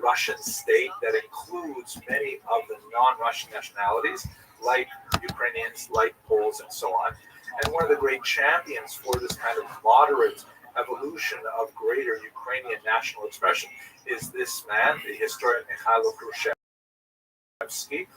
Russian state that includes many of the non-Russian nationalities, like Ukrainians, like Poles, and so on. And one of the great champions for this kind of moderate evolution of greater Ukrainian national expression is this man, the historian Mikhailo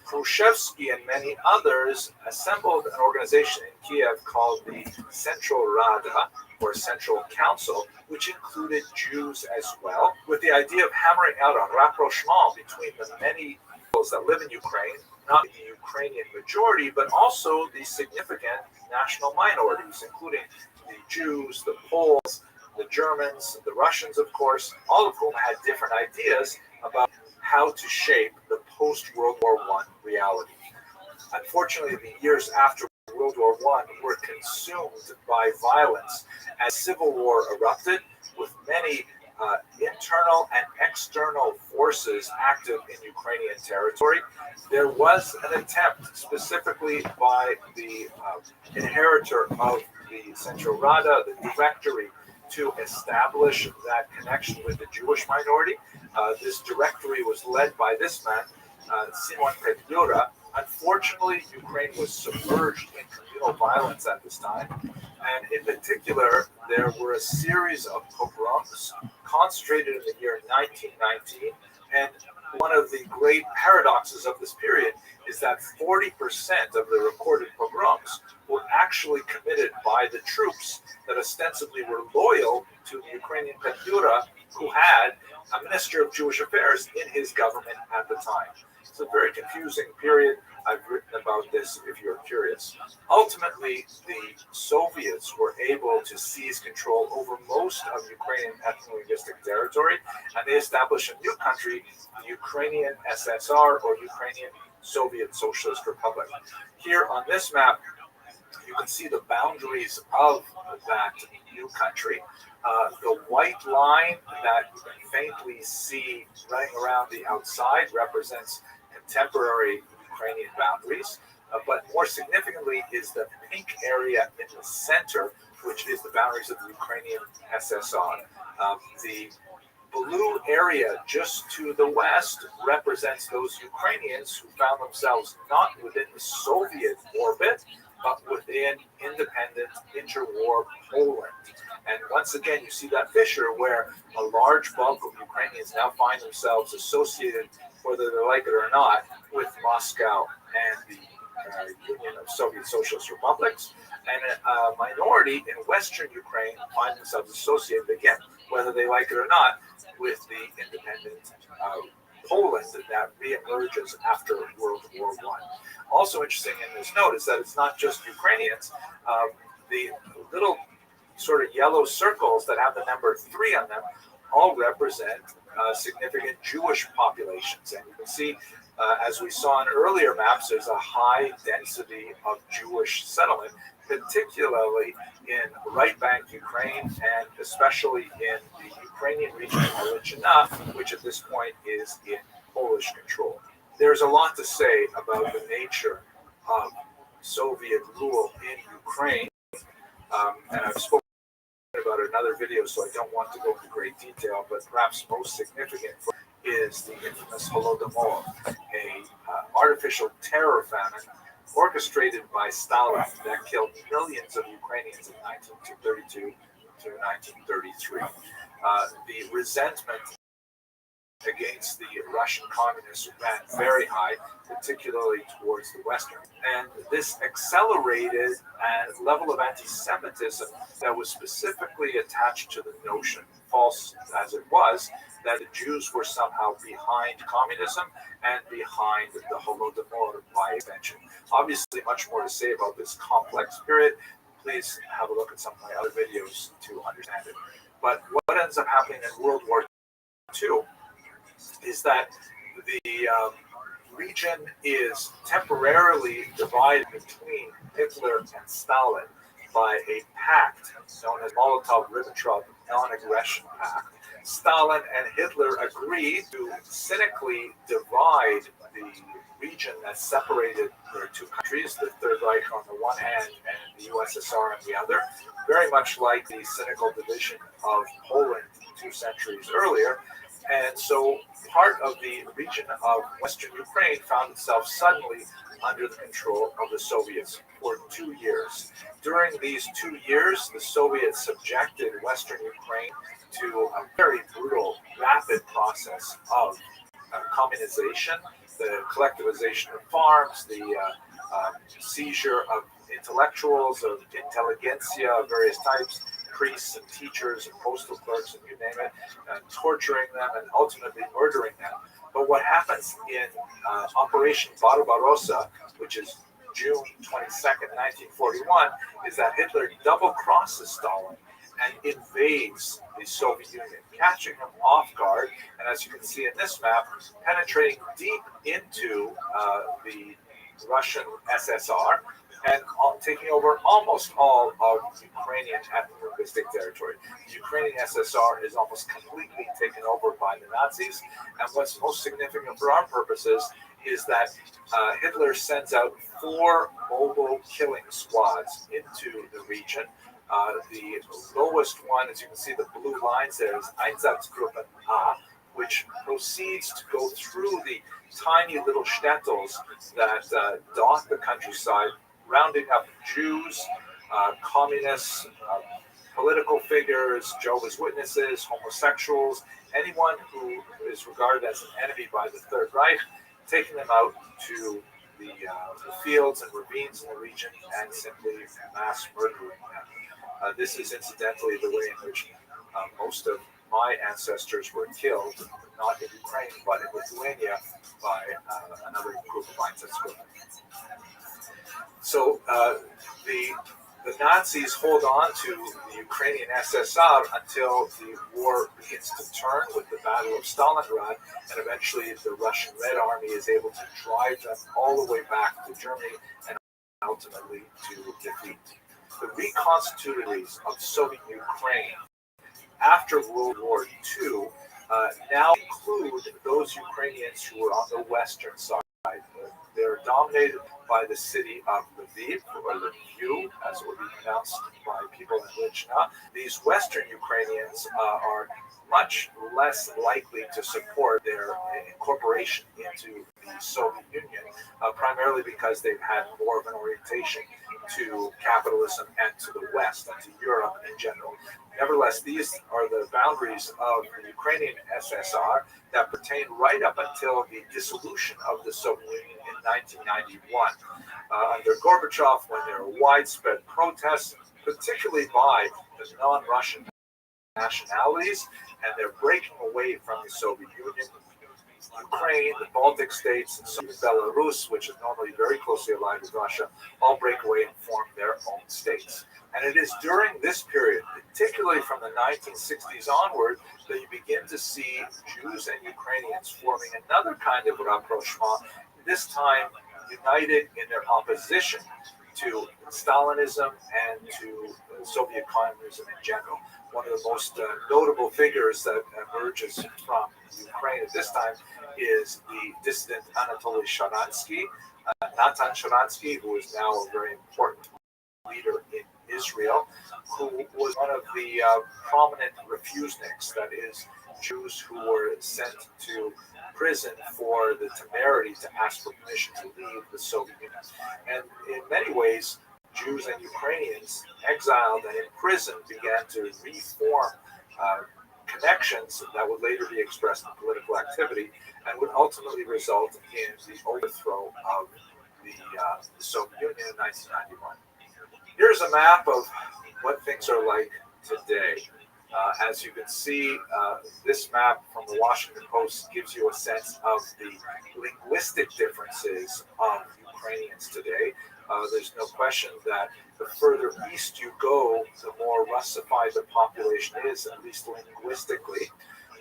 Khrushchevsky and many others assembled an organization in Kiev called the Central Rada, or Central Council, which included Jews as well, with the idea of hammering out a rapprochement between the many peoples that live in Ukraine, not the Ukrainian majority, but also the significant national minorities, including the Jews, the Poles, the Germans, the Russians, of course, all of whom had different ideas about how to shape the post-World War I reality. Unfortunately, the years after World War I were consumed by violence as civil war erupted, with many internal and external forces active in Ukrainian territory. There was an attempt, specifically by the inheritor of the Central Rada, the directory, to establish that connection with the Jewish minority. This directory was led by this man, Simon Petliura. Unfortunately, Ukraine was submerged in communal violence at this time, and in particular, there were a series of pogroms concentrated in the year 1919, and one of the great paradoxes of this period is that 40% of the recorded pogroms were actually committed by the troops that ostensibly were loyal to the Ukrainian Petliura, who had a minister of Jewish affairs in his government at the time. It's a very confusing period. I've written about this if you're curious. Ultimately, the Soviets were able to seize control over most of Ukrainian ethno-linguistic territory, and they established a new country, the Ukrainian SSR, or Ukrainian Soviet Socialist Republic. Here on this map, you can see the boundaries of that new country. The white line that you can faintly see running around the outside represents contemporary Ukrainian boundaries, but more significantly is the pink area in the center, which is the boundaries of the Ukrainian SSR. The blue area just to the west represents those Ukrainians who found themselves not within the Soviet orbit, but within independent interwar Poland. And once again, you see that fissure where a large bulk of Ukrainians now find themselves associated, whether they like it or not, with Moscow and the Union of Soviet Socialist Republics, and a minority in Western Ukraine find themselves associated, again, whether they like it or not, with the independent Poland that reemerges after World War I. Also interesting in this note is that it's not just Ukrainians. The little sort of yellow circles that have the number 3 on them all represent significant Jewish populations. And you can see, as we saw in earlier maps, there's a high density of Jewish settlement, particularly in right bank Ukraine, and especially in the Ukrainian region of Halichina, which at this point is in Polish control. There's a lot to say about the nature of Soviet rule in Ukraine, and I've spoken about another video, so I don't want to go into great detail, but perhaps most significant is the infamous Holodomor, a artificial terror famine orchestrated by Stalin that killed millions of Ukrainians in 1932 to 1933. The resentment against the Russian communists ran very high, particularly towards the Western. And this accelerated a level of anti-Semitism that was specifically attached to the notion, false as it was, that the Jews were somehow behind communism and behind the Holodomor by extension. Obviously, much more to say about this complex period. Please have a look at some of my other videos to understand it. But what ends up happening in World War II is that the region is temporarily divided between Hitler and Stalin by a pact known as Molotov-Ribbentrop Non-Aggression Pact. Stalin and Hitler agreed to cynically divide the region that separated their two countries, the Third Reich on the one hand and the USSR on the other, very much like the cynical division of Poland 2 centuries earlier. And so part of the region of Western Ukraine found itself suddenly under the control of the Soviets for 2 years. During these 2 years, the Soviets subjected Western Ukraine to a very brutal, rapid process of communization, the collectivization of farms, the seizure of intellectuals, of intelligentsia of various types, priests and teachers and postal clerks and you name it, torturing them and ultimately murdering them. But what happens in Operation Barbarossa, which is June 22nd, 1941, is that Hitler double crosses Stalin and invades the Soviet Union, catching him off guard, and as you can see in this map, penetrating deep into the Russian SSR and taking over almost all of Ukrainian ethno-linguistic territory. The Ukrainian SSR is almost completely taken over by the Nazis, and what's most significant for our purposes is that Hitler sends out 4 mobile killing squads into the region. The lowest one, as you can see the blue lines there, is Einsatzgruppe A, which proceeds to go through the tiny little shtetls that dot the countryside, rounding up Jews, communists, political figures, Jehovah's Witnesses, homosexuals, anyone who is regarded as an enemy by the Third Reich, taking them out to the fields and ravines in the region and simply mass murdering them. This is incidentally the way in which most of my ancestors were killed, not in Ukraine, but in Lithuania by another group of Einsatzgruppen. So the Nazis hold on to the Ukrainian SSR until the war begins to turn with the Battle of Stalingrad, and eventually the Russian Red Army is able to drive them all the way back to Germany and ultimately to defeat. The reconstituted of Soviet Ukraine after World War II now include those Ukrainians who were on the western side. They're dominated by the city of Lviv, or Lviv, as it would be pronounced by people in Lichna. These Western Ukrainians are much less likely to support their incorporation into the Soviet Union, primarily because they've had more of an orientation to capitalism and to the West and to Europe in general. Nevertheless, these are the boundaries of the Ukrainian SSR that pertain right up until the dissolution of the Soviet Union in 1991. Under Gorbachev, when there were widespread protests, particularly by the non-Russian nationalities, and they're breaking away from the Soviet Union. Ukraine, the Baltic states, and Belarus, which is normally very closely allied with Russia, all break away and form their own states. And it is during this period, particularly from the 1960s onward, that you begin to see Jews and Ukrainians forming another kind of rapprochement, this time united in their opposition to Stalinism and to Soviet communism in general. One of the most notable figures that emerges from Ukraine at this time is the dissident Anatoly Sharansky, Natan Sharansky, who is now a very important leader in Israel, who was one of the prominent refuseniks, that is, Jews who were sent to prison for the temerity to ask for permission to leave the Soviet Union. And in many ways, Jews and Ukrainians exiled and imprisoned began to reform connections that would later be expressed in political activity and would ultimately result in the overthrow of the Soviet Union in 1991. Here's a map of what things are like today. As you can see, this map from the Washington Post gives you a sense of the linguistic differences of Ukrainians today. There's no question that the further east you go, the more Russified the population is, at least linguistically.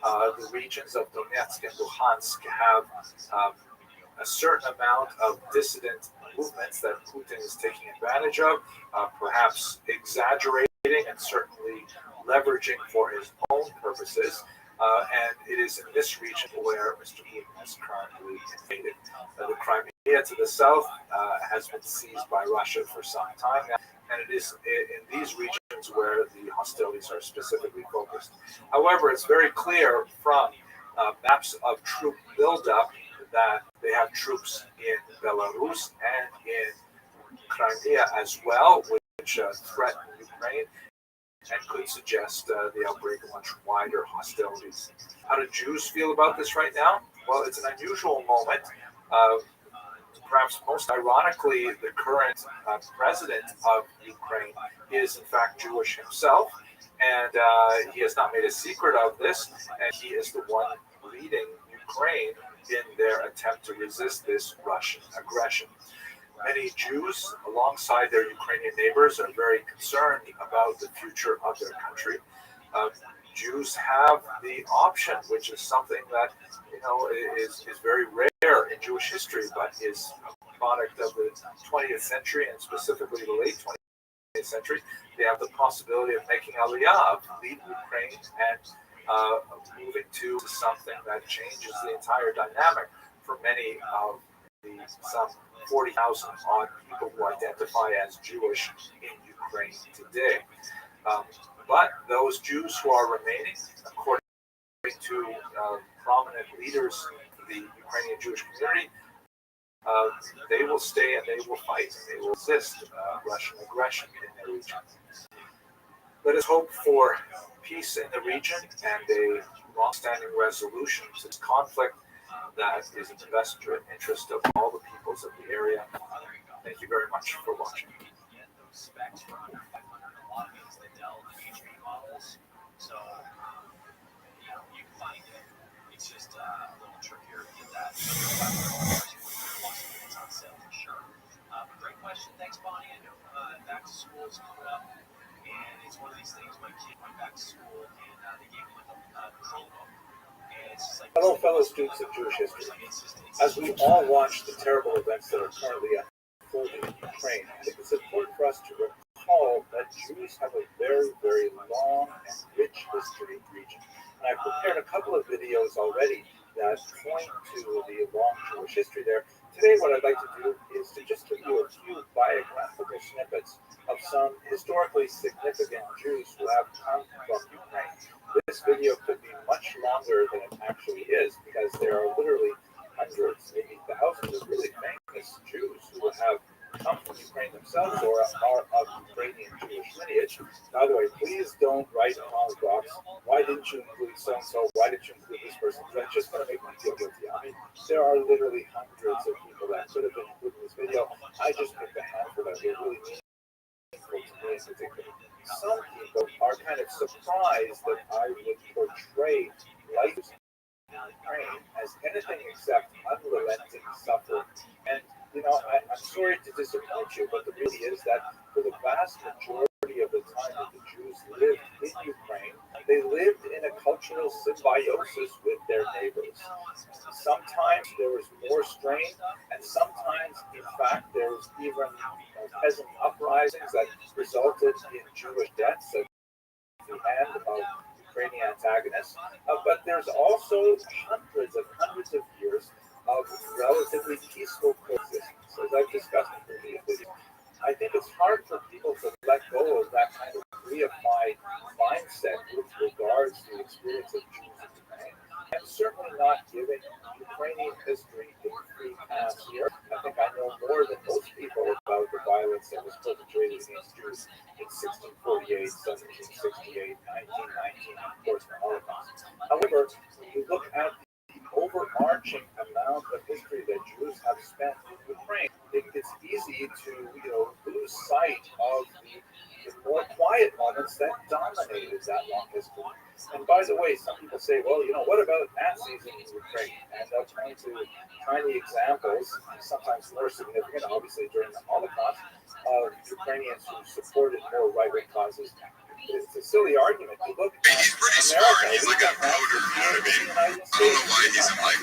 The regions of Donetsk and Luhansk have a certain amount of dissident movements that Putin is taking advantage of, perhaps exaggerating and certainly leveraging for his own purposes. And it is in this region where Mr. Putin is currently invaded. The Crimea to the south has been seized by Russia for some time now, and it is in these regions where the hostilities are specifically focused. However, it's very clear from maps of troop buildup that they have troops in Belarus and in Crimea as well, which threaten Ukraine and could suggest the outbreak of much wider hostilities. How do Jews feel about this right now? Well, it's an unusual moment. Uh, Perhaps most ironically, the current president of Ukraine is in fact Jewish himself, and he has not made a secret of this, and he is the one leading Ukraine in their attempt to resist this Russian aggression. Many Jews, alongside their Ukrainian neighbors, are very concerned about the future of their country. Uh, Jews have the option, which is something that is very rare in Jewish history, but is a product of the 20th century and specifically the late 20th century. They have the possibility of making Aliyah, of leaving Ukraine and moving to something that changes the entire dynamic for many of the some 40,000 odd people who identify as Jewish in Ukraine today. But those Jews who are remaining, according to prominent leaders of the Ukrainian Jewish community, they will stay and they will fight. They will resist Russian aggression in their region. Let us hope for peace in the region and a long-standing resolution to this conflict that is in the best interest of all the peoples of the area. Thank you very much for watching. So, you can find it. It's just a little trickier to get that. It's on sale for sure. Great question. Thanks, Bonnie. I know back to school is coming up, and it's one of these things my kid went back to school, and they gave me a Chromebook. Hello, fellow students of Jewish history. As we all watch the terrible events that are currently unfolding in Ukraine, I think it's important for us to recall that Jews have a very, very long and rich history in the region. And I've prepared a couple of videos already that point to the long Jewish history there. Today, what I'd like to do is to just give you a few biographical snippets of some historically significant Jews who have come from Ukraine. This video could be much longer than it actually is because there are literally hundreds, maybe thousands of really famous Jews who have come from Ukraine themselves or are of Ukrainian Jewish lineage. By the way, please don't write in the box, why didn't you include so-and-so, why didn't you include this person? That's just going to make me feel guilty. I mean, there are literally hundreds of people that could have been included in this video. I just picked a handful that are really meaningful to me in particular. Some people are kind of surprised that I would portray life in Ukraine as anything except unrelenting suffering. And I'm sorry to disappoint you, but the reality is that for the vast majority of the time that the Jews lived in Ukraine, they lived in a cultural symbiosis with their neighbors. Sometimes there was more strain, and sometimes, in fact, there was even peasant uprisings that resulted in Jewish deaths at the hand of Ukrainian antagonists. But there's also hundreds of years of relatively peaceful coexistence, as I've discussed in previous videos. I think it's hard for people to let go of that kind of reified mindset with regards to the experience of Jews in Ukraine. I'm certainly not giving Ukrainian history a free pass here. I think I know more than most people about the violence that was perpetrated against Jews in 1648, 1768, 1919, and of course the Holocaust. However, when you look at overarching amount of history that Jews have spent in Ukraine, it's easy to lose sight of the more quiet moments that dominated that long history. And by the way, some people say, well, what about Nazis in Ukraine? And they'll point to tiny examples, sometimes more significant, obviously during the Holocaust, of Ukrainians who supported more right-wing causes. It's a silly argument. You look at He's pretty America, smart. He's like a coder, you know what I mean? I don't know why he's in like,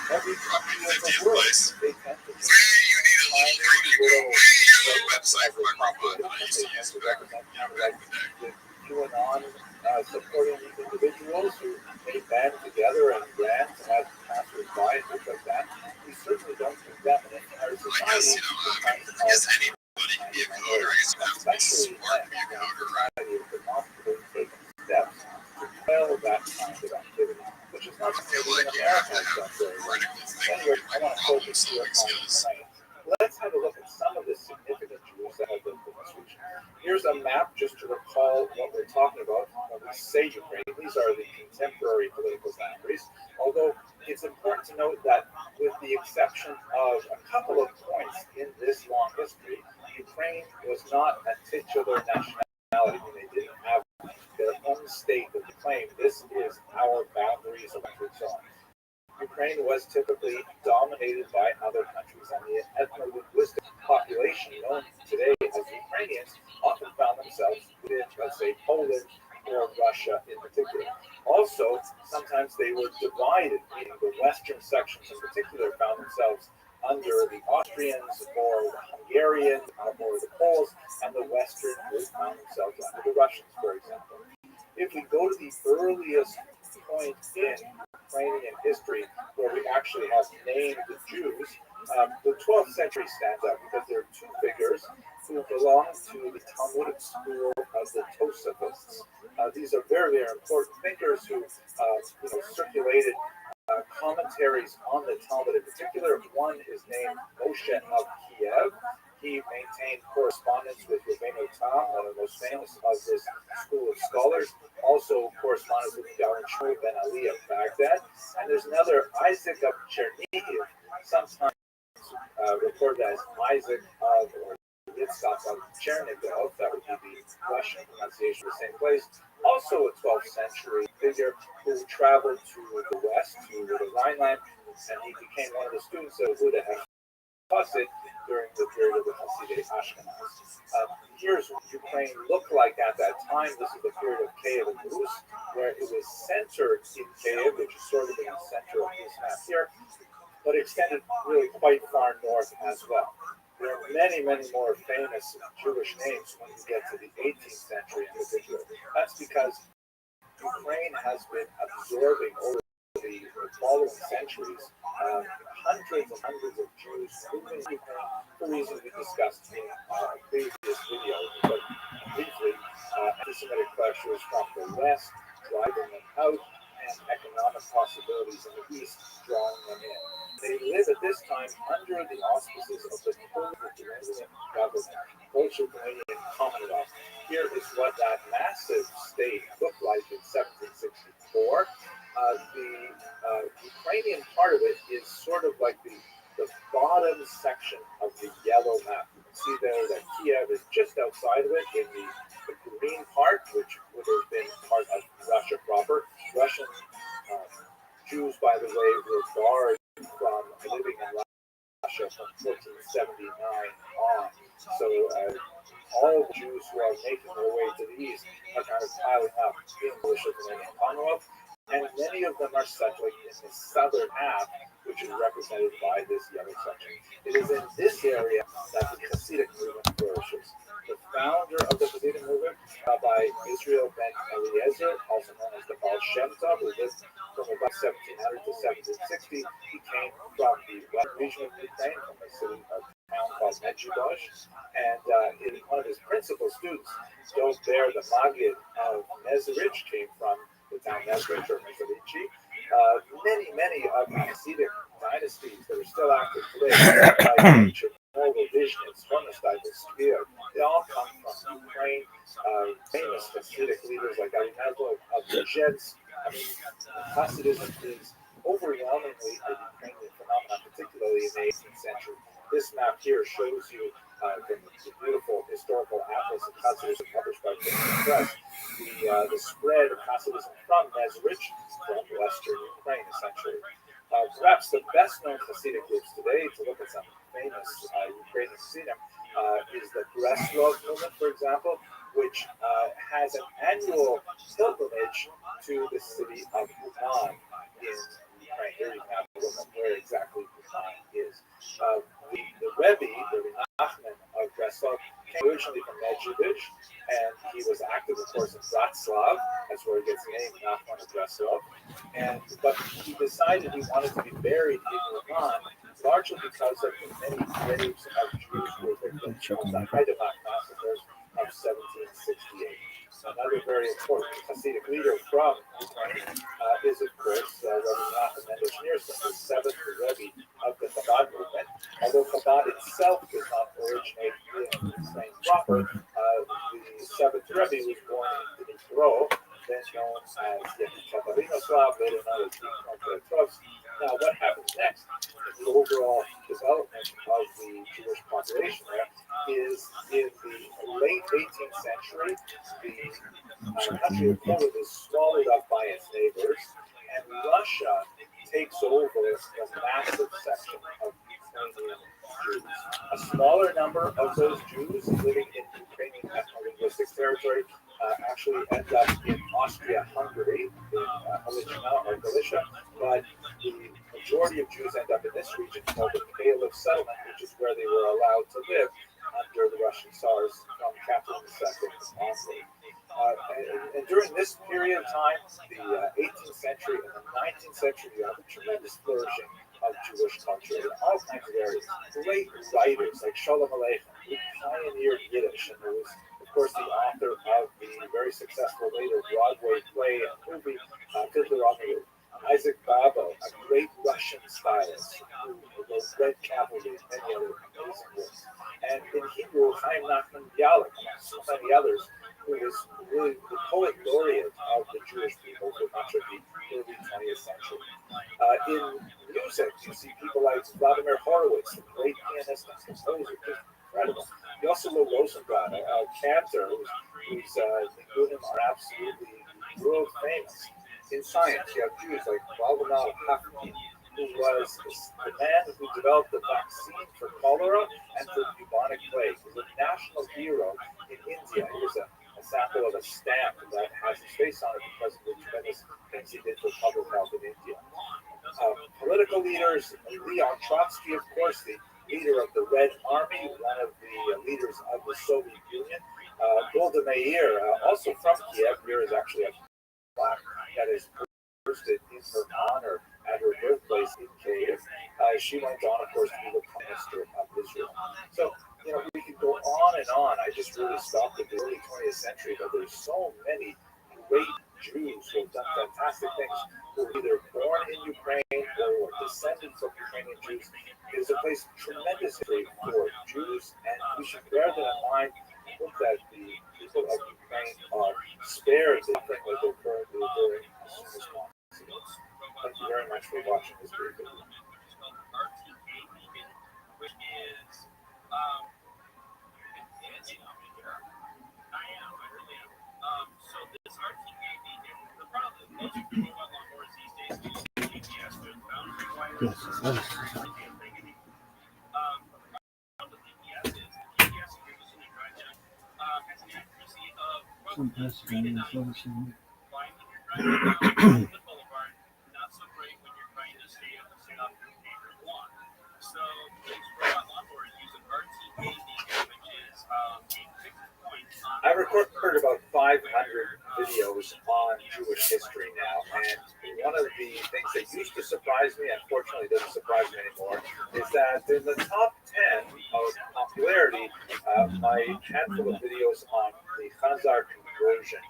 probably 50th place. Hey, you need a little thing to go. Hey, you need a website for my robot that I used to use for that, back in the day. QAnon supporting these individuals who may band together and grant to have passers-by and things like that. We certainly don't do that in our society. I guess anybody can be a coder. I guess you have to be smart to be a coder, right? Steps to quell that kind of activity, which is not done very well. critical thinking Anyway, I and want to problem focus here solving on skills. Ukraine. Let's have a look at some of the significant Jews that have lived in this region. Here's a map just to recall what we're talking about when we say Ukraine. These are the contemporary political boundaries, although it's important to note that with the exception of a couple of points in this long history, Ukraine was not a titular nationality. They didn't have their own state that they claimed this is our boundaries of and so on. Ukraine was typically dominated by other countries, and the ethno-linguistic population known today as Ukrainians often found themselves within, let's say, Poland or Russia in particular. Also, sometimes they were divided, meaning the western sections in particular found themselves under the Austrians or the Hungarians or the Poles, and the western group found themselves under the Russians, for example. If we go to the earliest point in Ukrainian history where we actually have named the Jews, the 12th century stands out because there are two figures who belong to the Talmudic school of the Tosafists. These are very, very important thinkers who circulated commentaries on the Talmud in particular. One is named Moshe of Kiev. He maintained correspondence with Rabbi Tam, one of the most famous of this school of scholars. Also correspondence with Shmuel ben Ali of Baghdad. And there's another Isaac of Chernihiv, sometimes reported as Isaac of or Yitzhak of Chernigov. That would be the Russian pronunciation of the same place. Also a 12th century figure who traveled to the west, to the Rhineland, and he became one of the students of Buddha Hasid during the period of the Hasidic Ashkenaz. Here's what Ukraine looked like at that time. This is the period of Kiev and Rus, where it was centered in Kiev, which is sort of in the center of this map here, but extended really quite far north as well. There are many, many more famous Jewish names when you get to the 18th century in particular. That's because Ukraine has been absorbing over the following centuries hundreds and hundreds of Jews moving to Ukraine for reasons we discussed in a previous video. But briefly, anti-Semitic pressures from the West driving them out, and economic possibilities in the East drawing them in. They live at this time under the auspices of the Polish-Ukrainian government, Polish-Ukrainian Commonwealth. Here is what that massive state looked like in 1764. The Ukrainian part of it is sort of like the bottom section of the yellow map. You can see there that Kiev is just outside of it in the green part, which would have been part of Russia proper. Russian Jews, by the way, were barred from living in Russia from 1479 on. So all the Jews who are making their way to the east are kind of piling up in the Lithuanian Commonwealth. And many of them are settling in the southern half, which is represented by this yellow section. It is in this area that the Hasidic movement flourishes. The founder of the Hasidic movement, Rabbi Israel ben Eliezer, also known as the Baal Shem Tov, who lived from about 1700 to 1760, he came from the west region of Ukraine, from a city of town called Medjugorje, and one of his principal students, those there, the Maggid of Mezrich, came from the town Mezrich or Mezrichi. Many of the Hasidic dynasties that are still active today, like Chernobyl, Vizhnitz, Hornstein, they all come from Ukraine. Famous Hasidic leaders like Arimezlo of Zhensk. I mean, Hasidism is overwhelmingly a Ukrainian phenomenon, particularly in the 18th century. This map here shows you the beautiful historical atlas of Hasidism published by the Press, the spread of Hasidism from Mezrich, from western Ukraine, essentially. Perhaps the best-known Hasidic groups today, to look at some famous Ukrainian Hasidim, is the Breslov movement, for example, which has an annual pilgrimage to the city of Uman in Ukraine. Here you have a look at where exactly Uman is. The Rebbe, the Nachman of Breslov, came originally from Medjugorje, and he was active, of course, in Bratslav. That's where he gets the name Nachman of Breslov. But he decided he wanted to be buried in Uman, largely because of the many graves of Jews who were victims of the Haidamach massacres of 1768. Another very important Hasidic leader from Ukraine is, of course, Rabbi Rothschild, the seventh Rebbe of the Chabad movement. Although Chabad itself did not originate in Ukraine proper, the seventh Rebbe was born in Dnipro, then known as Yekaterinoslav, later known as Dnipropetrovsk. Now, what happens next in the overall development of the Jewish population there is in the late 18th century, the country of Poland is swallowed up by its neighbors, and Russia takes over a massive section of Ukrainian Jews. A smaller number of those Jews living in Ukrainian ethno-linguistic territory actually end up in Austria-Hungary, in Galicia, but the majority of Jews end up in this region called the Pale of Settlement, which is where they were allowed to live under the Russian Tsars from Catherine II onward. And during this period of time, the 18th century and the 19th century, you have a tremendous flourishing of Jewish culture in all kinds of areas. Great writers like Sholem Aleichem, who pioneered Yiddish, and who was, of course, the author of the very successful later Broadway play and movie, Fiddler on the Roof. Isaac Babo, a great Russian stylist who wrote Red Cavalry and many other amazing works. And in Hebrew, Chaim Nachman Bialik, among so many others, who was really the poet laureate of the Jewish people for much of the early 20th century. In music, you see people like Vladimir Horowitz, the great pianist and composer, just incredible. You also know Rosenblatt, a cantor whose Nigunim are absolutely world famous. In science, you have Jews like Valdemar Hafkin, who was the man who developed the vaccine for cholera and for bubonic plague. He was a national hero in India. Here's a sample of a stamp that has his face on it because of the tremendous things he did for public health in India. Political leaders, Leon Trotsky, of course, the leader of the Red Army, one of the leaders of the Soviet Union. Golda Meir, also from Kiev. Here is actually a plaque that is posted in her honor at her birthplace in Kiev. She went on, of course, to be the Prime Minister of Israel. So, we could go on and on. I just really stopped at the early 20th century, but there's so many great Jews who have done fantastic things, who were either born in Ukraine or were descended from Ukrainian Jews. It is a place of tremendous history for Jews, and we should bear that in mind. I hope that the people of Ukraine are spared the suffering that they're currently enduring as soon as possible. Thank you very much for watching this video. So this RTK beacon, the problem is most people about lawnmowers these days use GPS to boundary wires. Yes. The problem with GPS is the GPS agrees with has an accuracy of roughly 3 to 9. Fine when you're driving down the boulevard, not so great when you're trying to stay up your neighbor's lawn. So these robot lawnmowers use an RTK beacon, which is a fixed point on. I recorded about 500 videos on Jewish history now, and one of the things that used to surprise me, unfortunately doesn't surprise me anymore, is that in the top 10 of popularity, my handful of videos on the Khazar conversion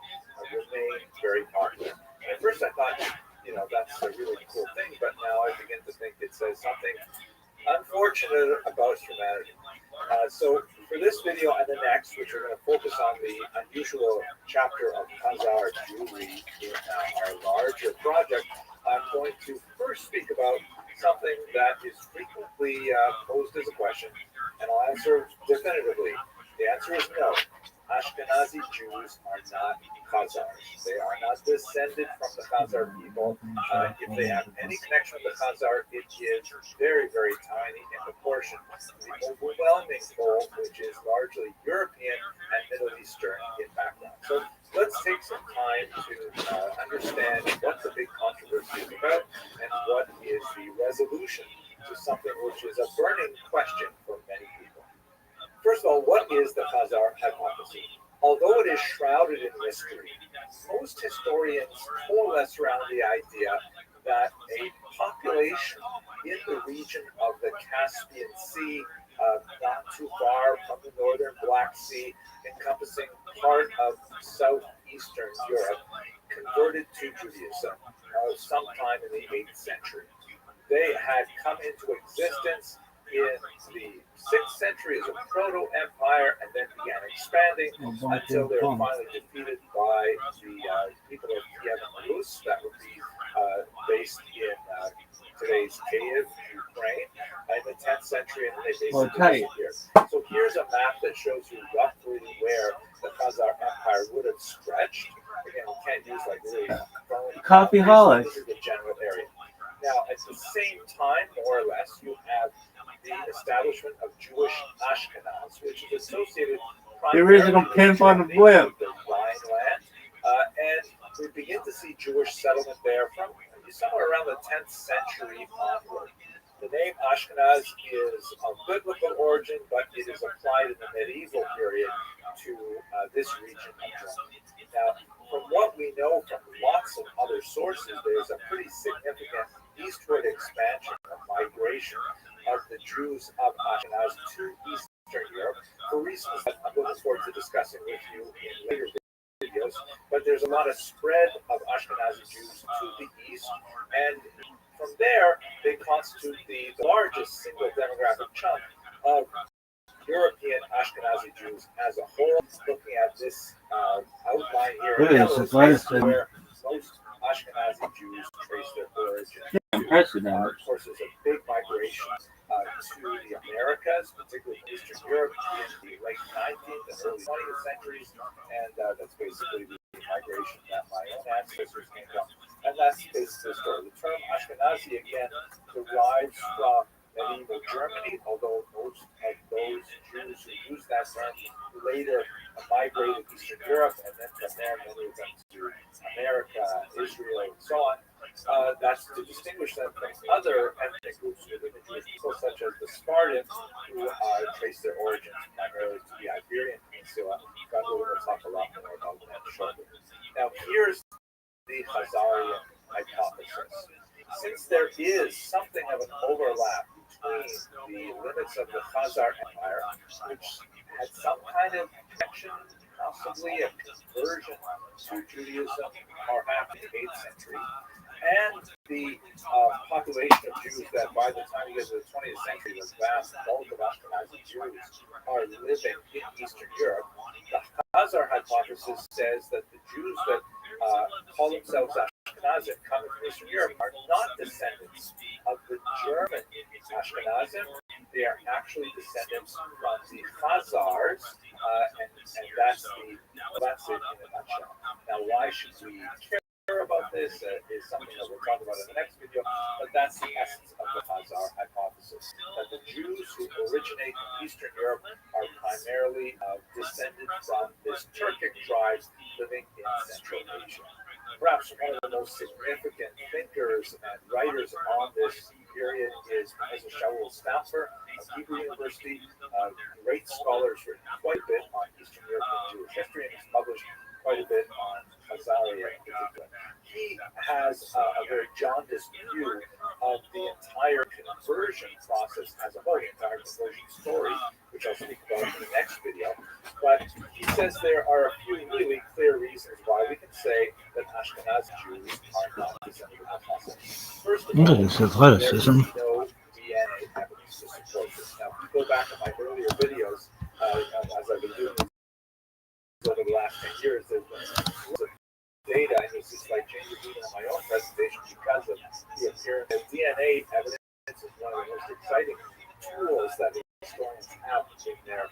remain very popular. And at first I thought, that's a really cool thing, but now I begin to think it says something unfortunate about humanity. So for this video and the next, which are going to focus on the unusual chapter of Khazar Jewry in our larger project, I'm going to first speak about something that is frequently posed as a question, and I'll answer definitively. The answer is no. Ashkenazi Jews are not Khazars. They are not descended from the Khazar people. If they have any connection with the Khazar, it is very, very tiny in proportion to the overwhelming whole, which is largely European and Middle Eastern in background. So let's take some time to understand what the big controversy is about and what is the resolution to something which is a burning question for many people. First of all, what is the Khazar hypothesis? Although it is shrouded in mystery, most historians coalesce around the idea that a population in the region of the Caspian Sea not too far from the northern Black Sea, encompassing part of southeastern Europe, converted to Judaism sometime in the 8th century. They had come into existence in the 6th century as a proto-empire and then began expanding until they were finally defeated by the people of Kiev and Rus, that would be based in today's Kiev, Ukraine, in the 10th century, and then they basically disappeared. So here's a map that shows you roughly where the Khazar Empire would have stretched. Again, we can't use like really Coffee Hollis. This is the general area. Now, at the same time, more or less, you have the establishment of Jewish Ashkenaz, which is associated The original pimp on the blimp. The Rhineland, and we begin to see Jewish settlement there from somewhere around the 10th century onward. The name Ashkenaz is of biblical origin, but it is applied in the medieval period to this region of Germany. Now, from what we know from lots of other sources, there's a pretty significant eastward expansion of migration of the Jews of Ashkenaz to Eastern Europe for reasons that I'm looking forward to discussing with you in later videos. But there's a lot of spread of Ashkenazi Jews to the east, and from there they constitute the largest single demographic chunk of European Ashkenazi Jews as a whole. Looking at this outline here, where most Ashkenazi Jews trace their origin. Of course, there's a big migration to the Americas, particularly from Eastern Europe in the late 19th and early 20th centuries, and that's basically the migration that my own ancestors came from. And that's basically the story. The term Ashkenazi, again, derives from medieval Germany, although most of those Jews who used that term later migrated to Eastern Europe, and then from there many of them to America, Israel, and so on. That's to distinguish them from other ethnic groups within the Jewish people, such as the Spartans, who trace their origins primarily to the Iberian Peninsula. God willing, we'll talk a lot more about that shortly. Now, here's the Khazarian hypothesis. Since there is something of an overlap between the limits of the Khazar Empire, which had some kind of connection, possibly a conversion to Judaism, or after the 8th century, and the population of Jews that by the time you get to the 20th century, the vast bulk of Ashkenazi Jews are living in Eastern Europe. The Khazar hypothesis says that the Jews that call themselves Ashkenazim coming from Eastern Europe are not descendants of the German Ashkenazim. They are actually descendants from the Khazars, and that's it in a nutshell. Now, why should we care about this is something that we'll talk about in the next video, but that's the essence of the Khazar hypothesis, that the Jews who originate in Eastern Europe are primarily descended from this Turkic tribes living in Central Asia. Perhaps one of the most significant thinkers and writers on this period is Professor Shaul Stauffer of Hebrew University. Great scholars written quite a bit on Eastern European Jewish history, and he's published quite a bit on Khazaria in particular. He has a very jaundiced view of the entire conversion process as a whole, the entire conversion story, which I'll speak about in the next video. But he says there are a few really clear reasons why we can say that Ashkenazi Jews are not descended of the Khazar. First of all, there is no DNA evidence to support this. Now, if you go back to my earlier videos, as I've been doing over the last 10 years, there's been lots of data, and it's just like changing even in my own presentation because of the appearance of DNA evidence. Is one of the most exciting tools that historians have in their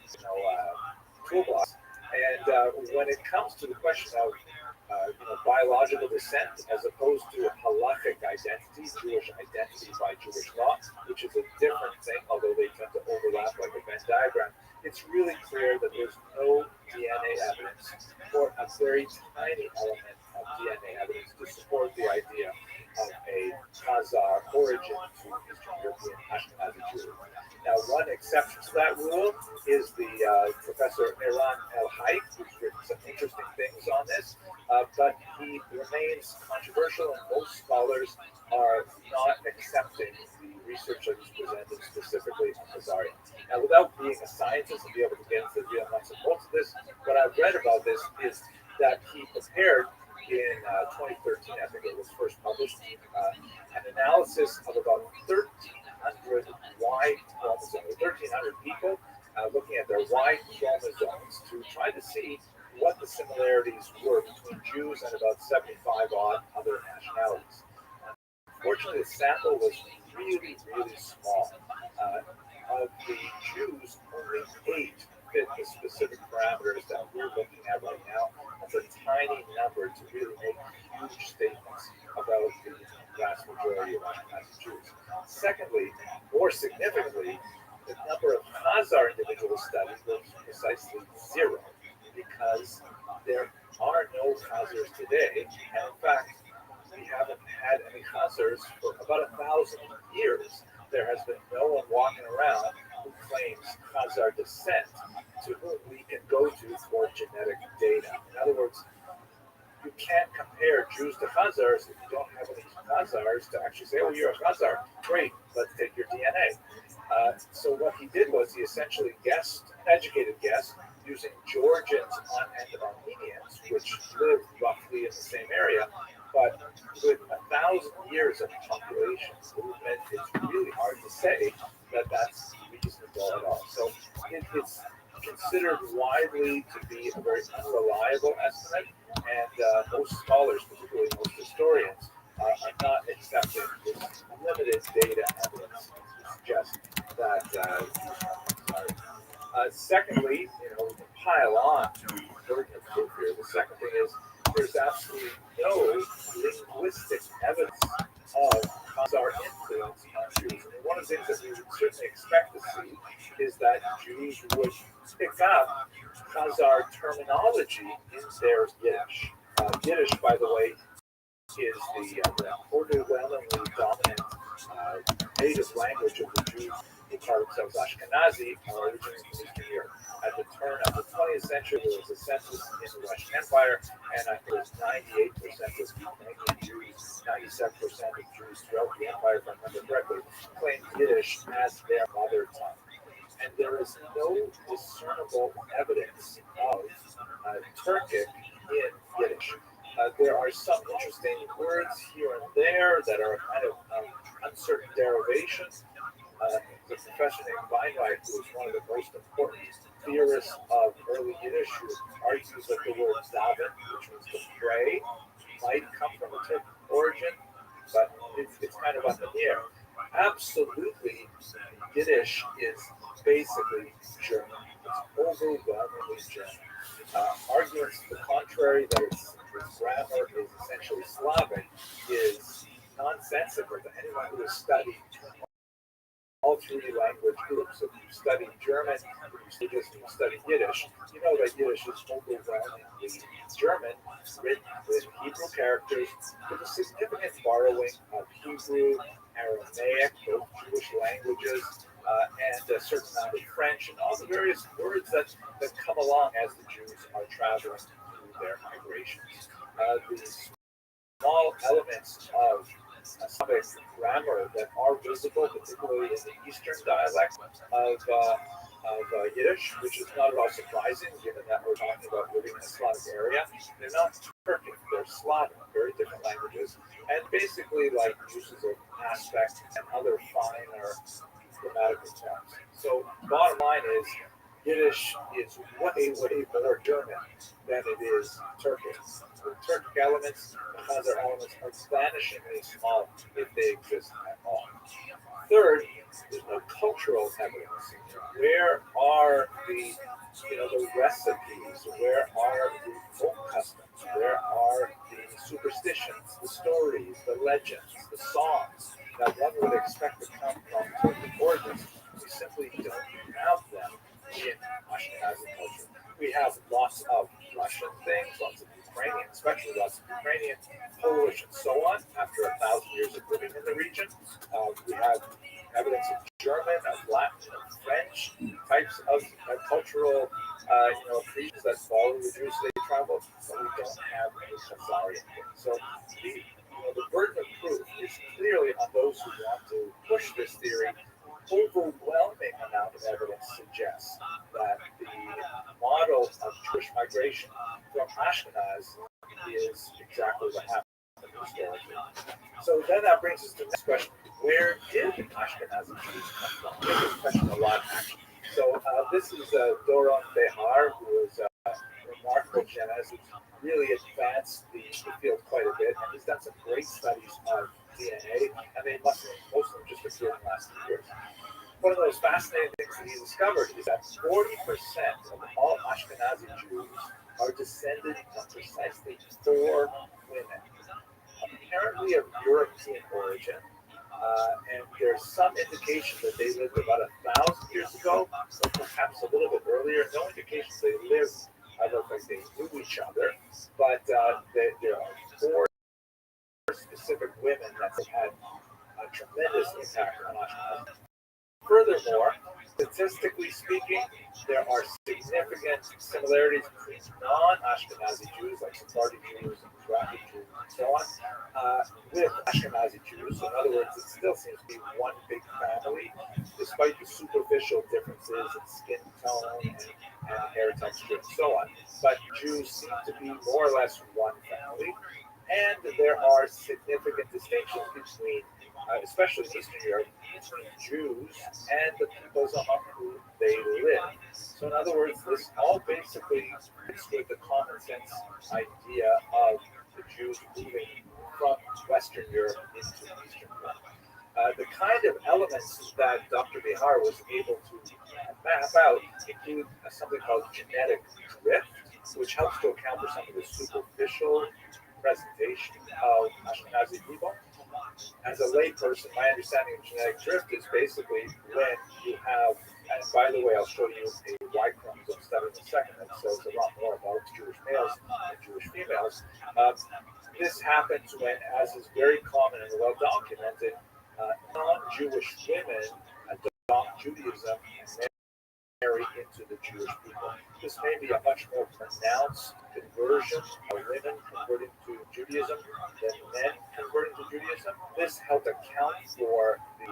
toolbox. And when it comes to the question of biological descent as opposed to halachic identity, Jewish identity by Jewish law, which is a different thing, although they tend to overlap like a Venn diagram, it's really clear that there's no DNA evidence or a very tiny element of DNA evidence to support the idea of a Khazar origin to Eastern European Ashkenazi Jews. Now, one exception to that rule is the Professor Eran El-Haik, who's written some interesting things on this, but he remains controversial, and most scholars are not accepting the research that was presented specifically on Khazarian. Now, without being a scientist and be able to get into the real nuts and bolts of this, what I've read about this is that he prepared in 2013, I think it was first published, an analysis of about 1,300 Y chromosomes, 1,300 people looking at their Y chromosomes to try to see what the similarities were between Jews and about 75 odd other nationalities. Unfortunately, the sample was really, really small. Of the Jews, only 8 fit the specific parameters that we're looking at right now. That's a tiny number to really make huge statements about the vast majority of Ashkenazi Jews. Secondly, more significantly, the number of Khazar individuals studied was precisely 0, because there are no Khazars today, and in fact, we haven't had any Khazars for about 1,000 years. There has been no one walking around who claims Khazar descent to whom we can go to for genetic data. In other words, you can't compare Jews to Khazars if you don't have any Khazars to actually say, oh, you're a Khazar. Great, let's take your DNA. So what he did was he essentially guessed, educated guess, using Georgians and Armenians, which live roughly in the same area, but with 1,000 years of population movement, it's really hard to say that that's reasonable at all. So it's considered widely to be a very unreliable estimate, and most scholars, particularly most historians, are not accepting this limited data evidence to suggest that. Secondly, we can pile on to burden of proof here. The second thing is there's absolutely no linguistic evidence of Khazar influence on Jews. And one of the things that we would certainly expect to see is that Jews would pick up Khazar terminology in their Yiddish. Yiddish, by the way, is the overwhelmingly dominant native language of the Jews who call themselves Ashkenazi, originally from Eastern Europe. At the turn of the 20th century, there was a census in the Russian Empire, and I think it was 98% of Jews, 97% of Jews throughout the empire, if I remember correctly, claimed Yiddish as their mother tongue. And there is no discernible evidence of Turkic in Yiddish. There are some interesting words here and there that are kind of uncertain derivations. The professor named Weinreich, who is one of the most important theorists of early Yiddish, who argues that the word daven, which means to pray, might come from a Turkic origin, but it's kind of up in the air. Absolutely, Yiddish is basically German. It's overwhelmingly German. Arguments to the contrary, that its grammar is essentially Slavic, is nonsensical to anyone who has studied all 3 language groups. If you've studied German, if you've studied Yiddish, you know that Yiddish is overwhelmingly German, written with Hebrew characters, with a significant borrowing of Hebrew, Aramaic, both Jewish languages, and a certain amount of French, and all the various words that come along as the Jews are traveling through their migrations. The small elements of Slavic grammar that are visible, particularly in the Eastern dialect of Yiddish, which is not at all surprising given that we're talking about living in a Slavic area. They're not Turkic, they're Slavic, very different languages, and basically like uses of aspect and other finer grammatical terms. So bottom line is Yiddish is way, way more German than it is Turkic. The Turkic elements, the Khazar elements are vanishingly small if they exist at all. Third, there's no cultural evidence. Where are the recipes? Where are the folk customs? Where are the superstitions, the stories, the legends, the songs that one would expect to come from Turkic origins? We simply don't have them in Ashkenazi culture. We have lots of Russian things, lots of Ukrainian, especially lots of Ukrainian, Polish, and so on. After 1,000 years of living in the region, we have evidence of German, of Latin, of French types of cultural, creeds that follow the Jews they travel, but we don't have any Khazarian things. So we the burden of proof is clearly on those who want to push this theory. Overwhelming amount of evidence suggests that the model of Jewish migration from Ashkenaz is exactly what happened historically. So then that brings us to the next question: where did Ashkenazi Jews come from? I get this question a lot, actually. So this is Doron Behar, who is a remarkable geneticist who's really advanced the field quite a bit, and he's done some great studies of DNA, and most of them just appeared in the last few years. One of those fascinating things that he discovered is that 40% of all Ashkenazi Jews are descended from precisely 4 women, apparently of European origin. And there's some indication that they lived about 1,000 years ago, or perhaps a little bit earlier. No indications they lived. I don't think they knew each other, but there are 4 specific women that have had a tremendous impact on Ashkenazi. Furthermore, statistically speaking, there are significant similarities between non-Ashkenazi Jews, like Sephardi Jews and Mizrahi Jews, and so on, with Ashkenazi Jews. So in other words, it still seems to be one big family, despite the superficial differences in skin tone and hair texture and so on. But Jews seem to be more or less one family, and there are significant distinctions between, especially in Eastern Europe, between Jews and the peoples among whom they live. So in other words, this all basically fits with the common sense idea of the Jews moving from Western Europe into Eastern Europe. The kind of elements that Dr. Behar was able to map out include something called genetic drift, which helps to account for some of the superficial presentation of Ashkenazi people. As a layperson, my understanding of genetic drift is basically when you have, and by the way, I'll show you a Y chromosome study in a second that says a lot more about Jewish males than Jewish females. This happens when, as is very common and well documented, non-Jewish women adopt Judaism and marry into the Jewish people. This may be a much more pronounced conversion of women converting to Judaism than men converting to Judaism. This helped account for the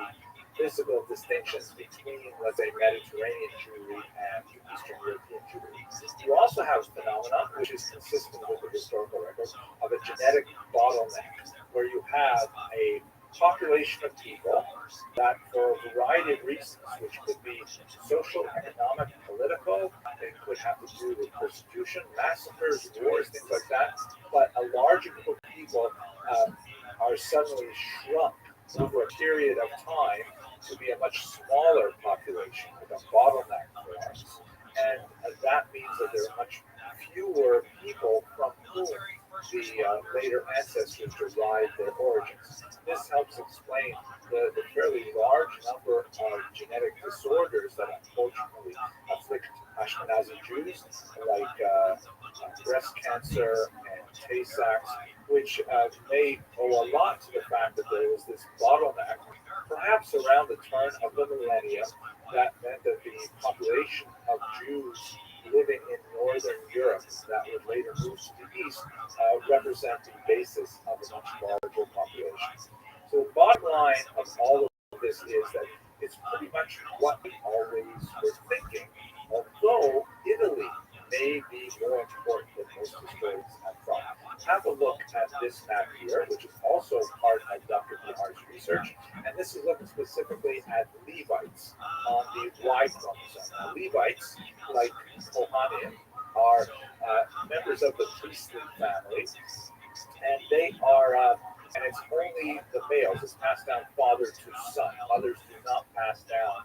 physical distinctions between, let's say, Mediterranean Jewry and Eastern European Jewry. You also have a phenomenon, which is consistent with the historical record, of a genetic bottleneck, where you have a population of people that, for a variety of reasons, which could be social, economic, political, it could have to do with persecution, massacres, wars, things like that, but a larger group of people are suddenly shrunk over a period of time to be a much smaller population with a bottleneck forms. And that means that there are much fewer people from whom the later ancestors derived their origins. This helps explain the fairly large number of genetic disorders that unfortunately afflict Ashkenazi Jews, like breast cancer and Tay-Sachs, which may owe a lot to the fact that there was this bottleneck, perhaps around the turn of the millennium, that meant that the population of Jews living in Northern Europe that would later move to the east represent the basis of a much larger population. So the bottom line of all of this is that it's pretty much what we always were thinking, although Italy may be more important than most historians have thought. Have a look at this map here, which is also part of Dr. Behar's research, and this is looking specifically at Levites on the Y chromosome. Now, Levites, like Kohanim, are members of the priestly family, and they are, and it's only the males. It's passed down father to son. Mothers do not pass down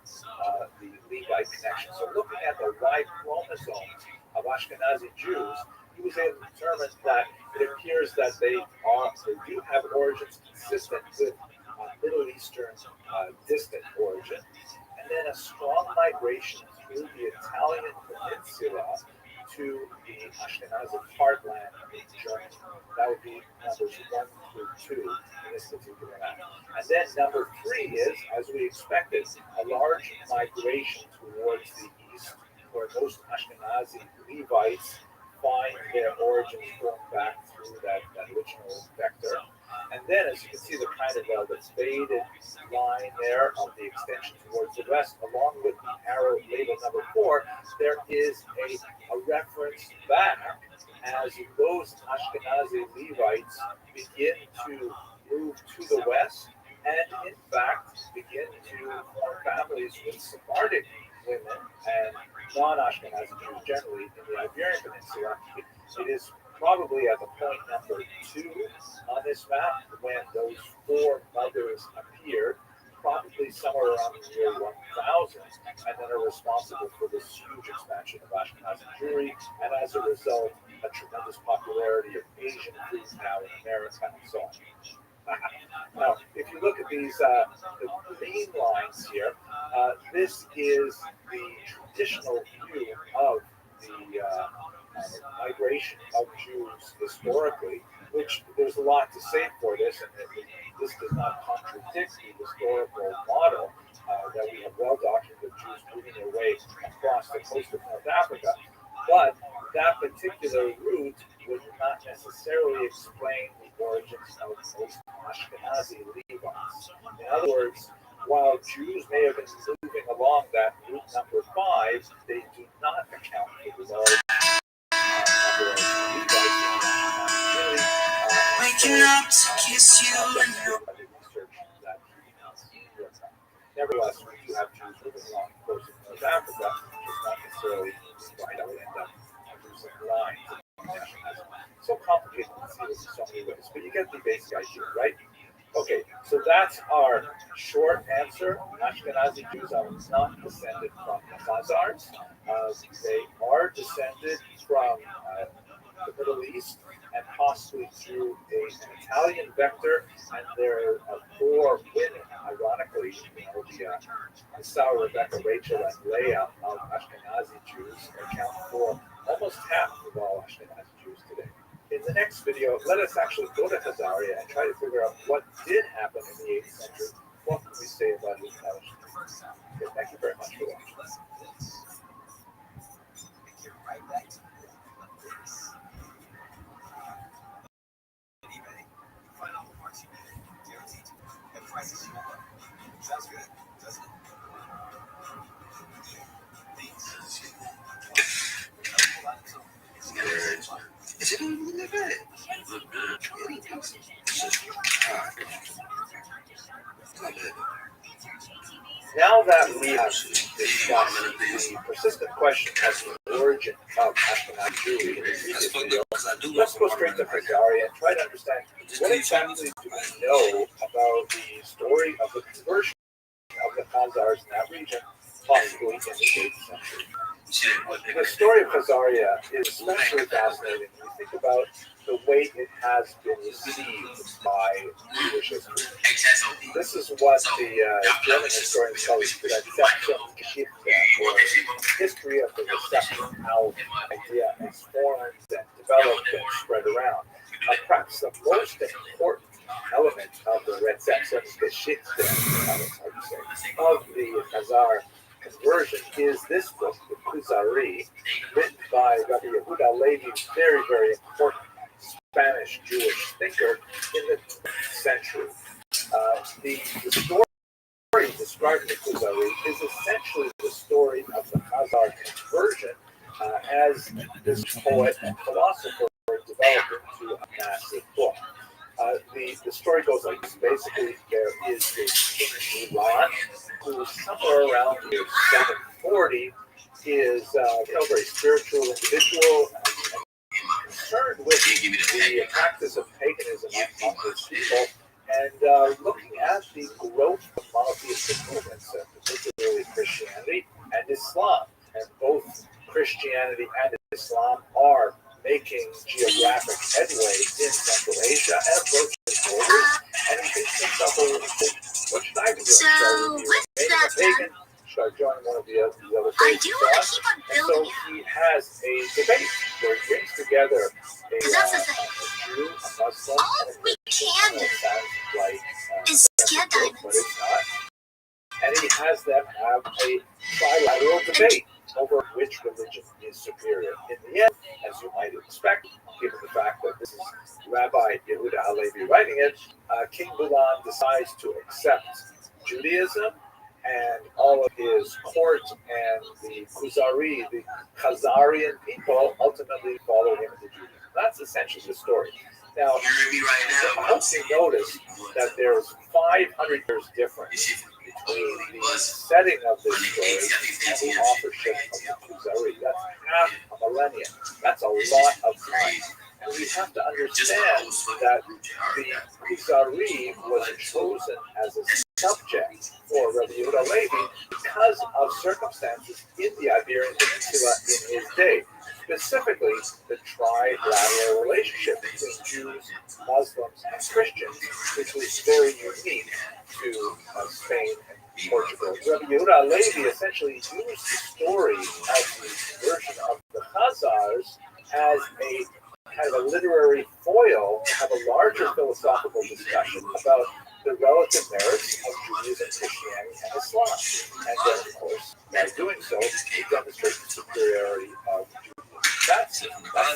the Levite connection. So looking at the Y chromosomes of Ashkenazi Jews, he was able to determine that it appears that they do have origins consistent with Middle Eastern distant origin, and then a strong migration through the Italian peninsula to the Ashkenazi heartland in Germany. That would be numbers 1 through 2 in this particular map. And then number 3 is, as we expected, a large migration towards the east, where most Ashkenazi Levites find their origins going back through that original vector. And then, as you can see, the kind of the faded line there of the extension towards the west, along with the arrow labeled number 4, there is a reference back as those Ashkenazi Levites begin to move to the west and, in fact, begin to form families with Sephardic women and non-Ashkenazi Jews generally in the Iberian Peninsula. It is probably at the point number 2 on this map when those 4 mothers appeared, probably somewhere around the year 1000, and then are responsible for this huge expansion of Ashkenazi Jewry, and as a result, a tremendous popularity of Asian food now in America and so on. Now, if you look at these the green lines here, this is the traditional view of the migration of Jews historically, which there's a lot to say for this, and this does not contradict the historical model that we have well documented of Jews moving their way across the coast of North Africa. But that particular route would not necessarily explain the origins of most Ashkenazi Levites. In other words, while Jews may have been moving along that route number 5, they do not account for the large number of Levites. Waking up to kiss you and your Nevertheless, we do have Jews moving along the coast of North Africa, just not necessarily right out end up producing lines. So complicated to see this in so many ways, but you get the basic idea, right? Okay, so that's our short answer. Ashkenazi Jews are not descended from the Khazars. They are descended from the Middle East and possibly through an Italian vector, and there are 4 women, ironically, the Sarah, Rebecca, Rachel, and Leah of Ashkenazi Jews account for almost half of all Ashkenazi Jews today. In the next video, let us actually go to Khazaria and try to figure out what did happen in the 8th century. What can we say about this college? Okay, thank you very much for watching. sounds good, doesn't it? Is it even that bad? Look good. Now that we have discussed the persistent question as to the origin of Ashkenazi Jewry in the previous video, let's go straight to Khazaria and try to understand what exactly do we know about the story of the conversion of the Khazars in that region, possibly in the 8th century. The story of Khazaria is especially fascinating when you think about the way it has been received by Jewish history. This is what the German historian calls the Rezeptionsgeschichte, or history of the reception, how the idea is formed and developed and spread around. Perhaps the most important element of the Rezeptionsgeschichte, of the Khazar conversion is this book, the Kuzari, written by Rabbi Yehuda Levi, very, very important Spanish Jewish thinker in the 12th century. The story described in the Kuzari is essentially the story of the Khazar conversion as this poet and philosopher developed into a massive book. The story goes like this. Basically, there is this king Iran who, somewhere around the year 740, is a very spiritual individual and concerned with the practice of paganism among his people, and looking at the growth of monotheistic movements, particularly Christianity and Islam. And both Christianity and Islam are making geographic headway in Central Asia and approaching borders. And he thinks to himself, what should I be doing? Shall we be remaining a pagan? Should I join one of the other faiths? And so he has a debate where he brings together a Jew, a Muslim, and a Christian. It sounds like but it's not. And he has them have a bilateral debate over which religion is superior. In the end, as you might expect, given the fact that this is Rabbi Yehuda Halevi writing it, King Bulan decides to accept Judaism, and all of his court and the Khazarian people ultimately follow him into Judaism. That's essentially the story. Now, I hope you notice that there's 500 years difference between the setting of this story and the authorship of the Kuzari. That's half a millennium. That's a lot of time. And we have to understand that the Kuzari was chosen as a subject for Rabbi Yehuda Levi because of circumstances in the Iberian Peninsula in his day. Specifically, the trilateral relationship between Jews, Muslims, and Christians, which was very unique to Spain and Portugal. Rabbi Yehuda Levi essentially used the story as the version of the Khazars as a kind of a literary foil to have a larger philosophical discussion about the relative merits of Judaism, Christianity, and Islam. And then, of course, by doing so, he demonstrates the superiority of Judaism. That's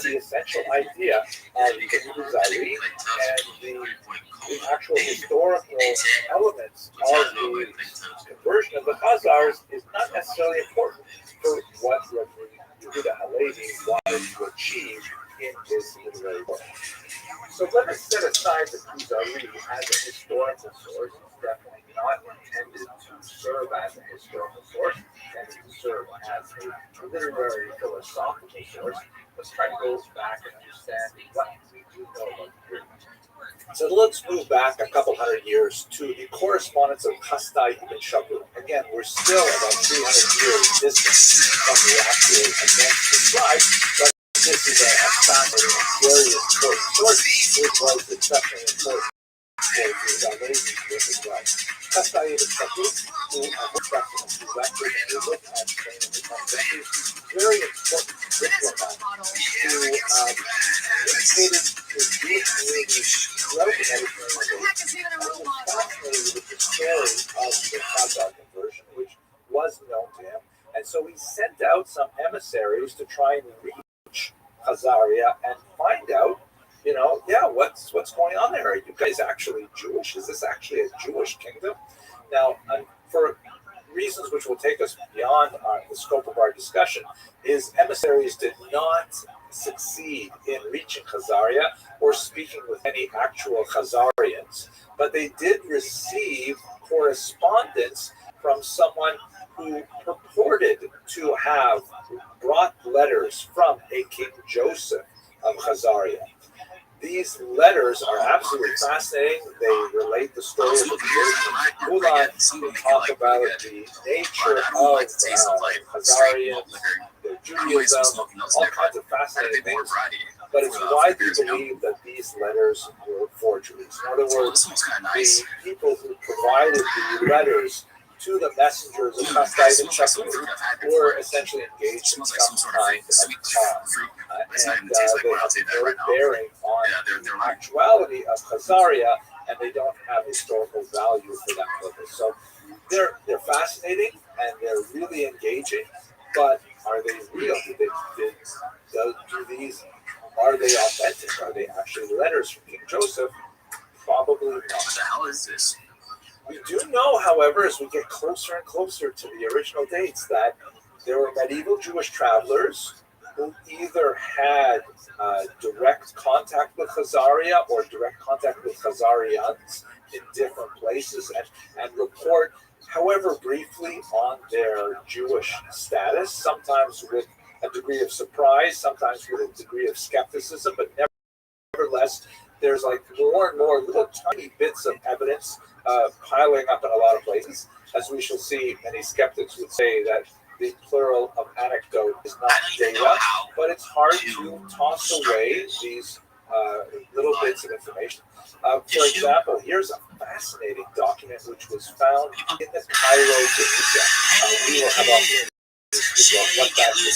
the essential idea of the Kuzari, and the actual historical elements of the conversion of the Khazars is not necessarily important for what Yehuda Halevi wanted to achieve in his literary work. So let us set aside the Kuzari as a historical source. It's definitely not intended to serve as a historical source, and to serve as a literary philosophical source. Let's try to go back and understand what we do know about the period. So let's move back a couple hundred years to the correspondence of Chastai ibn Shabu. Again, we're still about 300 years distant from the actual events described, but this is a fascinating and very important source, which was exceptionally important for the Amazing work as well. Chastai ibn Shabu, who was definitely directed and looked at Spain in the 10th century, very important diplomat who educated the Jewish community throughout the Mediterranean. And was fascinated with the story of the Khazar conversion, which was known to him. And so he sent out some emissaries to try and reach Khazaria and find out, what's going on there? Are you guys actually Jewish? Is this actually a Jewish kingdom? Now, for reasons which will take us beyond the scope of our discussion, his emissaries did not succeed in reaching Khazaria or speaking with any actual Khazarians, but they did receive correspondence from someone who purported to have brought letters from a King Joseph of Khazaria. These letters are absolutely fascinating. They relate the story of the Jews. Bulan will talk about the nature of Khazarians, their Judaism, all kinds of fascinating things. But it's widely believed that these letters were forgeries. In other words, the people who provided the letters to the messengers of Chastai ibn Shabu were essentially engaged in some kind of con. And they have no bearing on the actuality of Khazaria, and they don't have historical value for that purpose. So they're fascinating and they're really engaging, but are they real? Are they authentic? Are they actually letters from King Joseph? Probably not. What the hell is this? We do know, however, as we get closer and closer to the original dates, that there were medieval Jewish travelers who either had direct contact with Khazaria or direct contact with Khazarians in different places and report, however briefly, on their Jewish status, sometimes with a degree of surprise, sometimes with a degree of skepticism, but nevertheless, there's like more and more little tiny bits of evidence piling up in a lot of places. As we shall see, many skeptics would say that the plural of anecdote is not data, but it's hard to toss away these little bits of information. For example, here's a fascinating document which was found in the Cairo Tunisia. We will have opportunity to discuss what that is.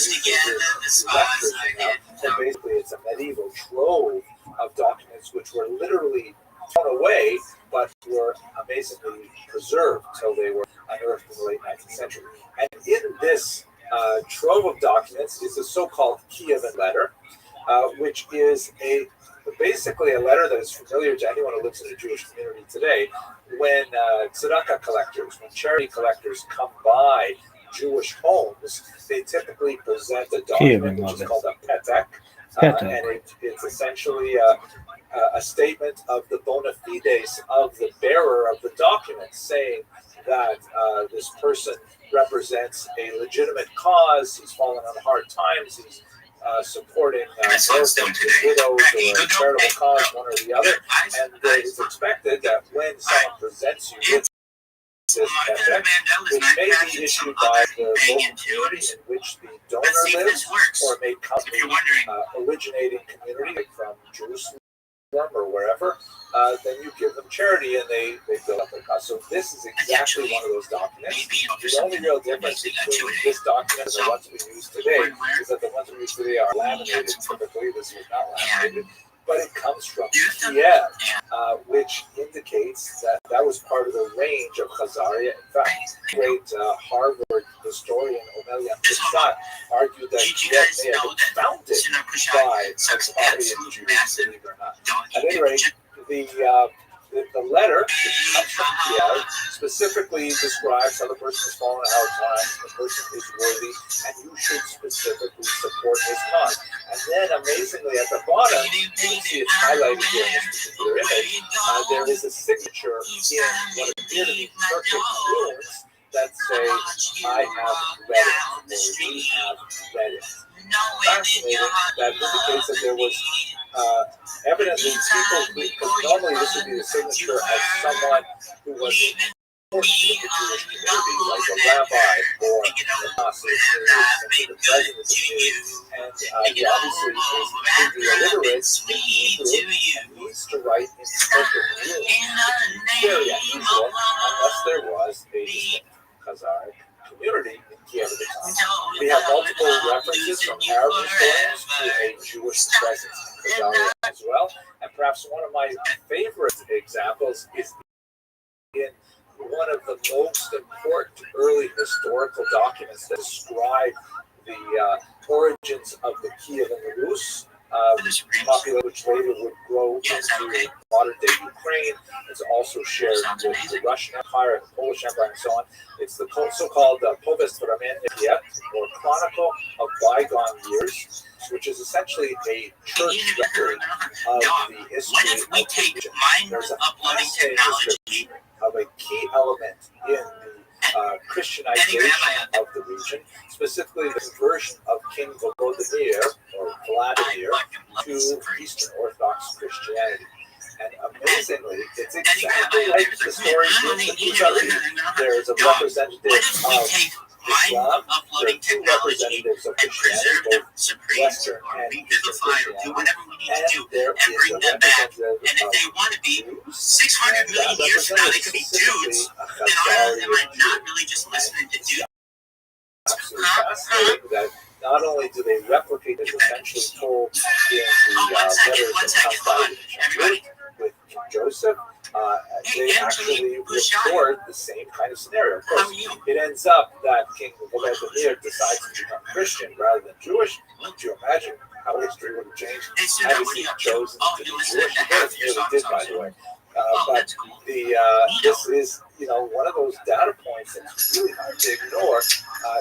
So basically, it's a medieval trove of documents which were literally thrown away, but were amazingly preserved till they were unearthed in the late 19th century. And in this trove of documents is the so-called Kievan letter, which is basically a letter that is familiar to anyone who lives in the Jewish community today. When tzedakah collectors, when charity collectors come by Jewish homes, they typically present a document which is called a petek, and it's essentially a statement of the bona fides of the bearer of the document, saying that this person represents a legitimate cause, he's fallen on hard times, he's supporting orphans and widows or a charitable cause, one or the other. And it's expected that when someone presents you with this petek, which may be issued by the local community in which the donor lives, or it may come from originating community like from Jerusalem or wherever, then you give them charity and they build up their cause. So this is exactly one of those documents. The only real difference between this document and the ones we use today is that the ones we use today are laminated. Typically, this was not laminated. But it comes from Kiev, which indicates that was part of the range of Khazaria. In fact, great Harvard historian Omelia Prasad argued that Kiev may have been founded by Khazarian Jews, believe it or not. At any rate, the letter, which comes from Kiev, specifically describes how the person has fallen out of time, the person is worthy, and you should specifically support his cause. And then, amazingly, at the bottom, you can see it's highlighted here in this particular image. There is a signature in what appear to be Turkic runes that say, I have read it, or we have read it. Fascinating. That indicates that there was evidently people, because normally this would be the signature of someone who was important in the Jewish community, like a rabbi or a pastor, the president of the community. And he obviously is completely illiterate in Hebrew and needs to write in Turkic runes, which is very unusual unless there was a distinct Khazaric community in Kiev at the time. We have multiple references from Arab historians to a Jewish presence in Khazaria as well. And perhaps one of my favorite examples is in one of the most important early historical documents that describe the origins of the Kievan Rus, population which later would grow into modern-day Ukraine. It's also shared with the Russian Empire and the Polish Empire and so on. It's the so-called Povest Vremenia, or Chronicle of Bygone Years, which is essentially a church record of the history of the region. There's a fascinating description of a key element in the Christianization of the region, specifically the conversion of King Volodymyr or Vladimir to Eastern Orthodox Christianity. And amazingly, it's exactly like the story in Khazaria. There's a representative of Islam, there are two representatives of Christianity, both Western and Eastern Christianity, and there is a representative of Jews, 600 million years from now they could be dudes, then they might not really just listen to dudes. Absolutely fascinating that not only do they replicate as essentially told in the letters that come by with King Joseph, they actually record the same kind of scenario. Of course, it ends up that King Volodymyr decides to become Christian rather than Jewish. Could you imagine how history would have changed had he chosen to be Jewish? He really did, by the way. But this is, one of those data points that's really hard to ignore,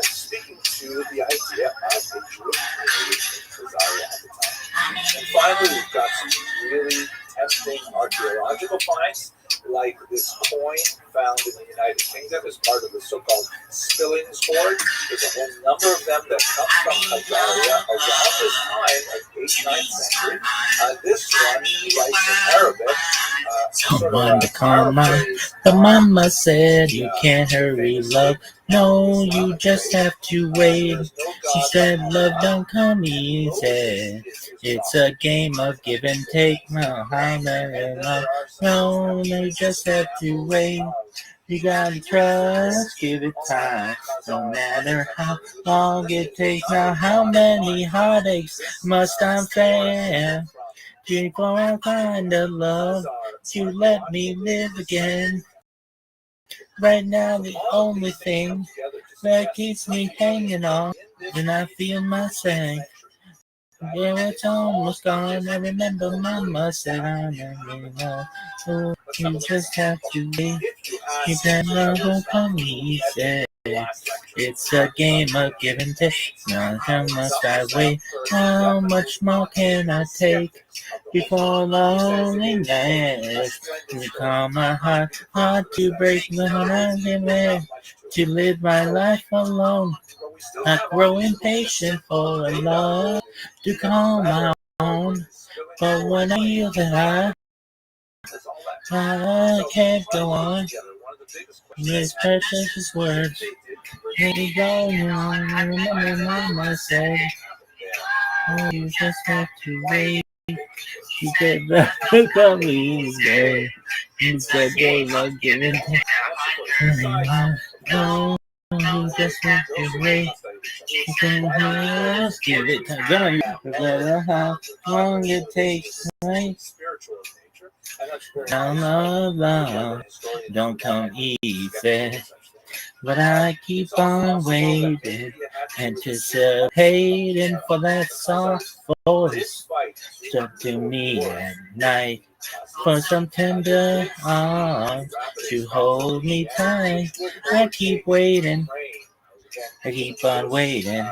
speaking to the idea of the Jewish community in Khazaria at the time. And finally, we've got some really testing archaeological finds, like this coin found in the United Kingdom as part of the so-called Spillings hoard. There's a whole number of them that come from Khazaria around this time, like 8th, 9th century. This one writes in Arabic. Someone to come out. The mama said you can't hurry, love. No, you just have to wait. She said love don't come easy. It's a game of give and take. No, you just have to wait. You gotta trust, give it time. No matter how long it takes. Now, how many heartaches must I bear before I find a love to let me live again? Right now, the only thing that keeps me hanging on, and I feel myself Yeah, it's almost gone. I remember Mama said I'm not oh, you just have to wait. You can never come easy. It's a game of give and take. Now how must I wait? How much more can I take before loneliness to calm my heart? Hard to break the heart and live to live my life alone. I grow impatient for a love to call my own. But when I feel that I can't go on, these precious words, maybe going on. I remember Mama said, oh, you just have to wait. She said that come easy. You said they love giving. Oh, you just have to wait. You can just give it time. No matter how long it takes, right? Down love, don't come easy. But I keep on waiting, anticipating for that soft voice stuck to me at night. For some tender arms to hold me tight. I keep waiting, I keep on waiting.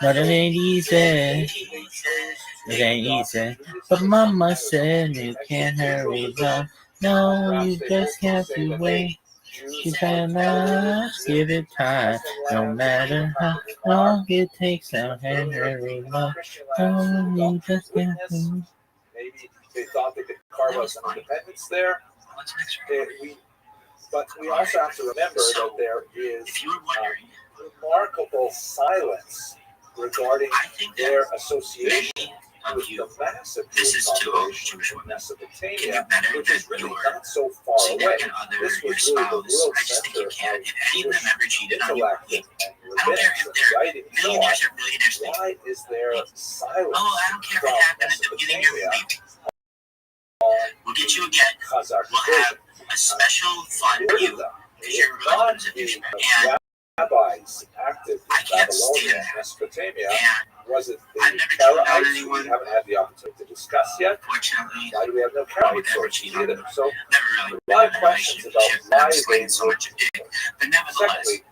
But it ain't easy, it ain't easy. But Mama said you can't hurry, love. No, you just have to wait. You cannot give it time, no matter how long it takes. I can't hurry, love. No, you just have to. Maybe they thought they could carve out some independence there. But we also have to remember that there is remarkable silence regarding their association with the massive Jewish population in Mesopotamia, which is really not so far away. This was really the world center of Jewish intellect and rabbinics and writing and so on. Why is there silence from Mesopotamia? We'll get you again. We'll have a special fun for you because your husband's a fisherman. And Rabbis active in I can't Babylonia stand and that. Mesopotamia. And Was it the I've never cheated on Karaites we anyone. haven't had the opportunity to discuss yet? Unfortunately, Why do we have no I would Karaite never sources cheat on either? them. So Never really a lot been of in a questions about relationship that why was they explaining so were. much of dick. But nevertheless, Secondly,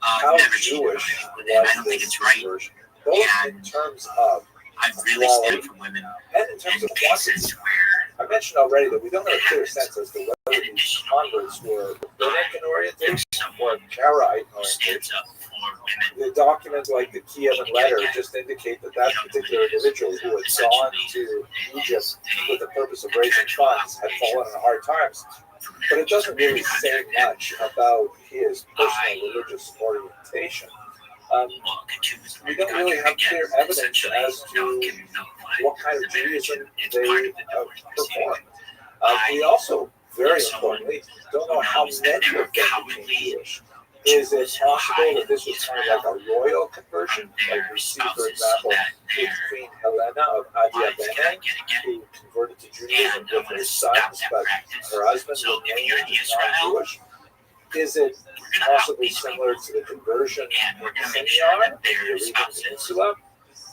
I've how never cheated on Jewish anyone. And I was don't think this it's right. conversion? Both in terms of I really stand for women and in terms in of quantity. cases where I mentioned already that we don't have a clear sense as to whether these converts were rabbinic in orientation or Karaite who orientation. stands up for women. The documents like the Kievan letter just indicate that that particular individual who had gone to Egypt with the purpose of raising funds had fallen on hard times. But it doesn't really say much about his personal religious orientation. We don't really have clear evidence as to what kind of Judaism they performed. We also, very importantly, don't know how many of them became Jewish. Is it possible that this was kind of like a royal conversion? Like we see, for example, with Queen Helena of Adiabene, who converted to Judaism with her sons, but her husband remained non-Jewish. Is it possibly similar to the conversion in Sinjar, in the Arabian Peninsula?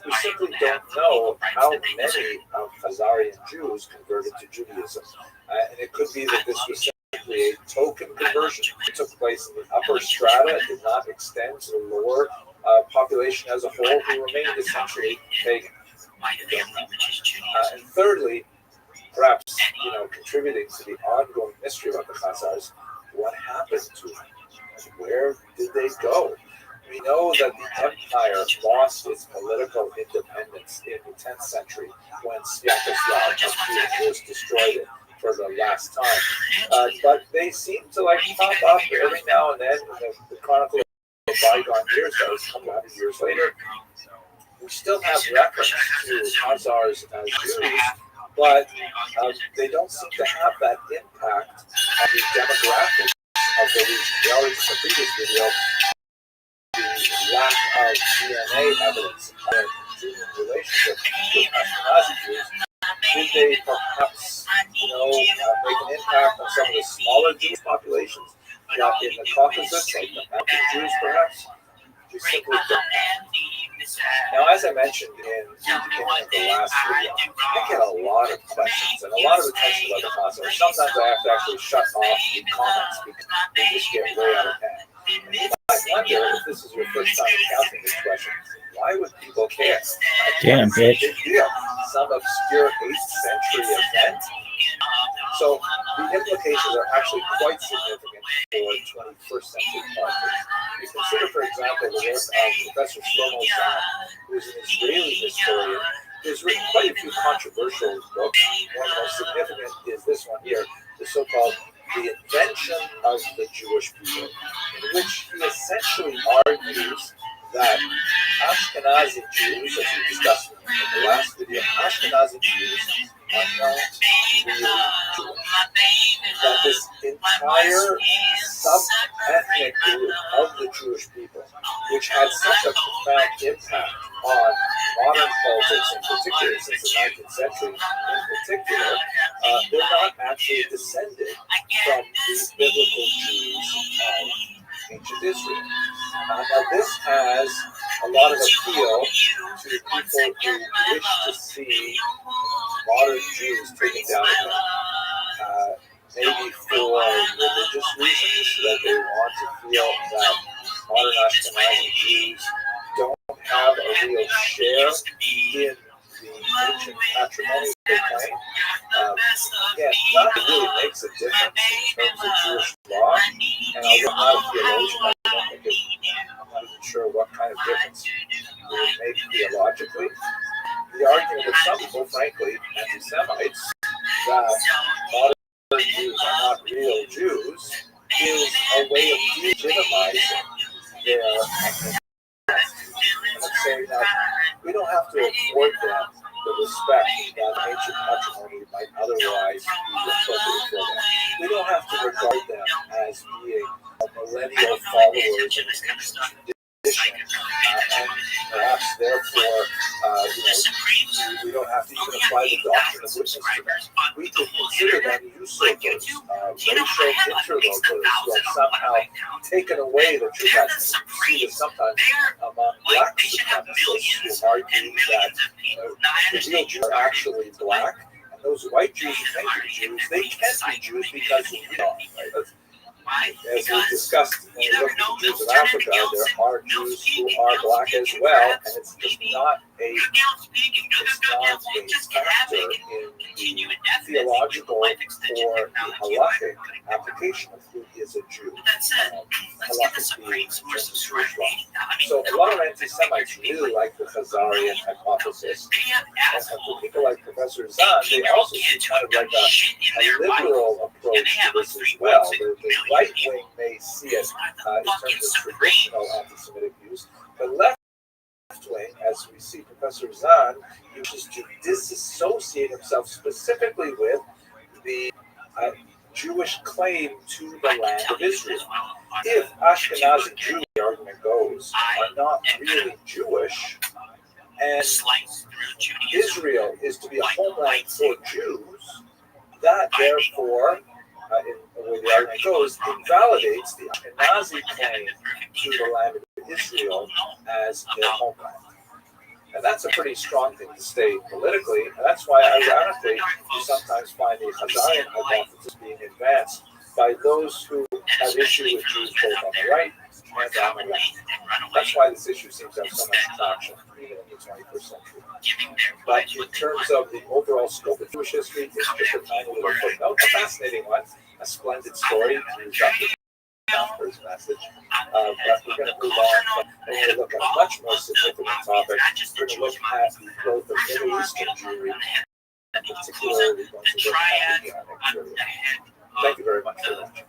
We simply don't know how many of Khazarian Jews converted to Judaism. And it could be that this was simply a token conversion. It took place in the upper strata. It did not extend to the lower population as a whole, who remained essentially pagan. And thirdly, perhaps contributing to the ongoing mystery about the Khazars, what happened to them? Where did they go? We know that the empire lost its political independence in the 10th century when Sviatoslav was destroyed it for the last time. But they seem to pop up every now and then in the chronicle of bygone years, that was a couple hundred years later. We still have reference to Khazars as Jews, but they don't seem to have that impact on the demographics of the region. We already saw in the previous video the lack of DNA evidence of Jewish relationship with Ashkenazi Jews. Did they perhaps, make an impact on some of the smaller Jewish populations in the Caucasus, like the mountain Jews, perhaps? We simply don't know. Now, as I mentioned in the beginning of the last video, I get a lot of questions and a lot of attention about the concept. Sometimes I have to actually shut off the comments because they just get way out of hand. I wonder if this is your first time encountering this question. Why would people care? Damn, bitch. Big deal. Some obscure 8th century event. So the implications are actually quite significant for 21st century politics. You consider, for example, the work of Professor Shlomo Zahn, who is an Israeli historian, who's written quite a few controversial books. One of the most significant is this one here, the so-called The Invention of the Jewish People, in which he essentially argues that Ashkenazi Jews, as we discussed in the last video, Ashkenazi Jews are not really Jewish. That this entire sub-ethnic group of the Jewish people, which had such a profound impact on modern politics in particular, since the 19th century in particular, they're not actually descended from the biblical Jews of ancient Israel. Now this has a lot of appeal to people who wish to see modern Jews taken down again. Maybe for religious reasons, so that they want to feel that modern Ashkenazi Jews don't have a real share in the ancient patrimony they claim. Again, that really makes a difference in terms of Jewish law, and although I'm not a theologian, I'm not even sure what kind of difference it would make theologically. The argument of some people, frankly, anti-Semites, that modern Jews are not real Jews is a way of delegitimizing their ethnic. And I'm saying that we don't have to afford them the respect that ancient patrimony might otherwise be appropriate for them. We don't have to regard them as being millennial followers of ancient tradition, and perhaps therefore, we don't have to even apply the doctrine of witness to them. We could consider them usurpers, racial interlopers who have somehow taken away the true destiny. You see this sometimes among black supremacists who argue that the real Jews are actually black, and those white Jews who think they're Jews, they can't be Jews because we are. Right? As we discussed when we looked at the Jews of Africa, there are Jews who are black as well, and it's just not a factor in the theological or the halachic application of who is a Jew. Halachic being Jewish law. So a lot of anti-Semites really like the Khazarian hypothesis, and for people like Professor Zahn, they also see kind of like a liberal approach to this as well. The right wing may see it in terms of traditional anti-Semitic views, but left wing, as we see Professor Zahn, uses to disassociate himself specifically with the Jewish claim to the land of Israel. If Ashkenazi Jews, the argument goes, are not really Jewish, and Israel is to be a homeland for Jews, that therefore, the way the argument goes, invalidates the Ashkenazi claim to the land of Israel as their homeland. And that's a pretty strong thing to state politically, and that's why, ironically, you sometimes find the Khazarian hypothesis being advanced by those who have issue with Jews both on the right and on the left. That's why this issue seems to have so much traction, even in the 21st century. But in terms of the overall scope of Jewish history, it's just a tiny little footnote, a fascinating one, a splendid story to Dr. First message. But we're going to move on and we're going to look at a much more significant topic. We're going to look at the growth of Middle Eastern Jewry, and particularly going to look at the Islamic Jewry. Thank you very much for watching.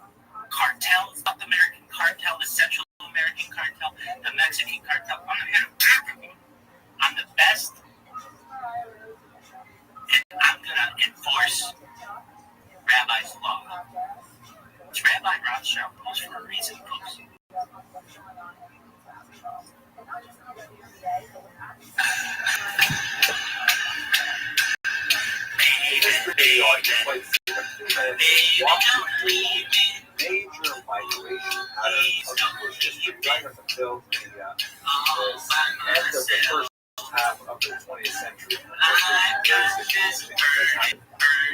Cartel, South American cartel, the Central American cartel, the Mexican cartel. I'm the best, and I'm gonna enforce Rabbi's law. It's Rabbi Rothschild rules for a reason, folks. In this video, I just like to take a few minutes to walk you through major migration patterns of Jewish history right up until the end of the first half of the 20th century.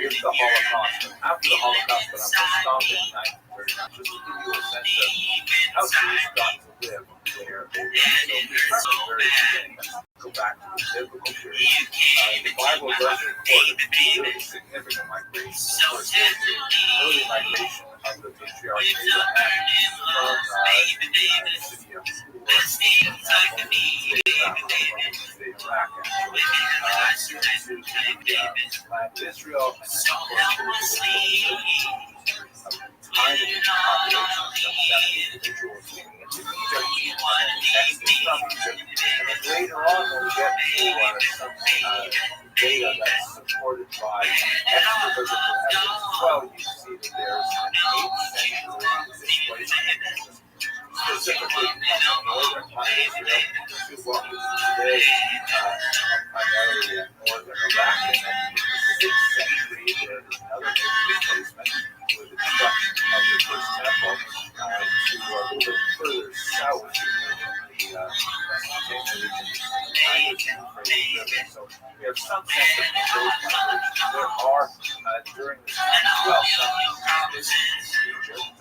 With the Holocaust, and after the Holocaust, but I'm stopped in 1939, just to give you a sense of how Jews got to live where they were. So we very beginning, go back to the biblical period. The Bible does record really significant migration, early migration of the patriarch Abraham from the city of Iraq, to land Israel, and then of course tiny population of 70 individuals moving into Egypt, and from Egypt. And then later on, when we get to some data that's supported by expert biblical evidence as well, you see that there's an 8th century displacement, specifically from northern part of Israel to what we see today, primarily in northern Iraq, and then in the 6th century, there's another displacement with the destruction of the first temple to a little bit further south in the Mesopotamia region, so we have some sense of those migrations. There are, during this time as well, some Egypt,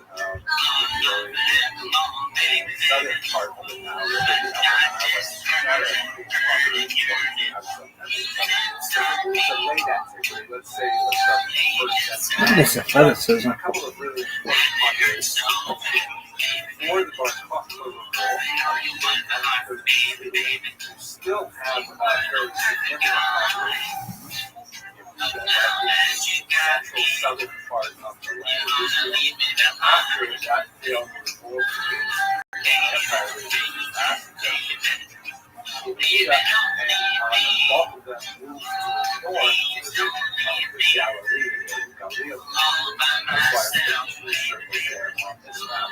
particularly the southern part of the Nile River, the Upper Nile, not a huge population, but we have some late antiquity. Let's say let's start with the first century. A couple of really important populations. For the Bar Kokhba revolt, we still have a very significant population in the central southern part of the land of Israel. After that failed revolt against the Empire of Africa, and the bulk of them moved to the north to the region of the Galilee, or the Galilee. That's why I'm putting two circles there on this map.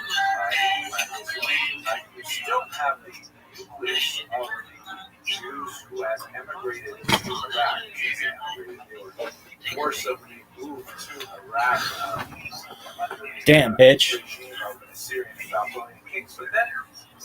We still have the nucleus of Jews who had emigrated to Iraq. They were forcibly moved to Iraq under Damn, the bitch. regime of the Assyrian and Babylonian kings. But then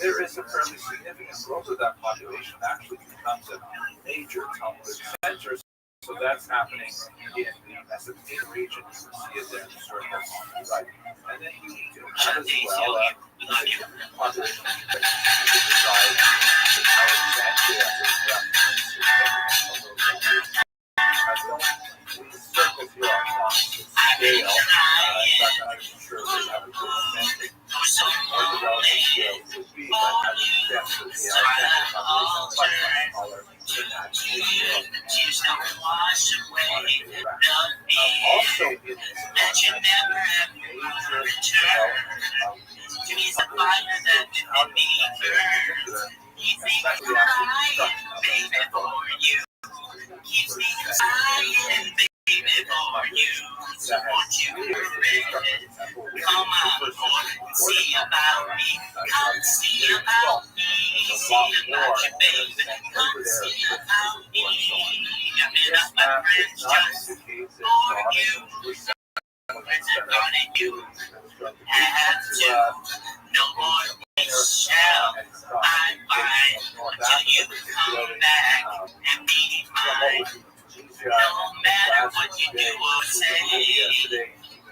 there is a fairly significant growth of that population. It actually becomes a major Talmudic center. So that's happening in the Mesopotamian region. You can see it there in the circles right. And then you do have as well a population that reside in Alexandria. These circles here are on scale. In fact, I'm not sure if they have a good understanding what the relative scale would be, but I would guess that the Alexandria population is much smaller than that. Also in this context, major especially after the destruction of the temple. No more shall I find until you come back and be mine. No matter what you do or say,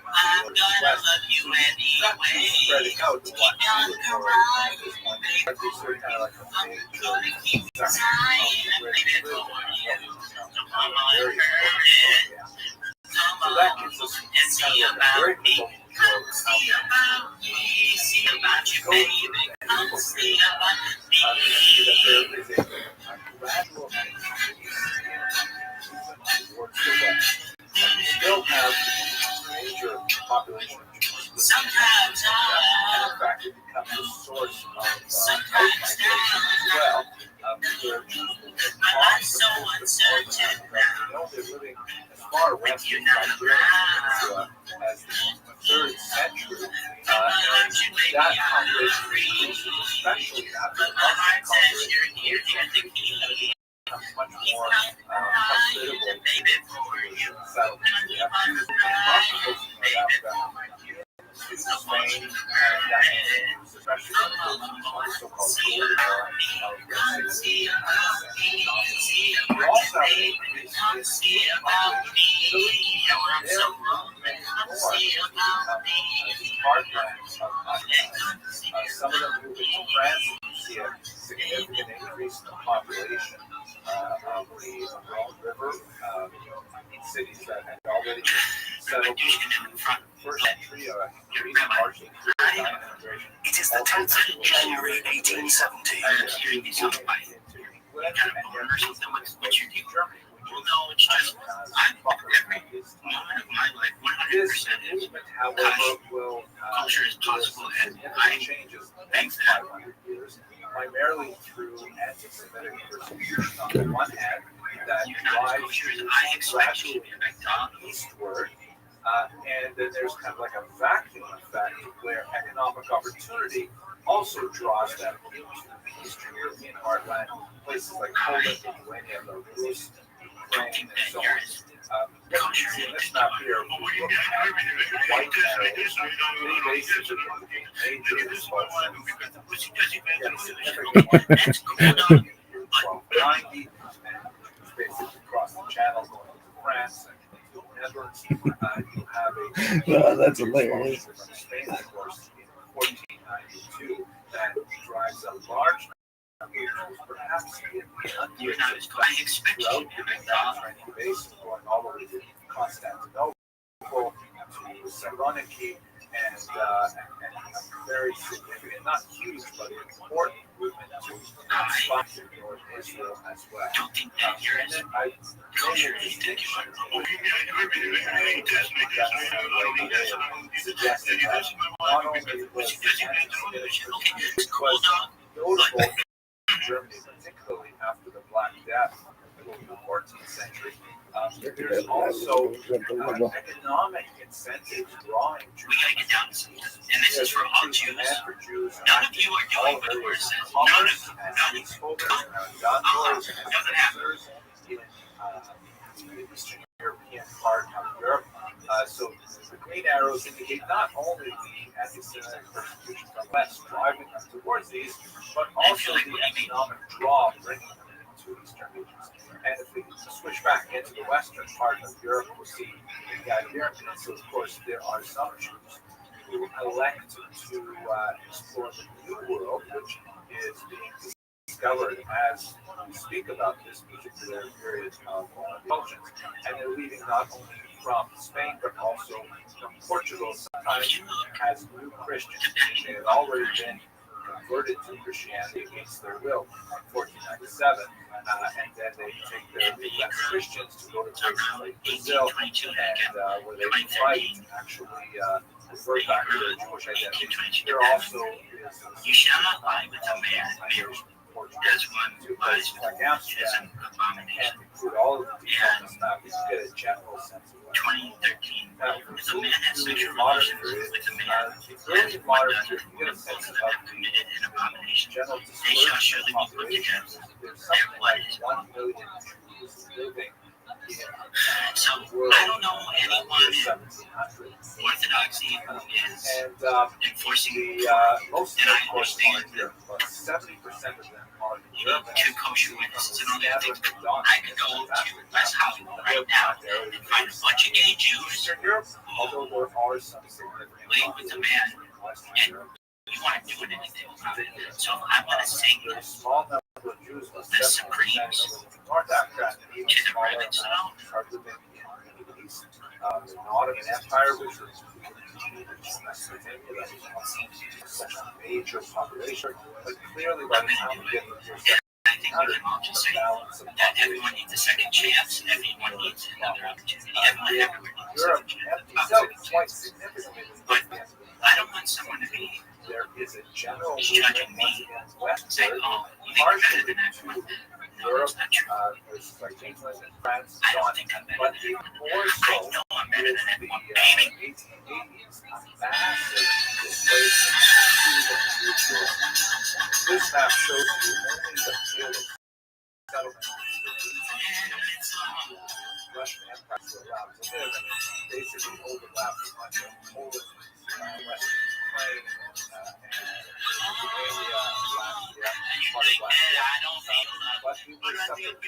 I'm gonna love you anyway. Keep on crying, baby, for you. I'm gonna keep trying, baby, for you. Come on, hurry. Come on and see about me. Come see about me. See about you, baby. Come see about me. Still have major population of Jews. Sometimes in fact, it becomes a source of migration as well. Where Jews move my life's so uncertain now. They're living as far west as Nigeria as the 3rd century. That population increases, especially after the Muslim population becomes much more hospitable to settlement. We have Jews in Spain, and especially so-called golden era of the 16th and 17th century. We also have an increase in Jewish population in Italy. Their movement north as heartlands of Ashkenaz. Some of them moved into France, and you see a significant increase in the population of the Rhone River cities that had already settled in the first century, largely through Italian immigration. It is the 10th of January 1870. No, it's just every moment of my life, 100% is However, will culture is possible, and significant changes in the next 500 years, primarily through anti-Semitic persecution on the one hand, that drives gradually eastward, and then there's kind of like a vacuum effect where economic opportunity also draws them into the Eastern European heartland, places like Poland, Lithuania, Belarus, Ukraine, and so on. What you see in this map here, we look at white arrows, they basically indicate major expulsions. Significant one in 1290, and it's basically across the channel going into France and into the Netherlands. You have a That's hilarious. from Spain, of course, in 1492 that drives a large number of Jews, perhaps in you're not as I expected you to be Mediterranean basin, going all the way to Constantinople, to Saloniki, and a very significant, not huge, but important movement to spots in North Israel as well. I don't think that you're as culture is distinction. Suggested that not only was notable in Germany, particularly after the Black Death in the 14th century, there's also economic incentives drawing We gotta get down to something. And this is for all Jews. None of you are doing what the word says. None of you. Doesn't happen. In the Eastern European part of Europe. So the green arrows indicate not only the anti-Semitic persecution from west driving them towards these, but also the economic draw bringing them into Eastern regions. And if we switch back into the western part of Europe, we'll see in the Iberian Peninsula, of course, there are some Jews who elect to explore the New World, which is being discovered as we speak about this particular period of indulgence. And they're leaving not only from Spain, but also from Portugal, sometimes as new Christians. They had already been converted to Christianity against their will in 1497, and then they take their Midwest Christians to go to places like Brazil, and where they fight actually revert back to their Jewish identity. There also is You shall not lie with a man married as one who lies with a woman is an abomination. include all of the details now. You get a general sense of 2013. If a man has sexual modern relations period, with a man the as early one modern does period, with you get a both sense of of them have the committed an abomination. general They shall dispersion surely of be put to population. death. There's Their something blood like is 1 million Jews living in So the world I don't know anyone in 1700. Orthodoxy who is And enforcing most of them, of course, are in Europe, but 70% of them are in Europe. two kosher witnesses and all that things. I could go to West Hollywood right now and find a bunch of gay Jews Eastern Europe, although there are some significant laying with a man, Western and Europe. you want to do anything about it. So I'm going to sing There's a small number of Jews, but The 70% Supremes of them in North Africa, and even to the smaller rabbits amounts now. are living in the Middle East. The Ottoman Empire, which was Mesopotamia, that was such a major population, but clearly by the time we get to the year I think we can all just say that everyone needs a second chance. Everyone needs another opportunity. Everyone everywhere needs a Europe second empties chance. out quite significantly. But I don't want someone to be There is a general judging movement once me, again saying, westward, oh, you think you're better partially than everyone. to No, Europe, that's not true. places like England and France, I and so don't on. think I'm better But than even everyone. more I so know I'm better with than the everyone, baby. 1880s, a massive displacement to the New World. This map shows you only the field of settlement Russian Empire were allowed to live, and it basically overlapped a bunch of Poland, Western playing Lithuania last year, part of last year. But we were subject to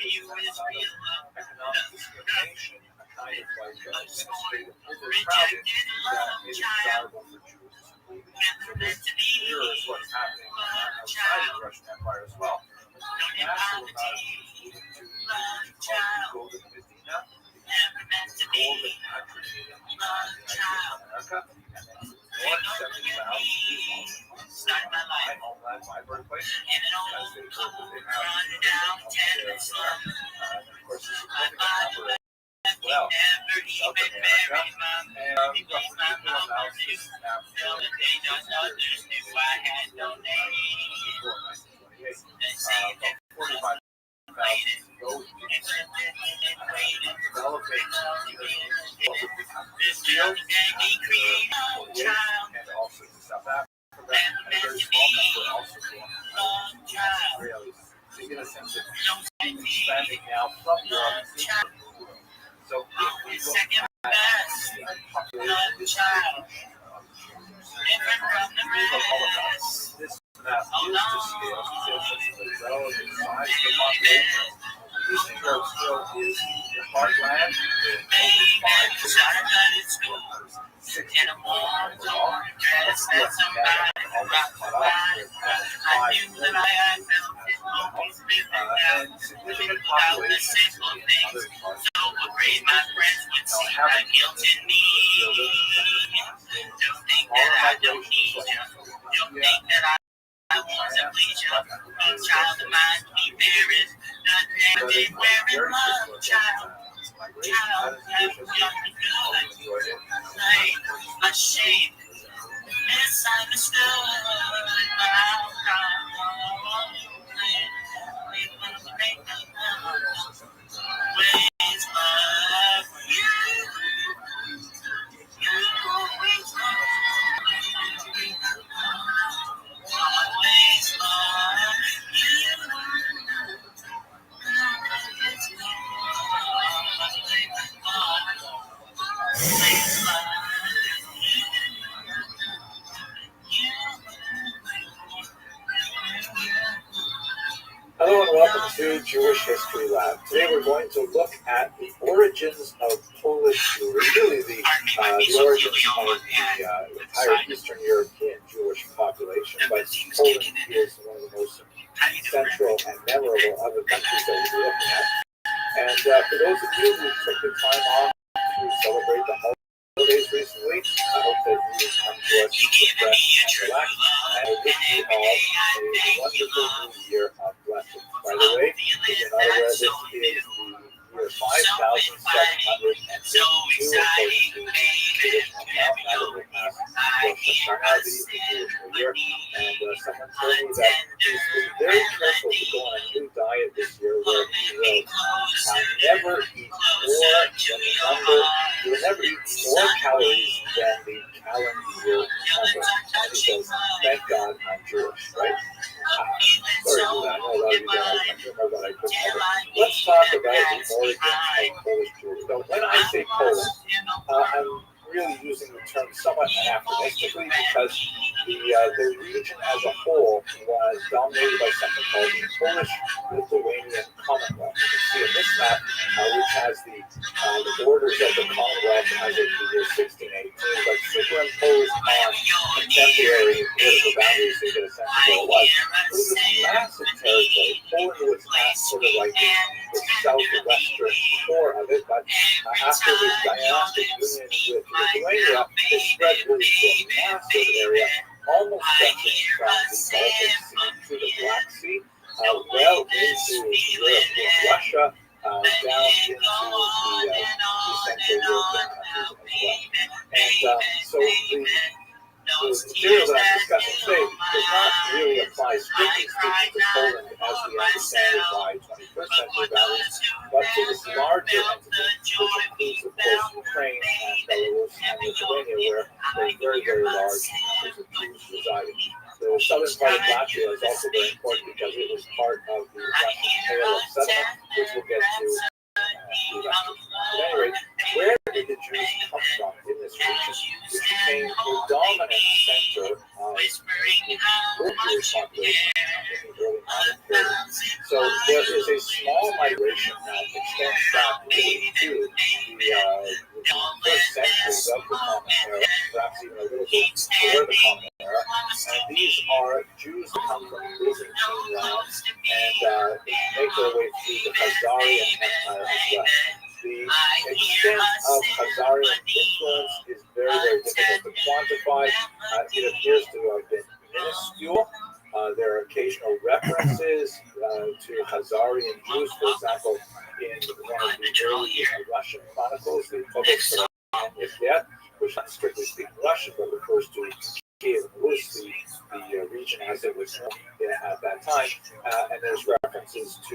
economic discrimination, a kind of like administrative overcrowding that made it desirable for Jews to leave. So this mirrors what's happening outside of the Russian Empire as well. Massive amount of Jews moving to Golden Medina, the golden country in America, and then north 70,000 Jews, my homeland, my birthplace, as they heard that they have there. And of course, a significant number as well in South America, and roughly equal amounts is now before 1928. 45,000 gold developing what would become Israel, and also to South Africa, and a very small number also going to Israelis. So you get a sense of expanding now from Europe into the world. So if we look at the population distribution of Holocaust, this map is to scale, to say the relative size of the population. Eastern Europe still is the heartland, with only 5 to 6 overall. That's almost cut off with 5 million and significant populations in other parts of the world. Now, having Hello and welcome to Jewish History Lab. Today we're going to look at the origins of Polish Jewry, really the origins of the entire Eastern European Jewish population. But Poland is one of the most central and memorable of the countries that we'll be looking at. And for those of you who took the time off to celebrate the holidays recently, I hope that you come to us refreshed and relaxed. And I wish you all a wonderful new year of blessings. By the way, if you're not aware, this is the year 5,752 according to the traditional count. Now that we're past Rosh Hashanah, the Jewish New Year, and someone told me that he's been very careful to go on a new diet this year where he will never eat more than the number, he will never eat more calories than the calendar year number. And he says, thank God I'm Jewish, right? Sorry for that. I know a lot of you don't remember that I couldn't have it. Let's talk about the origins of Polish Jewry. So when I say Poland, I'm really using the term somewhat anachronistically because the region as a whole was dominated by something called the Polish-Lithuanian Commonwealth. You can see in this map, which has the borders of the Commonwealth as of the year 1618, but superimposed on contemporary political boundaries to get a sense of what it was. It was this massive territory. Poland was not sort of like the southwestern core of it, but after the dynastic union with Lithuania, it spread really to a massive area, almost stretching from the Baltic Sea to the Black Sea, well into Europe and Russia, down into the Central European countries as well. And so the material that I'm discussing today does not really apply strictly speaking to Poland as we understand it by 21st century values, but to this larger entity, which includes, of course, Ukraine and Belarus and Lithuania, where there's very, very large numbers of Jews residing. The southern part of Latvia is also very important because it was part of the Russian Pale of settlement, which we'll get to. At any rate, where did the Jews come from in this region? It became a dominant center in the early modern period. So there is a small migration that extends back really to the first centuries of the Common Era, perhaps even a little bit before the Common Era. And these are Jews that come from Byzantine lands and make their way through the Khazarian Empire as well. The extent of Khazarian influence is very, very difficult to quantify. It appears to have been minuscule. There are occasional references to Khazarian Jews, for example, in one of the early Russian chronicles, the Public which is not strictly speaking Russian, but refers to Kiev and Rus, the region as it was known at that time. And there's references to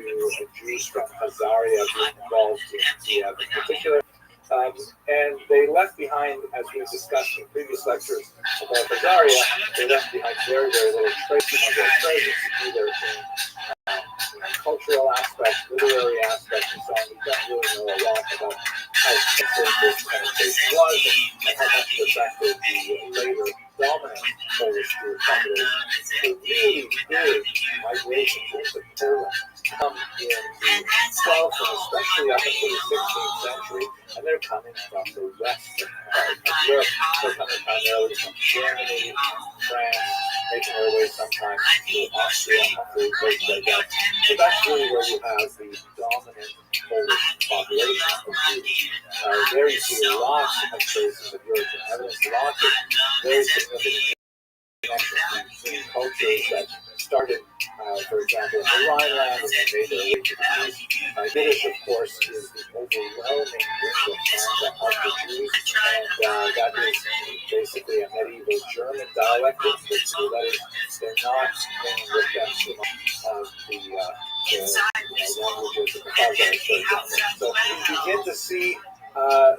Jews from Khazaria being involved in Kiev in particular. And they left behind, as we've discussed in previous lectures about Khazaria, they left behind very, very little trace of their presence, either in cultural aspects, literary aspects, and so on. We don't really know a lot about how extensive this penetration was and how much it affected the later dominant Polish Jewish population. The really big migrations into Poland come in the 12th and especially up until the 16th century, and they're coming from the western part of Europe. They're coming primarily from Germany, France, making their way sometimes to Austria, Hungary, places like that. So that's really where you have the dominant Polish population of Jews. There you see lots of traces of European evidence, lots of very significant connections between cultures that started, for example, in the Rhineland and then made their way to the east. Yiddish, of course, is the overwhelming lingua franca of the Jews, and that is basically a medieval German dialect. That is, they're not bringing with them so much of the languages of the Khazars, for example. So we begin to see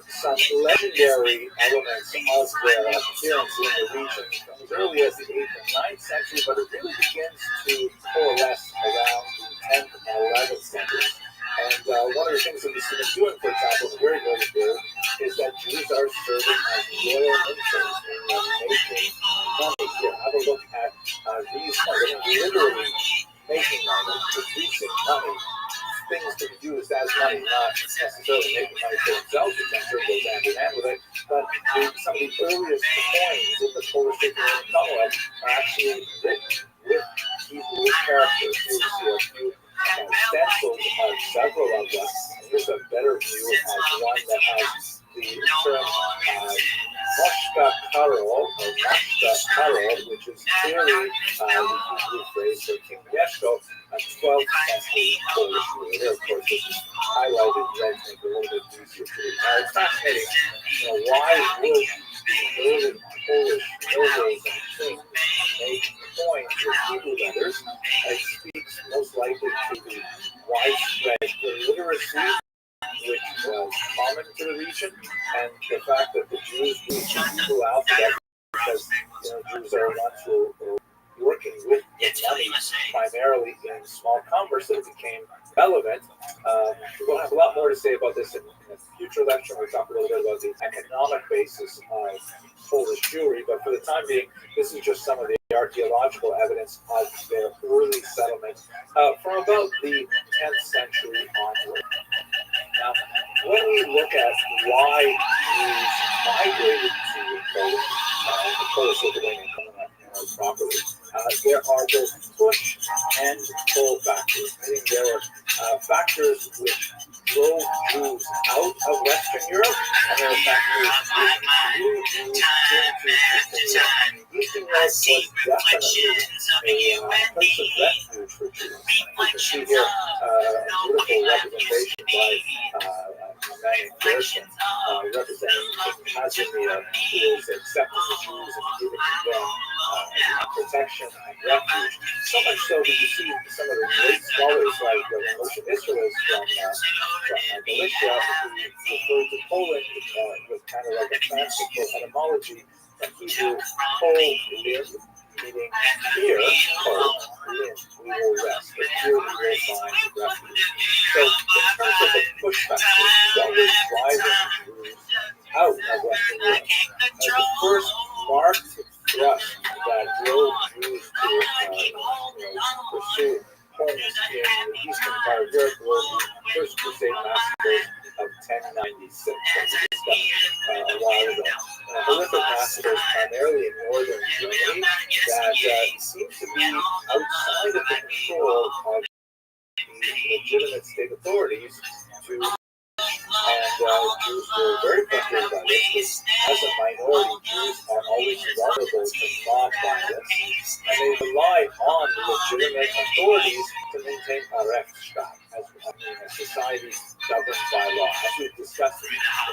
some legendary elements of their appearance in the region from as early as the 8th and 9th century, but it really begins to coalesce around the 10th and 11th centuries. And one of the things that we see them doing, for example, in the very early period, is that Jews are serving as royal interns in making money. Here, have a look at these literally making money, producing money. Things to be used as money, not necessarily making money for themselves, which I'm sure goes hand in hand with it, but some of the earliest coins in the Polish Lithuanian Commonwealth are actually written with Hebrew characters. You see a few stencils of several of them. Here's a better view of one that has the term Moshka Karol, or Moshka Karol, which is clearly the Hebrew phrase for King Yeshko, a 12th century Polish ruler. Here, of course, this is highlighted in red to make it a little bit easier to read. Now, it's fascinating. Why would the early Polish nobles and kings make coins with Hebrew letters? It speaks most likely to the widespread illiteracy which was common to the region, and the fact that the Jews used the Hebrew alphabet because Jews are ones who were working with money primarily in small commerce, so it became relevant. We'll have a lot more to say about this in a future lecture. We'll talk a little bit about the economic basis of Polish Jewry, but for the time being, this is just some of the archaeological evidence of their early settlement from about the 10th century onward. Now, when we look at why Jews migrated to Poland, the Polish Lithuanian Commonwealth properly, there are both push and pull factors. Meaning there are factors which drove Jews out of Western Europe, and there are factors which drew Jews into Eastern Europe. Eastern Europe was definitely a place of refuge for Jews. You can see here a beautiful representation by Emmanuel Gershon, representing Casimir, who is accepting the Jews and giving them protection and refuge. So much so that you see some of the great scholars like Moshe Israelis from Galicia, who refer to Poland with kind of like a transcendental etymology from Hebrew Pol Lim, meaning here, Pol Lim, we will rest, but here we will find refuge. So in terms of the push factor, what was driving Jews out of Western Europe? The first marked thrust that drove Jews to pursue in the eastern part of Europe were the first Crusade massacres of 1096 that we discussed a while ago. Horrific massacres primarily in northern Germany that seems to be outside of the control of the legitimate state authorities to Jews were very frustrated by this. As a minority, Jews are always vulnerable to mob violence, and they rely on the legitimate authorities to maintain a Rechtsstaat, as a society governed by law. As we've discussed in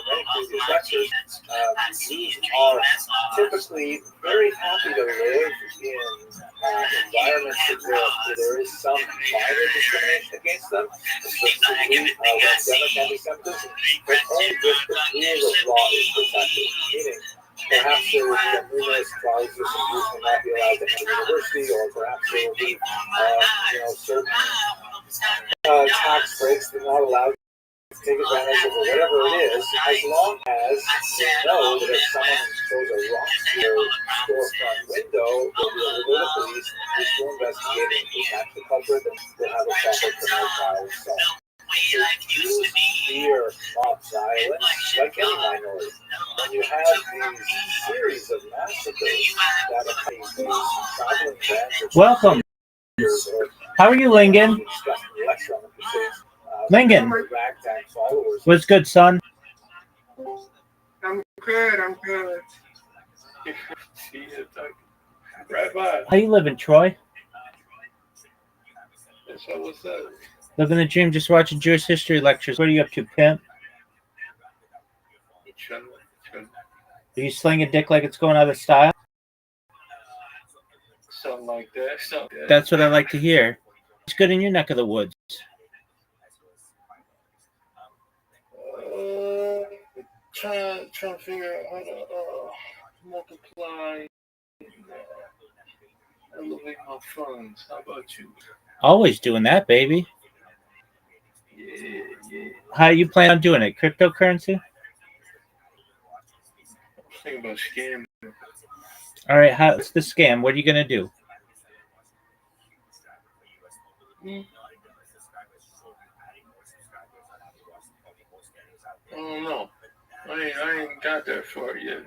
many previous lectures, Jews are typically very happy to live in environments where there is some minor discrimination against them, specifically endemic anti-Semitism, but only if the rule of law is protected. Meaning, perhaps there will be numerous clauses and Jews will not be allowed to enter university, or perhaps there will be, certain tax breaks that are not allowed to take advantage of, or whatever it is, as long as they know that if someone throws a rock to their storefront window, they'll be able to go to the police, police will investigate it, and if they catch the culprit, then they'll have a proper criminal trial itself. So Jews fear mob violence like any minority. When you have these series of massacres that accompany these traveling bands of Welcome. How are you, Lingen? Lingen. What's good, son? I'm good. Rabbi. How you living, Troy? So what's up? Living the dream, just watching Jewish history lectures. What are you up to, pimp? Are you slinging dick like it's going out of style? Something like that. That's what I like to hear. It's good in your neck of the woods. Trying to figure out how to multiply, elevate my funds. How about you? Always doing that, baby. Yeah. How you plan on doing it? Cryptocurrency? I'm thinking about scamming. All right, what's the scam? What are you going to do? I don't know. I ain't got that far yet.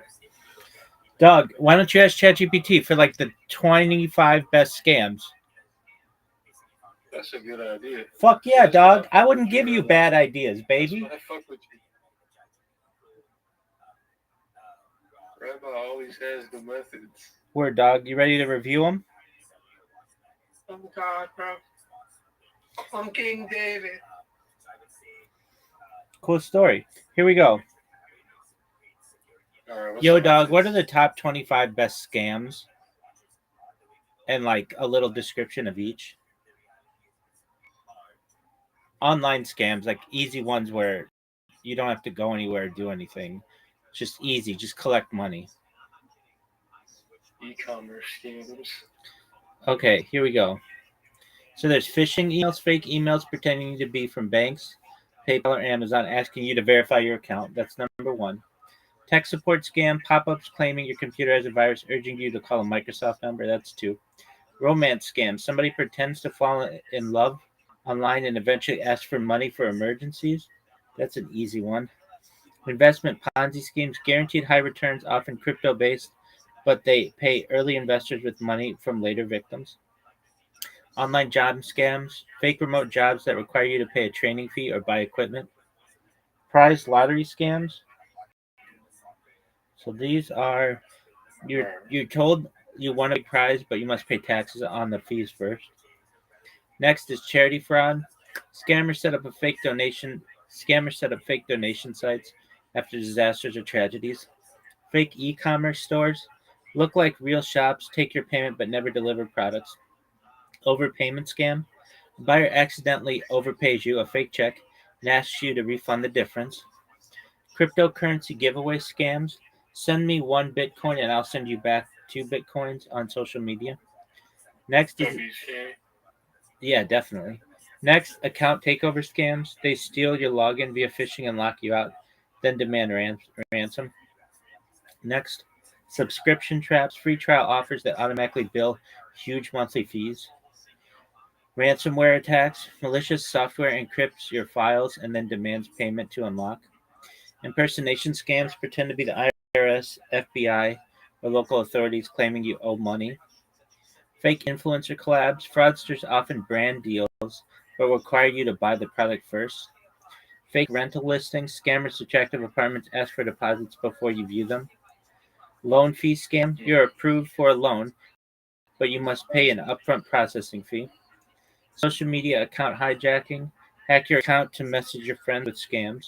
Doug, why don't you ask ChatGPT for like the 25 best scams? That's a good idea. Fuck yeah, dog. I wouldn't give you bad ideas, baby. That's why I fuck with you. Rabbi always has the methods. Word, dog. You ready to review them? I'm God, bro. I'm King David. Cool story. Here we go. All right, Yo, dog, what are the top 25 best scams? And like a little description of each. Online scams, like easy ones where you don't have to go anywhere or do anything. Just easy, just collect money. E-commerce scams. Okay, here we go. So there's phishing emails, fake emails pretending to be from banks, PayPal or Amazon asking you to verify your account. That's number one. Tech support scam, pop-ups claiming your computer has a virus, urging you to call a Microsoft number. That's two. Romance scam, somebody pretends to fall in love online and eventually asks for money for emergencies. That's an easy one. Investment Ponzi schemes, guaranteed high returns, often crypto-based, but they pay early investors with money from later victims. Online job scams, fake remote jobs that require you to pay a training fee or buy equipment. Prize lottery scams. So these are, you're told you won a prize, but you must pay taxes on the fees first. Next is charity fraud. Scammers set up fake donation sites after disasters or tragedies. Fake e-commerce stores look like real shops, take your payment but never deliver products. Overpayment scam. A buyer accidentally overpays you a fake check and asks you to refund the difference. Cryptocurrency giveaway scams. Send me 1 Bitcoin and I'll send you back 2 Bitcoins on social media. Next is... Yeah, definitely. Next, account takeover scams. They steal your login via phishing and lock you out, then demand ransom. Next, subscription traps. Free trial offers that automatically bill huge monthly fees. Ransomware attacks. Malicious software encrypts your files and then demands payment to unlock. Impersonation scams pretend to be the IRS, FBI, or local authorities claiming you owe money. Fake influencer collabs. Fraudsters often brand deals but require you to buy the product first. Fake rental listings. Scammers attractive apartments ask for deposits before you view them. Loan fee scam. You're approved for a loan, but you must pay an upfront processing fee. Social media account hijacking. Hack your account to message your friends with scams.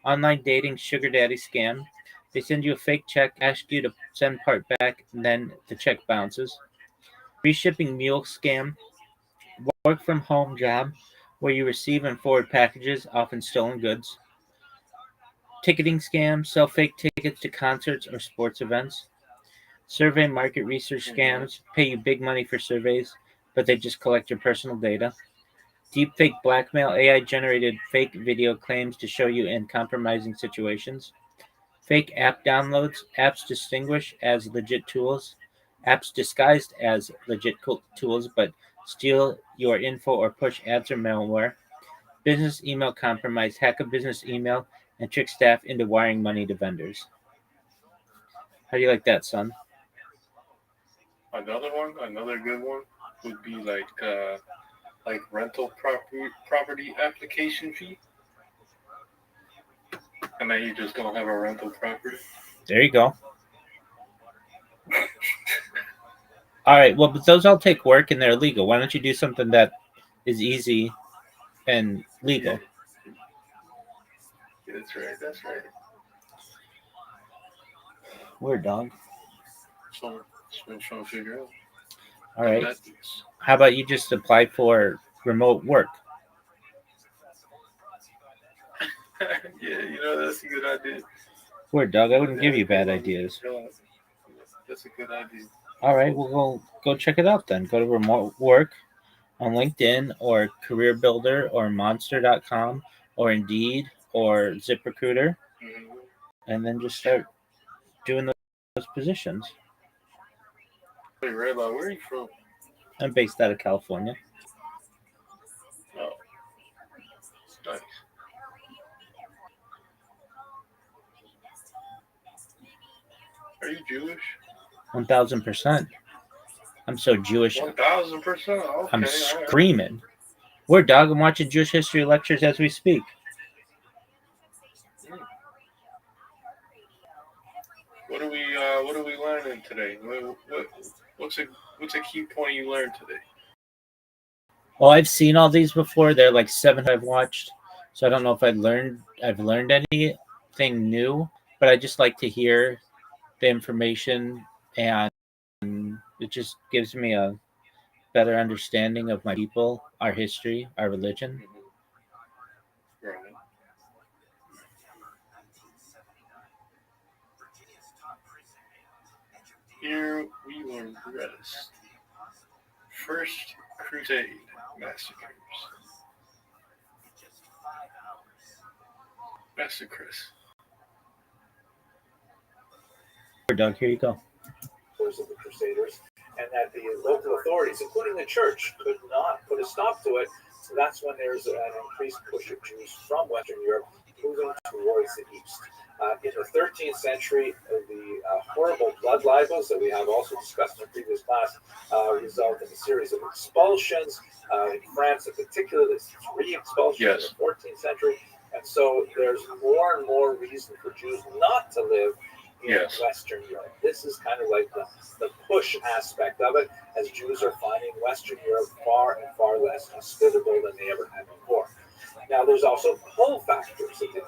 Online dating sugar daddy scam. They send you a fake check, ask you to send part back, and then the check bounces. Free shipping mule scam. Work from home job where you receive and forward packages, often stolen goods. Ticketing scam. Sell fake tickets to concerts or sports events. Survey market research scams. Pay you big money for surveys, but they just collect your personal data. Deepfake blackmail. AI generated fake video claims to show you in compromising situations. Fake app downloads. Apps distinguished as legit tools. Apps disguised as legit tools but steal your info or push ads or malware. Business email compromise. Hack a business email and trick staff into wiring money to vendors. How do you like that, son? Another good one would be like rental property application fee. And then you just don't have a rental property. There you go. All right. Well, but those all take work and they're legal. Why don't you do something that is easy and legal? Yeah, that's right. Weird, dog. So I'm trying to figure out. All right. How about you just apply for remote work? Yeah, that's a good idea. Weird, dog. I wouldn't give you bad ideas. That's a good idea. All right. Well, go check it out then. Go to remote work on LinkedIn or Career Builder or Monster.com or Indeed or ZipRecruiter, and then just start doing those positions. Hey, Rabbi, where are you from? I'm based out of California. Oh, nice. Are you Jewish? 1,000%. I'm so Jewish. 1,000%. Okay. I'm screaming. We're dog. I'm watching Jewish history lectures as we speak. What are we learning today? What's a key point you learned today? Well, I've seen all these before. They're like 7 I've watched, so I don't know if I've learned anything new. But I just like to hear the information, and it just gives me a better understanding of my people, our history, our religion. Right. Here we learn Redis. First Crusade massacres. Doug, here you go. Of the Crusaders, and that the local authorities, including the church, could not put a stop to it. So that's when there's an increased push of Jews from Western Europe moving towards the east. In the 13th century, the horrible blood libels that we have also discussed in a previous class result in a series of expulsions. In France, in particular, there's 3 expulsions in the 14th century. And so there's more and more reason for Jews not to live in Western Europe. This is kind of like the push aspect of it, as Jews are finding Western Europe far and far less hospitable than they ever had before. Now, there's also pull factors in it.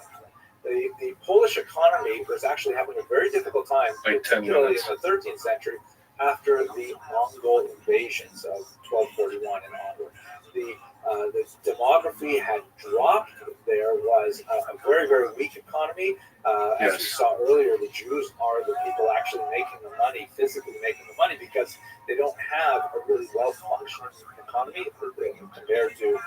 The Polish economy was actually having a very difficult time, particularly in the 13th century, after the Mongol invasions of 1241 and onward. The demography had dropped. There was a very, very weak economy. As we saw earlier, the Jews are the people actually making the money, physically making the money, because they don't have a really well-functioning economy compared to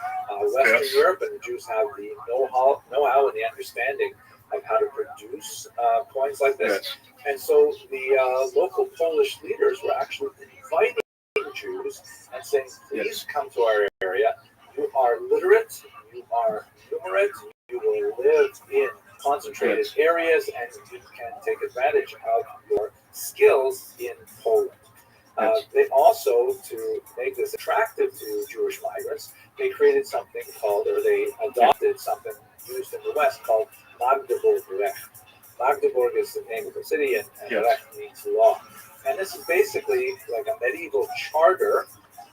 Western Europe, and the Jews have the know-how and the understanding of how to produce coins like this. And so the local Polish leaders were actually inviting Jews and saying, please come to our area. You are literate, you are numerate, you will live in concentrated areas, and you can take advantage of your skills in Poland. They also, to make this attractive to Jewish migrants, they created something called, or they adopted something used in the West called Magdeburg Recht. Magdeburg is the name of the city, and Recht means law. And this is basically like a medieval charter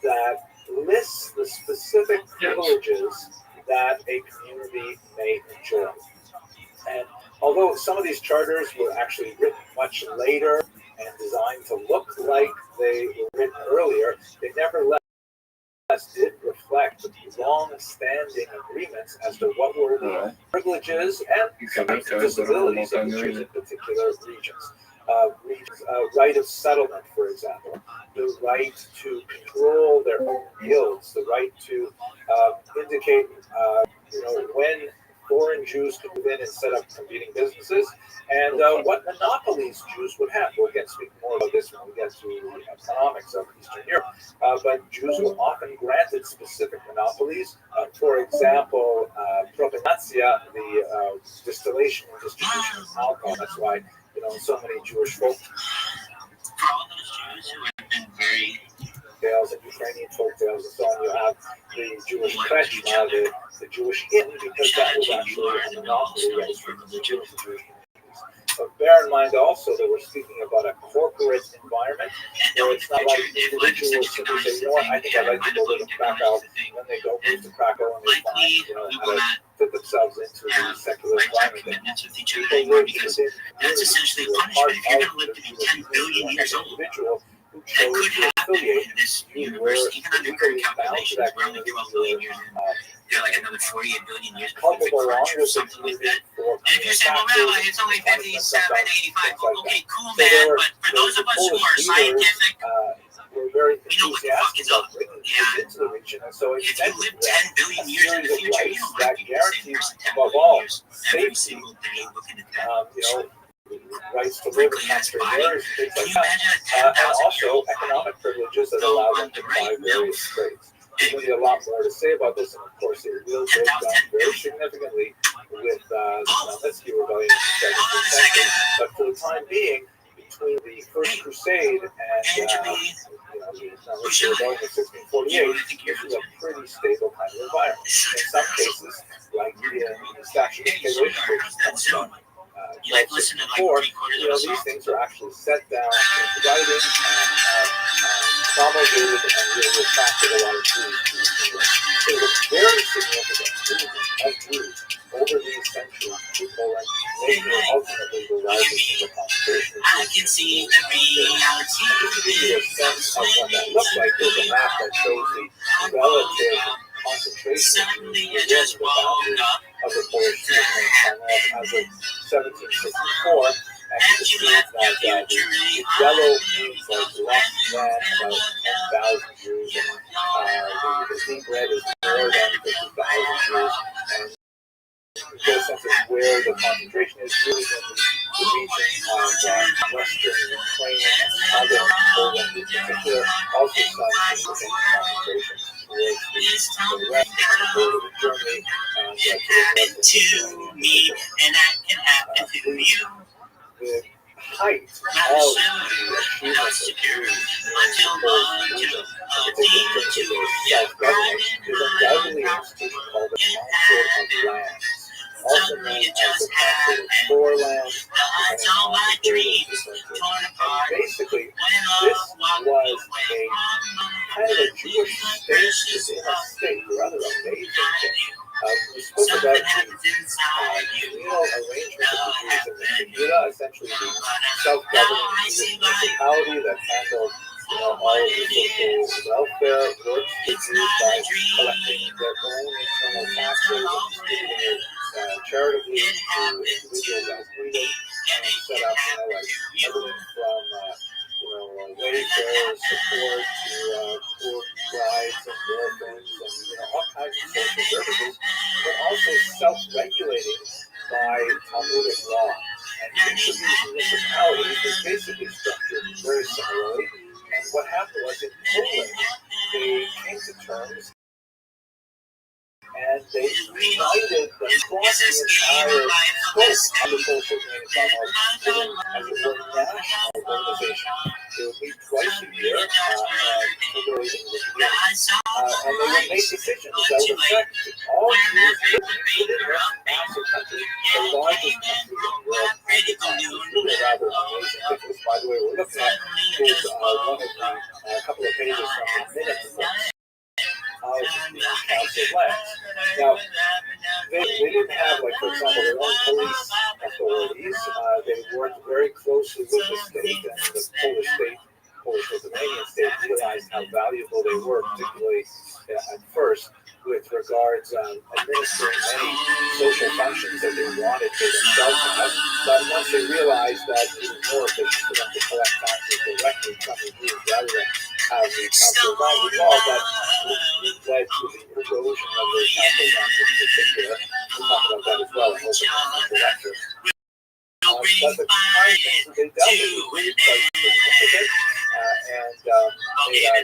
that lists the specific privileges that a community may enjoy. And although some of these charters were actually written much later and designed to look like they were written earlier, they nevertheless did reflect long-standing agreements as to what were the privileges and sometimes disabilities of the Jews in particular regions. Right of settlement, for example, the right to control their own guilds, the right to indicate, when foreign Jews could move in and set up competing businesses, and what monopolies Jews would have. We'll speak more about this when we get to the economics of Eastern Europe. But Jews were often granted specific monopolies. For example, propinatia, the distillation and distribution of alcohol. That's why, so many Jewish folk For all those Jews who have been very tales and Ukrainian folk tales and so on, you have the Jewish krechma, the Jewish inn, because that was actually a monopoly rights from the Jewish communities. But bear in mind also that we're speaking about a corporate environment, where it's not like individuals who say, I think I'd like to go live in Krakow, when they go move to Krakow and they find, how to fit themselves into the secular environment. That's essentially punishment. If you're going to live to be 10 billion years old, that could happen in this universe, even under current calculations. We're only 12 billion years in. They're like another 48 billion years before the crunch or something like that. And if you're saying, well, Rabbi, it's only 57, 85, okay, cool, man, but for those of us who are scientific, we're very we know what the fuck is up. Yeah. Into the region, and so if you live 10 billion years in the future, you don't want to be the same person 10 above billion all, years every single day looking at that. Rights to live in country marriage, things like that, and also economic privileges that allow them to buy various trades. There's going to be a lot more to say about this, and of course, it will break down very significantly with the Magnitsky Rebellion in the 17th century. But for the time being, between the First Crusade and the Magnitsky Rebellion of 1648, this is a pretty stable kind of environment. In some cases, like the statute of Kalish, which comes from before, these things are actually set down in writing and promulgated and really attracted a lot of Jews to the kingdom. So it was very significant movement of Jews over these centuries to Poland, making it ultimately the rising of the concentration of Jews. I can see the reality. To give you a sense of what that looks like, there's a map that shows the relative concentration within the boundaries of the Polish kingdom as of 1764. And you can see that the yellow means like less than about 10,000 Jews, and the deep red is more than 50,000 Jews. And to get a sense of where the concentration is, really in the region of western Ukraine and southern Poland in particular, also some significant concentrations towards the west and the border with Germany and to me, and that can happen to you. The height of the achievements of Jews in Polish region, particularly in terms of their self-government, is undoubtedly an institution called the Council of Lands, also known as the Council of Four Lands, depending on the period of and basically, this was a kind of a Jewish state within a state, rather amazing thing. We spoke about the communal arrangement of the Jews in the Comuna, essentially the self-governing municipality that handled all of the social welfare works for Jews by collecting their own internal taxes and distributing it charitably to individuals as needed, and set up like everything from welfare support to poor brides and orphans and all kinds of social services, but also self-regulating by Talmudic law. And each of these municipalities was basically structured very similarly. And what happened was in Poland, and they united across the entire scope of the Social Community as it were national organization. They would meet twice a year and deliberating with the and they would make decisions that would affect all Jews within their massive country, the largest country in the world at the time. It's really rather amazing because, by the way, we're looking at is one of the couple of pages from the minutes book of the Council of Lands. Now, they didn't have, like, for example, their own police authorities. They worked very closely with the state, and the Polish state, Polish-Lithuanian state, realized how valuable they were, particularly at first, with regards administering many social functions that they wanted for themselves to have. But once they realized that it was more efficient for them to collect taxes directly from the Jews rather than have the council of lands involved, that led to the erosion of the council of lands in particular. We'll talk about that as well in open lecture. But the kind of things that they dealt with was really quite significant, and they had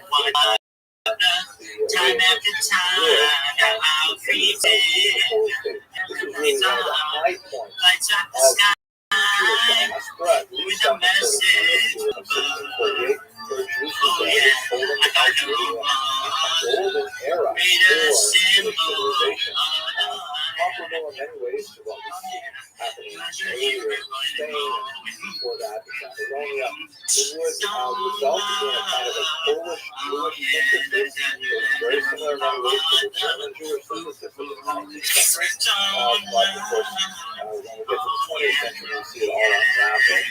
time after time, our freedom. This was really one of the high points of Jewish spread. We start the 1648, where Jews were gathered, Poland and Algeria, a golden era for Jewish civilization, comparable in many ways to what we see happening earlier in Spain and before that in Catalonia. It would result in a kind of a Polish-Jewish synthesis. It was very similar in many ways to the German-Jewish synthesis of the 19th century. But of course, when we get to the 20th century, we see it all unravel.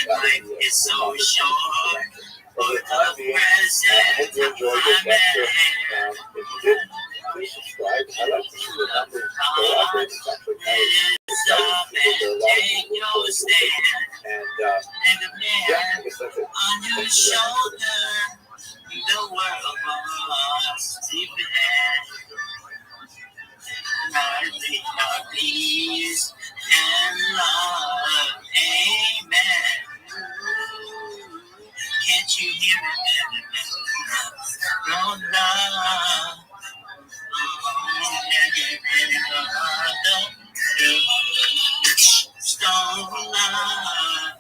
That would be a complicated for the time being, I hope you enjoyed this lecture. If you did, please subscribe. I like to see the numbers go up. It's actually kind of exciting because there are a lot of people who are listening. And yeah, I guess that's it. Thank you very much. The world must be peace and love. Amen. Can't you hear me? No love. Stone love.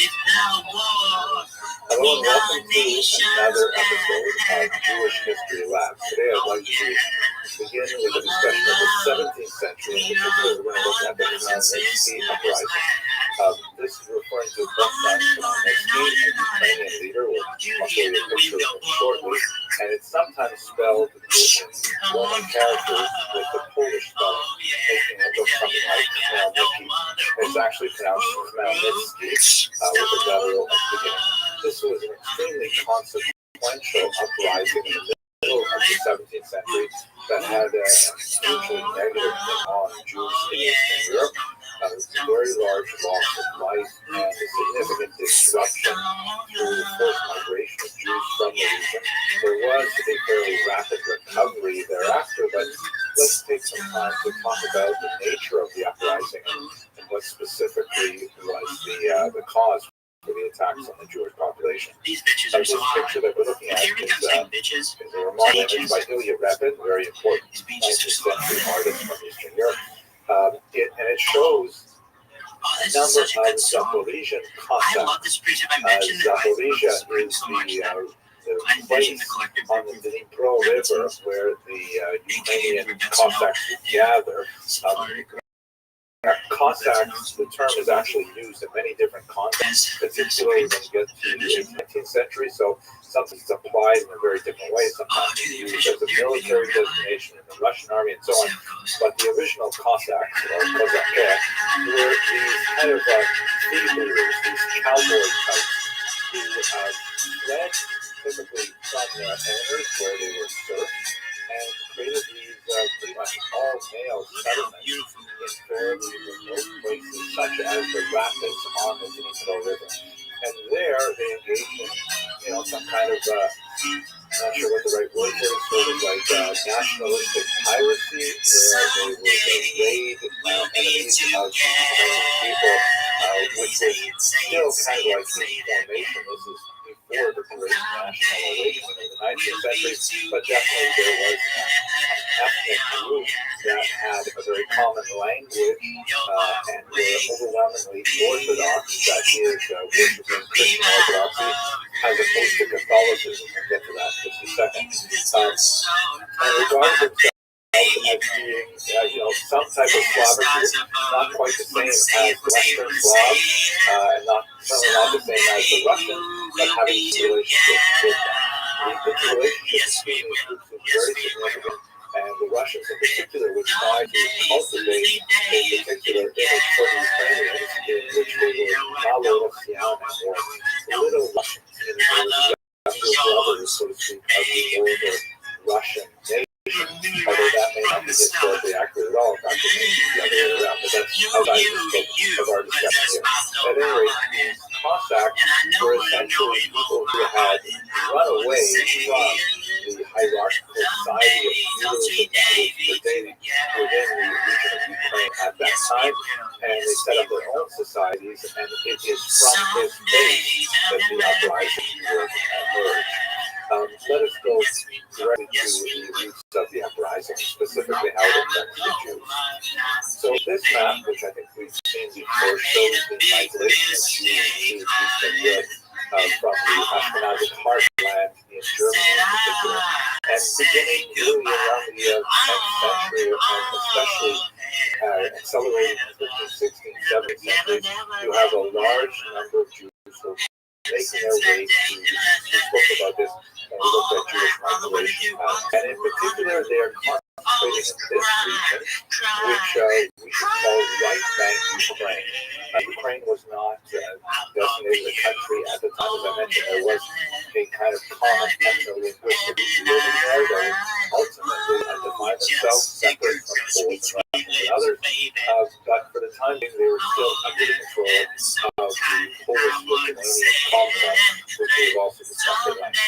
If thou war. Hello and welcome to another episode of Jewish History Lab. Today I'd like to begin with a discussion of the 17th century. In particular, we're going to look at the Khmelnytsky uprising. This is referring to Bohdan Khmelnytsky, a Ukrainian leader. We'll also a picture of him shortly. And it's sometimes spelled in Roman characters with the Polish spelling, making it look something like Khmelnytsky. It's actually pronounced Khmelnytsky with a W at the beginning. This was an extremely consequential uprising in the middle of the 17th century that had a hugely negative impact on Jews in Eastern Europe. It was a very large loss of life and a significant disruption to the forced migration of Jews from the region. There was a fairly rapid recovery thereafter, but let's take some time to talk about the nature of the uprising and what specifically was the cause for the attacks on the Jewish population. This picture that we're looking at is a remarkable image by Ilya Repin, a very important 19th century artist from Eastern Europe. And it shows a number of Zaporizhian Cossacks. Zaporizhia is the place on the Dnipro River where the Ukrainian Cossacks would gather. Cossacks, the term is actually used in many different contexts, particularly when you get to the 19th century. So something's applied in a very different way. Sometimes it's used as a military designation in the Russian army and so on. But the original Cossacks, or Kozakai, were these kind of freebooters, these cowboy types who fled typically from their owners where they were serfs and created these pretty much all-male settlements in fairly remote places, such as the rapids on the Dnipro River. And there they engaged in, some kind of, not sure what the right word for it, sort of like nationalistic piracy, where they would raid enemies of the Ukrainian people, which was still kind of like this formation. This is before before the Great National Awakening in the 19th century, but definitely there was an ethnic group that had a very common language and were overwhelmingly Orthodox, that is, worshiping Christian Orthodoxy, as opposed to Catholicism. We'll get to that in just a second. And regarded themselves as being, some type of Slavic group, not quite the same as Western Slav, and certainly not the same as the Russian, but having some relationship with them. The interrelationship between these groups is very significant, and the Russians in particular would try to cultivate a particular image for the Ukrainians in which they were Malorosiana, or little Russians, in the younger brothers, so to speak, of the older Russian nation. Although that may not be historically accurate at all, in fact, it may be the other way around, but that's outside the scope of our discussion here. At any rate, these Cossacks were essentially people who had run away from the hierarchical society of feudalism that was pervading within the region of Ukraine at that time, and they set up their own societies, and it is from this base that the uprising would emerge. Let us go directly to the roots of the uprising, specifically how it affects the Jews. So this map, which I think we've seen before, shows the migration of Jews to Eastern Europe from the Ashkenazic heartland in Germany in particular, and beginning really around the 10th century, and especially accelerating in the 15th, 16th, 17th centuries, you have a large number of Jews who are making their way to, we spoke about this when we looked at Jewish migration, and in particular they are concentrating in this region, which we should call right bank Ukraine. Ukraine was not designated a country at the time, as I mentioned. There was a kind of common ethno-linguistic living there that would ultimately define themselves separate from Poles and Russians and others, but for the time being they were still under the control of the Polish-Lithuanian Commonwealth, which we've also discussed at length.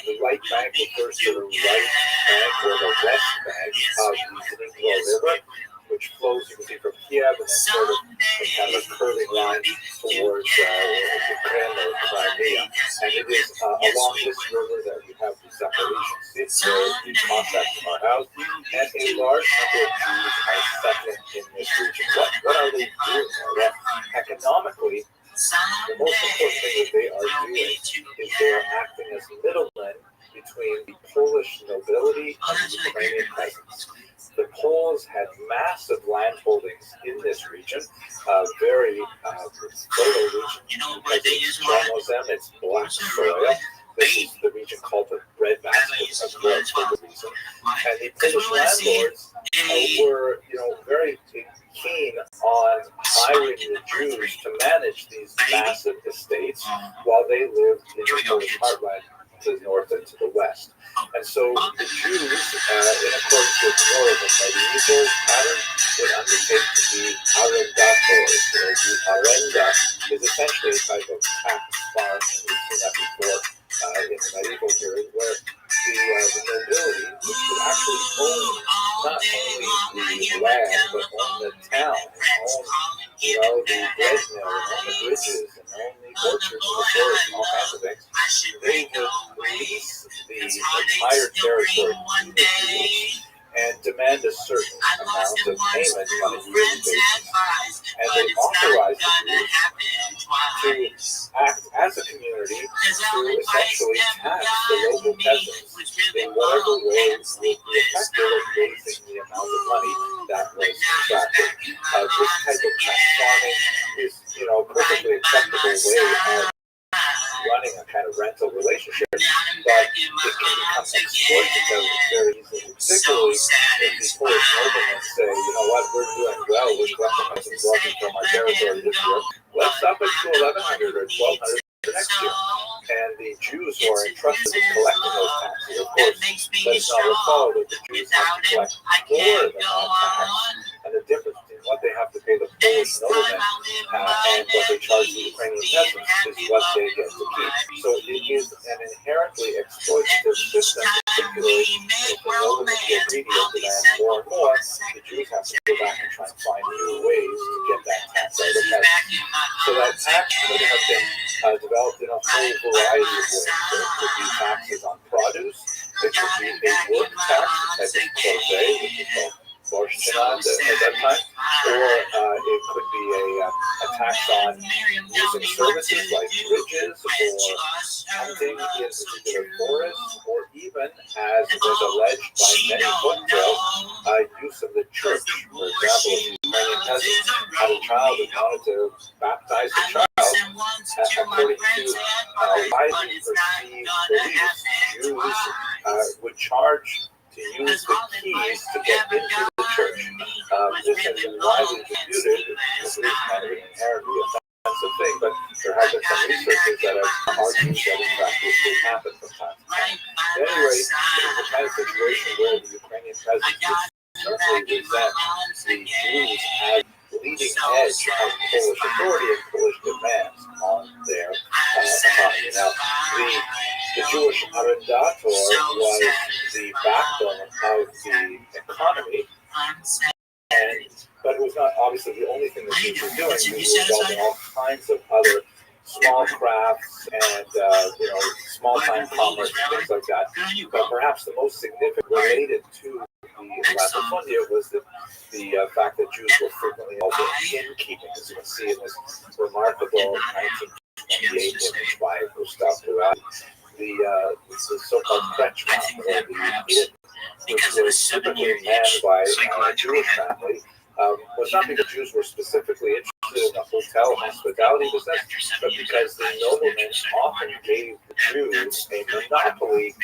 The right bank refers to the right bank or the west bank of the Dnipro River, which flows, you can see, from Kiev and then sort of in kind of a curving line towards Ukraine or Crimea. And it is along this river that we have the Zaporizhian cities where the Cossacks are housed, and a large number of Jews are settling in this region. What are they doing there? Well, economically, the most important thing that they are doing is they are acting as middlemen between the Polish nobility and the Ukrainian peasants. The Poles had massive land holdings in this region, very fertile region, because it's black soil. This is the region called the breadbasket of Europe for good reason. And the Polish landlords were, very keen on hiring the Jews to manage these massive estates while they lived in the Polish heartland to the north and to the west. And so the Jews, in accordance with more of a medieval pattern, would undertake to be arrendators. The arenda is essentially a type of tax farm, and we've seen that before in the medieval period, where the nobility, which would actually own not only the land, but own the town, own the bread mill, own the bridges, and own the orchards and the forest and all kinds of things, they would lease the entire territory to the Jews and demand a certain amount of payment on a yearly basis. And they authorized the Jews to act as a community to essentially tax the local peasants in whatever way would be effective at raising the amount of money that was contracted. This type of tax farming is, a perfectly acceptable way of running a kind of rental relationship, but it can become exploitative very easily, particularly if the Polish noblemen say, we're doing well, we're collecting peasants walking from our territory this year, let's up it to 1,100 or 1,200 the next year. And the Jews who are entrusted with collecting those taxes, of course, let us not recall that the Jews have to collect more than that tax, and the difference between what they have to pay the Polish noblemen and what they charge the Ukrainian peasants is what they get to keep. So it is an inherently exploitative system, particularly if the noblemen get greedy and demand more and more, the Jews have to go back and try and find new ways to get that tax out of the peasants. So that tax could have been developed in a whole variety of ways. by many folk tales use of the church. For example, if Ukrainian peasants had a child and wanted to baptize the child, according to widely perceived beliefs, Jews would charge to use the keys to get into the church. This has been widely disputed. It's kind of an inherently offensive thing, but there have been some researchers that have argued that in fact this did happen from time to time. At any rate, it was the kind of situation where the Ukrainian peasants would certainly resent the Jews as leading edge of Polish authority and Polish demands on their economy. Now, the Jewish arrendator was the backbone of the economy, but it was not obviously the only thing that Jews were doing. Jews were involved in all kinds of other small crafts and small-time commerce and things like that. But perhaps the most significant related to the latifundia was the fact that Jews were frequently involved in innkeeping, as you can see in this remarkable 1928 image by Gustav Durand, the so-called Kretschmann, or the inn, which was typically manned by a Jewish family. Was not because Jews were specifically interested in the hotel hospitality business, but because the noblemen often gave the Jews a monopoly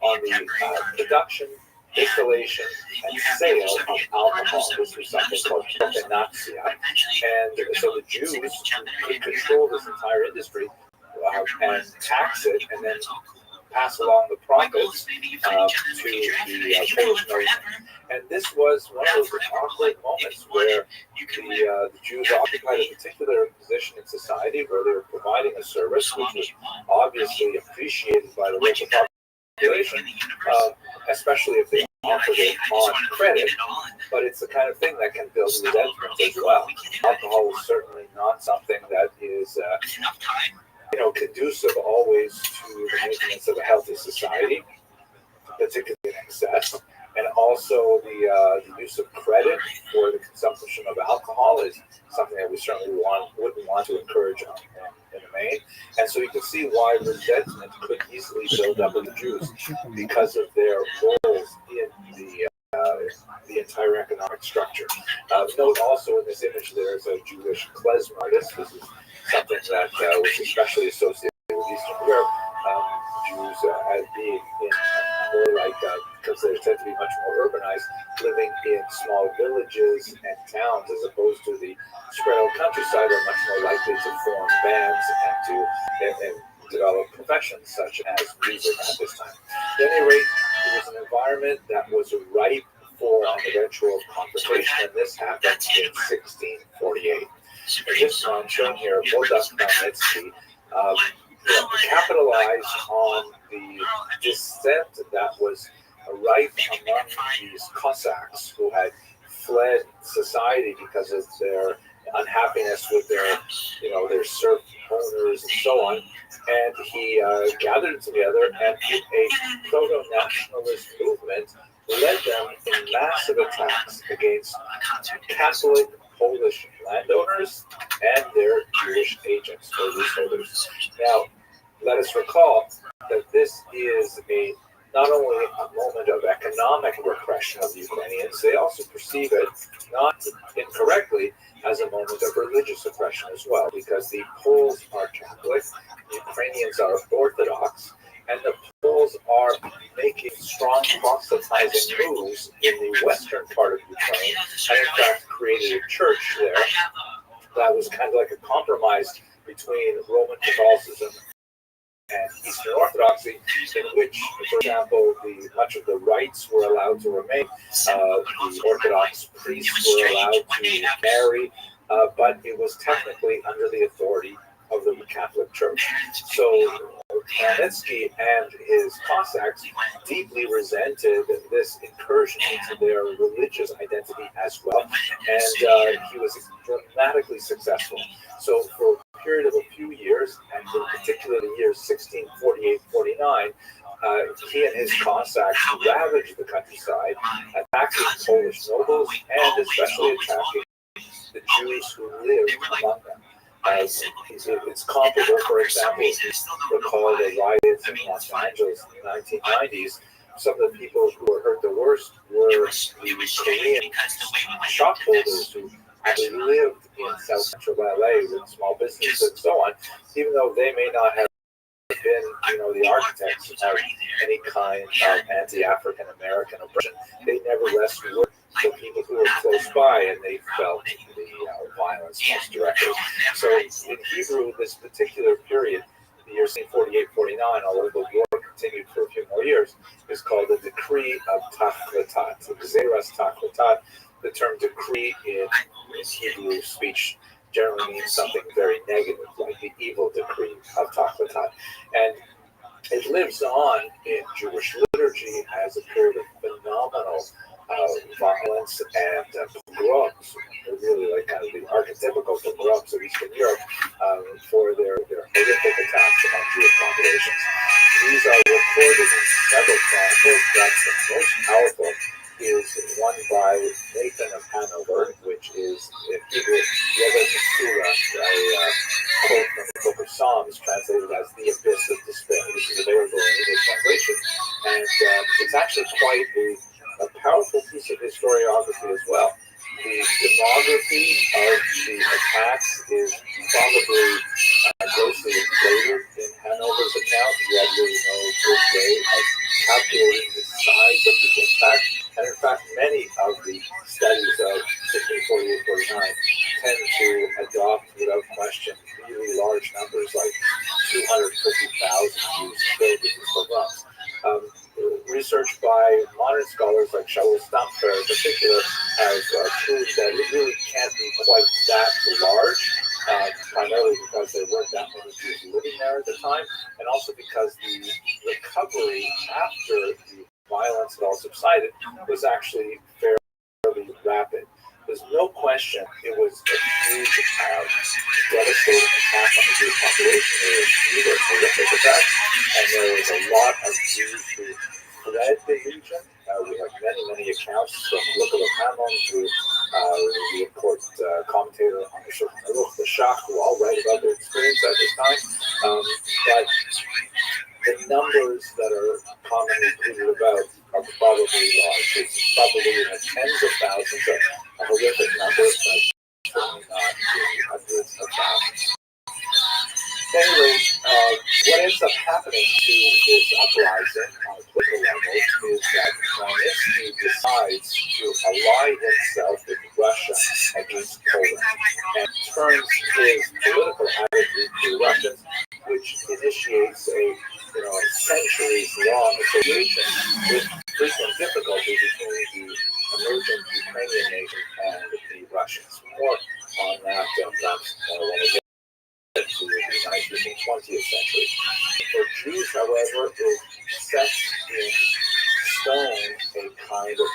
on the production, distillation, and sale of alcohol. This was something called propenatia. And so the Jews could control this entire industry and tax it, and then pass along the profits to the Polish noblemen. And this was one of those awkward moments where the Jews occupied a particular position in society where they were providing a service which was obviously appreciated by the local population, especially if they offered it on credit. But it's the kind of thing that can build resentment as well. Alcohol is certainly not something that is conducive always to the maintenance of a healthy society, particularly in excess. And also the use of credit for the consumption of alcohol is something that we certainly wouldn't want to encourage in the main. And so you can see why resentment could easily build up in the Jews because of their roles in the entire economic structure. Note also in this image there's a Jewish klezmer artist. This is something that was especially associated with Eastern Europe. Jews as being in more like, because they tend to be much more urbanized, living in small villages and towns as opposed to the spread out countryside, are much more likely to form bands and to develop professions such as music at this time. At any rate, it was an environment that was ripe for an eventual confrontation, and this happened in 1648. This one shown here, Wojciech Chmielnicki, capitalized on the dissent that was rife among these Cossacks who had fled society because of their unhappiness with their serf owners and so on. And he gathered together and did a proto-nationalist movement, led them in massive attacks against Catholic Polish landowners and their Jewish agents or leaseholders. Now, let us recall that this is not only a moment of economic repression of the Ukrainians, they also perceive it, not incorrectly, as a moment of religious oppression as well, because the Poles are Catholic, the Ukrainians are Orthodox, and the Poles are making strong proselytizing moves in the western part of Ukraine, and in fact created a church there that was kind of like a compromise between Roman Catholicism and Eastern Orthodoxy, in which, for example, much of the rites were allowed to remain. The Orthodox priests were allowed to marry, but it was technically under the authority of the Catholic Church. So Chmielnicki and his Cossacks deeply resented this incursion into their religious identity as well, and he was dramatically successful. So for a period of a few years, and in particular the years 1648-49, he and his Cossacks ravaged the countryside, attacking Polish nobles and especially attacking the Jews who lived among them. It's comparable, for example, recall the riots in Los Angeles in the 1990s some of the people who were hurt the worst were the Korean shopholders who actually lived in South Central LA with small businesses and so on, even though they may not have been, the architects of any kind of anti-African American oppression. They nevertheless were the people who were close by, and they felt the violence most directly. So in Hebrew, this particular period, the years 48-49, although the war continued for a few more years, is called the decree of Tachlatat. So Gzeras Tachlatat, the term decree in Hebrew speech generally means something very negative, like the evil decree of Tachlatat. And it lives on in Jewish liturgy as a period of phenomenal violence and pogroms. They're really like kind of the archetypical pogroms of Eastern Europe for their horrific attacks on Jewish populations. These are recorded in several chronicles. That's the most powerful is one by Nathan of Hanover, which is in Hebrew, Yeved Surah, a quote from the Book of Psalms, translated as the Abyss of Despair. This is available in English translation, and it's actually quite a powerful piece of historiography as well. The demography of the attacks is probably grossly inflated in Hanover's account. He had really no good way of calculating the size of the impact. And in fact, many of the studies of 1648-49 tend to adopt, without question, really large numbers like 250,000 Jews killed in these pogroms. Research by modern scholars like Shaul Stampfer in particular has proved that it really can't be quite that large, primarily because there weren't that many Jews living there at the time, and also because the recovery after the violence had all subsided was actually fairly rapid. There's no question it was a huge, devastating attack on the Jewish population. There was either horrific attacks, and there was a lot of Jews who fled the region. We have many accounts from Nicola Hamon to the important commentator on the Shulchan Aruch, the Shach, who all write about their experience at this time. But the numbers that are commonly tweeted about are probably large. It's probably in the tens of thousands, a horrific number, but certainly not in hundreds of thousands. Anyway, what ends up happening to this uprising on a political level is that Khmelnytsky decides to ally himself with Russia against Poland and turns his political attitude to Russians, which initiates a centuries-long association with frequent difficulty between the emergent Ukrainian nation and the Russians. More on that perhaps when we get to the 19th and 20th century. For Jews, however, it sets in stone a kind of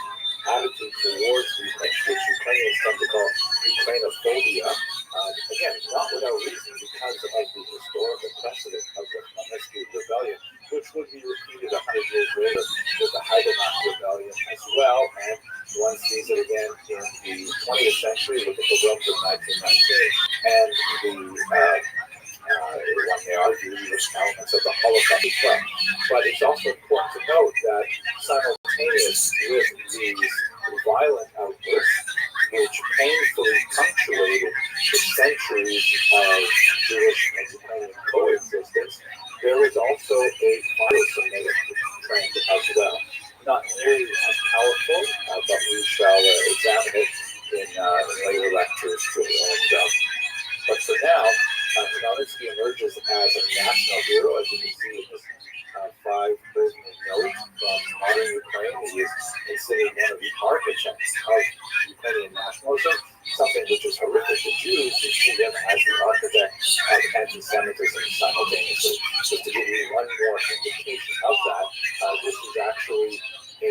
attitude towards Ukraine, which Ukrainians tend to call Ukrainophobia. Again, not without reason, because of the historical precedent of the Khmelnytsky rebellion, which would be repeated 100 years later with the Haganah rebellion as well, and one sees it again in the 20th century with the pogroms of 1919 and one may argue the elements of the Holocaust as well. But it's also important to note that simultaneous with these violent outbursts, which painfully punctuated the centuries of Jewish and Ukrainian coexistence, there was also a philo-Semitic trend as well. Not nearly as powerful, but we shall examine it in later lectures too. But for now, Khmelnytsky emerges as a national hero, as you can see in this five-prism note from modern Ukraine. He is considered one of the architects of Ukrainian nationalism, something which is horrific to Jews who see him as the architect of anti-Semitism simultaneously. Just to give you one more indication of that, this is actually a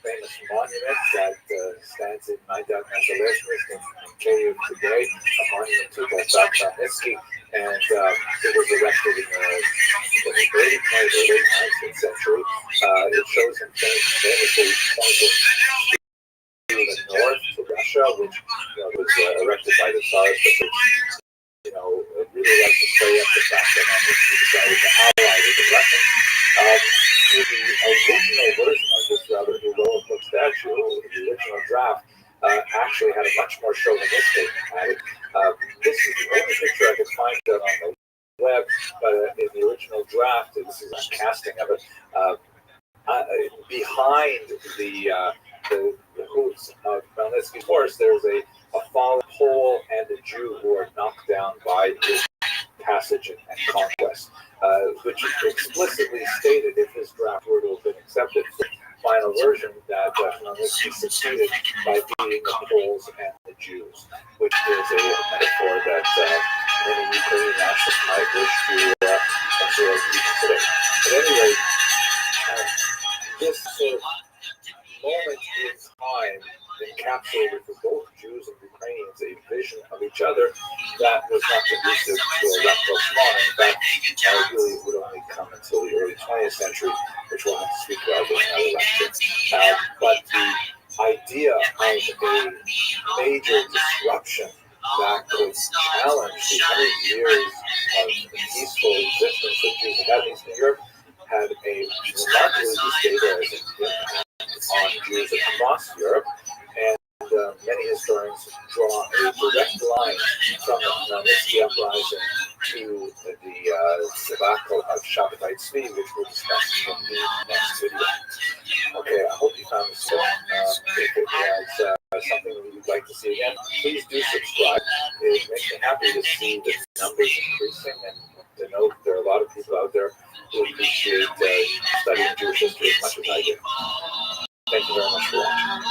famous monument that stands in Maidan Nezalezhny in Kyiv today, a monument to Bohdan Khmelnytsky, and it was erected in the late 19th century. It shows him famously pointing to the north, to Russia, which was erected by the Tsars, but it really likes to play up the fact that Khmelnytsky decided to ally with the Russians. original version of this rather heroic statue, the original draft, actually had a much more chauvinistic added. This is the only picture I could find that on the web, but in the original draft, this is a casting of it. Behind the hooves of Khmelnytsky's horse, there's a fallen Pole and a Jew who are knocked down by his passage and conquest, which explicitly stated, if his draft were to have been accepted for the final version, that Khmelnytsky succeeded by beating the Poles and the Jews, which is a metaphor that many Ukrainian nationalists might wish to observe even today. At any rate, this sort of moment in time encapsulated for both Jews and Ukrainians a vision of each other that was not conducive to a rapprochement. In fact, really would only come until the early 20th century, which we'll have to speak about in another lecture. But the idea of a major disruption that could challenge the 100 years of peaceful existence that Jews had in Eastern Europe had a remarkably destabilizing impact on Jews across Europe, and many historians draw a direct line from the Khmelnytsky uprising to the debacle of Shabbatai Tzvi, which we'll discuss in the next video. Okay, I hope you found this film. If it was something that you'd like to see again, please do subscribe. It makes me happy to see the numbers increasing and to know there are a lot of people out there who appreciate studying Jewish history as much as I do. Thank you very much for watching.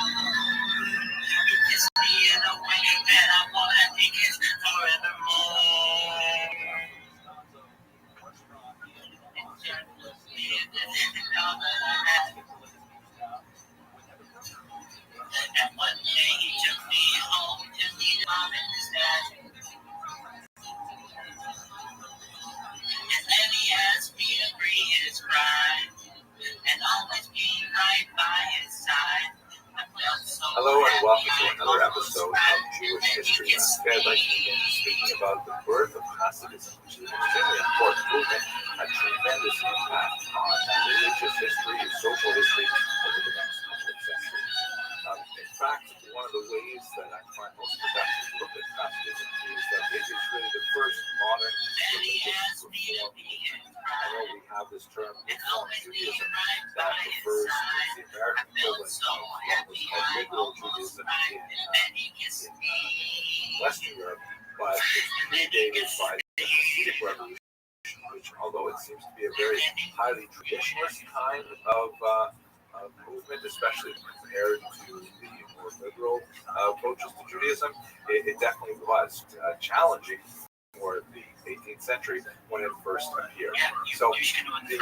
And one day he took me home to meet mom and his dad. And then he asked me to be his bride and always be right by his side. Hello and welcome to another episode of Jewish History. Today I'd like to begin speaking about the birth of Hasidism, which is an extremely important movement, had tremendous impact on religious history and social history over the next couple of centuries. In fact, one of the ways that I find most productive to look at Hasidism is that it is really the first modern religious reform movement. I know we have this term, Reform Judaism, that refers to the American equivalent of what was called liberal Judaism in Western Europe, but it's predated by the Hasidic Revolution, which, although it seems to be a very highly traditionalist kind of movement, especially compared to the more liberal approaches to Judaism, it definitely was challenging for the 18th century when it first appeared. So the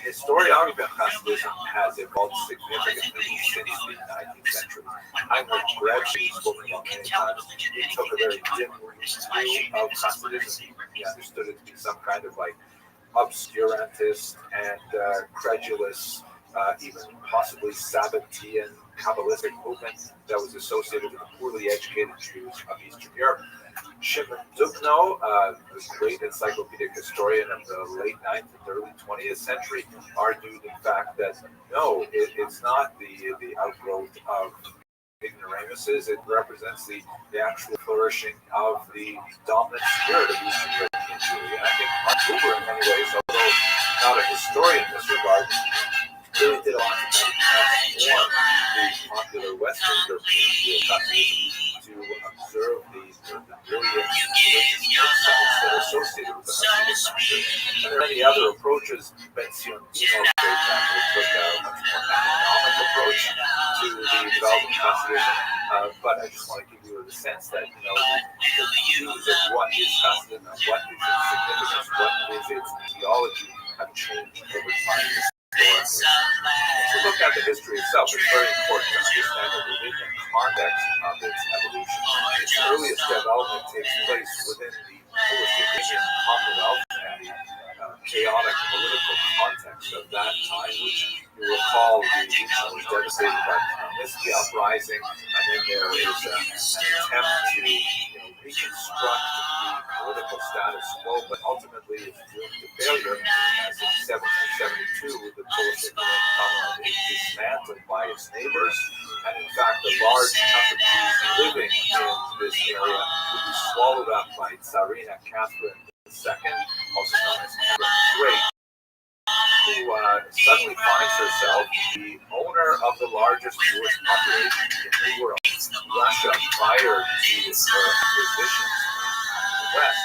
historiography of Hasidism has evolved significantly since the 19th century. Heinrich Gretsch spoke about many times. He took a very dim view of Hasidism. He understood it to be some kind of like obscurantist and credulous, even possibly Sabbatean Kabbalistic movement that was associated with the poorly educated Jews of Eastern Europe. Shimon Dubno, the great encyclopedic historian of the late 9th and early 20th century, argued, in fact, that no, it's not the outgrowth of ignoramuses. It represents the actual flourishing of the dominant spirit of Eastern European Jewry. And I think Mark Buber, in many ways, although not a historian in this regard, really did a lot to transform the popular Western European view of Hasidism to observe the brilliant religious insights that are associated with the Hasidic culture. And there are many other approaches. Ben Zion Dino, for example, took a much more economic approach to the development of Hasidism. But I just want to give you the sense that, the views of what is Hasidism and what is its significance, what is its theology, have changed over time. To look at the history itself, it's very important to understand it within the context of its evolution. Its earliest development takes place within the Polish Ukrainian Commonwealth and the chaotic political context of that time, which you recall the region was devastated by the Khmelnytsky uprising, and then there is an attempt to reconstruct the political status quo, but ultimately is doomed to failure, as in 1772 the Polish Commonwealth is dismantled by its neighbors, and in fact a large chunk of Jews living in this area would be swallowed up by Tsarina Catherine II, also known as Catherine the Great, who suddenly finds herself the owner of the largest Jewish population in the world. Russia, prior to her acquisitions in the West,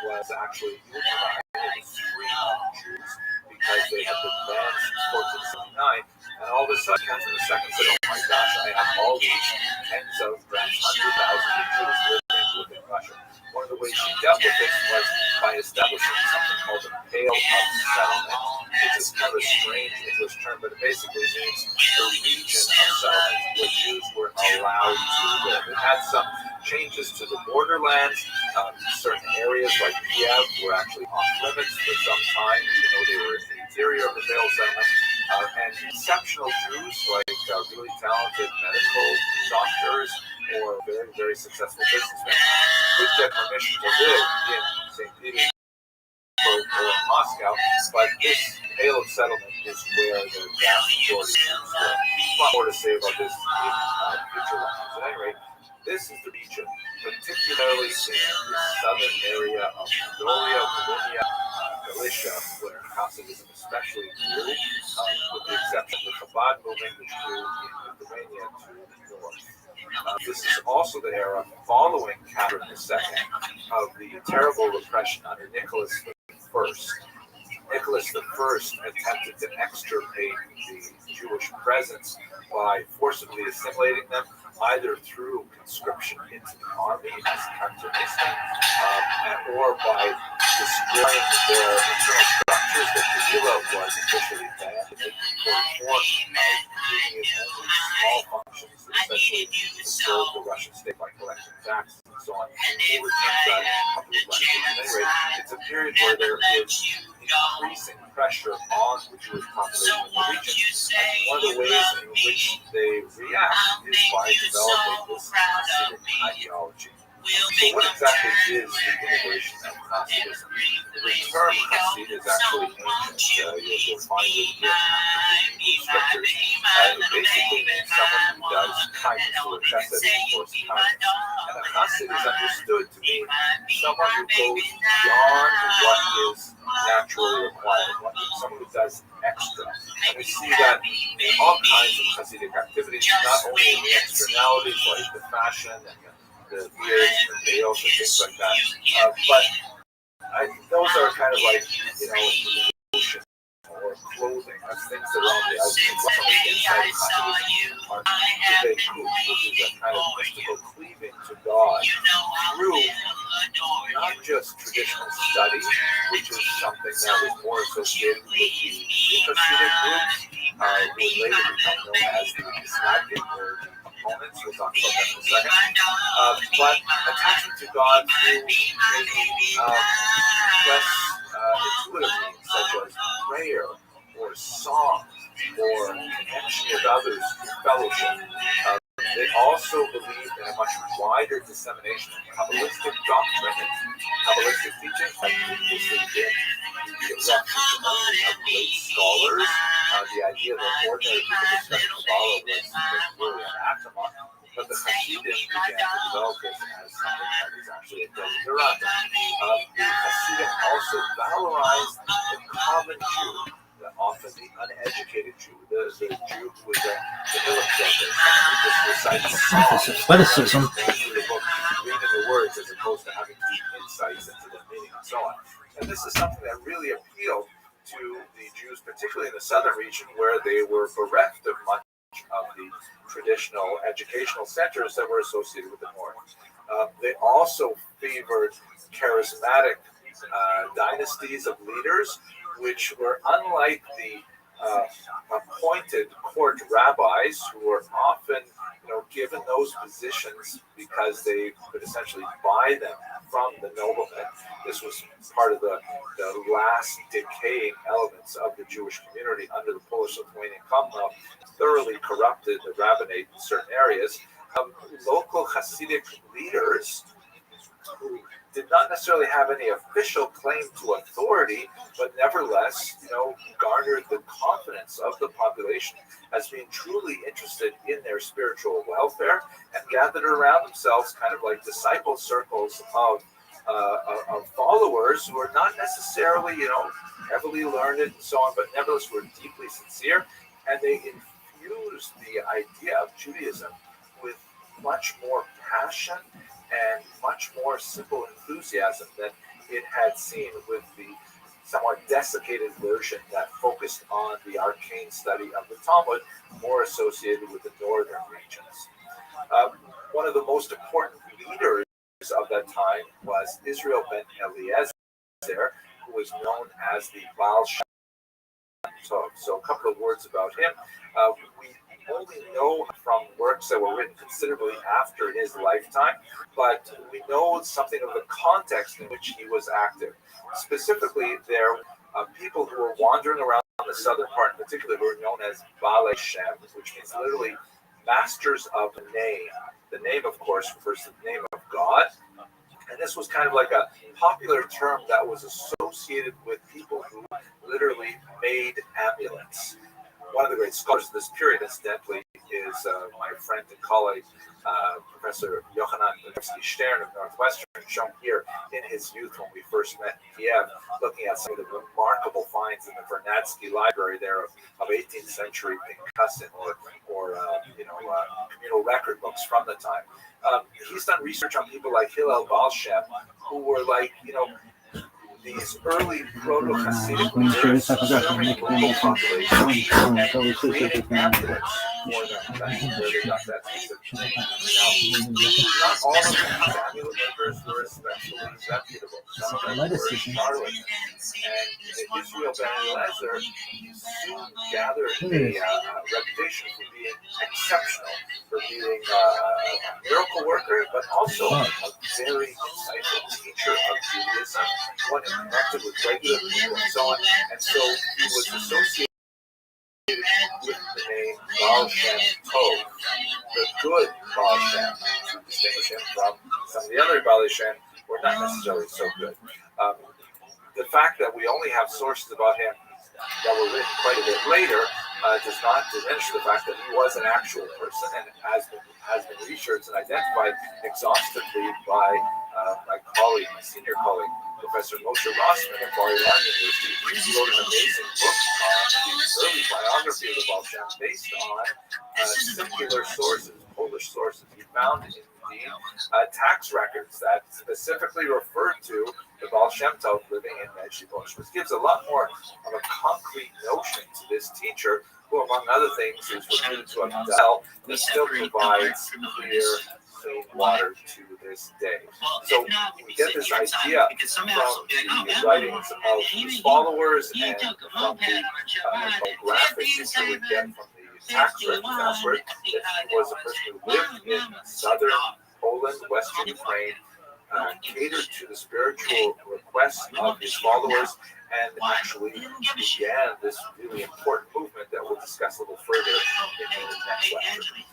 was actually unionized. It was free of Jews because they had been banned since 1479. And all of a sudden, Catherine II said, "Oh my gosh, I have all these tens of perhaps 100,000 Jews living within Russia." One of the ways she dealt with this was by establishing something called a Pale of Settlement, which is kind of a strange English term, but it basically means the region of settlement where Jews were allowed to live. It had some changes to the borderlands. Certain areas like Kiev were actually off limits for some time, even though they were in the interior of the Pale settlement. And exceptional Jews, like really talented medical doctors or very, very successful businessmen, could get permission to live in St. Petersburg or Moscow, but this Pale of Settlement is where the vast majority of Jews were. A lot more to say about this in future lectures. At any rate, this is the region, particularly in the southern area of Mongolia, Volhynia, Galicia, where Hasidism especially grew, with the exception of the Chabad movement, which grew in Lithuania to the north. This is also the era following Catherine II of the terrible repression under Nicholas I. Nicholas I attempted to extirpate the Jewish presence by forcibly assimilating them, either through conscription into the army as counter-instinct, or by destroying their internal structures. The Kehillah was officially banned in 1844, using its only small functions, essentially to serve the Russian state by collecting taxes and so on. They returned that in a couple of lectures. At any rate, it's a period where there is increasing pressure on the Jewish population in the region, and one of the ways in which they react is by developing this Hasidic ideology. So what exactly is the innovation of Hasidism? The term Hasid is actually ancient. You'll find it in the scriptures. It basically means someone who does kindness, or chesed, of course, kindness. And a Hasid is understood to mean someone who goes beyond what is naturally required, someone who does extra. And we see that in all kinds of Hasidic activities, not only in the externalities like the fashion and the beards and the veils and things like that, but those are kind of like, emotion or clothing, as things that are on the outside. What's on the inside of Hasidism are the which is a kind of mystical cleaving to God through not just traditional study, which is something that was more associated with the Hasidic groups, who would later become known as the Islamic or components. We'll talk about that in a second. But attachment to God through maybe less intuitive means, such as prayer or song or connection with others, fellowship. They also believed in a much wider dissemination of Kabbalistic doctrine and Kabbalistic teachings, like previously been the refuge only of great scholars. The idea that ordinary people discussing Kabbalah was really anathema, but the Hasidim began to develop this as something that was actually a desiderata. The Hasidim also valorized the common Jew, often the uneducated Jew, the Jew who was a Kehillah builder, who just recites songs, athleticism, reading the words as opposed to having deep insights into the meaning and so on. And this is something that really appealed to the Jews, particularly in the southern region, where they were bereft of much of the traditional educational centers that were associated with the north. They also favored charismatic dynasties of leaders, which were unlike the appointed court rabbis, who were often, given those positions because they could essentially buy them from the noblemen. This was part of the last decaying elements of the Jewish community under the Polish-Lithuanian Commonwealth, thoroughly corrupted the rabbinate in certain areas. Local Hasidic leaders who did not necessarily have any official claim to authority, but nevertheless, garnered the confidence of the population as being truly interested in their spiritual welfare and gathered around themselves kind of like disciple circles of followers who are not necessarily, heavily learned and so on, but nevertheless were deeply sincere, and they infused the idea of Judaism with much more passion and much more simple enthusiasm than it had seen with the somewhat desiccated version that focused on the arcane study of the Talmud, more associated with the northern regions. One of the most important leaders of that time was Israel ben Eliezer, who was known as the Baal Shem Tov. So a couple of words about him. We only know from works that were written considerably after his lifetime, but we know something of the context in which he was active. Specifically, there are people who were wandering around the southern part in particular who are known as Baalei Shem, which means literally masters of the name. The name, of course, refers to the name of God. And this was kind of like a popular term that was associated with people who literally made amulets. One of the great scholars of this period, incidentally, is my friend and colleague, Professor Yochanan Stern of Northwestern, shown here in his youth when we first met in Kiev, looking at some of the remarkable finds in the Vernadsky Library there of 18th century Pincussin or communal record books from the time. He's done research on people like Hillel Baal Shem, who were like, these early proto-Hasidic leaders serving local populations and creating amulets for them. That's where they got that specific name. Now, not all of these amulet makers were especially reputable. Some of them were charlatans. And Israel ben Eliezer soon gathered a reputation for being exceptional, for being a miracle worker, but also a very insightful teacher of Judaism, one who connected with regular people and so on. And so he was associated with the name Baal Shem Tov, the good Baal Shem, to distinguish him from some of the other Baal Shem who were not necessarily so good. The fact that we only have sources about him that were written quite a bit later does not diminish the fact that he was an actual person and has been researched and identified exhaustively by my senior colleague, Professor Moshe Rossman at Bar-Ilan University. He wrote an amazing book on the early biography of the Baal Shem based on singular sources, Polish sources. He found indeed tax records that specifically referred to the Baal Shem Tov living in Medjugorje, which gives a lot more of a concrete notion to this teacher, who, among other things, is reputed to have well that still provides clear, clean water to this day. So we get this idea from the writings of his followers and from the graphics that we get from the tax records elsewhere, that he was a person who lived in southern Poland, western Ukraine, catered to the spiritual requests of his followers, and actually began this really important movement that we'll discuss a little further in the next lecture.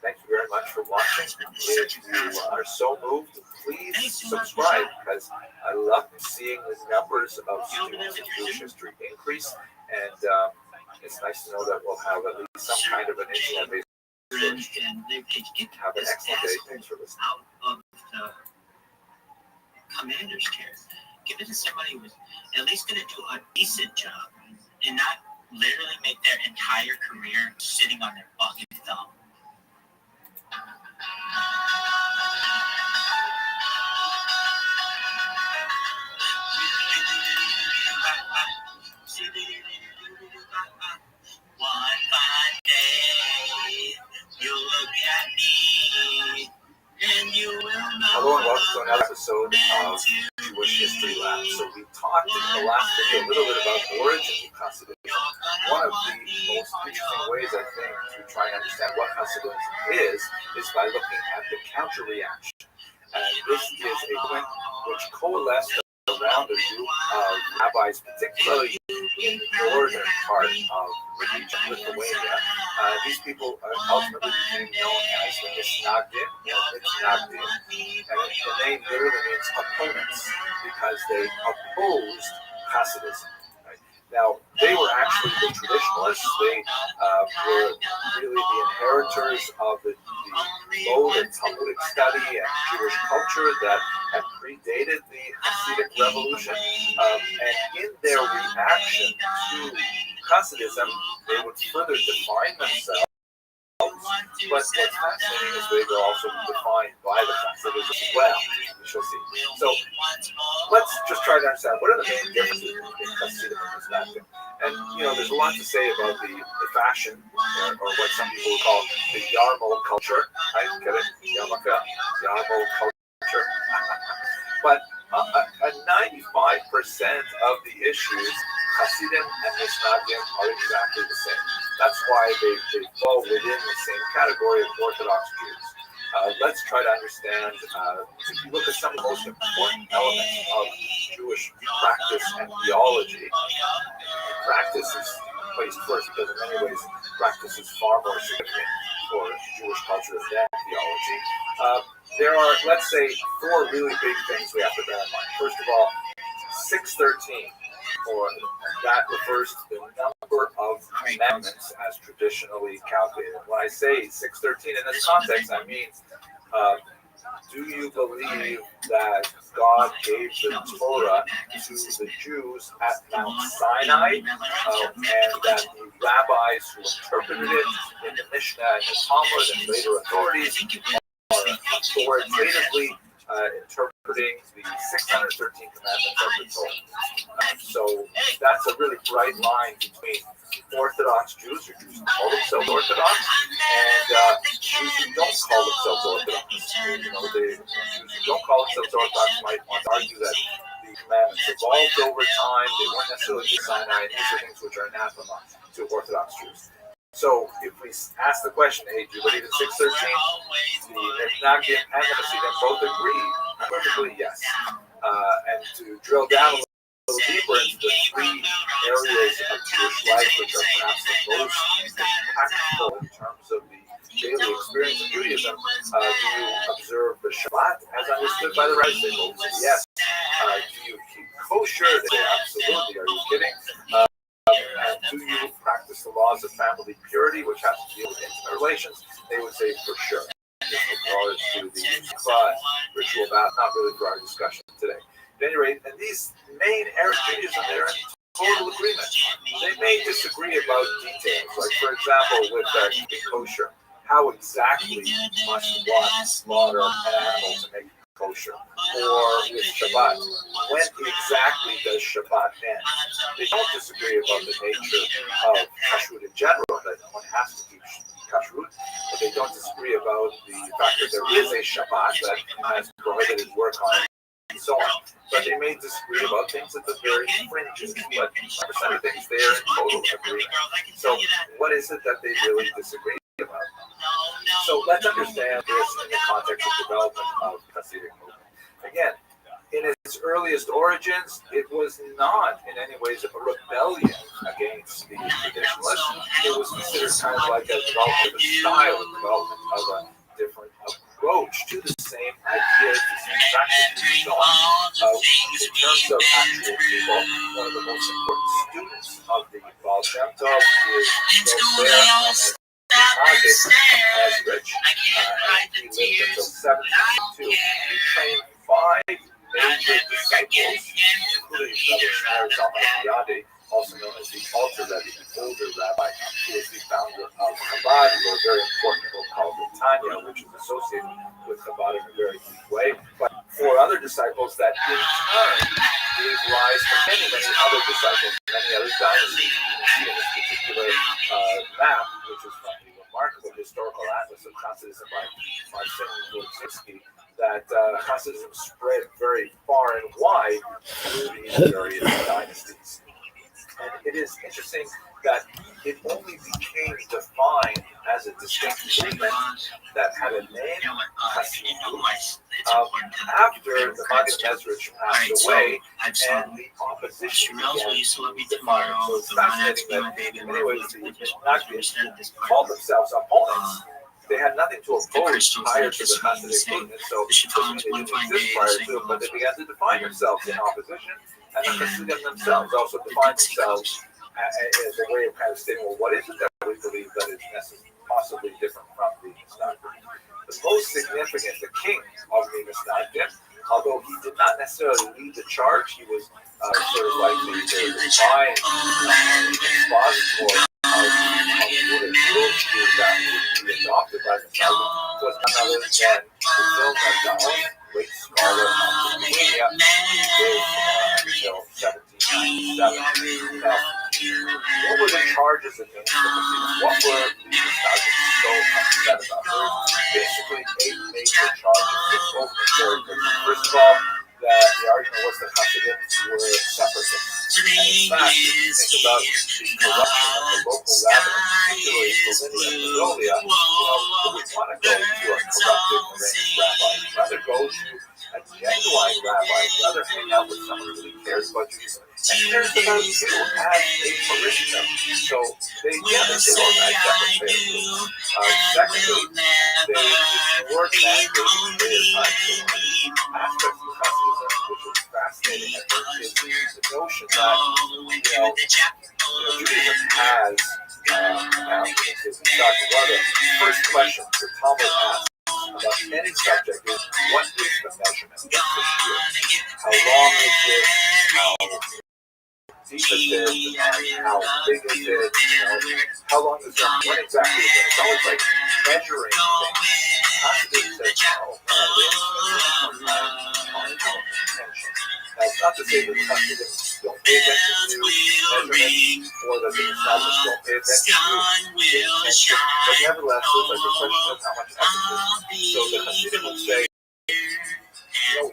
Thank you very much for watching. If you are so moved, please subscribe, because I love seeing the numbers of students in Jewish history increase, and it's nice to know that we'll have at least some kind of an internet-based research. Have an excellent day. Thanks for listening. Out of the commander's chair. Give it to somebody who's at least going to do a decent job and not literally make their entire career sitting on their fucking thumb. One fine day, you look at me, and you will know. Hello and welcome to another episode of Jewish History Lab. So we talked in the last video a little bit about the origins of Hasidism. One of the most interesting ways, I think, to try and understand what Hasidism is by looking at the counter-reaction. And this is a movement which coalesced around a group of rabbis, particularly in the northern part of Lithuania. These people ultimately became known as the Misnagdim, and the name literally means opponents because they opposed Hasidism. Right? Now, they were actually the traditionalists. They were really the inheritors of the mode of Talmudic study and Jewish culture that had predated the Hasidic revolution. And in their reaction to Hasidism, they would further define themselves. But what's fascinating is they were also defined by the Hasidim as well. We shall see. So let's just try to understand what are the main differences between Hasidim and Misnagdim. And there's a lot to say about the fashion, or what some people would call the Yarmul culture. I get it, Yarmul culture. But 95% of the issues, Hasidim and Misnagdim are exactly the same. That's why they fall within the same category of Orthodox Jews. Let's try to understand, if you look at some of the most important elements of Jewish practice and theology, practice is placed first because in many ways practice is far more significant for Jewish culture than theology. There are, let's say, four really big things we have to bear in mind. First of all, 613, or that refers to the number of commandments as traditionally calculated. When I say 613 in this context, I mean, do you believe that God gave the Torah to the Jews at Mount Sinai, and that the rabbis who interpreted it in the Mishnah and the Talmud and later authorities are authoritatively interpreting the 613 commandments of the Torah? So that's a really bright line between Orthodox Jews, or Jews who call themselves Orthodox, and Jews who don't call themselves Orthodox. The Jews who don't call themselves Orthodox might want to argue that the commandments evolved over time, they weren't necessarily Sinai, and these are things which are anathema to Orthodox Jews. So if we ask the question, hey, do you believe in 613? The Misnagdim and the Hasidim both agree perfectly yes. And to drill down a little deeper into the three areas of Jewish life which are perhaps the most impactful in terms of the daily experience of Judaism, do you observe the Shabbat as understood by the rabbis? They both say yes. Do you keep kosher? They say absolutely. Are you kidding? And do you practice the laws of family purity, which has to deal with intimate relations? They would say for sure. With regards to the ritual bath, not really for our discussion today. At any rate, and these main areas of Judaism, they're in total agreement. They may disagree about details, like for example, with keeping kosher, how exactly must one slaughter an animal to make it kosher, or with Shabbat, when exactly does Shabbat end? They don't disagree about the nature of kashrut in general, that one has to keep kashrut, but they don't disagree about the fact that there is a Shabbat that has prohibited work on it, and so on. But they may disagree about things at the very fringes, but 100% of things they are in total agreement. So what is it that they really disagree about? So let's understand this in the context of development of Hasidic movement. Again, in its earliest origins, it was not in any ways a rebellion against the traditionalists. It was considered kind of like a development of a style, a development of a different approach to the same ideas, the same practices, and so on. In terms of actual people, one of the most important students of the Baal Shem Tov is Rich, and he lived until 762. He trained 5 major disciples, including Rabbi Rothschild, also known as the Alter Rebbe, an older rabbi, who was the founder of Chabad, who wrote a very important book called the Tanya, which is associated with Chabad in a very deep way. But 4 other disciples that in turn gave rise to many, many other disciples, many other dynasties. You can see in this particular map, which is from the remarkable historical atlas of Hasidism by Marcin Wojcicki, that Hasidism spread very far and wide through these various dynasties. And it is interesting that it only became defined as a distinct movement that had a name, after the Maggid Mesrich passed away, and the opposition began to define it. So it's fascinating that in many ways the Maccabees called themselves opponents. They had nothing to oppose prior to the Hasidic movement, so they didn't exist prior to it, but they began to define themselves in opposition, and the Hasidim themselves also defined themselves as a way of kind of stating, well, what is it that we believe that is possibly different from the Mishnah? The most significant, the king of the Mishnah, although he did not necessarily lead the charge, he was sort of like the divine expositor of what it rules to that would be adopted by the Talmud, was none other than the Vilna, great scholar of Lithuania, who lived until 1797. Now, what were the charges against the Hasidim? What were the Mishnah so upset about? There were basically 8 major charges. First of all, the argument was that Hasidim were separatists. And in fact, if you think about the corruption of the local rabbis, particularly in Polynia, who would want to go to a corrupted Iranian rabbi? Rather go to a genuine rabbi, rather hang out with someone who really cares about Judaism and cares about you as a parishioner. So they organized separate prayers. Secondly, they ignored mandates at aspects of Hasidism, which is fascinating, I think, is the notion that, Judaism has, now, the first question the Talmud asks about any subject is, what is the measurement? What's the year? How long is it? How deep is it? How big is it? How long is it? When exactly is it? It's always like measuring things. Hasidism says, that's not to say that the Hasidim don't pay attention to measurements, or that the Mishnahs don't pay attention to intention, but nevertheless, there's like a question of how much emphasis. So the Hasidim would say,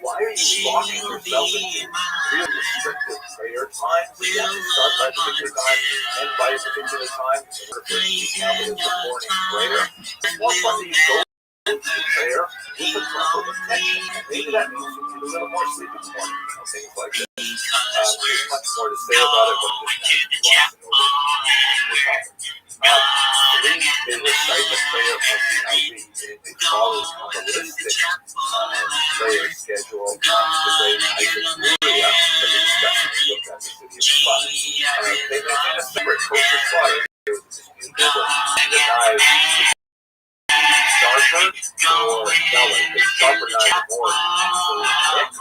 why are you locking yourself into really restricted prayer times? You have to start by a particular time, end by a particular time, in order for you to have the morning prayer. It's more fun that you go to prayer with the proper intention. And maybe that means you need a little more sleep in the morning, things like that. There's much more to say about it, but just glossing over the topic. They recite the prayer of the Alvi. They follow a holistic prayer schedule, the great Isaac Luria that we discussed when we looked at the city of Spa. They maintain a separate kosher slaughter. There was this beautiful denied sharper or duller. The sharper knives are more easily nicked.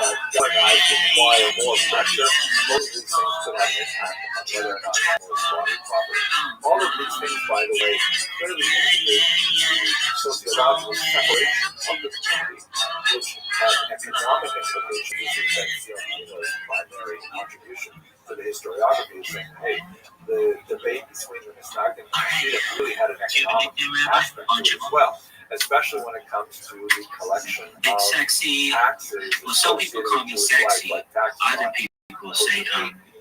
That duller knives require more pressure. Both of these things could have an impact on whether or not the animal is slaughtered properly. All of these things, by the way, clearly indicate the sociological separation of the community, which has economic implications, which is that Zion's primary contribution to the historiography is saying, hey, the debate between the Mishnah and the Hasidim really had an economic aspect to it as well, especially when it comes to the collection of taxes. Well, some people call me sexy. Like taxes Other people say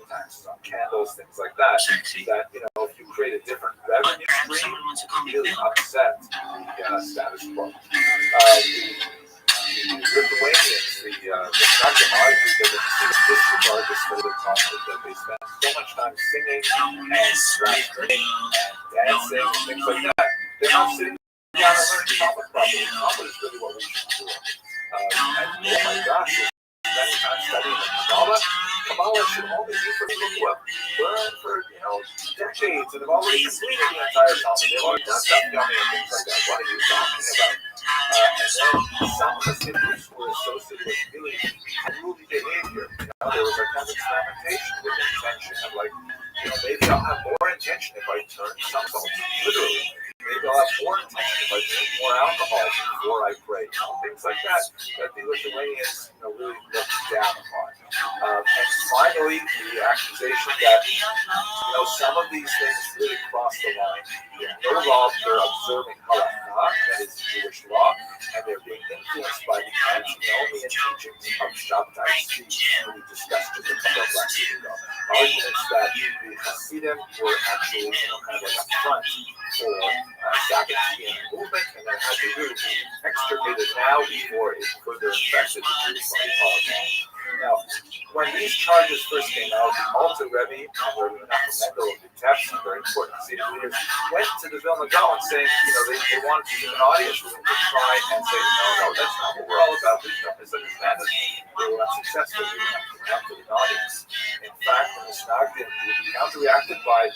taxes on candles, things like that. sexy. That, if you create a different revenue Perhaps stream, someone wants to call me really Bill. upset the status quo. The Lithuanians, the Mishnah argued that it's disregard this for the conflict that they spent so much time singing and scratching and dancing and things like that. They're not sitting down and learning Talmud properly. Talmud is really what we should do. And oh my gosh, spending time studying the Kabbalah should only be for people who have learned for decades and have already completed the entire Talmud. They've already done stuff yummy and things like that. What are you talking about? And then some Hasidim were associated with really unruly behavior. There was a kind of experimentation with intention of maybe I'll have more intention if I turn some salt, literally. Maybe I'll have more intention if I drink more alcohol before I pray. Things like that the Lithuanians really looked down upon. And finally, the accusation that some of these things really cross the line. No longer observing halakha, that is Jewish law, and and they're being influenced by the antinomian teachings of Shabtai Tzvi, who we discussed just a couple of lessons ago. Arguments that the Hasidim were actually, kind of like a front for Sabbathean movement, and that had to really be extirpated now before it further infected the Jewish politics. Now, when these charges first came out, the Alter Rebbe and Rabbi Mendel of the Vitebsk, very important Hasidic leaders, went to the Vilna Gaon saying, they wanted to get an audience with them to try and say, no, that's not what we're all about. Please don't misunderstand us. They were unsuccessful. They didn't have to come to an audience. In fact, the Misnagdim counterreacted by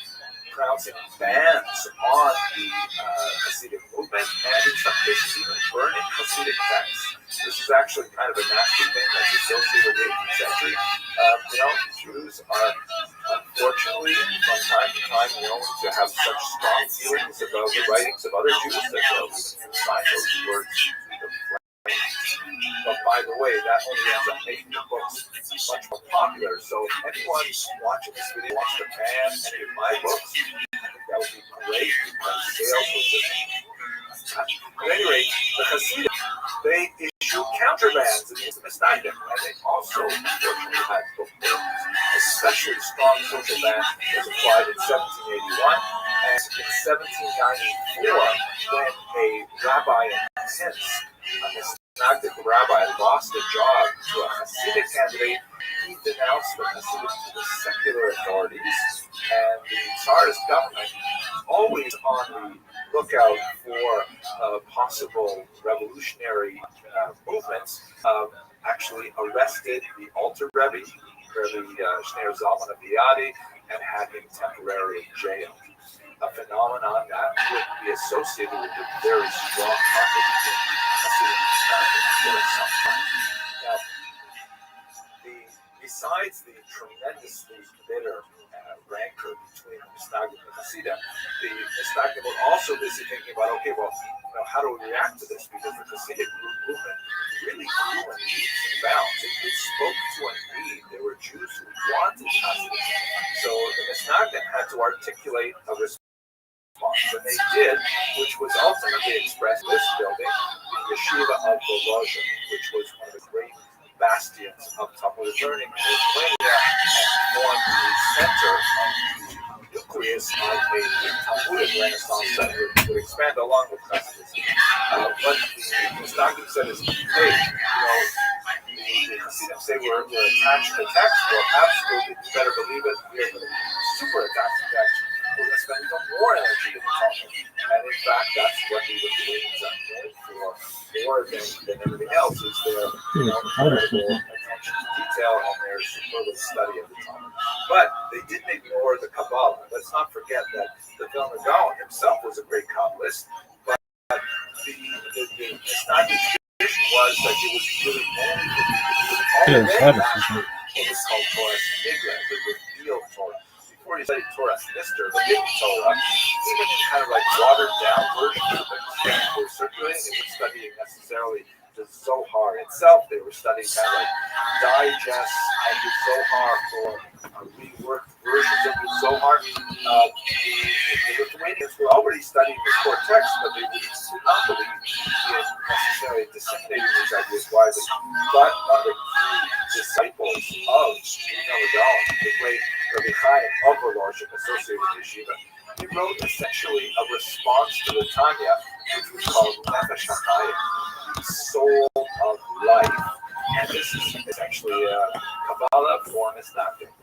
pronouncing bans on the Hasidic movement, and in some cases even burning Hasidic texts. This is actually kind of a nasty thing that's associated with the 18th century. Jews are unfortunately from time to time known to have such strong feelings about the writings of other Jews that they'll even sign those words to the flame. But by the way, that only ends up making the books much more popular. So if anyone watching this video wants to ban any of my books, I think that would be great because sales will just. At any rate, the Hasidim, they issue counterbans against the Misnagdim, and they also unfortunately had book bans. Especially strong social ban was applied in 1781, and in 1794, when a rabbi in Minsk, a Misnagdic rabbi, lost a job to a Hasidic candidate, he denounced the Hasidim to the secular authorities, and the Tsarist government, always on the lookout for possible revolutionary movements, actually arrested the Alter Rebbe, Shneur Zalman of Viadi, and had him temporarily jailed. A phenomenon that would be associated with a very strong conflict between Hasidim and for some time. Now, besides the tremendously bitter rancor between the Misnagdim and the Hasidim, the Misnagdim were also busy thinking about, how do we react to this? Because the Hasidic movement really grew in leaps and bounds. It spoke to a need. There were Jews who wanted Hasidism. So the Misnagdim had to articulate a response. And they did, which was ultimately expressed in this building, the Yeshiva of Volozhin, which was one of the great bastions of Talmudic learning in Lithuania, and formed the center of the nucleus of a Talmudic Renaissance that would expand along with Hasidism. What the Misnagdim said is, hey, the Hasidim say we're attached to text. Well, absolutely, you better believe it. We're super attached to text. We're going to spend even more energy in the Talmud. And in fact, that's what the Lithuanians are known for more than everything else, is their incredible attention to detail and their superlative study of the Talmud. But they didn't ignore the Kabbalah. Let's not forget that the Vilna Gaon himself was a great Kabbalist, but the Misnagdic tradition was that it was really only for people who already mastered what was called Torah Sinigla, the revealed Torah. Before he studied Torah Sinister, the Big Torah, even in kind of like watered down versions of it, they were circulating. They weren't studying necessarily the Zohar itself. They were studying kind of like digests of the Zohar or reworked versions of the Zohar. The Lithuanians were already studying the core text, but they did not believe in necessarily disseminating these ideas widely. But one of the key disciples of Vilna Gaon, the great Rabbi Chaim of Volozhin, associated with Yeshiva, he wrote essentially a response to the Tanya, which was called Nefesh HaChaim, the soul of life. And this is essentially a Kabbalah for Misnagdim.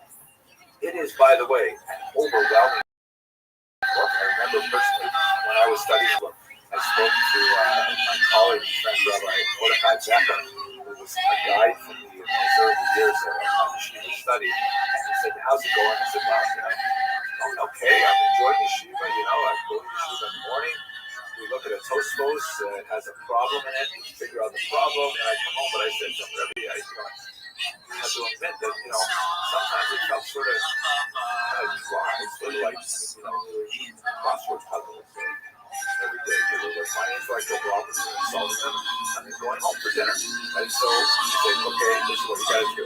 It is, by the way, an overwhelming book. I remember personally when I was studying them, I spoke to my colleague and friend Rabbi Mordechai Becker, who was a guide from the early years of Yeshiva study. And he said, "How's it going?" I said, "Well, going okay. I'm enjoying Yeshiva. I go to Yeshiva in the morning. We look at a Tosfos, it has a problem in it. We figure out the problem, and I come home. But I said to Rabbi, I have to admit that sometimes it felt sort of kind of dry, sort of like doing crossword puzzles every day. Because it was my intellectual problems and solving them, and then going home for dinner. And so he said, okay, this is what you got to do.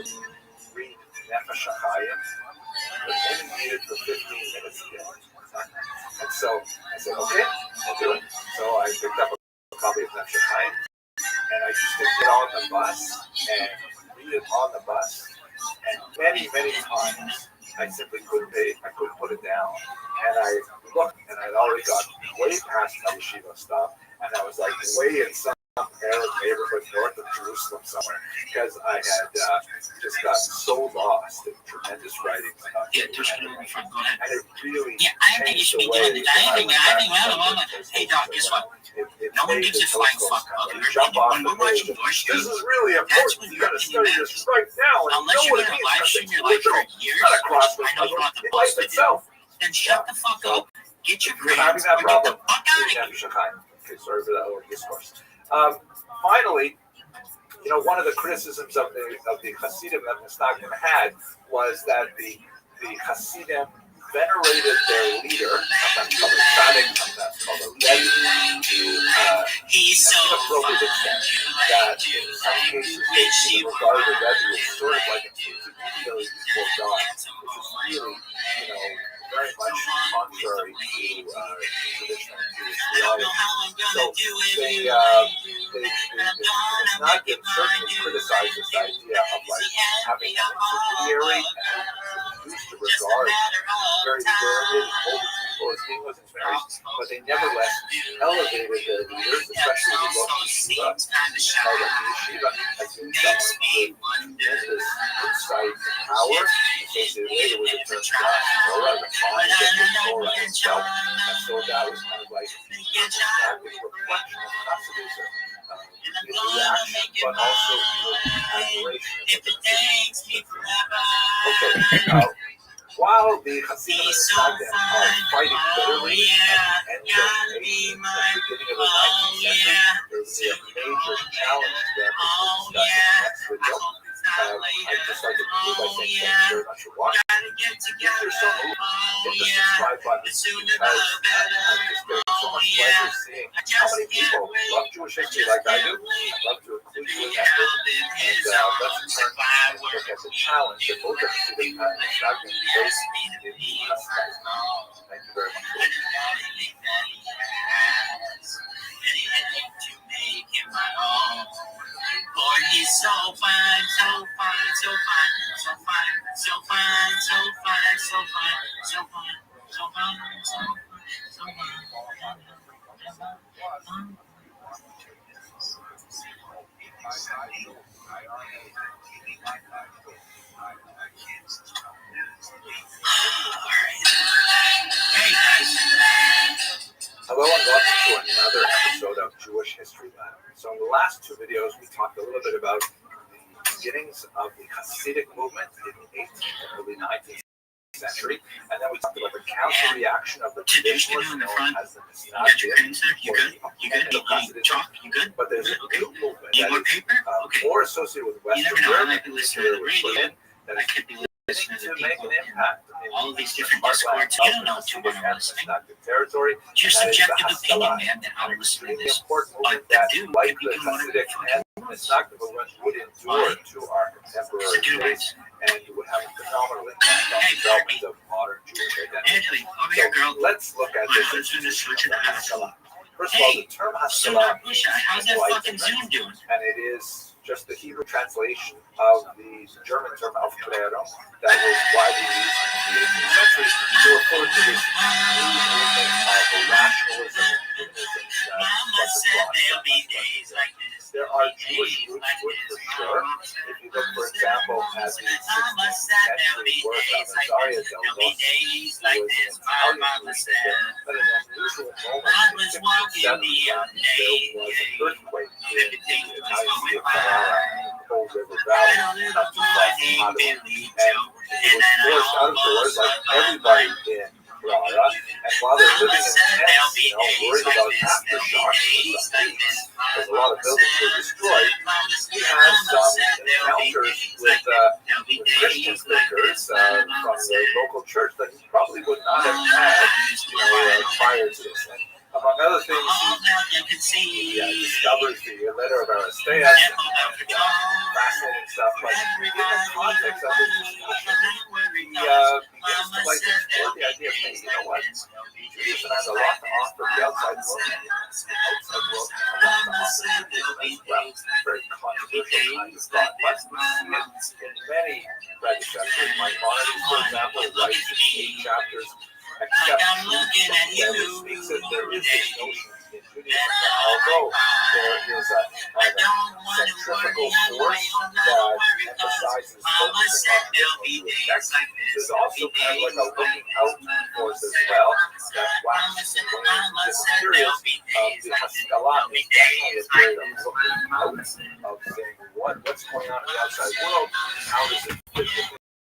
Read Nefesh HaChaim. But only needed for 15 minutes a day. And so I said, okay, I'll do it. So I picked up a copy of Nefesh HaChaim, and I used to get on the bus and read it on the bus. And many, many times I simply couldn't put it down. And I looked, and I'd already got way past my yeshiva stuff, and I was like way in some Arab neighborhood north of Jerusalem somewhere, because I had just gotten so lost in tremendous writings about it. And it really changed the way that I went back to hey, Doc, guess what? It No one made gives a the flying Holocaust fuck kind of about jump off when the we're watching page. your stream. This is really That's important. when You you're got to opinion study matters. this right now and Unless know you're what it going to means. live Because stream it's your life for literal. years, It's not a which crossword I know you puzzle. don't have the It's life balls to do, itself. then shut the fuck up, get your If you're having grades, that or get the problem, fuck out of please here. Okay, sorry for that little discourse. Finally, one of the criticisms of the Hasidim that Misnagdim had was that the Hasidim venerated their leader, sometimes called a tzaddik, sometimes called a rebbe, He's so inappropriate extent that in some cases they regard the rebbe as sort of like an intermediary before God, which is really, very much contrary to traditional Jewish theology. So they Misnagdim certainly criticized this idea of like having an intermediary and used to regard very learned, older people as being missionaries, but they nevertheless elevated their leaders, especially the local yeshiva. The yeshiva has been someone with tremendous insight and power associated later with the term Torah, the fine Torah itself. And so that was kind of like that reflection of Hasidism. In reaction, but also in admiration. Okay, while the Hasidim and Misnagdim are fighting bitterly at the end of the 18th, the beginning of the 19th century, there was a major challenge to them, which we'll discuss in the next video. I'd just like to conclude by saying thank you very much for watching. If you're so moved, hit the subscribe button, because I'm just getting so much pleasure seeing how many people love Jewish history like I do. I'd love to include you in that group. And let's turn to look at the challenge that both the Hasidim and Misnagdim face in the Hasidim. Thank you very much for watching. Boy, he's so fine, so fine, so fine, so fine, so fine, so fine, so fine, so fine, so fine, so fine, so fine. Hey guys. Hello and welcome to another episode of Jewish History Lab. So in the last two videos, we talked a little bit about the beginnings of the Hasidic movement in the 18th and early 19th century, and then we talked about the counter reaction of the traditionalists known as the Misnagdim. You good? You good? Chalk? You good? But there's a Okay. new movement Need that more is paper? Okay. more associated with You Western never know. I Europe, might be listening to the radio. that I is could be listening to to make people an impact in all of these different heartland discords. You don't of know the too Hasidic much and listening. Misnagdim territory. It's your and that is the subjective opinion, Haskalah. man, that I'm An listening to extremely this. important But movement the that, dude like could be the doing whatever Hasidic the fuck and he wants. Misnagdim movement, would endure to our contemporary So do days, that. and would have a phenomenal impact on the development of modern Jewish identity. Angeli, over here, girl. So let's look at My this husband is switching institution to of Haskalah. Haskalah. First of all, Hey, the term so Haskalah not Busha. How's that quite fucking Zoom different, doing? and it is just the Hebrew translation of the German term Aufklärung that was widely used in the 18th century to refer to this new movement of rationalism and humanism that Mama was said across there'll the be West. days like this. There are Jewish roots to it for sure. If you look, for example, at the 16th century work of Azaria del Rossi, who was an Italian Jewish thinker, at an unusual moment in the 1670s, there was an earthquake in the Italian Sea of Ferrara, the Cold River Valley, not too far from Padua. And it was forced out of doors like everybody in Ferrara, and while they're living in tents, worried about aftershocks for some weeks, because a lot of buildings were destroyed, he had some encounters with Christian thinkers from the local church that he probably would not have had prior to this. And among other things, he discovers the letter of Aristeas, fascinating stuff, but in the context of this discussion, he begins to explore the idea of saying, you know what, Judaism has a lot to offer the outside world, and the outside world has a lot to offer Judaism as well. very controversial kind of thought. But we see it in many predecessors. Maimonides, for example, writes in 8 chapters, except when he speaks it, there is this notion in Judaism that although there is a kind of centrifugal force that emphasizes focusing on additional Jewish texts, there's also kind of like a looking out force as well that waxes and wanes in different periods. The Haskalah is definitely a period of looking out, of saying what's going on in the outside world, how does it fit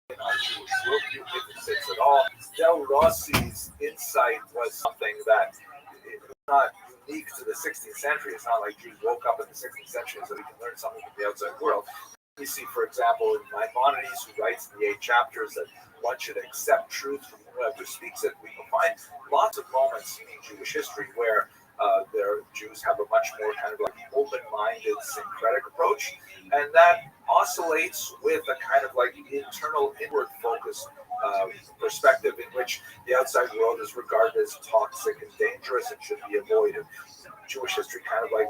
within our Jewish worldview, if it fits at all. Del Rossi's insight was something that is not unique to the 16th century. It's not like Jews woke up in the 16th century so they can learn something from the outside world. We see, for example, in Maimonides, who writes in the 8 chapters that one should accept truth from whoever speaks it. We can find lots of moments in Jewish history where Jews have a much more kind of like open-minded, syncretic approach, and that oscillates with a kind of like internal, inward-focused perspective in which the outside world is regarded as toxic and dangerous and should be avoided. Jewish history kind of like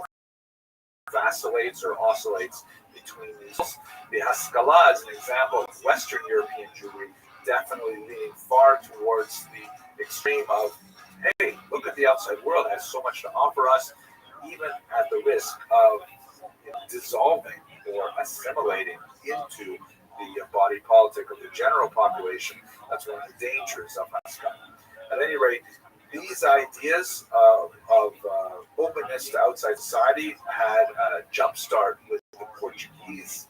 vacillates or oscillates between these. The Haskalah is an example of Western European Jewry definitely leaning far towards the extreme of, hey, look at the outside world, it has so much to offer us, even at the risk of dissolving or assimilating into the body politic of the general population. That's one of the dangers of Haskalah. At any rate, these ideas of openness to outside society had a jumpstart with the Portuguese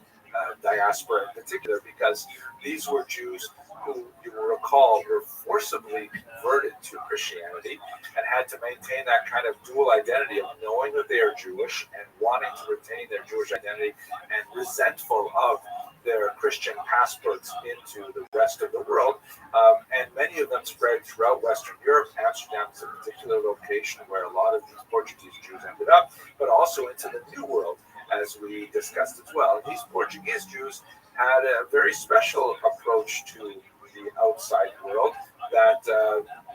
diaspora in particular, because these were Jews who, you will recall, were forcibly converted to Christianity and had to maintain that kind of dual identity of knowing that they are Jewish and wanting to retain their Jewish identity and resentful of their Christian passports into the rest of the world. And many of them spread throughout Western Europe. Amsterdam is a particular location where a lot of these Portuguese Jews ended up, but also into the New World, as we discussed as well. And these Portuguese Jews had a very special approach to the outside world that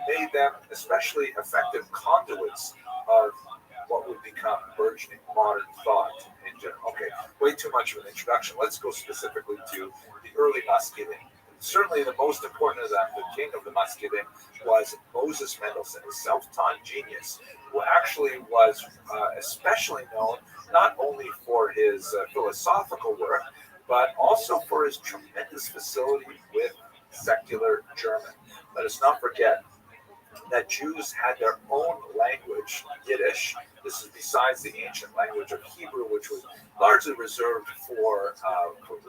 made them especially effective conduits of what would become burgeoning modern thought in general. Okay, way too much of an introduction. Let's go specifically to the early Maskilim. Certainly the most important of them, the king of the Maskilim, was Moses Mendelssohn, a self-taught genius, who actually was especially known not only for his philosophical work, but also for his tremendous facility with secular German. Let us not forget that Jews had their own language, Yiddish. This is besides the ancient language of Hebrew, which was largely reserved for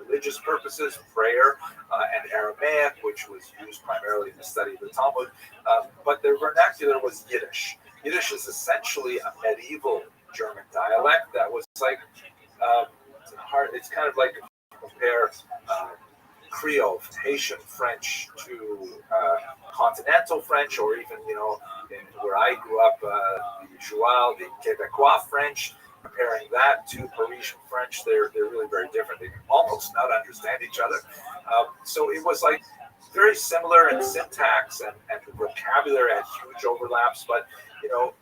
religious purposes, prayer, and Aramaic, which was used primarily in the study of the Talmud. But their vernacular was Yiddish. Yiddish is essentially a medieval German dialect that was like hard. It's kind of like compare Creole, Haitian French to continental French, or even, where I grew up, the Joual, the Quebecois French, comparing that to Parisian French, they're really very different. They can almost not understand each other. So it was like very similar in syntax and vocabulary had huge overlaps, but,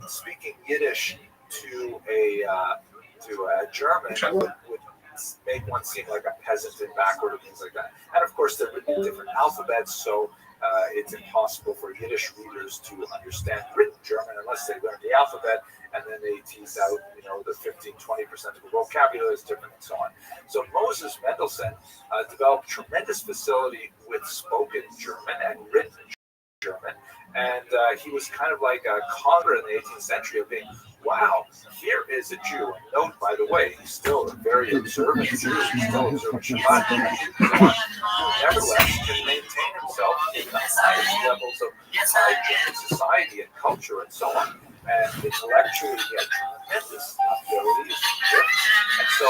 speaking Yiddish to a German would make one seem like a peasant and backward and things like that. And of course, there would be different alphabets, so it's impossible for Yiddish readers to understand written German unless they learn the alphabet, and then they tease out, the 15-20% of the vocabulary is different and so on. So Moses Mendelssohn developed tremendous facility with spoken German and written German, and he was kind of like a convert in the 18th century of being, wow, here is a Jew. And note, by the way, he's still a very observant Jew. He's still observant Shabbat, who nevertheless can maintain himself in the highest levels of high German society and culture and so on. And intellectually, he had tremendous abilities. And so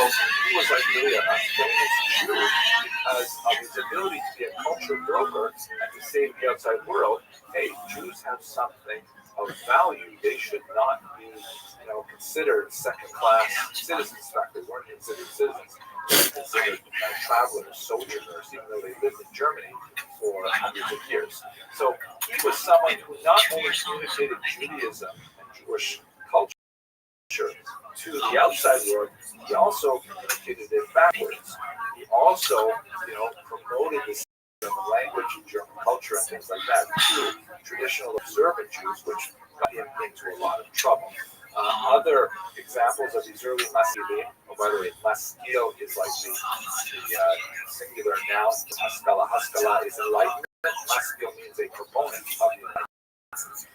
he was like really a famous Jew because of his ability to be a culture broker and to say to the outside world, hey, Jews have something of value. They should not be, considered second-class citizens. In fact, they weren't considered citizens. They were considered travelers, sojourners, even though they lived in Germany for hundreds of years. So he was someone who not only communicated Judaism and Jewish culture, culture to the outside world, he also communicated it backwards. He also, promoted this German language and German culture and things like that to traditional observant Jews, which got him into a lot of trouble. Other examples of these early maskilim, by the way, maskil is like the singular noun. Haskalah is enlightenment. Maskil means a proponent of the enlightenment.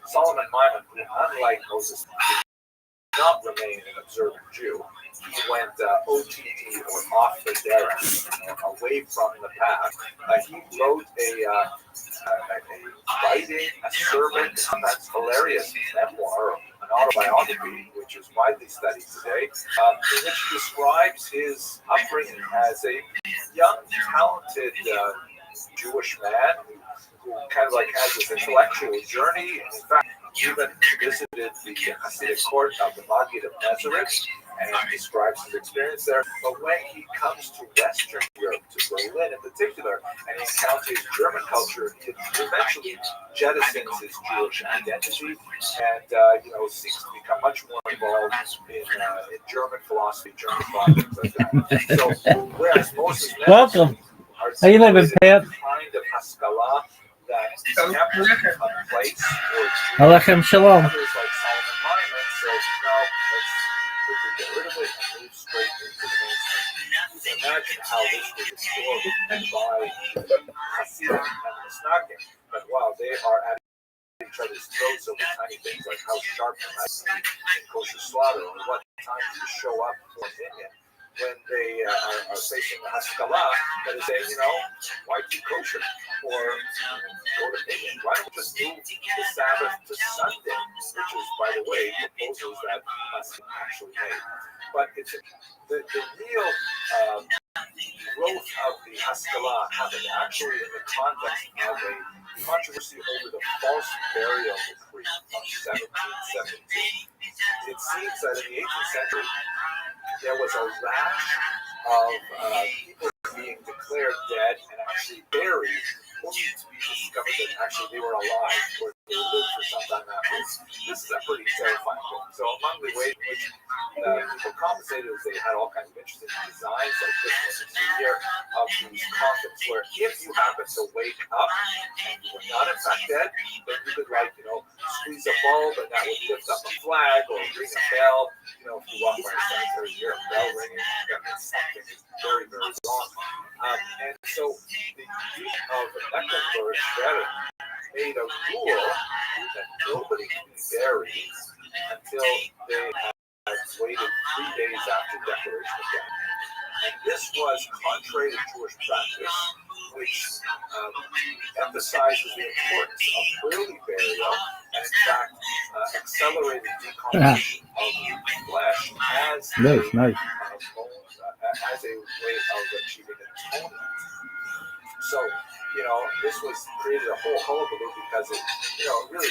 Solomon Maimon, who unlike Moses, did not remain an observant Jew. He went OTD, or off the derech, away from the path. He wrote a writing, a sermon, that's hilarious memoir, an autobiography, which is widely studied today, in which he describes his upbringing as a young, talented Jewish man who kind of like has this intellectual journey. In fact, even visited the Hasidic court of the Maggid of Nazareth and describes his experience there. But when he comes to Western Europe, to Berlin in particular, and he encounters German culture, he eventually jettisons his Jewish identity and seeks to become much more involved in German philosophy, German thought, things like that. So, whereas Moses Welcome. How you living, Pat? Kind of Haskalah that never become a place for Jews. Alechem shalom. Others like Solomon Maimon says, no, let's get rid of it and move straight into the mainstream. Imagine how this was absorbed by Hasidim and Misnagim. But wow, they are at each other's throats over tiny things like how sharp the knife in kosher slaughter, or what time to show up for opinion when they are facing the Haskalah that is saying, why keep kosher? Or go to opinion. Why don't we just move the Sabbath to Sunday? Which is, by the way, proposals that must actually made. But it's the real growth of the Haskalah happened actually in the context of a controversy over the false burial decree of 1772. It seems that in the 18th century, there was a rash of people being declared dead and actually buried, only to be discovered that actually they were alive or they lived for some time afterwards. This is a pretty terrifying thing. So among the ways in which people compensated is they had all kinds of interesting designs, like this one you see here, of these coffins where if you happen to wake up and you were not in fact dead, then you could squeeze a bulb and that would lift up a flag or ring a bell. If you walk by a cemetery, you hear a bell ringing, that means something is very, very wrong. And so the Duke of Mecklenburg made a rule that nobody could be buried until they had waited 3 days after declaration of death. And this was contrary to Jewish practice, which emphasizes the importance of early burial and, in fact, accelerated decomposition of flesh as a way of achieving atonement. So, this was created a whole hullabaloo because it, really,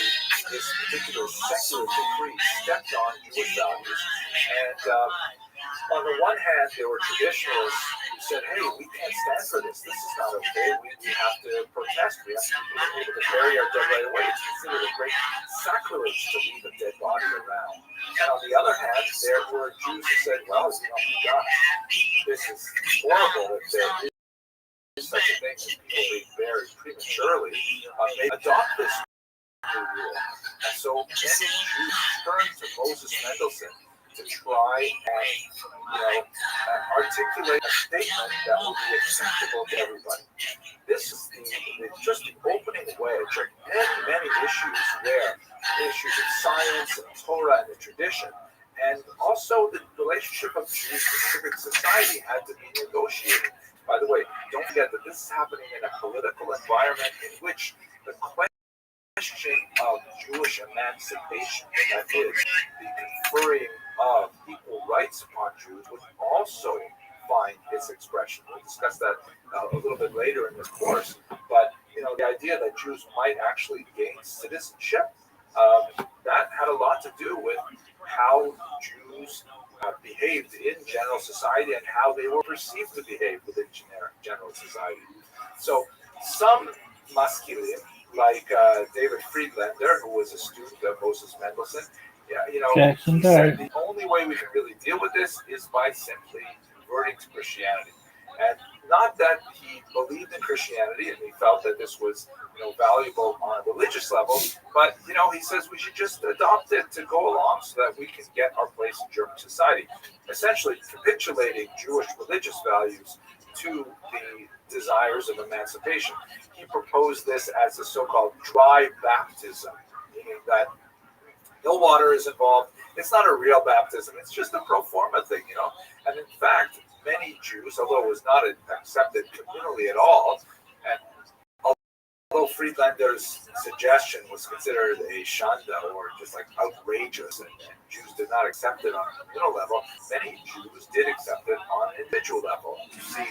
this particular secular decree stepped on Jewish values. And on the one hand, there were traditionalists who said, hey, we can't stand for this. This is not okay. We have to protest. We have to be able to bury our dead right away. It's considered a great sacrilege to leave a dead body around. And on the other hand, there were Jews who said, well, gosh, this is horrible that there is such a thing as people being buried prematurely. They adopt this new rule. And so many Jews turned to Moses Mendelssohn to try and articulate a statement that will be acceptable to everybody. This is just the opening wedge of many issues there, issues of science and Torah and the tradition, and also the relationship of Jews to civic society had to be negotiated. By the way, don't forget that this is happening in a political environment in which the question of Jewish emancipation, that is, the conferring of equal rights upon Jews, would also find its expression. We'll discuss that a little bit later in this course. But the idea that Jews might actually gain citizenship, that had a lot to do with how Jews behaved in general society and how they were perceived to behave within general society. So some maskilim, like David Friedlander, who was a student of Moses Mendelssohn, Jackson he said Dart. the only way we can really deal with this is by simply converting to Christianity. And not that he believed in Christianity and he felt that this was valuable on a religious level, but he says we should just adopt it to go along so that we can get our place in German society. Essentially capitulating Jewish religious values to the desires of emancipation. He proposed this as a so-called dry baptism, meaning that no water is involved. It's not a real baptism. It's just a pro forma thing, And in fact, many Jews, although it was not accepted communally at all, and although Friedlander's suggestion was considered a shanda or just like outrageous, and Jews did not accept it on a communal level, many Jews did accept it on an individual level. You see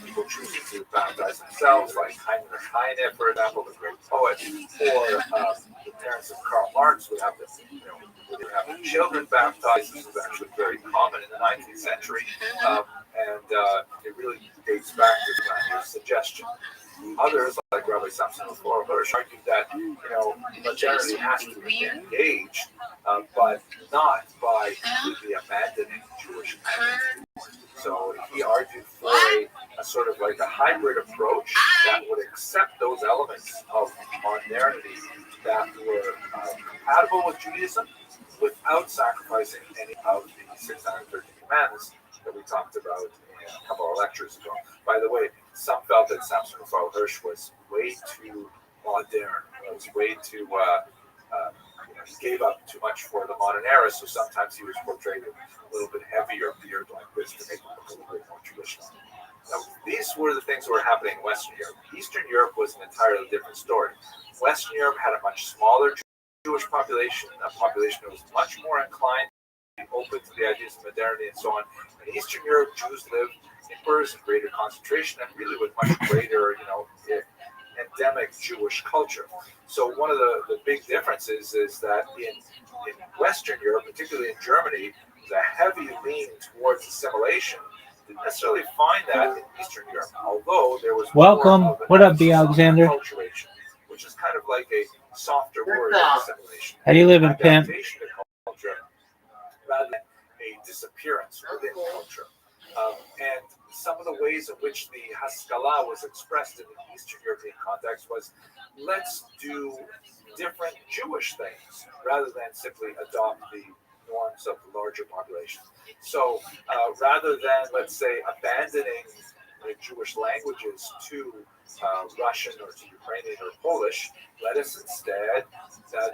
people choosing to baptize themselves, like Heinrich Heine, for example, the great poet, or the parents of Karl Marx would have would have children baptized. This was actually very common in the 19th century, and it really dates back to Flanders' suggestion. Others, like Rabbi Samson Hirsch, argued that modernity has to be engaged, but not by completely abandoning Jewish identity. So he argued for a sort of like a hybrid approach that would accept those elements of modernity that were compatible with Judaism without sacrificing any of the 613 commandments that we talked about in a couple of lectures ago. By the way, some felt that Samson Raphael Hirsch was way too modern. It was way too, he gave up too much for the modern era, so sometimes he was portrayed with a little bit heavier beard like this to make him look a little bit more traditional. Now, these were the things that were happening in Western Europe. Eastern Europe was an entirely different story. Western Europe had a much smaller Jewish population, a population that was much more inclined to be open to the ideas of modernity and so on. In Eastern Europe, Jews lived in bursts of greater concentration and really with much greater, endemic Jewish culture. So one of the big differences is that in Western Europe, particularly in Germany, the heavy lean towards assimilation. Didn't necessarily find that in Eastern Europe, although there was Welcome. More of an What up, B. emphasis on Alexander? acculturation, which is kind of like a softer word than assimilation. How do you live in Pimp? Adaptation to culture rather than a disappearance within culture. And some of the ways in which the Haskalah was expressed in the Eastern European context was, let's do different Jewish things rather than simply adopt the norms of the larger population. So rather than, let's say, abandoning the Jewish languages to Russian or to Ukrainian or Polish, let us instead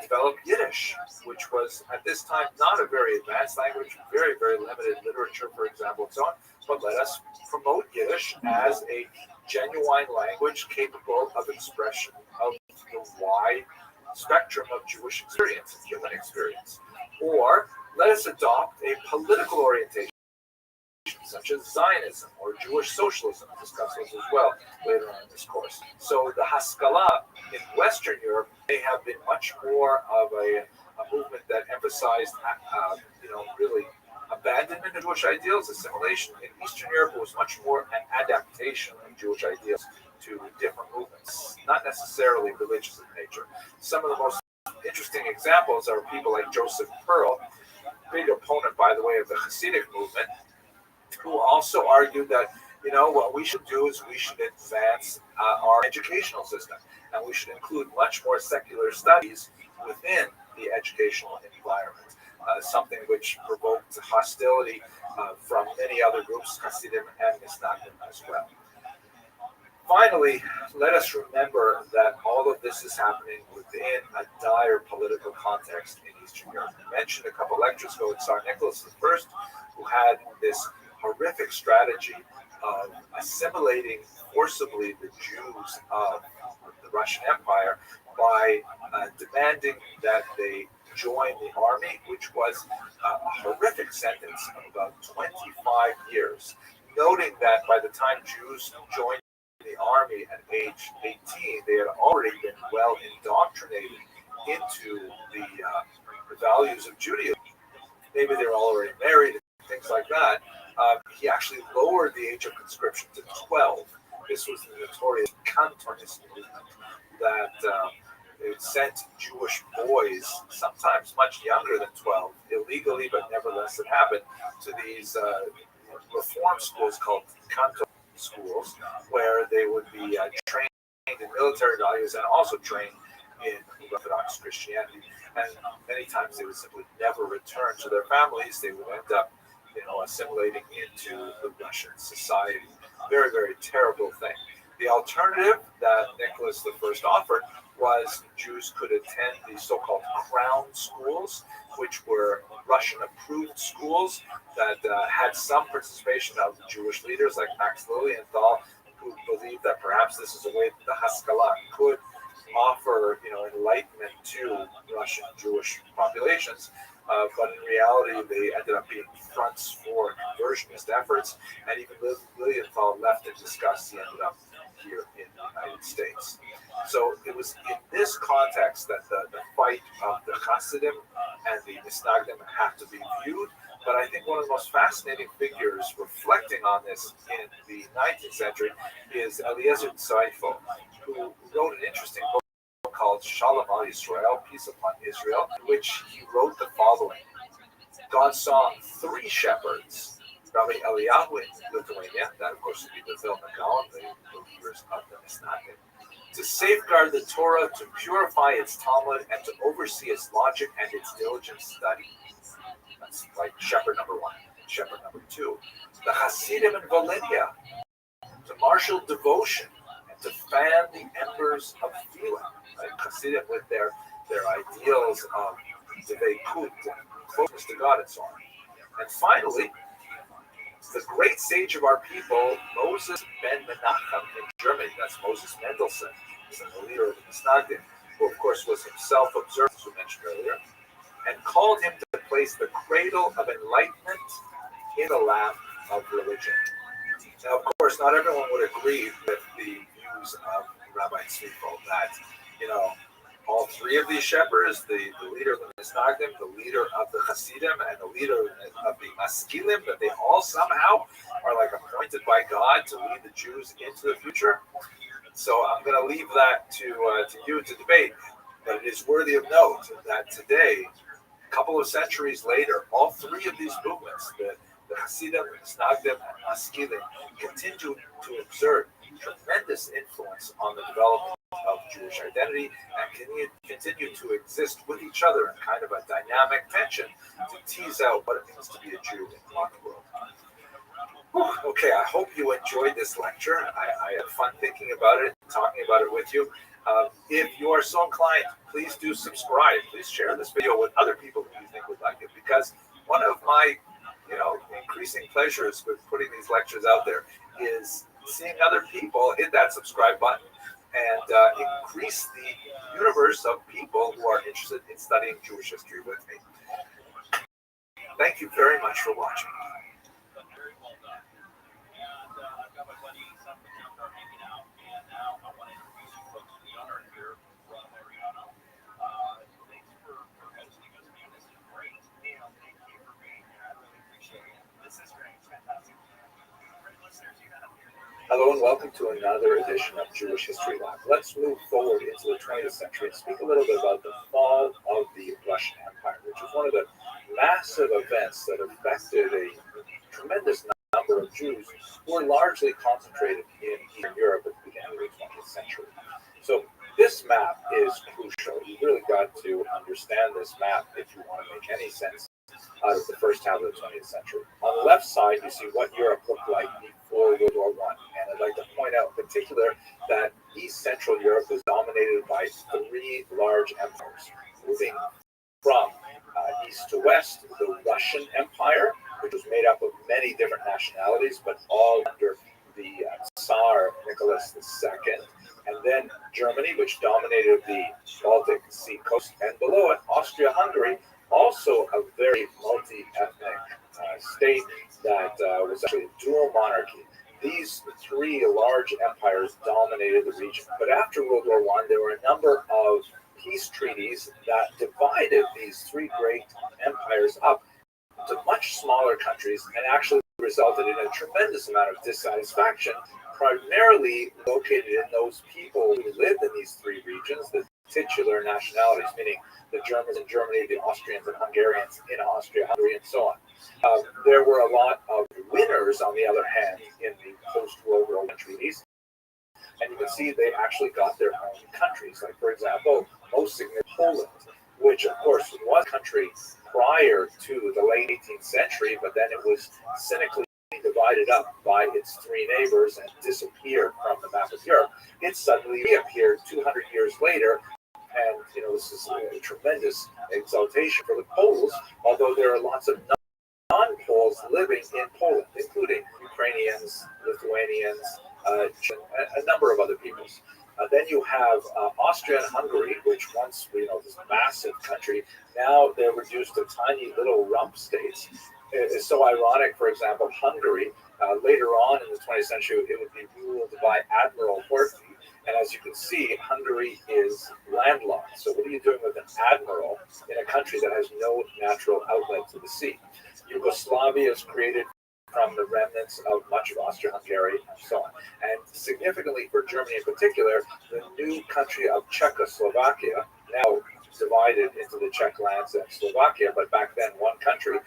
develop Yiddish, which was at this time not a very advanced language, very, very limited literature, for example, and so on. But let us promote Yiddish as a genuine language capable of expression of the wide spectrum of Jewish experience and human experience. Or let us adopt a political orientation, such as Zionism or Jewish socialism. We'll discuss those as well later on in this course. So the Haskalah in Western Europe may have been much more of a movement that emphasized, really abandonment of Jewish ideals, assimilation. In Eastern Europe, it was much more an adaptation of Jewish ideals to different movements, not necessarily religious in nature. Some of the most interesting examples are people like Joseph Pearl, big opponent, by the way, of the Hasidic movement, who also argued that, what we should do is we should advance our educational system, and we should include much more secular studies within the educational environment, something which provoked hostility from many other groups, Hasidim and Misnagdim as well. Finally, let us remember that all of this is happening within a dire political context in Eastern Europe. I mentioned a couple lectures ago Tsar Nicholas I, who had this horrific strategy of assimilating forcibly the Jews of the Russian Empire by demanding that they join the army, which was a horrific sentence of about 25 years, noting that by the time Jews joined the army at age 18, they had already been well indoctrinated into the values of Judaism. Maybe they were already married and things like that. He actually lowered the age of conscription to 12. This was the notorious Cantonist movement that It sent Jewish boys, sometimes much younger than 12, illegally, but nevertheless it happened, to these reform schools called Kanto schools, where they would be trained in military values and also trained in Orthodox Christianity. And many times they would simply never return to their families. They would end up, assimilating into the Russian society. Very, very terrible thing. The alternative that Nicholas I offered was Jews could attend the so-called crown schools, which were Russian-approved schools that had some participation of Jewish leaders like Max Lilienthal, who believed that perhaps this is a way that the Haskalah could offer, enlightenment to Russian Jewish populations. But in reality, they ended up being fronts for conversionist efforts, and even Lilienthal left in disgust. He ended up here in the United States. So it was in this context that the fight of the Hasidim and the Misnagdim have to be viewed. But I think one of the most fascinating figures reflecting on this in the 19th century is Eliezer Tzveifel, who wrote an interesting book called Shalom al Yisrael, Peace Upon Israel, in which he wrote the following. God saw three shepherds, Rabbi Eliyahu in Lithuania, that of course would be the Vilna Gaon, the leaders of the Misnagdim, to safeguard the Torah, to purify its Talmud, and to oversee its logic and its diligent study. That's like shepherd number one. Shepherd number two, the Hasidim in Volhynia, to marshal devotion and to fan the embers of feeling. Right? Hasidim with their ideals of deveikut and closeness to God and so on. And finally, the great sage of our people, Moses ben Menachem in Germany, that's Moses Mendelssohn, the leader of the Misnagdim, who of course was himself observed, as we mentioned earlier, and called him to place the cradle of enlightenment in the lap of religion. Now, of course, not everyone would agree with the views of Rabbi Tzveifel that, all three of these shepherds, the leader of the Misnagdim, the leader of the Hasidim, and the leader of the Maskilim, that they all somehow are like appointed by God to lead the Jews into the future. So I'm going to leave that to you to debate. But it is worthy of note that today, a couple of centuries later, all three of these movements, the Hasidim, the Misnagdim, and Maskilim, continue to exert tremendous influence on the development of Jewish identity and continue to exist with each other in kind of a dynamic tension to tease out what it means to be a Jew in the modern world. Okay, I hope you enjoyed this lecture. I had fun thinking about it, talking about it with you. If you are so inclined, please do subscribe. Please share this video with other people who you think would like it, because one of my increasing pleasures with putting these lectures out there is seeing other people hit that subscribe button and increase the universe of people who are interested in studying Jewish history with me. Thank you very much for watching. Hello and welcome to another edition of Jewish History Live. Let's move forward into the 20th century and speak a little bit about the fall of the Russian Empire, which is one of the massive events that affected a tremendous number of Jews who were largely concentrated in Eastern Europe at the beginning of the 20th century. So this map is crucial. You really got to understand this map if you want to make any sense out of the first half of the 20th century. On the left side, you see what Europe looked like before World War I. And I'd like to point out in particular that East Central Europe was dominated by three large empires, moving from east to west: the Russian Empire, which was made up of many different nationalities, but all under the Tsar Nicholas II, and then Germany, which dominated the Baltic Sea coast, and below it, Austria-Hungary, also a very multi-ethnic state that was actually a dual monarchy. These three large empires dominated the region. But after World War I, there were a number of peace treaties that divided these three great empires up into much smaller countries and actually resulted in a tremendous amount of dissatisfaction, primarily located in those people who lived in these three regions, the titular nationalities, meaning the Germans in Germany, the Austrians and Hungarians in Austria, Hungary, and so on. There were a lot of winners, on the other hand, in the post-World War I treaties. And you can see they actually got their own countries. Like, for example, most significant Poland, which, of course, was a country prior to the late 18th century, but then it was cynically divided up by its three neighbors and disappeared from the map of Europe. It suddenly reappeared 200 years later. And, this is a tremendous exaltation for the Poles, although there are lots of non-Poles living in Poland, including Ukrainians, Lithuanians, a number of other peoples. Then you have Austria and Hungary, which once, this massive country, now they're reduced to tiny little rump states. It's so ironic, for example, Hungary, later on in the 20th century, it would be ruled by Admiral Horthy. And as you can see, Hungary is landlocked. So what are you doing with an admiral in a country that has no natural outlet to the sea? Yugoslavia is created from the remnants of much of Austria-Hungary and so on. And significantly for Germany in particular, the new country of Czechoslovakia, now divided into the Czech lands and Slovakia, but back then one country,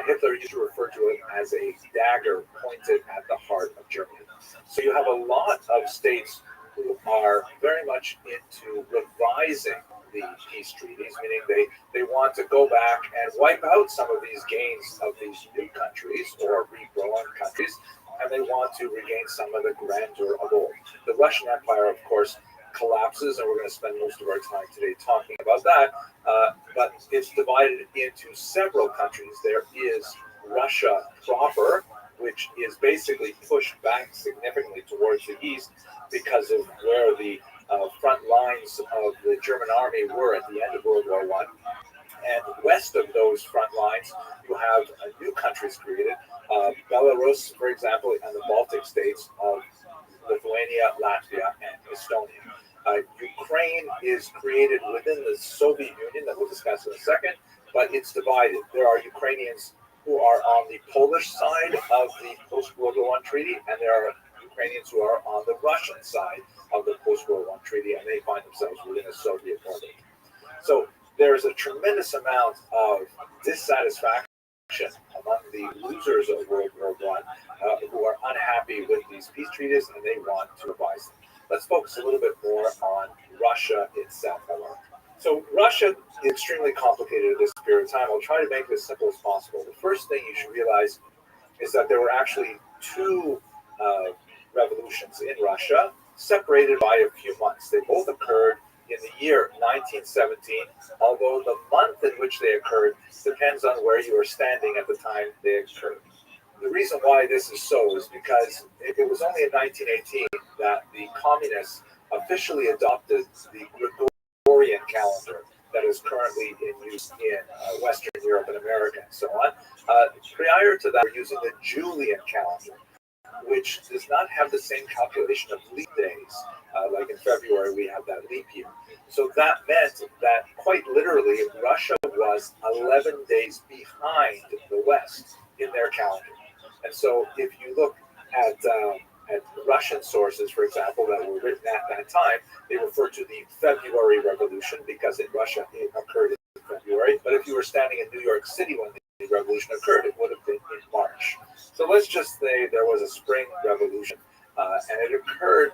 Hitler used to refer to it as a dagger pointed at the heart of Germany. So you have a lot of states who are very much into revising the peace treaties, meaning they want to go back and wipe out some of these gains of these new countries or regrowing countries, and they want to regain some of the grandeur of old. The Russian Empire, of course, collapses, and we're going to spend most of our time today talking about that, but it's divided into several countries. There is Russia proper, which is basically pushed back significantly towards the east because of where the front lines of the German army were at the end of World War I. And west of those front lines, you have new countries created, Belarus, for example, and the Baltic states of Lithuania, Latvia, and Estonia. Ukraine is created within the Soviet Union, that we'll discuss in a second, but it's divided. There are Ukrainians who are on the Polish side of the post-World War I treaty, and there are Ukrainians who are on the Russian side of the post-World War I treaty, and they find themselves within a Soviet orbit. So there's a tremendous amount of dissatisfaction among the losers of World War I who are unhappy with these peace treaties, and they want to revise them. Let's focus a little bit more on Russia itself, however. So Russia is extremely complicated at this period of time. I'll try to make it as simple as possible. The first thing you should realize is that there were actually two revolutions in Russia, separated by a few months. They both occurred in the year 1917, although the month in which they occurred depends on where you are standing at the time they occurred. The reason why this is so is because it was only in 1918 that the communists officially adopted the Gregorian calendar that is currently in use in Western Europe and America and so on. Prior to that, we're using the Julian calendar, which does not have the same calculation of leap days. Like in February, we have that leap year. So that meant that quite literally, Russia was 11 days behind the West in their calendar. And so if you look at Russian sources, for example, that were written at that time, they refer to the February Revolution because in Russia it occurred in February. But if you were standing in New York City when the revolution occurred, it would have been in March. So let's just say there was a spring revolution, and it occurred,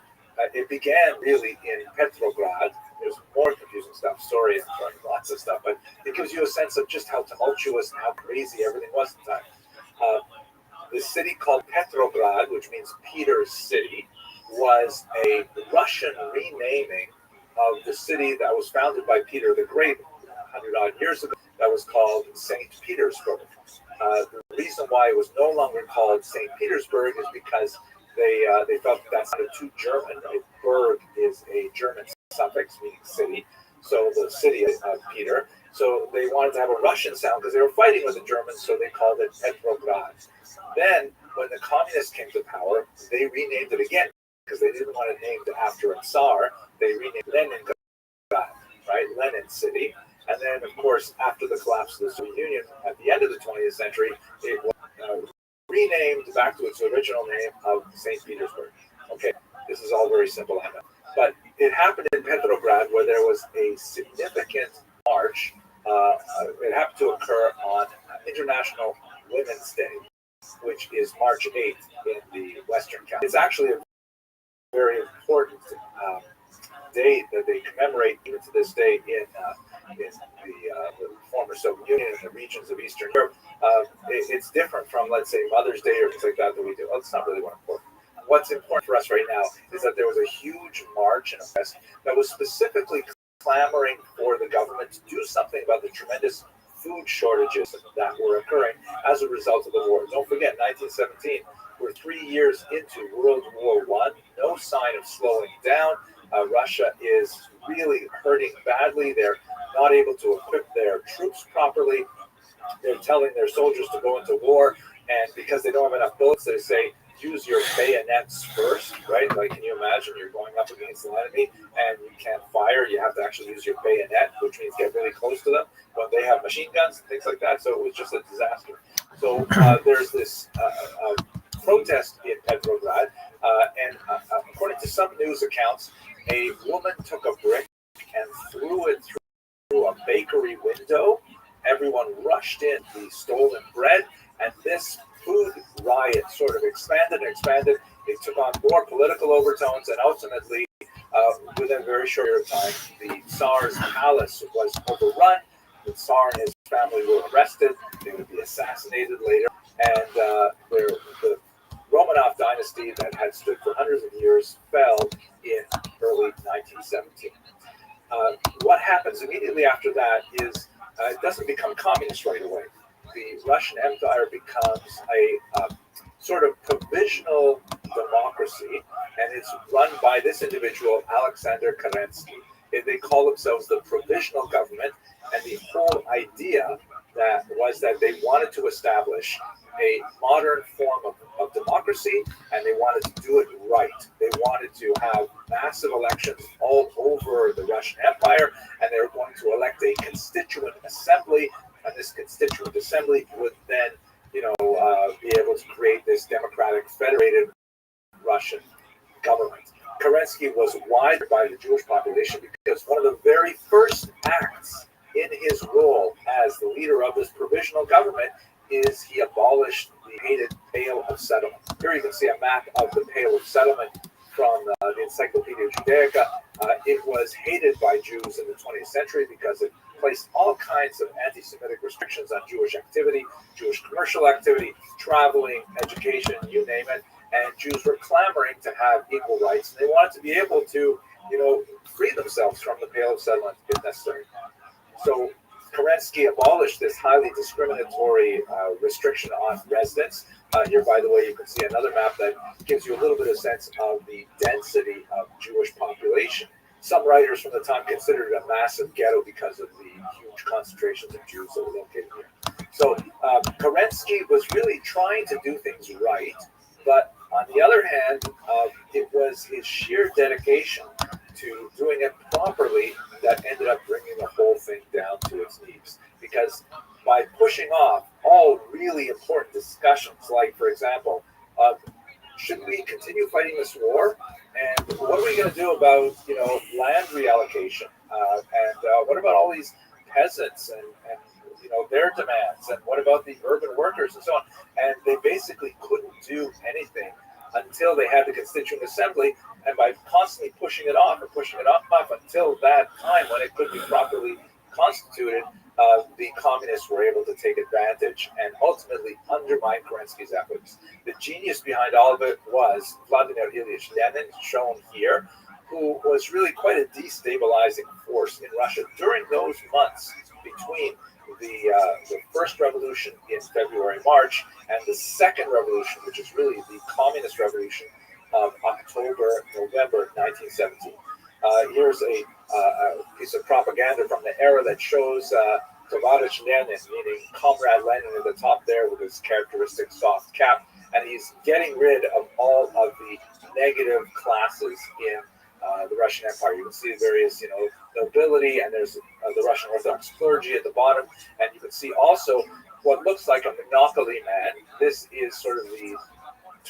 it began really in Petrograd. There's more confusing stuff. Sorry, I'm throwing lots of stuff, but it gives you a sense of just how tumultuous and how crazy everything was at the time. The city called Petrograd, which means Peter's City, was a Russian renaming of the city that was founded by Peter the Great 100-odd years ago, that was called St. Petersburg. The reason why it was no longer called St. Petersburg is because they felt that sounded too German. Right? Berg is a German suffix meaning city, so the city of Peter. So they wanted to have a Russian sound because they were fighting with the Germans, so they called it Petrograd. Then, when the communists came to power, they renamed it again because they didn't want it named after a Tsar. They renamed Leningrad, right? Lenin City. And then, of course, after the collapse of the Soviet Union at the end of the 20th century, it was renamed back to its original name of St. Petersburg. Okay, this is all very simple, I know. But it happened in Petrograd where there was a significant march. It happened to occur on International Women's Day, which is March 8th in the Western Catholic. It's actually a very important date that they commemorate even to this day in the former Soviet Union and the regions of Eastern Europe. It's different from, let's say, Mother's Day or things like that we do. Well, it's not really what important. What's important for us right now is that there was a huge march in the West that was specifically clamoring for the government to do something about the tremendous food shortages that were occurring as a result of the war. Don't forget, 1917, we're 3 years into World War I. No sign of slowing down. Russia is really hurting badly. They're not able to equip their troops properly. They're telling their soldiers to go into war, and because they don't have enough bullets, they say, use your bayonets first, right? Like, can you imagine you're going up against an enemy and you can't fire? You have to actually use your bayonet, which means get really close to them when they have machine guns and things like that. So it was just a disaster. So there's this protest in Petrograd, and according to some news accounts, a woman took a brick and threw it through a bakery window. Everyone rushed in the stolen bread, and this food riot sort of expanded and expanded. It took on more political overtones, and ultimately, within a very short period of time, the Tsar's palace was overrun. The Tsar and his family were arrested. They would be assassinated later, and the Romanov dynasty that had stood for hundreds of years fell in early 1917. What happens immediately after that is it doesn't become communist right away. The Russian Empire becomes a sort of provisional democracy, and it's run by this individual, Alexander Kerensky. They call themselves the provisional government, and the whole idea that was that they wanted to establish a modern form of democracy, and they wanted to do it right. They wanted to have massive elections all over the Russian Empire, and they were going to elect a constituent assembly, and this constituent assembly would then, be able to create this democratic federated Russian government. Kerensky was wided by the Jewish population because one of the very first acts in his role as the leader of this provisional government is he abolished the hated Pale of Settlement. Here you can see a map of the Pale of Settlement from the Encyclopedia Judaica. It was hated by Jews in the 20th century because it placed all kinds of anti-Semitic restrictions on Jewish activity, Jewish commercial activity, traveling, education, you name it. And Jews were clamoring to have equal rights, and they wanted to be able to, free themselves from the Pale of Settlement if necessary. So Kerensky abolished this highly discriminatory restriction on residence. Here, by the way, you can see another map that gives you a little bit of sense of the density of Jewish population. Some writers from the time considered it a massive ghetto because of the huge concentrations of Jews that were located here. So Kerensky was really trying to do things right, but on the other hand, it was his sheer dedication to doing it properly that ended up bringing the whole thing down to its knees. Because by pushing off all really important discussions, like, for example, should we continue fighting this war? And what are we going to do about, land reallocation? And what about all these peasants and their demands? And what about the urban workers and so on? And they basically couldn't do anything until they had the Constituent Assembly, and by constantly pushing it off until that time when it could be properly constituted, the communists were able to take advantage and ultimately undermine Kerensky's efforts. The genius behind all of it was Vladimir Ilyich Lenin, shown here, who was really quite a destabilizing force in Russia during those months between the first revolution in February, March, and the second revolution, which is really the communist revolution of October, November 1917. Here's a piece of propaganda from the era that shows Tovarishch Lenin, meaning Comrade Lenin, at the top there with his characteristic soft cap, and he's getting rid of all of the negative classes in the Russian Empire. You can see various, nobility, and there's the Russian Orthodox clergy at the bottom, and you can see also what looks like a monopoly man. This is sort of the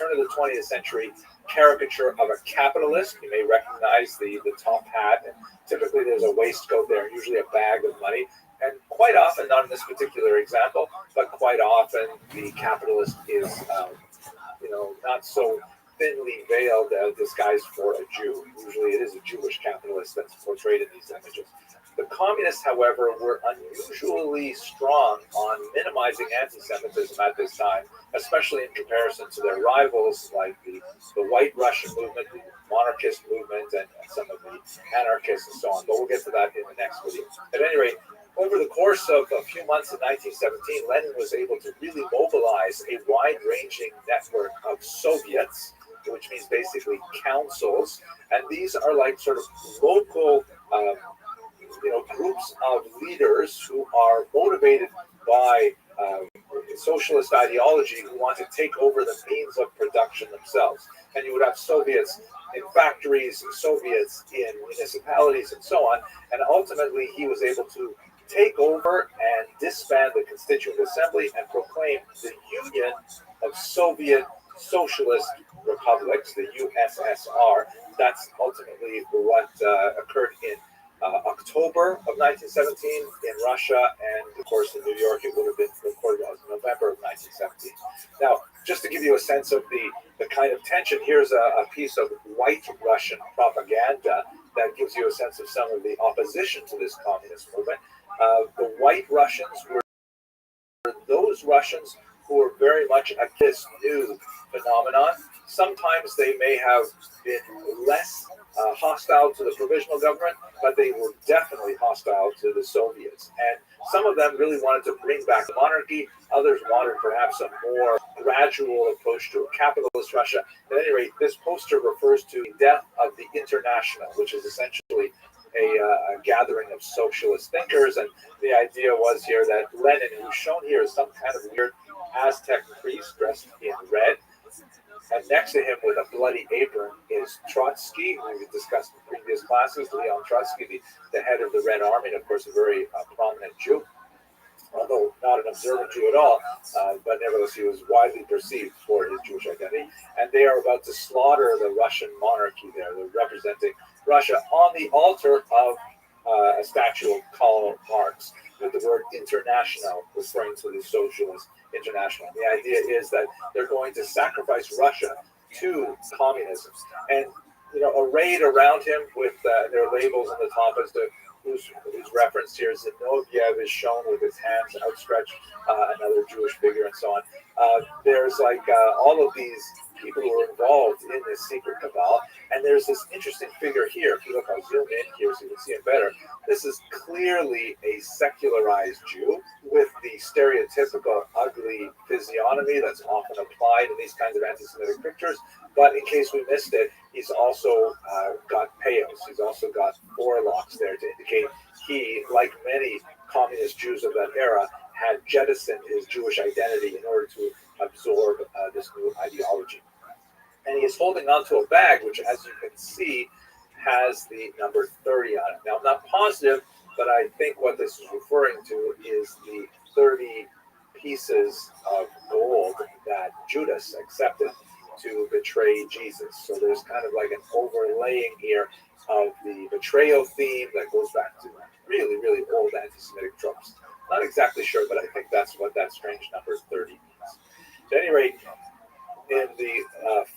turn of the 20th century caricature of a capitalist. You may recognize the top hat, and typically there's a waistcoat there, usually a bag of money. And quite often, not in this particular example, but quite often the capitalist is, not so thinly veiled disguised for a Jew. Usually it is a Jewish capitalist that's portrayed in these images. The communists, however, were unusually strong on minimizing anti-Semitism at this time, especially in comparison to their rivals like the White Russian movement, the monarchist movement, and some of the anarchists and so on. But we'll get to that in the next video. At any rate, over the course of a few months in 1917, Lenin was able to really mobilize a wide-ranging network of Soviets, which means basically councils, and these are like sort of local groups of leaders who are motivated by socialist ideology who want to take over the means of production themselves. And you would have Soviets in factories, Soviets in municipalities, and so on. And ultimately, he was able to take over and disband the Constituent Assembly and proclaim the Union of Soviet Socialist Republics, the USSR. That's ultimately what occurred in October of 1917 in Russia, and of course in New York it would have been recorded as November of 1917. Now, just to give you a sense of the kind of tension, here's a piece of White Russian propaganda that gives you a sense of some of the opposition to this communist movement. The White Russians were those Russians who were very much against this new phenomenon. Sometimes they may have been less hostile to the provisional government, but they were definitely hostile to the Soviets. And some of them really wanted to bring back the monarchy. Others wanted perhaps a more gradual approach to a capitalist Russia. At any rate, this poster refers to the death of the International, which is essentially a gathering of socialist thinkers. And the idea was here that Lenin, who's shown here as some kind of weird Aztec priest dressed in red, and next to him with a bloody apron is Trotsky, who we discussed in previous classes, Leon Trotsky, the head of the Red Army, and of course a very prominent Jew, although not an observant Jew at all, but nevertheless he was widely perceived for his Jewish identity. And they are about to slaughter the Russian monarchy there. They're representing Russia on the altar of a statue of Karl Marx with the word international referring to the Socialist International. The idea is that they're going to sacrifice Russia to communism. And, arrayed around him with their labels on the top as to who's referenced here. Zinoviev is shown with his hands outstretched, another Jewish figure, and so on. There's all of these people who are involved in this secret cabal, and there's this interesting figure here. If you look, I'll zoom in here so you can see him better. This is clearly a secularized Jew with the stereotypical ugly physiognomy that's often applied in these kinds of anti-Semitic pictures. But in case we missed it, he's also got payos. He's also got forelocks there to indicate he, like many communist Jews of that era, had jettisoned his Jewish identity in order to absorb this new ideology. And he is holding onto a bag, which, as you can see, has the number 30 on it. Now, I'm not positive, but I think what this is referring to is the 30 pieces of gold that Judas accepted to betray Jesus. So there's kind of like an overlaying here of the betrayal theme that goes back to really, really old anti-Semitic tropes. Not exactly sure, but I think that's what that strange number 30 means. At any rate, in the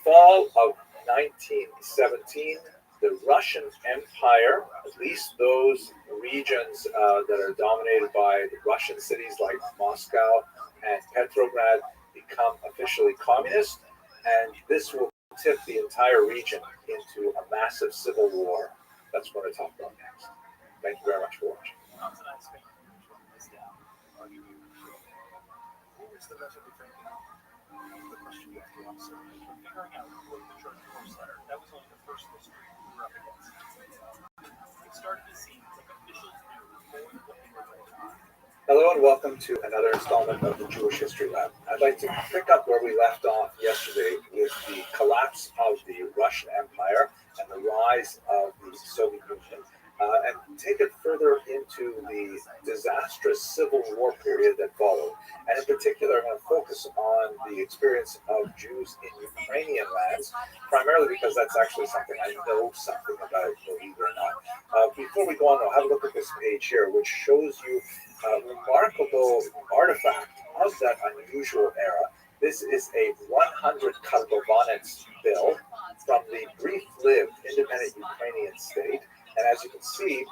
fall of 1917, the Russian Empire, at least those regions that are dominated by the Russian cities like Moscow and Petrograd, become officially communist, and this will tip the entire region into a massive civil war. That's what I talk about next. Thank you very much for watching. Hello and welcome to another installment of the Jewish History Lab. I'd like to pick up where we left off yesterday with the collapse of the Russian Empire and the rise of the Soviet Union, and take it further into the disastrous Civil War period that followed. And in particular, I'm going to focus on the experience of Jews Jews in Ukrainian lands, primarily because that's actually something I know something about, believe it or not. Before we go on, though, have a look at this page here, which shows you a remarkable artifact of that unusual era. This is a 100 Karbovanets bill from the brief-lived independent Ukrainian state. And as you can see,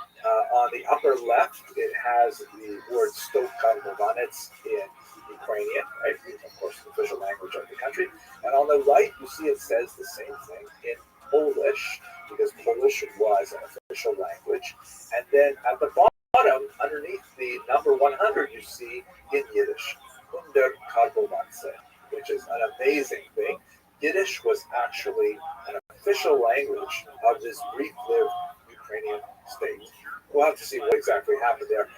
on the upper left, it has the word Stok Karbovanets in Ukrainian, right? Of course, the official language of the country. And on the right, you see it says the same thing in Polish, because Polish was an official language. And then at the bottom, underneath the number 100, you see in Yiddish, 100 Karbovanets, which is an amazing thing. Yiddish was actually an official language of this brief-lived Ukrainian state. We'll have to see what exactly happened there.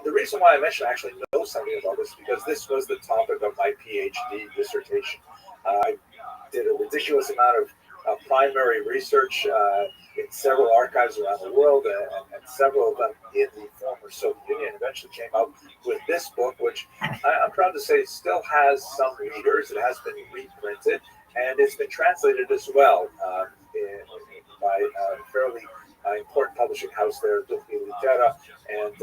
The reason why I mentioned I actually know something about this because this was the topic of my PhD dissertation. I did a ridiculous amount of primary research in several archives around the world, and several of them in the former Soviet Union. Eventually came out with this book, which I'm proud to say still has some readers. It has been reprinted, and it's been translated as well by a fairly important publishing house there, Duchny Litera. And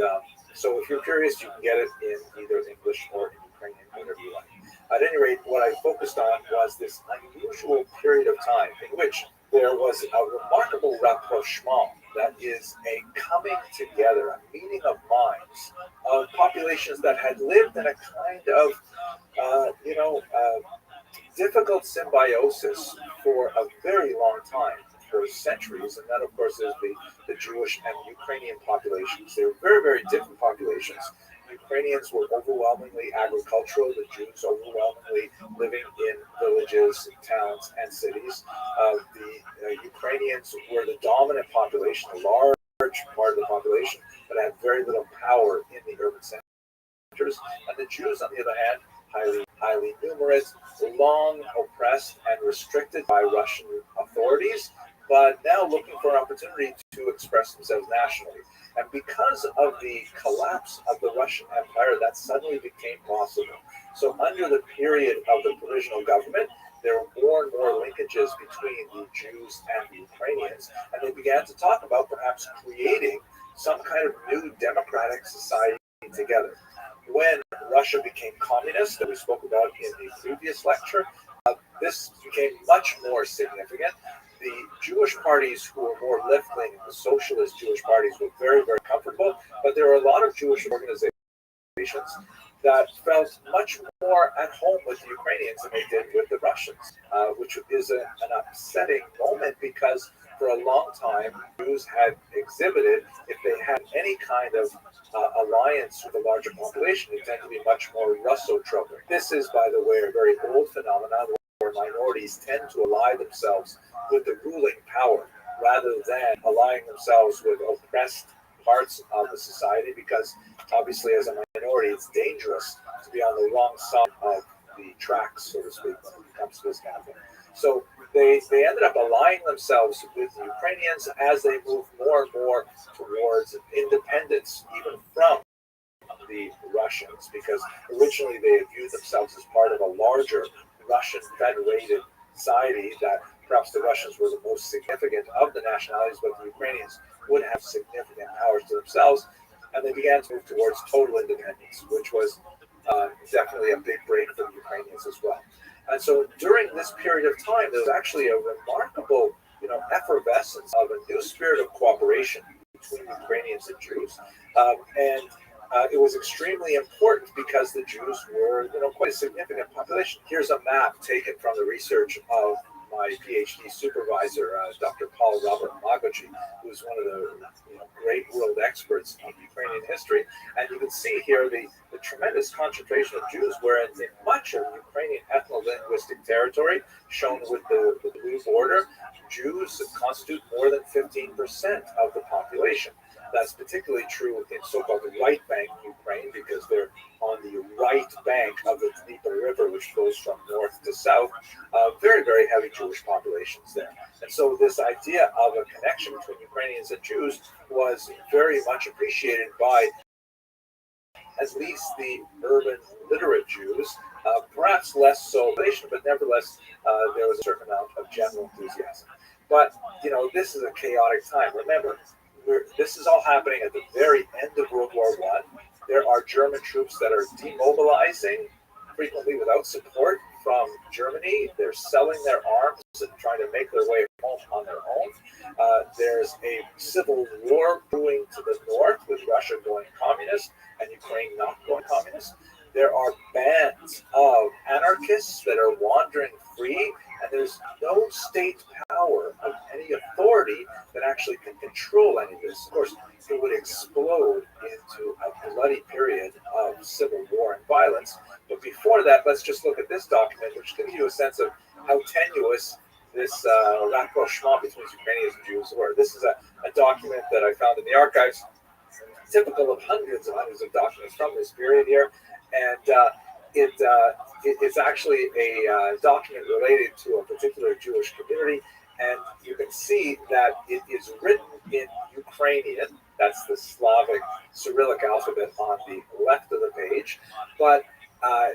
so if you're curious, you can get it in either English or in Ukrainian, whatever you like. At any rate, what I focused on was this unusual period of time in which there was a remarkable rapprochement, that is a coming together, a meeting of minds of populations that had lived in a kind of, difficult symbiosis for a very long time, for centuries, and that, of course, is the Jewish and Ukrainian populations. They were very, very different populations. Ukrainians were overwhelmingly agricultural, the Jews overwhelmingly living in villages, towns, and cities. The Ukrainians were the dominant population, a large part of the population, but had very little power in the urban centers. And the Jews, on the other hand, highly numerous, long oppressed and restricted by Russian authorities, but now looking for an opportunity to express themselves nationally. And because of the collapse of the Russian Empire, that suddenly became possible. So under the period of the provisional government, there were more and more linkages between the Jews and the Ukrainians, and they began to talk about perhaps creating some kind of new democratic society together. When Russia became communist, that we spoke about in the previous lecture, this became much more significant. The Jewish parties who were more left-wing, the socialist Jewish parties, were very, very comfortable, but there were a lot of Jewish organizations that felt much more at home with the Ukrainians than they did with the Russians, which is an upsetting moment because for a long time, Jews had exhibited, if they had any kind of alliance with a larger population, it tended to be much more Russotropic. This is, by the way, a very old phenomenon where minorities tend to ally themselves with the ruling power rather than allying themselves with oppressed parts of the society, because obviously as a minority it's dangerous to be on the wrong side of the tracks, so to speak, when it comes to this kind of thing. So they ended up aligning themselves with the Ukrainians as they moved more and more towards independence, even from the Russians, because originally they had viewed themselves as part of a larger Russian federated society, that perhaps the Russians were the most significant of the nationalities, but the Ukrainians would have significant powers to themselves, and they began to move towards total independence, which was definitely a big break for the Ukrainians as well. And so during this period of time, there was actually a remarkable, effervescence of a new spirit of cooperation between Ukrainians and Jews, and it was extremely important because the Jews were, quite a significant population. Here's a map taken from the research of my PhD supervisor, Dr. Paul Robert Magochi, who's one of the great world experts on Ukrainian history. And you can see here the tremendous concentration of Jews, where in much of Ukrainian ethno-linguistic territory, shown with the blue border, Jews constitute more than 15% of the population. That's particularly true in so-called the right bank Ukraine, because they're on the right bank of the Dnieper River, which flows from north to south. Very, very heavy Jewish populations there. And so this idea of a connection between Ukrainians and Jews was very much appreciated by at least the urban literate Jews, perhaps less so, but nevertheless, there was a certain amount of general enthusiasm. But, this is a chaotic time. Remember, this is all happening at the very end of World War I. There are German troops that are demobilizing, frequently without support from Germany. They're selling their arms and trying to make their way home on their own. There's a civil war brewing to the north, with Russia going communist and Ukraine not going communist. There are bands of anarchists that are wandering free, and there's no state power of any authority that actually can control any of this. Of course, it would explode into a bloody period of civil war and violence. But before that, let's just look at this document, which gives you a sense of how tenuous this rapprochement between Ukrainians and Jews were. This is a document that I found in the archives, typical of hundreds of documents from this period here. And it's actually a document related to a particular Jewish community. And you can see that it is written in Ukrainian. That's the Slavic Cyrillic alphabet on the left of the page. But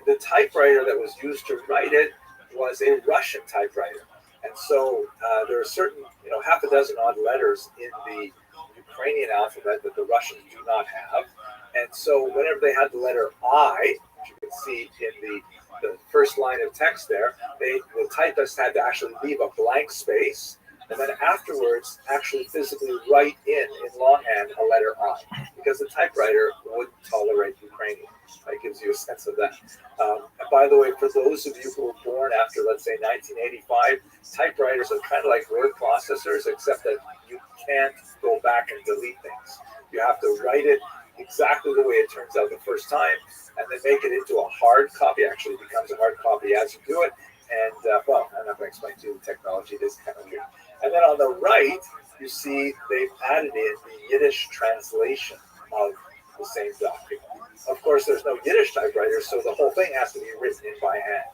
the typewriter that was used to write it was a Russian typewriter. And so there are certain, half a dozen odd letters in the Ukrainian alphabet that the Russians do not have. And so whenever they had the letter I, which you can see in the first line of text there, the typist had to actually leave a blank space, and then afterwards actually physically write in longhand a letter I, because the typewriter wouldn't tolerate Ukrainian. That gives you a sense of that. And by the way, for those of you who were born after, let's say, 1985, typewriters are kind of like word processors, except that you can't go back and delete things. You have to write it exactly the way it turns out the first time, and then make it into a hard copy. Actually, it becomes a hard copy as you do it. And, I'm not going to explain to you the technology. It is kind of weird. And then on the right, you see they've added in the Yiddish translation of the same document. Of course, there's no Yiddish typewriter, so the whole thing has to be written in by hand.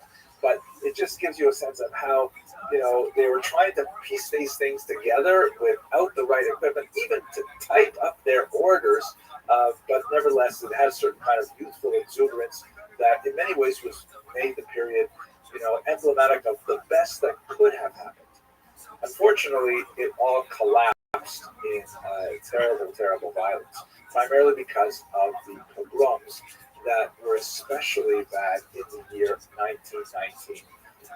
But it just gives you a sense of how, they were trying to piece these things together without the right equipment, even to type up their orders. But nevertheless, it had a certain kind of youthful exuberance that in many ways made the period, emblematic of the best that could have happened. Unfortunately, it all collapsed in terrible, terrible violence, primarily because of the pogroms that were especially bad in the year 1919.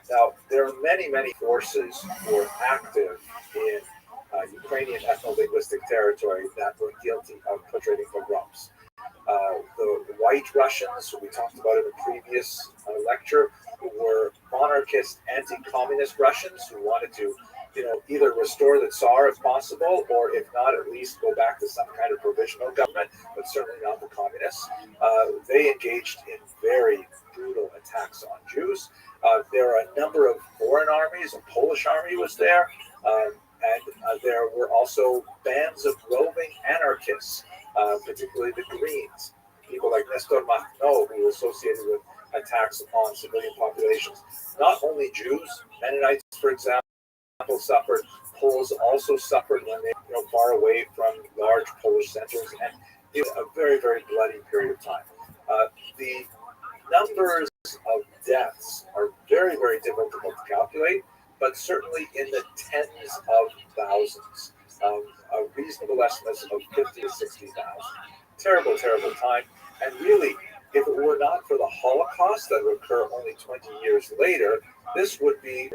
Now, there are many, many forces who were active in Ukrainian ethno-linguistic territory that were guilty of perpetrating pogroms. The White Russians, who we talked about in the previous lecture, who were monarchist, anti-communist Russians who wanted to, either restore the Tsar if possible, or if not, at least go back to some kind of provisional government, but certainly not the communists. They engaged in very brutal attacks on Jews. There are a number of foreign armies. A Polish army was there. And there were also bands of roving anarchists, particularly the Greens, people like Nestor Makhno, who were associated with attacks on civilian populations. Not only Jews, Mennonites, for example, suffered. Poles also suffered when they were far away from large Polish centers, and it was a very, very bloody period of time. The numbers of deaths are very, very difficult to calculate, but certainly in the tens of thousands. A reasonable estimate of 50 to 60,000. Terrible, terrible time. And really, if it were not for the Holocaust that would occur only 20 years later, this would be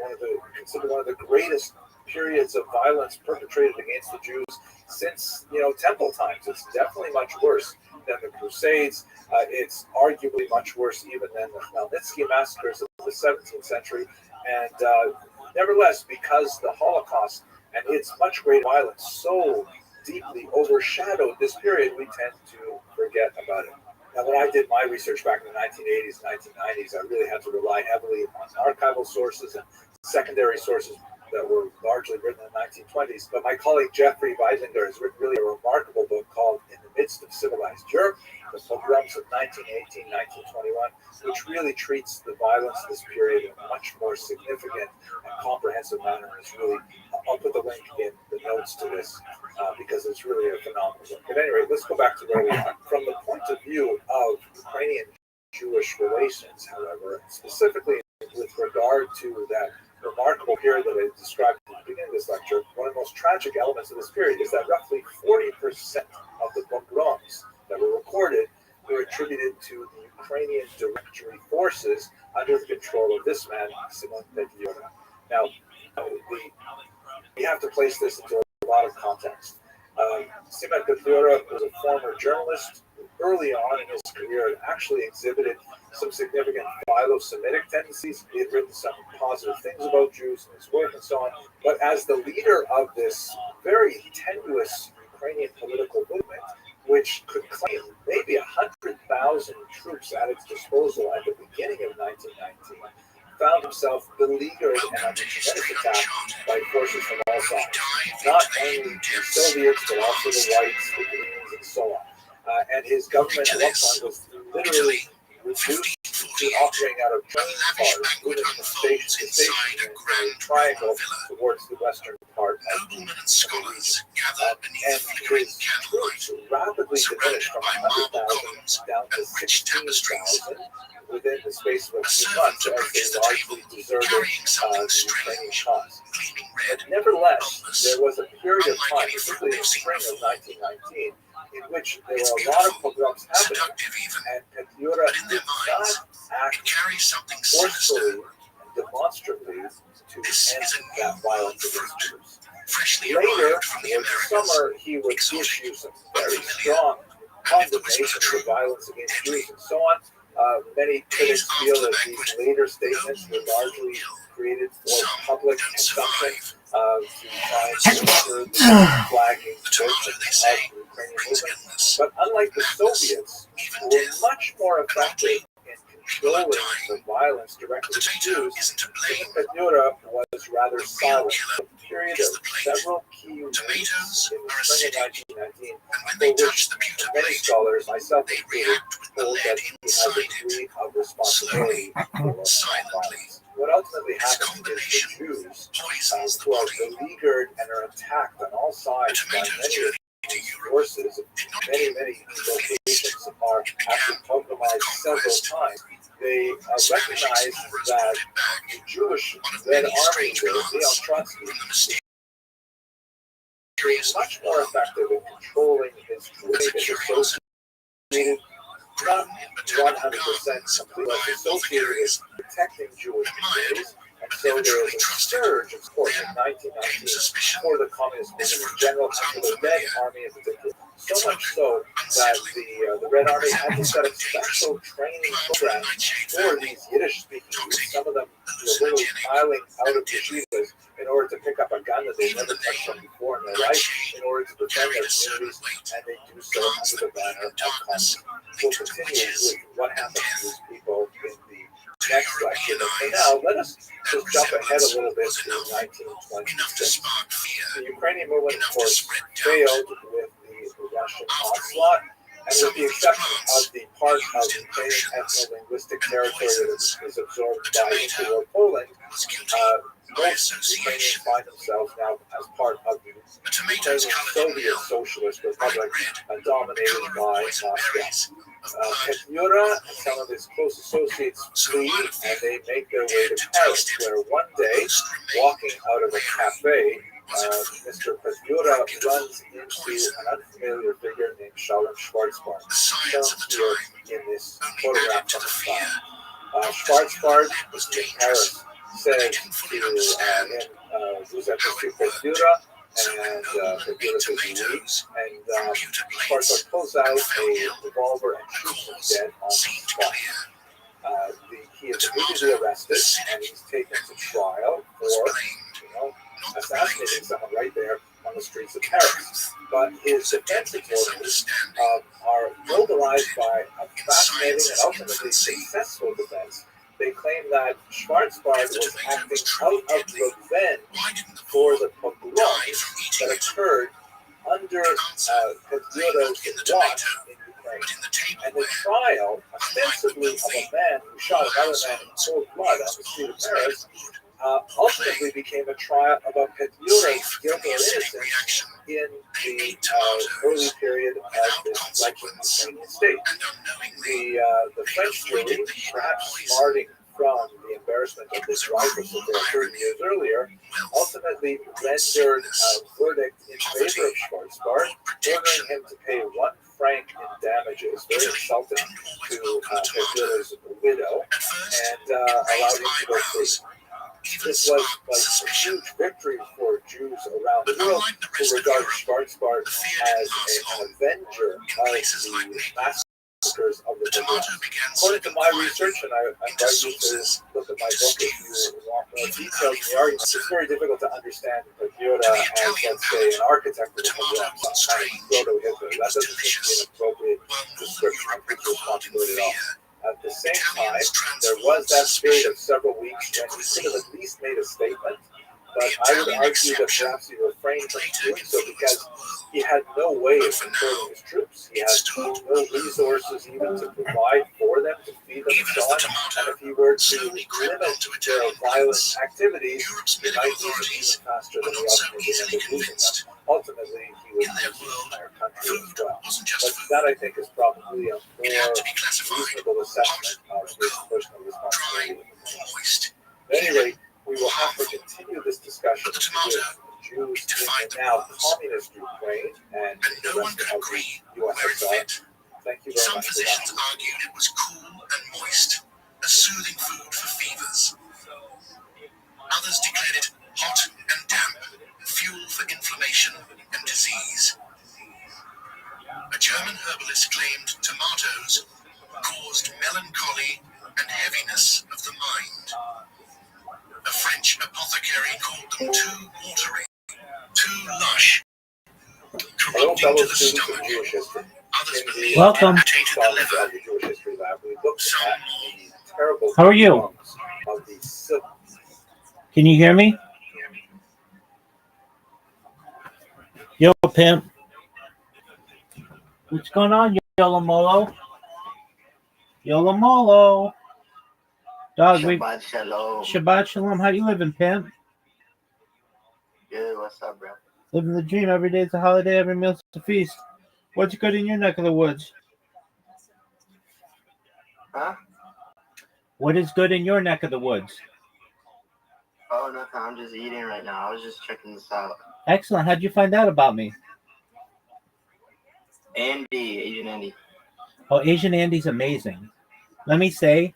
considered one of the greatest periods of violence perpetrated against the Jews since, Temple times. It's definitely much worse than the Crusades. It's arguably much worse even than the Khmelnytsky massacres of the 17th century. And nevertheless, because the Holocaust and its much greater violence so deeply overshadowed this period, we tend to forget about it. Now, when I did my research back in the 1980s, 1990s, I really had to rely heavily on archival sources and secondary sources, that were largely written in the 1920s. But my colleague Jeffrey Weidlinger has written really a remarkable book called In the Midst of Civilized Europe, the pogroms of 1918, 1921, which really treats the violence of this period in a much more significant and comprehensive manner. It's really, I'll put the link in the notes to this because it's really a phenomenal book. At any rate, let's go back to where we are. From the point of view of Ukrainian Jewish relations, however, specifically with regard to that remarkable period that I described at the beginning of this lecture, one of the most tragic elements of this period is that roughly 40% of the pogroms that were recorded were attributed to the Ukrainian Directory forces under the control of this man, Simon Petyura. Now, we have to place this into a lot of context. Simon Petyura was a former journalist who early on in his career had actually exhibited some significant philo-Semitic tendencies. He had written some positive things about Jews in his work and so on. But as the leader of this very tenuous Ukrainian political movement, which could claim maybe 100,000 troops at its disposal at the beginning of 1919, found himself beleaguered and under tremendous attack by forces from all sides. Not only the Soviets, but also the Whites, the Greens, and so on. And his government at one point was literally reduced to operating out of train cars, moving from station to station in a triangle towards the western part of the region. And his troops rapidly diminished from 100,000 down to 16,000 within the space of a few months as they largely deserted the Ukrainian cause. But nevertheless, there was a period of time, particularly in the spring of 1919, in which there were a lot of pogroms happening, and Petyura did not act forcefully and demonstrably to end that violence against Jews. Later, in the summer, he would issue some very strong condemnation of the violence against Jews and so on. Many critics feel that these later statements were largely created for public consumption to try and ensure the flagging of the Ukrainian movement. But unlike the Soviets, who were much more effective in controlling the violence directed at Jews, Petyura was rather silent. A period of several key weeks in the spring of 1919, for which many scholars, myself included, hold that he had a degree of responsibility for violence. What ultimately happened is the Jews, who are beleaguered and are attacked on all sides by many of these forces, many locations are actually compromised several times. They recognize that the Jewish Red Army leader, Leon Trotsky, is much more effective in controlling his trade and associated, not 100% completely associated with protecting Jewish communities. And so there was a surge, of course, in 1919 for the communist movement in general, and for the Red Army in particular. So much so that the Red Army had to set up special training programs for these Yiddish-speaking youth, some of them literally piling out of yeshivas in order to pick up a gun that they've never touched on before in their life, in order to defend their communities, and they do so under the banner of communism. We'll continue with what happened to these people in the next lecture. But for now, let us just jump ahead a little bit to 1926. The Ukrainian movement, of course, failed with the Russian onslaught, and with the exception of the part of Ukrainian ethno-linguistic territory that is absorbed by interwar Poland, most Ukrainians find themselves now as part of the Ukrainian Soviet Socialist Republic, dominated by Moscow. Petyura and some of his close associates flee, and they make their way to Paris, where one day, walking out of a cafe, Mr. Petyura runs into an unfamiliar figure named Shalom Schwarzbard, shown here in this photograph from the side. Schwarzbard was in Paris, said to him, "Vous êtes Mr. Petyura?" And Petyura says, "Oui." And Schwarzbard pulls out a revolver and shoots him dead on the spot. He is immediately arrested, and he's taken to trial for, assassinating someone right there on the streets of Paris. But his defense attorneys are mobilized by a fascinating and ultimately successful defense They claim that Schwarzbard was acting out of revenge for the pogroms that occurred under Petliura's watch in Ukraine. And the trial, ostensibly of a man who shot another man in cold blood on the street of Paris, ultimately became a trial about Petliura's guilt or innocence in the early period of this fledgling Ukrainian state. The French jury, perhaps smarting from the embarrassment of this rifle there 30 years earlier, ultimately rendered a verdict in favor of Schwarzbard, ordering him to pay 1 franc in damages, very insulting to Petliura's widow, and allowed him to go free. This was like a huge victory for Jews around the world who regard Schwarzbard as an avenger of the massacres of the pogroms. According to my research, and I invite you to look at my book if you want more details in the argument, it's very difficult to understand Petliura as, let's say, an architect of the pogroms, some kind of proto-Hitler. That doesn't seem to be an appropriate description of his responsibility at all. At the same time, there was that period of several weeks when he could have at least made a statement, but I would argue that perhaps he refrained from doing so because he had no way of controlling his troops. He had no resources even to provide for them, to feed them and so on. And if he were to limit their violent activities, he might even be faster than the ultimately end up losing them. Ultimately, he would lose the entire country as well. But that, I think, is probably a more reasonable assessment of his personal responsibility. At any rate, we will have to continue this discussion with Jews in the now communist Ukraine and the rest of the USSR. Thank you very Some much for physicians that. argued it was cool and moist, a soothing food for fevers. Others declared it hot and damp, fuel for inflammation and disease. A German herbalist claimed tomatoes caused melancholy and heaviness of the mind. A French apothecary called them too watery, too lush, Hello, corrupting fellow to the students of stomach. Jewish history. Others In believed the Welcome. it irritated the College liver. of the Jewish History Lab, we looked at the terrible How are you? pogroms of the civil. Can you hear me? Yo, pimp. What's going on, Yolomolo? Yolomolo. Dog, we Shabbat shalom. Shabbat Shalom. How you living, pimp? Good, what's up, bro? Living the dream. Every day's a holiday, every meal's a feast. What's good in your neck of the woods? Huh? What is good in your neck of the woods? Oh, nothing. I'm just eating right now. I was just checking this out. Excellent. How'd you find out about me? Andy, Asian Andy. Oh, Asian Andy's amazing. Let me say,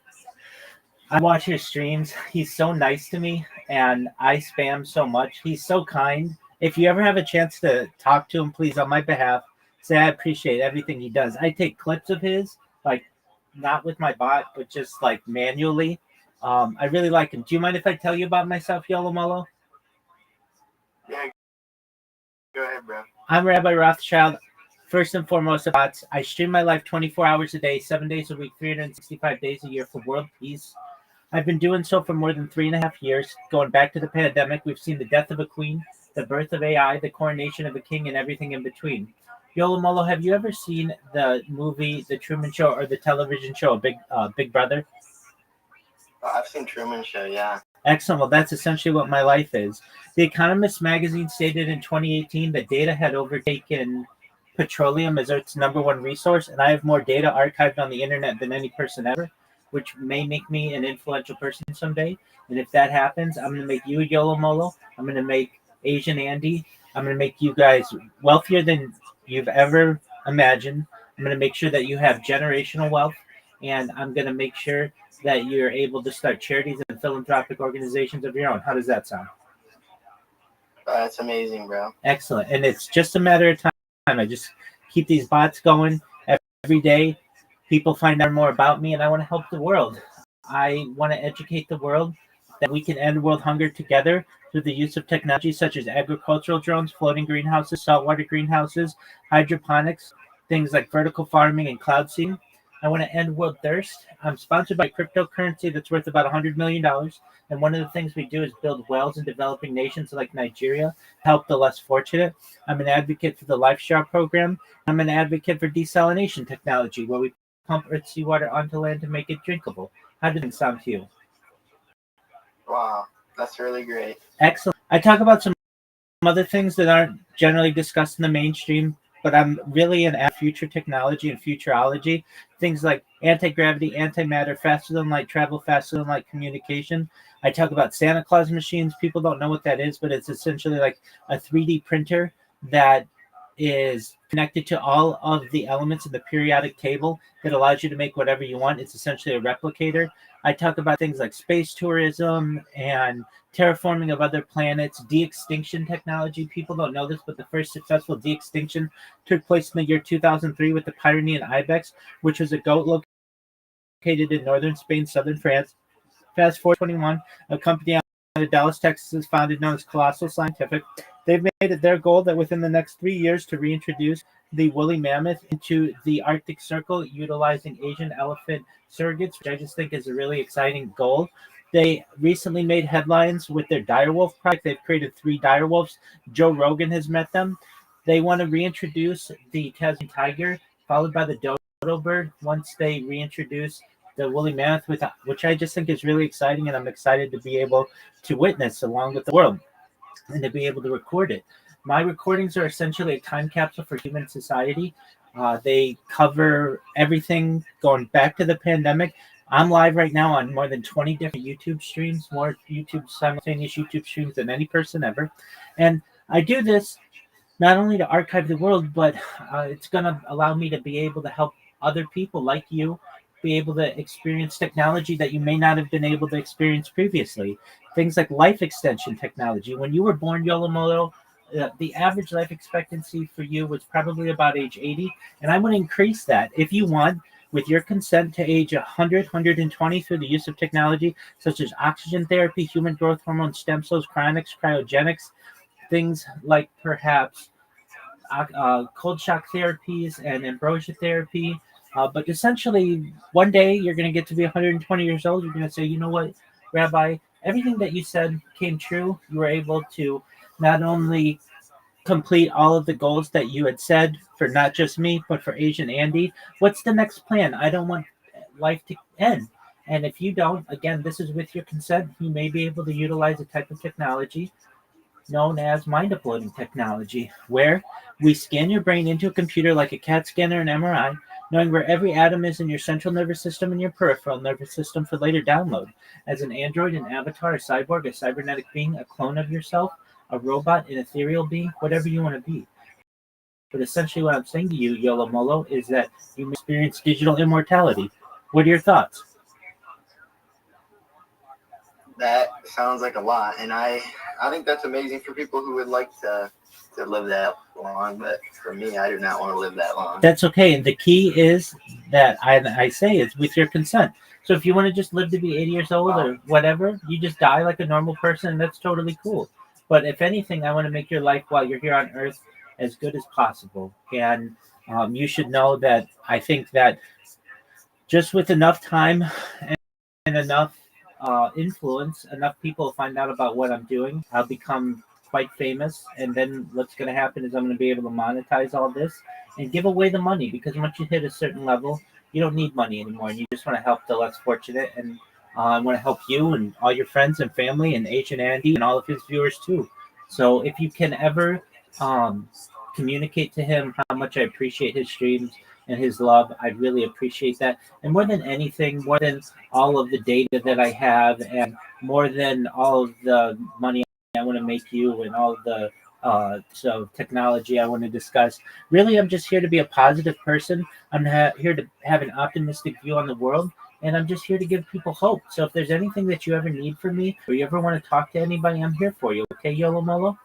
I watch his streams. He's so nice to me, and I spam so much. He's so kind. If you ever have a chance to talk to him, please, on my behalf, say I appreciate everything he does. I take clips of his, like, not with my bot, but just, like, manually. I really like him. Do you mind if I tell you about myself, Yolomolo? Yeah, go ahead, bro. I'm Rabbi Rothschild. First and foremost, bots. I stream my life 24 hours a day, 7 days a week, 365 days a year for world peace. I've been doing so for more than 3.5 years. Going back to the pandemic, we've seen the death of a queen, the birth of AI, the coronation of a king, and everything in between. Yolomolo, have you ever seen the movie The Truman Show or the television show Big Brother? I've seen Truman Show, yeah. Excellent. Well, that's essentially what my life is. The Economist magazine stated in 2018 that data had overtaken petroleum as Earth's #1 resource, and I have more data archived on the internet than any person ever, which may make me an influential person someday. And if that happens, I'm going to make you Yolomolo. I'm going to make Asian Andy. I'm going to make you guys wealthier than you've ever imagined. I'm going to make sure that you have generational wealth, and I'm going to make sure that you're able to start charities and philanthropic organizations of your own. How does that sound? That's amazing, bro. Excellent. And it's just a matter of time. I just keep these bots going every day. People find out more about me, and I want to help the world. I want to educate the world that we can end world hunger together through the use of technology such as agricultural drones, floating greenhouses, saltwater greenhouses, hydroponics, things like vertical farming and cloud seeding. I want to end world thirst. I'm sponsored by cryptocurrency that's worth about $100 million. And one of the things we do is build wells in developing nations like Nigeria, help the less fortunate. I'm an advocate for the Life Straw program. I'm an advocate for desalination technology, where we pump earth seawater onto land to make it drinkable. How does it sound to you? Wow, that's really great. Excellent. I talk about some other things that aren't generally discussed in the mainstream, but I'm really in future technology and futurology. Things like anti-gravity, antimatter, faster than light travel, faster than light communication. I talk about Santa Claus machines. People don't know what that is, but it's essentially like a 3D printer that is connected to all of the elements in the periodic table that allows you to make whatever you want. It's essentially a replicator. I talk about things like space tourism and terraforming of other planets, de-extinction technology. People don't know this, but the first successful de-extinction took place in the year 2003 with the Pyrenean ibex, which was a goat located in northern Spain, southern France. Fast forward 21, a company out of Dallas, Texas, is founded known as Colossal Scientific. They've made it their goal that within the next 3 years to reintroduce the woolly mammoth into the Arctic Circle, utilizing Asian elephant surrogates, which I just think is a really exciting goal. They recently made headlines with their direwolf project. They've created 3 direwolves. Joe Rogan has met them. They want to reintroduce the Tasman tiger, followed by the dodo bird, once they reintroduce the woolly mammoth, which I just think is really exciting, and I'm excited to be able to witness along with the world and to be able to record it. My recordings are essentially a time capsule for human society. They cover everything going back to the pandemic. I'm live right now on more than 20 different YouTube streams, more simultaneous YouTube streams than any person ever. And I do this not only to archive the world, but it's going to allow me to be able to help other people like you be able to experience technology that you may not have been able to experience previously. Things like life extension technology. When you were born, Yolomoto, the average life expectancy for you was probably about age 80. And I want to increase that, if you want, with your consent, to age 100, 120 through the use of technology such as oxygen therapy, human growth hormone, stem cells, cryogenics, things like perhaps cold shock therapies and ambrosia therapy. But essentially, one day you're going to get to be 120 years old. You're going to say, you know what, Rabbi, everything that you said came true. You were able to not only complete all of the goals that you had said for not just me, but for Asian Andy. What's the next plan? I don't want life to end. And if you don't, again, this is with your consent, you may be able to utilize a type of technology known as mind uploading technology, where we scan your brain into a computer like a CAT scanner and MRI, knowing where every atom is in your central nervous system and your peripheral nervous system for later download. As an android, an avatar, a cyborg, a cybernetic being, a clone of yourself, a robot, an ethereal being, whatever you want to be. But essentially what I'm saying to you, Yolomolo, is that you may experience digital immortality. What are your thoughts? That sounds like a lot, and I think that's amazing for people who would like to live that long. But for me, I do not want to live that long. That's okay. And the key is that I say is with your consent. So if you want to just live to be 80 years old or whatever, you just die like a normal person, and that's totally cool. But if anything, I want to make your life while you're here on Earth as good as possible. And you should know that I think that just with enough time and enough influence, enough people find out about what I'm doing, I'll become quite famous. And then what's going to happen is I'm going to be able to monetize all this and give away the money, because once you hit a certain level, you don't need money anymore. And you just want to help the less fortunate. And I want to help you and all your friends and family and Asian Andy and all of his viewers too. So if you can ever communicate to him how much I appreciate his streams and his love, I really appreciate that. And more than anything, more than all of the data that I have, and more than all of the money I want to make you, and all of the technology I want to discuss, really, I'm just here to be a positive person. I'm here to have an optimistic view on the world, and I'm just here to give people hope. So if there's anything that you ever need from me, or you ever want to talk to anybody, I'm here for you. Okay, Yolomolo?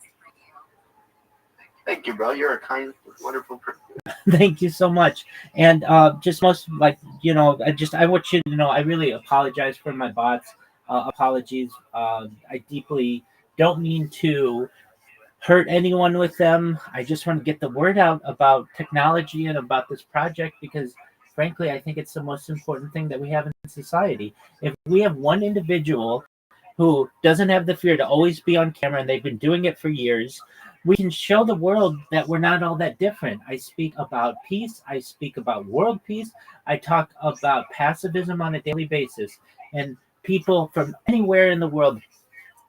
Thank you, bro. You're a kind, wonderful person. Thank you so much. And just most like, I want you to know, I really apologize for my bots. Apologies. I deeply don't mean to hurt anyone with them. I just want to get the word out about technology and about this project, because frankly, I think it's the most important thing that we have in society. If we have one individual who doesn't have the fear to always be on camera and they've been doing it for years, we can show the world that we're not all that different. I speak about peace. I speak about world peace. I talk about pacifism on a daily basis. And people from anywhere in the world,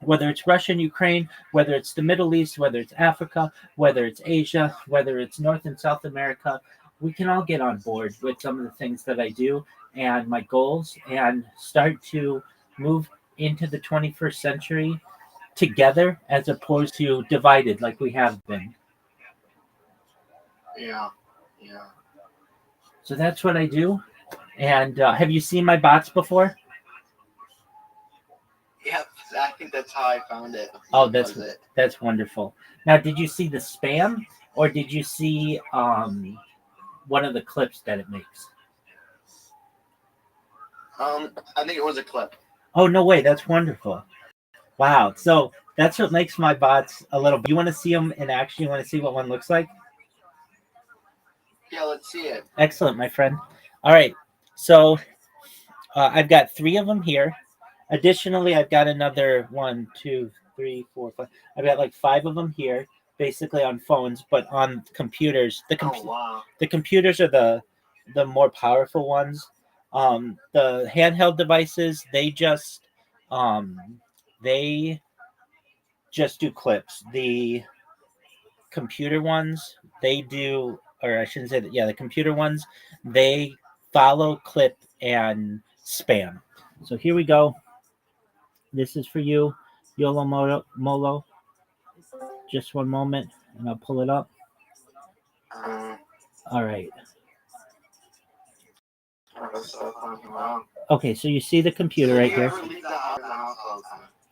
whether it's Russia and Ukraine, whether it's the Middle East, whether it's Africa, whether it's Asia, whether it's North and South America, we can all get on board with some of the things that I do and my goals and start to move into the 21st century together as opposed to divided like we have been. Yeah. So that's what I do. And have you seen my bots before? Yeah, I think that's how I found it. Oh, that's wonderful. Now, did you see the spam, or did you see one of the clips that it makes? I think it was a clip. Oh, no way. That's wonderful. Wow. So that's what makes my bots a little. You want to see them in action? You want to see what one looks like? Yeah, let's see it. Excellent, my friend. All right. So I've got 3 of them here. Additionally, I've got another 1, 2, 3, 4, 5. I've got like 5 of them here, basically on phones, but on computers. The computers are the more powerful ones. The handheld devices, they just do clips. The computer ones, they do, or I shouldn't say that. Yeah, the computer ones, they follow, clip, and spam. So here we go. This is for you, Yolo Molo. Just one moment, and I'll pull it up. All right. Okay, so you see the computer right here.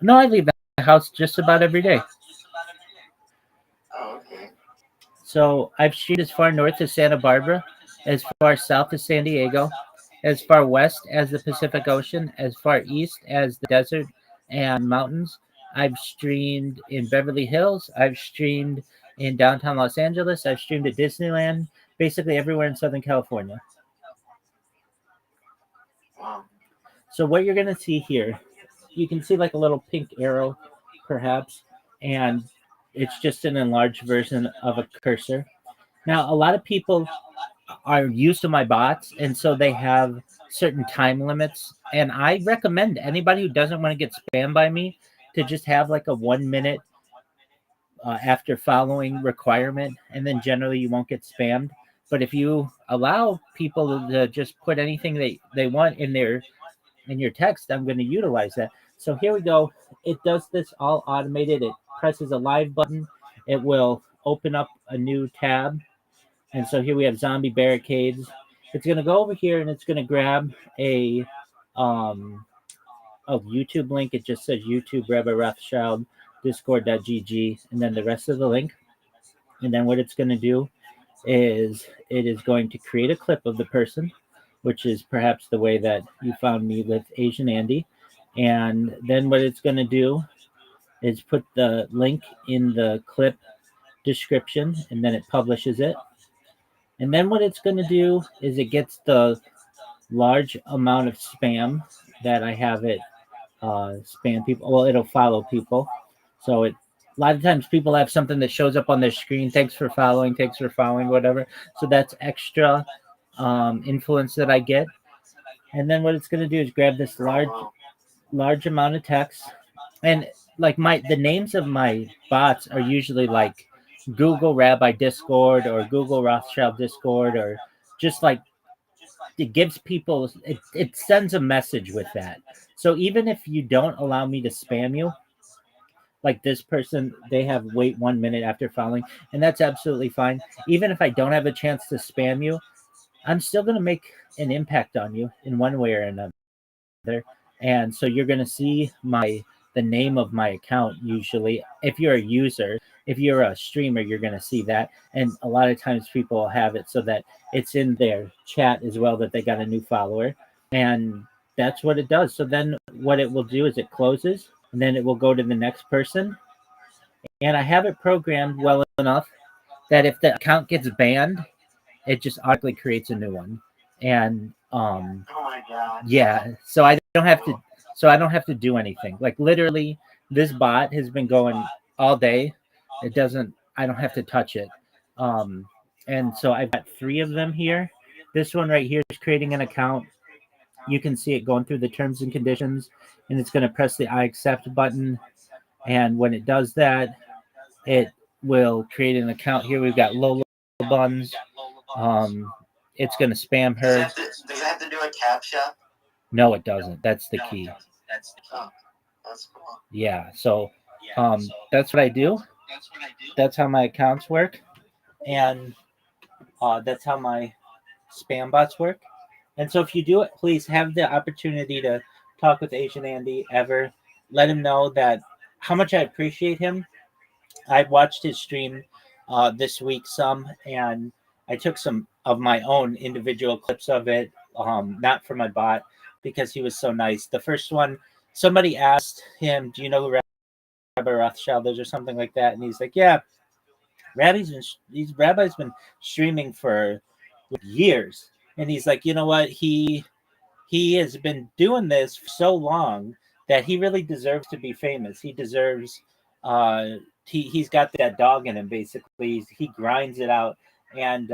No, I leave the house just about every day. Oh, okay. So I've streamed as far north as Santa Barbara, as far south as San Diego, as far west as the Pacific Ocean, as far east as the desert and mountains. I've streamed in Beverly Hills. I've streamed in downtown Los Angeles. I've streamed at Disneyland, basically everywhere in Southern California. Wow. So what you're going to see here, you can see like a little pink arrow, perhaps, and it's just an enlarged version of a cursor. Now, a lot of people are used to my bots, and so they have certain time limits. And I recommend anybody who doesn't want to get spammed by me to just have like a 1 minute after following requirement, and then generally you won't get spammed. But if you allow people to just put anything they want in your text, I'm going to utilize that. So here we go. It does this all automated. It presses a live button. It will open up a new tab. And so here we have zombie barricades. It's going to go over here and it's going to grab a YouTube link. It just says YouTube, Rabbi Rothschild, discord.gg, and then the rest of the link. And then what it's going to do is it is going to create a clip of the person, which is perhaps the way that you found me with Asian Andy. And then what it's going to do is put the link in the clip description, and then it publishes it. And then what it's going to do is it gets the large amount of spam that I have it spam people. Well, it'll follow people. So a lot of times people have something that shows up on their screen. Thanks for following, whatever. So that's extra influence that I get. And then what it's going to do is grab this large amount of text. And like the names of my bots are usually like Google Rabbi Discord or Google Rothschild Discord, or just like it gives people, it sends a message with that. So even if you don't allow me to spam you, like this person, they have wait 1 minute after following, and that's absolutely fine. Even if I don't have a chance to spam you, I'm still going to make an impact on you in one way or another. And so you're going to see the name of my account usually. If you're a user, if you're a streamer, you're going to see that. And a lot of times people will have it so that it's in their chat as well, that they got a new follower. And that's what it does. So then what it will do is it closes, and then it will go to the next person. And I have it programmed well enough that if the account gets banned, it just automatically creates a new one. And Oh my god. yeah, so I don't have to do anything. Like literally, this bot has been going all day. I don't have to touch it. Um, and so I've got 3 of them here. This one right here is creating an account. You can see it going through the terms and conditions, and it's going to press the I accept button. And when it does that, it will create an account here. We've got Lola Buns. It's going to spam her. Does it have to do a CAPTCHA? No, it doesn't. That's the key. Oh, that's cool. Yeah. So that's what I do. That's how my accounts work. And that's how my spam bots work. And so if you do it, please have the opportunity to talk with Asian Andy ever. Let him know that how much I appreciate him. I watched his stream this week some, and I took some of my own individual clips of it, not for my bot, because he was so nice. The first one, somebody asked him, "Do you know who Rabbi Rothschild is?" or something like that, and he's like, "Yeah, Rabbi's been streaming for years," and he's like, "You know what? He has been doing this for so long that he really deserves to be famous. He deserves he's got that dog in him basically. He grinds it out, and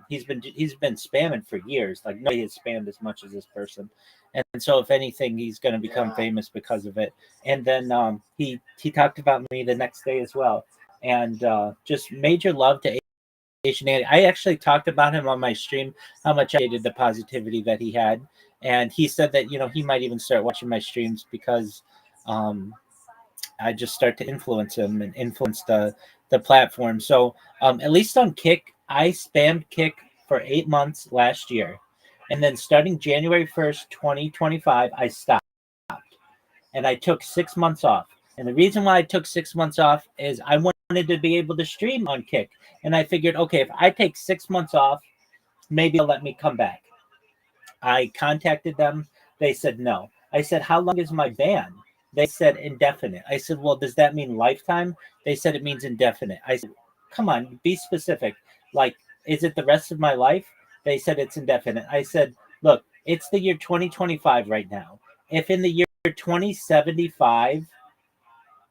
he's been spamming for years. Like nobody has spammed as much as this person. And so if anything, he's going to become famous because of it." And then he talked about me the next day as well. And just major love to Asian Andy. I actually talked about him on my stream, how much I hated the positivity that he had. And he said that, he might even start watching my streams because I just start to influence him and influence the platform. So at least on Kick, I spammed Kick for 8 months last year. And then starting January 1st, 2025, I stopped. And I took 6 months off. And the reason why I took 6 months off is I wanted to be able to stream on Kick. And I figured, okay, if I take 6 months off, maybe they'll let me come back. I contacted them. They said no. I said, how long is my ban? They said indefinite. I said, well, does that mean lifetime? They said it means indefinite. I said, come on, be specific. Like, is it the rest of my life? They said it's indefinite. I said, look, it's the year 2025 right now. If in the year 2075,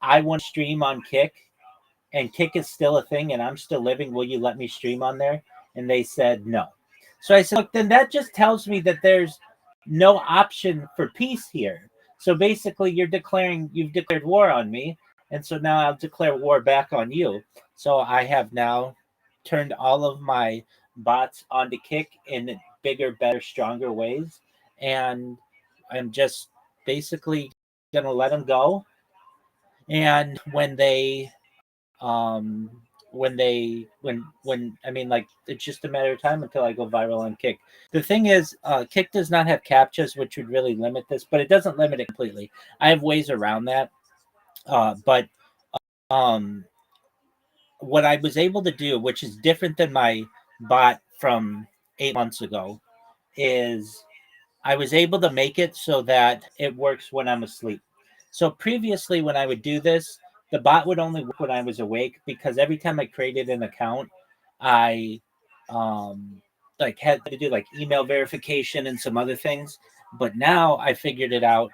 I want to stream on Kick, and Kick is still a thing and I'm still living, will you let me stream on there? And they said no. So I said, look, then that just tells me that there's no option for peace here. So basically you've declared war on me. And so now I'll declare war back on you. So I have now turned all of my bots onto Kick in bigger, better, stronger ways. And I'm just basically going to let them go. And when I mean, like, it's just a matter of time until I go viral on Kick. The thing is, Kick does not have CAPTCHAs, which would really limit this, but it doesn't limit it completely. I have ways around that. But what I was able to do, which is different than my bot from 8 months ago, is I was able to make it so that it works when I'm asleep. So previously, when I would do this, the bot would only work when I was awake, because every time I created an account, I had to do like email verification and some other things. But now I figured it out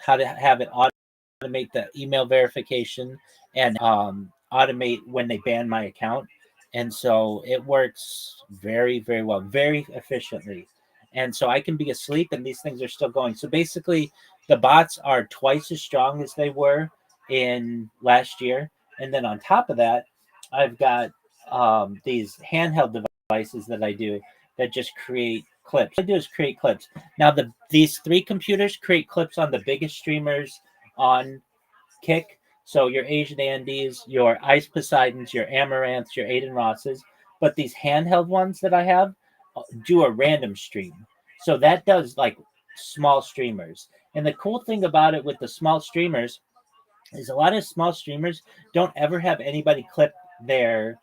how to have it automate the email verification and automate when they ban my account. And so it works very, very well, very efficiently. And so I can be asleep and these things are still going. So basically, the bots are twice as strong as they were in last year. And then on top of that, I've got these handheld devices that I do that just create clips. What I do is create clips. Now, these 3 computers create clips on the biggest streamers on Kick. So your Asian Andes, your Ice Poseidons, your Amaranths, your Aiden Rosses. But these handheld ones that I have do a random stream. So that does like small streamers. And the cool thing about it with the small streamers is a lot of small streamers don't ever have anybody clip their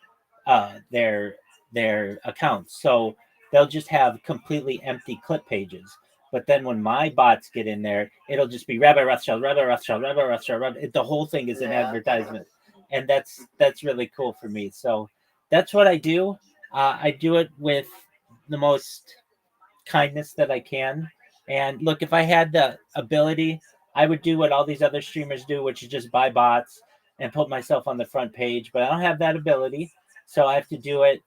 accounts. So they'll just have completely empty clip pages. But then when my bots get in there, it'll just be Rabbi Rothschild, Rabbi Rothschild, Rabbi Rothschild. The whole thing is an advertisement. And that's really cool for me. So that's what I do. I do it with the most kindness that I can. And look, if I had the ability, I would do what all these other streamers do, which is just buy bots and put myself on the front page. But I don't have that ability, so I have to do it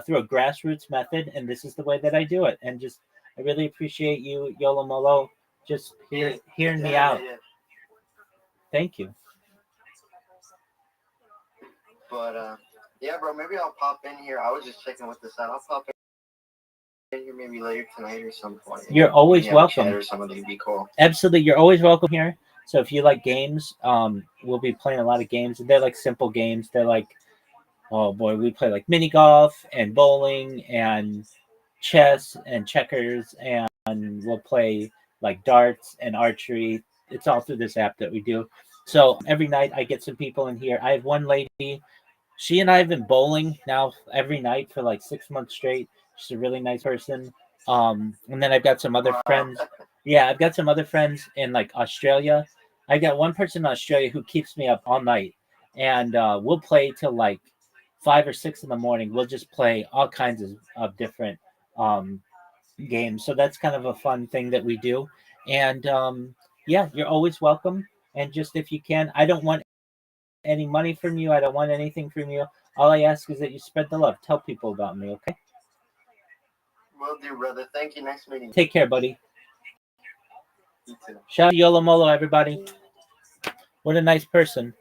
through a grassroots method, and this is the way that I do it. And just, I really appreciate you, Yolo Molo, just hearing me out. Thank you. But yeah, bro, maybe I'll pop in here. I was just checking with this out. I'll pop in here maybe later tonight or some point. You're always welcome. Or something would be cool. Absolutely, you're always welcome here. So if you like games, we'll be playing a lot of games. They're like simple games. They're like, oh boy, we play like mini golf and bowling and chess and checkers, and we'll play like darts and archery. It's all through this app that we do. So every night I get some people in here. I have one lady. She and I have been bowling now every night for like 6 months straight. She's a really nice person. And then I've got some other friends. Yeah, I've got some other friends in like Australia. I got one person in Australia who keeps me up all night, and we'll play till like 5 or 6 in the morning. We'll just play all kinds of different games. So that's kind of a fun thing that we do. And yeah, you're always welcome. And just if you can, I don't want any money from you. I don't want anything from you. All I ask is that you spread the love. Tell people about me, okay? Will do, brother. Thank you. Nice meeting you. Take care, buddy. You too. Shout out to Yolo Molo, everybody. What a nice person.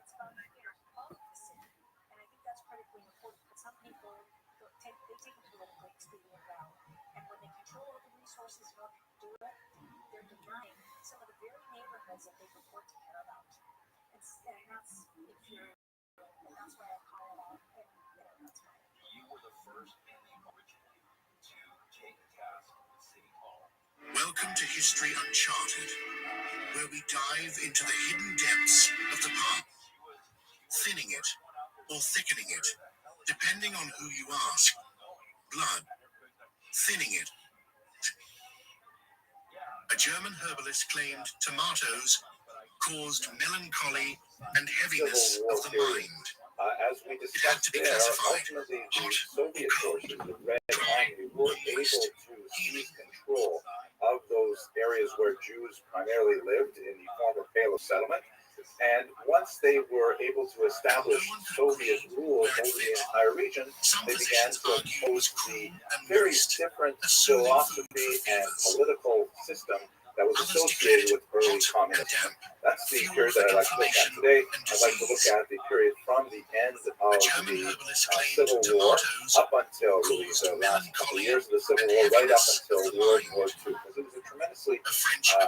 Welcome to History Uncharted, where we dive into the hidden depths of the past, thinning it or thickening it, depending on who you ask. Blood, thinning it. A German herbalist claimed tomatoes caused melancholy and heaviness of the mind. As we discussed there, ultimately the Soviet forces, the Red Army, were able to seize control of those areas where Jews primarily lived in the former Pale settlement. And once they were able to establish Soviet rule over the entire region, they began to impose the very different philosophy and political system that was associated with early communism. That's the period that I like to look at today. I'd like to look at the period from the end of the Civil War up until really the last couple of years of the Civil War, right up until World War II, because it was a tremendously expansive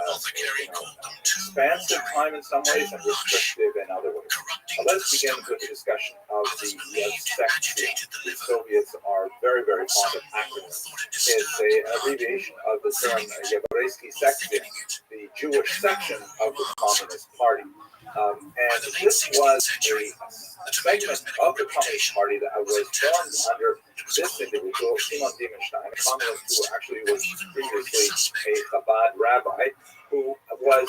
time in some ways and restrictive in other ways. Let's begin with the discussion of the section. The Soviets are very, very fond of acronyms. It's an abbreviation of the term Еврейский сектор, the Jewish section of the Communist Party. And this was a segment of the Communist Party that was formed under this individual, Simon Dimenstein, a communist who actually was previously a Chabad rabbi, who was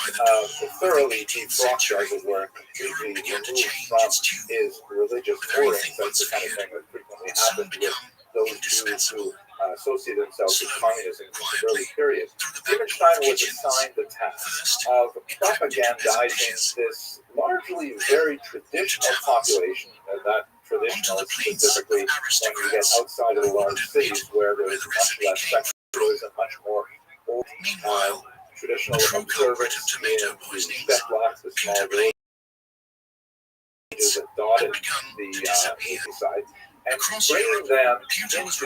thoroughly defrocked, as it were, completely removed from his religious moorings. That's the kind of thing that frequently happens with those Jews who associate themselves with communism in the early period. Dimenstein was assigned the task of propagandizing this largely very traditional population, that traditional specifically when you get outside of the large cities where there's much less secularism, much more old traditional observance in the step blocks, the small villages that dotted the countryside, and bringing them into this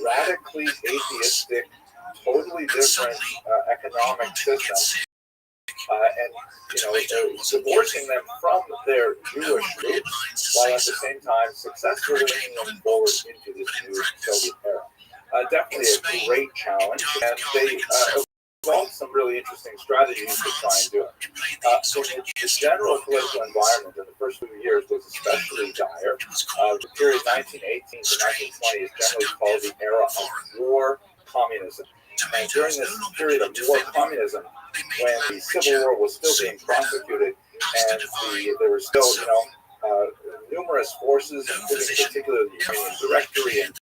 radically atheistic, totally different economic system, and divorcing them from their Jewish roots, while at the same time successfully bringing them forward into this new Soviet era. Definitely a great challenge, and they evolved some really interesting strategies to try and do it. So the general political environment in the first few years was especially dire. The period 1918 to 1920 is generally called the era of war communism. And during this period of war communism, when the Civil War was still being prosecuted, and there were still, numerous forces, including particularly the Union Directory and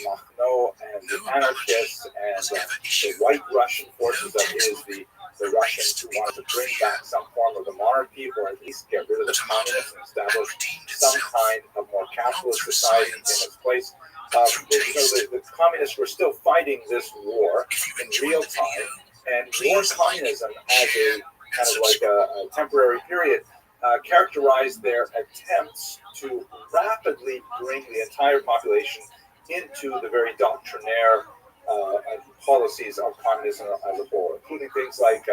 Makhno and and the anarchists and the white Russian forces, that is the Russians who wanted to bring back some form of the monarchy, or at least get rid of the communists and establish some kind of more capitalist society in its place. The communists were still fighting this war in real time, and war communism as a kind of like a temporary period characterized their attempts to rapidly bring the entire population into the very doctrinaire policies of communism as a whole, including things like,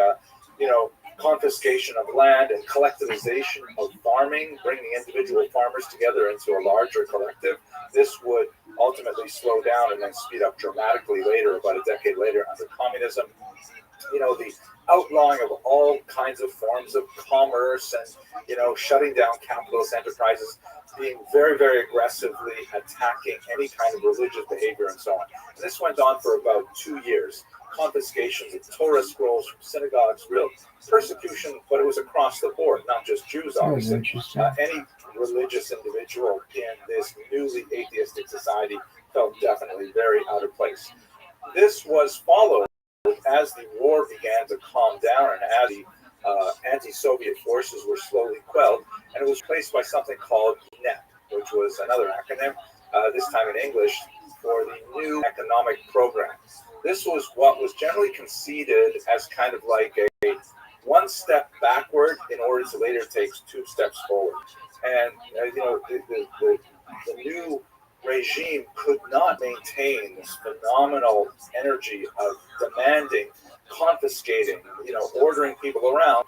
confiscation of land and collectivization of farming, bringing individual farmers together into a larger collective. This would ultimately slow down and then speed up dramatically later, about a decade later, under communism. The outlawing of all kinds of forms of commerce and, shutting down capitalist enterprises, being very, very aggressively attacking any kind of religious behavior and so on. And this went on for about 2 years. Confiscations of Torah scrolls from synagogues, real persecution, but it was across the board, not just Jews, obviously. Any religious individual in this newly atheistic society felt definitely very out of place. This was followed as the war began to calm down and as the anti-Soviet forces were slowly quelled, and it was replaced by something called NEP, which was another acronym, this time in English, for the New Economic Program. This was what was generally conceded as kind of like a one step backward in order to later take 2 steps forward. And, the new regime could not maintain this phenomenal energy of demanding, confiscating, ordering people around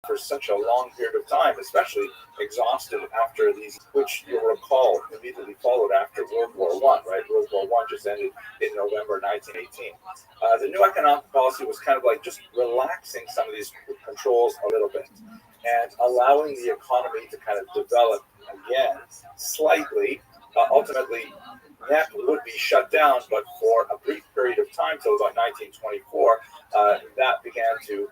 for such a long period of time, especially exhausted after these, which you'll recall immediately followed after World War I, right? World War I just ended in November 1918. The new economic policy was kind of like just relaxing some of these controls a little bit and allowing the economy to kind of develop again slightly. Ultimately, NEP would be shut down, but for a brief period of time, till about 1924, that began to,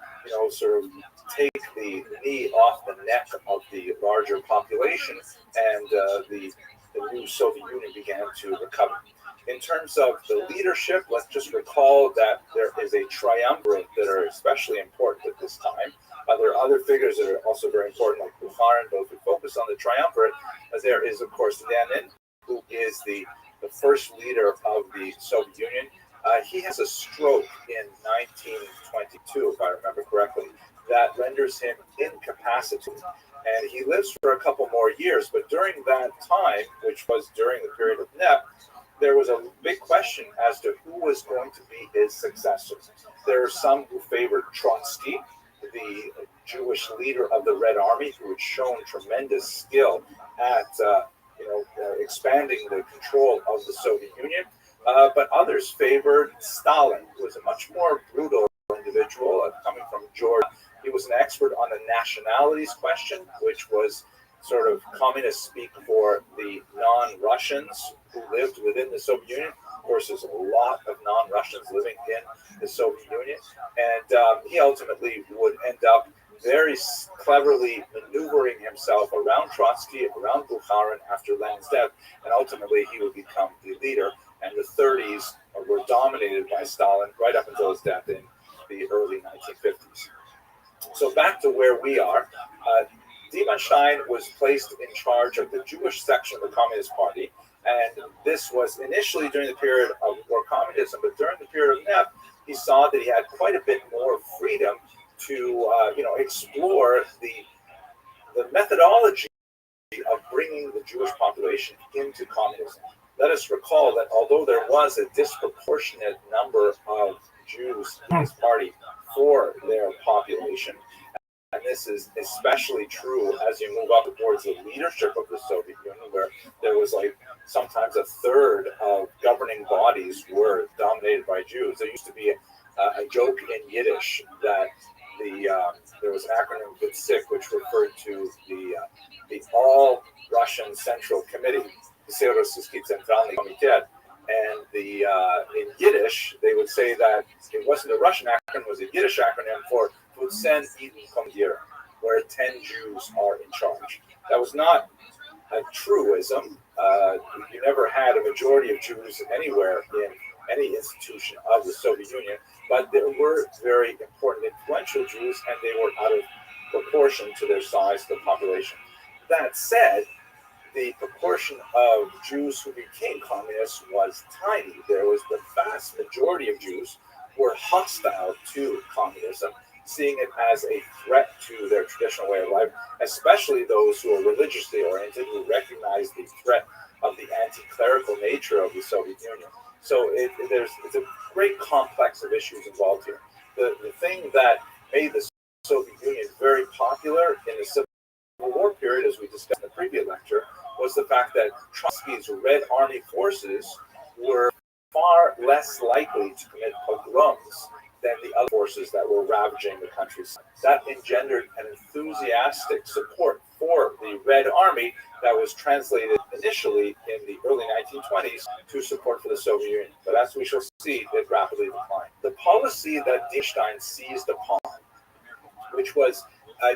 sort of take the knee off the neck of the larger population, and the new Soviet Union began to recover. In terms of the leadership, let's just recall that there is a triumvirate that are especially important at this time. There are other figures that are also very important, like Bukharin, but if we focus on the triumvirate, there is, of course, Lenin, who is the first leader of the Soviet Union. He has a stroke in 1922, if I remember correctly, that renders him incapacitated. And he lives for a couple more years, but during that time, which was during the period of NEP, there was a big question as to who was going to be his successor. There are some who favored Trotsky, the Jewish leader of the Red Army, who had shown tremendous skill at expanding the control of the Soviet Union. But others favored Stalin, who was a much more brutal individual coming from Georgia. He was an expert on the nationalities question, which was sort of communist speak for the non-Russians who lived within the Soviet Union. Of course, there's a lot of non-Russians living in the Soviet Union. And he ultimately would end up very cleverly maneuvering himself around Trotsky, around Bukharin after Lenin's death, and ultimately he would become the leader. And the 30s were dominated by Stalin right up until his death in the early 1950s. So back to where we are. Diebenstein was placed in charge of the Jewish section of the Communist Party, and this was initially during the period of war communism, but during the period of NEP, he saw that he had quite a bit more freedom to explore the methodology of bringing the Jewish population into communism. Let us recall that although there was a disproportionate number of Jews in this party for their population, and this is especially true as you move up towards the leadership of the Soviet Union, where there was like sometimes a third of governing bodies were dominated by Jews. There used to be a joke in Yiddish that there was an acronym VITSIC, which referred to the All Russian Central Committee, and in Yiddish they would say that it wasn't a Russian acronym, it was a Yiddish acronym for Vutsen Eden Komdir, where 10 Jews are in charge. That was not a truism. You never had a majority of Jews anywhere in any institution of the Soviet Union, but there were very important, influential Jews, and they were out of proportion to their size, the population. That said, the proportion of Jews who became communists was tiny. There was the vast majority of Jews were hostile to communism, seeing it as a threat to their traditional way of life, especially those who are religiously oriented, who recognize the threat of the anti-clerical nature of the Soviet Union. So it's a great complex of issues involved here. The thing that made the Soviet Union very popular in the Civil War period, as we discussed in the previous lecture, was the fact that Trotsky's Red Army forces were far less likely to commit pogroms than the other forces that were ravaging the countryside. That engendered an enthusiastic support for the Red Army that was translated initially in the early 1920s to support for the Soviet Union. But as we shall see, it rapidly declined. The policy that Diemstein seized upon, which was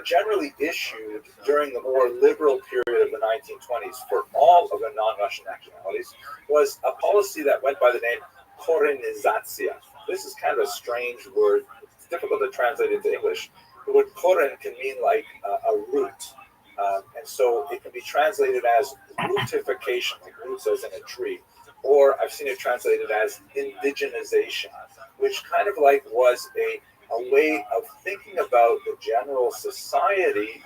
generally issued during the more liberal period of the 1920s for all of the non-Russian nationalities, was a policy that went by the name Korenizatsiya. This is kind of a strange word. It's difficult to translate into English. The word koren can mean like a root. And so it can be translated as rootification, like roots as in a tree. Or I've seen it translated as indigenization, which kind of like was a way of thinking about the general society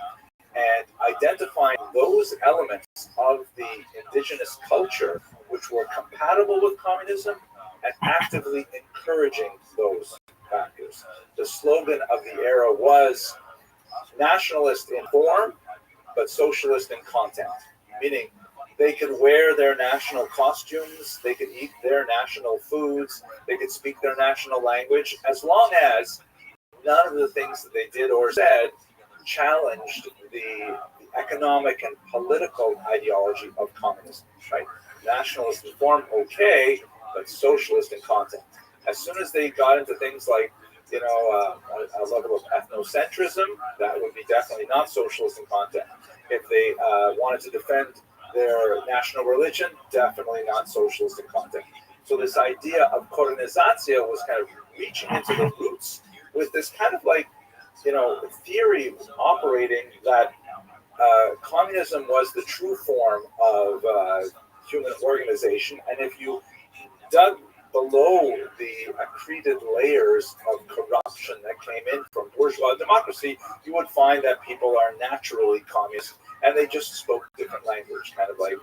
and identifying those elements of the indigenous culture which were compatible with communism and actively encouraging those factors. The slogan of the era was nationalist in form, but socialist in content, meaning they could wear their national costumes, they could eat their national foods, they could speak their national language, as long as none of the things that they did or said challenged the economic and political ideology of communism, right? Nationalist in form, okay, but socialist in content. As soon as they got into things like, a level of ethnocentrism, that would be definitely not socialist in content. If they wanted to defend their national religion, definitely not socialist in content. So this idea of Korenizatsiya was kind of reaching into the roots with this kind of like, theory operating that communism was the true form of human organization. And if you dug below the accreted layers of corruption that came in from bourgeois democracy, you would find that people are naturally communist and they just spoke different language, kind of like,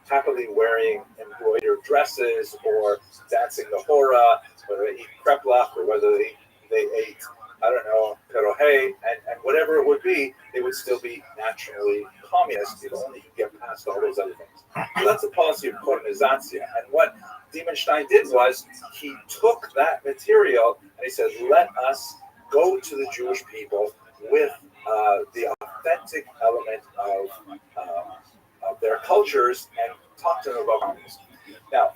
happily wearing embroidered dresses or dancing the hora, whether they eat kreplach or whether they ate, I don't know, perohe, and whatever it would be, they would still be naturally communist if only you get past all those other things. So that's the policy of Korenizatsiya. And what Diemstein did was he took that material and he said, let us go to the Jewish people with the authentic element of their cultures and talk to them about communism. Now,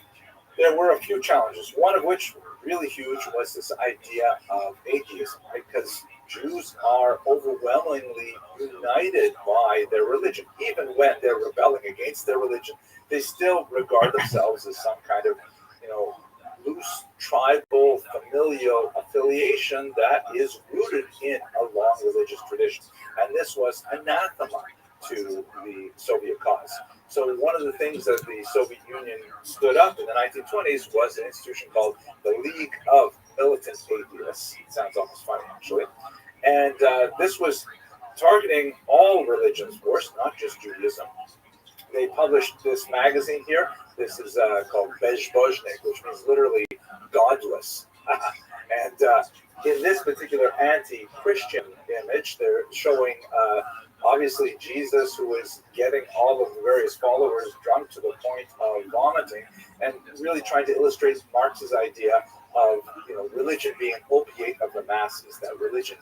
there were a few challenges, one of which really huge was this idea of atheism, right? Because Jews are overwhelmingly united by their religion. Even when they're rebelling against their religion, they still regard themselves as some kind of, loose tribal familial affiliation that is rooted in a long religious tradition. And this was anathema to the Soviet cause. So one of the things that the Soviet Union stood up in the 1920s was an institution called the League of Militant Atheists. It sounds almost funny, actually. And this was targeting all religions, of course, not just Judaism. They published this magazine here. This is called Bezbozhnik, which means literally godless. And in this particular anti-Christian image, they're showing obviously Jesus, who is getting all of the various followers drunk to the point of vomiting, and really trying to illustrate Marx's idea of religion being an opiate of the masses, that religion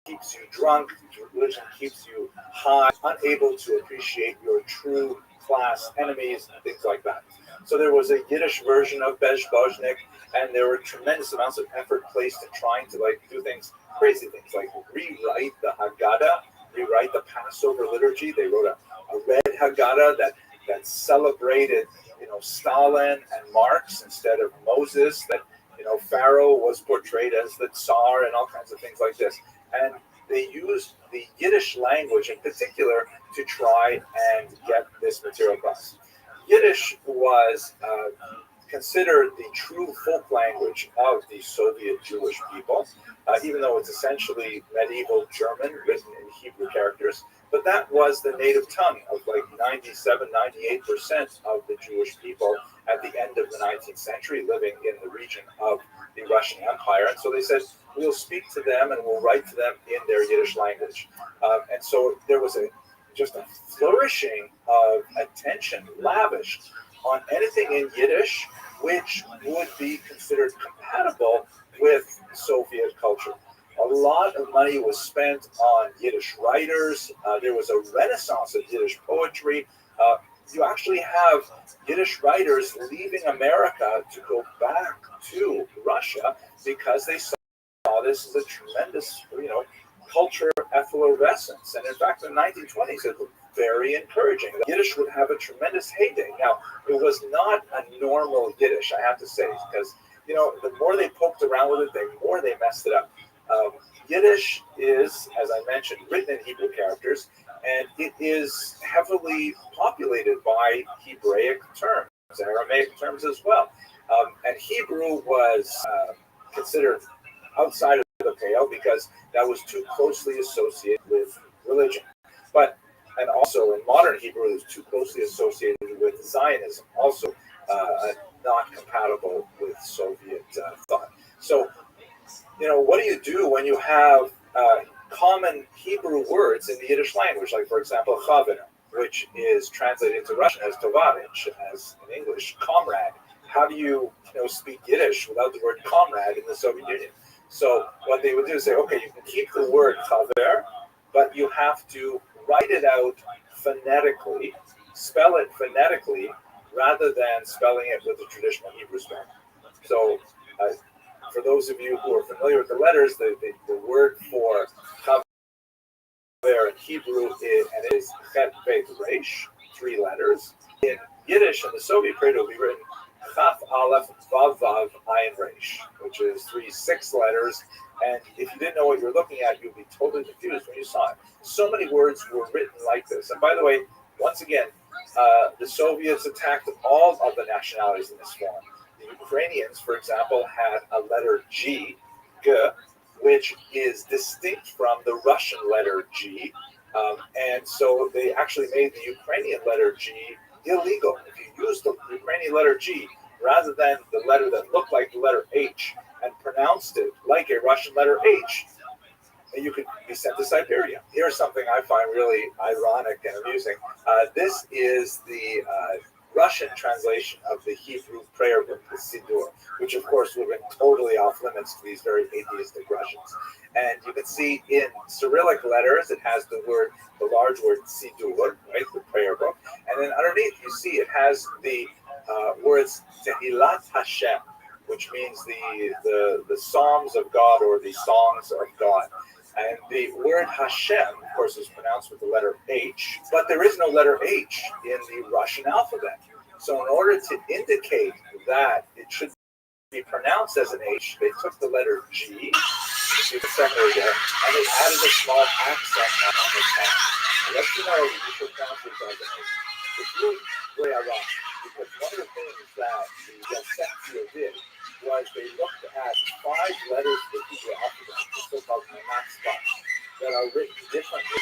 keeps you drunk, religion keeps you high, unable to appreciate your true class enemies, and things like that. So there was a Yiddish version of Bezbozhnik, and there were tremendous amounts of effort placed in trying to do things, crazy things, like rewrite the Haggadah, rewrite the Passover liturgy. They wrote a red Haggadah that celebrated, Stalin and Marx instead of Moses. That Pharaoh was portrayed as the Tsar and all kinds of things like this. And they used the Yiddish language in particular to try and get this material across. Yiddish was considered the true folk language of the Soviet Jewish people, even though it's essentially medieval German written in Hebrew characters. But that was the native tongue of like 97, 98% of the Jewish people at the end of the 19th century living in the region of the Russian Empire. And so they said, we'll speak to them and we'll write to them in their Yiddish language. And so there was just a flourishing of attention lavished on anything in Yiddish which would be considered compatible with Soviet culture. A lot of money was spent on Yiddish writers. There was a renaissance of Yiddish poetry. You actually have Yiddish writers leaving America to go back to Russia because they saw this as a tremendous, culture effervescence. And in fact, in the 1920s, it was very encouraging. Yiddish would have a tremendous heyday. Now, it was not a normal Yiddish, I have to say, because, the more they poked around with it, the more they messed it up. Yiddish is, as I mentioned, written in Hebrew characters, and it is heavily populated by Hebraic terms, Aramaic terms as well. And Hebrew was considered outside of the pale because that was too closely associated with religion. And also in modern Hebrew, it was too closely associated with Zionism, also not compatible with Soviet thought. So, what do you do when you have common Hebrew words in the Yiddish language, like, for example, chaver, which is translated into Russian as tovarich, as in English, comrade? How do you, speak Yiddish without the word comrade in the Soviet Union? So what they would do is say, okay, you can keep the word chaver, but you have to write it out phonetically, spell it phonetically, rather than spelling it with the traditional Hebrew spelling. So for those of you who are familiar with the letters, the word for chaver in Hebrew is chet bet resh, 3 letters. In Yiddish, in the Soviet period, it will be written chaf aleph vav vav ayin resh, which is 6 letters. And if you didn't know what you were looking at, you'd be totally confused when you saw it. So many words were written like this. And by the way, once again, the Soviets attacked all of the nationalities in this form. The Ukrainians, for example, had a letter G, which is distinct from the Russian letter G. And so they actually made the Ukrainian letter G illegal. If you use the Ukrainian letter G rather than the letter that looked like the letter H and pronounced it like a Russian letter H, you could be sent to Siberia. Here's something I find really ironic and amusing. This is the Russian translation of the Hebrew prayer book, the Siddur, which of course would have been totally off limits to these very atheistic Russians. And you can see in Cyrillic letters, it has the large word Siddur, right, the prayer book. And then underneath, you see it has the words Tehillat Hashem, which means the Psalms of God or the songs of God. And the word Hashem, of course, is pronounced with the letter H, but there is no letter H in the Russian alphabet. So in order to indicate that it should be pronounced as an H, they took the letter G, you see the secondary there, and they added a small accent on the top. Let you know you should pronounce it as an H. It's really very ironic, because one of the things that the Yosefia did was they looked at 5 letters of the Hebrew alphabet, the so-called Manak spots, that are written differently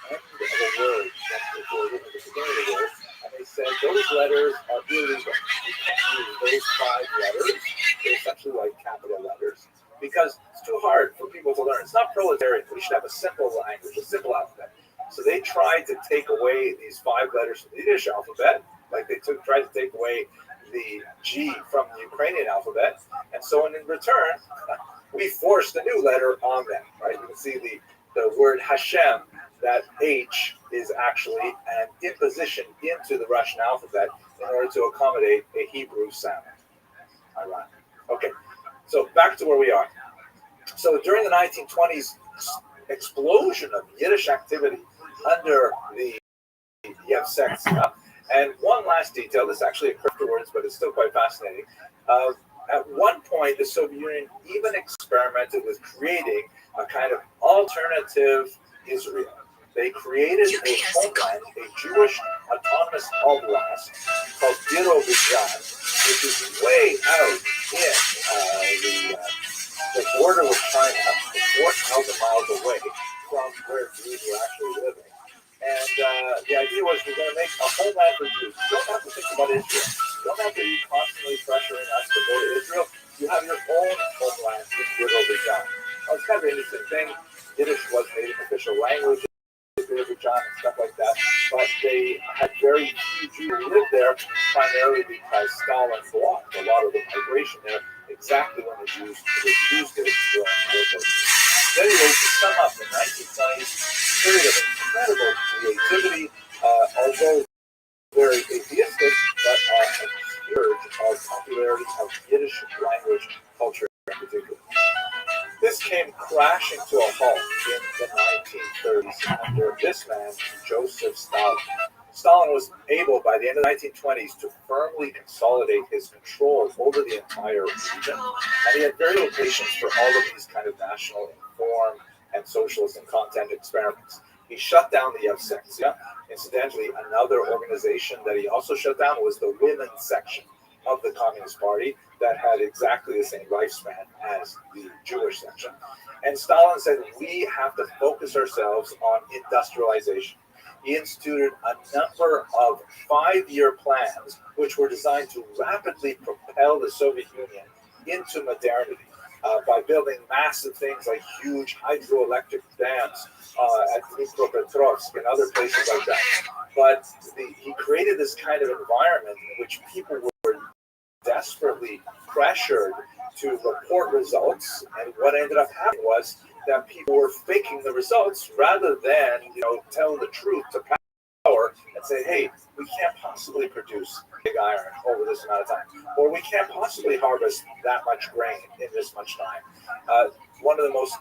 at the end of a word than if they were written at the beginning of the word. And they said those letters are illegal. You can't use those 5 letters. They're essentially like capital letters because it's too hard for people to learn. It's not proletarian. We should have a simple language, a simple alphabet. So they tried to take away these 5 letters from the Yiddish alphabet, like they tried to take away the G from the Ukrainian alphabet, and so in return, we forced a new letter on them, right? You can see the word Hashem, that H is actually an imposition into the Russian alphabet in order to accommodate a Hebrew sound. Ironic. Okay, so back to where we are. So during the 1920s explosion of Yiddish activity under the Yevsektia. And one last detail, this actually occurred afterwards, but it's still quite fascinating. At one point, the Soviet Union even experimented with creating a kind of alternative Israel. They created a homeland, a Jewish autonomous oblast called Birobidzhan, which is way out in the border with China, 4,000 miles away from where Jews were actually living. And the idea was we're going to make a homeland for Jews. You don't have to think about Israel. You don't have to be constantly pressuring us to go to Israel. You have your own homeland in Birobidzhan. Well, it's kind of an interesting thing. Yiddish was made an official language in Birobidzhan and stuff like that. But they had very few Jews who lived there, primarily because Stalin blocked a lot of the migration there exactly when the Jews did during World War II. Anyway, to sum up, the 1920s, period of incredible creativity, although very atheistic, but a scourge of popularity of Yiddish language culture in particular. This came crashing to a halt in the 1930s under this man, Joseph Stalin. Stalin was able, by the end of the 1920s, to firmly consolidate his control over the entire region, and he had very little patience for all of these kind of national inform and socialist and content experiments. He shut down the Yevsektia. Incidentally, another organization that he also shut down was the women's section of the Communist Party that had exactly the same lifespan as the Jewish section. And Stalin said, we have to focus ourselves on industrialization. He instituted a number of 5-year plans which were designed to rapidly propel the Soviet Union into modernity by building massive things like huge hydroelectric dams at Dnipropetrovsk and other places like that. But he created this kind of environment in which people were desperately pressured to report results, and what ended up happening was that people were faking the results rather than, telling the truth to power and say, hey, we can't possibly produce big iron over this amount of time, or we can't possibly harvest that much grain in this much time. One of the most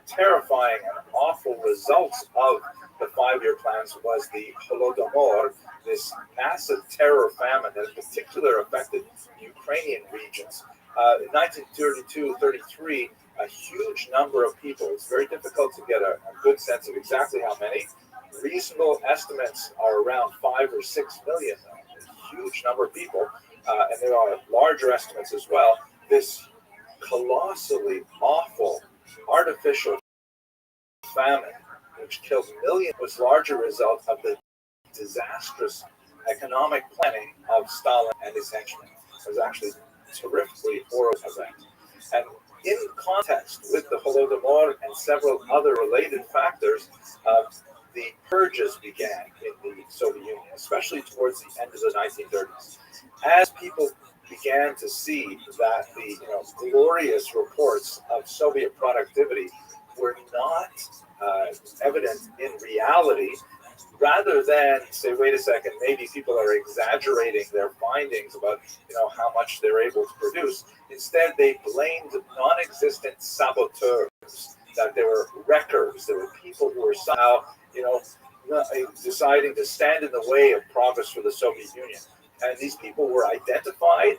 terrifying and awful results of the 5-year plans was the Holodomor, this massive terror famine that in particular affected Ukrainian regions. In 1932-33, a huge number of people, it's very difficult to get a good sense of exactly how many. Reasonable estimates are around 5 or 6 million, a huge number of people, and there are larger estimates as well. This colossally awful artificial famine, which killed millions, was larger result of the disastrous economic planning of Stalin and his henchmen. It was actually a terrifically horrible event. And in context with the Holodomor and several other related factors, the purges began in the Soviet Union, especially towards the end of the 1930s. As people began to see that the glorious reports of Soviet productivity were not evident in reality, rather than say, wait a second, maybe people are exaggerating their findings about how much they're able to produce. Instead, they blamed non-existent saboteurs, that there were wreckers, there were people who were somehow deciding to stand in the way of progress for the Soviet Union. And these people were identified,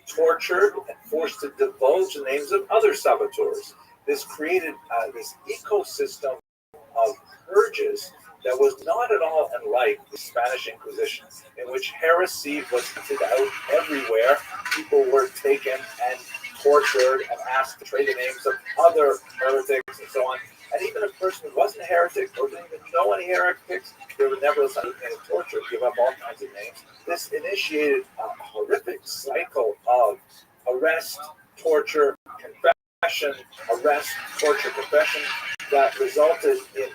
tortured, and forced to divulge the names of other saboteurs. This created this ecosystem of purges that was not at all unlike the Spanish Inquisition, in which heresy was hunted out everywhere. People were taken and tortured and asked to trade the names of other heretics and so on. And even a person who wasn't a heretic or didn't even know any heretics, they were nevertheless under pain of torture, give up all kinds of names. This initiated a horrific cycle of arrest, torture, confession, arrest, torture, confession, that resulted in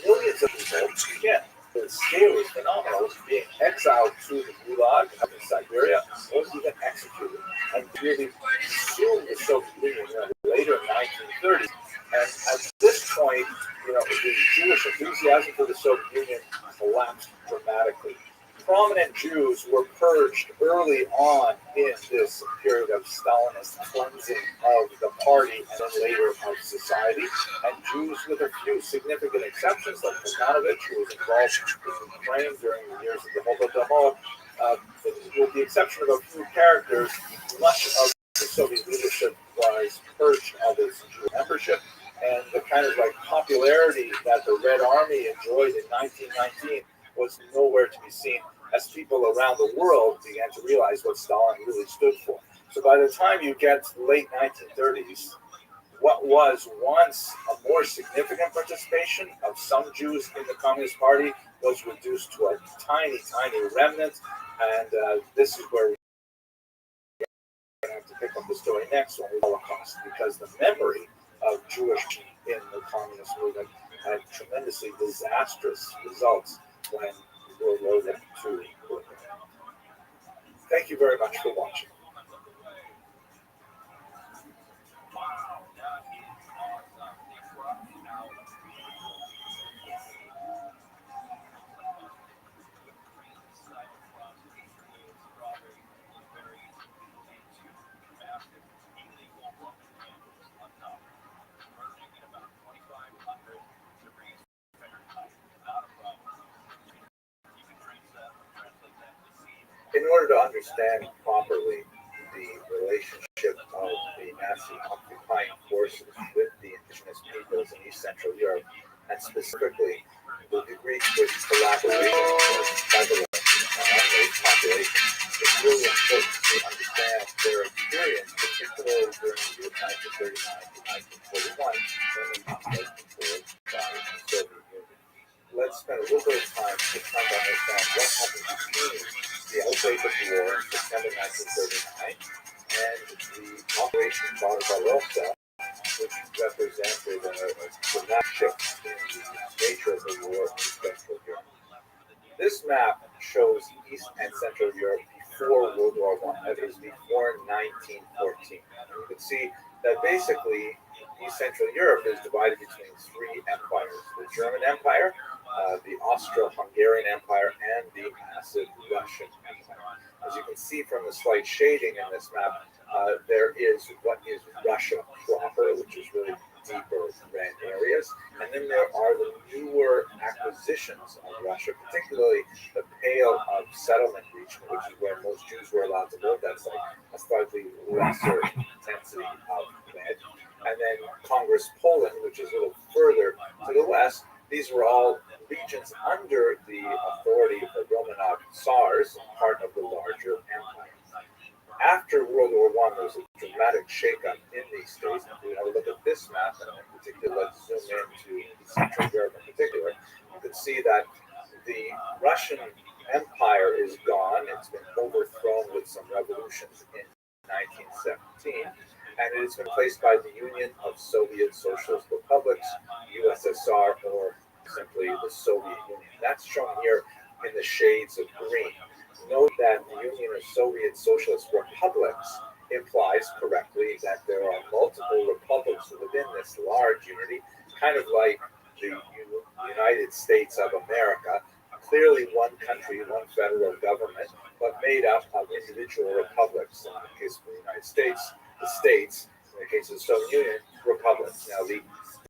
millions of people, again, the scale is phenomenal, being exiled to the Gulag up in Siberia, or even executed, and really soon the Soviet Union, later in the 1930s. And at this point, the Jewish enthusiasm for the Soviet Union collapsed dramatically. prominent Jews were purged early on in this period of Stalinist cleansing of the party and then later of society. And Jews, with a few significant exceptions, like Kaganovich, who was involved in Ukraine during the years of the Holodomor, with the exception of a few characters, much of the Soviet leadership was purged of its Jewish membership. And the kind of like popularity that the Red Army enjoyed in 1919 was nowhere to be seen, as people around the world began to realize what Stalin really stood for. So by the time you get to the late 1930s, what was once a more significant participation of some Jews in the Communist Party was reduced to a tiny, tiny remnant. And this is where we're going to have to pick up the story next on the Holocaust, because the memory of Jewish in the communist movement had tremendously disastrous results when World War II. Thank you very much for watching. In order to understand properly the relationship of the Nazi occupying forces with the indigenous peoples in East Central Europe, and specifically the degree to which collaboration was prevalent among those populations, it's really important to understand their experience, particularly during the years 1939 to 1941, when the Nazi was controlled by the Soviet Union. Let's spend a little bit of time to try to understand what happened between the outbreak of the war in September 1939 and the Operation Barbarossa, which represented a dramatic shift in the nature of the war in Central Europe. This map shows East and Central Europe before World War I, that is before 1914. And you can see that basically East Central Europe is divided between three empires: the German Empire, the Austro-Hungarian Empire, and the massive Russian Empire. As you can see from the slight shading in this map, there is what is Russia proper, which is really deeper red areas, and then there are the newer acquisitions of Russia, particularly the Pale of Settlement region, which is where most Jews were allowed to live. That's like a slightly lesser intensity of red. And then Congress Poland, which is a little further to the west. These were all regions under the authority of the Romanov Tsars, part of the larger empire. After World War I, there was a dramatic shakeup in these states. If we have a look at this map, and in particular, let's zoom into Central Europe in particular, you can see that the Russian Empire is gone. It's been overthrown with some revolutions in 1917. And it has been replaced by the Union of Soviet Socialist Republics, USSR, or simply the Soviet Union. That's shown here in the shades of green. Note that the Union of Soviet Socialist Republics implies correctly that there are multiple republics within this large unity, kind of like the United States of America. Clearly one country, one federal government, but made up of individual republics. In the case of the United States, the states; in the case of the Soviet Union, republics. Now, the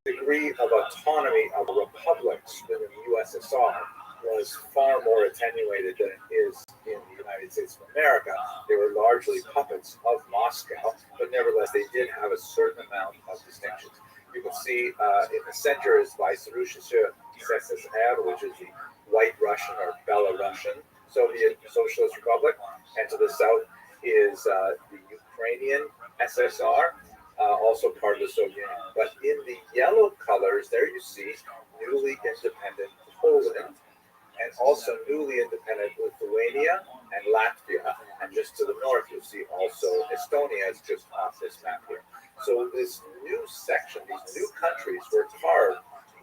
degree of autonomy of republics within the USSR was far more attenuated than it is in the United States of America. They were largely puppets of Moscow, but nevertheless, they did have a certain amount of distinctions. You can see in the center is Vyserussische SSR, which is the White Russian or Belarusian Soviet Socialist Republic, and to the south is the Ukrainian SSR, also part of the Soviet Union. But in the yellow colors, there you see newly independent Poland, and also newly independent Lithuania and Latvia. And just to the north, you'll see also Estonia is just off this map here. So this new section, these new countries were carved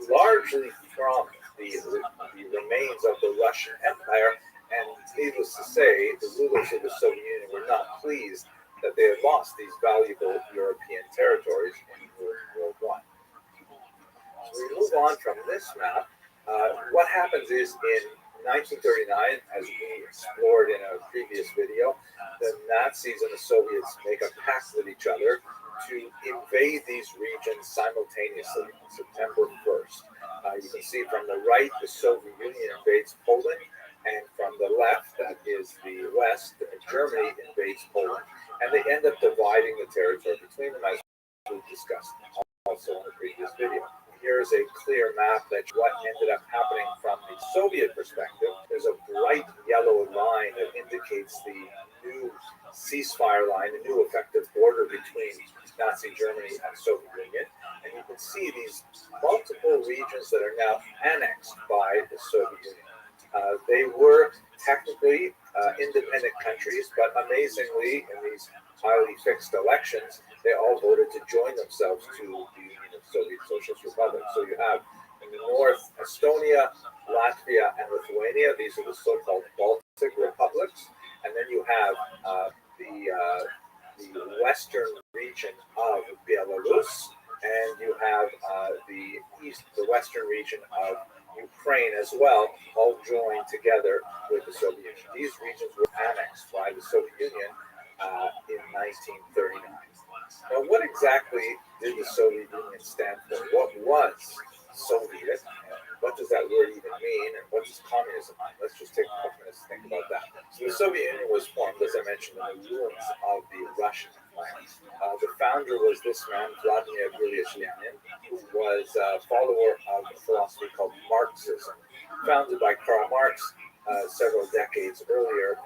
largely from the remains of the Russian Empire. And needless to say, the rulers of the Soviet Union were not pleased that they had lost these valuable European territories in World War I. So we move on from this map. What happens is in 1939, as we explored in a previous video, the Nazis and the Soviets make a pact with each other to invade these regions simultaneously on September 1st. You can see from the right, the Soviet Union invades Poland, and from the left, that is the West, Germany invades Poland, and they end up dividing the territory between them, as we discussed also in the previous video. Here's a clear map that what ended up happening from the Soviet perspective. There's a bright yellow line that indicates the new ceasefire line, the new effective border between Nazi Germany and Soviet Union. And you can see these multiple regions that are now annexed by the Soviet Union. They were technically independent countries, but amazingly, in these highly fixed elections, they all voted to join themselves to the Union of Soviet Socialist Republics. So you have in the north Estonia, Latvia, and Lithuania. These are the so-called Baltic republics. And then you have the western region of Belarus, and you have the western region of Ukraine as well, all joined together with the Soviet Union. These regions were annexed by the Soviet Union in 1939. Now, what exactly did the Soviet Union stand for? What was Soviet? What does that word even mean? And what does communism mean? Let's just take a couple minutes to think about that. So the Soviet Union was formed, as I mentioned, in the ruins of the Russian Empire. The founder was this man, Vladimir Ilyich Lenin, who was a follower of a philosophy called Marxism, founded by Karl Marx several decades earlier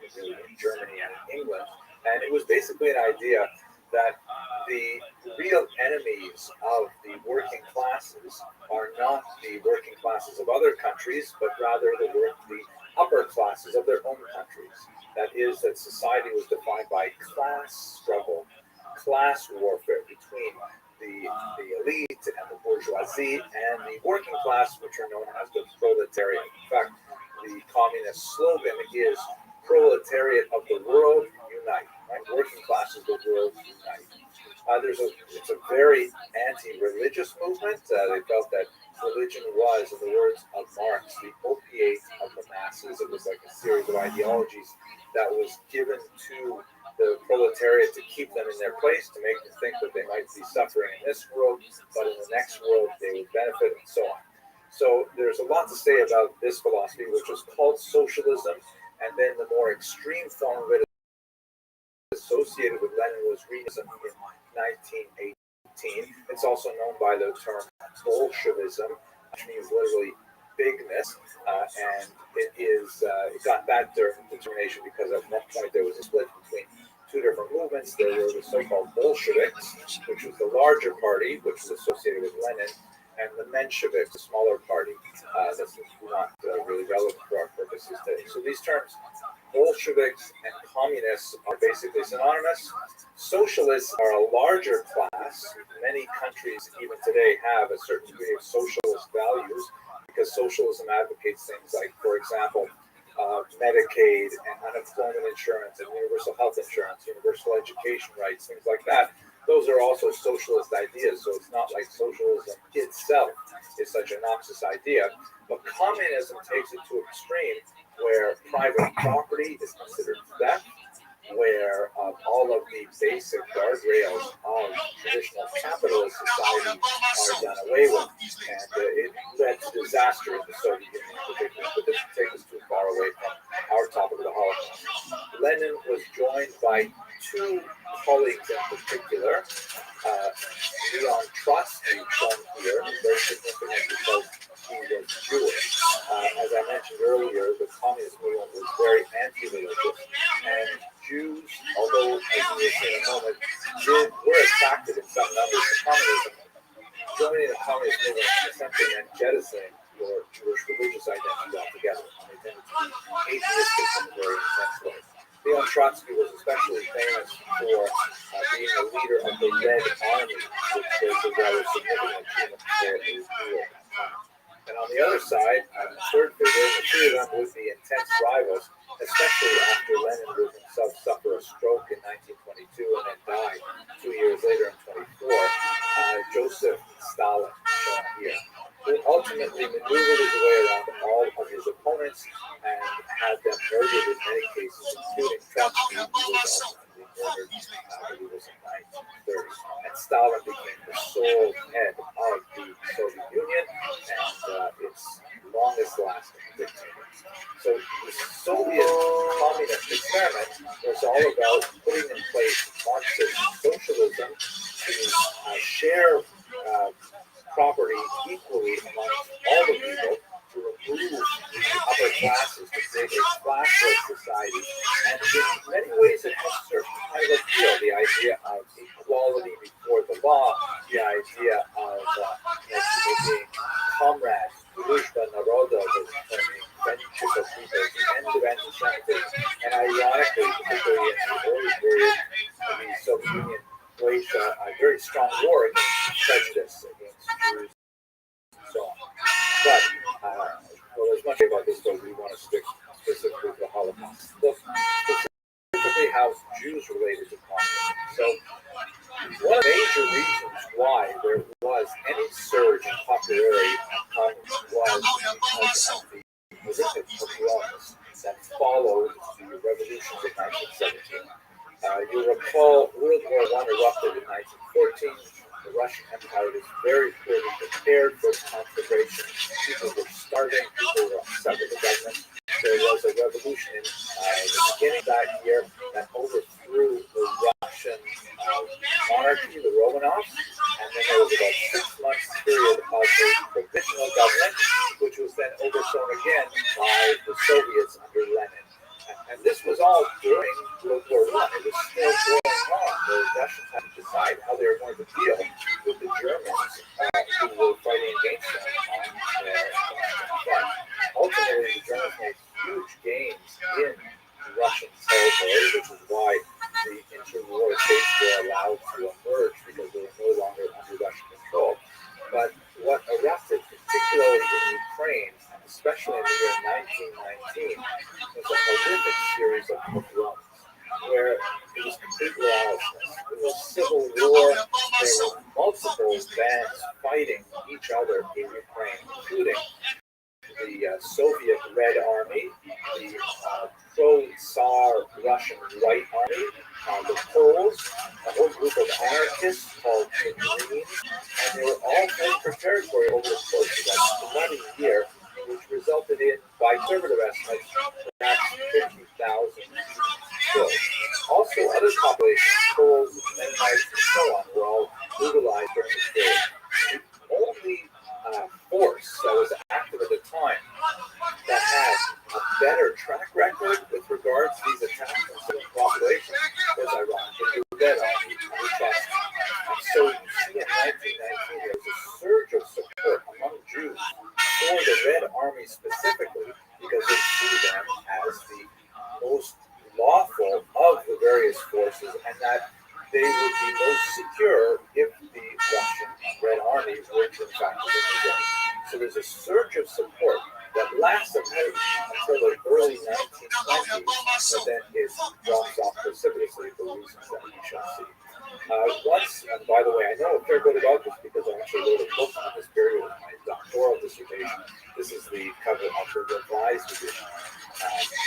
in Germany and in England. And it was basically an idea that the real enemies of the working classes are not the working classes of other countries, but rather the upper classes of their own countries. That is, that society was defined by class struggle, class warfare between the elite and the bourgeoisie and the working class, which are known as the proletariat. In fact, the communist slogan is "Proletariat of the world, unite." Right? Working classes of the world, unite. It's a very anti-religious movement. They felt that religion was, in the words of Marx, the opiate of the masses. It was like a series of ideologies that was given to the proletariat to keep them in their place, to make them think that they might be suffering in this world, but in the next world they would benefit, and so on. So there's a lot to say about this philosophy, which was called socialism, and then the more extreme form of it associated with Lenin was Reaganism in 1918. It's also known by the term Bolshevism, which means literally bigness, and it got that determination because at one point there was a split between two different movements. There were the so-called Bolsheviks, which was the larger party, which was associated with Lenin, and the Mensheviks, the smaller party. That's not really relevant for our purposes today. So these terms, Bolsheviks and communists, are basically synonymous. Socialists are a larger class. Many countries, even today, have a certain degree of socialist values because socialism advocates things like, for example, Medicaid and unemployment insurance and universal health insurance, universal education rights, things like that. Those are also socialist ideas, so it's not like socialism itself is such a noxious idea. But communism takes it to an extreme where private property is considered theft, where all of the basic guardrails of traditional capitalist society are done away with, and it led to disaster in the Soviet Union in particular. But this would take us too far away from our topic of the Holocaust. Lenin was joined by two colleagues in particular. Leon Trotsky, shown here, is very significant because he was Jewish. As I mentioned earlier, the communist movement was very anti-religious, and Jews, although, as we will see in a moment, were attracted in some numbers to communism. Joining the communist movement essentially meant jettisoning your Jewish religious identity altogether. They tended to be atheistic in a very intense way. Leon Trotsky was especially famous for being a leader of the Red Army, which was a rather significant achievement for a Jew at that time. And on the other side, the third figure, the three of them would be intense rivals, especially after Lenin would himself suffer a stroke in 1922 and then die 2 years later in 24. Joseph Stalin, shown here, who ultimately maneuvered his way around all of his opponents opponents and had them murdered in many cases, including Trotsky, who was ultimately murdered, I believe it was in 1930. And Stalin became the sole head of the Soviet Union and its longest lasting dictator. So the Soviet communist experiment was all about putting in place Marxist socialism to share property equally amongst all the people, to remove the upper classes, to create a classless society. And in many ways it has certain kind of appeal, the idea of equality before the law, the idea of being comrades, družba naroda, the friendship of people, the end of anti-Semitism, and ironically, particularly in the early period of the Soviet Union, waged a very strong war against prejudice against Jews and so on. But, well, there's much about this, but we want to stick specifically to the Holocaust. Look, specifically how Jews related to communism. So, one of the major reasons why there was any surge in popularity of communism was because of the horrific pogroms that followed the revolutions of 1917. You recall World War I erupted in 1914. The Russian Empire was very poorly prepared for conflagration. People were starving. People were upset with the government. There was a revolution in the beginning of that year that overthrew the Russian monarchy, the Romanovs, and then there was about 6 months period of a provisional government, which was then overthrown again by the Soviets under Lenin. And this was all during World War I. It was still going on. The Russians had to decide how they were going to deal with the Germans who were fighting against them on their front. Ultimately, the Germans made huge gains in Russian territory, which is why the interwar states were allowed to emerge because they were no longer under Russian control. But what erupted, particularly in Ukraine, especially in the year 1919, was a horrific series of pogroms where it was complete lawlessness. It was civil war. There were multiple bands fighting each other in Ukraine, including the Soviet Red Army, the pro-Tsar Russian White Army, the Poles, a whole group of anarchists called the Greens, and they were all fighting for territory over the course of that bloody year, which resulted in, by conservative estimates, perhaps 50,000 killed. Also, other populations, Poles, Mennonites, and so on, were all brutalized during this period. The only force that was active at the time that had a better track record with regards to these attacks on civil populations was ironically the Red Army, the Trust. And so you see in 1919 there was a surge of support among Jews for the Red Army specifically because they see them as the most lawful of the various forces and that they would be most secure if the Russian Red Army were to in fact win the game. So there's a surge of support that lasts until the early 1920s, but then it drops off precipitously for reasons that we shall see. And by the way, I know a fair bit about this because I actually wrote a book on this period of my doctoral dissertation. This is the cover of the revised edition.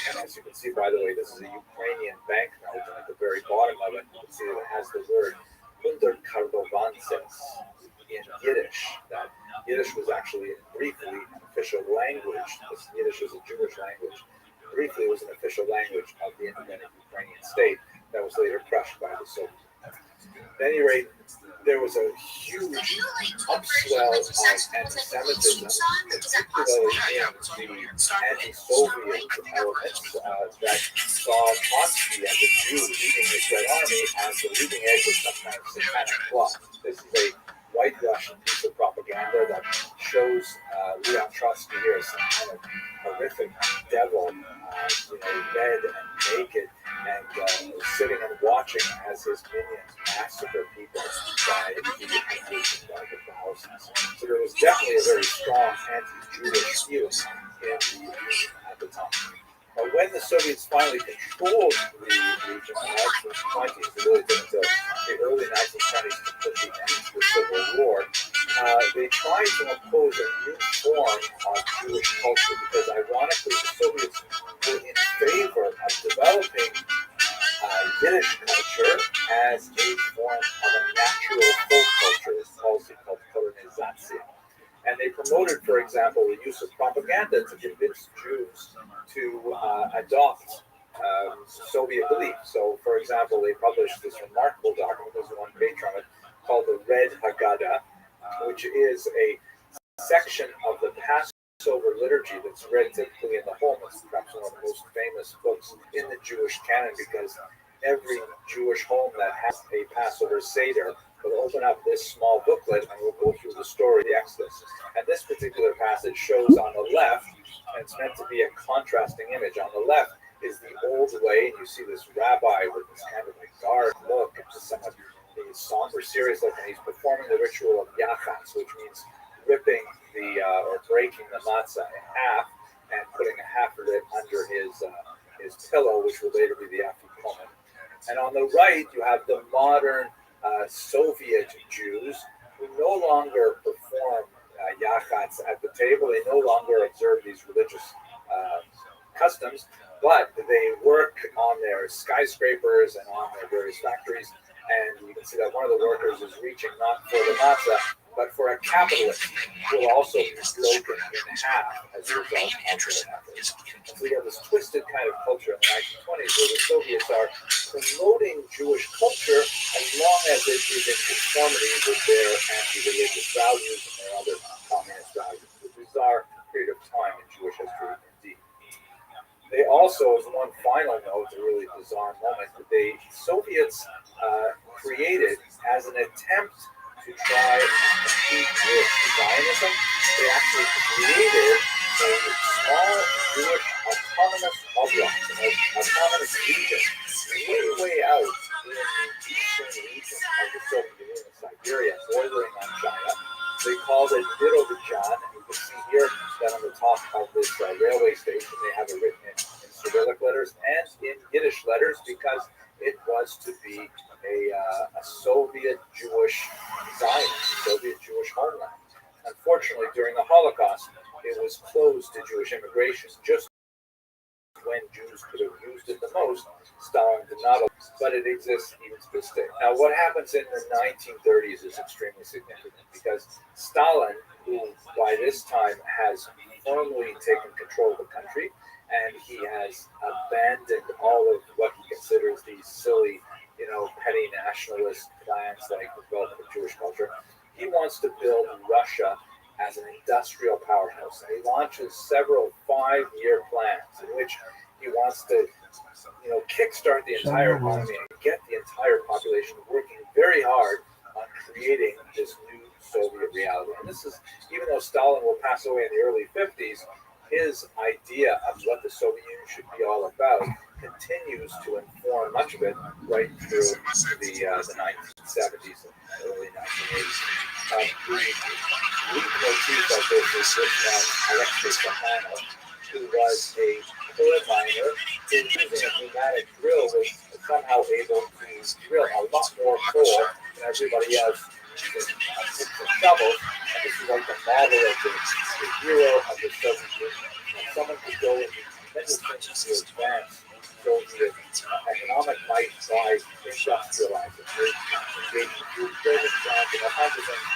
And as you can see, by the way, this is a Ukrainian banknote, and at the very bottom of it, you can see that it has the word Underkardovances in Yiddish. That Yiddish was actually briefly an official language. This Yiddish was a Jewish language. Briefly, it was an official language of the independent Ukrainian state that was later crushed by the Soviets. At any rate, there was a huge upswell of anti-Semitism, particularly in the anti-Soviet elements that saw Trotsky as a Jew leading the Red Army as the leading edge of some kind of satanic plot. This is a white Russian piece of propaganda that shows Leon Trotsky here as some kind of horrific devil, red and naked, and sitting and watching as his minions massacre people by the thousands. So there was definitely a very strong anti-Jewish feeling in the region at the time. But when the Soviets finally controlled the region in the 1920s, it really took until the early 1920s to put the end to the Civil War. they tried to impose a new form of Jewish culture because, ironically, the Soviets were in favor of developing Yiddish culture as a form of a natural folk culture, this policy called colonization. And they promoted, for example, the use of propaganda to convince Jews to adopt Soviet beliefs. So, for example, they published this remarkable document, there's one page from it, called the Red Haggadah, which is a section of the Passover liturgy that's read typically in the home. It's perhaps one of the most famous books in the Jewish canon because every Jewish home that has a Passover Seder will open up this small booklet and we'll go through the story of the Exodus. And this particular passage shows on the left, and it's meant to be a contrasting image. On the left is the old way, and you see this rabbi with this kind of a dark look, and just somewhat somber, serious look, and he's performing the ritual of yachatz, which means ripping or breaking the matzah in half and putting a half of it under his pillow, which will later be the afikomen. And on the right, you have the modern Soviet Jews who no longer perform yachatz at the table. They no longer observe these religious customs, but they work on their skyscrapers and on their various factories. And you can see that one of the workers is reaching not for the matzah, but for a capitalist who will also be broken in half as a result of their efforts. So we have this twisted kind of culture in the 1920s where the Soviets are promoting Jewish culture as long as it is in conformity with their anti-religious values and their other communist values. It's a bizarre period of time in Jewish history indeed. They also, as one final note, a really bizarre moment, the Soviets created as an attempt to try and compete with Zionism. They actually created a small Jewish autonomous oblast, an autonomous region, way out in the eastern region of the Soviet Union, Siberia, bordering on China. They called it Birobidzhan, and you can see here that on the top of this railway station, they have it written in Cyrillic letters and in Yiddish letters because it was to be a Soviet Jewish Zionist, Soviet Jewish homeland. Unfortunately, during the Holocaust, it was closed to Jewish immigration just when Jews could have used it the most. Stalin did not, but it exists even to this day. Now, what happens in the 1930s is extremely significant because Stalin, who by this time has firmly taken control of the country, and he has abandoned all of what he considers these silly, petty nationalist plans like the development of Jewish culture. He wants to build Russia as an industrial powerhouse. And he launches several 5-year plans in which he wants to, kickstart the entire economy and get the entire population working very hard on creating this new Soviet reality. And this is, even though Stalin will pass away in the early 50s, his idea of what the Soviet Union should be all about continues to inform much of it right through the 1970s and early 1980s. The leitmotif of this is written by Alexei Sahanov, who was a coal miner who, using a pneumatic drill, was somehow able to drill a lot more coal than everybody else using picks and shovels. And this is like the model of the hero of the Soviet Union. And someone could go and do tremendous things to advance Soviet economic might by industrializing, engaging food building plants and all kinds of things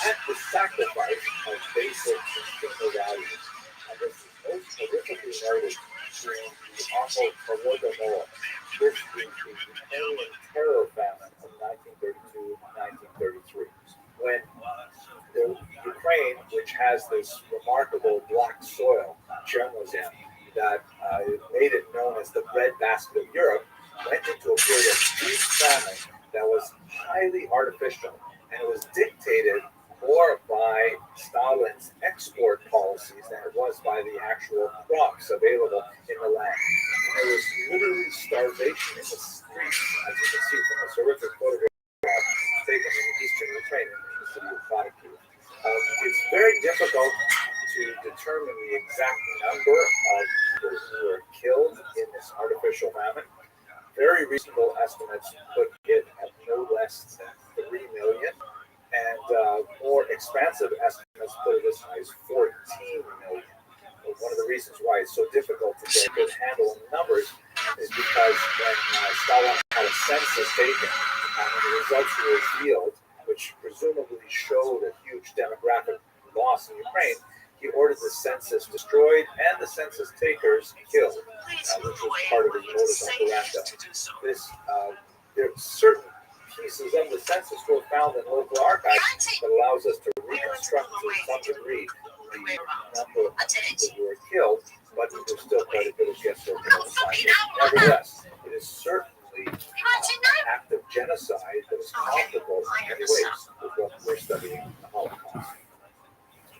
at the sacrifice of basic consumer values. And this is most horrifically noted during the awful Holodomor, which is the Italian terror famine of 1932 1933, when the Ukraine, which has this remarkable black soil, Chermozem, that made it known as the breadbasket of Europe, went into a period of deep famine that was highly artificial, and it was dictated more by Stalin's export policies than it was by the actual crops available in the land. And there was literally starvation in the streets, as you can see from this horrific photograph taken in eastern Ukraine in the city of Kharkiv. It's very difficult to determine the exact number of people who were killed in this artificial famine. Very reasonable estimates put it at no less than 3 million. And more expansive estimates put it as high as 14 million. One of the reasons why it's so difficult to get a good handle on the numbers is because when Stalin had a census taken, and when the results were revealed, which presumably showed a huge demographic loss in Ukraine, he ordered the census destroyed and the census takers killed, which was part of his modus operandi. There are certain pieces of the census were found in local archives that allows us to reconstruct to some degree the number of people who were killed, but there's still quite a bit of guesswork in the science. Nevertheless, it is certainly an act of genocide that is comparable in many ways with what we're studying in the Holocaust.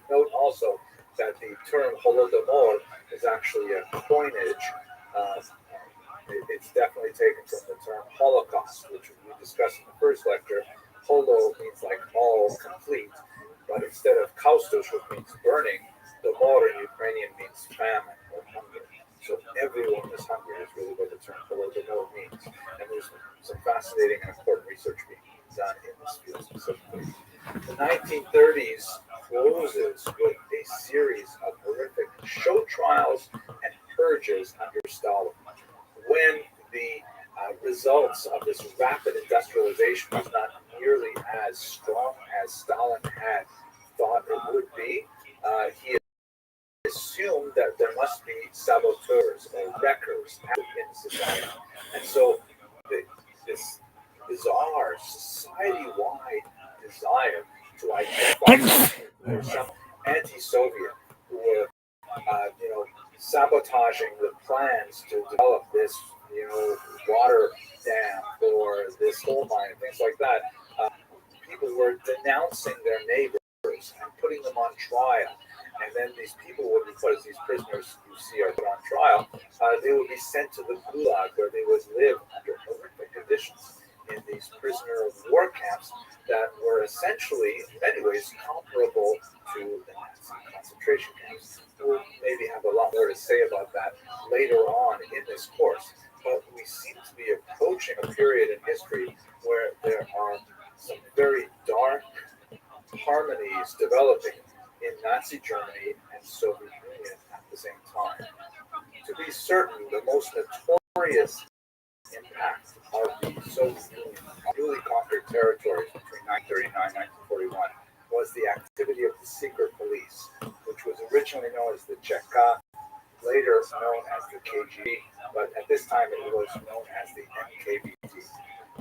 Note also that the term Holodomor is actually a coinage. It's definitely taken from the term Holocaust, which we discussed in the first lecture. Holo means like all, complete, but instead of kaustos, which means burning, the mor in Ukrainian means famine or hunger. So everyone is hungry is really what the term Holodomor means. And there's some fascinating and important research being done in this field specifically. The 1930s closes with a series of horrific show trials and purges under Stalin. When the results of this rapid industrialization was not nearly as strong as Stalin had thought it would be, he assumed that there must be saboteurs or wreckers in society. And so this bizarre society-wide desire to identify some anti-Soviet who were sabotaging the plans to develop this, water dam or this coal mine, things like that. People were denouncing their neighbors and putting them on trial. And then these people would be put, as these prisoners you see are put on trial, they would be sent to the Gulag where they would live under horrific conditions in these prisoner of war camps that were essentially, in many ways, comparable to the Nazi concentration camps. We'll maybe have a lot more to say about that later on in this course. But we seem to be approaching a period in history where there are some very dark harmonies developing in Nazi Germany and Soviet Union at the same time. To be certain, the most notorious impact of the Soviet Union on newly conquered territories between 1939 and 1941 was the activity of the secret police, which was originally known as the Cheka, later known as the KGB, but at this time it was known as the NKVD.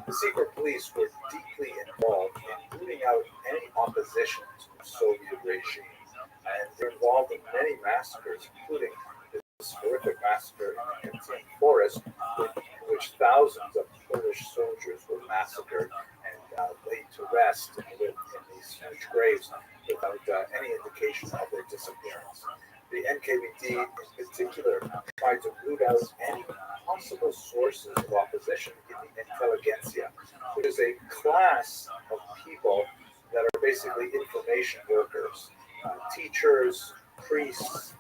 The secret police were deeply involved in rooting out any opposition to the Soviet regime, and they're involved in many massacres, including this horrific massacre in the Kemptien Forest, in which thousands of Polish soldiers were massacred and laid to rest and lived in these huge graves without any indication of their disappearance. The NKVD in particular tried to root out any possible sources of opposition in the intelligentsia, which is a class of people that are basically information workers, teachers, priests,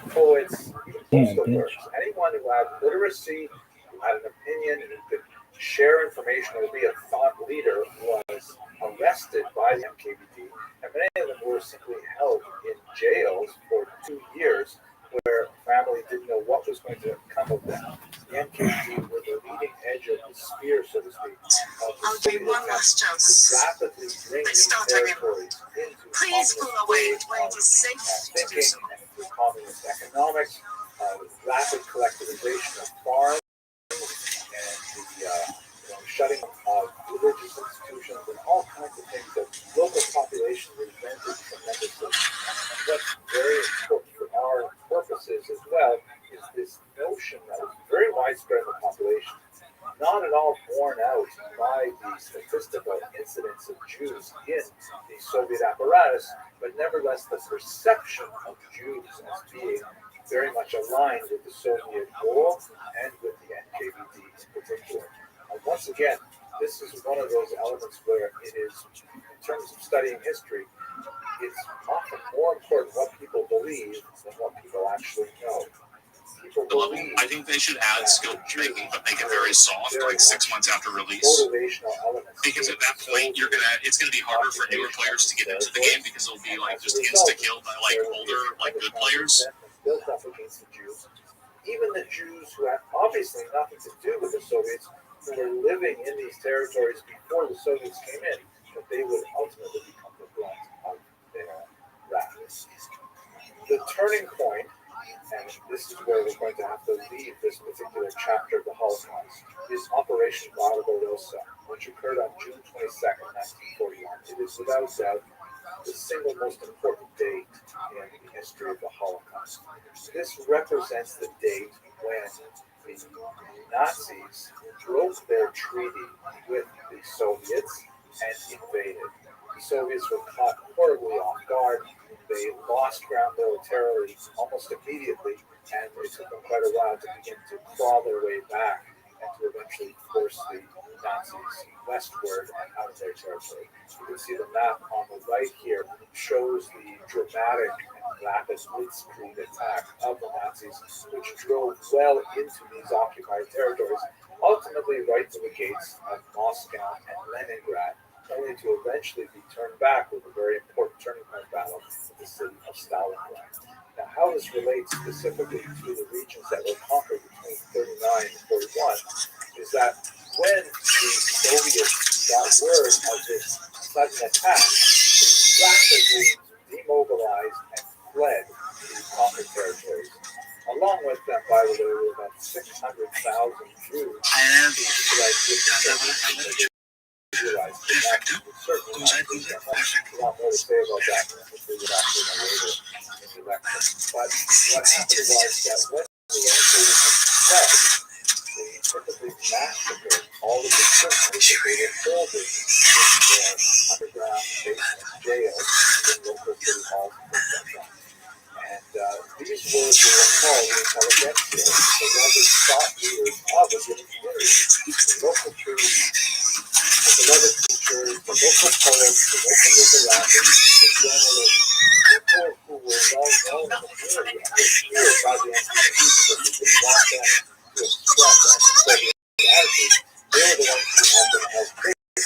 poets, even postal workers. Anyone who had literacy, who had an opinion, who could share information or be a thought leader was arrested by the NKVD, and many of them were simply held in jails for 2 years where family didn't know what was going to come of them. The NKVD were the leading edge of the spear, so to speak, of the Soviet attempt to rapidly bring these territories into communist thinking and communist economics, rapid collectivization of farms, and the shutting of religious institutions and all kinds of things that local populations resented tremendously. And what's very important for our purposes as well is this notion that was very widespread in the population, not at all borne out by the statistical incidence of Jews in the Soviet apparatus, but nevertheless the perception of Jews as being very much aligned with the Soviet goal and with the NKVD in particular. Once again, this is one of those elements where it is, in terms of studying history, it's often more important what people believe than what people actually know. People believe they should add skilled making, but make it very soft, like 6 months after release. Because at that point, it's gonna be harder for newer players to get into the game because it'll be like just insta killed by like older, like good players. Built up against the Jews. Even the Jews who had obviously nothing to do with the Soviets, who were living in these territories before the Soviets came in, but they would ultimately become the brunt of their wrath. The turning point, and this is where we're going to have to leave this particular chapter of the Holocaust, is Operation Barbarossa, which occurred on June 22nd, 1941. It is without doubt the single most important date in the history of the Holocaust. This represents the date when the Nazis broke their treaty with the Soviets and invaded. The Soviets were caught horribly off guard. They lost ground militarily almost immediately, and it took them quite a while to begin to claw their way back and to eventually force the Nazis westward and out of their territory. You can see the map on the right here shows the dramatic and rapid blitzkrieg attack of the Nazis, which drove well into these occupied territories, ultimately right to the gates of Moscow and Leningrad, only to eventually be turned back with a very important turning point battle at the city of Stalingrad. Now, how this relates specifically to the regions that were conquered between 39 and 41 is that when the Soviets got word of this sudden attack, they rapidly demobilized and fled the conquered territories. Along with them, by the way, were about 600,000 Jews who fled with the realized that would certainly not be them. A lot more to say about that, and hopefully we'll actually know later in the lecture. But what happened was that when the enemy fled, they typically massacred all of the prisoners that they were holding in their underground basement jails in local city halls and things like that. And these words were called the intelligentsia, the beloved thought leaders of a given community. The local trees, the beloved teachers, the local poets, the local literati, the journalists, people who were well known in the community and were feared by the anti-Jews because they didn't want them to express anti-Soviet attitudes. They were the ones who had been held prisoners. And when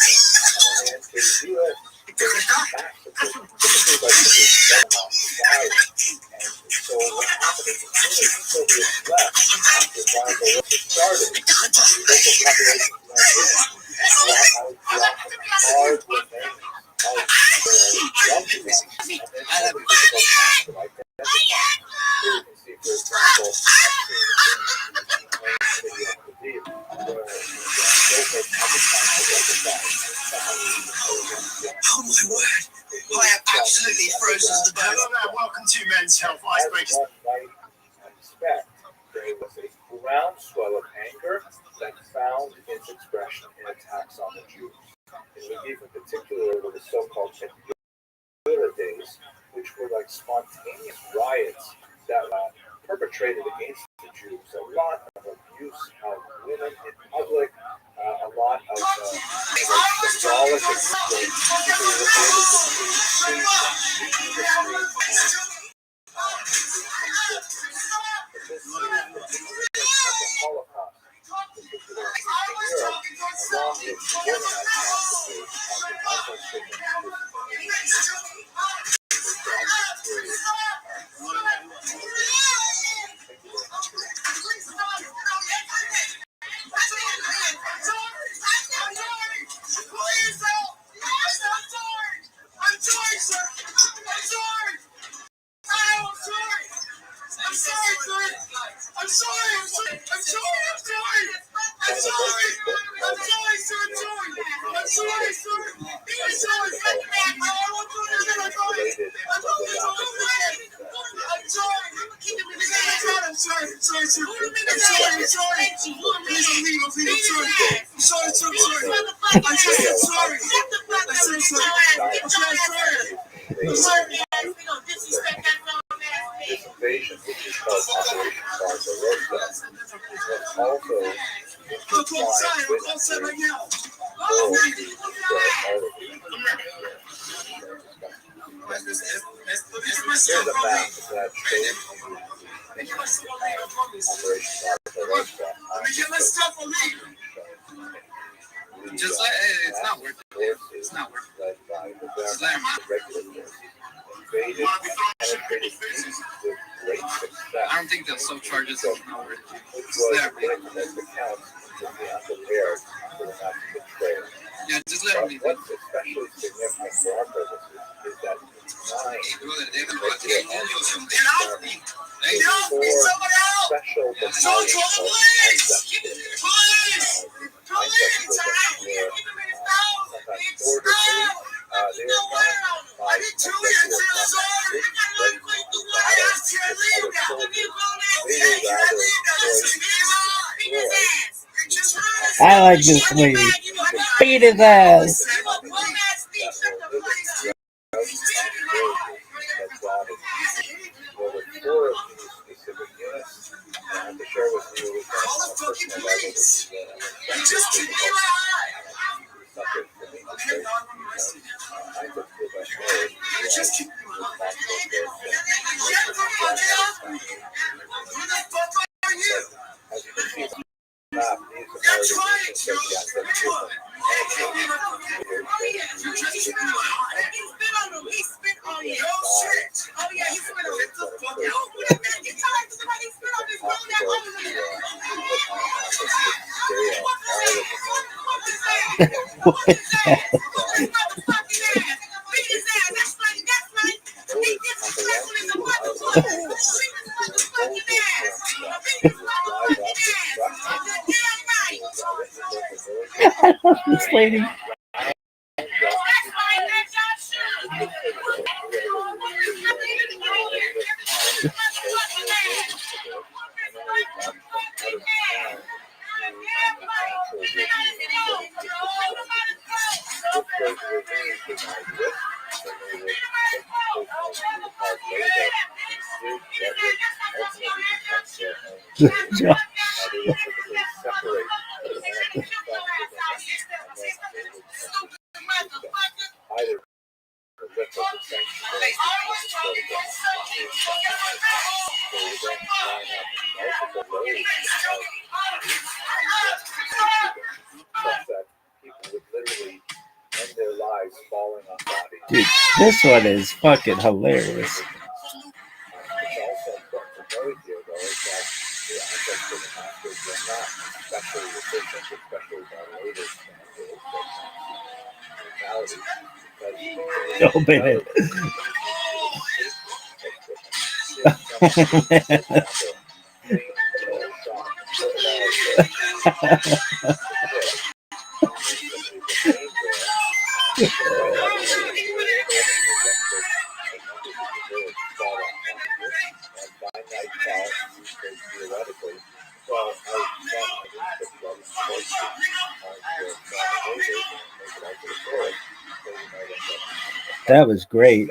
they entered the U.S., they were massacred, typically by somebody set them on fire. And so what happened is, as soon as the Soviets left, after Barbarossa started, the local population went in and brought out the often hard remains of their loved ones, and then had a difficult task of identifying. Here you can see, for example, a scene in the city of Lviv, where the locals had the time to identify someone who was intelligent. Oh my word! I am absolutely frozen to the bone. Welcome to Men's Health Icebreakers. As one might expect, there was a groundswell of anger that found its expression in attacks on the Jews. In Lviv in particular, were the so-called Medula days, which were like spontaneous riots that were perpetrated against the Jews. A lot of abuse of women in public, a lot of symbolic abuse of people related to the the Holocaust, particularly in Europe, along with organized massacres of the This invasion, which is called Operation Barbarossa, was also intertwined with here's a map that shows Operation Barbarossa. get my stuff on me. Just let it's not worth it. It's not worth it. Just let him. I don't think they'll still charge us. It's not worth it. Just let him. Yeah, just let him. What's especially significant for our purposes is that I like this lady. Beat his ass. I love this lady. Good job. Dude, this one is fucking hilarious. Oh, man. That was great.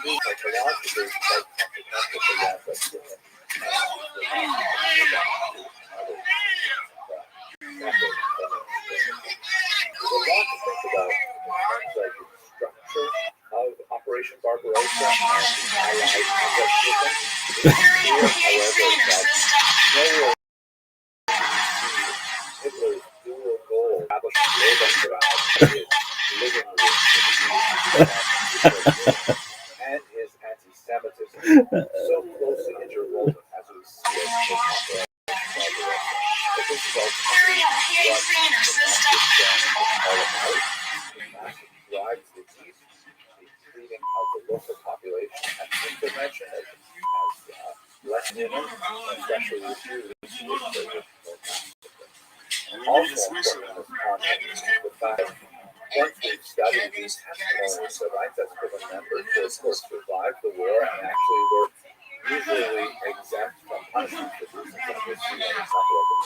psychologically quite comprehensive for the aspects of it. There's a lot to think about in terms of the structure of Operation Barbarossa and the Allied conflict. It is clear, however, that Hitler's dual goal of establishing living and his anti-Semitism so closely interwoven as we see it in Operation Barbarossa. But this is ultimately what all about. In fact, it drives the deep treating of the local population and intervention as less human, especially with Jews, also important in this context is the fact that once we've studied these testimonies of Einsatzgruppen members who, of course, survived the war and actually were usually exempt from punishment for reasons that we'll see when we talk about the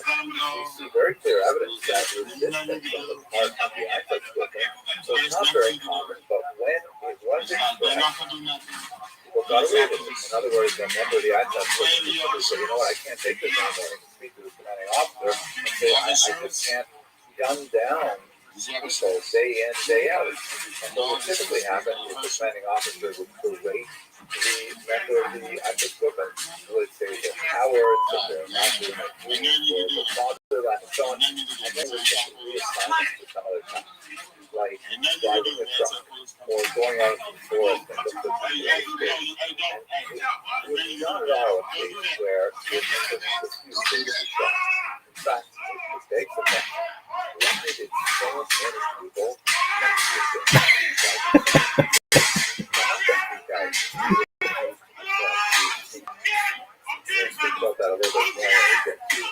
Nuremberg, we see very clear evidence that resistance on the part of the Einsatzgruppen, so it's not very common, but when it was expressed, people got away with it. In other words, a member of the Einsatzgruppen simply said, you know what, I can't take this anymore, and speak to the commanding officer and say, I just can't gun down people day in, day out. And what would typically happen is the commanding officer would berate the member of the Einsatzgruppen, would say they're cowards, that they're not doing it, or the father, that and so on, and then would just reassign them to some other task, like driving a truck, or going out into the forest and look for people. It was not at all a case where it was dispute shot. In fact, it begs the question, why did so many people think about that a little bit more when we get to the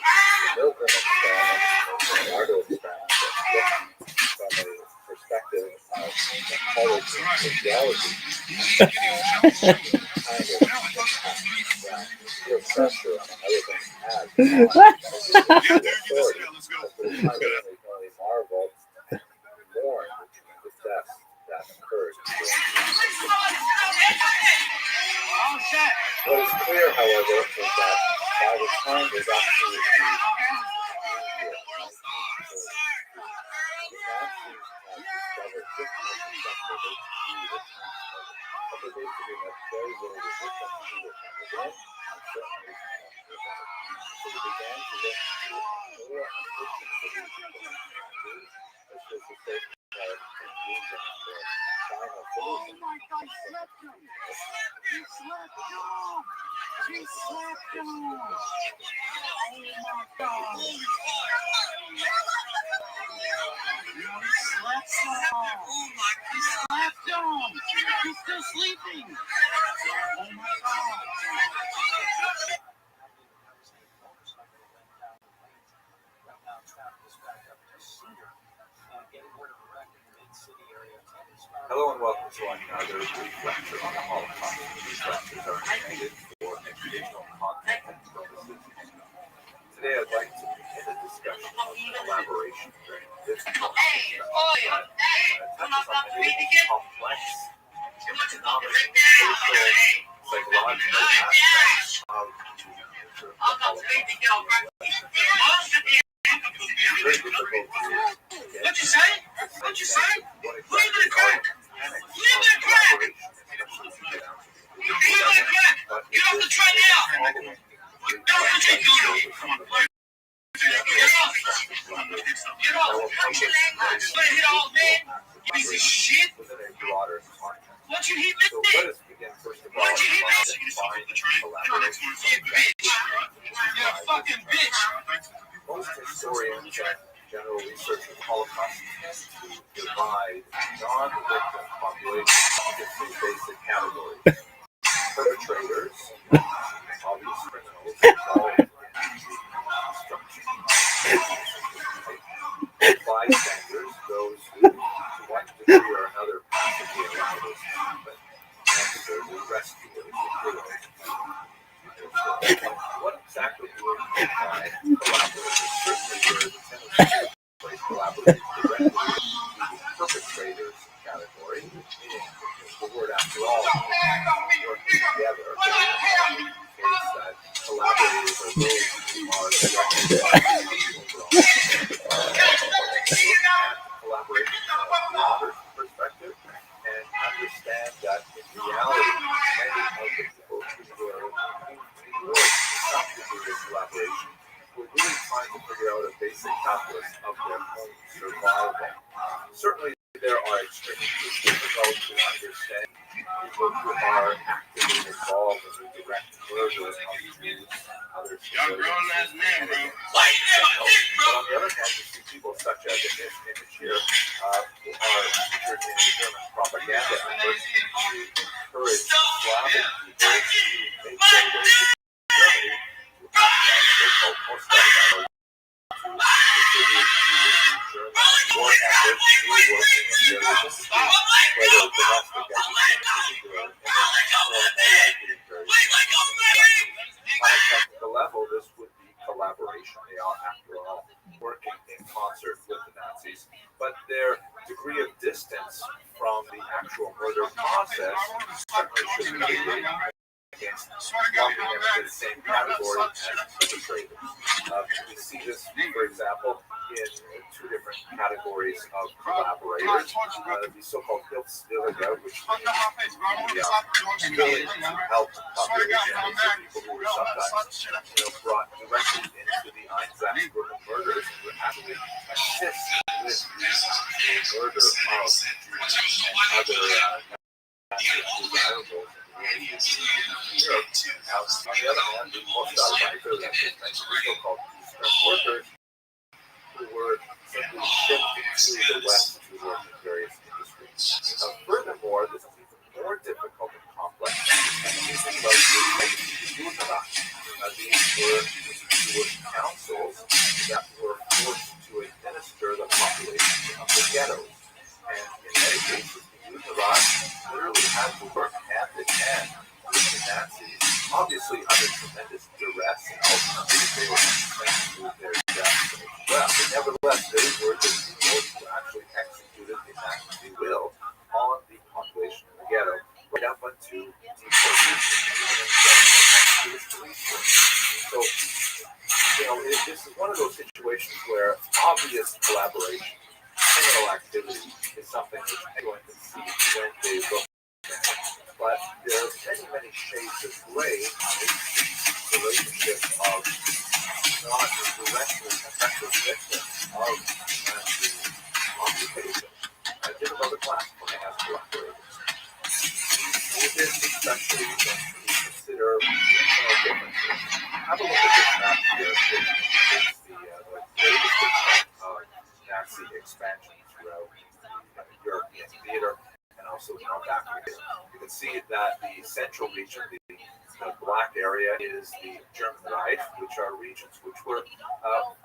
Milgram experiment and the Nardo experiment from a perspective of psychology and sociology, kind of impact peer pressure and other things has on authority. I really marveled more the death that occurred. What is clear, however, is that by the time there's actually the Hello and welcome to another brief lecture on the Holocaust. These lectures are intended for educational content and purposes. Today I'd like to begin a discussion of collaboration during this conflict that touches on many complex economic, social, psychological aspects of the Holocaust. It's very difficult to get. What'd you say? What'd you say? Leave it crack! Leave it crack! Leave it crack! Get off the train now! Get off the train! Come on. Get off! Get off! Let hit all man! You piece of shit! What'd you hit me? So let us begin first of all. What'd you hit me? You bitch! You're a fucking bitch! Most historians and general researchers of the Holocaust tend to divide non-victim populations into two basic categories. Perpetrators, obvious criminals involved in destruction. Bystanders, those who, to one degree or another, possibly allowed this to happen. And thirdly, rescuers, heroes. What exactly do we mean by collaborators? Certainly there is a tendency to place collaborators directly in the perpetrators category, meaning the word after all there are extremes. It's difficult to understand people who are actively involved in the direct murder of Jews, other civilians. But on the other hand, you see people such as in this image here, who are featured in German propaganda efforts to encourage Slavic people to make their way to Germany to have so-called Moscow to contribute to the German war effort through working in various industries, whether domestic as you see in particular image or more likely in various industries. On a technical level, this would be collaboration. They are, after all, working in concert with the Nazis, but their degree of distance from the actual murder process certainly should be mitigated against lumping them into the same category as perpetrators. We see this, for example, in two different categories of collaborators. The so-called Hilfswillige, which means willing to help the population. These are people who were sometimes brought directly into the Einsatzgruppen murders and would actually assist with the murder of Jews and other desirables. On the other hand, the Mostarbeiter, that was mentioned, the so-called workers who were simply shipped to the West to work in various industries. Furthermore, this is even more difficult and complex because the these were Jewish councils that were forced to administer the population of the ghettos. And in many cases, the Judenrat literally had to work hand in hand with the Nazis, obviously under tremendous duress, and ultimately they were sentenced to their deaths as well. But nevertheless, they were the people who actually executed the Nazi will on the population in the ghetto, right up unto deportation, even in So, this is one of those situations where obvious collaboration, criminal activity, is something which anyone can see when they look at it. But there are many shades of gray in the relationship of not directly affected victims of Nazi occupation and different other classifying as collaborators. In this especially, when we consider differences. Have a look at this map here, which is the greatest extent of Nazi expansion throughout the European theater and also North Africa. You can see that the central region, the black area, is the German Reich, which are regions which were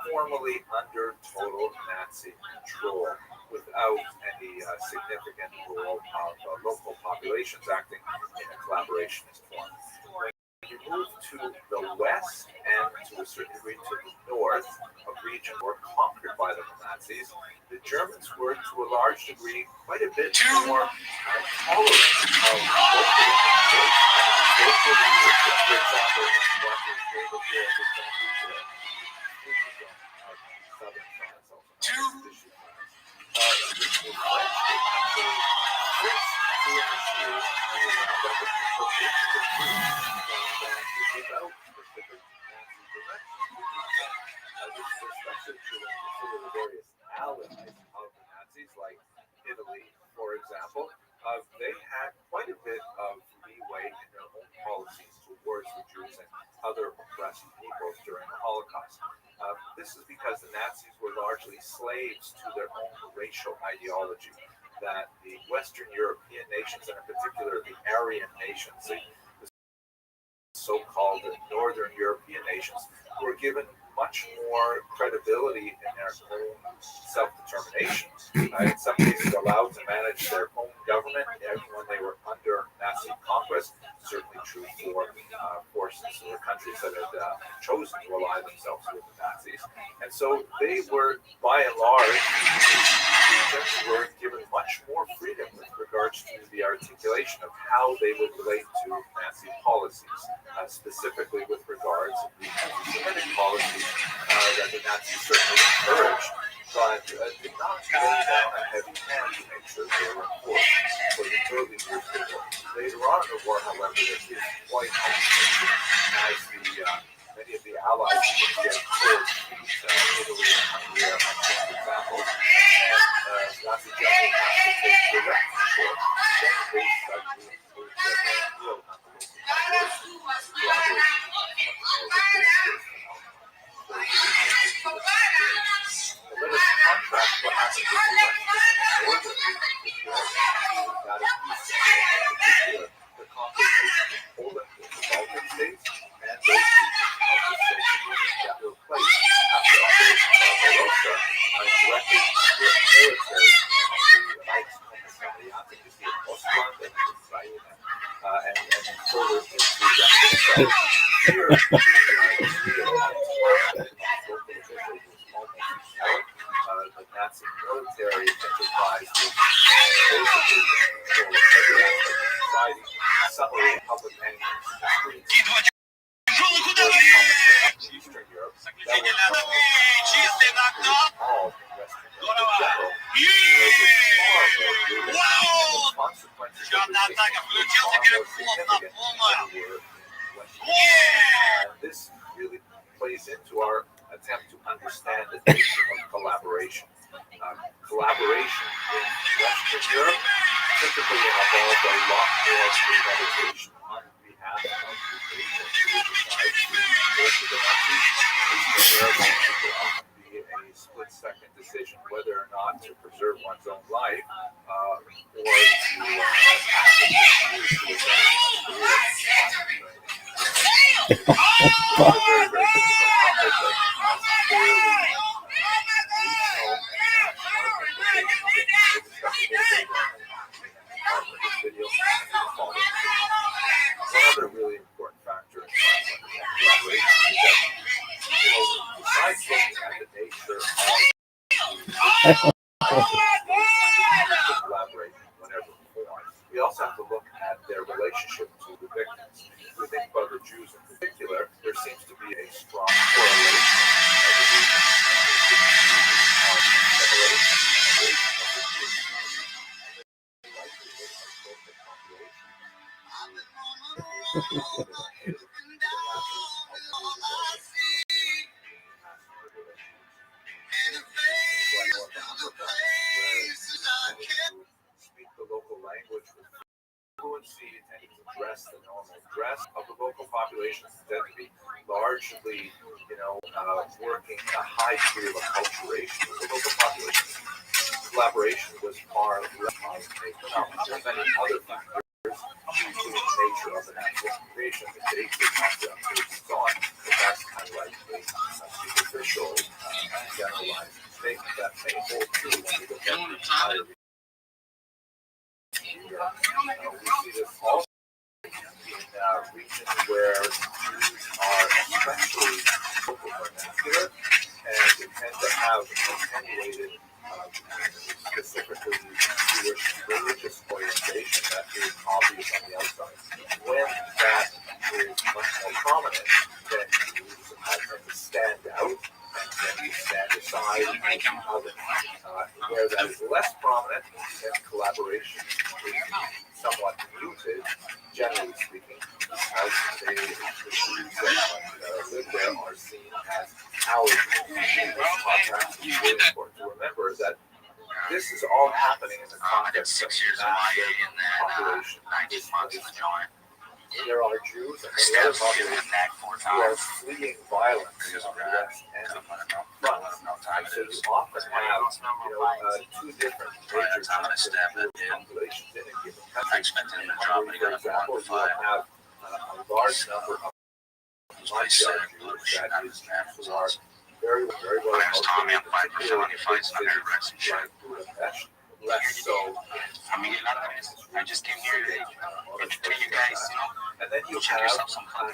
formally under total Nazi control without any significant role of local populations acting in a collaborationist form. You move to the west and to a certain degree to the north of regions were conquered by the Nazis. The Germans were to a large degree quite a bit more tolerant of local leadership. For example, what is labeled here as the southern France, also known as Vichy France. The French were actually first to initiate the roundup of deportation of Jews without specific Nazi direction. This is especially true when you consider the various allies of the Nazis, like Italy, for example. They had quite a bit of leeway in their own policies towards the Jews and other oppressed peoples during the Holocaust. This is because the Nazis were largely slaves to their own racial ideology, that the Western European nations, and in particular the Aryan nations, the so-called Northern European nations, were given much more credibility in their own self-determination. In some cases, allowed to manage their own government when they were under Nazi conquest. Certainly true for forces or countries that had chosen to ally themselves with the Nazis. And so they were, by and large, were given much more freedom with regards to the articulation of how they would relate to Nazi policies, specifically with regards to the anti-Semitic policies that the Nazis certainly encouraged, but did not lay down a heavy hand to make sure they were enforced for the early years of the war. Later on in the war, however, this is quite unchanging as many of the allies begin to get towards peace Italy and Hungary are excellent examples. And that's a generally has to take direct support. Then such includes the real population collaboration let us contrast what happens in the Western northern that is in particular the confrontation of Poland with the Baltic states and those regions of the Soviet Union that were placed after Operation Barbarossa directly under military Reichskommissariat in Ostland and Ukraine and further into Russia. So here the Nazi military enterprise was basically control of every aspect of society, subtly public hangings in the streets. Eastern Europe, that was all Western Europe in general. Consequences of this and this really plays into our attempt to understand the nature of collaboration. Collaboration in Western Europe typically involved a lot more premeditation on behalf of the nations who would decide to go to the Nazis. Eastern Europe will often be a split-second decision whether or not to preserve one's own life or to actively choose to advance one's career. It's a very, very difficult topic, but clearly one other really important factor in collaboration is that, besides looking at the nature of collaborate whenever formed, we also have to look at their relationship to the victims. If we think about the Jews in particular, there seems to be a strong correlation speak the local language with fluency, tending to dress the normal dress of the local population, tend to be largely, working a high degree of acculturation of the local population. Collaboration was far less common than many other factors, including the nature of the natural creation, the dates of the and so on. But that's kind of like a superficial, generalized statement that may hold true when we look at the entire region. We see this also in regions where Jews are especially local vernacular and tend to have attenuated, specifically Jewish religious orientation that is obvious on the outside. When that is much more prominent, then Jews tend to stand out and then you stand aside from others. Where that is less prominent, then collaboration is somewhat muted, generally speaking, because the Jews that live there are seen as allies. In this context, it's really important to remember that this is all happening in the context of massive population displacement. There are Jews and many other populations who are fleeing violence on the west and on the front. So you often have, two different major groups of populations in a given country. For example, you will have a large number of Magyar Jews, that is, who are very, very well cultivated, particularly in big cities like Budapest. Less so I just came here to introduce you guys, and then you have a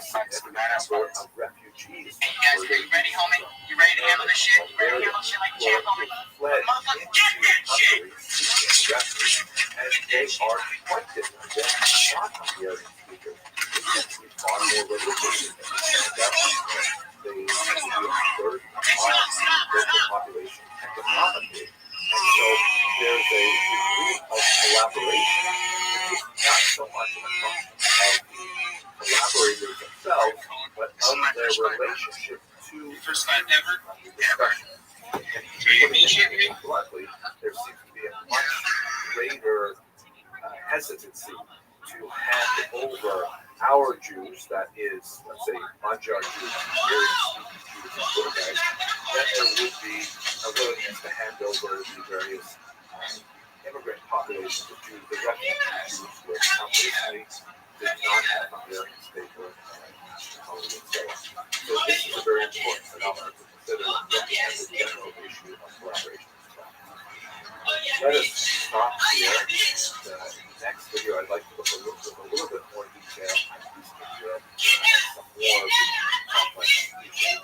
significant number of refugees. Hey guys, are you ready, homie? You ready to handle this shit? You ready to handle shit like a champ, homie? Fled into Hungary seeking refuge, and they are quite different than non-Hungarian speakers. They tend to be far more religious, and they tend to be a burden on the local population and the propagate. And so there's a degree of collaboration, which is not so much a function of the collaborators themselves, but of their relationship to the greater hesitancy to hand over our Jews, that is, let's say, Magyar Jews, Hungarian-speaking Jews, and Bulgarians, then there would be a willingness to hand over the various immigrant populations of Jews, the refugee Jews, which obviously did not have Hungarian state or nationality and so on. So this is a very important phenomenon to consider when looking at the general issue of collaboration. Let us stop here. The next video, I'd like to look a little bit more detail at Eastern Europe and some more of the complex issues.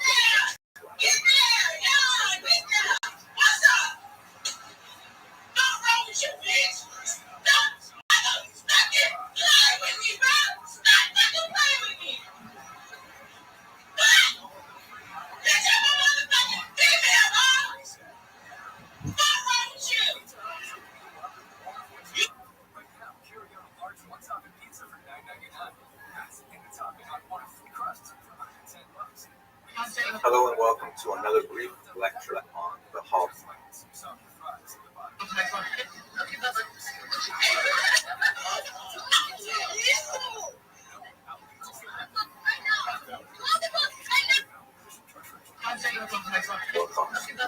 Hello and welcome to another brief lecture on the Hall.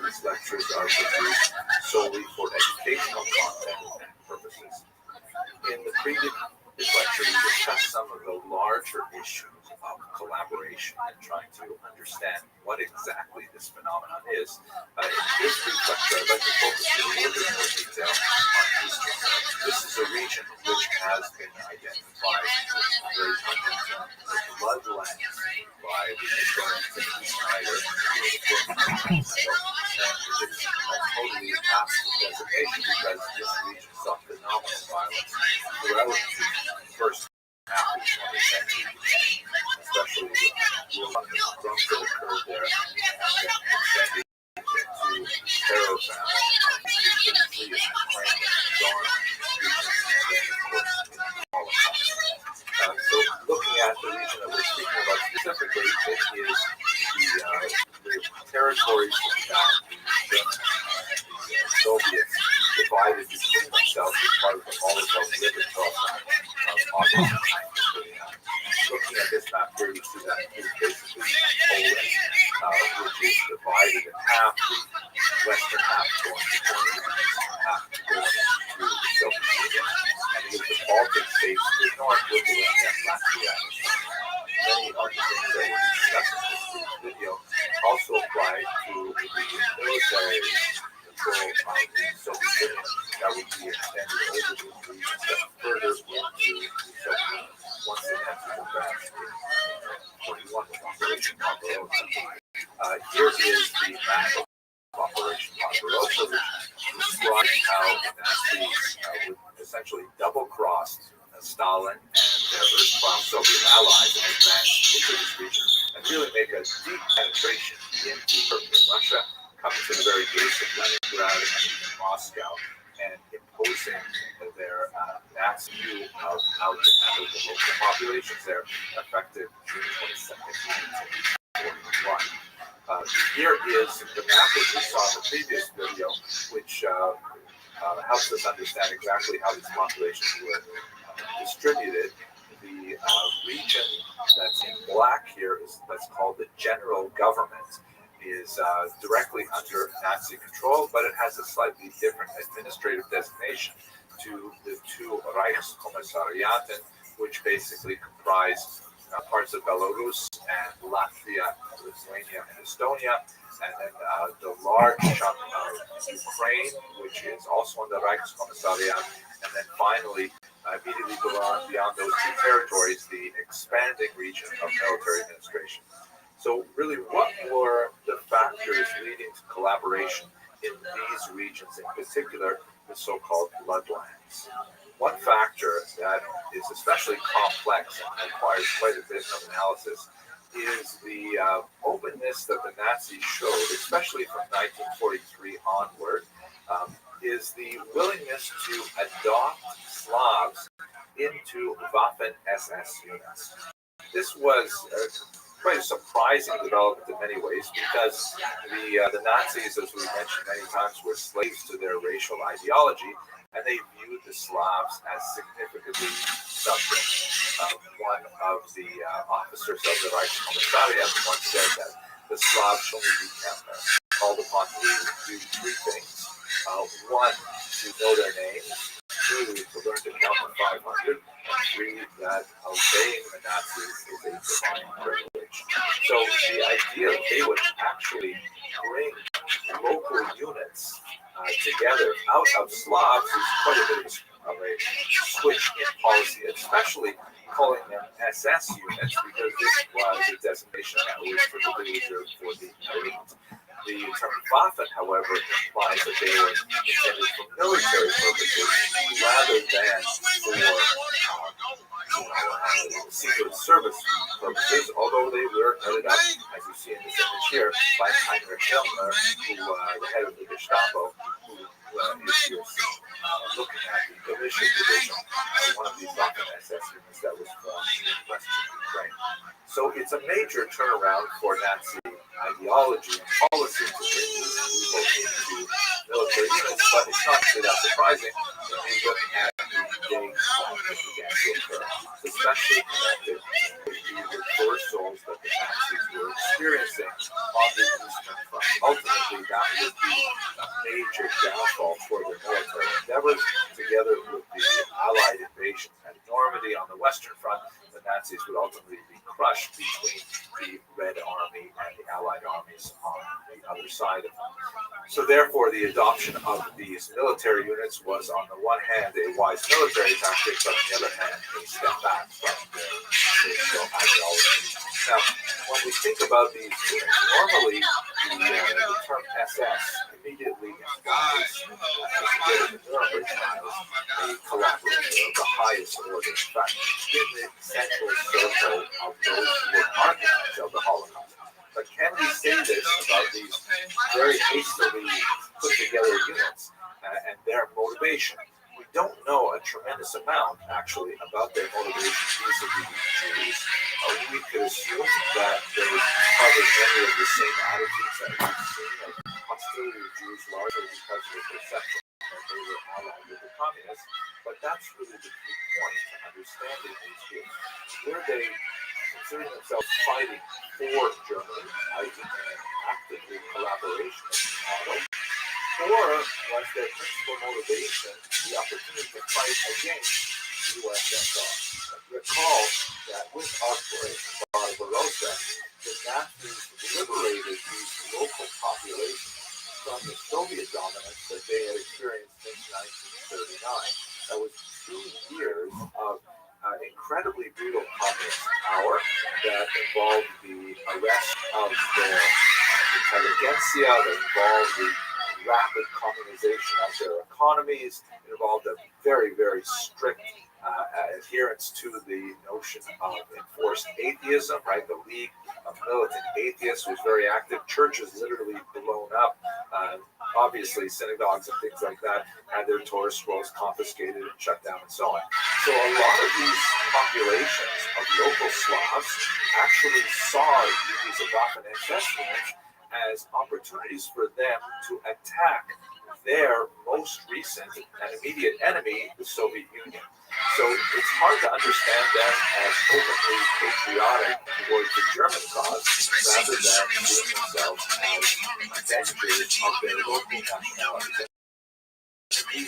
These lectures are produced solely for educational content and purposes. In the previous lecture, we discussed some of the larger issues of collaboration and trying to understand what exactly this phenomenon is. In this brief lecture, I'd like to focus in a little bit more detail on Eastern Europe. This is a region which has been identified as very much the bloodlands by the historian Timothy Snyder, and it's a totally absent designation because this region saw phenomenal violence throughout the first half of the 20th century, especially with the drums that occurred there, and then extending into terror famine, free of Ukraine, Dawn regions, and then of course in the Holocaust. So looking at the region that we're speaking about specifically, it is the territories that the Germans and the Soviets divided between themselves as part of the Molotov-Ribbentrop Pact of August 1939. Looking at this map here, you see that is basically Poland, which is divided in half, the western half going to Germany, and the eastern half going to the Soviet Union, and it is the Baltic states to the north, Lithuania, Latvia, and Estonia. Many of the things that were discussed in this video also apply to the military control of the Soviet Union that would be extended over the regions that further into the Soviet Union once they had to go back in 1941 with Operation Barbarossa. Here is the map of Operation Barbarossa, which describes how the Nazis would essentially double-cross Stalin and their erstwhile Soviet allies and advance into this region and really make a deep penetration into European Russia, coming to the very gates of Leningrad and even Moscow, and imposing their Nazi view of how to handle the local populations there, effective June 22nd, 1941. Here is the map which we saw in the previous video, which helps us understand exactly how these populations were distributed. The region that's in black here is that's called the general government, is directly under Nazi control, but it has a slightly different administrative designation to the two Reichskommissariaten, which basically comprise parts of Belarus and Latvia, Lithuania, and Estonia, and then the large chunk of Ukraine, which is also on the Reichskommissariat, and then finally, immediately beyond those two territories, the expanding region of military administration. So really, what were the factors leading to collaboration in these regions, in particular, the so-called bloodlands? One factor that is especially complex and requires quite a bit of analysis is the openness that the Nazis showed, especially from 1943 onward, is the willingness to adopt Slavs into Waffen-SS units. This was quite a surprising development in many ways because the Nazis, as we mentioned many times, were slaves to their racial ideology, and they viewed the Slavs as significantly suffering. One of the officers of the Reichskommissariat once said that the Slavs only be called upon to do three things. One, to know their names. Two, to learn to count to 500. And three, that obeying the Nazis is a divine privilege. So the idea that they would actually bring local units together out of Slavs is quite a bit of a switch in policy, especially calling them SS units, because this was a designation that was particularly reserved for the elite. The term Waffen, however, implies that they were intended for military purposes rather than for secret service purposes, although they were headed up, as you see in this image here, by Heinrich Himmler, who the head of the Gestapo, who is here looking at the Galician division, one of these Waffen SS units that was formed in Western Ukraine. So it's a major turnaround for Nazi ideology and policy to bring these people into military units, but it's not really that surprising when we look at the days that began to occur, especially connected with the reversals that the Nazis were experiencing on the Eastern Front. Ultimately, that would be a major downfall for their military endeavors, together with the Allied invasions at Normandy on the Western Front. The Nazis would ultimately be crushed between the Red Army and the Allied armies on the other side of them. So therefore, the adoption of these military units was, on the one hand, a wise military tactic, but on the other hand, a step back from their initial ideology. Now, when we think about these units, normally the term SS immediately implies, as we did in the Nuremberg trials, a collaboration of the highest order. In fact, in the central circle of those who were architects of the Holocaust. But can we say this about these very hastily put together units and their motivation? We don't know a tremendous amount, actually, about their motivation vis-a-vis Jews. We could assume that they would cover many of the same attitudes that we've seen of hostility to Jews, largely because of the perception that they were allied with the communists. But that's really the key point to understanding these groups. Were they considering themselves fighting for Germany, i.e. an actively collaborationist model, or was their principal motivation the opportunity to fight against USSR? Recall that with Operation Barbarossa, the Nazis liberated these local populations from the Soviet dominance that they had experienced since 1939. That was 2 years of incredibly brutal communist power that involved the arrest of their intelligentsia, that involved the rapid communization of their economies. It involved a very, very strict adherence to the notion of enforced atheism, right? The League of Militant Atheists was very active. Churches literally blown up. Obviously, synagogues and things like that had their Torah scrolls confiscated and shut down and so on. So a lot of these populations of local Slavs actually saw these Waffen SS units as opportunities for them to attack their most recent and immediate enemy, the Soviet Union. So it's hard to understand them as openly patriotic towards the German cause, rather than seeing themselves as avengers of their local nationalities. When you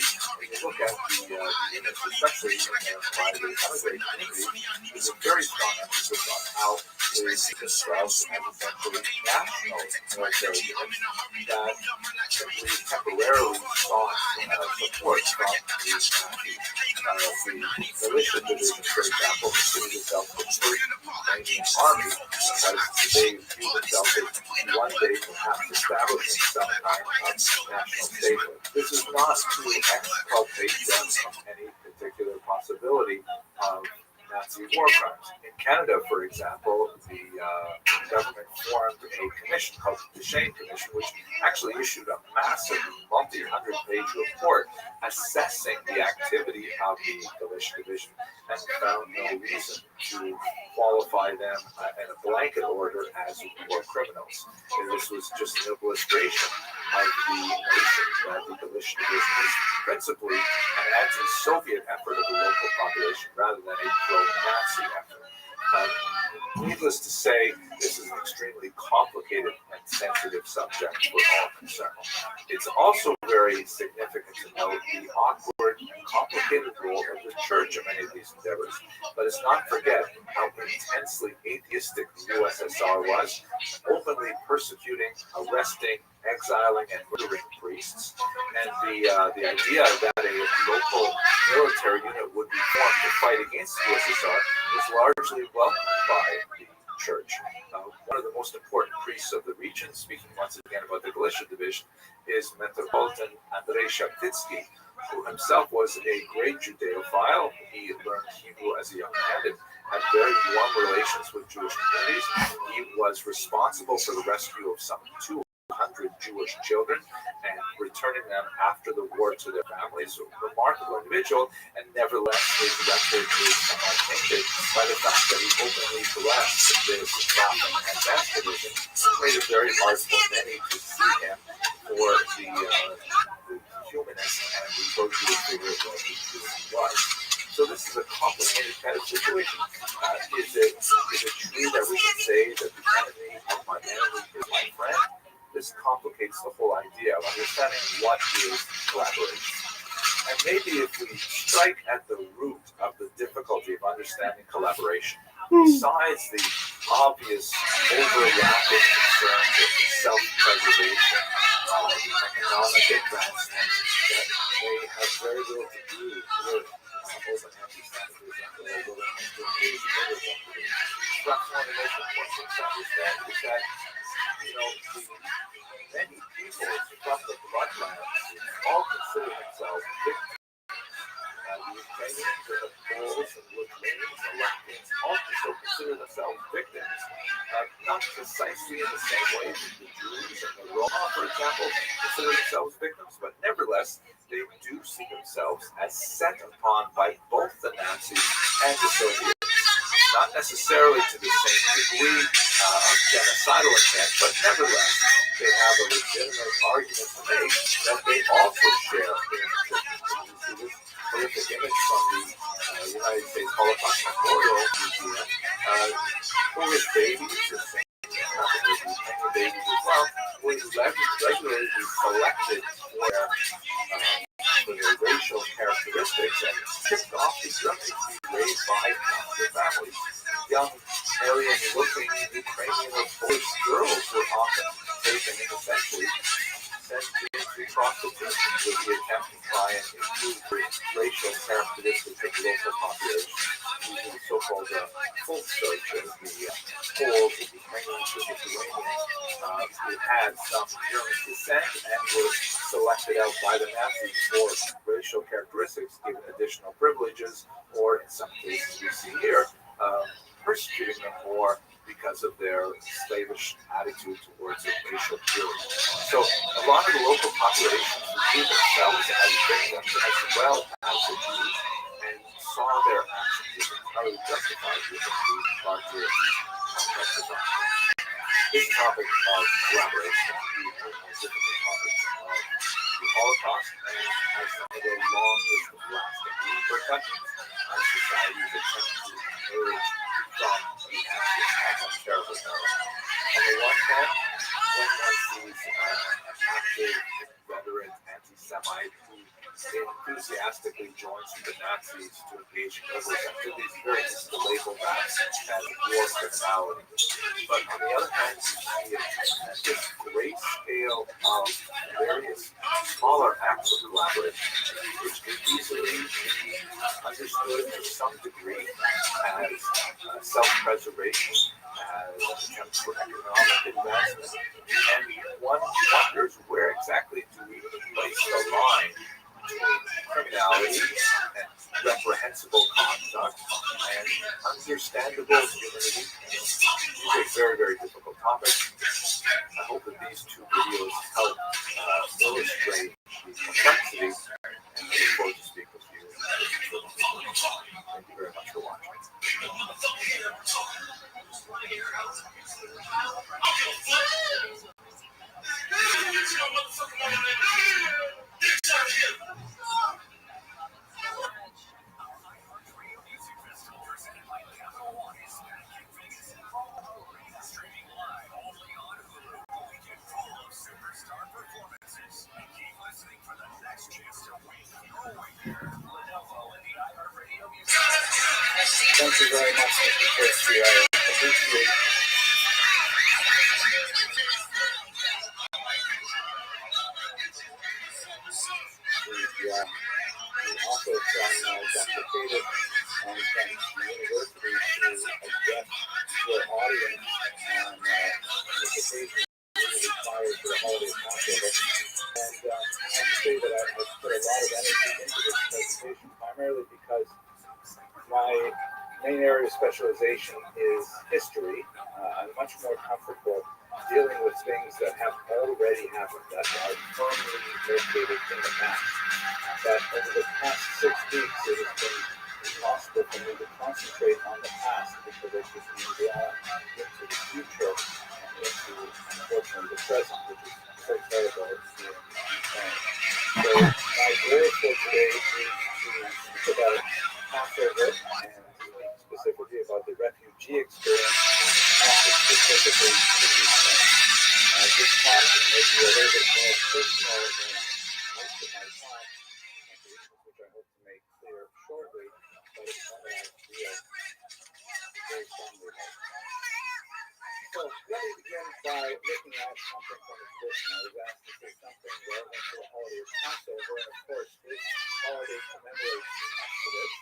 look at the units, especially by the immigrant community, there's a very strong emphasis on how they see themselves as essentially national military units that simply temporarily sought support from the militia division, for example, considered itself the first Ukrainian army because they view themselves as one day perhaps establishing some kind of national statehood. This is not to exculpate them from any particular possibility of Nazi war crimes. In Canada, for example, the government formed a commission called the Shane Commission, which actually issued a massive multi-hundred-page report assessing the activity of the Galicia division and found no reason to qualify them in a blanket order as war criminals. And this was just an illustration of the notion that the Galicia division is principally an anti-Soviet effort of the local population rather than a pro-Nazi effort. Needless to say, this is an extremely complicated and sensitive subject for all concerned. It's also very significant to note the awkward and complicated role of the church in many of these endeavors. Let us not forget how intensely atheistic the USSR was, openly persecuting, arresting, exiling, and murdering priests. And the idea that a local military unit would be formed to fight against the USSR was largely welcomed by the church. One of the most important priests of the region, speaking once again about the Galicia division, is Metropolitan Andrei Shaptitsky, who himself was a great Judeophile. He learned Hebrew as a young man and had very warm relations with Jewish communities. He was responsible for the rescue of some 200 Jewish children and returning them after the war to their families. A remarkable individual, and nevertheless his record is somewhat tainted by the fact that he openly blessed this Baptist and Best division, made it very hard for many to see him for the humanist and the pro-Jewish figure that he truly was. So this is a complicated kind of situation. Is it true that we can say that the enemy of my enemy is my friend? This complicates the whole idea of understanding what is collaboration. And maybe if we strike at the root of the difficulty of understanding collaboration, besides the obvious overlapping concerns of self-preservation, economic advancement that may have very little to do with open anti-Semitism or willingness to engage in other activities. Perhaps one of the most important things to understand is that, the many people from the bloodlines all consider themselves victims. The Ukrainians and the Poles and Lithuanians and Latvians also consider themselves victims, not precisely in the same way that the Jews and the Roma, for example, consider themselves victims, but nevertheless, they do see themselves as set upon by both the Nazis and the Soviets. Not necessarily to the same degree of genocidal intent, but nevertheless, they have a legitimate argument to make that they also share the horrific image from the United States Holocaust Memorial Museum. Polish babies, the same happened with Ukrainian babies as well, would regularly be selected for their racial characteristics and shipped off to Germany to be raised by their families. Young, alien-looking Ukrainian or Polish girls were often taken and essentially sent into prostitution with the attempt to try and improve the racial characteristics of the local population. Using the so-called full search of the Poles, the Ukrainians, the Lithuanians, who had some German descent and were selected out by the Nazis for racial characteristics, given additional privileges, or in some cases we see here, persecuting them more because of their slavish attitude towards racial purity. So a lot of the local populations view themselves as victims as well as the Jews, and saw their actions as entirely justified within the larger context of life. This topic of collaboration is the most difficult topic of the Holocaust and has some of the longest lasting repercussions as societies attempt to emerge from the actions of terrorism. On the one hand, when one sees an active, veteran anti-Semite who enthusiastically joins with the Nazis to engage in those activities, very easy to label that as war criminality. But on the other hand, you see this great scale of various smaller acts of collaboration, which can easily be understood to some degree as self-preservation, as an attempt for economic advancement. And one wonders, where exactly do we place the line between criminality and reprehensible conduct and understandable human weakness? These are very, very difficult topics. I hope that these two videos help illustrate the complexity and the Thank you very much, Mr. Christie. I appreciate the offer from Dr. Cater and from the university to address your audience on this occasion really prior to the holiday Passover. And I have to say that I've put a lot of energy into this presentation, primarily because my main area of specialization is history. I'm much more comfortable dealing with things that have already happened, that are firmly located in the past. But over the past 6 weeks, it has been impossible for me to concentrate on the past because I've just been drawn into the future and into, unfortunately, the present, which is so terrible here in Ukraine. So my goal for today is to speak about Passover and speak specifically about the refugee experience, and specifically to Ukraine. This talk may be a little bit more personal than most of my talk, which I hope to make clear shortly, but it's one that I feel very strongly about. So let me begin by looking at something from the tradition. I was asked to say something relevant to the holiday of Passover, and of course this holiday commemorates the Exodus,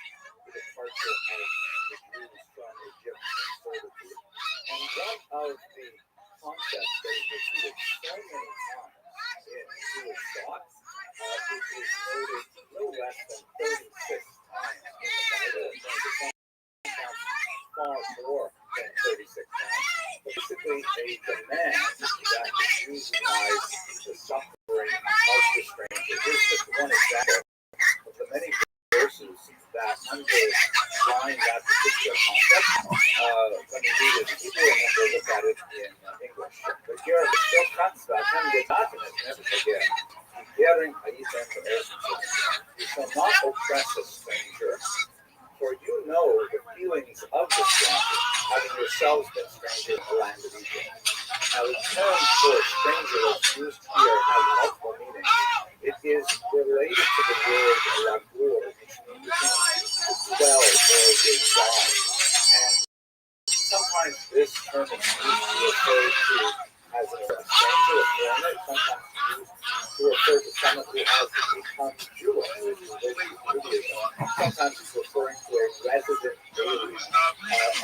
the departure of the Jews from Egyptian servitude. And one of the concepts that is repeated so many times in Jewish thought, it is noted no less than 36 times in the Bible, and far more than 36 times. Basically, a demand that the Jews recognize the suffering of the stranger. Here's just one example of the many verses that underline that particular concept. Let me read it in Hebrew and then we'll look at it in English. But here are the still cuts that can get out and never forget. Hearing Hayithem to you shall not oppress a stranger, for you know the feelings of the stranger, having yourselves been strangers in the land of Egypt. Now, the term for stranger that's used here has multiple meanings. It is related to the word lagur, which means to dwell or reside. And sometimes this term is used to refer to as a stranger, a foreigner, sometimes used to refer to someone who has become Jewish, which is Judaism. Sometimes it's referring to a resident alien.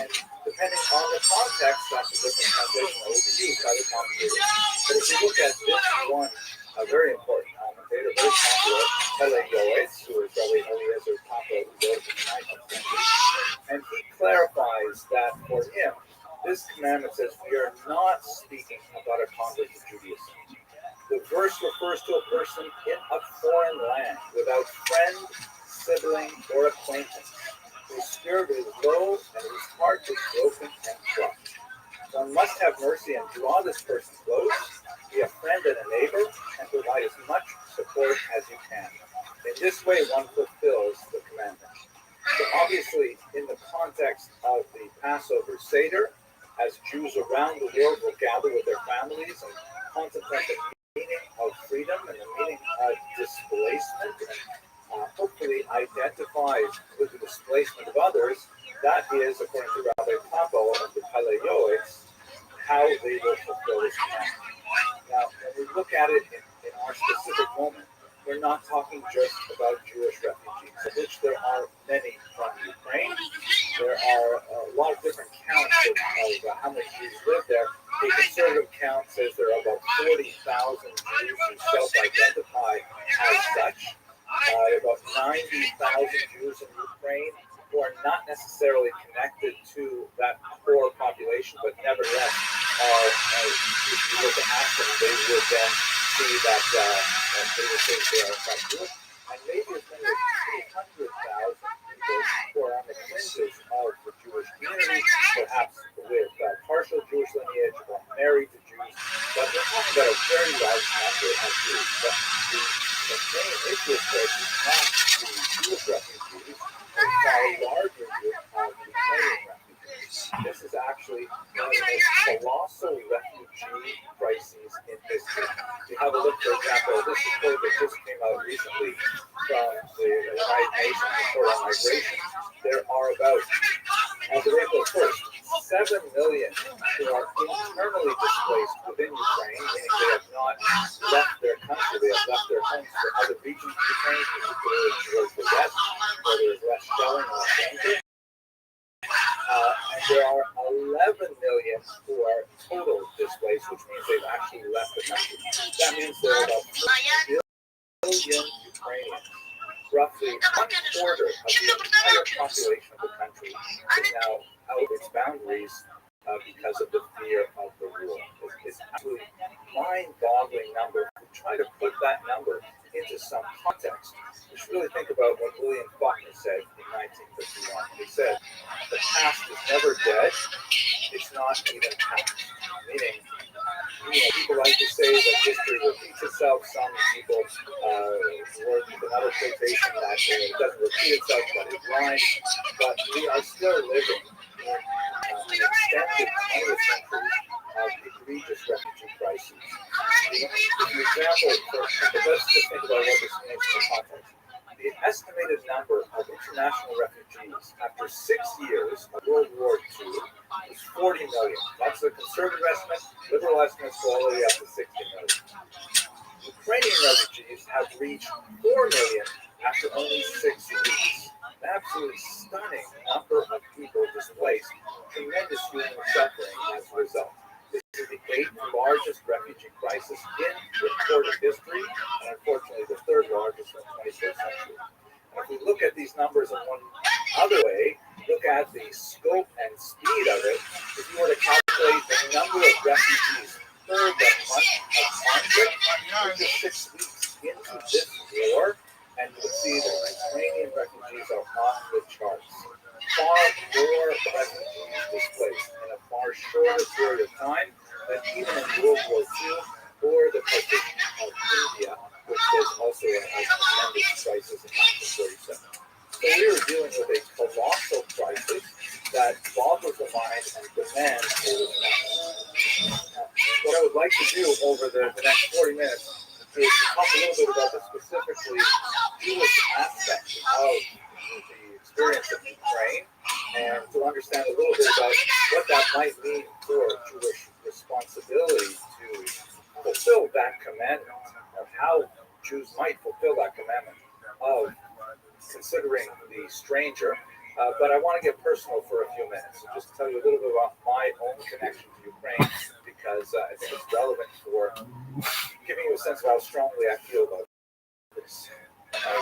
And depending on the context, that's a different translation that will be used by the commentators. But if you look at this one, a very important commentator, very popular, Pele Yoetz, who is Rabbi Eliezer Papa, who wrote in the 19th century, and he clarifies that for him, this commandment says we are not speaking about a convert to Judaism. The verse refers to a person in a foreign land without friend, sibling, or acquaintance, whose spirit is low and whose heart is broken and crushed. One must have mercy and draw this person close, be a friend and a neighbor, and provide as much support as you can. In this way, one fulfills the commandment. So obviously, in the context of the Passover Seder, as Jews around the world will gather with their families and contemplate the meaning of freedom and the meaning of displacement, and hopefully identify with the displacement of others, that is, according to Rabbi Papo of the Pele Yoetz, how they will fulfill this commandment. Now, when we look at it in our specific moment, we're not talking just about Jewish refugees, of which there are many from Ukraine. There are a lot of different counts of how many Jews live there. A conservative count says there are about 40,000 Jews who self-identify as such. About 90,000 Jews in Ukraine who are not necessarily connected to that core population, but nevertheless are, if you were to ask them, they would then see that they would say they are from Jewish. And maybe as many as 300,000 people who are on the fringes of the Jewish community, perhaps with partial Jewish lineage or married to Jews. But we're talking about a very large number of Jews. But the main issue, of course, is not the Jewish refugees, but a far larger group of Ukrainian refugees. This is actually one of the most colossal refugee crises in history. You have a look, for example, this report that just came out recently from the United Nations report on migration. There are about As of April 1st, 7 million who are internally displaced within Ukraine, meaning they have not left their country, they have left their homes for other regions of Ukraine, particularly towards the west, where there is less shelling or danger. And there are 11 million who are total displaced, which means they've actually left the country. That means there are about 4 billion Ukrainians. Roughly 1/4 of the entire population of the country is now out of its boundaries because of the fear of the war. It's absolutely mind-boggling number. We try to put that number into some context. We should really think about what William Faulkner said in 1951. He said, "The past is never dead. It's not even past." Meaning, people like to say that history repeats itself. Some people work with another quotation that it doesn't repeat itself, but it rhymes. But we are still living in an extended 20th century of egregious refugee crises. The example, let's just think about what this means in context. The estimated number of international refugees after 6 years of World War II is 40 million. That's a conservative estimate. Liberal estimates go all the way up to 60 million. Ukrainian refugees have reached 4 million after only 6 weeks. An absolutely stunning number of people displaced, tremendous human suffering as a result. This is the 8th largest refugee crisis in recorded history, and unfortunately the 3rd largest in the 21st century. And if we look at these numbers in one other way, look at the scope and speed of it, if you were to calculate the number of refugees per the month of conflict, we're just 6 weeks into this war, and you will see that Ukrainian refugees are off the charts. Far more refugees displaced in a far shorter period of time than even in World War II or the partition of India, which was also a tremendous crisis in 1947. So we are dealing with a colossal crisis that boggles the mind and demands a response. Now, what I would like to do over the next 40 minutes is to talk a little bit about the specifically Jewish aspect of the experience of Ukraine, and to understand a little bit about what that might mean for Jewish responsibility to fulfill that commandment, of how Jews might fulfill that commandment of considering the stranger. But I want to get personal for a few minutes and just tell you a little bit about my own connection to Ukraine, because I think it's relevant for giving you a sense of how strongly I feel about this.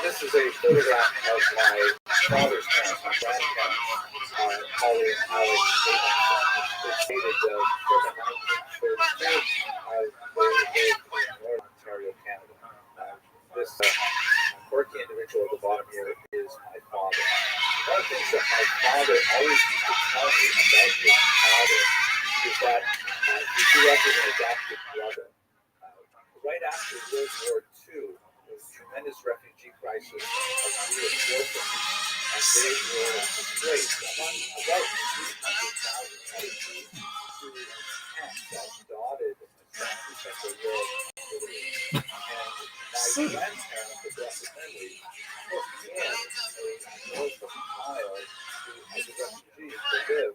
This is a photograph of my father's parents, my grandparents, Holly and Alex. It's dated from 1932. They lived in Northern Ontario, Canada. This quirky individual at the bottom here is my father. One of the things that my father always used to tell me about his father is that he grew up with an adopted brother. Right after World War II, there was a tremendous refugee crisis of Jewish orphans, and they were displaced among about 300,000 other Jews to camps that dotted Central Europe and Italy. And my grandparents, the blessed memory, took in a orphan child who, as a refugee, to live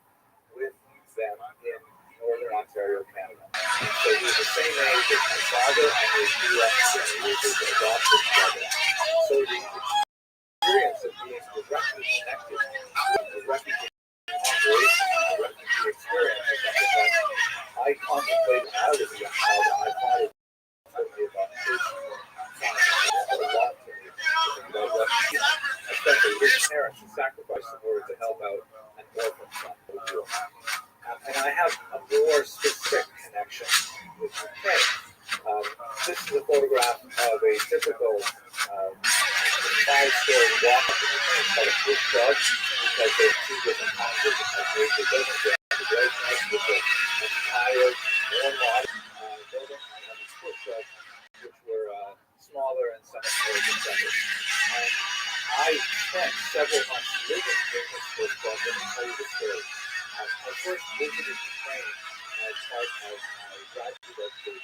with them in Northern Ontario, Canada. So he was the same age as my father, and he grew up with his adopted brother. So the experience of being directly connected with the refugee operation, the refugee experience, is something that I contemplated out as a young child, and my father told me about personally. A lot to me to think about refugees, especially his parents who sacrificed in order to help out an orphan son who was war. And I have a more specific connection with Ukraine. This is a photograph of a typical 5-story block in Ukraine called a push dog, because there's 2 different kinds of major buildings there. The Breakneck with an entire more modern building, and these push dogs, which were smaller and somewhat more expensive. And I spent several months living in this push dog. Let me tell you the story. I first visited Ukraine as part of my graduate education.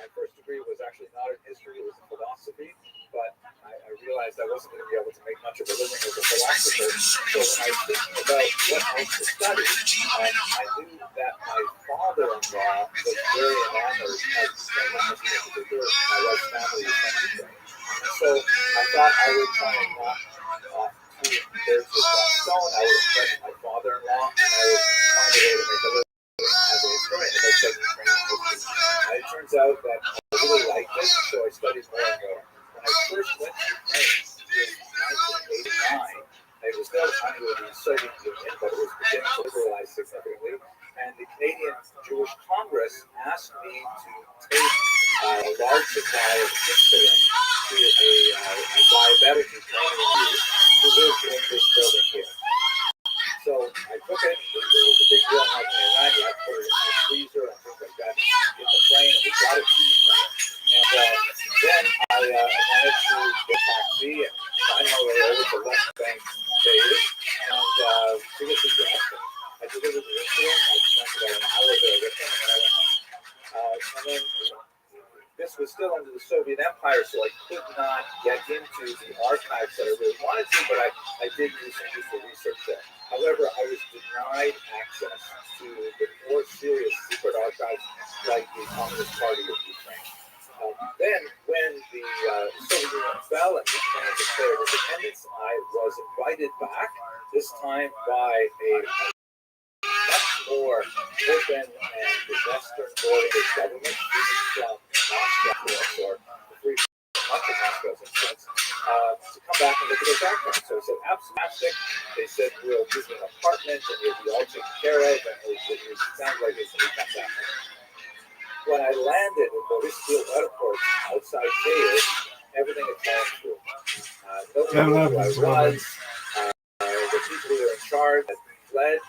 My first degree was actually not in history, it was in philosophy, but I realized I wasn't going to be able to make much of a living as a philosopher So when I was thinking about what else to study, I knew that my father-in-law was very enamored of training, in particular my wife's family was country trained. And so I thought I would try and knock off two birds with one stone. I would impress my father-in-law, and I would find a way to make a living as a historian, as I studied training history. And it turns out that I really liked it, so I studied more and more. When I first went to Ukraine in 1989, it was still under the Soviet Union, but it was beginning to liberalize significantly. And the Canadian Jewish Congress asked me to take a large supply of insulin to a diabetic Ukrainian youth who lived in this building here. So I took it. It was a big deal in 1989. You had to put it in the freezer and things like that in the plane. And we got it to Ukraine. And then I managed to get a taxi and find my way over to West Bank State and to this address. I delivered the insulin. I spent about an hour there with him, and then I went home. And then this was still under the Soviet Empire, so I could not get into the archives that I really wanted to, but I did do some useful research there. However, I was denied access to the more serious secret archives like the Communist Party of Ukraine. Then, when the Soviet Union fell and Ukraine declared independence, I was invited back, this time by a much more open and Western-oriented government, from Moscow, or the free much of Moscow's influence, to come back and look at their background. So I said, absolutely. They said, we'll give you an apartment and you'll be all taken care of, and it sounds like it's going to come back. When I landed at Boris Field Airport outside Kyiv, everything had fallen through. Nobody knew who I was. The people who were in charge had fled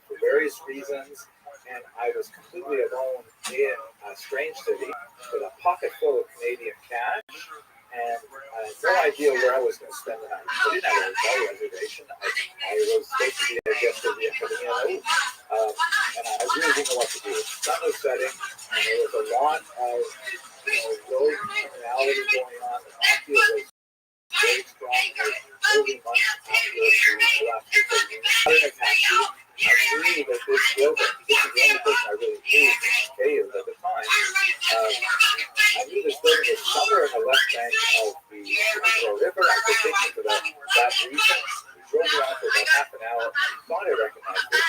for various reasons, and I was completely alone in a strange city with a pocket full of Canadian cash and no idea where I was going to spend the night. I didn't have a hotel reservation. I was supposed to be a guest of the Academy, and I really didn't know what to do. The sun was setting, and there was a lot of road criminality going on. The mafia was very strong in the early months after the last year. I didn't have taxi. I knew that this building, this is the only person I really knew in Kyiv at the time. I knew this building was somewhere in the left bank of the river. I could take it to that region. We drove around for about half an hour. I thought I recognized it.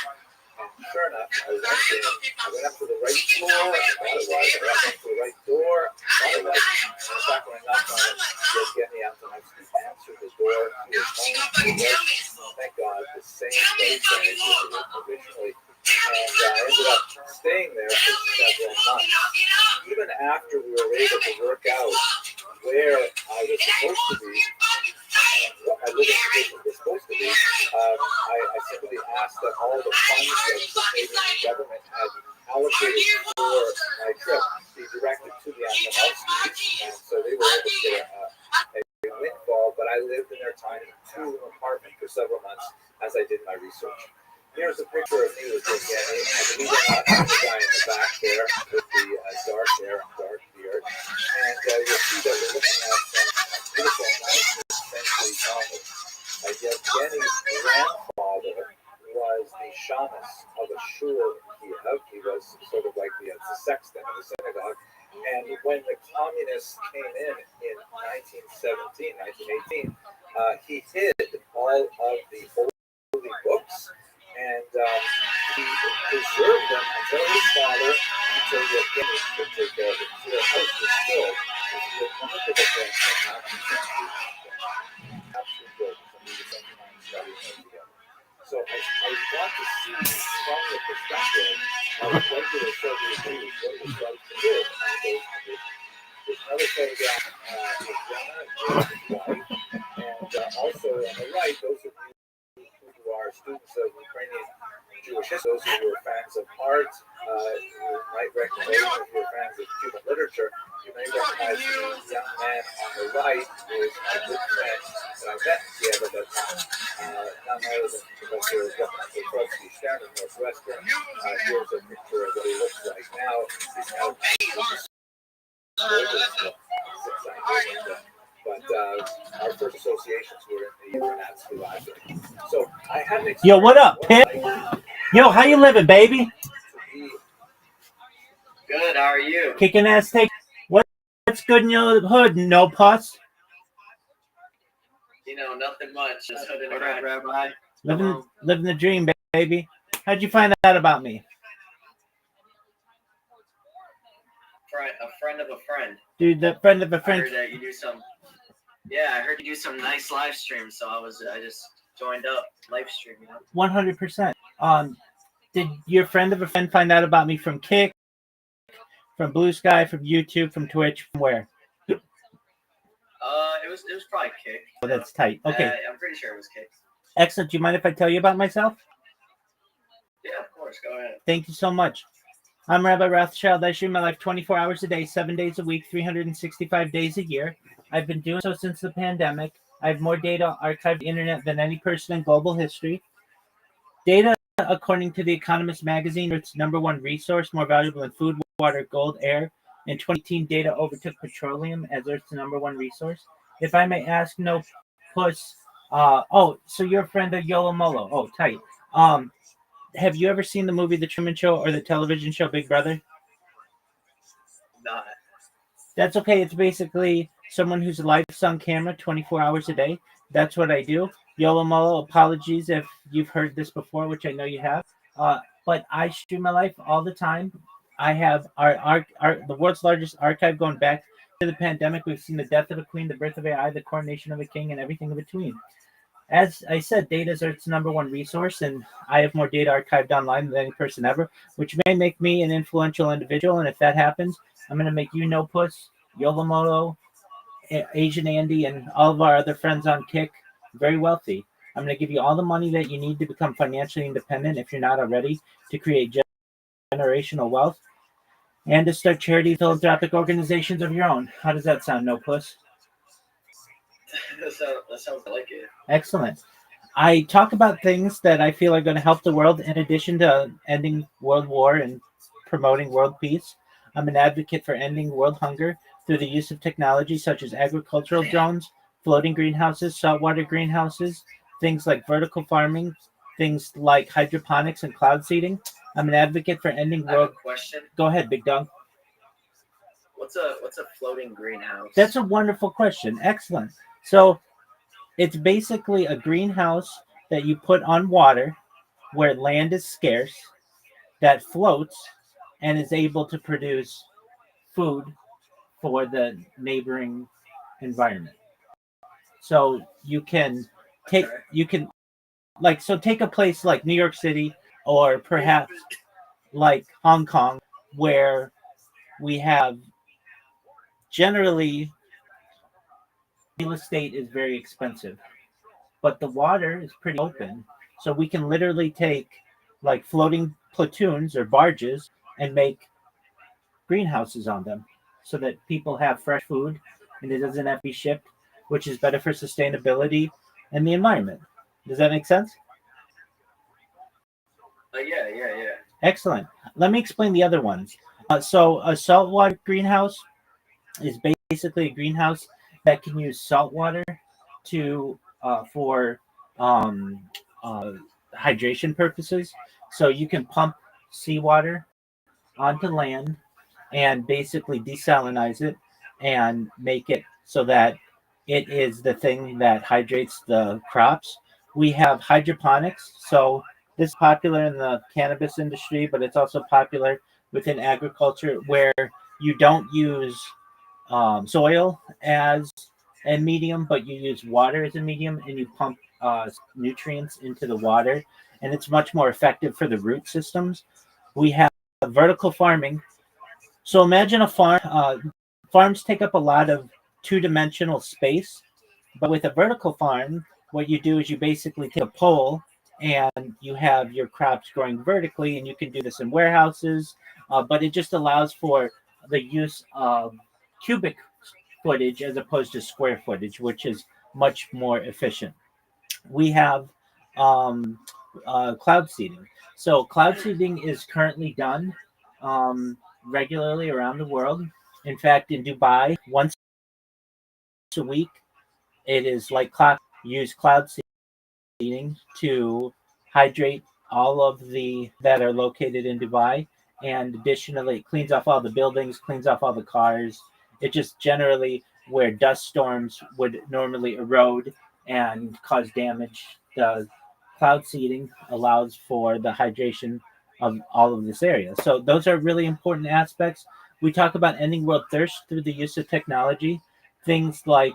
And sure enough, I went in. I went up to the right floor. I thought it was. I went up to the right door. I thought it was. In fact, when I knocked on it, just get me out to answer the door. Thank God, the same place that I was originally. And I ended up staying there for several months. Even after we were able to work out where I was supposed to be, and what my living conditions were supposed to be, I simply asked that all the funds that the Canadian government had allocated for my trip be directed to the Antonovskys, and so they were able to get a windfall, but I lived in their tiny two-room apartment for several months as I did my research. Here's a picture of me with this guy. I believe I'm the guy in the back there with the dark hair and dark beard. And you'll see that we're looking at some beautiful 19th century novels. Yevgeny's grandfather was the shamus of a shul in Kiev. He was sort of like the sexton of the synagogue. And when the communists came in 1917, 1918, he hid all of the holy books, and he preserved them until his father, until Yevgeny could take care of it. So the house was filled. This is a wonderful thing from 19th century. Absolutely gorgeous. And we were studying them together. So I want to see from the perspective of regular Soviet Jews what it was like to live in those conditions. There's another photograph of Jenna and his wife, and also on the right, those of you who are students of Ukrainian Jewish history, those who are fans of art, you might recognize, if you're fans of Cuban literature, you may recognize the young man on the right who is my good friend that I met in Kiev at that time. None other than Professor Rabbi Rothschild down in Northwestern. Here's a picture of what he looks like now. He's now but our first associations were in the Nazi library. So I had an Yo, what up, experience Pip? like Yo, how you living, baby? to be Good. How are you? Kicking ass, take. What's good in your hood? No pus. Nothing much. Just hood and crack. Rabbi. Living the dream, baby. How'd you find out about me? A friend of a friend. Dude, the friend of a I friend. heard that you do some. Yeah, I heard you do some nice live streams, so I just joined up live stream. 100%. Did your friend of a friend find out about me from Kick, from Blue Sky, from YouTube, from Twitch, from where? It was probably Kick. Oh, that's tight. Okay, I'm pretty sure it was Kick. excellent. Do you mind if I tell you about myself? Yeah, of course. Go ahead. Thank you so much. I'm Rabbi Rothschild. I stream my life 24 hours a day, 7 days a week, 365 days a year. I've been doing so since the pandemic. I have more data archived on the internet than any person in global history. Data, according to The Economist magazine, Earth's #1 resource, more valuable than food, water, gold, air. In 2018, data overtook petroleum as Earth's #1 resource. If I may ask, no puss. So you're a friend of Yolo Molo. Oh, tight. Have you ever seen the movie The Truman Show or the television show Big Brother? Not. That's okay. It's basically someone who's lives on camera 24 hours a day. That's what I do. Yolo Molo, apologies if you've heard this before, which I know you have. But I stream my life all the time. I have the world's largest archive going back to the pandemic. We've seen the death of a queen, the birth of AI, the coronation of a king, and everything in between. As I said, data is Earth's #1 resource, and I have more data archived online than any person ever, which may make me an influential individual. And if that happens, I'm going to make you, No Puss, Yolomoto, Asian Andy, and all of our other friends on Kick very wealthy. I'm going to give you all the money that you need to become financially independent if you're not already, to create generational wealth, and to start charity philanthropic organizations of your own. How does that sound, No Puss? That sounds like it. Excellent. I talk about things that I feel are going to help the world in addition to ending world war and promoting world peace. I'm an advocate for ending world hunger through the use of technology such as agricultural drones, floating greenhouses, saltwater greenhouses, things like vertical farming, things like hydroponics and cloud seeding. I'm an advocate for ending I have world. a question. Go ahead, Big Dog. What's a floating greenhouse? That's a wonderful question. Excellent. So it's basically a greenhouse that you put on water where land is scarce, that floats and is able to produce food for the neighboring environment. So you can take take a place like New York City or perhaps like Hong Kong, where we have generally real estate is very expensive, but the water is pretty open. So we can literally take like floating platoons or barges and make greenhouses on them so that people have fresh food and it doesn't have to be shipped, which is better for sustainability and the environment. Does that make sense? Yeah. Excellent. Let me explain the other ones. So a saltwater greenhouse is basically a greenhouse that can use salt water for hydration purposes. So you can pump seawater onto land and basically desalinize it and make it so that it is the thing that hydrates the crops. We have hydroponics. So this is popular in the cannabis industry, but it's also popular within agriculture where you don't use soil as a medium, but you use water as a medium and you pump nutrients into the water, and it's much more effective for the root systems. We have vertical farming. So imagine a farm. Farms take up a lot of two-dimensional space, but with a vertical farm, what you do is you basically take a pole and you have your crops growing vertically, and you can do this in warehouses, but it just allows for the use of cubic footage as opposed to square footage, which is much more efficient. We have cloud seeding. So cloud seeding is currently done regularly around the world. In fact, in Dubai, once a week. It is like clock. Use cloud seeding to hydrate all of the that are located in Dubai, and additionally, it cleans off all the buildings, cleans off all the cars. It just generally where dust storms would normally erode and cause damage. The cloud seeding allows for the hydration of all of this area. So those are really important aspects. We talk about ending world thirst through the use of technology. Things like,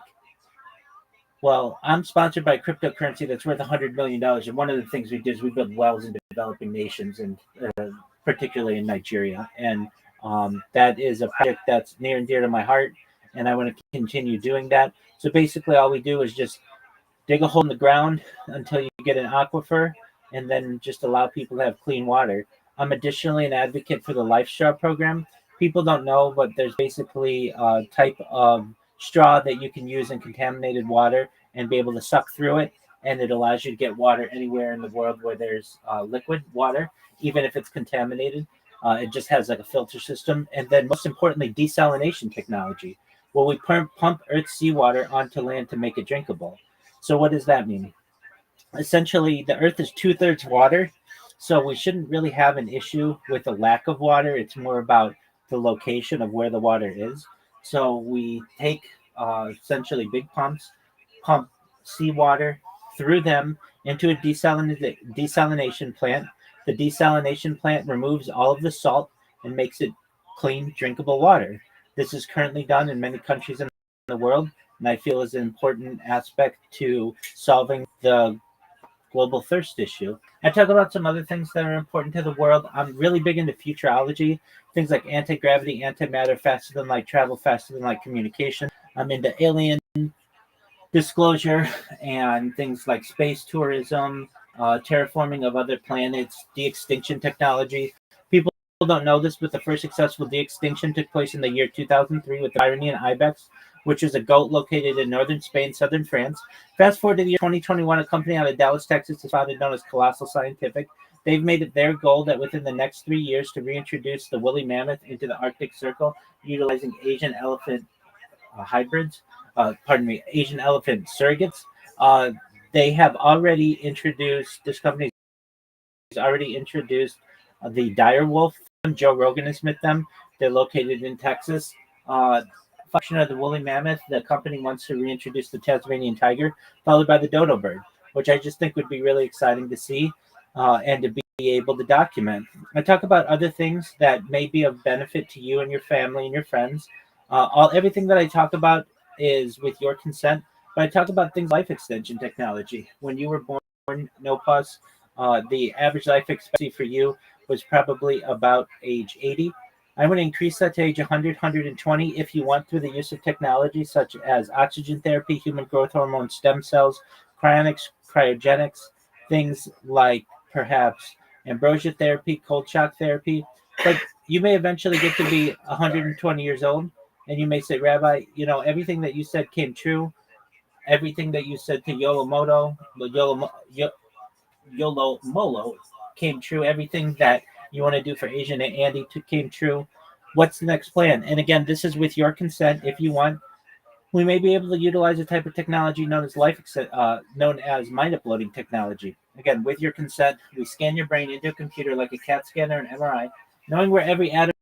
well, I'm sponsored by cryptocurrency that's worth $100 million, and one of the things we do is we build wells in developing nations, and particularly in Nigeria. And that is a project that's near and dear to my heart, and I want to continue doing that. So basically, all we do is just dig a hole in the ground until you get an aquifer, and then just allow people to have clean water. I'm additionally an advocate for the Life Straw program. People don't know, but there's basically a type of straw that you can use in contaminated water and be able to suck through it, and it allows you to get water anywhere in the world where there's liquid water, even if it's contaminated. It just has like a filter system, and then most importantly, desalination technology. Well, we pump Earth's seawater onto land to make it drinkable. So what does that mean? Essentially, the Earth is 2/3 water, so we shouldn't really have an issue with the lack of water. It's more about the location of where the water is. So we take essentially big pumps, pump seawater through them into a desalination plant. The desalination plant removes all of the salt and makes it clean, drinkable water. This is currently done in many countries in the world, and I feel is an important aspect to solving the global thirst issue. I talk about some other things that are important to the world. I'm really big into futurology, things like anti-gravity, antimatter, faster than light travel, faster than light communication. I'm into alien disclosure and things like space tourism, terraforming of other planets, de-extinction technology. People don't know this, but the first successful de-extinction took place in the year 2003 with the Pyrenean ibex, which is a goat located in northern Spain, southern France. Fast forward to the year 2021, a company out of Dallas, Texas is founded known as Colossal Scientific. They've made it their goal that within the next 3 years to reintroduce the woolly mammoth into the Arctic Circle, utilizing Asian elephant Asian elephant surrogates. They have already introduced, this company has already introduced the dire wolf. Joe Rogan has met them. They're located in Texas. Function of the woolly mammoth, the company wants to reintroduce the Tasmanian tiger, followed by the dodo bird, which I just think would be really exciting to see and to be able to document. I talk about other things that may be of benefit to you and your family and your friends. Everything that I talk about is with your consent, but I talk about things like life extension technology. When you were born, no pus, the average life expectancy for you was probably about age 80. I would increase that to age 100, 120 if you want through the use of technology such as oxygen therapy, human growth hormone, stem cells, cryonics, cryogenics, things like perhaps ambrosia therapy, cold shock therapy. But you may eventually get to be 120 years old, and you may say, Rabbi, everything that you said came true. Everything that you said to Yolo Molo came true. Everything that you want to do for Asian and Andy came true. What's the next plan? And again, this is with your consent. If you want, we may be able to utilize a type of technology known as mind uploading technology. Again, with your consent, we scan your brain into a computer like a CAT scanner and MRI, knowing where every atom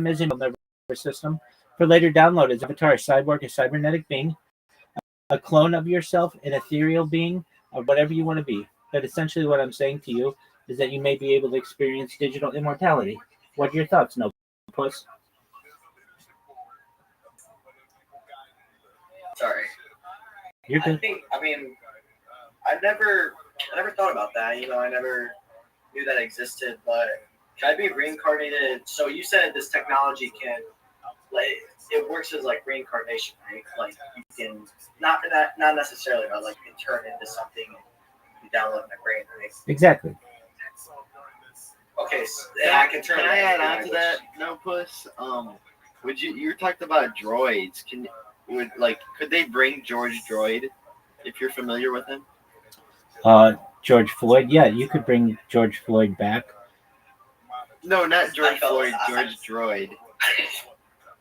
is in the nervous system. For later download as avatar, a cyborg, a cybernetic being, a clone of yourself, an ethereal being, or whatever you want to be. But essentially what I'm saying to you is that you may be able to experience digital immortality. What are your thoughts, No Puss? Sorry. You're good. I never thought about that. I never knew that existed, but can I be reincarnated? So you said this technology can, it works as like reincarnation, right? Like you can not necessarily, but like you can turn into something you download in the brain, right? Exactly. Okay, so I can turn. Can I add on to that, No Puss? You talked about droids. Could they bring George Droid if you're familiar with him? George Floyd. Yeah, you could bring George Floyd back. No, not George Floyd. George Droid.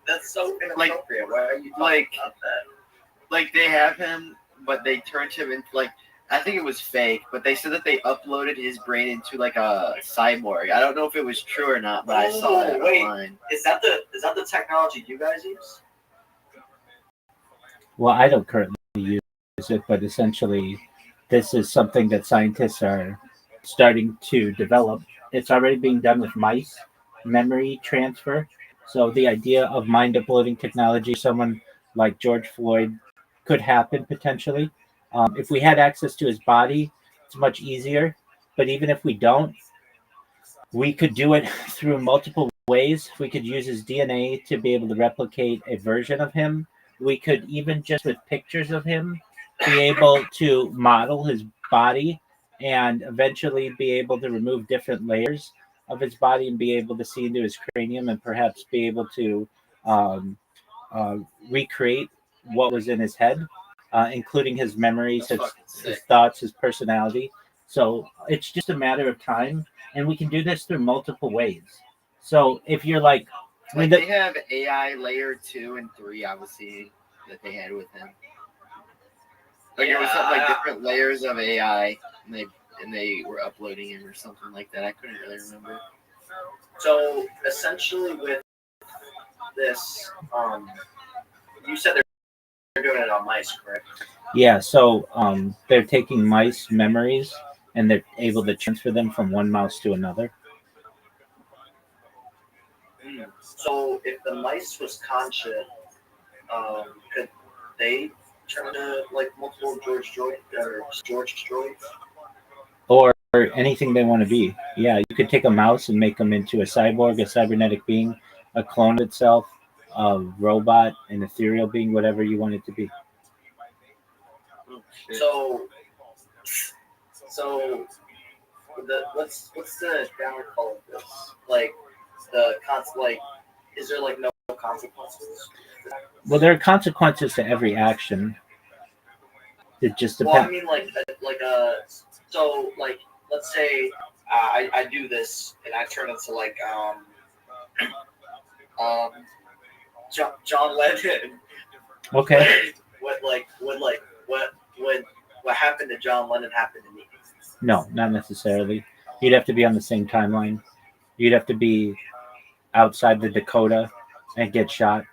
That's so inappropriate. Why are you talking like- about that? Like they have him, but they turned him into like I think it was fake, but they said that they uploaded his brain into like a cyborg. I don't know if it was true or not, but I saw that online. Is that the technology you guys use? Well, I don't currently use it, but essentially, this is something that scientists are starting to develop. It's already being done with mice, memory transfer. So the idea of mind uploading technology, someone like George Floyd, could happen potentially. If we had access to his body, it's much easier. But even if we don't, we could do it through multiple ways. We could use his DNA to be able to replicate a version of him. We could even just with pictures of him be able to model his body and eventually be able to remove different layers of his body and be able to see into his cranium and perhaps be able to um, recreate what was in his head, including his memories, his thoughts, his personality. So it's just a matter of time, and we can do this through multiple ways. So if you're like, Like they have AI layer 2 and 3, I was seeing that they had with him. Like there was something like different layers of AI, and they were uploading him or something like that. I couldn't really remember. So essentially, with this, you said they're doing it on mice, correct? yeah, so they're taking mice memories and they're able to transfer them from one mouse to another. So if the mice was conscious, could they turn to like multiple George droids? Or anything they want to be. Yeah, you could take a mouse and make them into a cyborg, a cybernetic being, a clone of itself, a robot, an ethereal being, whatever you want it to be. So what's the downfall of this? Like is there like no consequences? Well, there are consequences to every action. It just Well, I depends. mean, so like, let's say I do this and I turn into like John Lennon. Okay. What happened to John Lennon happened to me? No, not necessarily. You'd have to be on the same timeline. You'd have to be outside the Dakota and get shot.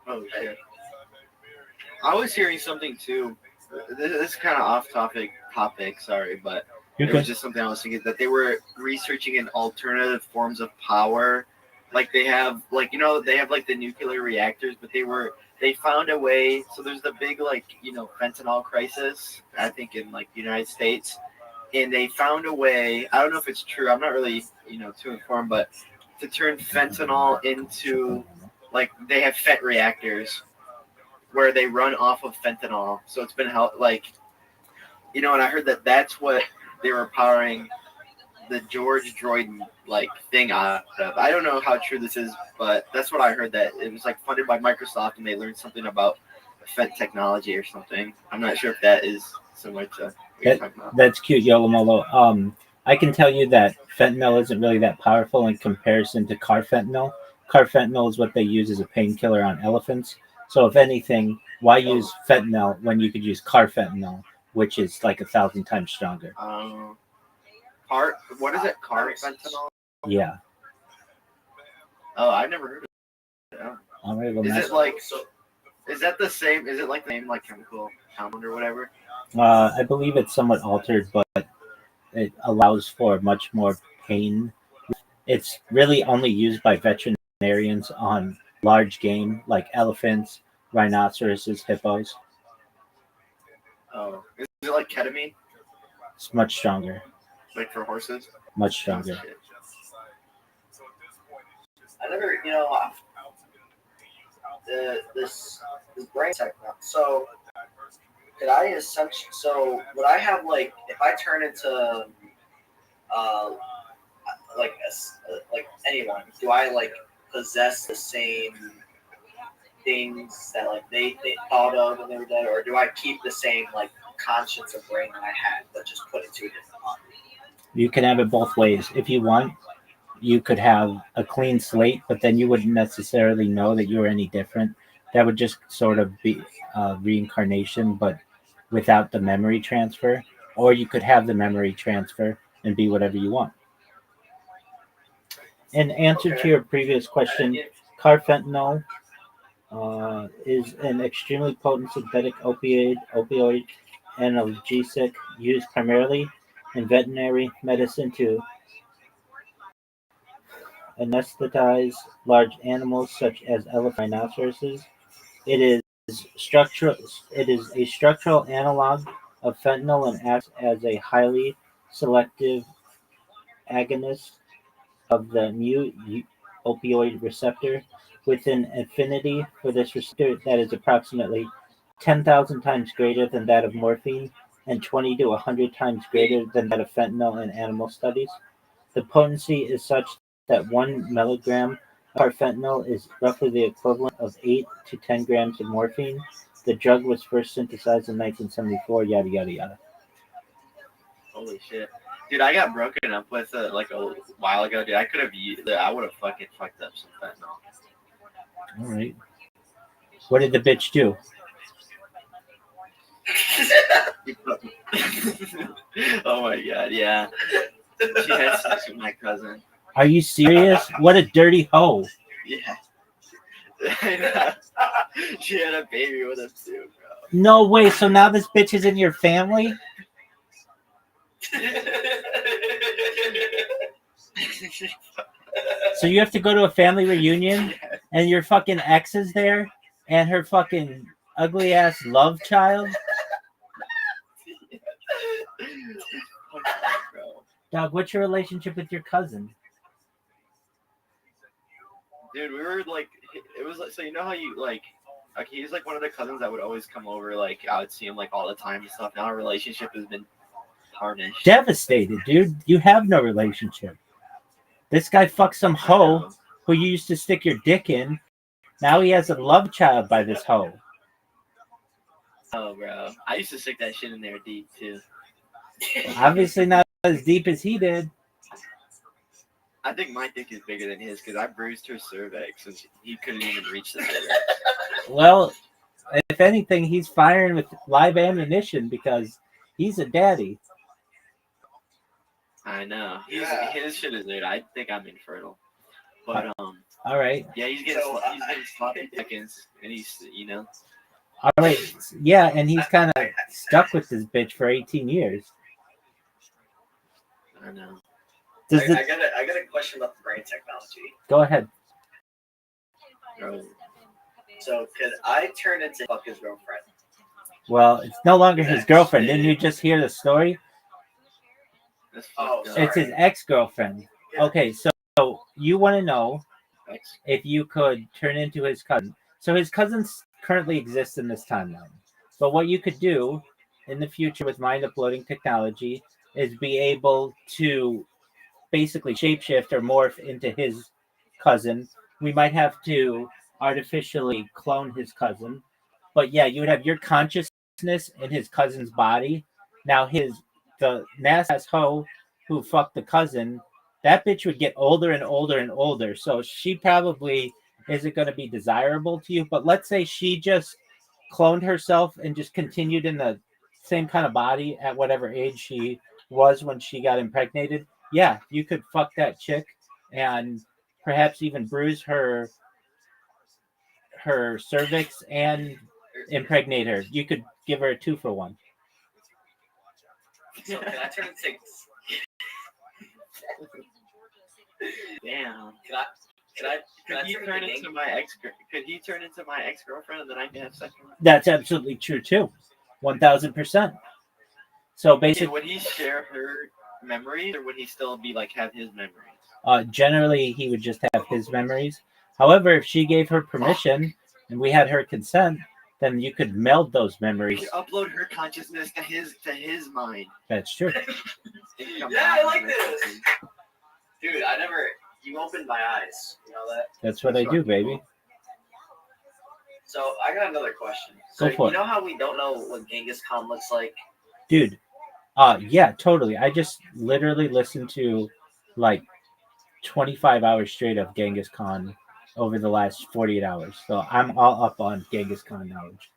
Oh shit! I was hearing something too. This is kind of off topic. Sorry, but it was just something I was thinking that they were researching in alternative forms of power. Like they have, they have like the nuclear reactors, but they found a way. So there's the big fentanyl crisis, I think in like the United States, and they found a way. I don't know if it's true. I'm not really too informed, but to turn fentanyl into they have FET reactors where they run off of fentanyl. So it's been and I heard that that's what they were powering the George droid thing out of. I don't know how true this is, but that's what I heard, that it was funded by Microsoft and they learned something about FET technology or something. I'm not sure if that is similar to what you're talking about. That's cute, Yolomolo. I can tell you that fentanyl isn't really that powerful in comparison to carfentanil. Carfentanil is what they use as a painkiller on elephants. So if anything, why use fentanyl when you could use carfentanil, which is 1,000 times stronger? What is it? Carfentanil? Yeah. Oh, I've never heard of it. All right, well, is that the same? Is it the name chemical compound or whatever? I believe it's somewhat altered, but it allows for much more pain. It's really only used by veterinarians on large game like elephants, rhinoceroses, hippos. Oh, is it like ketamine? It's much stronger. Like for horses? Much stronger. I never, this brain technology. So could I essentially? So would I have if I turn into like anyone? Do I possess the same things that they thought of when they were dead, or do I keep the same conscience or brain that I had, but just put it to a different body? You can have it both ways. If you want, you could have a clean slate, but then you wouldn't necessarily know that you were any different. That would just sort of be reincarnation, but without the memory transfer. Or you could have the memory transfer and be whatever you want. In answer to your previous question, carfentanil is an extremely potent synthetic opioid analgesic used primarily in veterinary medicine to anesthetize large animals such as elephant rhinoceroses. It is structural. It is a structural analog of fentanyl and acts as a highly selective agonist of the mu opioid receptor with an affinity for this receptor that is approximately 10,000 times greater than that of morphine and 20 to 100 times greater than that of fentanyl in animal studies. The potency is such that 1 milligram of carfentanil is roughly the equivalent of 8 to 10 grams of morphine. The drug was first synthesized in 1974, yada, yada, yada. Holy shit. Dude, I got broken up with like a while ago, dude. I would have fucking fucked up some fentanyl. All right. What did the bitch do? Oh my god, yeah. She had sex with my cousin. Are you serious? What a dirty hoe. Yeah. She had a baby with him too, bro. No way. So now this bitch is in your family? So you have to go to a family reunion and your fucking ex is there and her fucking ugly ass love child? Dog, what's your relationship with your cousin? Dude, we were like, it was like, so you know how you like he's like one of the cousins that would always come over, like I would see him like all the time and stuff. Now our relationship has been tarnished. Devastated, dude. You have no relationship. This guy fucked some hoe who you used to stick your dick in. Now he has a love child by this hoe. Oh, bro. I used to stick that shit in there deep, too. Obviously not as deep as he did. I think my dick is bigger than his because I bruised her cervix and he couldn't even reach the cervix. Well, if anything, he's firing with live ammunition because he's a daddy. I know. His shit is weird. I think I'm infertile. But, all right. Yeah, he's getting sloppy seconds. And he's, you know. All right. Yeah, and he's kind of stuck with this bitch for 18 years. I know. I got a question about the brain technology. Go ahead. So, could I turn into fuck his girlfriend? Well, it's no longer his girlfriend. Didn't you just hear the story? Oh, sorry. It's his ex-girlfriend. Yeah. Okay, so you want to know if you could turn into his cousin. So his cousins currently exist in this timeline. But what you could do in the future with mind uploading technology is be able to basically shapeshift or morph into his cousin. We might have to artificially clone his cousin. But yeah, you would have your consciousness in his cousin's body. Now the nasty ass hoe who fucked the cousin, that bitch would get older and older and older. So she probably isn't going to be desirable to you. But let's say she just cloned herself and just continued in the same kind of body at whatever age she was when she got impregnated. Yeah, you could fuck that chick and perhaps even bruise her cervix and impregnate her. You could give her a 2-for-1. So can I turn into? Damn. Could he turn into my ex? Could he turn into my ex-girlfriend and then I can have sex with her? That's absolutely true too. 1,000%. So basically, would he share her memories, or would he still be like have his memories? Generally, he would just have his memories. However, if she gave her permission and we had her consent, then you could meld those memories. You upload her consciousness to his mind. That's true. Yeah, I like this. Dude, you opened my eyes. You know that? That's what I do, baby. So I got another question. Go for it. You know how we don't know what Genghis Khan looks like? Dude, yeah, totally. I just literally listened to like 25 hours straight of Genghis Khan over the last 48 hours. So I'm all up on Genghis Khan knowledge.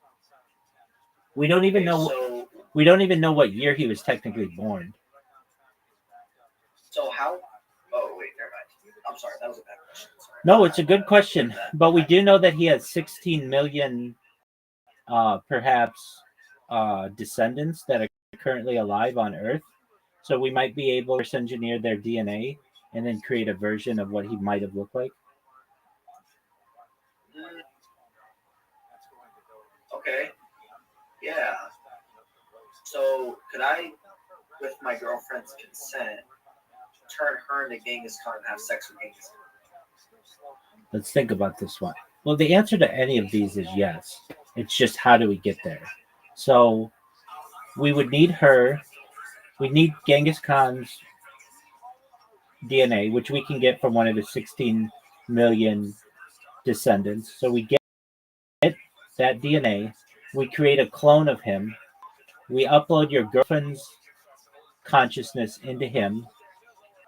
We don't even know. So, We don't even know what year he was technically born. so how? Oh wait, never mind. I'm sorry, that was a bad question. Sorry. No, it's a good question, but we do know that he has 16 million, perhaps, descendants that are currently alive on Earth. So we might be able to reverse engineer their DNA and then create a version of what he might have looked like. Okay. Yeah. So could I, with my girlfriend's consent, turn her into Genghis Khan and have sex with Genghis Khan? Let's think about this one. Well, the answer to any of these is yes. It's just how do we get there? So we would need her. We need Genghis Khan's DNA, which we can get from one of his 16 million descendants. So we get that DNA. We create a clone of him. We upload your girlfriend's consciousness into him.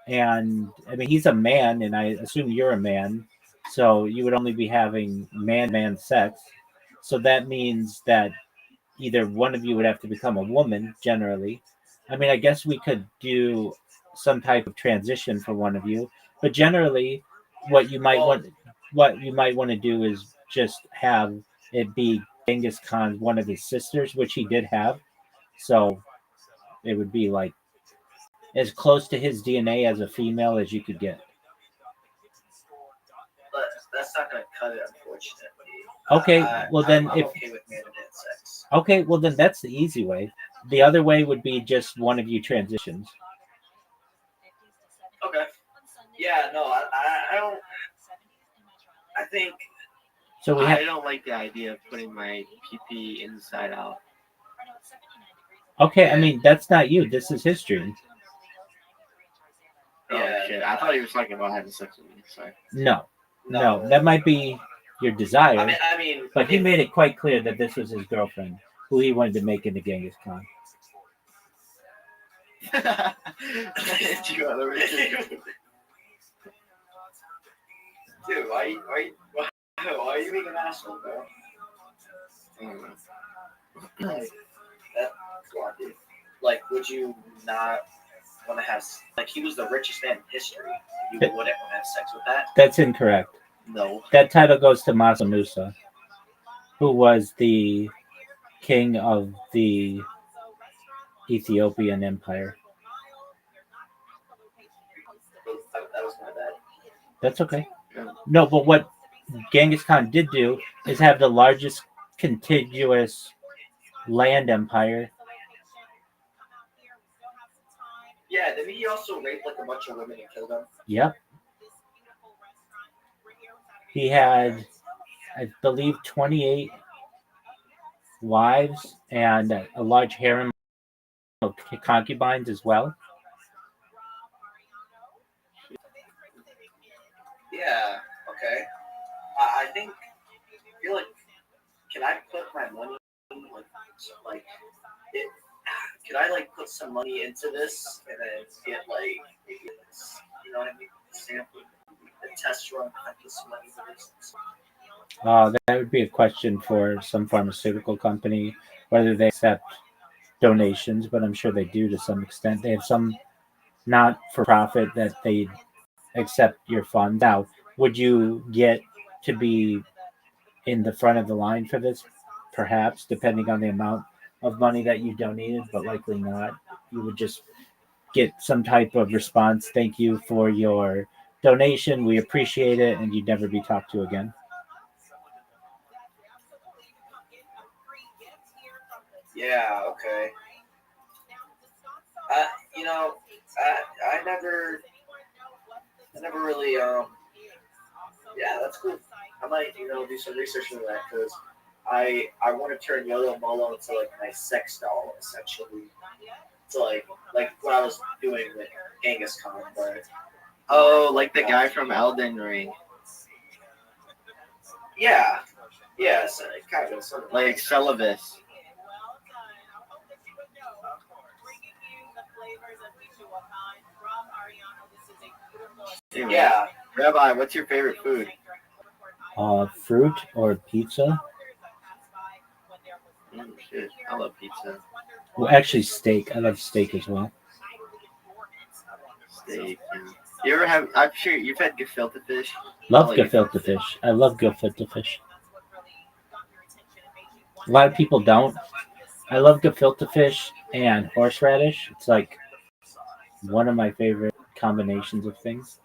And I mean, he's a man, and I assume you're a man. So you would only be having man sex. So that means that either one of you would have to become a woman generally. I mean, I guess we could do some type of transition for one of you, but generally what you might want to do is just have it be Genghis Khan, one of his sisters, which he did have. So it would be like as close to his DNA as a female as you could get. But that's not going to cut it, unfortunately. Okay, well then I'm if okay with man and man sex. okay, well then that's the easy way. The other way would be just one of you transitions. Okay. Yeah, no, I don't. I think. So we I have don't like the idea of putting my PP inside out. okay. I mean that's not you. This is history. Yeah. Oh shit! I thought he was talking about having sex with me. Sorry. No, that might be your desire, I mean, but he made it quite clear that this was his girlfriend, who he wanted to make into Genghis Khan. Dude, why are you being an asshole, bro? Like, come on, dude. Like, would you not want to have, like, he was the richest man in history. You wouldn't want to have sex with that? That's incorrect. No. That title goes to Mansa Musa, who was the king of the Ethiopian Empire. That was my bad. That's okay. No, but what Genghis Khan did do is have the largest contiguous land empire. Yeah, didn't he also rape like a bunch of women and kill them? Yep. He had, I believe, 28 wives and a large harem of concubines as well. Yeah, okay. I think, I feel like, can I put my money, like it, could I, like, put some money into this and then get, like, maybe this, you know what I mean? Sample, the test run, I get some money for this. That would be a question for some pharmaceutical company, whether they accept donations, but I'm sure they do to some extent. They have some not-for-profit that they accept your fund. Now, would you get to be in the front of the line for this? Perhaps, depending on the amount of money that you donated, but likely not. You would just get some type of response. Thank you for your donation. We appreciate it, and you'd never be talked to again. Yeah, okay. You know, I never really, yeah, that's cool. I might, do some research into that because I want to turn Yolo Molo into like my sex doll essentially. So like what I was doing with Genghis Khan, but Like the guy from Elden Ring. Yeah, so kind of sort of Like Celivis. Anyway, Yeah. Rabbi, what's your favorite food? Fruit or pizza? Shit, I love pizza. Well, actually, steak. I love steak as well. Steak. Yeah. You ever have? I'm sure you've had gefilte fish. Love I like gefilte fish. I love gefilte fish. A lot of people don't. I love gefilte fish and horseradish. It's like one of my favorite combinations of things.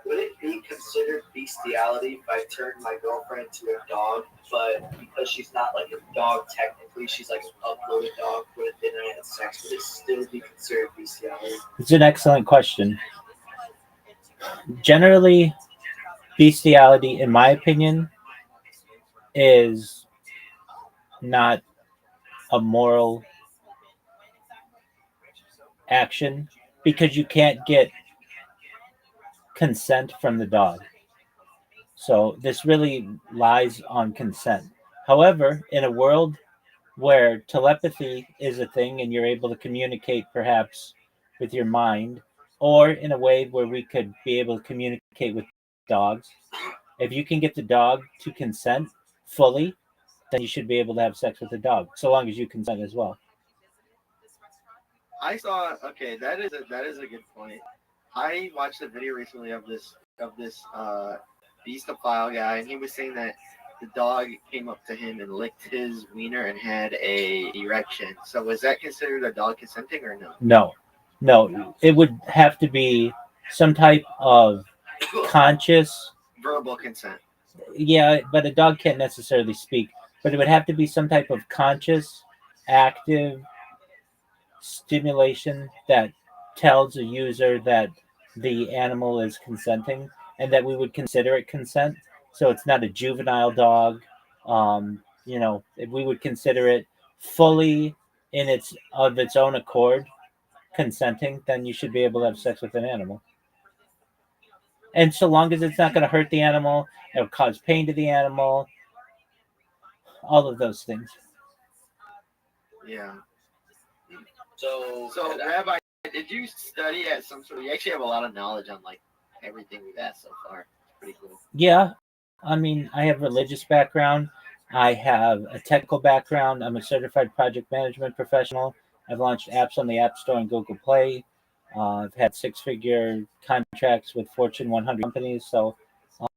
Would it be considered bestiality if I turned my girlfriend into a dog, but because she's not like a dog technically, she's like an uploaded dog, but then I had sex, would it still be considered bestiality? It's an excellent question. Generally, bestiality, in my opinion, is not a moral action because you can't get consent from the dog. So this really lies on consent. However, in a world where telepathy is a thing and you're able to communicate perhaps with your mind, or in a way where we could be able to communicate with dogs, if you can get the dog to consent fully, then you should be able to have sex with the dog, so long as you consent as well. I saw. Okay, that is a good point. I watched a video recently of this beastophile guy, and he was saying that the dog came up to him and licked his wiener and had a erection. So was that considered a dog consenting or no? No. It would have to be some type of conscious. Verbal consent. Yeah, but a dog can't necessarily speak. But it would have to be some type of conscious, active stimulation that tells a user that the animal is consenting and that we would consider it consent. So it's not a juvenile dog. If we would consider it fully in its own accord consenting, then you should be able to have sex with an animal. And so long as it's not going to hurt the animal, it'll cause pain to the animal, all of those things. Yeah. So Rabbi, did you study at some sort of? You actually have a lot of knowledge on like everything we've asked so far. It's pretty cool. Yeah, I mean, I have religious background. I have a technical background. I'm a certified project management professional. I've launched apps on the App Store and Google Play. I've had six-figure contracts with Fortune 100 companies. So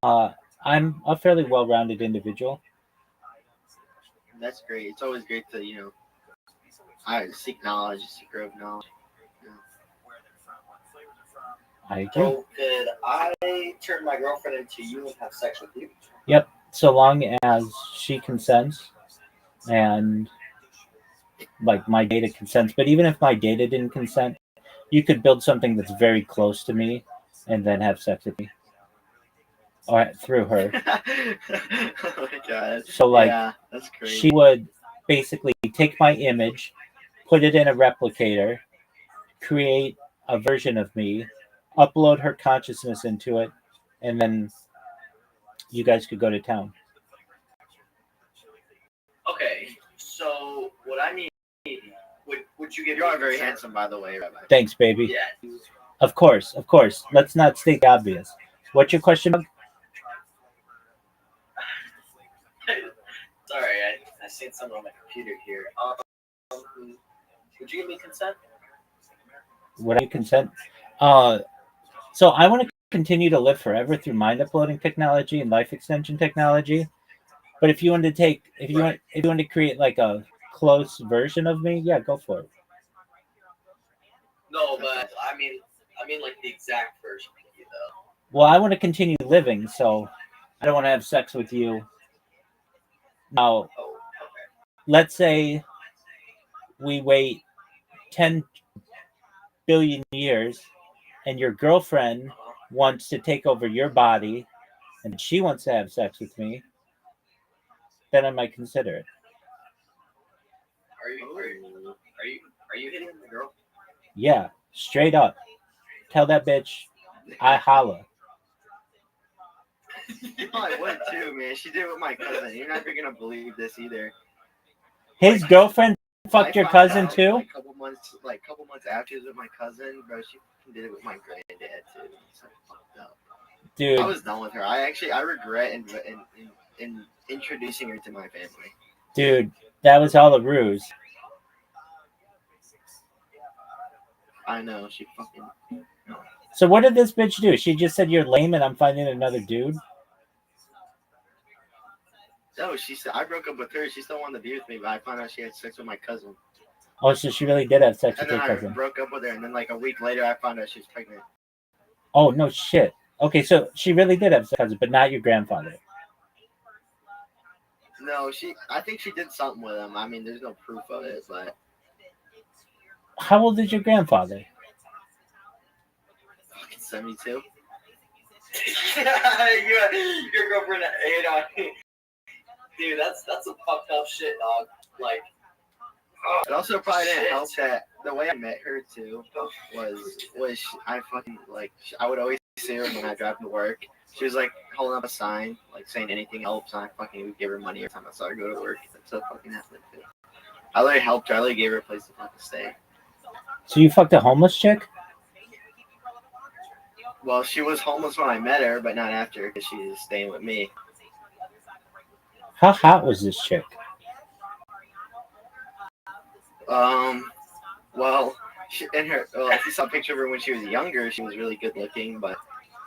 I'm a fairly well-rounded individual. That's great. It's always great to I seek knowledge, seek growth knowledge. I agree. So could I turn my girlfriend into you and have sex with you? Yep. So long as she consents and like my data consents. But even if my data didn't consent, you could build something that's very close to me and then have sex with me. Or through her. Oh my god. So yeah, that's crazy. She would basically take my image, put it in a replicator, create a version of me, upload her consciousness into it, and then you guys could go to town. Okay, so what I mean, would you give? You are very handsome, by the way, Rabbi. Thanks, baby. Yeah. Of course. Let's not state the obvious. What's your question? Sorry, I seen something on my computer here. Would you give me consent? Would I consent? So I want to continue to live forever through mind uploading technology and life extension technology. But if you want to create like a close version of me, yeah, go for it. No, but I mean like the exact version of you though. Well, I want to continue living, so I don't want to have sex with you. Now, let's say we wait 10 billion years and your girlfriend wants to take over your body and she wants to have sex with me, then I might consider it. Are you hitting the girl? Yeah, straight up. Tell that bitch I holla. I would too, man. She did it with my cousin. You're not gonna believe this either. His girlfriend fucked your cousin too? A couple months after she was with my cousin, bro, she did it with my granddad too. It's like fucked up. Dude, I was done with her. I regret in introducing her to my family. dude, that was all a ruse. I know, she fucking. So what did this bitch do? She just said you're lame and I'm finding another dude? No, she said I broke up with her. She still wanted to be with me, but I found out she had sex with my cousin. Oh, so she really did have sex And with then your I cousin. broke up with her, and then like a week later, I found out she was pregnant. Oh, no shit. Okay, so she really did have sex with your cousin, but not your grandfather. No, I think she did something with him. I mean, there's no proof of it, but. How old is your grandfather? Fucking 72. Your girlfriend, you know, dude, that's some fucked up shit, dog. Like, It also probably didn't help that the way I met her too was I fucking like I would always see her when I drive to work. She was like holding up a sign, like saying anything helps, and I fucking would give her money every time I saw her go to work. That's so fucking happened too. I literally helped her. I literally gave her a place to fucking stay. So you fucked a homeless chick? Well, she was homeless when I met her, but not after because she was staying with me. How hot was this chick? Well, if you saw a picture of her when she was younger, she was really good looking, but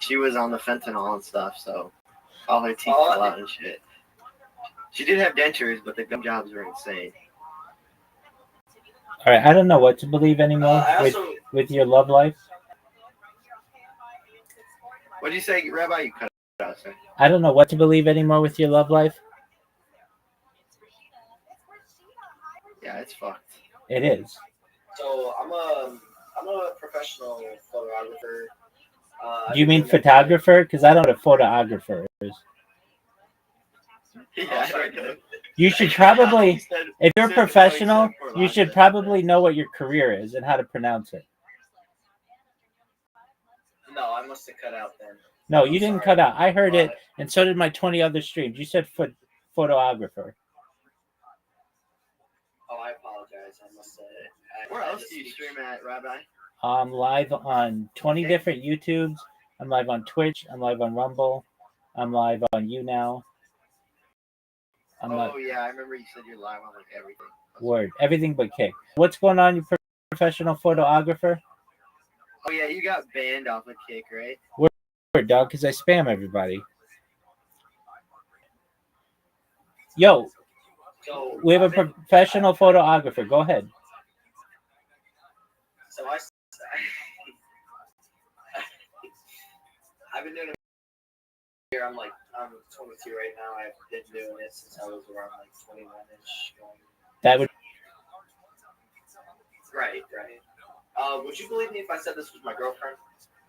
she was on the fentanyl and stuff, so all her teeth fell out and shit. She did have dentures, but the gum jobs were insane. All right, I don't know what to believe anymore with your love life. What did you say, Rabbi? You cut it out, sir. I don't know what to believe anymore with your love life. Yeah, it's fucked. It is. so I'm a professional photographer. Do you mean photographer? Because I don't know what a photographer is. Yeah, I know. You should probably, if you're professional, you should probably know what your career is and how to pronounce it. No, I must have cut out then. No, you didn't cut out. I heard it, and so did my 20 other streams. You said photographer. Oh, I apologize. I must have. Where else do you stream at, Rabbi? I'm live on 20 different YouTubes. I'm live on Twitch. I'm live on Rumble. I'm live on YouNow. Yeah, I remember you said you're live on like everything. Word. Everything but Kick. What's going on, you professional photographer? Oh yeah, you got banned off of Kick, right? Word, dog, because I spam everybody. Yo, So we have a professional photographer. Go ahead. So I've been doing it here. I'm 22 right now. I've been doing it since I was around like 21-ish. That would. Right. Would you believe me if I said this was my girlfriend?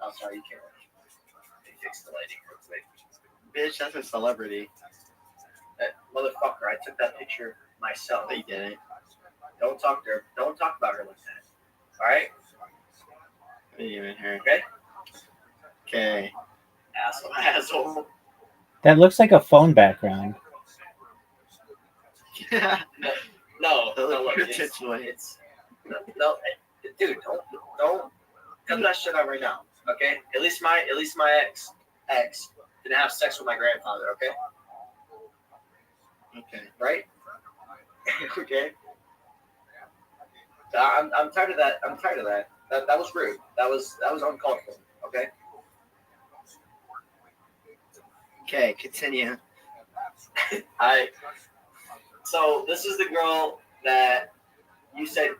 Oh, sorry, you can't. Let me fix the lighting real quick. Bitch, that's a celebrity. Motherfucker, I took that picture myself. No, you didn't. Don't talk to her. Don't talk about her like that. All right? What do you mean her? Okay. Okay. Asshole. That looks like a phone background. No. Look, It's no, dude. Don't cut that shit out right now. Okay. At least my ex didn't have sex with my grandfather. Okay. Okay. Right. Okay. So I'm tired of that. That was rude. That was uncalled for. Okay. Okay, continue. So this is the girl that you said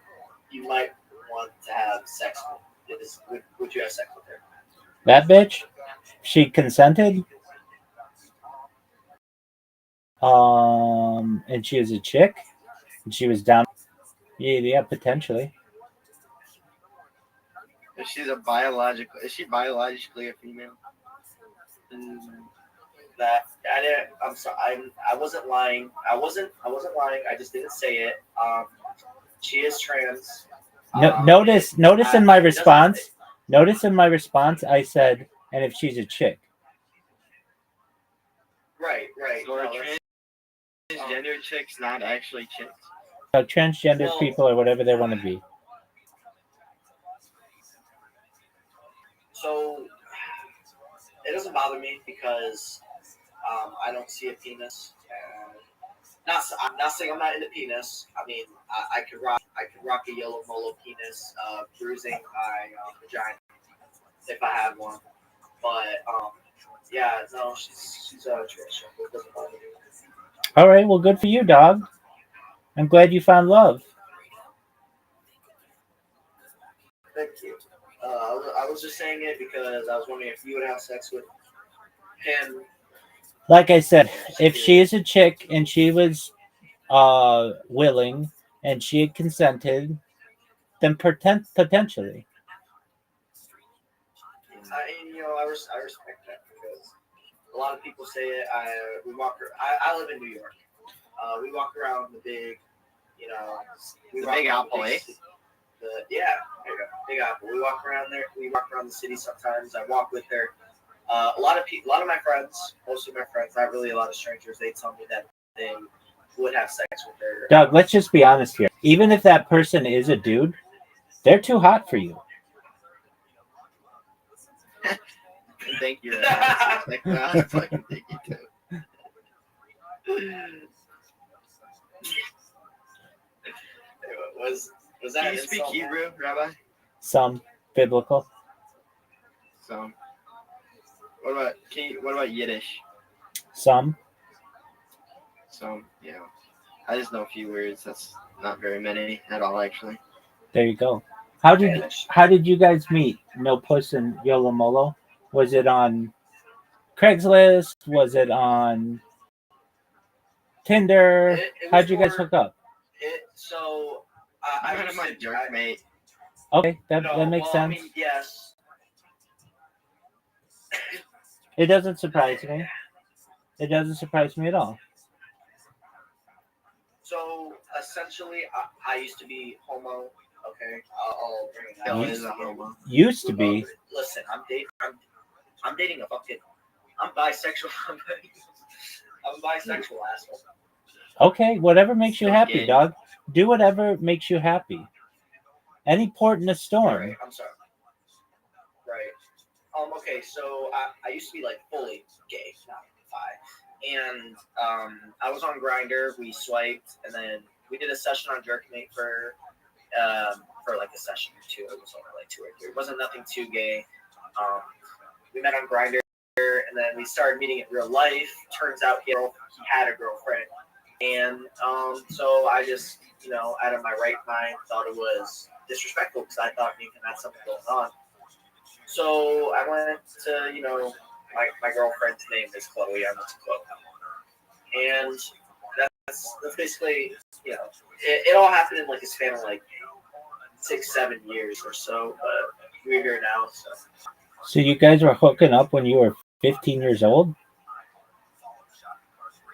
you might want to have sex with. Would you have sex with her? That bitch? She consented? And she was a chick? And she was down? Yeah, potentially. Is she biologically a female? I'm sorry. I wasn't lying. I wasn't lying. I just didn't say it. She is trans. Notice in my response. Notice in my response, I said, and if she's a chick. Right. So are transgender chicks not actually chicks? So transgender people or whatever they want to be. see a penis. I'm not saying I'm not into penis. I mean, I could rock a yellow molo penis, bruising my vagina if I had one. But yeah, no, she's a tradition. It doesn't bother me. All right, well, good for you, dog. I'm glad you found love. Thank you. I was just saying it because I was wondering if you would have sex with him. Like I said, if she is a chick and she was willing and she had consented, then potentially. I respect that because a lot of people say it. I live in New York. We walk around the big, The Big Apple, eh? There you go, Big Apple. We walk around there. We walk around the city sometimes. I walk with her. A lot of my friends, most of my friends, not really a lot of strangers, they tell me that they would have sex with her. Doug, let's just be honest here. Even if that person is a dude, they're too hot for you. Thank you. I fucking thank you too. Was that? Can you speak Hebrew, Rabbi? Some biblical. Some. What about Yiddish? Some. Some. Yeah. I just know a few words. That's not very many at all, actually. There you go. How did you guys meet? No Puss and Yolo Molo? Was it on Craigslist? Was it on Tinder? How'd you guys hook up? I met my jerk mate. Okay, that makes sense. I mean, yes. It doesn't surprise me. It doesn't surprise me at all. So essentially, I used to be homo. Okay, I'll bring it out. Bill is a homo. Used to be. Listen, I'm dating a fucking. I'm bisexual. I'm a bisexual asshole. Okay, whatever makes you happy, gay. dog. Do whatever makes you happy. Any port in a storm. Right, I'm sorry. Right. Okay, so I used to be like fully gay, not bi, and I was on Grindr. We swiped, and then we did a session on Jerkmate for like a session or two. It was only like 2 or 3. It wasn't nothing too gay. We met on Grindr, and then we started meeting in real life. Turns out he had a girlfriend, and so I just, out of my right mind, thought it was disrespectful because I thought me and had something going on. So I went to, my girlfriend's name is Chloe. I went to Chloe, and that's basically, it all happened in like a span of like 6-7 years or so. But we're here now, so. So you guys were hooking up when you were 15 years old?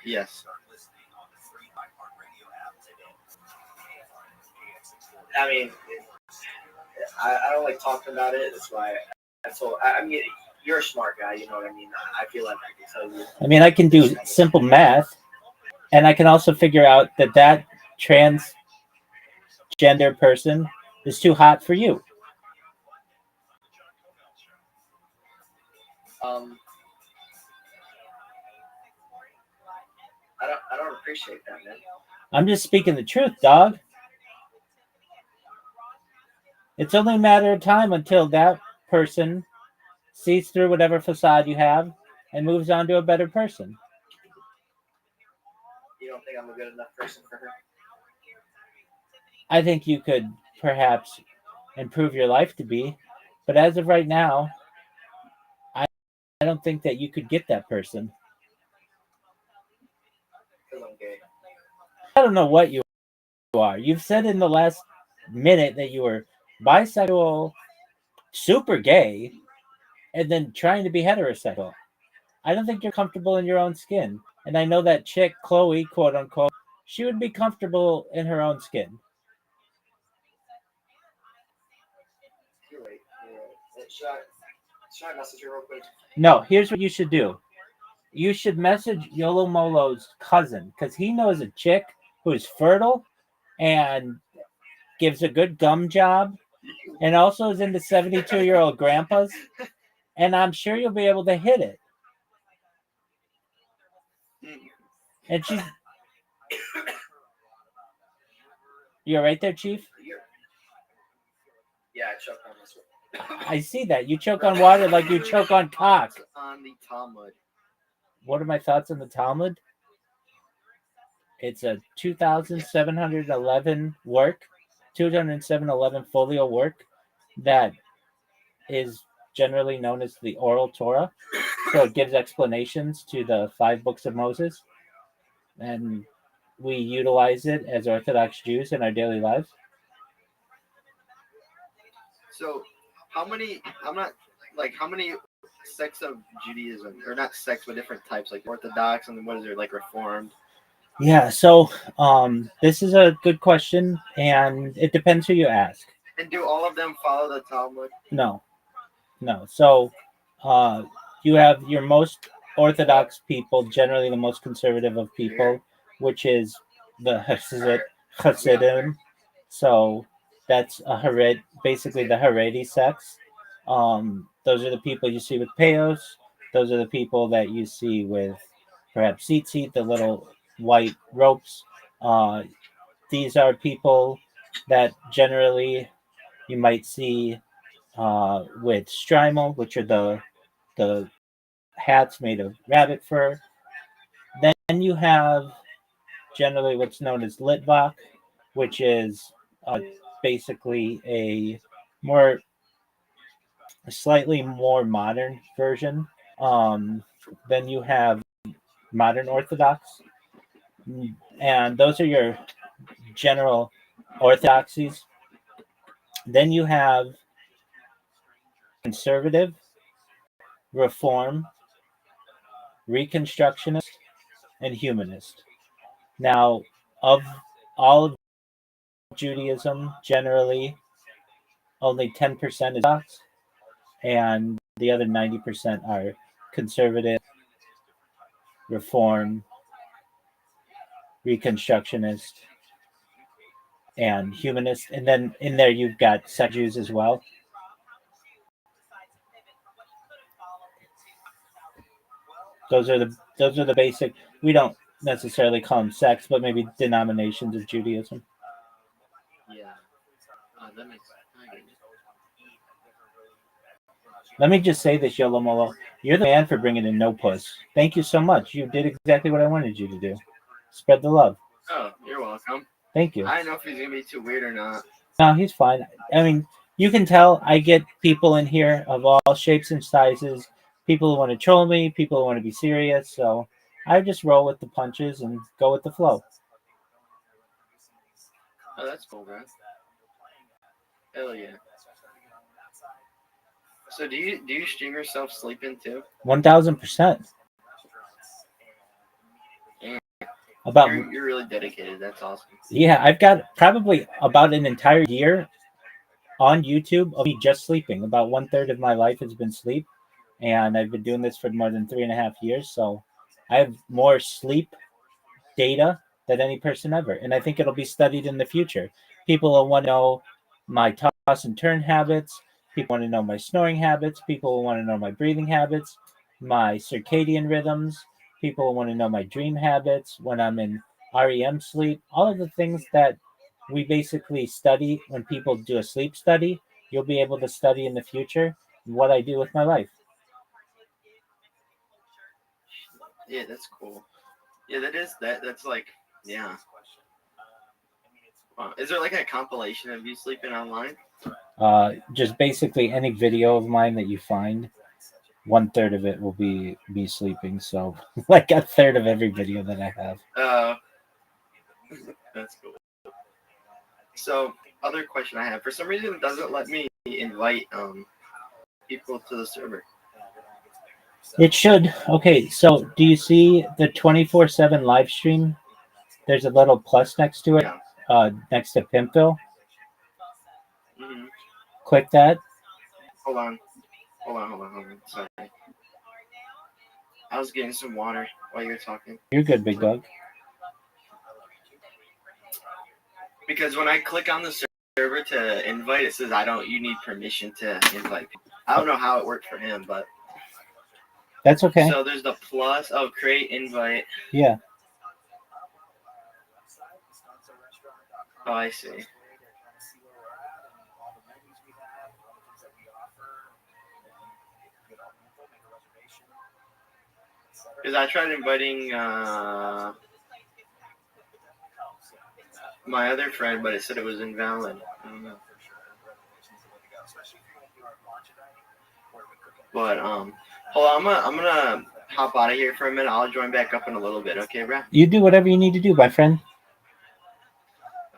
Yes. I mean, I don't like talking about it. That's why I mean, you're a smart guy. You know what I mean? I feel like I can tell you. I mean, I can do simple math, and I can also figure out that transgender person is too hot for you. I don't appreciate that, man. I'm just speaking the truth, dog. It's only a matter of time until that person sees through whatever facade you have and moves on to a better person. You don't think I'm a good enough person for her? I think you could perhaps improve your life to be, but as of right now, I don't think that you could get that person. Because I'm gay. I don't know what you are. You've said in the last minute that you were bisexual, super gay, and then trying to be heterosexual. I don't think you're comfortable in your own skin. And I know that chick, Chloe, quote unquote, she would be comfortable in her own skin. You're right. Should I message her real quick? No, here's what you should do. You should message Yolo Molo's cousin, because he knows a chick who is fertile and gives a good gum job and also is into 72-year-old grandpas. And I'm sure you'll be able to hit it. And she's. You're right there, Chief. Yeah, I choked on this one. I see that. You choke on water like you choke on cock. On the Talmud. What are my thoughts on the Talmud? It's a 2,711 work, 20711 folio work that is generally known as the Oral Torah. So it gives explanations to the 5 books of Moses. And we utilize it as Orthodox Jews in our daily lives. So, how many? How many sects of Judaism, or not sects, but different types, like Orthodox, and then what is there, like Reformed? Yeah, so this is a good question, and it depends who you ask. And do all of them follow the Talmud? No. So you have your most Orthodox people, generally the most conservative of people, which is the Hasidim. So that's basically the Haredi sects. Those are the people you see with Peos. Those are the people that you see with perhaps tzitzit, the little white ropes. These are people that generally you might see with Strymel, which are the hats made of rabbit fur. Then you have generally what's known as Litvak, which is basically a slightly more modern version. Then you have modern Orthodox, and those are your general orthodoxies. Then you have conservative, reform, reconstructionist, and humanist. Now, of all of Judaism, generally, only 10% is Orthodox, and the other 90% are conservative, reform, reconstructionist, and humanist. And then in there you've got sect Jews as well. Those are the basic. We don't necessarily call them sects, but maybe denominations of Judaism. Yeah. That makes sense. Let me just say this, Yolomolo. You're the man for bringing in No Puss. Thank you so much. You did exactly what I wanted you to do. Spread the love. Oh, you're welcome. Thank you. I don't know if he's gonna be too weird or not. No, he's fine. I mean, you can tell I get people in here of all shapes and sizes. People who want to troll me, people who want to be serious. So I just roll with the punches and go with the flow. Oh, that's cool, man. Hell yeah. So do you stream yourself sleeping too? 1,000%. You're really dedicated. That's awesome. Yeah, I've got probably about an entire year on YouTube of me just sleeping. About 1/3 of my life has been sleep, and I've been doing this for more than 3.5 years. So I have more sleep data than any person ever, and I think it'll be studied in the future. People will want to know my toss and turn habits. People want to know my snoring habits. People will want to know my breathing habits, my circadian rhythms. People will want to know my dream habits when I'm in REM sleep. All of the things that we basically study when people do a sleep study, you'll be able to study in the future what I do with my life. Yeah, that's cool. Yeah, that's like, yeah. Wow. Is there like a compilation of you sleeping online? Just basically any video of mine that you find, 1/3 of it will be me sleeping. So like 1/3 of every video that I have. That's cool. So, other question I have. For some reason, it doesn't let me invite people to the server. It should. Okay, so do you see the 24/7 live stream? There's a little plus next to it, next to Pimpville. Mm-hmm. Click that. Hold on. Sorry. I was getting some water while you were talking. You're good, big dog. Because when I click on the server to invite, it says you need permission to invite people. I don't know how it worked for him, but that's okay. So there's the plus. Oh, create invite. Yeah. Oh, I see. Because I tried inviting my other friend, but it said it was invalid. I don't know. But hold on, I'm gonna hop out of here for a minute. I'll join back up in a little bit. Okay, Rabbi? You do whatever you need to do, my friend.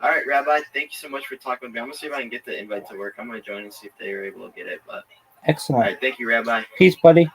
All right, Rabbi. Thank you so much for talking with me. I'm gonna see if I can get the invite to work. I'm gonna join and see if they are able to get it. But Excellent. all right, thank you, Rabbi. Peace, buddy.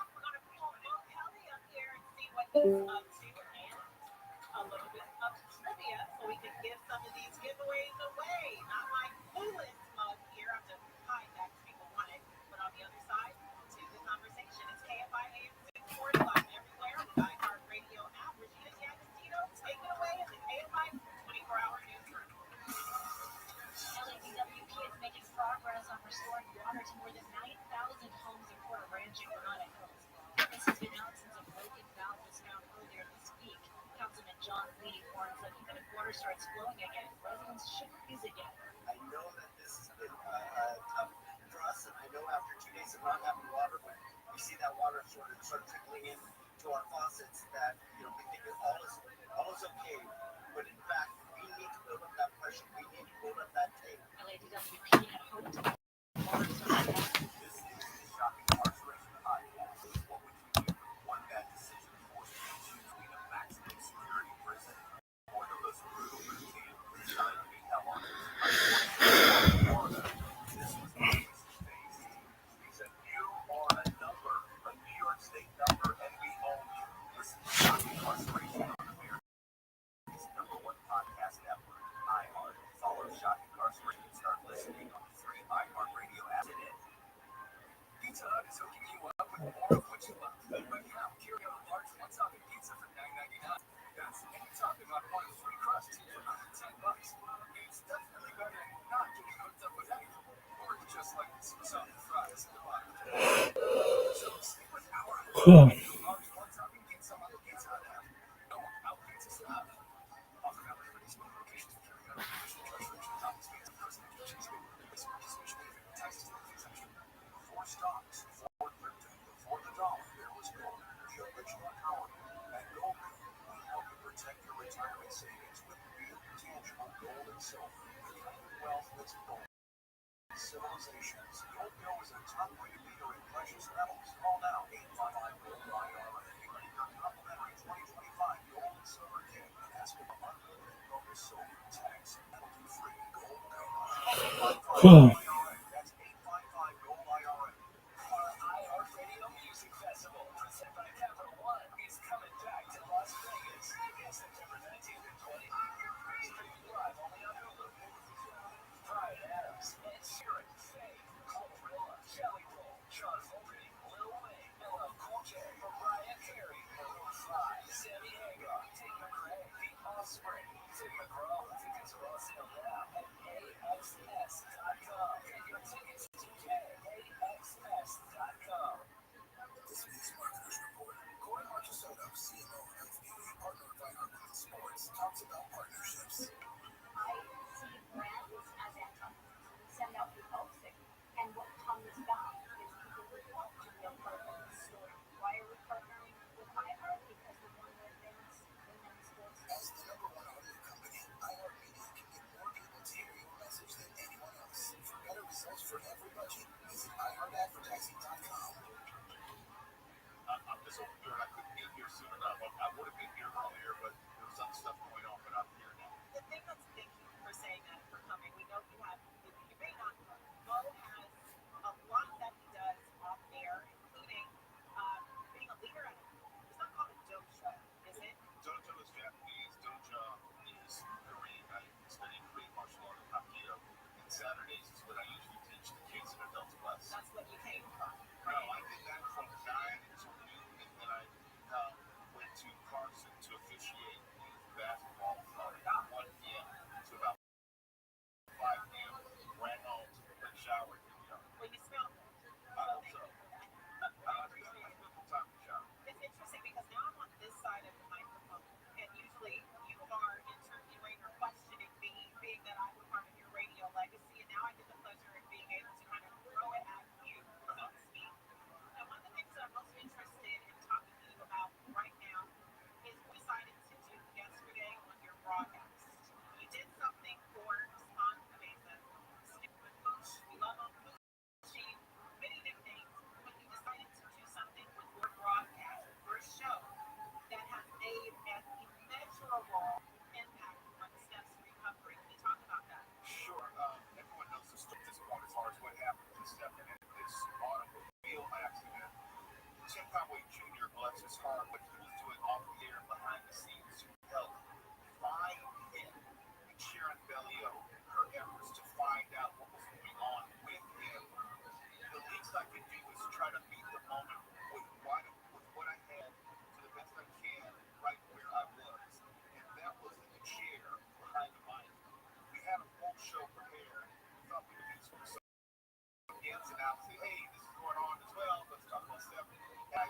I would say, hey, this is going on as well. Let's talk about stuff. And I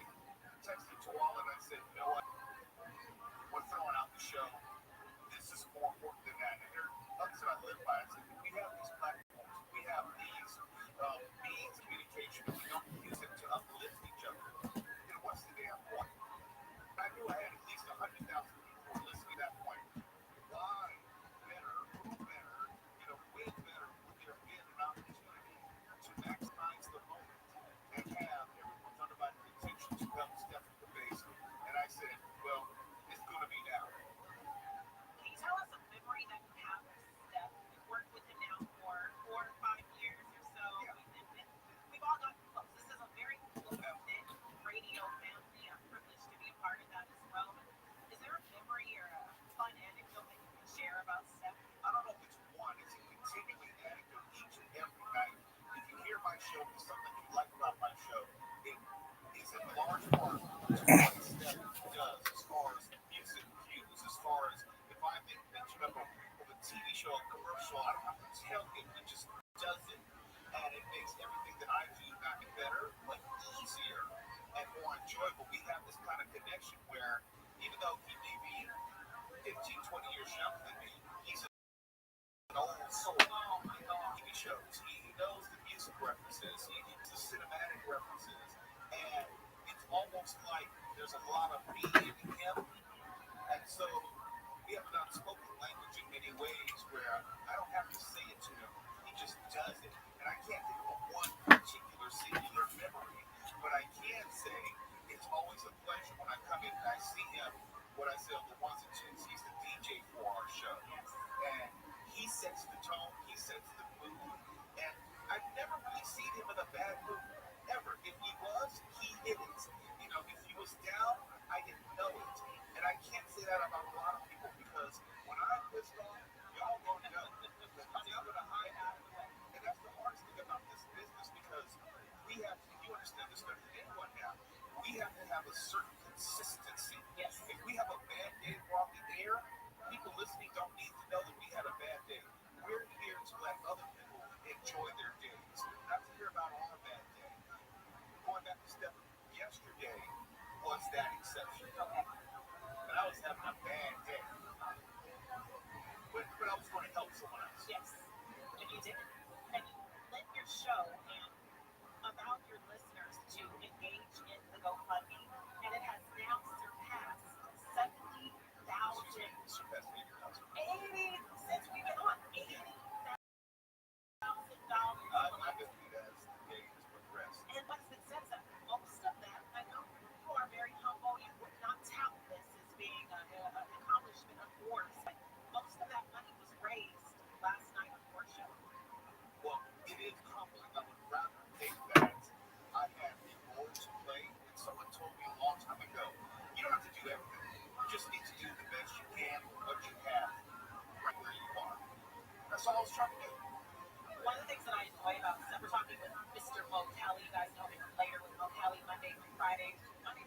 texted to all and I said, you know what? We're throwing out the show. This is more important than that. And there are others that I live by. I said, we have these platforms. We have these means of communication. We don't use it to uplift each other. You know, what's the damn point? I knew I had at least 100,000 people listening at that point. Why better, who better, way better would there be an opportunity to maximize the moment and have everyone's undivided attention to help step to the base? And I said, well, it's going to be now. Can you tell us a memory that you have with Steph? You've worked with him now for 4 or 5 years or so. Yeah. And we've all gotten close. This is a very close-knit radio family. I'm privileged to be a part of that as well. Is there a memory or a fun anecdote that you can share about Steph? I don't know if it's one. It's a continuing anecdote each and every night. If you hear my show, there's something you like about my show. It is in large part to what Steph does as far as music cues, as far as if I mention up of a TV show, a commercial, I don't have to tell him. He just does it. And it makes everything that I do not get better, but easier and more enjoyable. We have this kind of connection where even though he may be 15, 20 years younger than me, he's an old soul. TV shows. He knows the music references. He knows the cinematic references. And it's almost like there's a lot of me in him. And so we have an unspoken language in many ways where I don't have to say it to him. He just does it. And I can't think of one particular singular memory, but I can say it's always a pleasure when I come in and I see him. What I say on the ones and twos, he's the DJ for our show. And he sets the tone, he sets the mood. And I've never really seen him in a bad mood, ever. If he was, he is. If he was down, I didn't know it. And I can't say that about a lot of people because when I'm pissed off, y'all gonna know. I'm gonna hide out of the way. And that's the hardest thing about this business because we have to, you understand this better than anyone now, we have to have a certain consistency. Yes. If we have a bad day throughout the air, people listening don't need to know that we had a bad day. We're here to let other people enjoy their days, not to hear about our bad day. Going back to Steph, yesterday was that exception. And I was having a bad day. But I was going to help someone else. Yes, and you did. And you lit your show and allowed your listeners to engage in the GoFundMe, and it has now surpassed 70,000. Surpassed 80,000. 80 since we've been on. $80,000. I can do that as the day has progressed. And what's been said is that most of that, I know you are very humble. You would not tout this as being an accomplishment of yours, but most of that money was raised last night on your show. Well, it is humbling. I would rather think that I had a role to play. And someone told me a long time ago, you don't have to do everything. You just need to do the best you can with what you have right where you are. That's all I was trying to do. One of the things that I enjoy about Steph, we're talking with Mr. Mo Kelly. You guys know him later with Mo Kelly, Monday through Friday from 7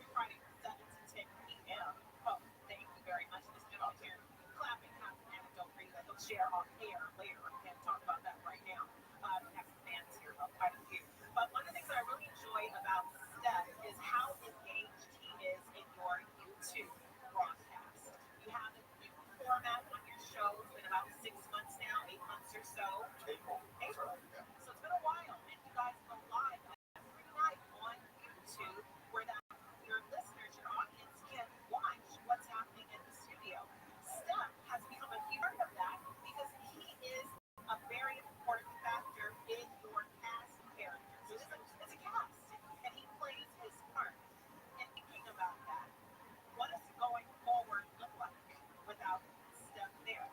to 10 p.m. Oh, thank you very much. This gentleman here clapping has an anecdote for you that he'll share on air later. I can't talk about that right now. We have some fans here, quite a few. But one of the things that I really enjoy about Steph is how engaged he is in your YouTube broadcast. You have a new format on your show. It's been about 6 months now, 8 months or so. April. So it's been a while, and you guys go live every night on YouTube where your listeners, your audience can watch what's happening in the studio. Steph has become a huge part of that because he is a very important factor in your cast characters. It's a cast, and he plays his part. And thinking about that, what does going forward look like without Steph there?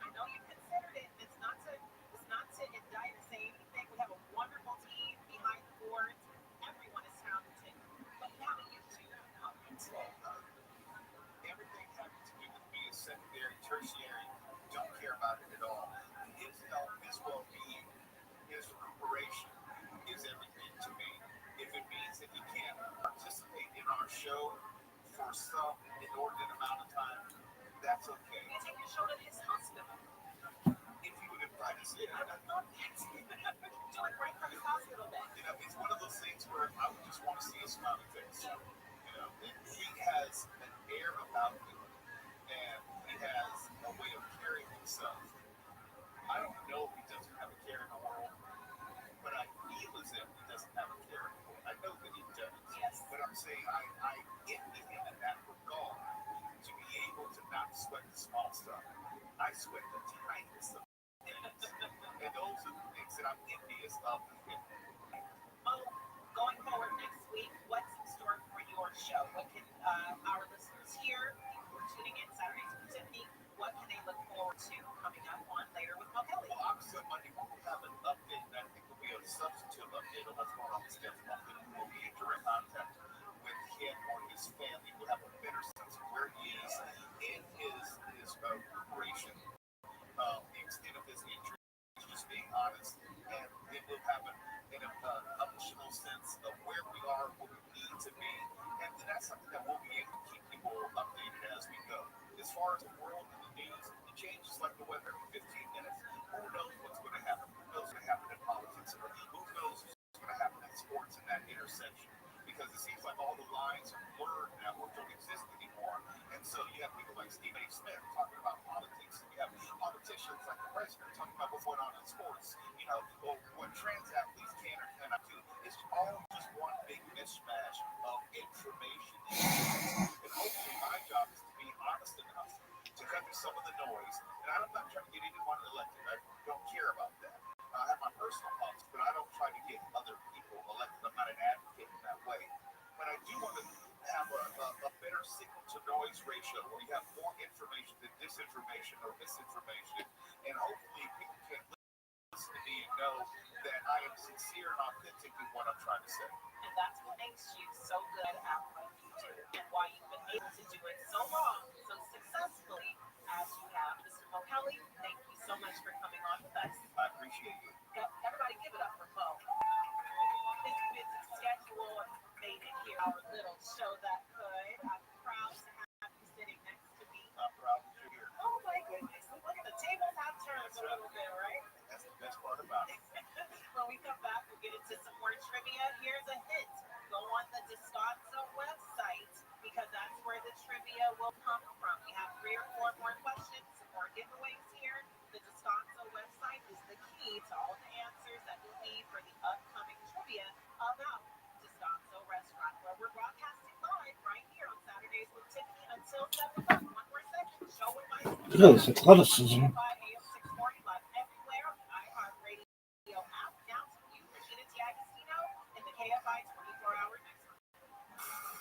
I know you considered it. It's not to indict or say anything. We have a wonderful team behind the boards. Everyone is talented, but you have a YouTube audience. Everything having to do with me is secondary, tertiary. Don't care about it at all. His health, his well-being, his recuperation is everything to me. If it means that he can't participate in our show for some inordinate amount of time, that's okay. You take your show to his hospital. If he would invite us in, I would love that. Do it right from his hospital bed. overseas politics. You know, he has an air about him, and he has a way of carrying himself. I don't know if he doesn't have a care in the world, but I feel as if he doesn't have a care in the world. I know that he does. Yes. But I'm saying I envy him in that regard to be able to not sweat the small stuff. I sweat the tiniest of things. And those are the things that I'm envious of him. Well, going forward next week, what's in store for your show? What can our listeners hear? People who are tuning in Saturdays with Tiffany, what can they look forward to coming up on Later with Mo Kelly? Well, obviously on Monday we will have an update, and I think will be a substantive update on what's going on with Stephen Hawking. We'll be in direct contact with him or his family. We'll have a better sense of where he is in his recuperation, the extent of his injury, just being honest, and then we'll have an emotional sense of where we are, where we need to be, and then that's something that we'll be able to keep people updated as we go. As far as the world and the news, it changes like the weather every 15 minutes. Who knows what's going to happen? Who knows what's going to happen in politics? Or who knows what's going to happen in sports in that intersection? Because it seems like all the lines are blurred now or don't exist anymore. And so you have people like Stephen A. Smith talking about politics. And you have politicians like the president talking about what's going on in sports. You know, or what trans athletes can or cannot do. It's all just one big mishmash of information. And hopefully my job is to be honest enough to cut through some of the noise. And I'm not trying to get anyone elected. I don't care about that. I have my personal politics, but I don't try to get other people elected. I'm not an advocate in that way. But I do want to have a better signal to noise ratio where you have more information than disinformation or misinformation. And hopefully people can listen to me and know that I am sincere and authentic in what I'm trying to say. And that's what makes you so good at what you do and why you've been able to do it so long, so successfully as you have. Mr. Mo Kelly, thank you so much for coming on with us. I appreciate you. Everybody give it up for Mo. His busy schedule made it here, our little show that could. I'm proud to have you sitting next to me. I'm proud that you're here. Oh my goodness. Look at the tables have turned a little bit, right? That's the best part about it. When we come back, we'll get into some more trivia. Here's a hint. Go on the Descanso website because that's where the trivia will come from. We have 3 or 4 more questions, some more giveaways here. The Descanso website is the key to all the answers that you'll need for the upcoming trivia about Descanso Restaurant, where we're broadcasting live right here on Saturdays with Tiffany until 7 o'clock. One more second. Show with my Yes, athleticism. AM 640 live everywhere on the iHeartRadio app. Now to you, Regina D'Agostino in the KFI 24-hour next.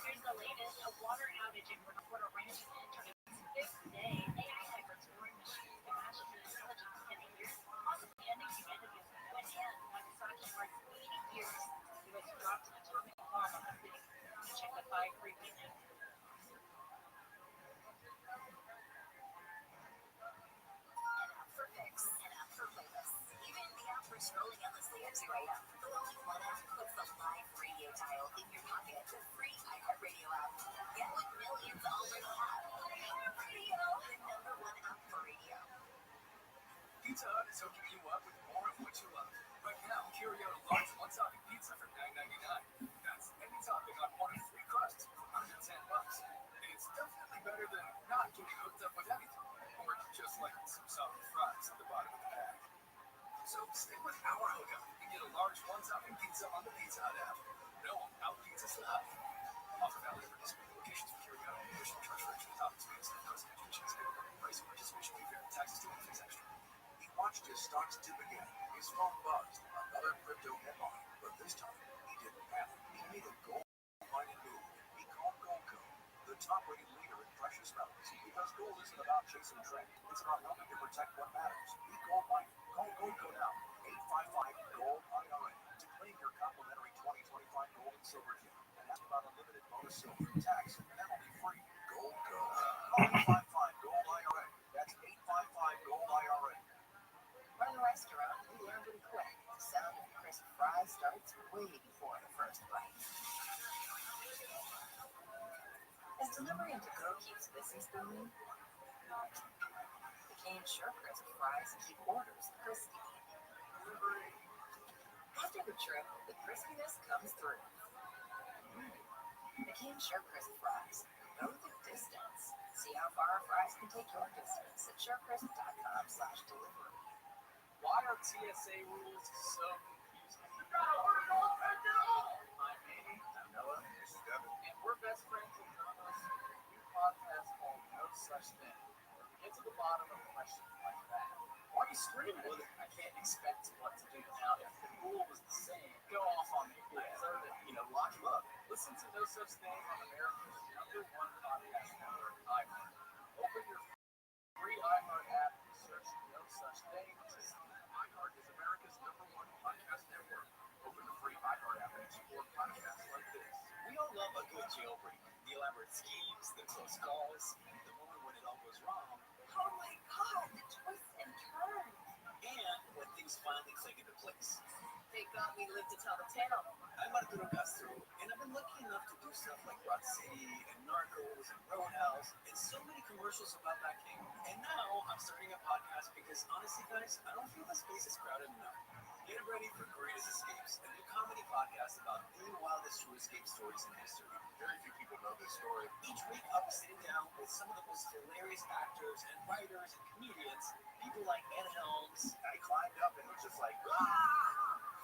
Here's the latest. A water outage in Puerto Ranch entered its 5th day. AI hyper-touring machines can match the intelligence spinning years, possibly ending humanity when and Nagasaki marks 80 years. U.S. dropped an atomic bomb on the city. Check the 5-3 weekend. For fix and app for playlists. Even the app for scrolling endlessly at 2 a.m. The only one app puts the live radio dial in your pocket. The free iHeartRadio app. Get what millions already have. iHeartRadio, the #1 app for radio. Pizza Hut is hooking you up with more of what you love. Right now, carry out a large one-topping pizza for $9.99. That's any topping on one of 3 crusts for under $10. It's definitely better than not getting hooked up with anything, or just like some solid fries at the bottom of the bag. So stick with our hookup and get a large one-topping pizza on the Pizza Hut app. No, out pizzas love. Offer valid for discrete locations for carry out. Additional charge for extra topping space. Cost of conditions. Price and participation may vary. Taxes to fees extra. He watched his stocks dip again. His phone buzzed. Another crypto headline. But this time, he didn't panic. He made a gold-minded move. He called Goldco, the top-rated leader in precious metals. Because gold isn't about chasing trends. It's about helping to protect what matters. Be gold-minded. Call Goldco now. 855-GOLD-IRA to claim your complimentary 2025 gold and silver kit. And ask about unlimited bonus silver, tax, and penalty-free. Goldco. Call 855-GOLD-IRA. That's 855-GOLD-IRA. Run the restaurant, we learned them quick. The sound of crisp fries starts way before the first bite. As delivery and to-go keeps business booming, the Cane Sure Crisp fries keep orders crispy. After the trip, the crispiness comes through. and SureCrisp fries. Go the distance. See how far our fries can take your distance at SureCrisp.com/delivery. Why are TSA rules so confusing? I'm Amy. I'm Noah. This is Devin. And we're best friends and co-hosts of a new podcast called No Such Thing, where we get to the bottom of questions like that. Why are you screaming at me? I can't expect what to do now. If the rule was the same, go off on me. Deserve it. Lock him up. Listen to No Such Thing on America's #1 podcast network, iHeart. Open your free iHeart app and search No Such Thing. iHeart is America's #1 podcast network. Open the free iHeart app and explore podcasts like this. We all love a good jailbreak. The elaborate schemes, the close calls, the moment when it all goes wrong. Oh my god, the twists and turns. And when things finally click into place. Thank God we lived to tell the tale. I'm Arturo Castro, and I've been lucky enough to do stuff like Broad City and Narcos and Roadhouse and so many commercials about that game. And now I'm starting a podcast because honestly, guys, I don't feel the space is crowded enough. Get ready for Greatest Escapes, a new comedy podcast about the wildest true escape stories in history. Very few people know this story. Each week, I'll be sitting down with some of the most hilarious actors and writers and comedians. People like Anna Helms. I climbed up and it was just like,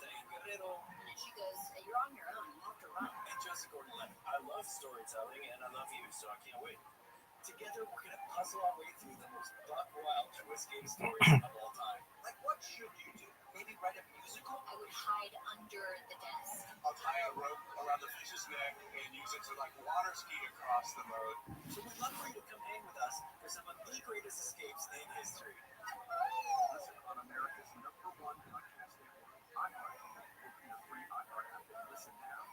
Diane Guerrero. And she goes, you're on your own, you have to run. And Joseph Gordon-Levitt. I love storytelling and I love you, so I can't wait. Together, we're going to puzzle our way through the most buck wild true escape stories of all time. Like, what should you do? Maybe write a musical? I would hide under the desk. I'll tie a rope around the fish's neck and use it to water ski across the moat. So we'd love for you to come hang with us for some of the greatest escapes in history. Listen on America's #1 podcast network, iHeart. Open your free iHeart app and listen now.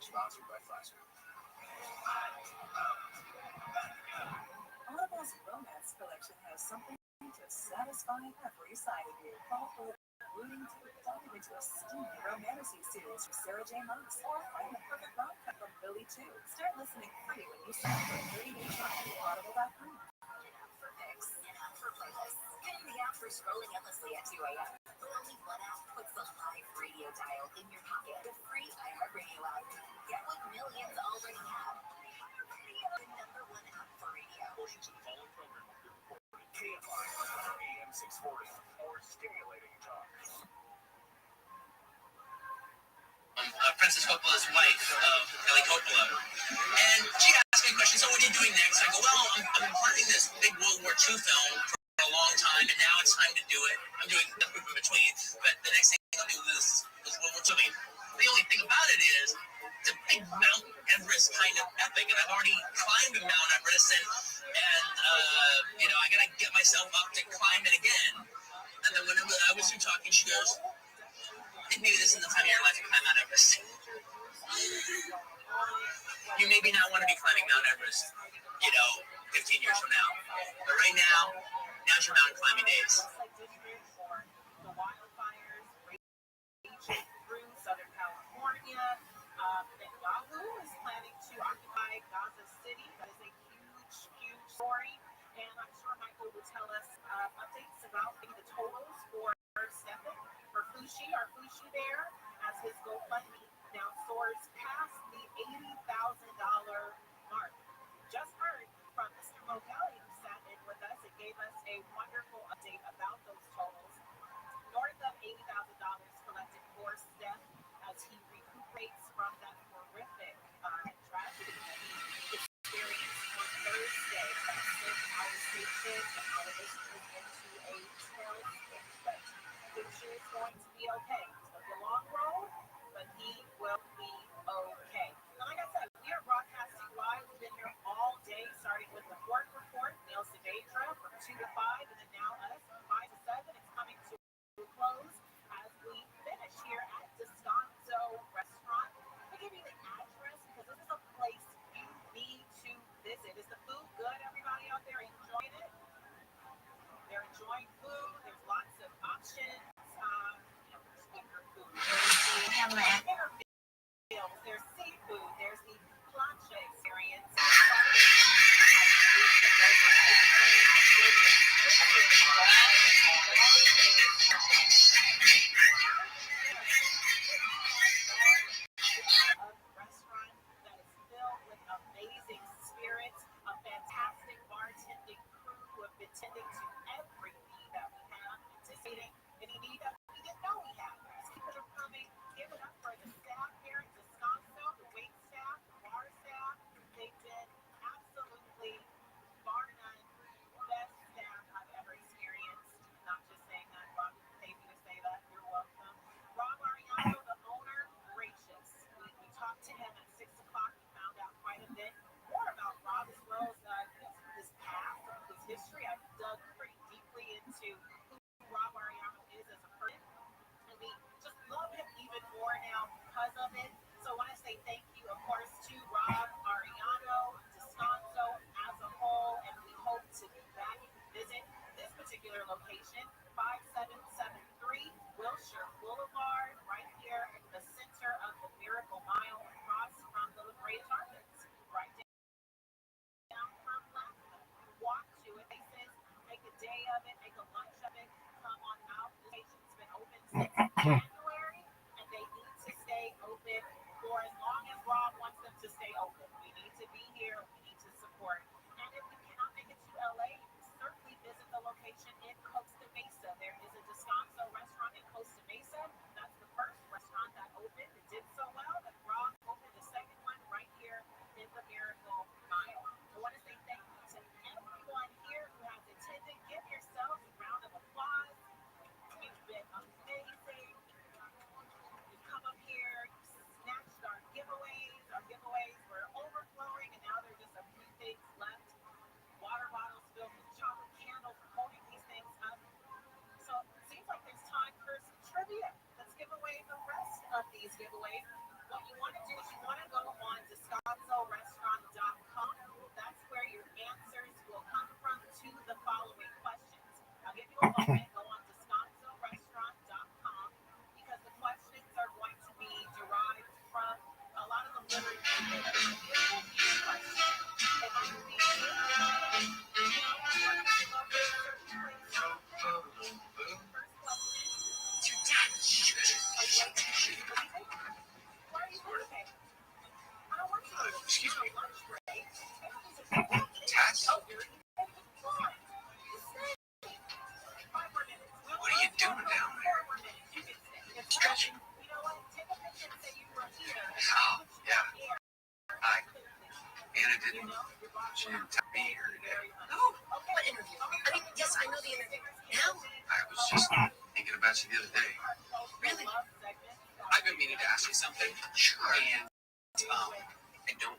Sponsored by Flashback. Audible's romance collection has something to satisfy every side of you. Fall for rooting to dive into a steamy romantic series from Sarah J. Maas, or find the perfect rom-com from Billy 2. Start listening free when you sign up for a 30-day trial at audible.com. For picks, an app for playlists, and the app for scrolling endlessly at 2 a.m. But only one app puts the live radio dial in your pocket. The free iHeartRadio app. Get what millions already have. iHeartRadio, the #1 app for radio. Portions of the following program will be recorded. KFI, AM 640, or stimulating talk. Princess Coppola's wife, Kelly Coppola. And she asked me a question, so what are you doing next? I go, well, I've been planning this big World War II film for a long time, and now it's time to do it. I'm doing nothing in between, but the next thing I'll do is World War II. The only thing about it is, it's a big Mount Everest kind of epic, and I've already climbed Mount Everest, and I gotta get myself up to climb it again. And then when I was through talking, she goes, I think maybe this is the time of your life to climb Mount Everest. You maybe not want to be climbing Mount Everest, 15 years from now. But right now, now's your mountain climbing days. The wildfires raging through Southern California. Netanyahu is planning to occupy Gaza City. That is a huge, huge story. And I'm sure Michael will tell us updates about the totals for Stefan, for Fushi, our Fushi there, as his GoFundMe now soars past the $80,000 mark. Just heard from Mr. Mogali, who sat in with us and gave us a wonderful update about those totals. North of $80,000 collected for Steph as he recuperates from that horrific tragedy that he experienced on Thursday that sent our station and our listeners into a tailspin. But Fushi is going to be okay. It's going to be a long road, but he will be okay. And like I said, we are broadcasting live. We've been here all day, starting with the Fort Report, Neil Sedatra from 2 to 5, and then now us from 5 to 7. It's coming to close as we finish here at Descanso Restaurant. I'll give you the address because this is a place you need to visit. Is the food good? Everybody out there enjoying it? They're enjoying food. There's lots of options. There's finger food. There's the there's seafood. There's the plancha experience. Restaurant that is filled with January, and they need to stay open for as long as Rob wants them to stay open. We need to be here. We need to support. And if you cannot make it to LA, certainly visit the location in Costa Mesa. There is a Descanso restaurant in Costa Mesa. That's the first restaurant that opened. It did so well that Rob opened the second one right here in the Miracle Mile. I want to say thank you to everyone here who has attended. Give yourselves a round of applause. You've been amazing. You've come up here, you snatched our giveaways. Our giveaways were overflowing, and now there's just a few things left. Water bottles filled with chocolate candles, we're holding these things up. So it seems like there's time for some trivia. Let's give away the rest of these giveaways. What you want to do is you want to go on descansorestaurant.com. That's where your answers will come from to the following questions. I'll give you a moment. Go on descansorestaurant.com because the questions are going to be derived from a lot of them literally questions. It might be Excuse me. Tess? What are you doing down there? Stretching. Oh, yeah. Anna didn't. She didn't tell me here today. Oh, what interview? I mean, yes, I know the interview. Now? I was just thinking about you the other day. Really? I've been meaning to ask you something. Sure. And don't.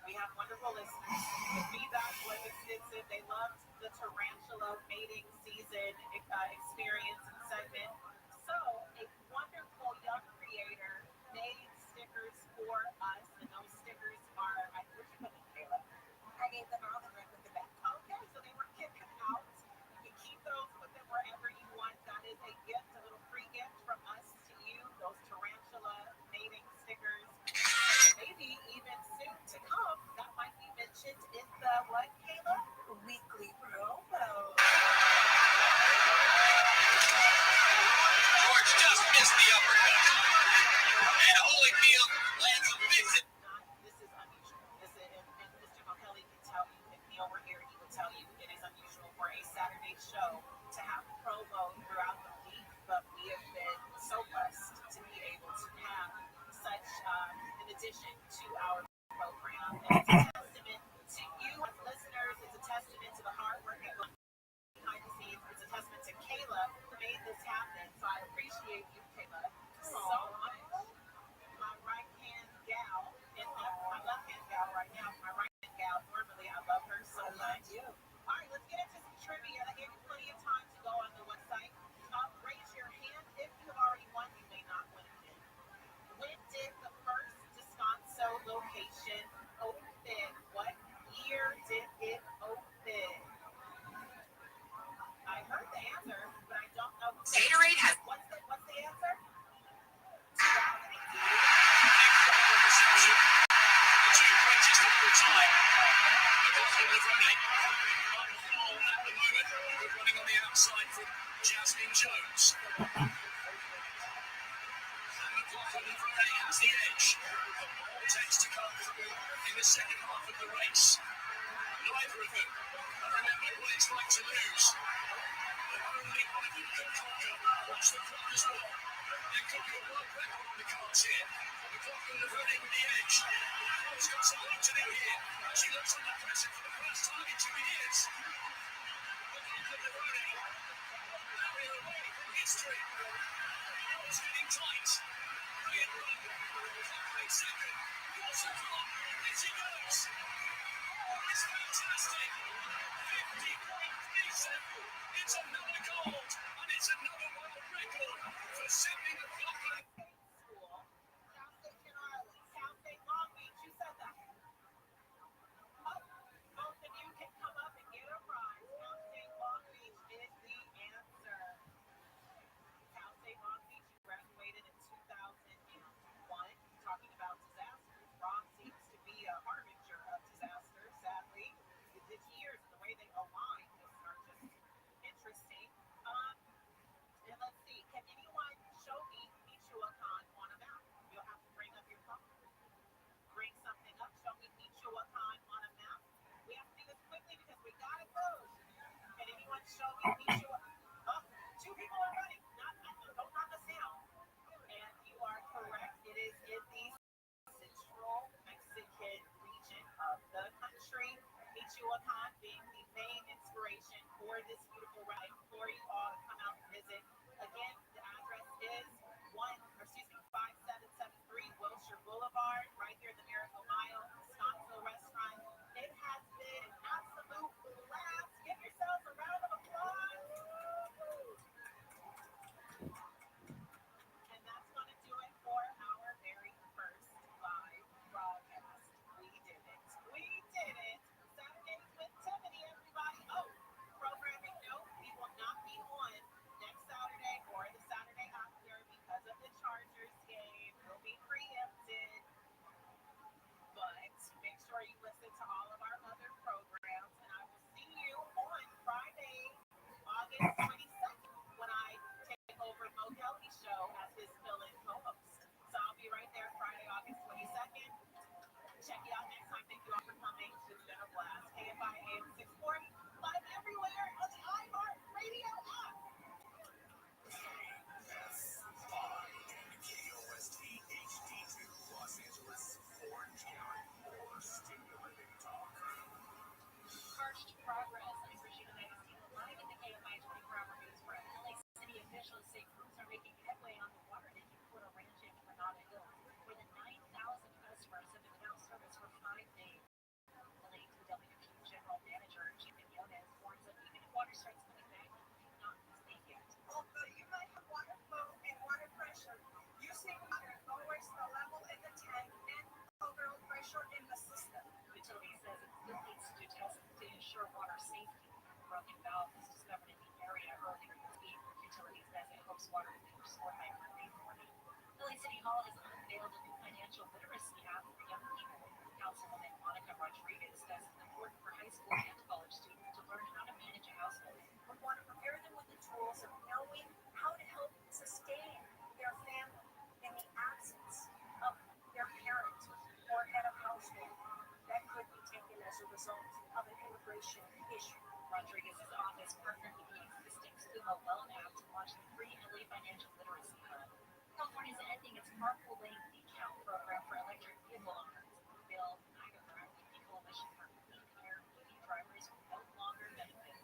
We have wonderful listeners. The feedback was extensive. They loved the tarantula mating season experience and segment. So, a wonderful young creator made stickers for us, and those stickers are, where'd you put them, Kayla? I gave them out and with the back. Okay, so they were given out. You can keep those, put them wherever you want. That is a gift, a little free gift from us to you. Those tarantula mating stickers. And maybe even soon to come, that might be mentioned in the what, Kayla? Weekly promo. George just missed the uppercut. And Holyfield lands a big hit. This is unusual. And Mr. O'Kelly can tell you, if Neil were here, he would tell you it is unusual for a Saturday show to have promo throughout the week, but we have been so blessed to be able to have such an addition to our program. And it's a testament to you as listeners. It's a testament to the hard work that goes behind the scenes. It's a testament to Kayla who made this happen. So I appreciate you, Kayla, so much. My right hand gal, and my left hand gal right now. My right hand gal, normally I love her so much. All right, let's get into some trivia. I gave you plenty of time to go on the website. Raise your hand if you have already won. You may not win again. When did the first Descanso location open? What year did it open? I heard the answer, but I don't know. Gatorade has. What's the answer? Running on the outside from Jasmine Jones. McLaughlin has the edge. More takes to come in the second half of the race. Neither of them remember what it's like to lose. Only one of them can conquer. Watch the clock as well. There could be a world record on the cards here. McLaughlin running with the edge. She's got some luck to do here. She looks under pressure for the first time in 2 years. McLaughlin running. Barrier away from history. It's getting tight. Brilliant run. Clock second. What's the clock? There she goes. It's fantastic. 50.37. It's another gold. And it's another world record for Sydney McLaughlin. School. Cal State General Island. Cal State Long Beach. Who said that? Both of you can come up and get a prize. Cal State Long Beach is the answer. Cal State Long Beach graduated in 2001. Talking about disasters. Rob seems to be a harbinger of disasters, sadly. His years, the way they align, are just interesting. Two people are running. Don't knock us down. And you are correct. It is in the central Mexican region of the country. Michoacan being the main inspiration for this beautiful ride for you all to come out and visit. Again, the address is 5773 Wilshire Boulevard, right here in the Miracle Mile, Scottsville Restaurant. It has been an absolute blast. Give yourselves a round of applause. And that's going to do it for our very first live broadcast. We did it. We did it. Saturdays with Tiffany, everybody. Oh, programming note, we will not be on next Saturday or the Saturday after because of the Chargers game. We'll be preempted. But make sure you listen to all of our other programs. And I will see you on Friday, August 22nd, when I take over Mo Kelly's show as his fill-in co-host. So I'll be right there Friday, August 22nd. Check you out next time. Thank you all for coming. It's been a blast. KFI AM 640, live everywhere on the iHeart Radio app. KOST HD2, Los Angeles, Orange County, or stimulating talk. March to progress. I'm Regina Magazine live in the KFI 24-hour news for LA City officials say crews are making headway on the water making Porter Ranch and Granada Hills. More than 9,000 customers have been without service for 5 days. LA DWP General Manager Chief Quinones warns that even if water starts coming back, it may not be safe yet. Although you might have water flow and water pressure, using water lowers the level in the tank and overall pressure in the system. Utility says it still needs to do tests to ensure water safety. A broken valve was discovered in the area earlier this week. Utility says it hopes water will be restored by Monday morning. LA City Hall has unveiled a new financial literacy app for young people. Councilwoman Monica Rodriguez says it's important for high school and college students to learn how to manage a household. We want to prepare them with the tools of knowing how to help sustain their family in the absence of their parent or head of household that could be taken as a result of an immigration issue. Rodriguez's office partnered with the existing Sumo Loan app to launch the free LA Financial Literacy Hub. California is ending its carpool lane discount program for electric vehicle owners. Bill Niagara with the Coalition for Clean Air EV drivers will no longer benefit.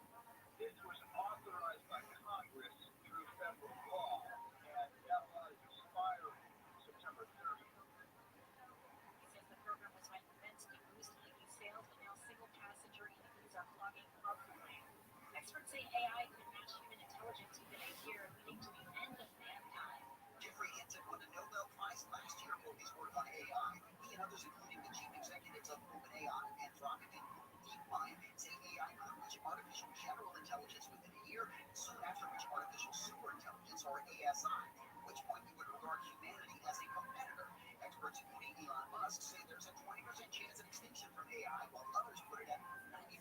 It was authorized by Congress through federal law, and that law expired September 30th. He says the program was meant to boost EV sales, but now single-passenger EVs are clogging carpool lanes. Experts say AI could match human intelligence within a year, leading to the end of mankind. Jeffrey Hinton won the Nobel Prize last year for his work on AI. He and others, including the chief executives of OpenAI, Anthropic, and DeepMind, say AI could reach artificial general intelligence within a year, soon after reach artificial superintelligence, or ASI, at which point we would regard humanity as a competitor. Experts, including Elon Musk, say there's a 20% chance of extinction from AI, while others put it at 95%.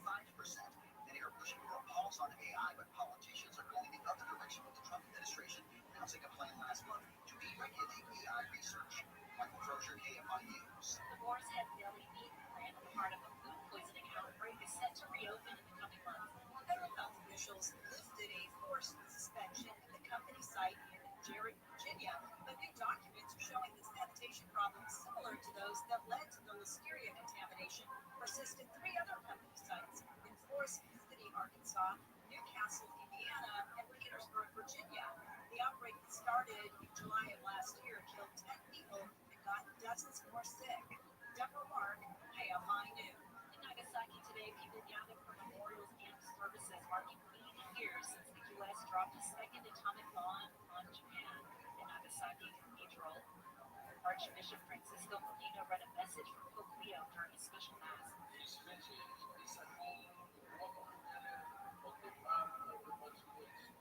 Many are pushing for a pause on AI, but politicians are going the other direction, with the Trump administration announcing a plan last month to deregulate AI research. Michael Crozier, KFI News. The Boar's Head Deli meat plant at the heart of a food poisoning outbreak is set to reopen in the coming months. Federal health officials lifted a forced suspension at the company site here in Jarrett, Virginia, but new documents are showing that sanitation problems similar to those that led to the listeria contamination persist at 3 other company sites in Forest City, Arkansas, Newcastle, Indiana, and Petersburg, Virginia. The outbreak that started in July of last year killed 10 people and got dozens more sick. Deborah Mark, KFI News. In Nagasaki today, people gathered for memorials and services marking 80 years since the U.S. dropped a second atomic bomb on Japan. In Nagasaki Cathedral, Archbishop Francisco Molina read a message from Pope Leo during a special mass. This message is a call for the local of the power of the much ways.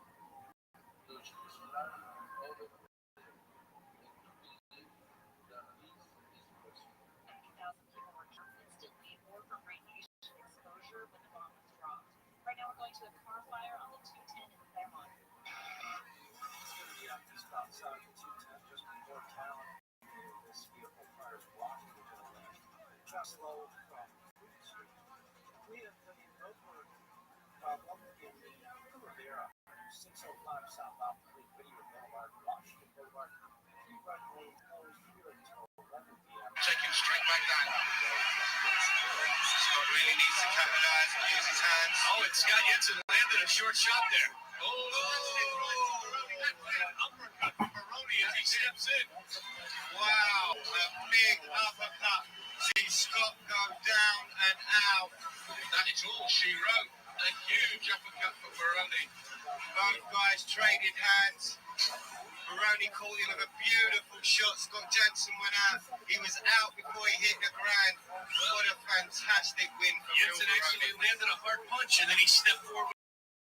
Los funcionarios of the instantly or from radiation exposure when the bomb was dropped. Right now we're going to a car fire on the 210 in Claremont. It's going to be on eastbound side of the 210 just before town. This vehicle fire is blocking the left. Just low from Fruit Street. We have 605 southbound between Whittier Boulevard and Washington Boulevard. Free run lanes closed here until 11 p.m. Taking straight back down. Scott really needs to capitalize and use his hands. Oh, and Scott Jensen landed a short shot there. Uppercut from Maroney as he steps in. Wow, a big uppercut. See Scott go down and out. That is all she wrote. A huge uppercut from Maroney. Both guys traded hands. Maroney caught him with a beautiful shot. Scott Jensen went out. He was out before he hit the ground. What a fantastic win for Jensen actually landed a hard punch and then he stepped forward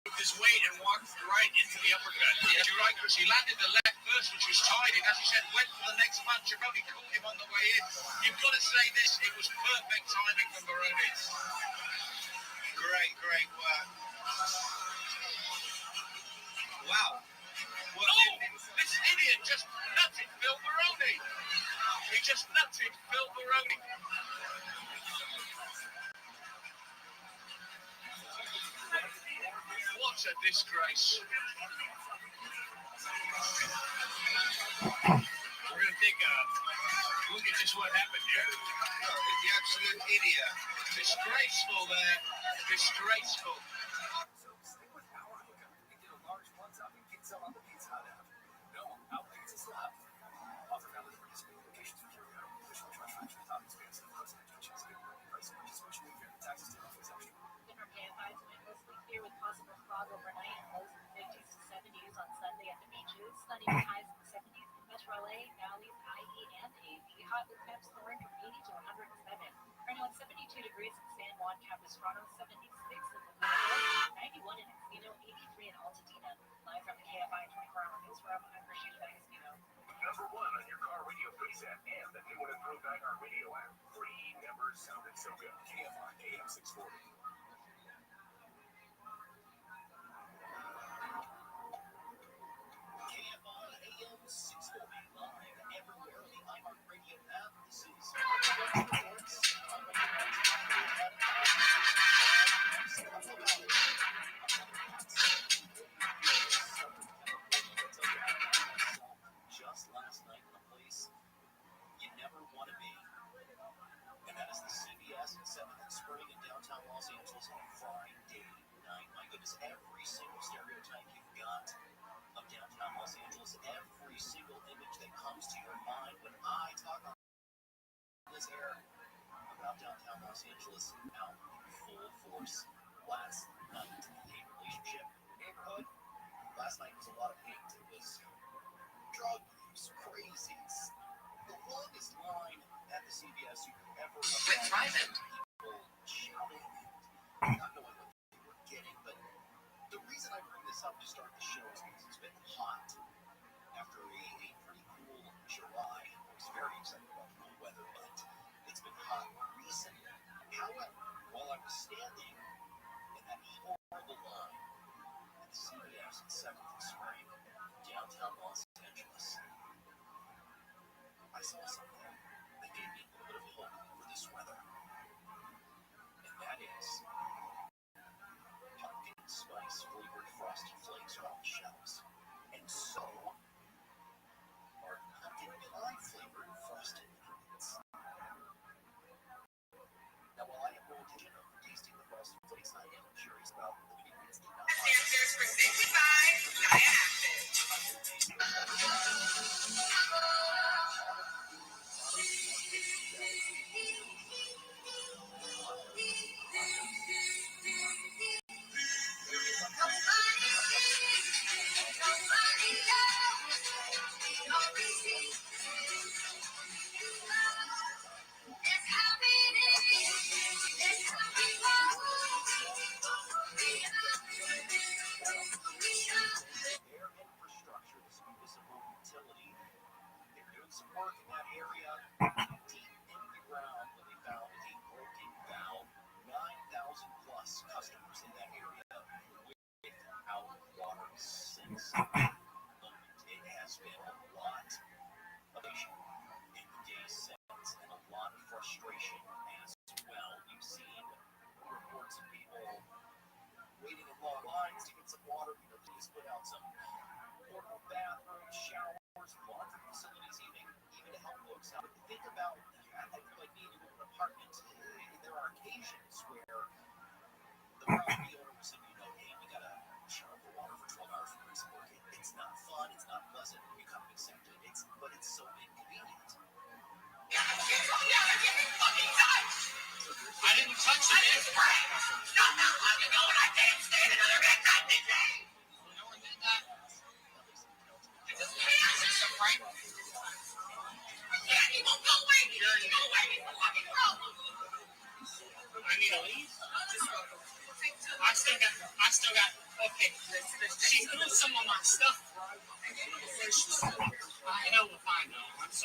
with his weight and walked right into the uppercut. Yeah, you're right, Chris. He landed the left first, which was tight, and as you said, went for the next punch. Maroney caught him on the way in. You've got to say this, it was perfect timing from Maroney. Great work. Wow. This idiot just nutted Phil Maroney. He just nutted Phil Maroney. What a disgrace. We're going to take a look at just what happened here. The absolute idiot. Disgraceful there. Disgraceful. So stick with Power Hookup and get a large one-topping pizza on the Pizza Hut app. No, our pizza's left. Offer valid at participating locations for carryout. Additional charge for extra toppings, pants, and frozen chips. Price and participation may vary. Taxes to exemption. Different KFI tonight, mostly clear with possible fog overnight and lows in the 50s to 70s on Sunday at the beaches. Sunny with highs in the 70s in Metro LA, Valley, IE, and AV. Hot with temps soaring from 80 to 107. Right now it's 72 degrees in San Juan Capistrano, 76 in Laguna, 91 in Encino, 83 in Altadena. Live from the KFI 24-hour newsroom, I'm Rashida D'Agostino. Number one on your car radio face app and the new and improved iHeart Radio app. Free never sounded so good. KFI AM 640. KFI AM 640 live everywhere on the iHeart Radio app. This is just last night in a place you never want to be. And that is the CBS at 7th and Spring in downtown Los Angeles on Friday night. My goodness, every single stereotype you've got of downtown Los Angeles, every single image that comes to your mind when I talk on this air about downtown Los Angeles out in full force. Last night, a relationship neighborhood. Last night was a lot of hate. It was drug use, crazies. The longest line at the CBS you could ever imagine. People shouting and not knowing what they were getting. But the reason I bring this up to start the show is because it's been hot. After a pretty cool July, I was very excited about the cool weather, but it's been hot recently. However, while I was standing in that horrible line at the CBS at 7th and Spring, downtown Los Angeles, I saw something that gave me a little bit of hope for this weather. And that is pumpkin spice flavored frosted flakes are on the shelves. And so are pumpkin pie flavored frosted flakes. Now, while I have no intention of tasting the frosted flakes, I am curious about the ingredients. Standards for 65, not active. It's happening. It's happening. Their infrastructure, this municipal utility, they're doing some work in that area, deep in the ground, where they found a broken valve. 9,000 plus customers in that area without water since. It has been a lot of issue in the days since, and a lot of frustration as well. We've seen reports of people waiting in long lines to get some water. Please put out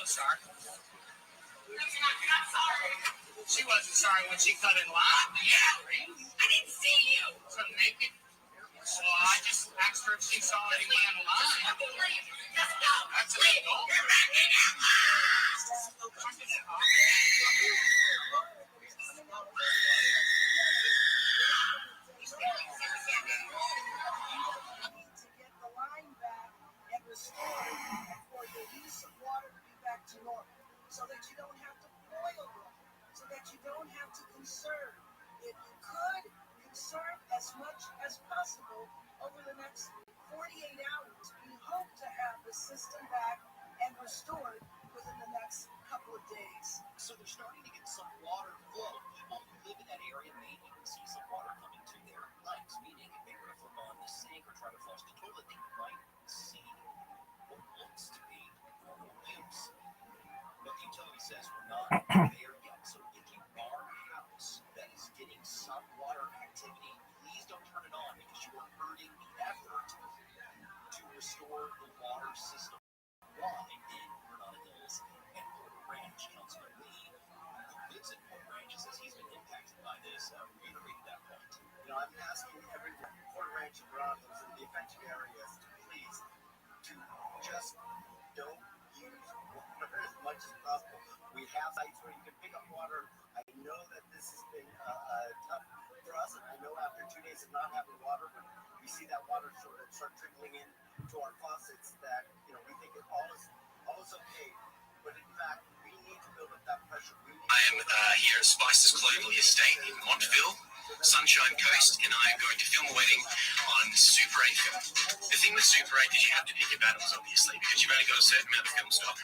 so sorry. She wasn't sorry when she cut in line. Yeah, I didn't see you. So naked. So I just asked her if she saw anyone in line. That's an adult. You're backing up. For the use of water to be back to normal, so that you don't have to boil water, so that you don't have to conserve. If you could conserve as much as possible over the next 48 hours, we hope to have the system back and restored within the next couple of days. So they're starting to get some water flow. People who live in that area may even see some water coming to their pipes, meaning if they were to flip on the sink or try to flush the toilet, they might see what looks to be normal use. But the utility says we're not there yet. So if you are a house that is getting some water activity, please don't turn it on because you are hurting the effort to restore the water system. Why in Granada Hills and Port Ranch, Councilman Lee, who lives in Port Ranch, says he's been impacted by this, reiterated that point. I'm asking every Port Ranch and Granada Hills in the affected areas to please just don't use water as much as possible. We have sites where you can pick up water. I know that this has been tough for us, and I know after 2 days of not having water, when we see that water sort of start trickling in to our faucets, that we think it all is okay. But in fact, we need to build up that pressure. I am here at Spices Cloverly Estate in Montville, Sunshine Coast, and I am going to film a wedding on Super 8 film. The thing with Super 8 is you have to pick your battles, obviously, because you've only got a certain amount of film stock,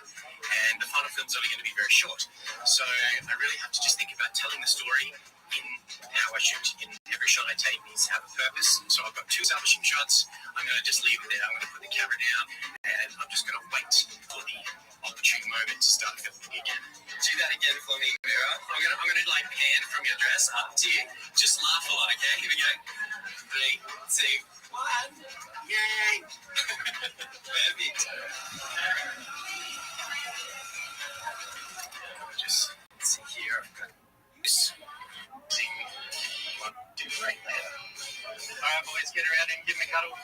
and the final film's only going to be very short. So I really have to just think about telling the story in how I shoot. In every shot I take needs to have a purpose. So I've got 2 establishing shots. I'm going to just leave it there. I'm going to put the camera down, and I'm just going to wait for the opportune moment to start filming again. Do that again for me, Mira. I'm gonna like pan from your dress up to you. Just laugh a lot, okay? Here we go. 3, 2, 1. Yay! Perfect. Just see here. I've got this. Zing. 1, 2, right there. All right, boys, get around and give me a cuddle.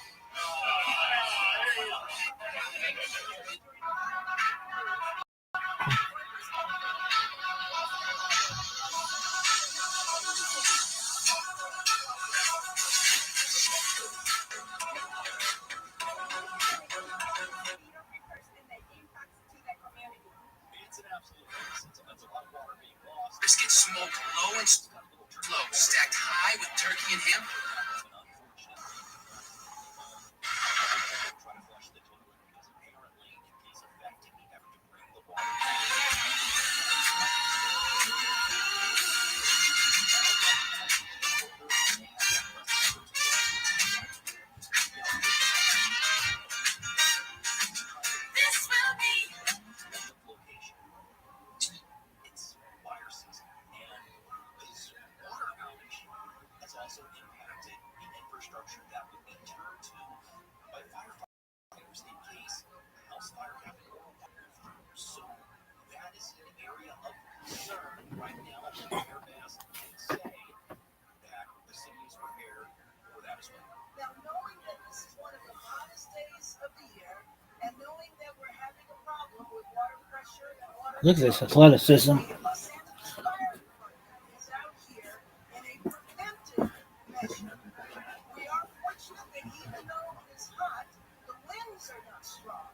Brisket smoked low and slow, stacked high with turkey and ham. This will be It's fire season, and this water outage has also impacted the infrastructure that would be turned to by firefighters in case a house fire happened or water through. So that is an area of concern right now. Mayor Bass can say that the city is prepared for that as well. Now, knowing that this is one of the hottest days of the year, and knowing that we're having a problem with water pressure and water. Look at this athleticism. Los Angeles Fire Department is out here in a preventive measure. We are fortunate that even though it is hot, the winds are not strong.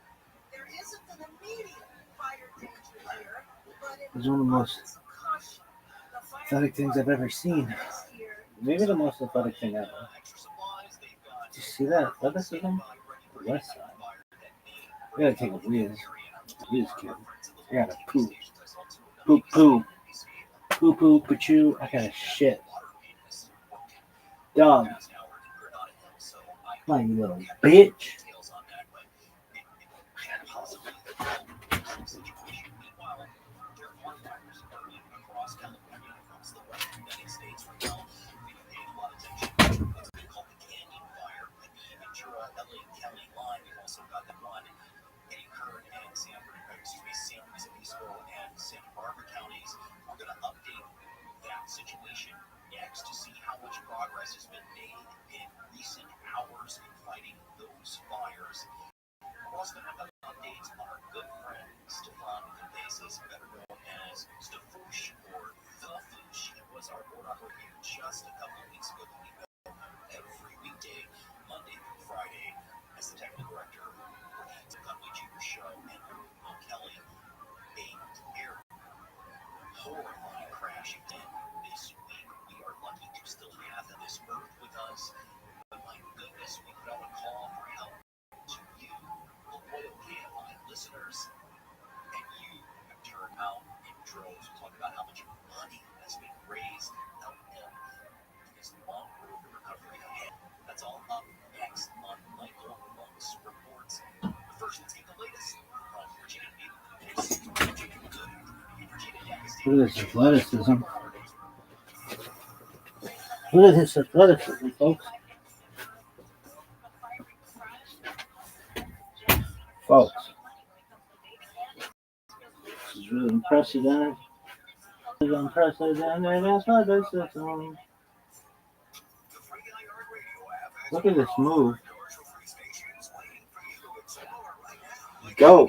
There isn't an immediate fire danger here, but it It's one of the most caution. The fire athletic things I've ever seen. is here. Maybe the most athletic thing ever. Did you see that athleticism? The west side. We gotta take a whiz. Whiz kid. I gotta poop. Poop poo. Poo poo pachoo. I gotta shit. Dog. Come on, you little bitch. also going to have updates on our good friend Stefan Cabezas, better known as Stefoosh or The Foosh. He was our board operator here just a couple of weeks ago. That we go every weekday, Monday through Friday, as the technical director for the Conway Junior Show, and Will Kelly, a air horrifying crash again this week. We are lucky to still have this earth with us, but my goodness, we put out a call for help to you, the loyal KFI listeners, and you have turned out in droves. We talk about how much money has been raised to help him in his long road to recovery ahead. That's all up next on Michael Monk's Reports. But first, let's get the latest from Virginia Beach. Look at this athleticism. Look at this athleticism, folks. Folks. This is really unprecedented. It's unprecedented athleticism. Look at this move. Go.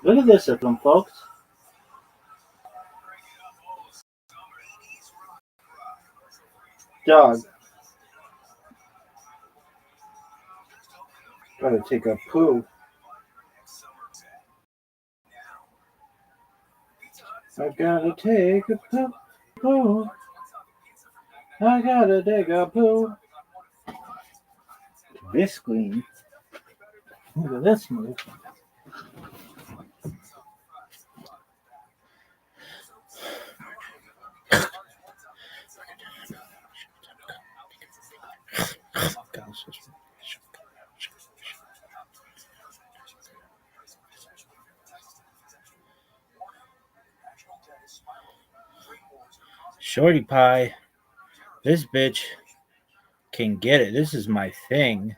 Look at this, folks. Dog. Gotta take a poo. I gotta take a poo. I gotta take a poo. This clean. Look at this move. Shorty pie. This bitch can get it. This is my thing.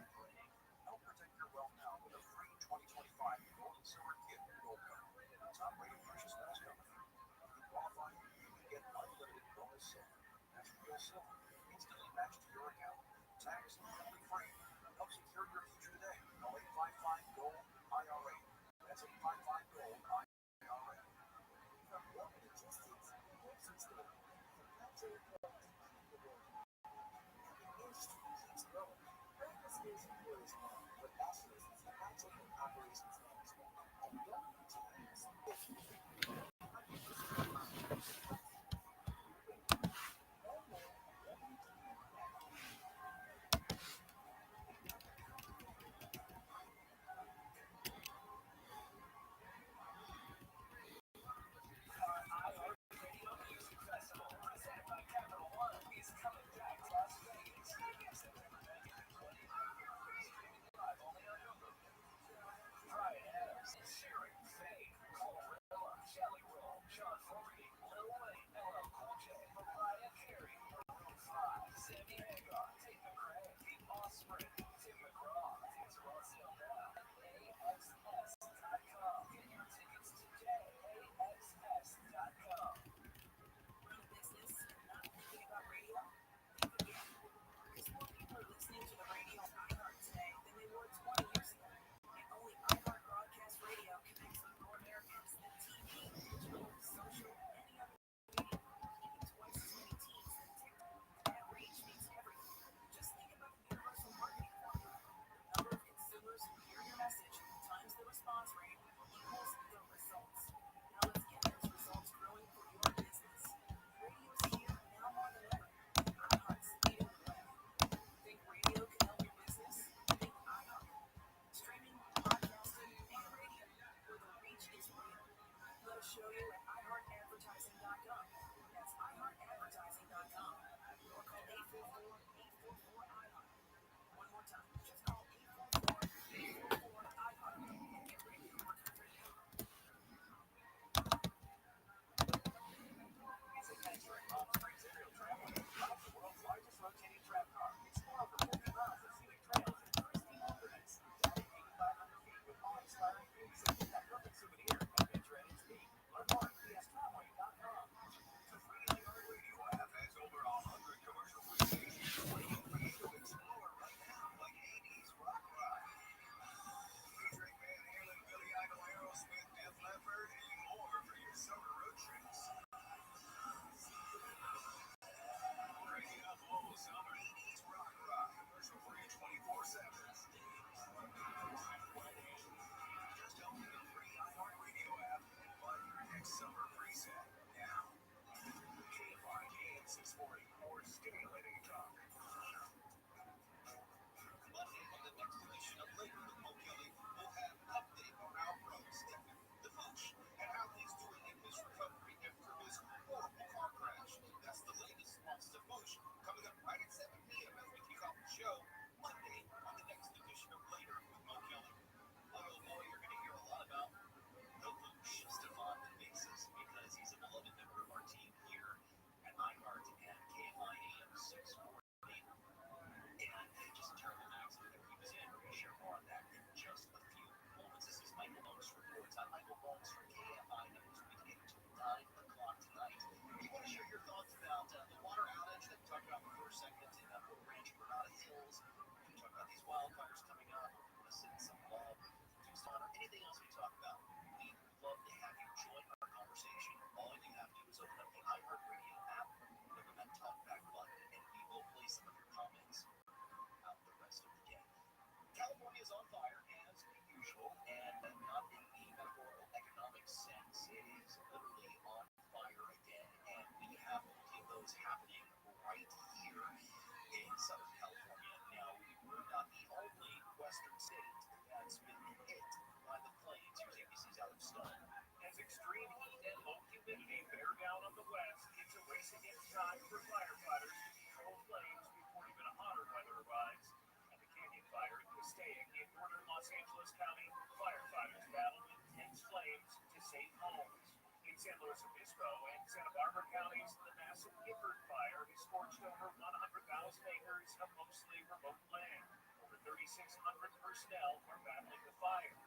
It's time for firefighters to control flames before even hotter weather arrives. At the Canyon Fire in Passaic in northern Los Angeles County, firefighters battled intense flames to save homes. In San Luis Obispo and Santa Barbara counties, the massive Gifford Fire has scorched over 100,000 acres of mostly remote land. Over 3,600 personnel are battling the fire.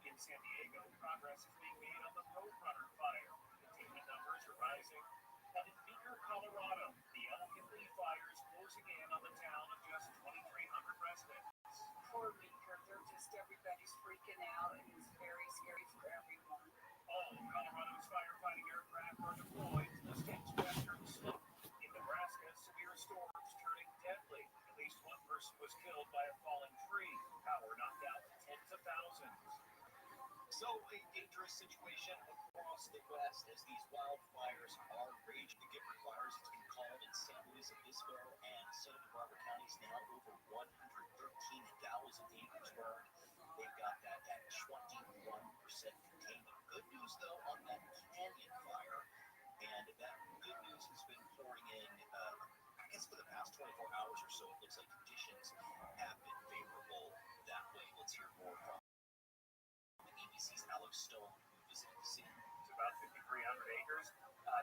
In San Diego, progress is being made on the Roadrunner Fire. Containment numbers are rising. And in Beaker, Colorado, the Elkin Lee Fire is closing in on the town of just 2,300 residents. Poor Beaker, everybody's freaking out, and it's very scary for everyone. All of Colorado's firefighting aircraft are deployed to the state's western slope. In Nebraska, severe storms turning deadly. At least one person was killed by a falling tree. Power knocked out tens of thousands. So, a dangerous situation across the West as these wildfires are raging. The Gifford fires, it's been called in San Luis Obispo and Santa Barbara counties now, over 113,000 acres burned. They've got that at 21% containment. Good news, though, on that Canyon fire, and that good news has been pouring in, I guess, for the past 24 hours or so. It looks like conditions have been favorable that way. Let's hear more from ABC's Alex Stone, who visited the scene. It's about 5,300 acres.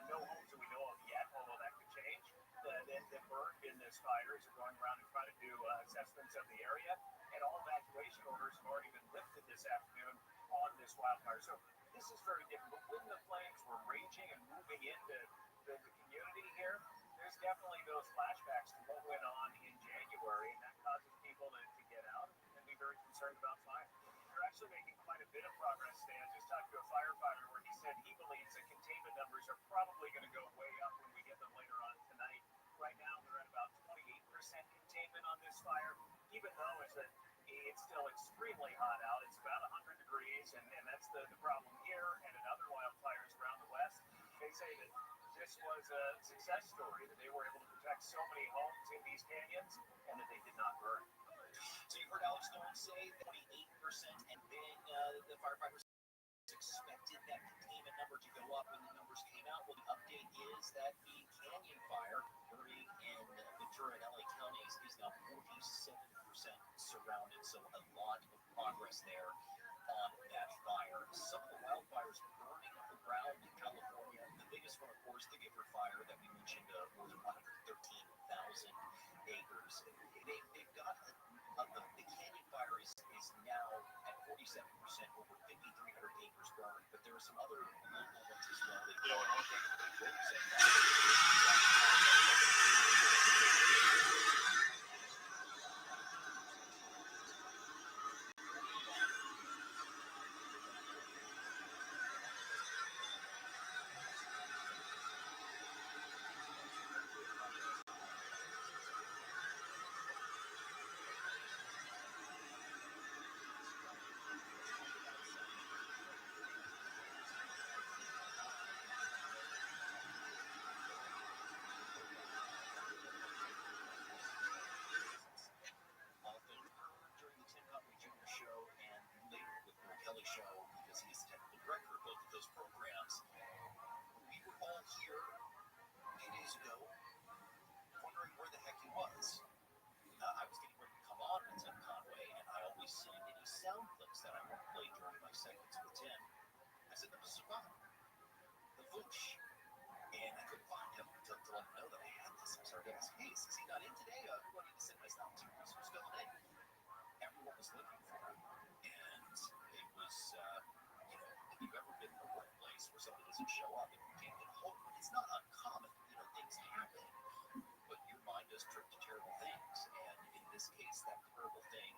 No homes that we know of yet, although that could change. That burned in this fire as we're going around and trying to do assessments of the area. And all evacuation orders have already been lifted this afternoon on this wildfire. So this is very different. But when the flames were raging and moving into the community here, there's definitely those flashbacks to what went on in January, and that causes people to get out and be very concerned about fire. They're actually making quite a bit of progress today. I just talked to a firefighter where he said he believes that containment numbers are probably going to go way up when we get them later on tonight. Right now, they're at about 28% containment on this fire, even though it's still extremely hot out. It's about 100 degrees, and that's the problem here and in other wildfires around the West. They say that this was a success story, that they were able to protect so many homes in these canyons and that they did not burn. So you heard Alex Stone say 28%, and then the firefighters expected that containment number to go up when the numbers came out. Well, the update is that the Canyon Fire burning in Ventura and LA counties is now 47% surrounded, so a lot of progress there on that fire. Some of the wildfires burning around California, the biggest one, of course, the Gifford Fire that we mentioned, more than 113,000 acres. They've got the Canyon Fire is now at 47%, over 5,300 acres burned, but there are some other local ones as well. Show, because he's the technical director of both of those programs. We were all here 2 days ago wondering where the heck he was. I was getting ready to come on with Tim Conway, and I always send any sound clips that I want to play during my segments with Tim. I sent them to Savan, the Voosh, and I couldn't find him to let him know that I had this. I started to ask, hey, is he not in today? Who I need to send my sound to? Who's filling in? Everyone was looking for him, and it was, if you've ever been in a workplace where somebody doesn't show up and you can't get hold of it, it's not uncommon. Things happen, but your mind does trip to terrible things, and in this case, that terrible thing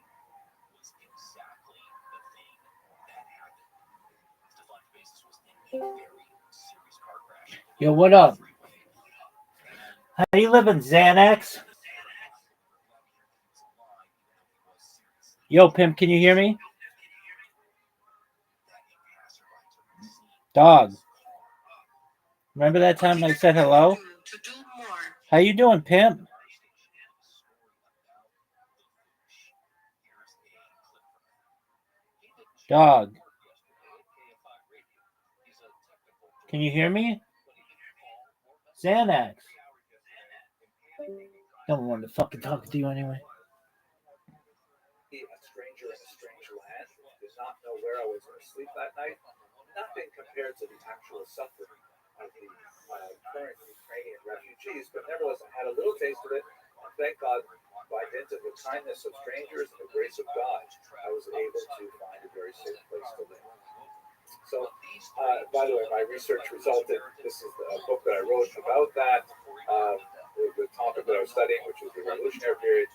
was exactly the thing that happened. Stephon Faces was in a very serious car crash. Yo, what up? How you living, Xanax? Yo, Pimp, can you hear me? Dog. Remember that time I said hello? How you doing, Pimp? Dog. Can you hear me? Xanax. Don't want to fucking talk to you anyway. A stranger in a strange land, did not know where I was going to sleep that night. Nothing compared to the actual suffering of the current Ukrainian refugees, but nevertheless, I had a little taste of it, and thank God, by dint of the kindness of strangers and the grace of God, I was able to find a very safe place to live. So, by the way, my research resulted, this is a book that I wrote about that, the topic that I was studying, which was the revolutionary period.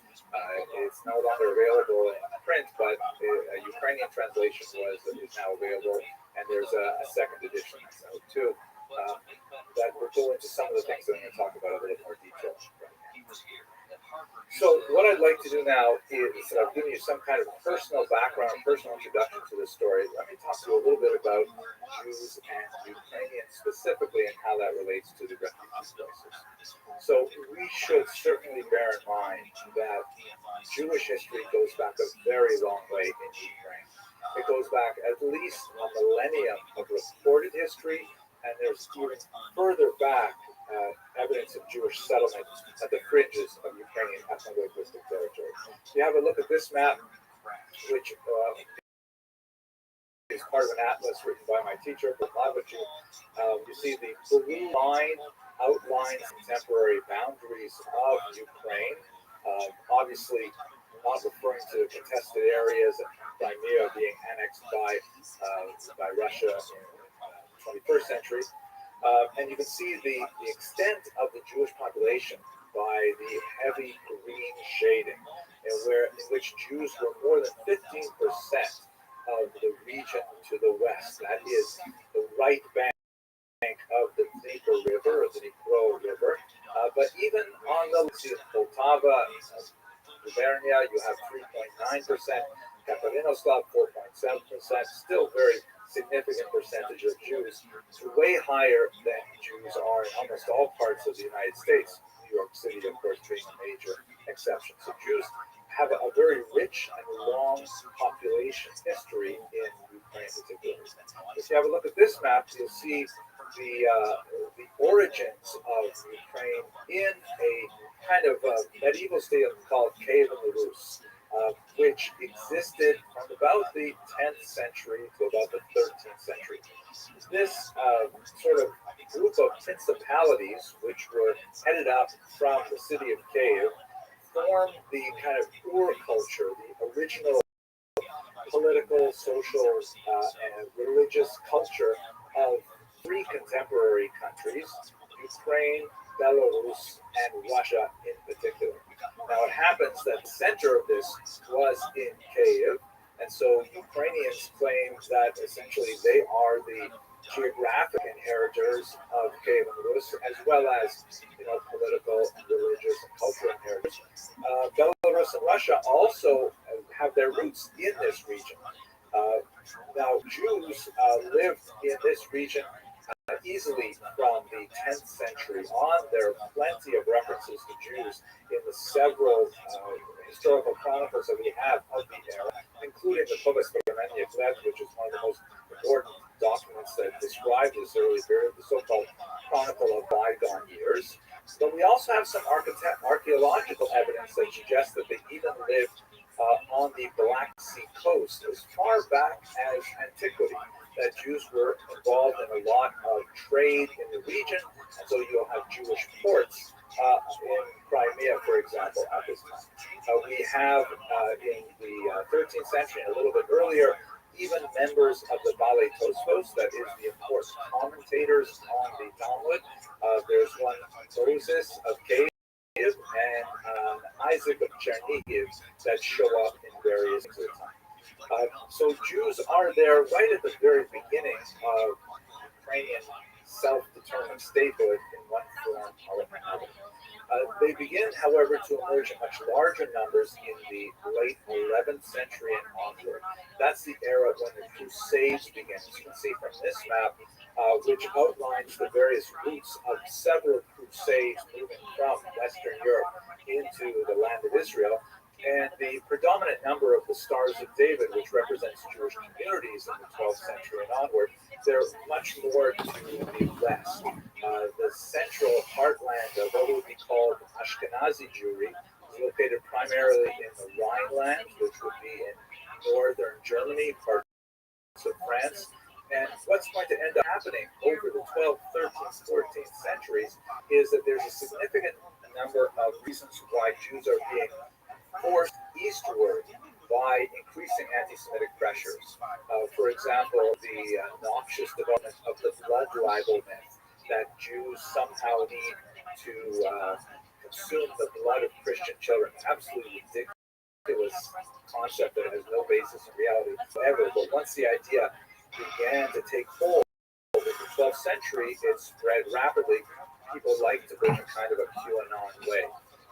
It's no longer available in print, but a Ukrainian translation is now available, and there's a second edition out too. That will go into some of the things that I'm going to talk about a little more detail. So what I'd like to do now is I've given you some kind of personal background, personal introduction to this story. Let me talk to you a little bit about Jews and Ukrainians specifically and how that relates to the refugee crisis. So we should certainly bear in mind that Jewish history goes back a very long way in Ukraine. It goes back at least a millennium of recorded history, and there's even further back evidence of Jewish settlement at the fringes of Ukrainian ethno-linguistic territory. If you have a look at this map, which is part of an atlas written by my teacher, Rabbi Rothschild, you see the blue line outlines contemporary boundaries of Ukraine. Obviously, not referring to contested areas of Crimea being annexed by Russia in the 21st century. And you can see the extent of the Jewish population by the heavy green shading, in which Jews were more than 15% of the region to the west. That is the right bank of the Dnieper River, or the Dnipro River. But even on the Poltava, Gubernia, you have 3.9%, Katarinoslav 4.7%, still very significant percentage of Jews, way higher than Jews are in almost all parts of the United States, New York City, of course, being a major exception. So Jews have a very rich and long population history in Ukraine particularly. If you have a look at this map, you'll see the origins of Ukraine in a kind of medieval state called Cave in the Rus, which existed from about the 10th century to about the 13th century. This sort of group of principalities, which were headed up from the city of Kiev, formed the kind of Ur culture, the original political, social, and religious culture of three contemporary countries, Ukraine, Belarus, and Russia in particular. Now it happens that the center of this was in Kiev, and so Ukrainians claim that essentially they are the geographic inheritors of Kiev and Rus, as well as political, religious, and cultural inheritors. Belarus and Russia also have their roots in this region. Now Jews lived in this region easily from the 10th century on. There are plenty of references to Jews in the several historical chronicles that we have of the era, including the Povest Veremenia Gleb, which is one of the most important documents that describe this early period, the so-called Chronicle of Bygone Years. But we also have some archaeological evidence that suggests that they even lived on the Black Sea coast as far back as antiquity, that Jews were involved in a lot of trade in the region, and so you'll have Jewish ports in Crimea, for example, at this time. We have in the 13th century, and a little bit earlier, even members of the Balei Tosfos, that is the important commentators on the Talmud. There's one Moses of Kiev and Isaac of Chernihiv that show up in various of the time. So Jews are there right at the very beginning of Ukrainian self-determined statehood in one form or another. They begin, however, to emerge in much larger numbers in the late 11th century and onward. That's the era when the Crusades begin. As you can see from this map, which outlines the various routes of several Crusades moving from Western Europe into the land of Israel. And the predominant number of the Stars of David, which represents Jewish communities in the 12th century and onward, they're much more to the west. The central heartland of what would be called Ashkenazi Jewry is located primarily in the Rhineland, which would be in northern Germany, parts of France. And what's going to end up happening over the 12th, 13th, 14th centuries is that there's a significant number of reasons why Jews are being forced eastward by increasing anti-Semitic pressures. For example, the noxious development of the blood libel myth that Jews somehow need to consume the blood of Christian children. Absolutely ridiculous concept that has no basis in reality ever. But once the idea began to take hold in the 12th century, it spread rapidly. People like to live in kind of a QAnon way,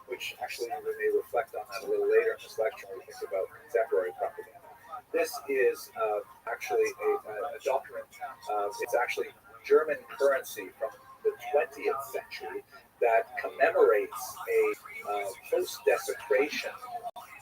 which actually we may reflect on that a little later in this lecture when we think about contemporary propaganda. This is actually a document. It's actually German currency from the 20th century that commemorates a post-desecration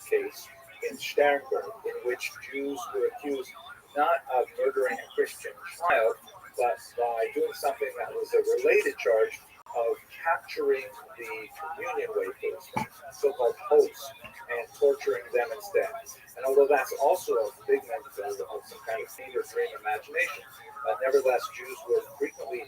case in Sternberg, in which Jews were accused not of murdering a Christian child, but by doing something that was a related charge of capturing the communion wafers, so-called hosts, and torturing them instead. And although that's also a figment of some kind of fever dream imagination, nevertheless, Jews were frequently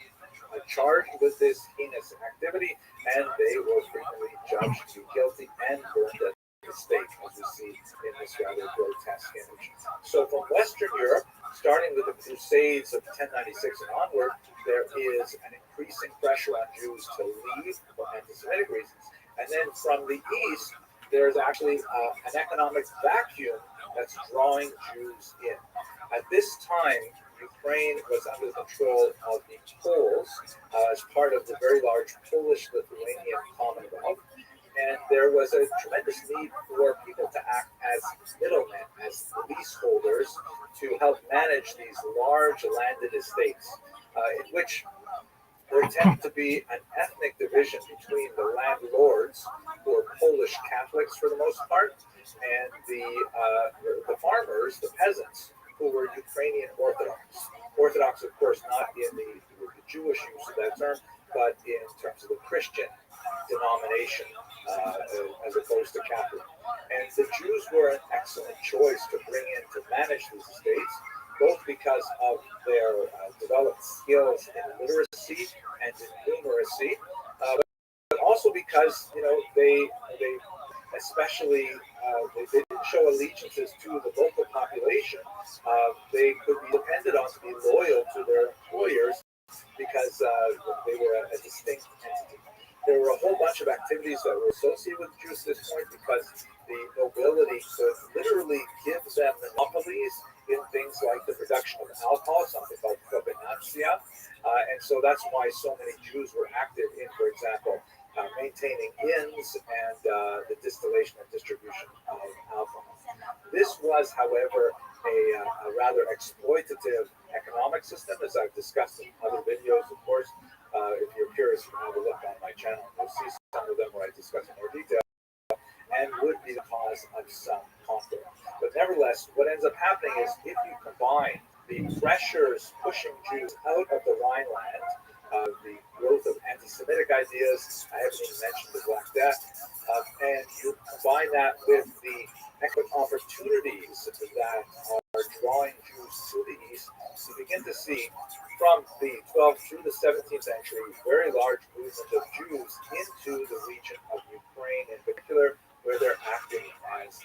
charged with this heinous activity, and they were frequently judged to be guilty and burned at the stake, as we see in this rather grotesque image. So from Western Europe, starting with the Crusades of 1096 and onward, there is an increasing pressure on Jews to leave for anti-Semitic reasons. And then from the East, there's actually an economic vacuum that's drawing Jews in. At this time, Ukraine was under the control of the Poles as part of the very large Polish-Lithuanian Commonwealth. And there was a tremendous need for people to act as middlemen, as leaseholders, to help manage these large landed estates, in which there tended to be an ethnic division between the landlords, who are Polish Catholics for the most part, and the farmers, the peasants, who were Ukrainian Orthodox. Orthodox, of course, not in the Jewish use of that term, but in terms of the Christian denomination, as opposed to Catholic. And the Jews were an excellent choice to bring in to manage these estates, both because of their developed skills in literacy and in numeracy, but also because they especially they didn't show allegiances to the local population. They could be depended on to be loyal to their employers because they were a distinct entity. There were a whole bunch of activities that were associated with Jews at this point because the nobility could literally give them monopolies in things like the production of alcohol, something called kombinatia. And so that's why so many Jews were active in, for example, maintaining inns and the distillation and distribution of alcohol. This was, however, a rather exploitative economic system, as I've discussed in other videos, of course. If you're curious, you can have a look on my channel. You'll see some of them where I discuss in more detail, and would be the cause of some conflict. But nevertheless, what ends up happening is if you combine the pressures pushing Jews out of the Rhineland, the growth of anti-Semitic ideas, I haven't even mentioned the Black Death, and you combine that with the economic opportunities that are drawing Jews to the east, you begin to see from the 12th through the 17th century very large movement of Jews into the region of Ukraine in particular, where they're acting as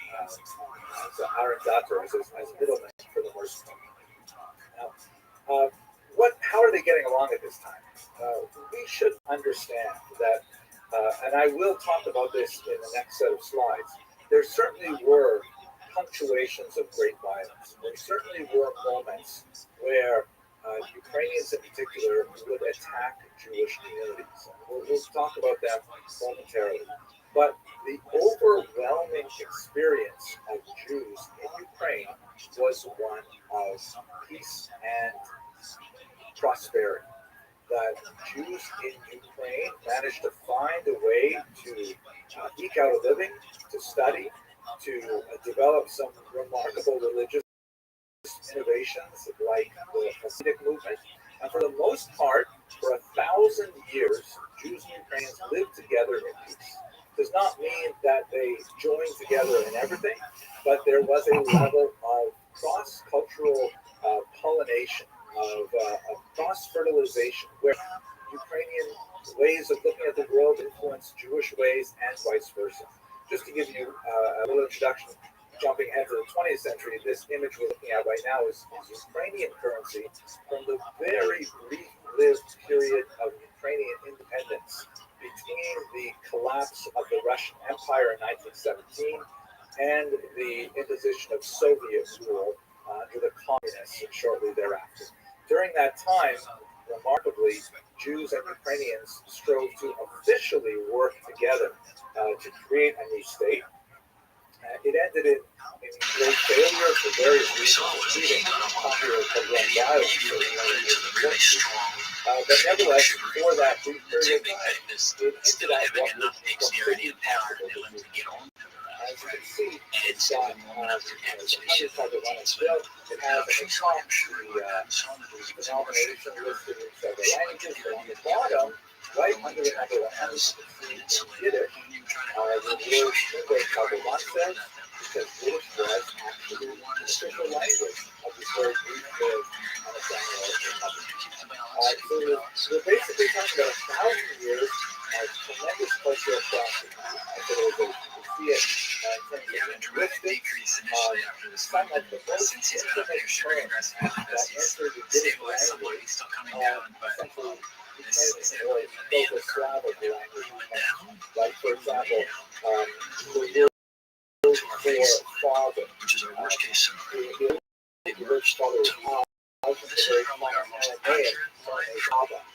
arrendators, as middlemen for the most part. Now, how are they getting along at this time? We should understand that, and I will talk about this in the next set of slides, there certainly were punctuations of great violence. There certainly were moments where Ukrainians in particular would attack Jewish communities. We'll talk about that momentarily. But the overwhelming experience of Jews in Ukraine was one of peace and prosperity. That Jews in Ukraine managed to find a way to eke out a living, to study, to develop some remarkable religious innovations like the Hasidic movement. And for the most part, for 1,000 years, Jews and Ukrainians lived together in peace. Does not mean that they joined together in everything, but there was a level of cross-cultural pollination, of cross-fertilization, where Ukrainian ways of looking at the world influence Jewish ways and vice versa. Just to give you a little introduction, jumping ahead to the 20th century, this image we're looking at right now is Ukrainian currency from the very brief-lived period of Ukrainian independence between the collapse of the Russian Empire in 1917 and the imposition of Soviet rule under the communists shortly thereafter. During that time, remarkably, Jews and Ukrainians strove to officially work together to create a new state. It ended in great failure for various reasons, including popular violence. But nevertheless, for that brief period of time, it hinted at what was completely possible. As you can see, it's got the undercover on its bill. It has at the top the denomination listed in several languages, but on the bottom, right under the number 100, in Yiddish, the word Kabbalah says, because Yiddish was actually the official language of this very brief-lived so we're basically talking about 1,000 years of tremendous cultural process and civilization. We see it in terms of linguistics, some of the most intimate terms that enter the Yiddish language, essentially or Slavic language. Like, for example, the word for father, which is our worst case scenario. the word father is this is probably our most accurate line.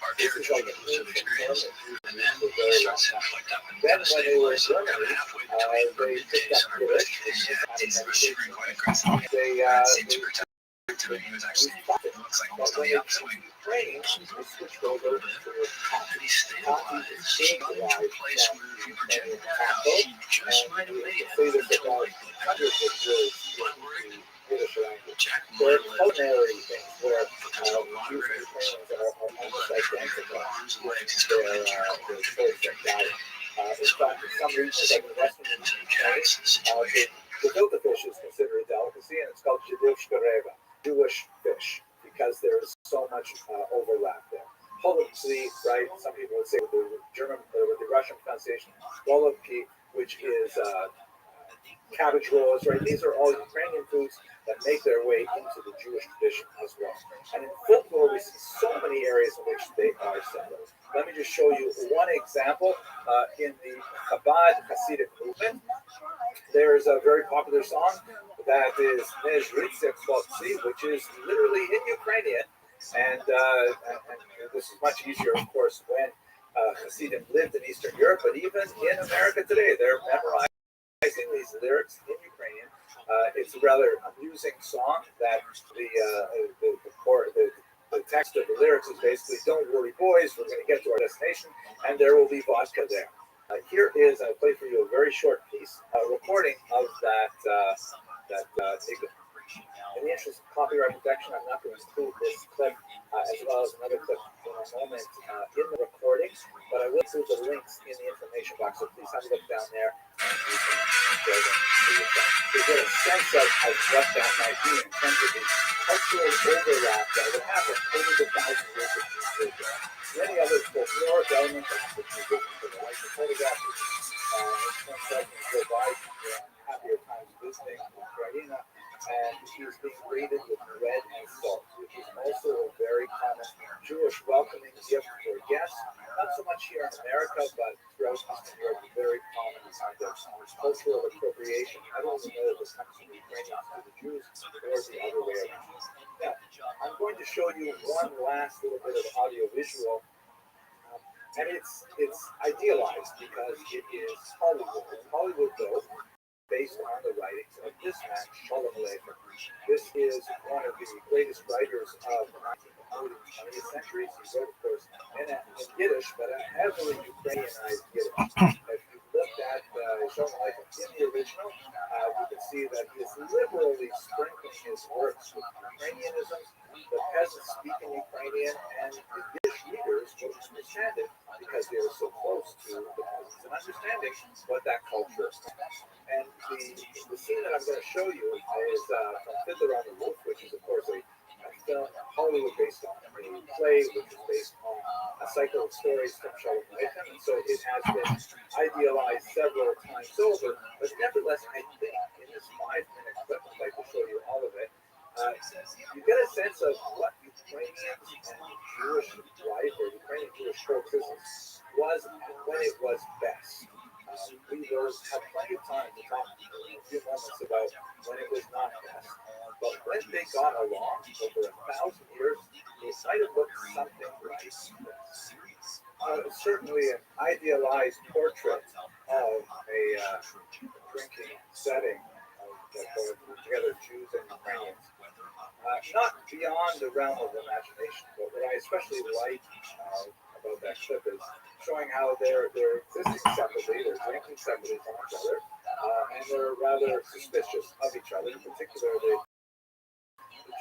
Our territory inclusive experience, and then he starts to inflect up and kind of stabilize up kind of halfway between our middays and our best days. He's receiving quite aggressively. Seems to protect to it. He was actually, it looks like almost on the upswing. Switched over a little bit, and he stabilized, got into a place where if you projected that out, he just might have made it until like the but we're Jack there are culinary things where there's a lot of variables. The arms and legs, he's coming into your core to make your diet. So some regions like the Western Jack's situation. the gefilte fish is considered a delicacy, and it's called Jewish fish, because there is so much overlap there. Holubki, right? Some people would say with the German or with the Russian pronunciation, Holubki, which is cabbage rolls, right? These are all Ukrainian foods that make their way into the Jewish tradition as well. And in folklore, we see so many areas in which they are similar. Let me just show you one example. In the Chabad Hasidic movement, there is a very popular song that is Nez Ritzek Botzi, which is literally in Ukrainian. And this is much easier, of course, when Hasidim lived in Eastern Europe, but even in America today, they're memorizing these lyrics in Ukrainian. It's a rather amusing song that the text of the lyrics is basically, "Don't worry, boys, we're going to get to our destination, and there will be vodka there." Here is, I play for you a very short piece, a recording of that tikkun. In the interest of copyright protection, I'm not going to include this clip as well as another clip in a moment in the recording, but I will include the links in the information box, so please have a look down there and you can enjoy them for yourself. To get a sense of what that might be in terms of the cultural overlap that would happen over the 1,000 years of history. Many other folkloric elements that have been for the life of photographers. Joe Biden, happier times visiting Ukraine, and he's being greeted with bread and salt, which is also a very common Jewish welcoming gift for guests. Not so much here in America, but throughout Eastern Europe, a very common kind of cultural appropriation. I don't even know if this comes from the Ukrainians to the Jews or the other way around. Now, I'm going to show you one last little bit of audio-visual. And it's idealized because it is Hollywood. It's Hollywood, though, based on the writings of this man, Shalom Aleichem. This is one of the greatest writers of the 19th and 20th centuries. He wrote, of course, in Yiddish, but a heavily Ukrainianized Yiddish. If you looked at shown life in the original, you can see that he is liberally sprinkling his works with Ukrainianism. The peasants speak in Ukrainian, and the Yiddish readers will understand it because they are so close to the peasants and understanding what that culture is. And the scene that I'm going to show you is from Fiddler on the Roof, which is, of course, a film Hollywood based on a play, which is based on a cycle of stories from Shalom Aleichem, and so it has been idealized several times over. But nevertheless, I think in this 5-minute clip, I'd like to show you all of it. You get a sense of what Ukrainian and Jewish life or Ukrainian Jewish coexistence was when it was best. We will have plenty of time to talk in a few moments about when it was not best. But when they got along over 1,000 years, it might have looked something like this. Certainly an idealized portrait of a drinking setting that brought together Jews and Ukrainians. Not beyond the realm of imagination, but what I especially like about that clip is showing how they're existing separately, they're drinking separately from each other, and they're rather suspicious of each other. In particular, the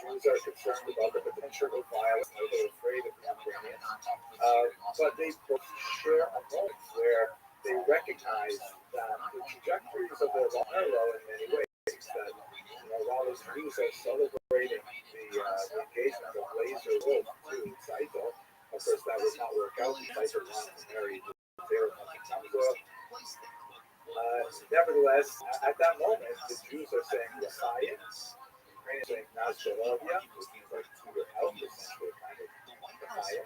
Jews are concerned about the potential of violence, and they're afraid of the Ukrainians. But they both share a moment where they recognize that the trajectories of their life parallel in many ways. That while the Jews are celebrating the engagement of Laser Wolf to Saito, of course that would not work out. Saito wanted to marry Sarah Kamzo. Nevertheless, at that moment, the Jews are saying Messiah, the Ukrainians saying Nazdarovia, which means like to your help, essentially kind of Messiah,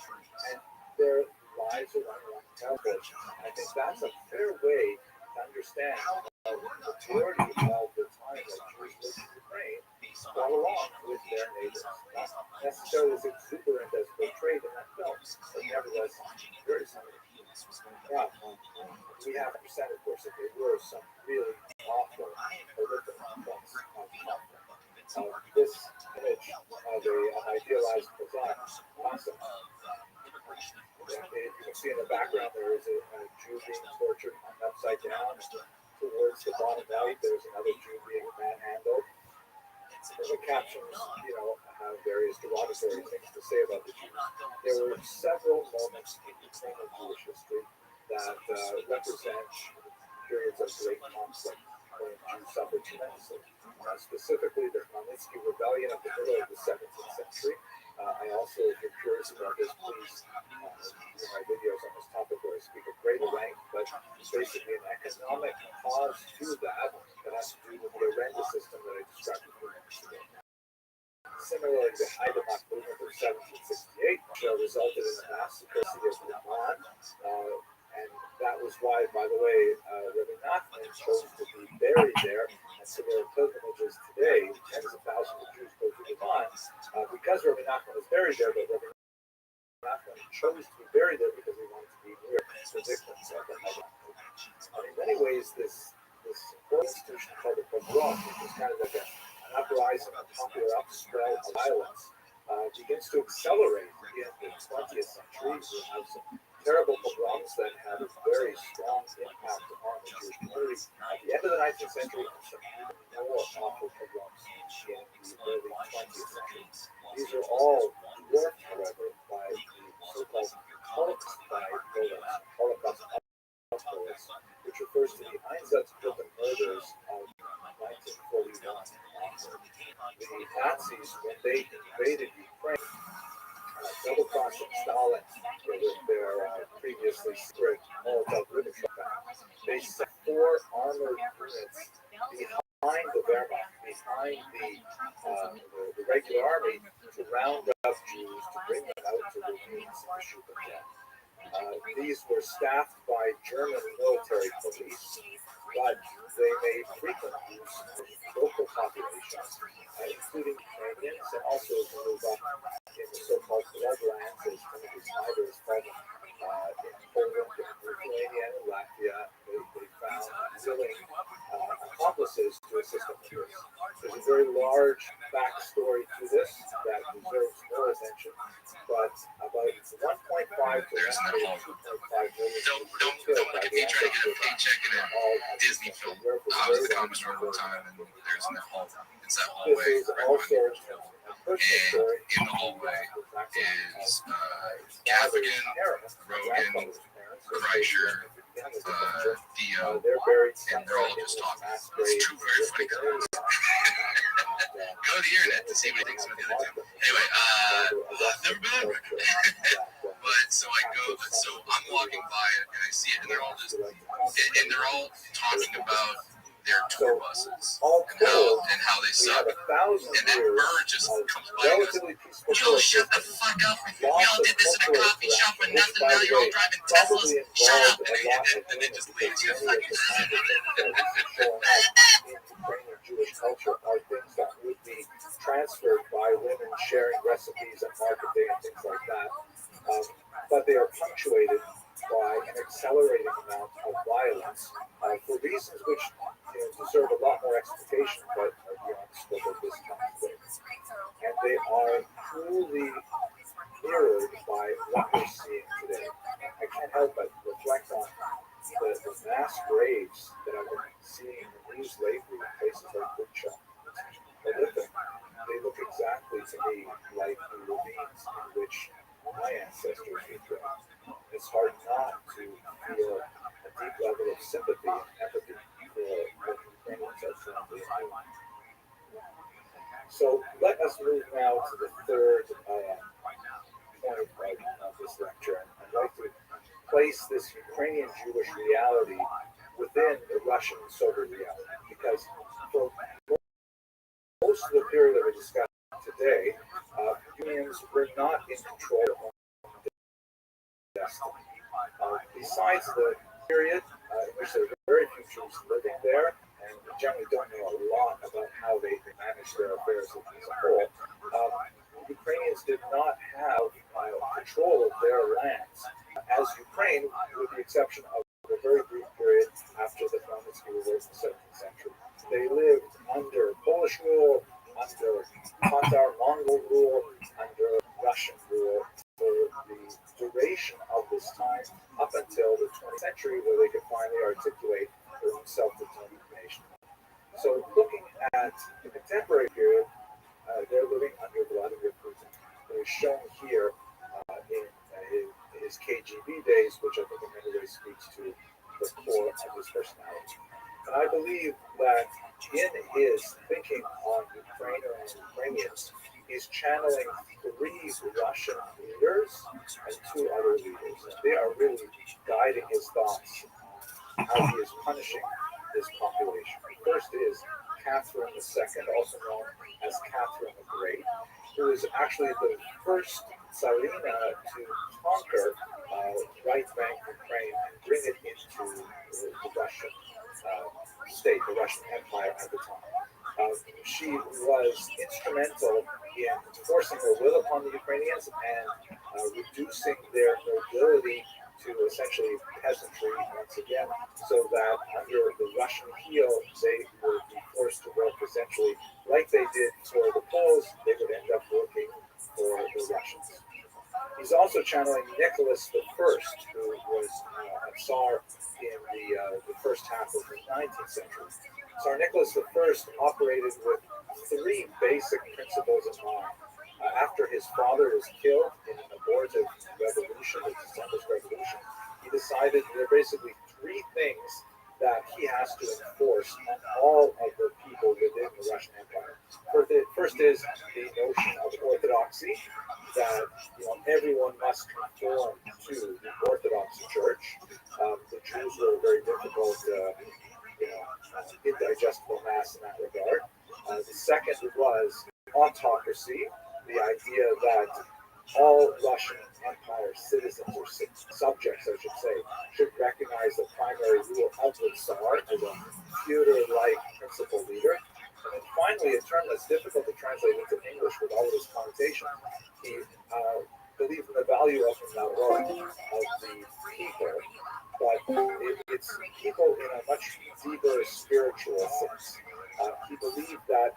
and their lives are running on television. I think that's a fair way to understand the majority of the time that Jews lived in Ukraine got along with their neighbors. Not necessarily as exuberant as portrayed in that film, but nevertheless very similar. Now, we have to percent, of course, that there were some really awful, horrific moments of conflict. This image of an idealized Kazakh awesome. You can see in the background there is a Jew being tortured upside down. Towards the bottom right, there's another Jew being manhandled. The captions, have various derogatory things to say about the Jews. There were several moments in Ukrainian Jewish history that represent periods of great conflict when Jews suffered tremendously. Specifically, the Khmelnytsky Rebellion of the middle of the 17th century. I also, if you're curious about this, please view my videos on this topic where I speak at greater length, but it's basically an economic cause to that has to do with the horrendous system that I described a few minutes ago. Similarly, the Haidamach movement of 1768 resulted in the massacre of the city of Liman, and that was why, by the way, Rabbi Nachman chose to be buried there, and so there are pilgrimages today, tens of thousands of Jews go to Liman, because Rabbi Nachman was buried there, but Rabbi Nachman chose to be buried there because he wanted to be near the victims of the Haidamach. In many ways, this institution called the pogrom, which is kind of like an uprising, a popular upswell of violence, begins to accelerate in the 20th century. We have some terrible pogroms that had a very strong impact on the Jewish community at the end of the 19th century, and some even more awful pogroms in the early 20th century. These are all dwarfed, however, by the so-called Holocaust, which refers to the Einsatzgruppen murders of 1941 onward. The Nazis, when they invaded Ukraine, double-crossing Stalin with their previously secret Molotov-Ribbentrop Pact, they sent 4 armored units behind the Wehrmacht, behind the regular army, to round up Jews, to bring them out to ravines and to shoot them dead. These were staffed by German military police, but they made frequent use of local populations, including Ukrainians, and also as we move up in the so-called bloodlands, as Timothy Snyder has called them, in Poland, in Lithuania, and Latvia, they found willing accomplices to a system like this. There's a very large backstory to this that deserves more attention, but about 1.5 to 1.5 million Don't look at me trying to get a paycheck in a Disney film. I was at the comic store one time, and there's in that hall. It's that hallway for everyone. And in the hallway is Gaffigan, Rogan, Kreischer, Theo, and they're all just talking. It's two very funny guys. Go to the internet to see what he thinks of the other two. Anyway, I've never been over. But so I'm walking by it and I see it, and they're all talking about their tour buses and how they suck. And then Bird just comes by and goes, "Joe, shut the fuck up. We all did this in a coffee shop for nothing. Now you're all driving Teslas. Shut up." And then just leaves. You fucking Jewish culture are things that would be transferred by women sharing recipes and marketing and things like that. But they are punctuated by an accelerating amount of violence for reasons which deserve a lot more expectation, but are beyond the scope of this conflict. And they are truly mirrored by what we're seeing today. I can't help but reflect on the mass graves that I've been seeing in the news lately in places like Butcha. They look exactly to me like the ravines in which my ancestors were drowned. It's hard not to feel a deep level of sympathy and empathy for what Ukrainians are currently doing. So let us move now to the third point of this lecture. I'd like to place this Ukrainian Jewish reality within the Russian Soviet reality, because for most of the period that we discussed today, Ukrainians were not in control of their own destiny. Besides the period in which there were very few Jews living there, and we generally don't know a lot about how they managed their affairs as a whole, Ukrainians did not have control of their lands. As Ukraine, with the exception of a very brief period after the Khmelnytsky revolt in the 17th century, they lived under Polish rule, under Tatar Mongol rule, under Russian rule for the duration of this time up until the 20th century, where they could finally articulate their own self-determined nation. So looking at the contemporary period, they're living under Vladimir Putin, who is shown here in his KGB days, which I think in many ways speaks to the core of his personality. And I believe that in his thinking on Ukraine and Ukrainians, he's channeling three Russian leaders and two other leaders. And they are really guiding his thoughts on how he is punishing this population. First is Catherine II, also known as Catherine the Great, who is actually the first Tsarina to conquer right bank Ukraine and bring it into the Russian state, the Russian Empire at the time. She was instrumental in forcing her will upon the Ukrainians and reducing their nobility to essentially peasantry once again, so that under the Russian heel, they would be forced to work essentially like they did for the Poles. They would end up working for the Russians. He's also channeling Nicholas I, who was a Tsar in the first half of the 19th century. Tsar Nicholas I operated with three basic principles in mind. After his father was killed in an abortive revolution, the Decembrist Revolution, he decided there are basically three things that he has to enforce on all of the people within the Russian Empire. First is the notion of orthodoxy, that everyone must conform to the Orthodox Church. The Jews were a very difficult, indigestible mass in that regard. The second was autocracy, the idea that all Russian Empire citizens or subjects, I should say, should recognize the primary rule of the Tsar as a feudal-like principal leader. And then finally, a term that's difficult to translate into English with all of its connotations, he believed in the value of the narod, of the people, but it's people in a much deeper spiritual sense. He believed that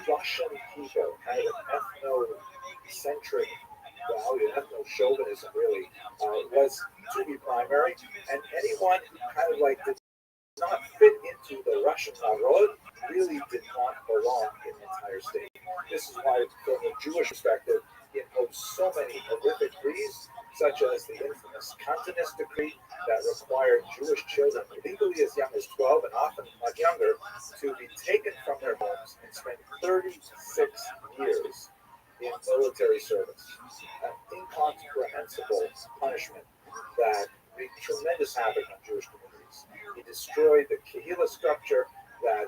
Russian people had an ethnocentric value, ethno-chauvinism really, was to be primary, and anyone who kind of like did not fit into the Russian narod really did not belong in the entire state. This is why, from a Jewish perspective, he imposed so many horrific decrees, such as the infamous Cantonist decree that required Jewish children legally as young as 12 and often much younger to be taken from their homes and spend 36 years in military service. An incomprehensible punishment that wreaked tremendous havoc on Jewish communities. He destroyed the Kehillah structure that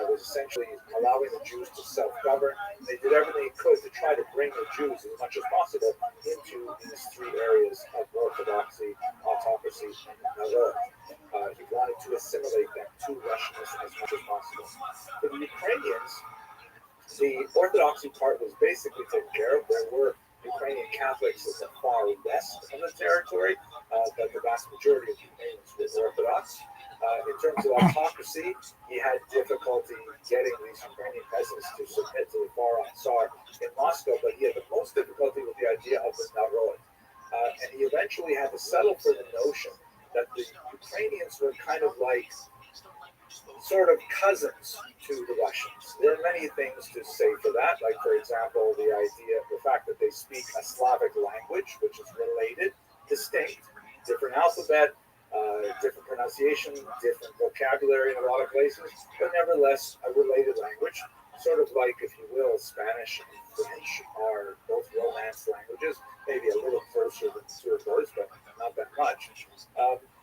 was essentially allowing the Jews to self-govern. They did everything they could to try to bring the Jews as much as possible into these three areas of orthodoxy, autocracy, and narod. He wanted to assimilate them to Russianness as much as possible. For the Ukrainians, the orthodoxy part was basically taken care of. There were Ukrainian Catholics in the far west of the territory, but the vast majority of Ukrainians were Orthodox. In terms of autocracy, he had difficulty getting these Ukrainian peasants to submit to the Foreign Tsar in Moscow, but he had the most difficulty with the idea of the narod. And he eventually had to settle for the notion that the Ukrainians were kind of like sort of cousins to the Russians. There are many things to say for that, like, for example, the fact that they speak a Slavic language, which is related, distinct, different alphabet, different pronunciation, different vocabulary in a lot of places, but nevertheless a related language, sort of like, if you will, Spanish and French are both Romance languages, maybe a little closer than the two of those, but not that much.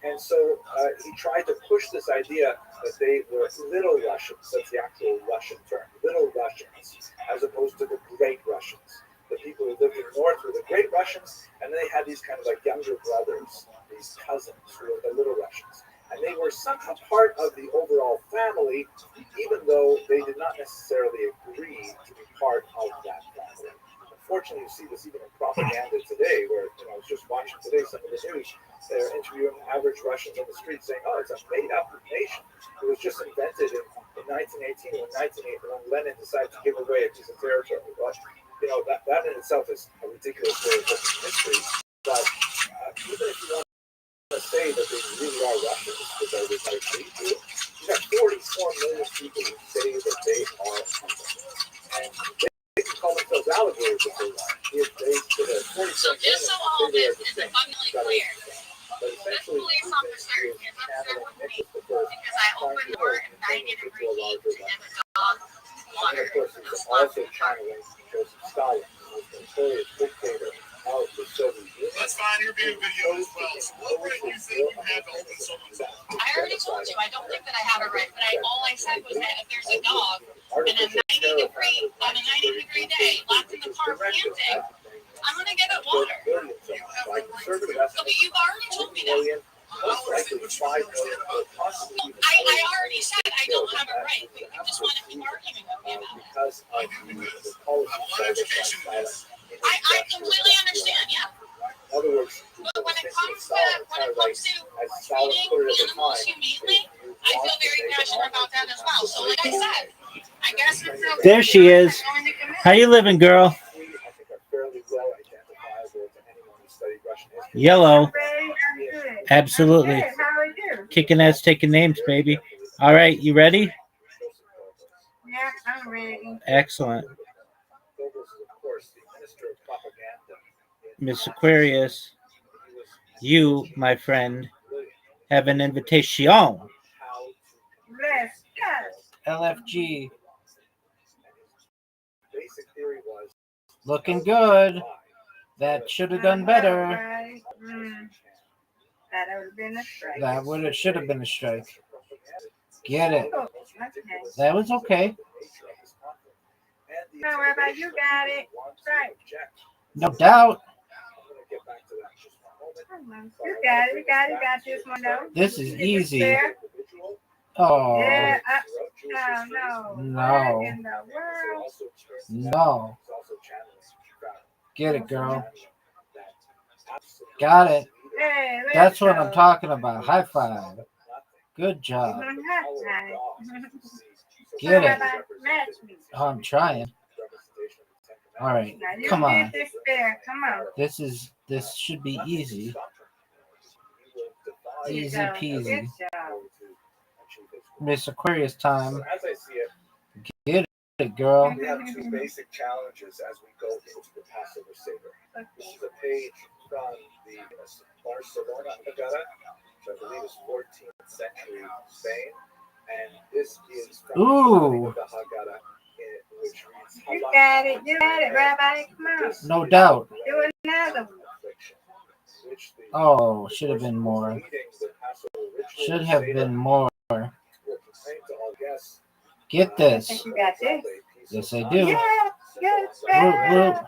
And so he tried to push this idea that they were Little Russians, that's the actual Russian term, Little Russians, as opposed to the Great Russians. The people who lived in the north were the Great Russians, and then they had these kind of like younger brothers, these cousins who were the Little Russians. And they were somehow part of the overall family, even though they did not necessarily agree to be part of that family. Unfortunately, you see this even in propaganda today, where I was just watching today some of the news. They're interviewing average Russians on the street saying, "Oh, it's a made-up nation. It was just invented in 1918 when Lenin decided to give away a piece of territory." Well, that in itself is a ridiculous way of looking at history. But even if you want to say that they really are Russians, which I would agree to, you got 44 million people who say that they are Russian. And they can call themselves alligators if they want. So just so all this is abundantly clear, this police officer is upset with me because I opened the door and 90-degree heat to give a dog water. And of course, he's also channeling Joseph Stalin, the most notorious dictator of the Soviet Union. That's fine, you're being videoed as well. So what right do you think you have to open someone's mouth? I already told you, I don't think that I have it right, but all I said was that if there's a dog in a 90-degree day, locked in the car panting, I'm going to give it water. Okay, you've already told me that. I already said I don't have it right, but you just want to keep arguing with me about it. I completely understand, yeah. In other words, but when it comes to treating animals humanely, I feel very passionate about that as well. So like I said, I guess it's okay. There she is. How you living, girl? Yellow. Absolutely. Kicking ass, taking names, baby. All right, you ready? Yeah, I'm ready. Excellent. Miss Aquarius, you, my friend, have an invitation. Let's go. LFG. Looking good. That should have done better. Right. That would have been a strike. Should have been a strike. Get it. Oh, okay. That was okay. No, Rabbi, you got it. Right. No doubt. You got it. You got this one though. This is easy. There. Oh. Yeah. No. No. What in the world? No. Get it, girl. Got it. Hey, That's what I'm talking about. High five. Good job. Hot time. Get it. Rabbi, match me. Oh, I'm trying. All right, Now you come on. did this fair. Come on. This should be easy. Easy Good peasy. job. Miss Aquarius time. As I see it, Get it, girl. we have two basic challenges as we go into the Passover Seder. This is a page from the Barcelona Haggadah, which I believe is 14th century Spain, and this is from Ooh. the Haggadah, which reads, You got it. You got it, Rabbi. Come on. No doubt. Do another one. Oh, should have been more. Should have been more. Get I this. think you got this. Yes, I do. Yeah. Good Woot, woot. job.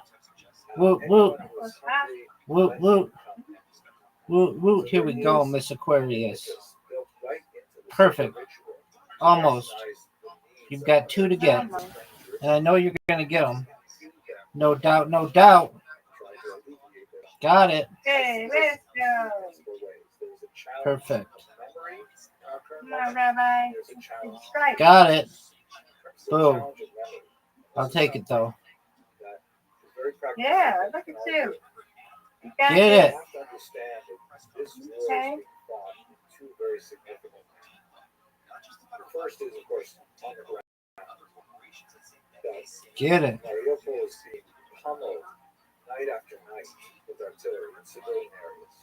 Woot, woot. Woot, woot. Woot, woot. Here we go, Miss Aquarius. Perfect. Almost. You've got two to get. And I know you're going to get them. No doubt, no doubt. Got it. Okay, let's go. Perfect. Come on, Rabbi. Strike. Got it. Boom. I'll take it though. Yeah, look at you. You got Get it. Okay. The first is, of course, on the ground. Get it. Mariupol is being pummeled night after night with artillery in civilian areas.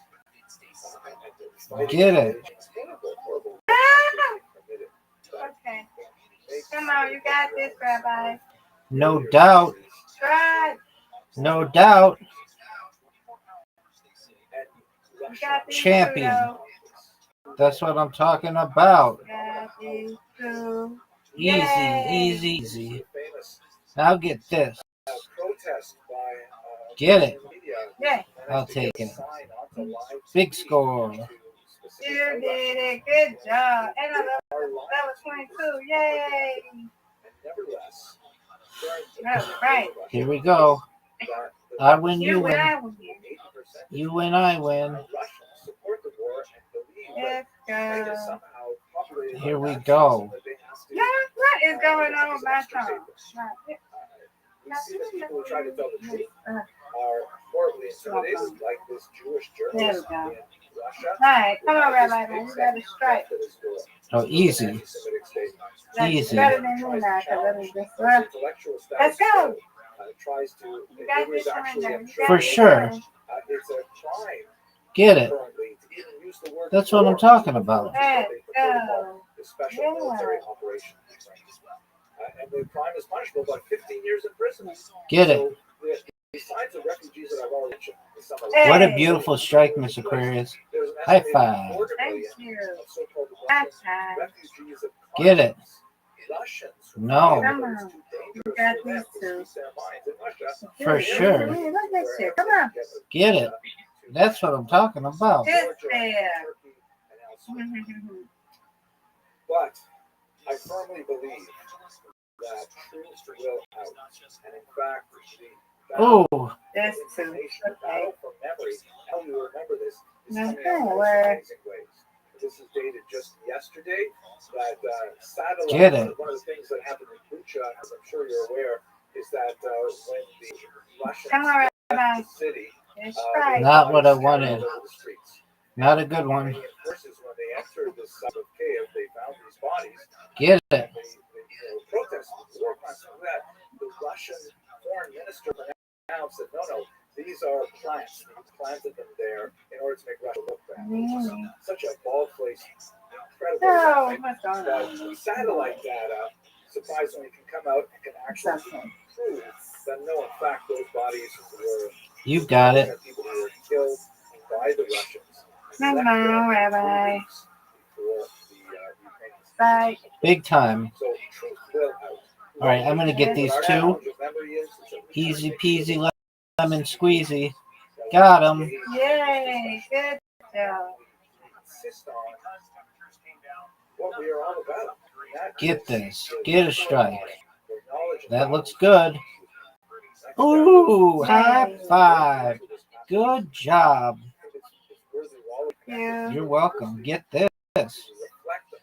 Get it. Okay. Come on, you got this, Rabbi. No doubt. Try. No doubt. You got these Champion. two, That's what I'm talking about. though. Got these two. Easy, Yay. easy, easy. Now get this. Get it. Yeah. I'll take it. Big score. You did it. Good job. And I love that was 22. Yay. That's right. Here we go. I win, you You win. win, I win. You win, I win. Let's go. Here we go. Yeah, what is going on with my phone? People who try to tell the truth are horribly intimidated, like this Jewish There we journalist go. in Russia. All right, come on, Rabbi. Man. You got a strike. Oh, easy. That's Easy. better than me now, because let me just let's go. Tries to, You got this one there. You got For this sure. one. it's a crime Get it. currently to even use the word That's what I'm talking about. Let's go. the special military operation. And the crime is punishable by 15 years in prison. Get it. So, besides the refugees that I've already mentioned, some of Hey. What a beautiful strike, Miss Aquarius. there's an High estimated five. quarter Thank million you. of so-called That's time. refugees of Get it. Russians who No. Come on. You got these two. For sure. Look at you. Come on. Get it. That's what I'm talking about. Good there. But I firmly believe that truth will out. And in fact, the Oh, That's two. nation Okay. battle for memory, how you remember this, is Okay, coming out in where- amazing ways. This is dated just yesterday. That satellite, Get it. one of the things that happened in Bucha, as I'm sure you're aware, is that when the Russians Come on, left Rabbi. the city, That's right. Not what I bodies wanted. scattered over the streets. not a good one. Iranian forces, when they entered the south of Kiev, they found these bodies. Get it. They protested war crimes for that. The Russian foreign minister announced that no, these are plants. He planted them there in order to make Russia look bad. Really? Such a bald-faced, incredible. Oh, what's going on? But satellite data surprisingly can come out and can actually prove that no, in fact, those bodies were You got it. people who were killed by the Russians. Come on, Rabbi. Before the Ukrainians. Bye. Big time. So truth will out. All right, I'm going to get these Our two. challenge of memory is Easy peasy lemon squeezy. Got them. Yay, good job. insist on what we are all about. That Get is this. the Get a strike. knowledge of That God. looks good. Ooh, high five. Good job. Yeah. You're welcome. Get this. Reflect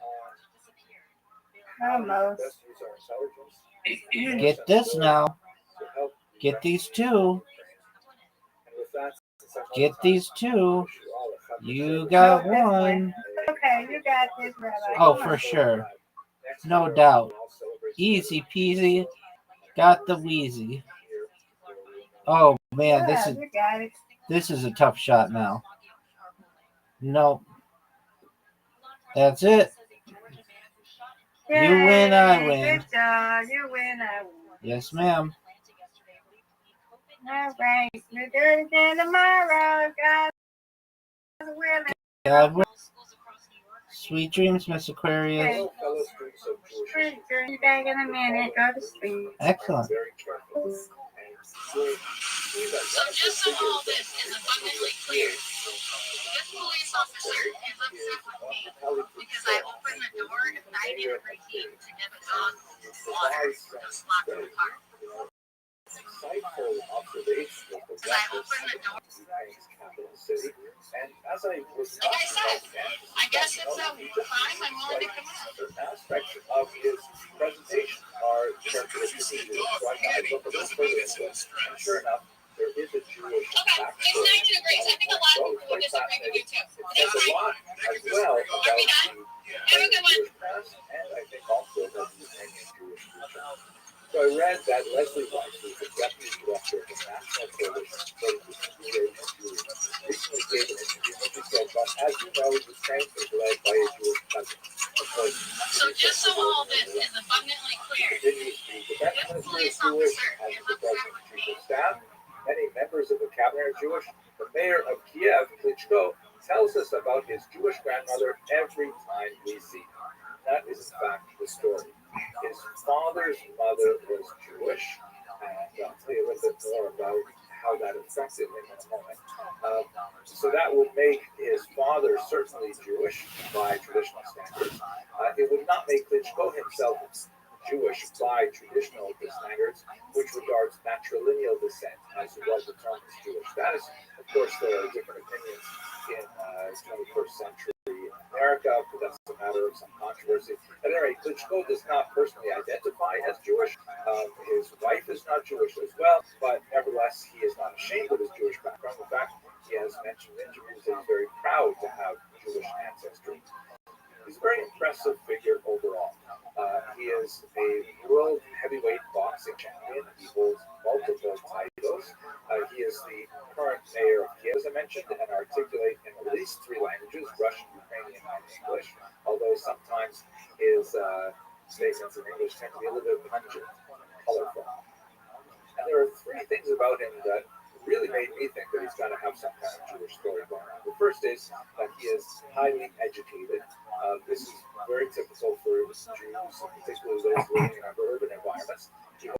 Almost. Best use our intelligence. Get this now. To help Get these two. and with that, Get these two. wish you all a happy You Sabbath. got No, this way. one. Okay, you got this, Rabbi. Oh, Come for on. sure. Next No year, doubt. we'll all celebrate Easy together. peasy. Got the wheezy. Oh man, Yeah, you got it. this is a tough shot now. No, that's it. You win, I Yay, win. Good job. You win, I win. Yes, ma'am. All right. We'll do it again tomorrow. God willing. God willing. Sweet dreams, Miss Aquarius. Okay. Hello, fellow students of Jewish Good. Be back in a minute. Go to sleep. Excellent. very careful. And you'll see that So just so all this is abundantly clear, this police officer is upset with me because I opened the door at 90 degree heat to give a dog water just locked in the car. insightful observation of the Because I opened the door. capital city. And as I was Like I said, I guess it's a crime I'm willing to commit. certain aspects of his presentation are characteristic of Jews. So I thought I'd look a little further into it. And sure enough, there is a Jewish Okay, it's 90 degrees. I think a lot of people would disagree with you too. It says a lot as well about Are we done? Have a good one. Jewish past, and I think also about the Ukrainian Jewish future. So I read that Leslie Weiss, who's the deputy director of the National Coalition for the Security of Jews, recently gave an interview in which he said, but as you know, the train is led by a Jewish president. Of course, So just so all this is abundantly clear, continues to be the definition of Jewish as the president and chief of staff. Many members of the cabinet are Jewish. The mayor of Kiev, Klitschko, tells us about his Jewish grandmother every time we see her. That is, in fact, the story. His father's mother was Jewish, and I'll tell you a little bit more about how that affected him in a moment. So that would make his father certainly Jewish by traditional standards. It would not make Klitschko himself Jewish by traditional standards, which regards matrilineal descent as well determines Jewish status. Of course, there are different opinions in 21st century America, but that's a matter of some controversy. At any rate, Klitschko does not personally identify as Jewish. His wife is not Jewish as well, but nevertheless, he is not ashamed of his Jewish background. In fact, he has mentioned in interviews that he's very proud to have Jewish ancestry. He's a very impressive figure overall. He is a world heavyweight boxing champion. He holds multiple titles. He is the current mayor of Kiev, as I mentioned, and articulate in at least 3 languages, Russian, Ukrainian, and English, although sometimes his statements in English tend to be a little bit pungent, colorful. And there are 3 things about him that really made me think that he's going to have some kind of Jewish story going on. The first is that he is highly educated. This is very typical for Jews, particularly those living in urban environments. He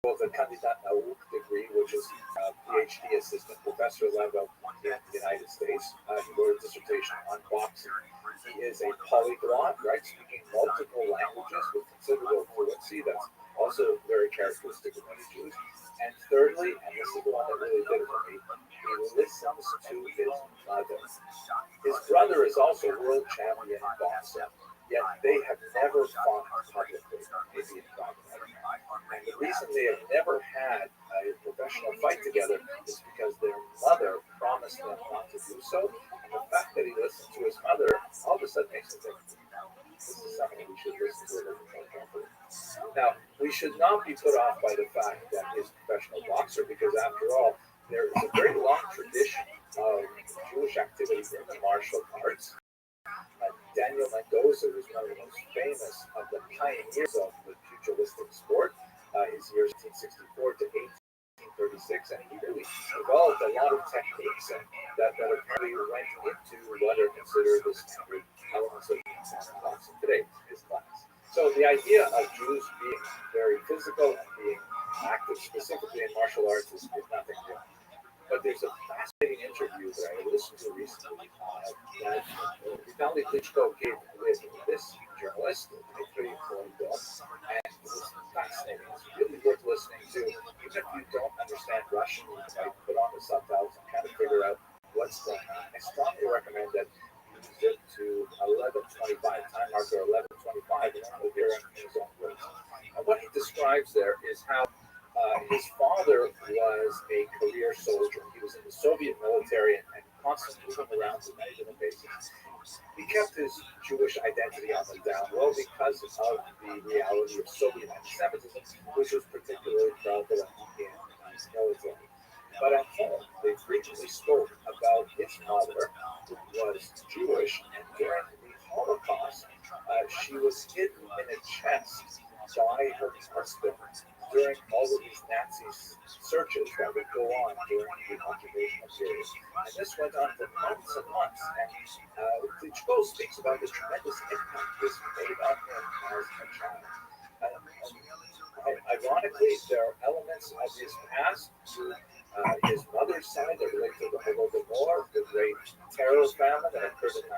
holds a Kandidat Nauk degree, which is a PhD assistant professor level in the United States. He wrote a dissertation on boxing. He is a polyglot, right, speaking multiple languages with considerable fluency. That's also very characteristic of many Jews. And thirdly, and this is the one that really did it for me, he listens to his mother. His brother is also world champion in boxing, yet they have never fought publicly, maybe in private. And the reason they have never had a professional fight together is because their mother promised them not to do so. And the fact that he listened to his mother all of a sudden makes him think, this is something we should listen to a little more carefully. Now, we should not be put off by the fact that he's a professional boxer, because after all, there is a very long tradition of Jewish activity in the martial arts. Daniel Mendoza was one of the most famous of the pioneers of the pugilistic sport. His years 1864 to 1836, and he really developed a lot of techniques that apparently went into what are considered the standard elements of modern boxing today, his class. So the idea of Jews being very physical and being active specifically in martial arts is nothing new. But there's a fascinating interview that I listened to recently that Vitaly Klitschko gave with this journalist, Dmitry Kolendov, and it was fascinating. It's really worth listening to. Even if you don't understand Russian, you might put on the subtitles and kind of figure out what's going on. I strongly recommend that you zip to 11:25, time marker 11:25, and we'll hear arrives there is how his father was a career soldier. He was in the Soviet military and constantly moving around to many different bases. He kept his Jewish identity on the down low because of the reality of Soviet anti-Semitism, which was particularly prevalent in his military. But at home, they frequently spoke about his mother, who was Jewish, and during the Holocaust, she was hidden in a chest by her husband during all of these Nazi searches that would go on during the occupational period. And this went on for months and months. And Klitschko speaks about the tremendous impact this made on him as a child. Ironically, there are elements of his past, his mother's side that relate to the Holodomor, the great terror famine that occurred in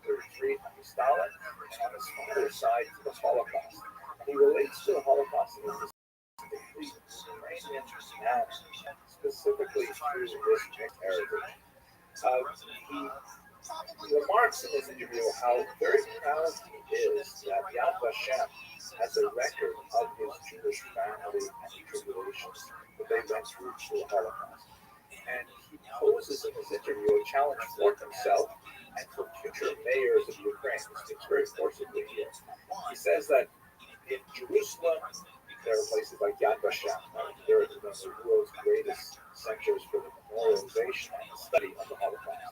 1932-33 under Stalin, and on his father's side to the Holocaust. And he relates to the Holocaust in his complete Ukrainian manner, specifically through his mixed heritage. He remarks in this interview how very proud he is that Yad Vashem has a record of his Jewish family and tribulations that they went through the Holocaust. And he poses in this interview a challenge for himself and for future mayors of Ukraine. He speaks very forcibly here. He says that in Jerusalem, there are places like Yad Vashem. They're the world's greatest centers for the memorialization and the study of the Holocaust.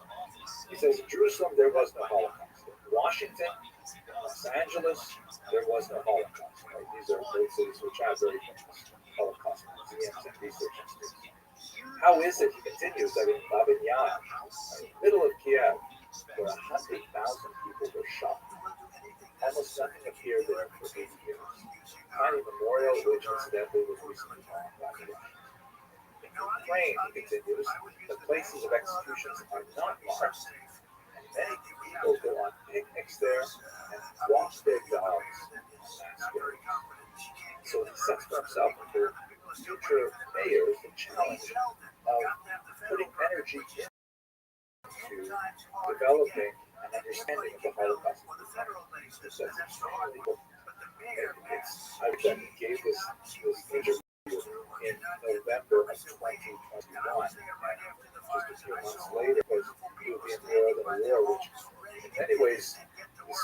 He says in Jerusalem, there was no Holocaust. In Washington, in Los Angeles, there was no Holocaust. Right? These are both cities which have very famous Holocaust museums and research institutes. How is it, he continues, that in Babin Yar, in the middle of Kiev, where 100,000 people were shot, almost nothing appeared there for 80 years. Tiny memorial, which incidentally was recently found by the Russians. In Ukraine, he continues, the places of executions are not marked, and many people go on picnics there and walk their dogs. So he sets for himself and for future mayors the challenge of putting energy into developing an understanding of the Holocaust. That's extremely important. I gave this interview in November of 2021, and just a few months later, because he will be in more than a war, which in many ways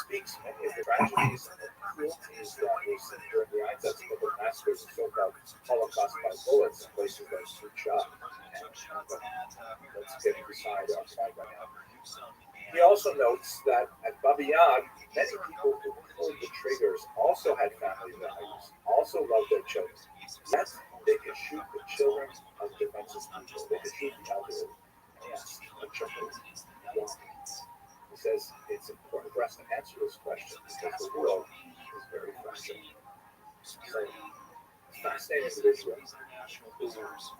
speaks many of the tragedies and the cruelties that we see during the Einsatzgruppe massacres and so-called Holocaust by bullets in places like Sucha. Let's get beside our side right now. He also notes that at Babi Yar, many people who pulled the triggers also had family values, also loved their children. Yet, they could shoot the children of defenseless people. They could shoot the elderly. Yes, a child. He says it's important for us to answer this question because the world is very fragile. So, a fascinating individual who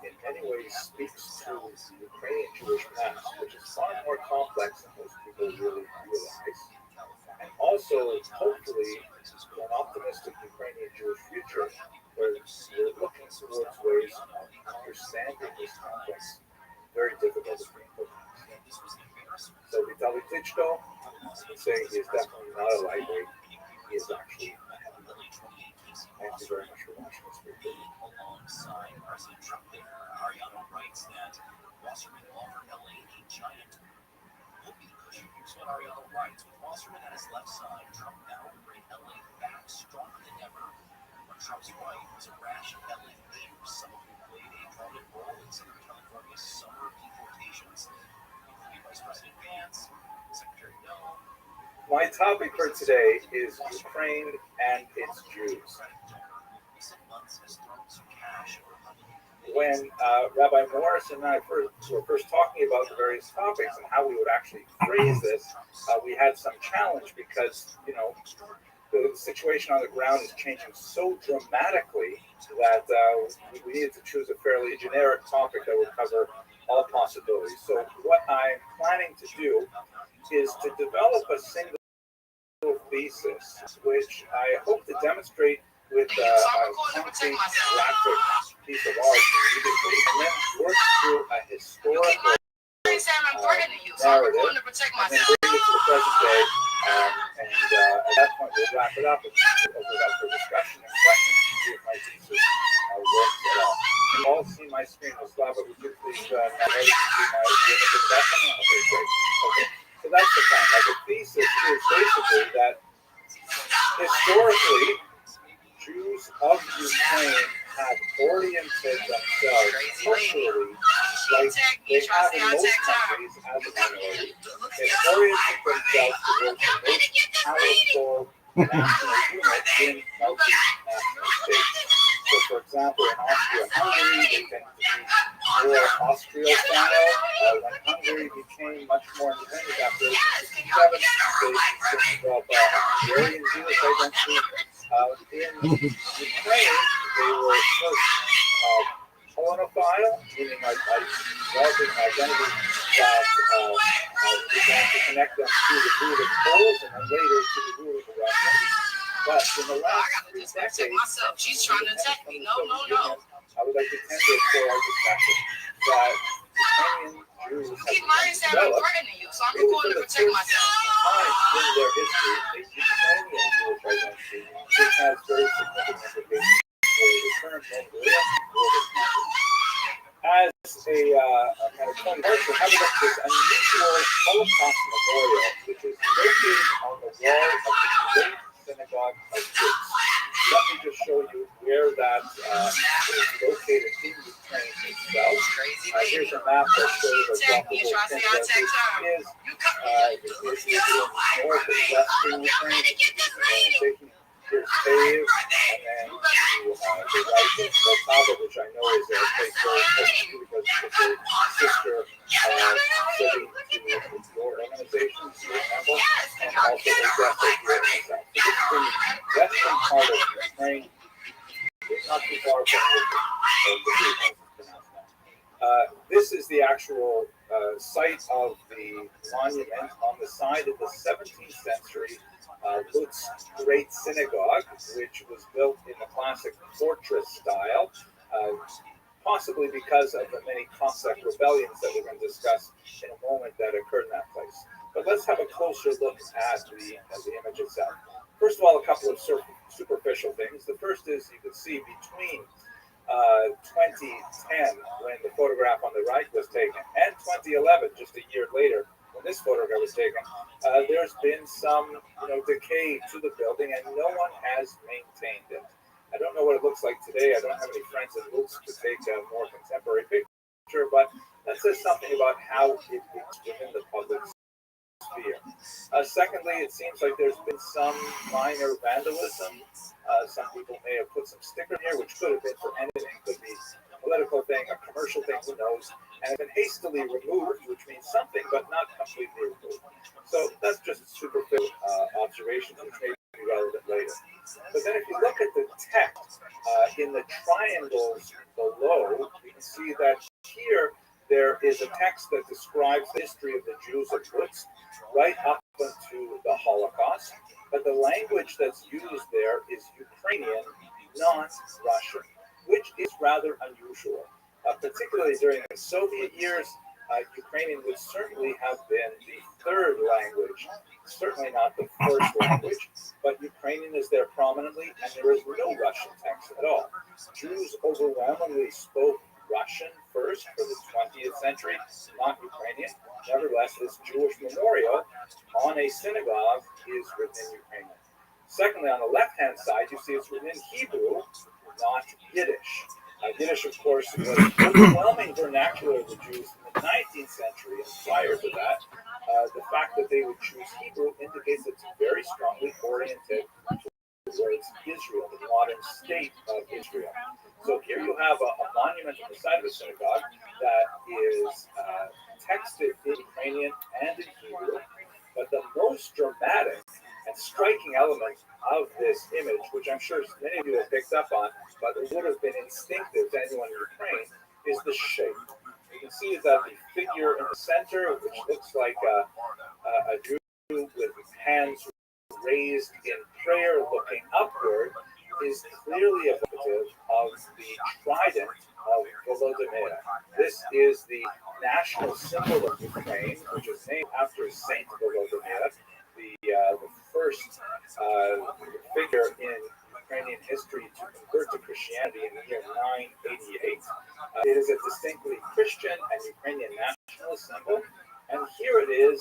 in many ways speaks to the Ukrainian Jewish past, which is far more complex than most people really realize. And also, hopefully, an optimistic Ukrainian Jewish future where we're looking towards ways of understanding this complex, very difficult to bring. So Vitaly Klitschko, I would say he is definitely not a lightweight. He is actually a heavyweight. Thank you very much for watching this video. Alongside President Trump there, Ariana writes that Wasserman offered LA a giant whoopee cushion. Here's what Ariana writes. With Wasserman at his left side, Trump now will bring LA back stronger than ever. On Trump's right was a rash of LA mayors, some of whom played a prominent role in Southern California's summer deportations, including Vice President Vance, Secretary Noem. My topic for today is Ukraine and its Jews. When Rabbi Morris and I were first talking about the various topics and how we would actually phrase this, we had some challenge because, the situation on the ground is changing so dramatically that we needed to choose a fairly generic topic that would cover all possibilities. So what I'm planning to do is to develop a single thesis, which I hope to demonstrate with a concrete graphic piece of art, and then work through a historical narrative, and then bring it to the present day, and at that point we'll wrap it up and open it up for discussion and questions. see if my thesis works at all. Can you all see my screen? Slava, would you please see my image in the background? Okay, great. Okay, so that's the point. Like, the thesis is basically that historically, Jews of Ukraine have oriented themselves culturally like they have in most countries as a minority. They've oriented themselves towards the most powerful national unit in multinational states. So, for example, in Austria-Hungary, they tend to be more Austria style. When Hungary became much more independent after 1867, they developed a Hungarian Jewish identity. In Ukraine, they were first Polonophile, meaning like developing an identity that began to connect them to the root of Poles and then later to the root of the Russians. But in the last 3 decades, She's trying to attack me. No. I would like to tender for our discussion that Ukrainian Jews have Keep my understand I'm developed threatening you, so I'm going to protect myself. time in their history, a Ukrainian Jewish identity, which has very significant implications for the current Mongolia world country. As a kind of point of origin, have a look at this unusual Holocaust memorial, which is located on the wall of the Great Synagogue of Jews. Let me just show you where that is located in Ukraine itself. Here's a map that shows a is north and western Ukraine. Here's Kyiv, and then the right is Poltava, which I know is a place very important to because it's a sister city to your organization, for example, and also Odessa here in the south. So this is in the western part of Ukraine. It's not too far from this is the actual site of the monument on the side of the 17th century Lutz Great Synagogue, which was built in the classic fortress style, possibly because of the many Cossack rebellions that we're going to discuss in a moment that occurred in that place. But let's have a closer look at the image itself. First of all, a couple of superficial things. The first is you can see between 2010, when the photograph on the right was taken, and 2011, just a year later, when this photograph was taken, there's been some decay to the building, and no one has maintained it. I don't know what it looks like today. I don't have any friends in Lutz to take a more contemporary picture, but that says something about how it is within the public sphere. Secondly, it seems like there's been some minor vandalism. Some people may have put some sticker here, which could have been for anything. Could be a political thing, a commercial thing, who knows? And it's been hastily removed, which means something, but not completely removed. So that's just a superficial observation, which may be relevant later. But then if you look at the text in the triangles below, you can see that here there is a text that describes the history of the Jews of Lutz right up into the Holocaust. But the language that's used there is Ukrainian, not Russian, which is rather unusual. Particularly during the Soviet years, Ukrainian would certainly have been the third language, certainly not the first language, but Ukrainian is there prominently, and there is no Russian text at all. Jews overwhelmingly spoke Russian first for the 20th century, not Ukrainian. Nevertheless, this Jewish memorial on a synagogue is written in Ukrainian. Secondly, on the left-hand side, you see it's written in Hebrew, not Yiddish. Yiddish, of course, was the overwhelming vernacular of the Jews in the 19th century, and prior to that, the fact that they would choose Hebrew indicates it's very strongly oriented towards Israel, the modern state of Israel. So here you have a monument on the side of the synagogue that is texted in Ukrainian and in Hebrew, but the most dramatic and striking element of this image, which I'm sure many of you have picked up on, but it would have been instinctive to anyone in Ukraine, is the shape. You can see that the figure in the center, which looks like a Jew with hands raised in prayer looking upward, is clearly evocative of the trident of Volodymyr. This is the national symbol of Ukraine, which is named after Saint Volodymyr, the first figure in Ukrainian history to convert to Christianity in the year 988. It is a distinctly Christian and Ukrainian nationalist symbol, and here it is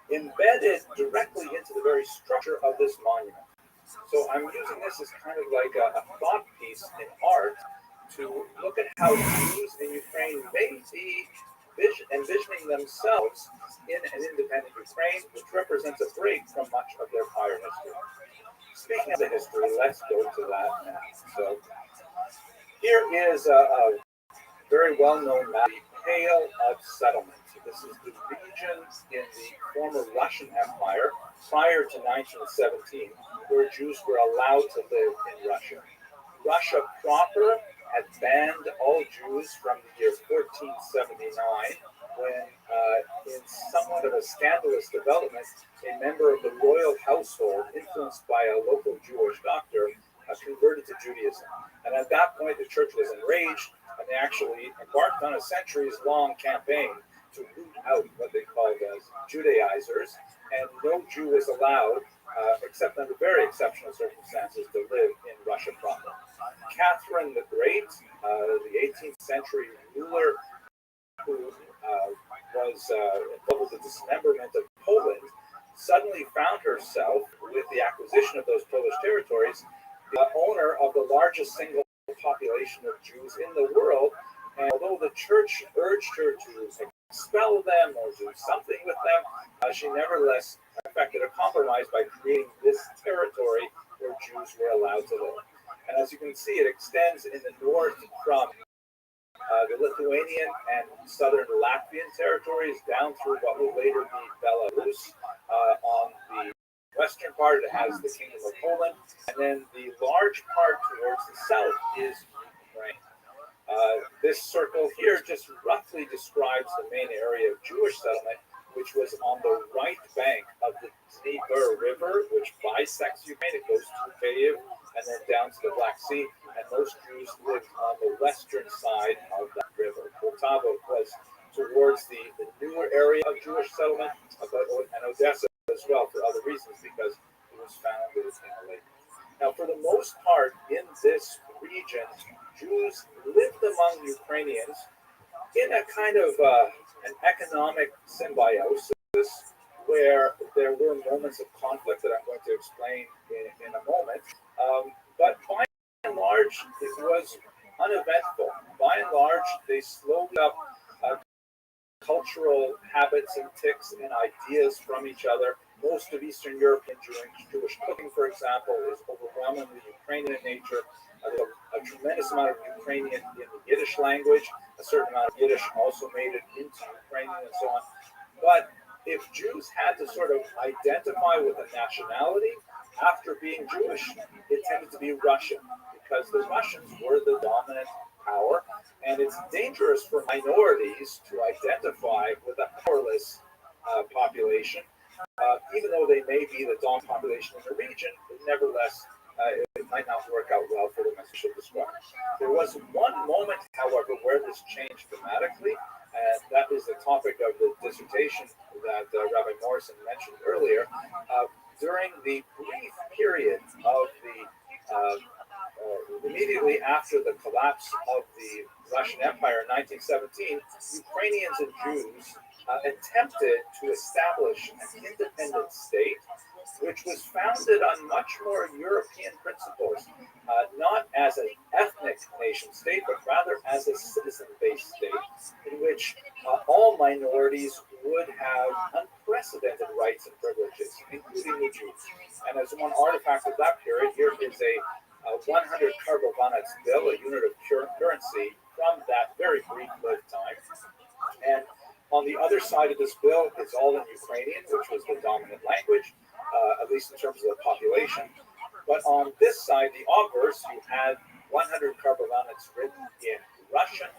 embedded directly into the very structure of this monument. So I'm using this as kind of like a thought piece in art to look at how Jews in Ukraine may be envisioning themselves in an independent Ukraine, which represents a break from much of their prior history. Speaking of the history, let's go to that now. So here is a very well-known map, the Pale of Settlement. This is the region in the former Russian Empire prior to 1917, where Jews were allowed to live in Russia. Russia proper had banned all Jews from the year 1479, when, in somewhat of a scandalous development, a member of the royal household, influenced by a local Jewish doctor, converted to Judaism. And at that point, the church was enraged, and they actually embarked on a centuries-long campaign to root out what they called as Judaizers, and no Jew was allowed, except under very exceptional circumstances, to live in Russia proper. Catherine the Great, the 18th century ruler who was involved with the dismemberment of Poland, suddenly found herself, with the acquisition of those Polish territories, the owner of the largest single population of Jews in the world. And although the church urged her to expel them or do something with them, she nevertheless effected a compromise by creating this territory where Jews were allowed to live. And as you can see, it extends in the north from the Lithuanian and southern Latvian territories down through what will later be Belarus. On the western part, it has the Kingdom of Poland, and then the large part towards the south is Ukraine. This circle here just roughly describes the main area of Jewish settlement, which was on the right bank of the Dnieper River, which bisects Ukraine. It goes to Kyiv and then down to the Black Sea, and most Jews lived on the western side of that river. Poltava was towards the newer area of Jewish settlement, and Odessa as well for other reasons, because it was founded in a lake. Now, for the most part, in this region, Jews lived among Ukrainians in a kind of an economic symbiosis, where there were moments of conflict that I'm going to explain in a moment. But by and large, it was uneventful. By and large, they slowed up cultural habits and tics and ideas from each other. Most of Eastern European Jewish cooking, for example, is overwhelmingly Ukrainian in nature. There's a tremendous amount of Ukrainian in the Yiddish language. A certain amount of Yiddish also made it into Ukrainian and so on. But if Jews had to sort of identify with a nationality after being Jewish, it tended to be Russian, because the Russians were the dominant power, and it's dangerous for minorities to identify with a powerless population. Even though they may be the dominant population in the region, nevertheless, it might not work out well for them, as I should describe. There was one moment, however, where this changed dramatically, and that is the topic of the dissertation that Rabbi Morrison mentioned earlier. During the brief period of the immediately after the collapse of the Russian Empire in 1917, Ukrainians and Jews attempted to establish an independent state, which was founded on much more European principles, not as an ethnic nation state, but rather as a citizen-based state, in which all minorities would have unprecedented rights and privileges, including the Jews. And as one artifact of that period, here is a 100 karbovanets bill, a unit of currency from that very brief-lived time. And on the other side of this bill, it's all in Ukrainian, which was the dominant language, at least in terms of the population. But on this side, the obverse, you had 100 karbovanets written in Russian,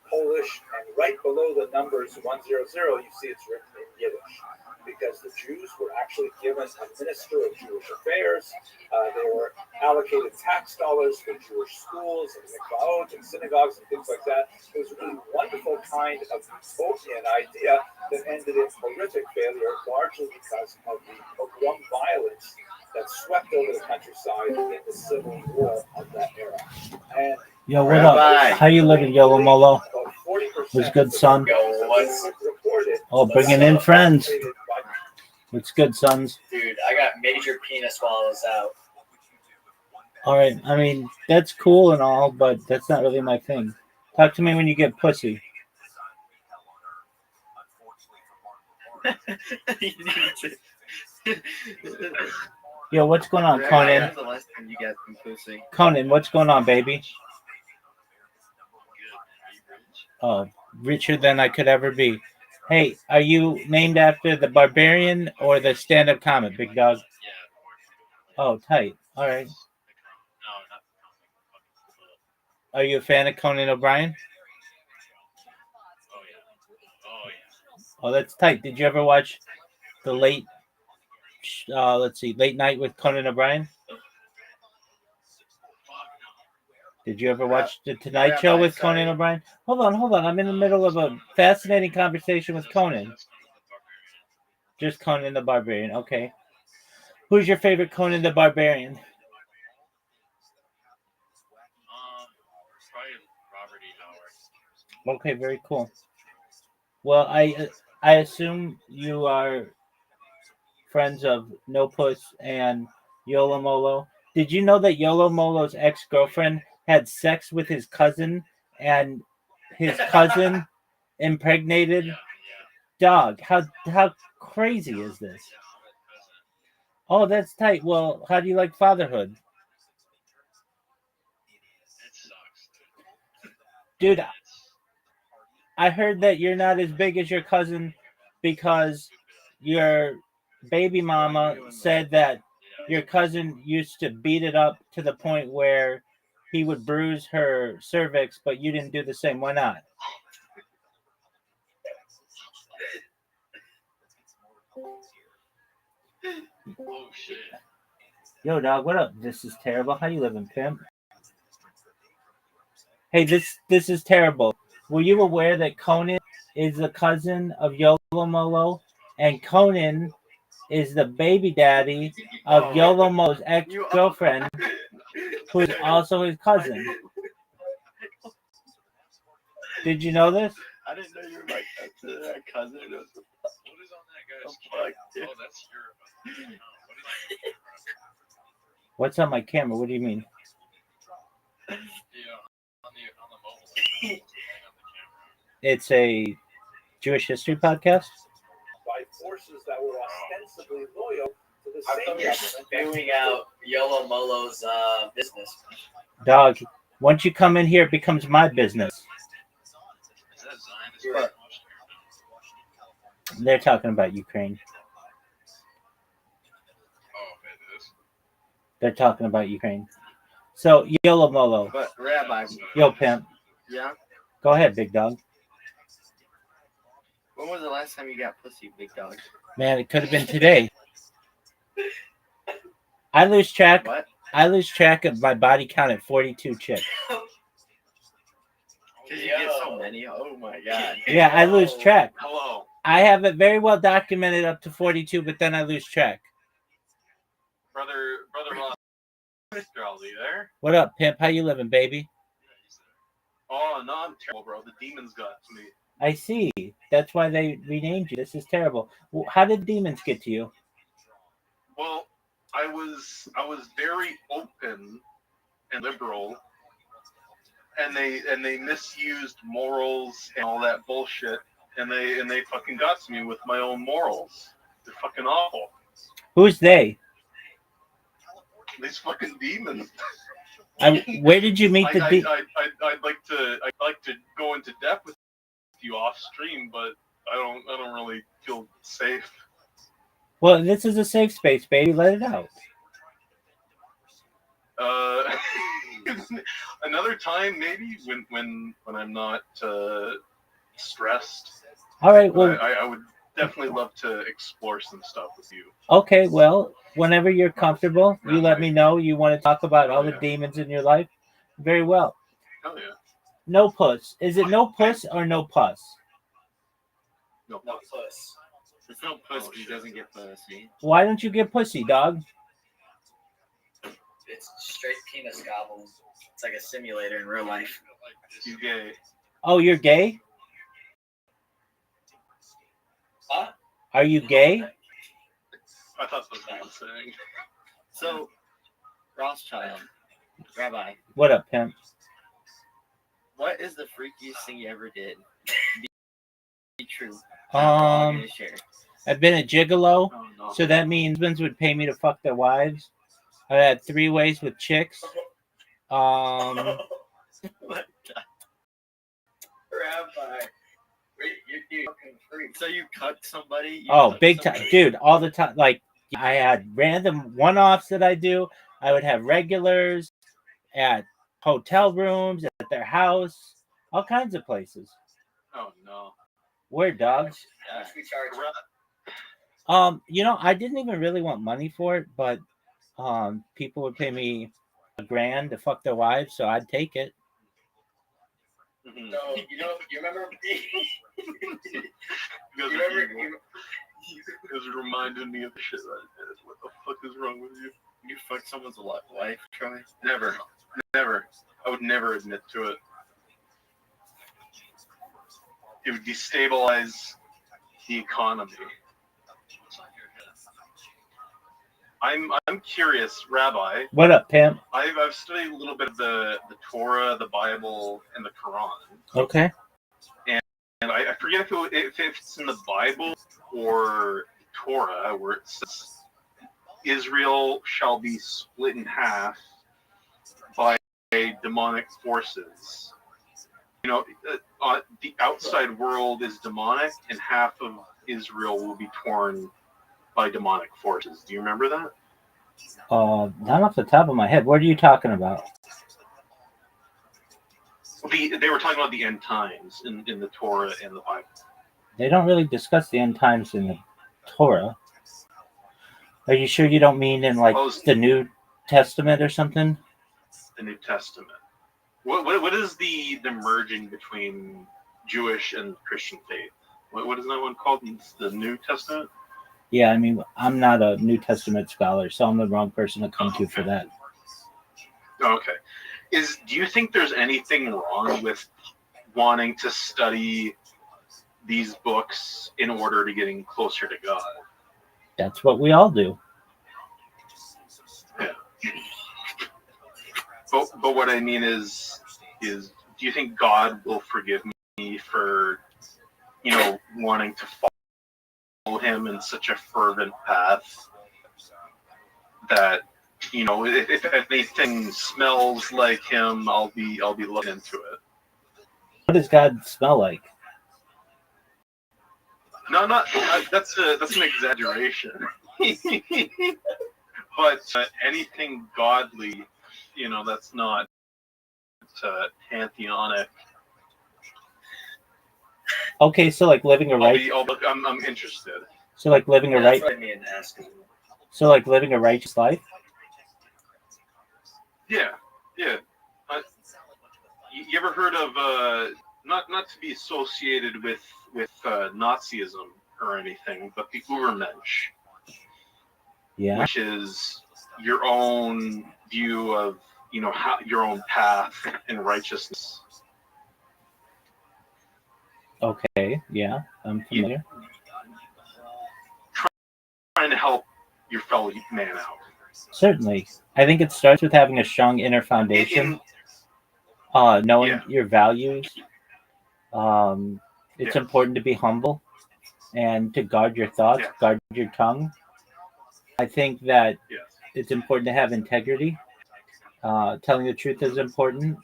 Polish, and right below the numbers 100, you see it's written in Yiddish, because the Jews were actually given a minister of Jewish affairs. They were allocated tax dollars for Jewish schools and mikvaot and synagogues and things like that. It was a really wonderful kind of utopian idea that ended in horrific failure, largely because of the pogrom violence that swept over the countryside in the civil war of that era. And Yo, what up? How you living, Yellow Molo? What's good, son? Oh, bringing in friends. What's good, sons? Dude, I got major penis while I was out. All right, I mean, that's cool and all, but that's not really my thing. Talk to me when you get pussy. Yo, what's going on, Conan? When's the last time you got some pussy? Conan, what's going on, baby? Oh, richer than I could ever be. Hey, are you named after the Barbarian or the stand-up comic, Big Dog? Oh, tight. All right. Are you a fan of Conan O'Brien? Oh, that's tight. Did you ever watch the late Night with Conan O'Brien? Did you ever watch the Tonight Show with Conan O'Brien? Hold on. I'm in the middle of a fascinating conversation with Conan. Just Conan the Barbarian. Okay. Who's your favorite Conan the Barbarian? Okay, very cool. Well, I assume you are friends of No Puss and Yolo Molo. Did you know that Yolo Molo's ex-girlfriend had sex with his cousin and his cousin impregnated dog? How crazy is this? Oh, that's tight. Well, how do you like fatherhood? Dude, I heard that you're not as big as your cousin because your baby mama said that your cousin used to beat it up to the point where he would bruise her cervix, but you didn't do the same. Why not? Oh shit. Yo, dog, what up? This is terrible. How you living, pimp? Hey, this is terrible. Were you aware that Conan is the cousin of Yolo Molo, and Conan is the baby daddy of Yolo Molo's ex-girlfriend, who is also his cousin? Did you know this? I didn't know you were my cousin. What is on that guy's camera? Oh, that's your. What's on my camera? What do you mean? Yeah, on the mobile. It's a Jewish history podcast. By forces that were ostensibly loyal to the How same come you're spewing out Yolo Molo's business? Dog, once you come in here, it becomes my business. They're talking about Ukraine. They're talking about Ukraine. So, Yolo Molo. But, Rabbi. Yo, pimp. Yeah? Go ahead, big dog. When was the last time you got pussy, big dog? Man, it could have been today. I lose track. What? I lose track of my body count at 42 chicks. Because you get so many. Oh, my God. Yeah, I lose track. Hello. I have it very well documented up to 42, but then I lose track. Brother Rothschild, are you there? What up, pimp? How you living, baby? Oh, no, I'm terrible, bro. The demons got to me. I see. That's why they renamed you. This is terrible. How did demons get to you? Well, I was very open and liberal, and they misused morals and all that bullshit, and they fucking got to me with my own morals. They're fucking awful. Who's they? These fucking demons. Where did you meet the demons? I'd like to go into depth with you off stream, but I don't really feel safe. Well, this is a safe space, baby. Let it out. Another time, maybe when I'm not stressed. All right. Well, I would definitely love to explore some stuff with you. Okay. Well, whenever you're comfortable, you let me know you want to talk about all the demons in your life. Very well. Hell yeah. No puss. Is it no puss or no puss? No puss. There's no puss because he doesn't get pussy. Why don't you get pussy, dog? It's straight penis gobble. It's like a simulator in real life. You gay? Oh, you're gay? Huh? Are you gay? I thought that's what I was saying. So, Rothschild, Rabbi, What up, pimp? what is the freakiest thing you ever did? Be true. I'm gonna share. I've been a gigolo, Oh, no. so that means husbands would pay me to fuck their wives. I had 3 ways with chicks. Rabbi. Wait, you're fucking freak. So you cut somebody? Oh, big time, dude! All the time. Like I had random one-offs that I do. I would have regulars at hotel rooms, at their house, all kinds of places. Oh no. Weird dogs. How much we charge? I didn't even really want money for it, but people would pay me $1,000 to fuck their wives, so I'd take it. Mm-hmm. So you remember? You guys reminded me of the shit I did. What the fuck is wrong with you? You fucked someone's wife, Troy? Never. I would never admit to it. It would destabilize the economy. I'm curious, Rabbi. What up, pimp? I've studied a little bit of the Torah, the Bible, and the Quran. Okay. And I forget if it's in the Bible or Torah where it says Israel shall be split in half by demonic forces. The outside world is demonic, and half of Israel will be torn by demonic forces. Do you remember that? Not off the top of my head. What are you talking about? They were talking about the end times in the Torah and the Bible. They don't really discuss the end times in the Torah. Are you sure you don't mean in the New Testament or something? The New Testament. What is the merging between Jewish and Christian faith? What is that one called? It's the New Testament? Yeah, I mean, I'm not a New Testament scholar, so I'm the wrong person to come to for that. Okay. Do you think there's anything wrong with wanting to study these books in order to getting closer to God? That's what we all do. Yeah. But what I mean is do you think God will forgive me for, wanting to follow him in such a fervent path that, if anything smells like him, I'll be looking into it. What does God smell like? No, that's an exaggeration. But anything godly, that's not pantheonic. Okay, so like living a right. I'm interested. So like living a right. That's what I mean to ask. So like living a righteous life. Yeah. You ever heard of not to be associated with Nazism or anything, but the Übermensch? Yeah. Which is your own view of how your own path in righteousness. Okay. Yeah, I'm familiar. Trying to help your fellow man out. Certainly. I think it starts with having a strong inner foundation, knowing your values. It's important to be humble and to guard your thoughts, guard your tongue. I think that it's important to have integrity. Telling the truth is important.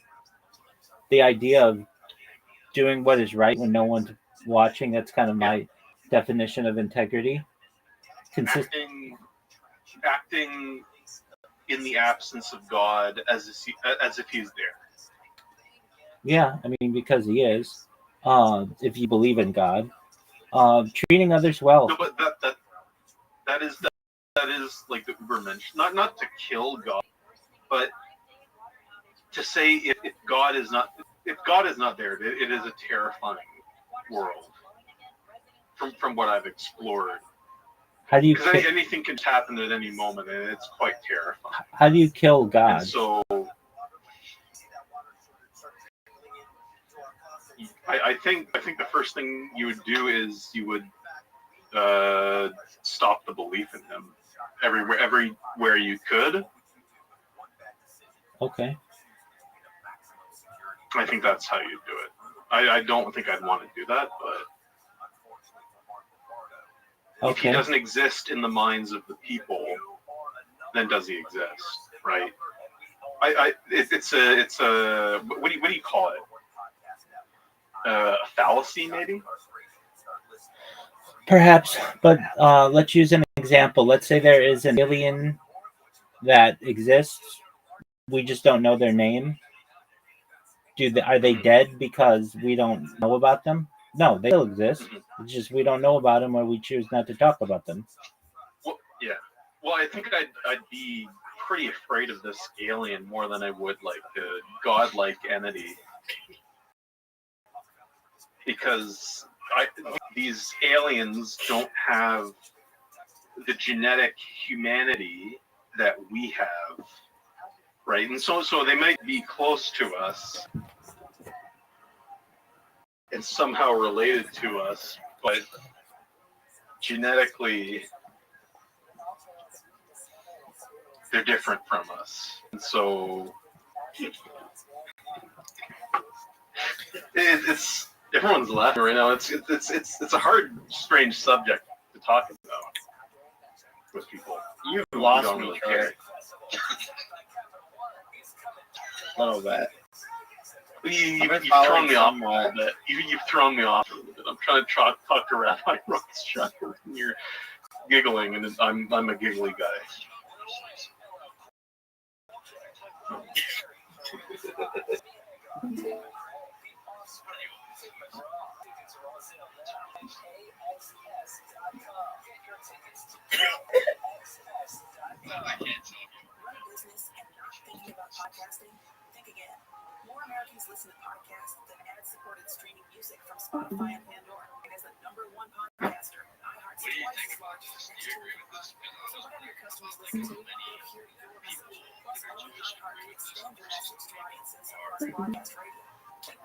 The idea of doing what is right when no one's watching, that's kind of my definition of integrity. Acting in the absence of God as if he's there. Yeah, I mean, because he is. If you believe in God, treating others well. No, but that is like the Übermensch. Not to kill God, but to say if God is not there, it is a terrifying world. From what I've explored, How do you Because ki- anything can happen at any moment, and it's quite terrifying. how do you kill God? And so, I think the first thing you would do is you would stop the belief in him everywhere you could. Okay. I think that's how you do it. I don't think I'd want to do that, but if he Okay. doesn't exist in the minds of the people, then does he exist, right? It's a what do you call it? A fallacy, maybe? Perhaps, but let's use an example. Let's say there is an alien that exists. We just don't know their name. Are they dead because we don't know about them? No, they still exist. It's just we don't know about them, or we choose not to talk about them. Well, yeah. Well, I think I'd be pretty afraid of this alien more than I would like the godlike entity, because these aliens don't have the genetic humanity that we have, right? And so they might be close to us and somehow related to us, but genetically they're different from us. And so it's everyone's laughing right now. It's a hard, strange subject to talk about with people. You've who lost don't me, really Troy. care. A little bit. You've thrown me off a little bit. You've thrown me off a little bit. I'm trying to talk to Rabbi Rothschild, and you're giggling, and I'm a giggly guy. Business and not thinking about podcasting? Think again. More Americans listen to podcasts than ad-supported streaming music from Spotify and Pandora. And as the #1 podcaster, iHeart's twice as large as the next two in the So whatever your customers listen to, they'll hear your message. Plus, only iHeart can extend your message to audiences across broadcast radio.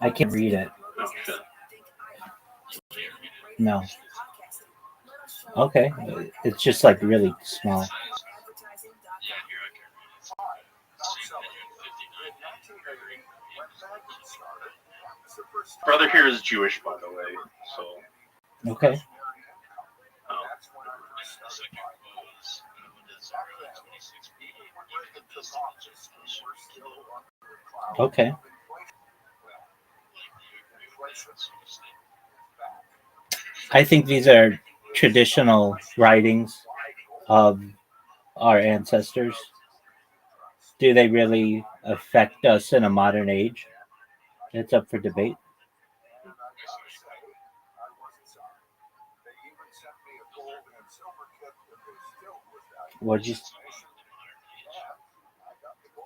I can't read it. Oh shit. No. Okay. It's just like really small. Brother here is Jewish, by the way. So. Okay. Okay. I think these are traditional writings of our ancestors. Do they really affect us in a modern age? It's up for debate. What'd you?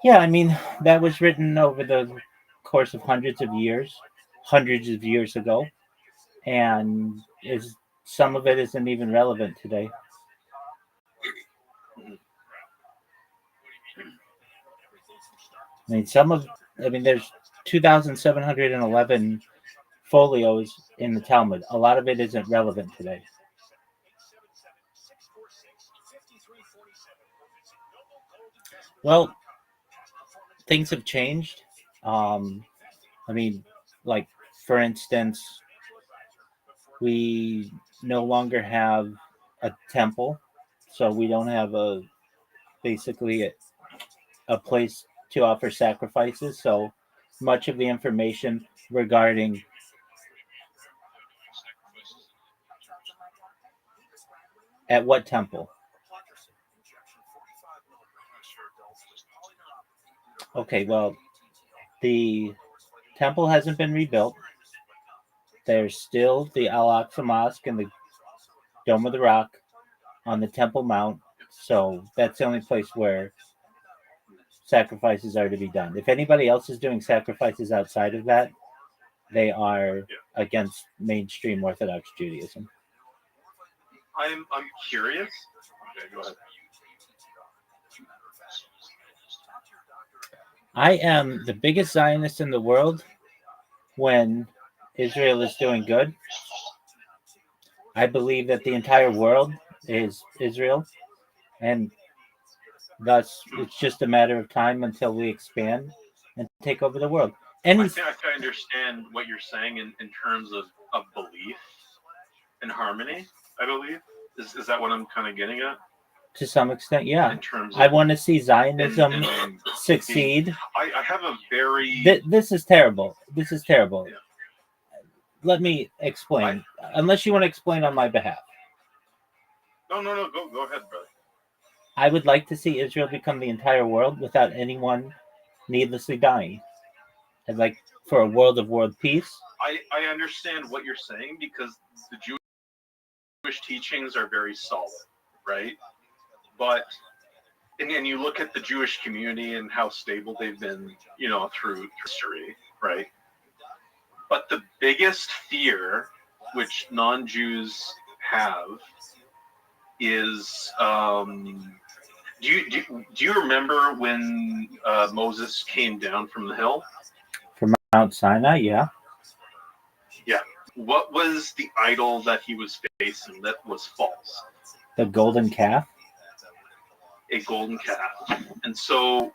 Yeah, I mean, that was written over the course of hundreds of years ago, and some of it isn't even relevant today. There's 2,711 folios in the Talmud. A lot of it isn't relevant today. Well, things have changed. Like, for instance, we no longer have a temple, so we don't have basically a place to offer sacrifices. So much of the information regarding at what temple? Okay, well, the temple hasn't been rebuilt. There's still the Al-Aqsa Mosque and the Dome of the Rock on the Temple Mount. So that's the only place where sacrifices are to be done. If anybody else is doing sacrifices outside of that, they are against mainstream Orthodox Judaism. I'm curious. Okay, go ahead. I am the biggest Zionist in the world when Israel is doing good. I believe that the entire world is Israel, and thus it's just a matter of time until we expand and take over the world. I think I understand what you're saying in terms of belief and harmony, I believe. Is that what I'm kind of getting at? To some extent, yeah. In terms of, I want to see Zionism succeed. I have a very... This is terrible. This is terrible. Yeah. Let me explain. Unless you want to explain on my behalf. No. Go ahead, brother. I would like to see Israel become the entire world without anyone needlessly dying. I'd like for a world peace. I understand what you're saying because the Jewish teachings are very solid, right? But and you look at the Jewish community and how stable they've been, through history, right? But the biggest fear which non-Jews have is do you remember when Moses came down from the hill? From Mount Sinai, yeah. Yeah. What was the idol that he was facing that was false? The golden calf. A golden calf. And so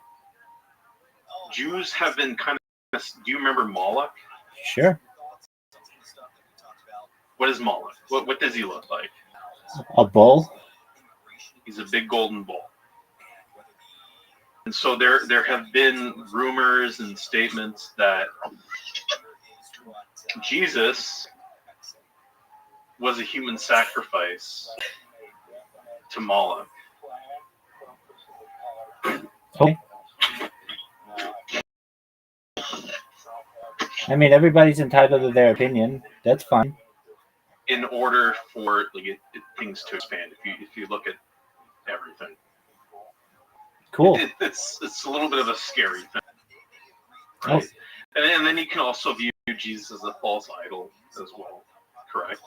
Jews have been kind of... Do you remember Moloch? Sure. What is Moloch? What does he look like? A bull. He's a big golden bull. And so there have been rumors and statements that Jesus was a human sacrifice to Moloch. Okay. I mean, everybody's entitled to their opinion. That's fine. In order for things to expand, if you look at everything, cool. It's a little bit of a scary thing, right? Oh. And then you can also view Jesus as a false idol as well, correct?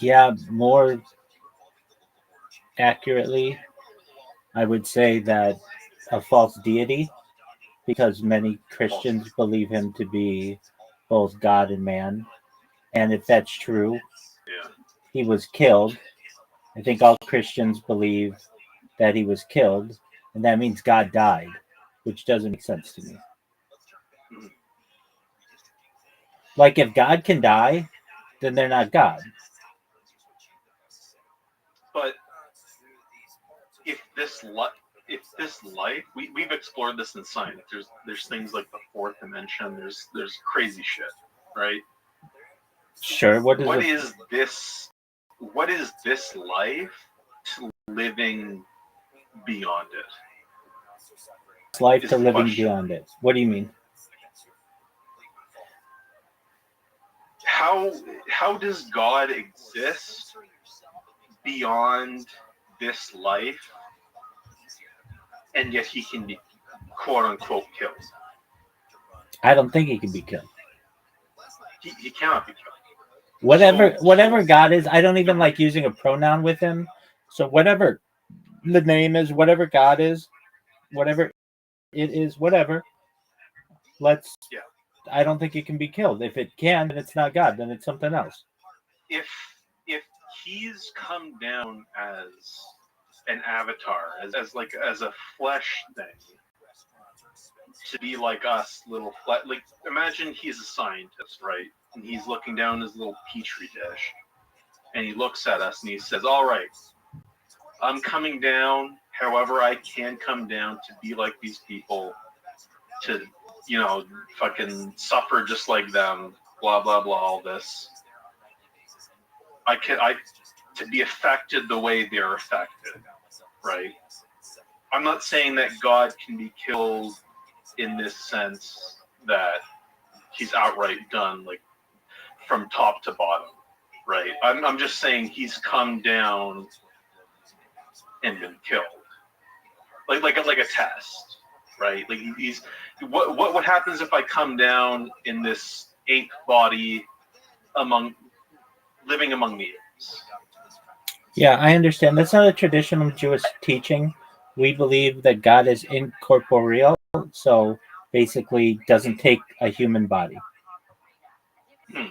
Yeah, more accurately, I would say that a false deity, because many Christians believe him to be both God and man. And if that's true, he was killed. I think all Christians believe that he was killed, and that means God died, which doesn't make sense to me. Like, if God can die, then they're not God. But if this life, we've explored this in science. There's things like the fourth dimension. There's crazy shit, right? Sure. What is this life living beyond it? It's life to living beyond it. What do you mean? How does God exist beyond this life, and yet he can be quote unquote killed? I don't think he can be killed. He cannot be killed. Whatever God is, I don't even like using a pronoun with him. So whatever the name is, whatever God is, whatever it is, whatever. Yeah. I don't think it can be killed. If it can, then it's not God. Then it's something else. If he's come down as an avatar, as a flesh thing, to be like us, little flesh. Like, imagine he's a scientist, right? And he's looking down his little petri dish, and he looks at us and he says, "All right, I'm coming down. However, I can come down to be like these people, to fucking suffer just like them, blah, blah, blah, all this. To be affected the way they're affected, right? I'm not saying that God can be killed in this sense that he's outright done, like, from top to bottom, right? I'm just saying he's come down and been killed. Like a test, right? Like, he's... What happens if I come down in this ape body among living among the apes. Yeah, I understand. That's not a traditional Jewish teaching. We believe that God is incorporeal, so basically doesn't take a human body. Okay.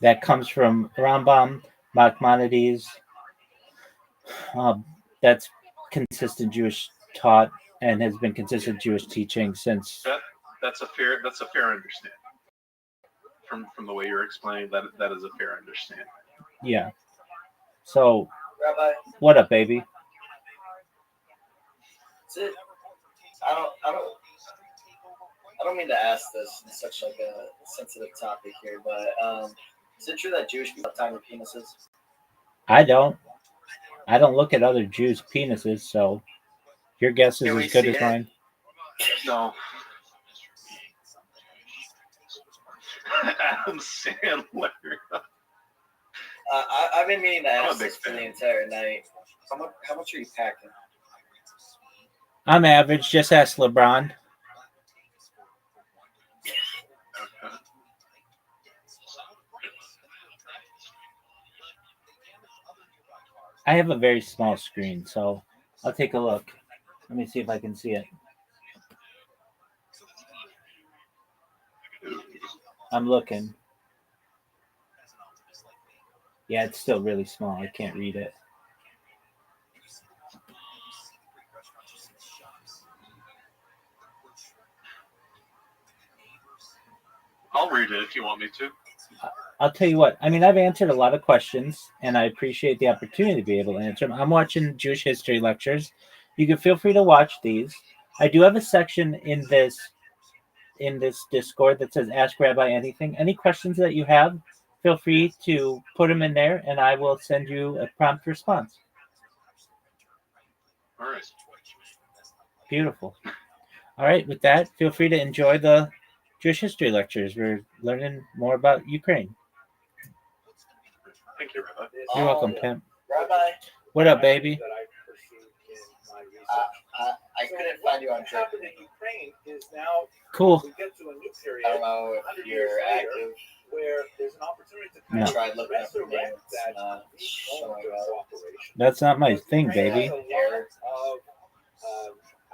That comes from Rambam, Maimonides. That's consistent Jewish taught and has been consistent Jewish teaching since. That's a fair understanding. From the way you're explaining that is a fair understanding. Yeah. So, Rabbi, what up, baby? is it? I don't mean to ask this in such like a sensitive topic here, but is it true that Jewish people have tiny penises? I don't look at other Jews' penises, so your guess is as good as mine. No. Adam Sandler. I've been meaning to ask this for the entire night. How much are you packing? I'm average. Just ask LeBron. I have a very small screen, so I'll take a look. Let me see if I can see it. I'm looking. Yeah, it's still really small. I can't read it. I'll read it if you want me to. I'll tell you what. I mean, I've answered a lot of questions, and I appreciate the opportunity to be able to answer them. I'm watching Jewish history lectures. You can feel free to watch these. I do have a section in this Discord that says "Ask Rabbi Anything." Any questions that you have, feel free to put them in there, and I will send you a prompt response. All right. Beautiful. All right. With that, feel free to enjoy the Jewish history lectures. We're learning more about Ukraine. Thank you, Rabbi. You're welcome, Pimp. Rabbi. What up, baby? I couldn't find you on Twitter. Cool. I don't know if you're active. No. I tried looking up your name. It's not showing up. That's not my thing, baby.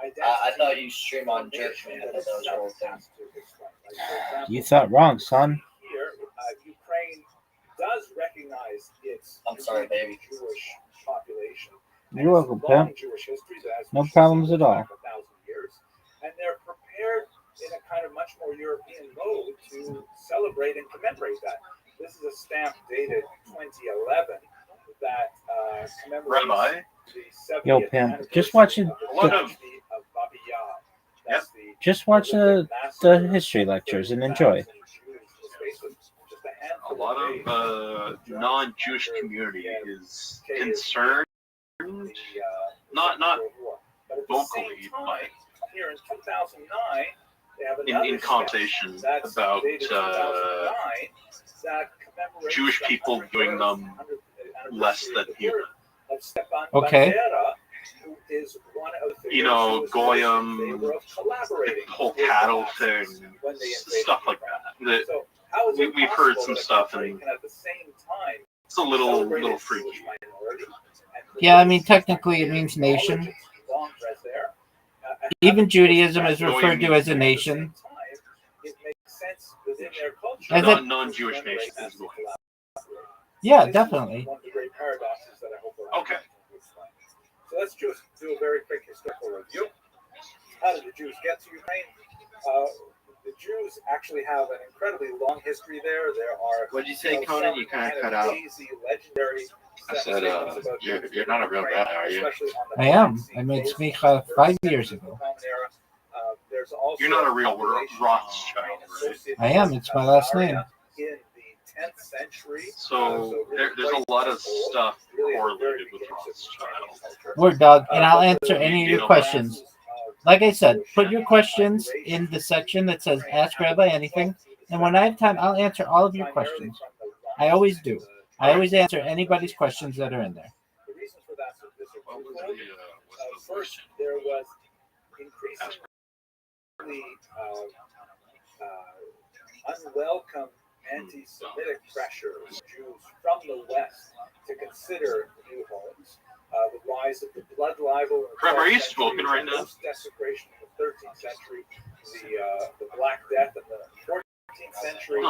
I thought you stream on Jerkman. I thought that was your whole thing. You thought wrong, son. I'm sorry, baby. You're welcome, Pimp. No problems at all. And they're prepared in a kind of much more European mode to celebrate and commemorate that. This is a stamp dated 2011 that commemorates Rabbi? the 70th Yo, Pimp, just watch it. Just watch the history lectures and enjoy. A lot of non-Jewish community is concerned, not vocally, but here in 2009, in conversation about Jewish people doing them less than human. Okay. You know, Goyim, the whole cattle thing, stuff like that. We've heard some stuff, and it's a little freaky. Yeah, I mean, technically it means nation. Even Judaism is referred to as a nation. Non-Jewish nation as well. Yeah, definitely. Okay. So let's just do a very quick historical review. How did the Jews get to Ukraine? The Jews actually have an incredibly long history there. There are. What did you say, Conan? You kind of cut out. Legendary. I said, you're not a real guy, are you? I am. I made smicha 5 years ago. You're not a real Rothschild, right? I am. It's my last name. In the 10th century. So there's a lot of stuff correlated with Rothschild. Word, dog. And I'll answer any of your questions. Like I said, put your questions in the section that says Ask Rabbi Anything. And when I have time, I'll answer all of your questions. I always do. I always answer anybody's questions that are in there. The reason for that first, there was increasingly unwelcome anti-Semitic pressures Jews from the West to consider new homes. The rise of the blood libel in the Trevor, are 12th you century, smoking right now? desecration in the 13th century, the Black Death in the 14th century,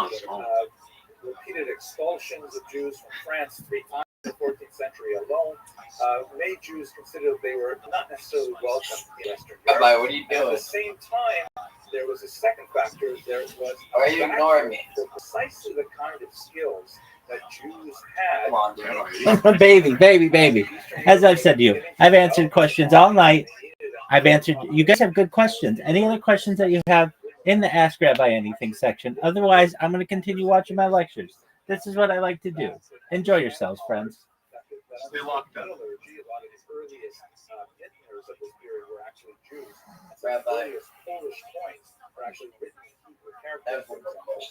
repeated expulsions of Jews from France 3 times in the 14th century alone, made Jews consider they were not necessarily welcome in Western Europe. Rabbi, what are you And at doing? the same time, there was a second factor. There was Why are you ignoring me? for precisely the kind of skills that Jews had. Come on, dude. baby. As I've said to you, I've answered questions all night. I've answered. You guys have good questions. Any other questions that you have in the Ask Rabbi Anything section? Otherwise, I'm going to continue watching my lectures. This is what I like to do. Enjoy yourselves, friends. Stay locked up. A lot of the earliest hymners of this period were actually Jews. Rabbi. The earliest Polish coins were actually written in Hebrew characters, for example.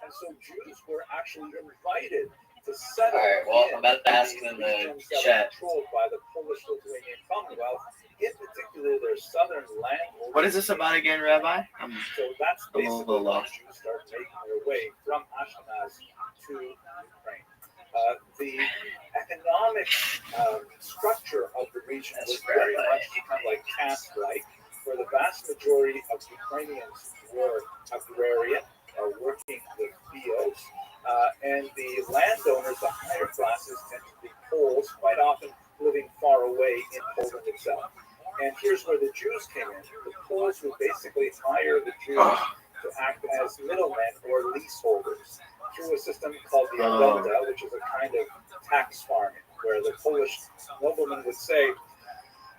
And so Jews were actually invited to settle I'm about to ask them in the chat. Controlled by the Polish-Lithuanian Commonwealth, in particular their southern landholdings. What is this about again, Rabbi? So that's I'm a basically little when lost. Jews start making their way from Ashkenaz to Ukraine. The economic structure of the region was very much kind of like caste-like, where the vast majority of Ukrainians were agrarian, working the fields, and the landowners, the higher classes, tend to be Poles, quite often living far away in Poland itself. And here's where the Jews came in. The Poles would basically hire the Jews to act as middlemen or leaseholders through a system called the Agenda, which is a kind of tax farming, where the Polish nobleman would say,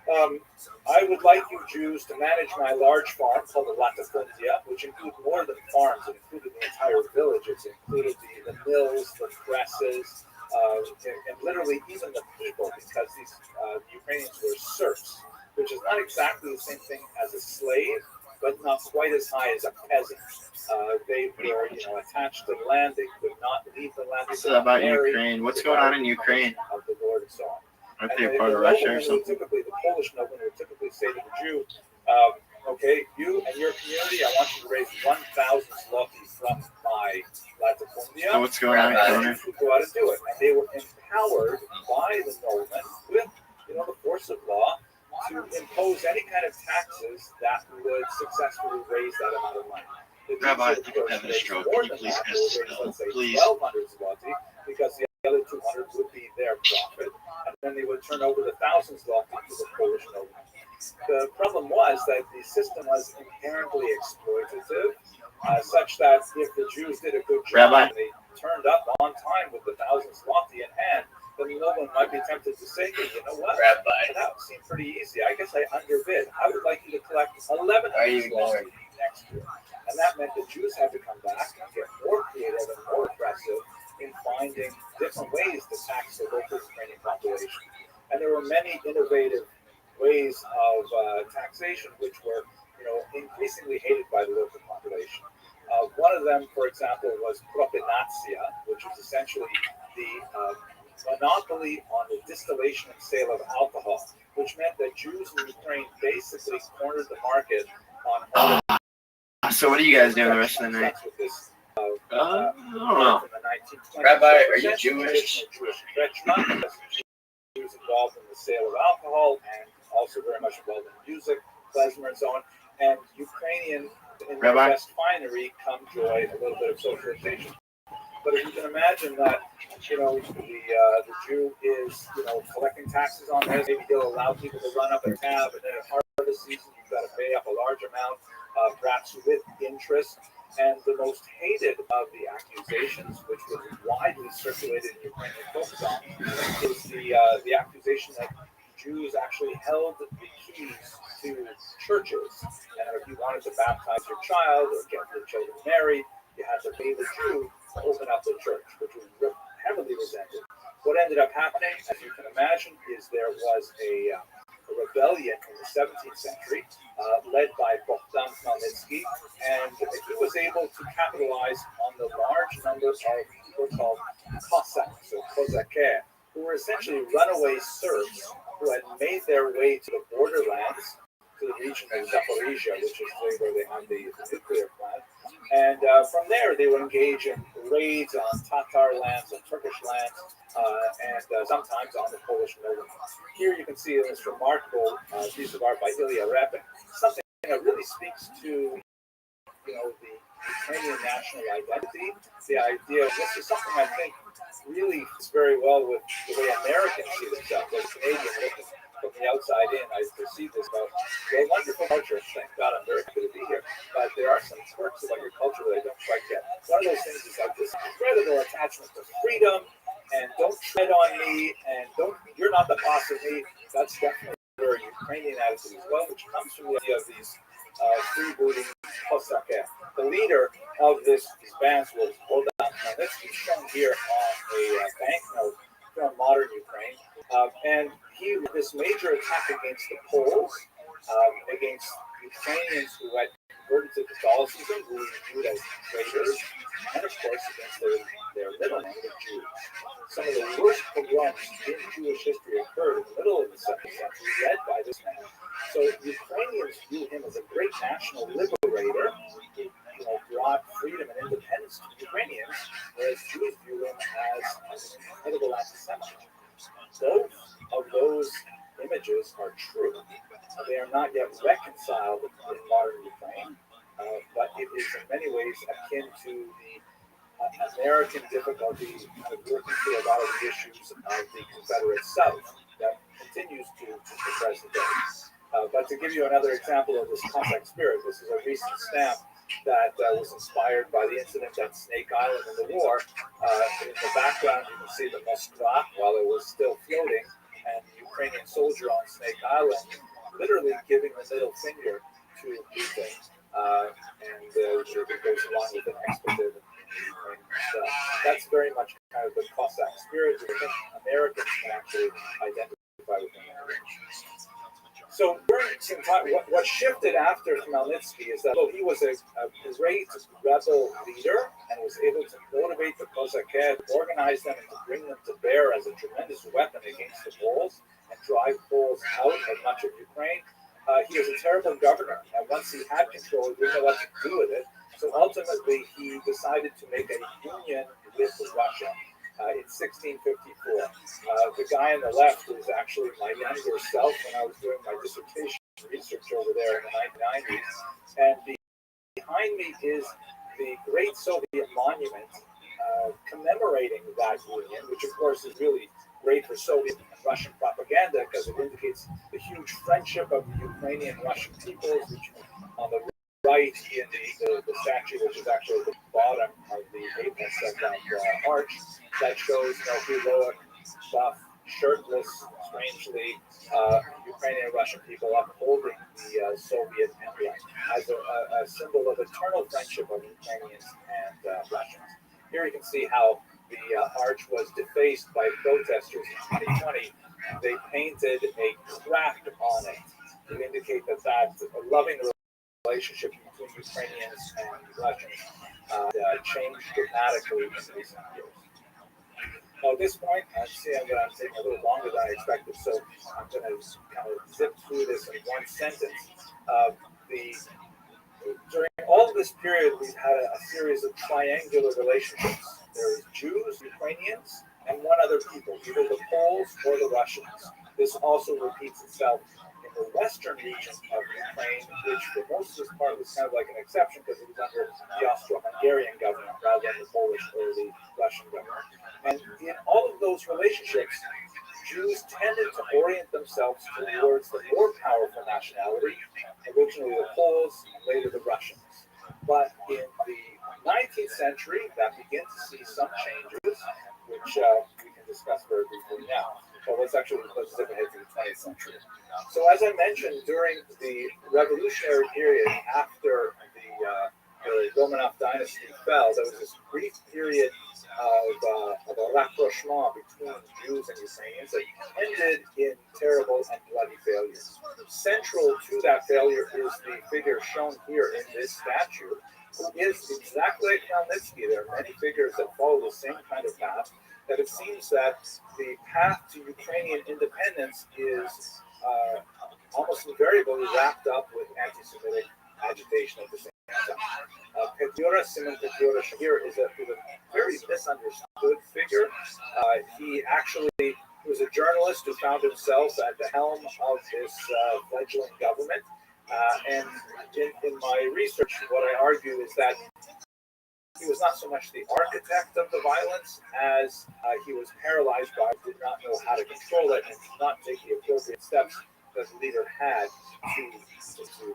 I would like you Jews to manage my large farm called the Latifundia, which include more than farms. It included the entire villages. It included the mills, the presses, and literally even the people, because these Ukrainians were serfs, which is not exactly the same thing as a slave, but not quite as high as a peasant. They were, attached to the land. They could not leave the land. This is about Ukraine. What's going on in Ukraine? Of the Lord and so on. Aren't they a part of Russia or something? Typically, the Polish nobleman would typically say to the Jew, okay, you and your community, I want you to raise 1,000 zloty from my latifundia. So what's going on, Connor? You should go out and do it. And they were empowered by the nobleman with, the force of law to impose any kind of taxes that would successfully raise that amount of money. Rabbi, I think I'm having a stroke. Can you please pass this down? Please. 1,200 zloty, because the other 200 would be their profit, and then they would turn over the 1,000 zloty to the Polish nobleman. The problem was that the system was inherently exploitative, such that if the Jews did a good job and they turned up on time with the 1,000 zloty in hand, then the nobleman might be tempted to say, you know what? Rabbi. That would seem pretty easy. I guess I underbid. I would like you to collect 1,100 zloty next year. And that meant the Jews had to come back and get more creative and more aggressive in finding different ways to tax the local Ukrainian population. And there were many innovative ways of taxation which were, increasingly hated by the local population. One of them, for example, was propinatia, which was essentially the monopoly on the distillation and sale of alcohol, which meant that Jews in Ukraine basically cornered the market on all So what are you guys doing the rest of the night? I don't know. Rabbi, are you Jewish? Jews involved in the sale of alcohol and also very much involved in music, klezmer, and so on. And Ukrainian, in their best finery, come joy, a little bit of socialization. But if you can imagine that, the Jew is, collecting taxes on this, maybe he'll allow people to run up a tab, and then at harvest season, you've got to pay up a large amount, perhaps with interest. And the most hated of the accusations, which was widely circulated in Ukrainian folksong, is the accusation that Jews actually held the keys to churches. And if you wanted to baptize your child or get your children married, you had to pay the Jew to open up the church, which was heavily resented. What ended up happening, as you can imagine, is there was a rebellion in the 17th century, led by Bogdan Khmelnytsky, and he was able to capitalize on the large numbers of what were called Cossacks, or Kozakeh, who were essentially runaway serfs who had made their way to the borderlands, to the region of Zaporizhia, which is where they have the nuclear plant. And from there, they would engage in raids on Tatar lands and Turkish lands, and sometimes on the Polish Moldova. Here you can see this remarkable piece of art by Ilya Repin, something that really speaks to the Ukrainian national identity. The idea, this is something I think really fits very well with the way Americans see themselves. As a Canadian, looking from the outside in, I perceive this about a wonderful culture. Thank God I'm very happy to be here. But there are some quirks about your culture that I don't quite get. One of those things is like this incredible attachment to freedom and don't tread on me and you're not the boss of me. That's definitely a very Ukrainian attitude as well, which comes from the idea of these freebooting Kosaker. The leader of these bands was Bogdan Khmelnytsky, shown here on a banknote from modern Ukraine. And he led this major attack against the Poles, against Ukrainians who had converted to Catholicism, who were viewed as traitors, and of course against their middle name, the Jews. Some of the worst pogroms in Jewish history occurred in the middle of the 7th century, led by this man. So Ukrainians view him as a great national liberator who brought freedom and independence to the Ukrainians, whereas Jews view him as an incredible anti-Semite. Both of those images are true. They are not yet reconciled in modern Ukraine, but it is in many ways akin to the American difficulty of working through a lot of the issues of the Confederate South that continues to the present day. But to give you another example of this Cossack spirit, this is a recent stamp that was inspired by the incident at Snake Island in the war. In the background, you can see the Moskva while it was still floating, and the Ukrainian soldier on Snake Island literally giving the middle finger to Putin, and it goes along with an expletive. That's very much kind of the Cossack spirit, which I think Americans can actually identify with in that. So what shifted after Khmelnytsky is that he was a great rebel leader and was able to motivate the Kosaker, organize them, and to bring them to bear as a tremendous weapon against the Poles and drive Poles out of much of Ukraine. He was a terrible governor, and once he had control, he didn't know what to do with it. So ultimately, he decided to make a union with Russia in 1654. The guy on the left was actually my younger self when I was doing my dissertation research over there in the 1990s. And behind me is the Great Soviet Monument commemorating that union, which of course is really great for Soviet and Russian propaganda because it indicates the huge friendship of the Ukrainian Russian peoples, which on the right in the statue, which is actually at the bottom of the apex of that arch, that shows heroic, buff, shirtless, strangely, Ukrainian Russian people upholding the Soviet emblem as a symbol of eternal friendship of Ukrainians and Russians. Here you can see how the arch was defaced by protesters in 2020. They painted a crack on it to indicate that loving relationship between Ukrainians and Russians changed dramatically in recent years. Now, at this point, I'm taking a little longer than I expected, so I'm going to kind of zip through this in one sentence. During all of this period, we've had a series of triangular relationships. There's Jews, Ukrainians, and one other people, either the Poles or the Russians. This also repeats itself in the western region of Ukraine, which for most of this part was kind of like an exception because it was under the Austro-Hungarian government rather than the Polish or the Russian government. And in all of those relationships, Jews tended to orient themselves towards the more powerful nationality, originally the Poles and later the Russians. But in the 19th century, that began to see some changes, which we can discuss very briefly now. But let's zip ahead to the 20th century. So as I mentioned, during the revolutionary period after the Romanov dynasty fell, there was this brief period of a rapprochement between Jews and Ukrainians that ended in terrible and bloody failures. Central to that failure is the figure shown here in this statue, who is exactly like Khmelnytsky. There are many figures that follow the same kind of path, that it seems that the path to Ukrainian independence is almost invariably wrapped up with anti-Semitic agitation at the same time. Petliura, Simon Petliura Shahir, is a very misunderstood figure. He actually was a journalist who found himself at the helm of this fledgling government. And in my research, what I argue is that he was not so much the architect of the violence as he was paralyzed by it, did not know how to control it, and did not take the appropriate steps that the leader had to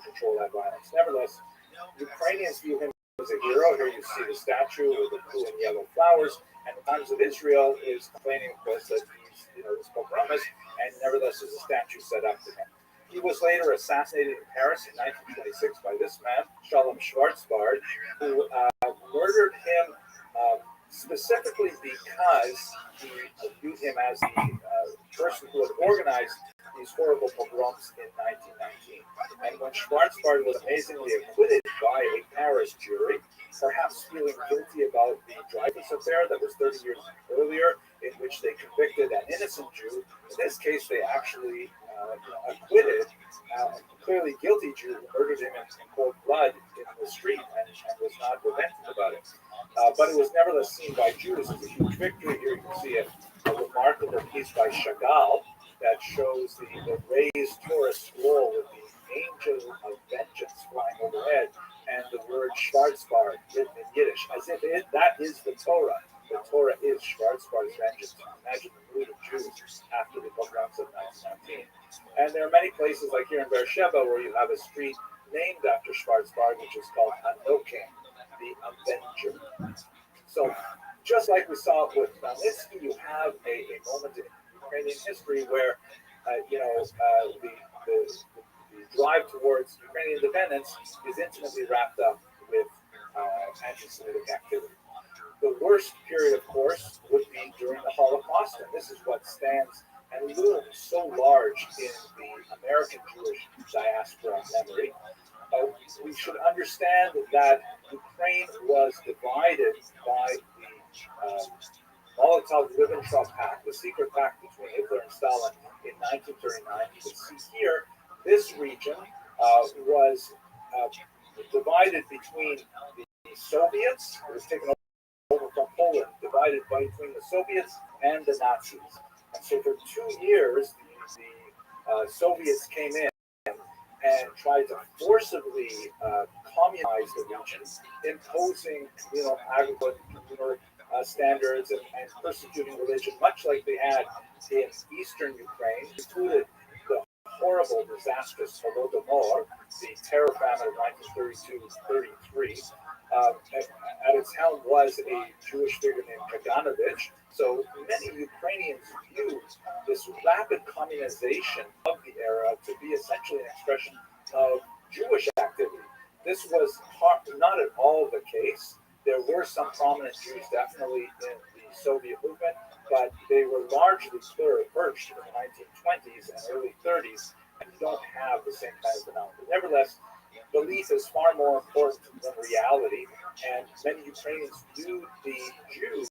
control that violence. Nevertheless, Ukrainians view him as a hero. Here you see the statue with the blue and yellow flowers, and the Times of Israel is complaining, of course, that he's, this pogromist, and nevertheless there's a statue set up to him. He was later assassinated in Paris in 1926 by this man, Shalom Schwarzbard, who murdered him specifically because he viewed him as the person who had organized these horrible pogroms in 1919. And when Schwarzbard was amazingly acquitted by a Paris jury, perhaps feeling guilty about the Dreyfus affair that was 30 years earlier, in which they convicted an innocent Jew, in this case they actually acquitted a clearly guilty Jew who murdered him in cold blood in the street and was not repentant about it. But it was nevertheless seen by Jews as a huge victory. Here you can see a remarkable piece by Chagall that shows the raised Torah scroll with the angel of vengeance flying overhead and the word Schwarzbard written in Yiddish, as if that is the Torah. The Torah is Schwarzbard's vengeance. Imagine the mood of Jews after the pogroms of 1919. And there are many places, like here in Beersheba, where you have a street named after Schwarzbard, which is called Anokim, the Avenger. So, just like we saw with Magnitsky, you have a moment in Ukrainian history where, the drive towards Ukrainian independence is intimately wrapped up with anti-Semitic activity. The worst period, of course, would be during the Holocaust, and this is what stands and looms so large in the American Jewish diaspora memory. We should understand that Ukraine was divided by the Molotov-Ribbentrop Pact, the secret pact between Hitler and Stalin in 1939. You can see here, this region was divided between the Soviets. It was taken over from Poland, divided between the Soviets and the Nazis. And so for 2 years, the Soviets came in and tried to forcibly communize the region, imposing agricultural standards and persecuting religion, much like they had in eastern Ukraine, included the horrible, disastrous Holodomor, the terror famine of 1932-33. At its helm was a Jewish figure named Kaganovich. So many Ukrainians viewed this rapid communization of the era to be essentially an expression of Jewish activity. This was not at all the case. There were some prominent Jews definitely in the Soviet movement, but they were largely perched in the 1920s and early 30s and don't have the same kind of phenomenon. Nevertheless, belief is far more important than reality, and many Ukrainians viewed the Jews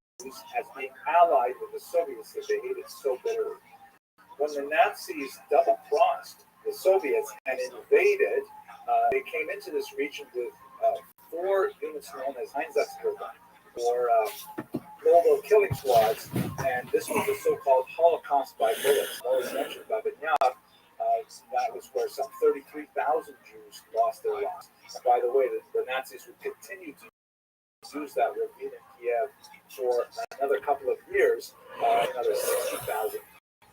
as being allied with the Soviets that they hated so bitterly. When the Nazis double-crossed the Soviets and invaded, they came into this region with 4 units known as Einsatzgruppen, or mobile killing squads, and this was the so-called Holocaust by bullets. Always mentioned Babinyak. That was where some 33,000 Jews lost their lives. And by the way, the Nazis would continue to use that ravine in Kiev for another couple of years. Another 60,000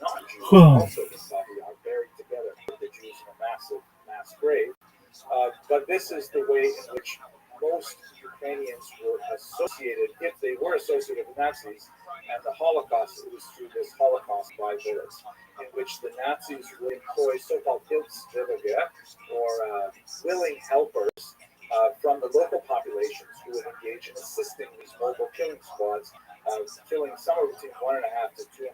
non-Jews also in Babinyak, buried together with the Jews in a massive mass grave. But this is the way in which most Ukrainians were associated, if they were associated with Nazis, and the Holocaust, it was through this Holocaust by bullets, in which the Nazis would employ so-called Hilfswillige, or willing helpers, from the local populations who would engage in assisting these mobile killing squads, killing somewhere between 1.5 to 2.5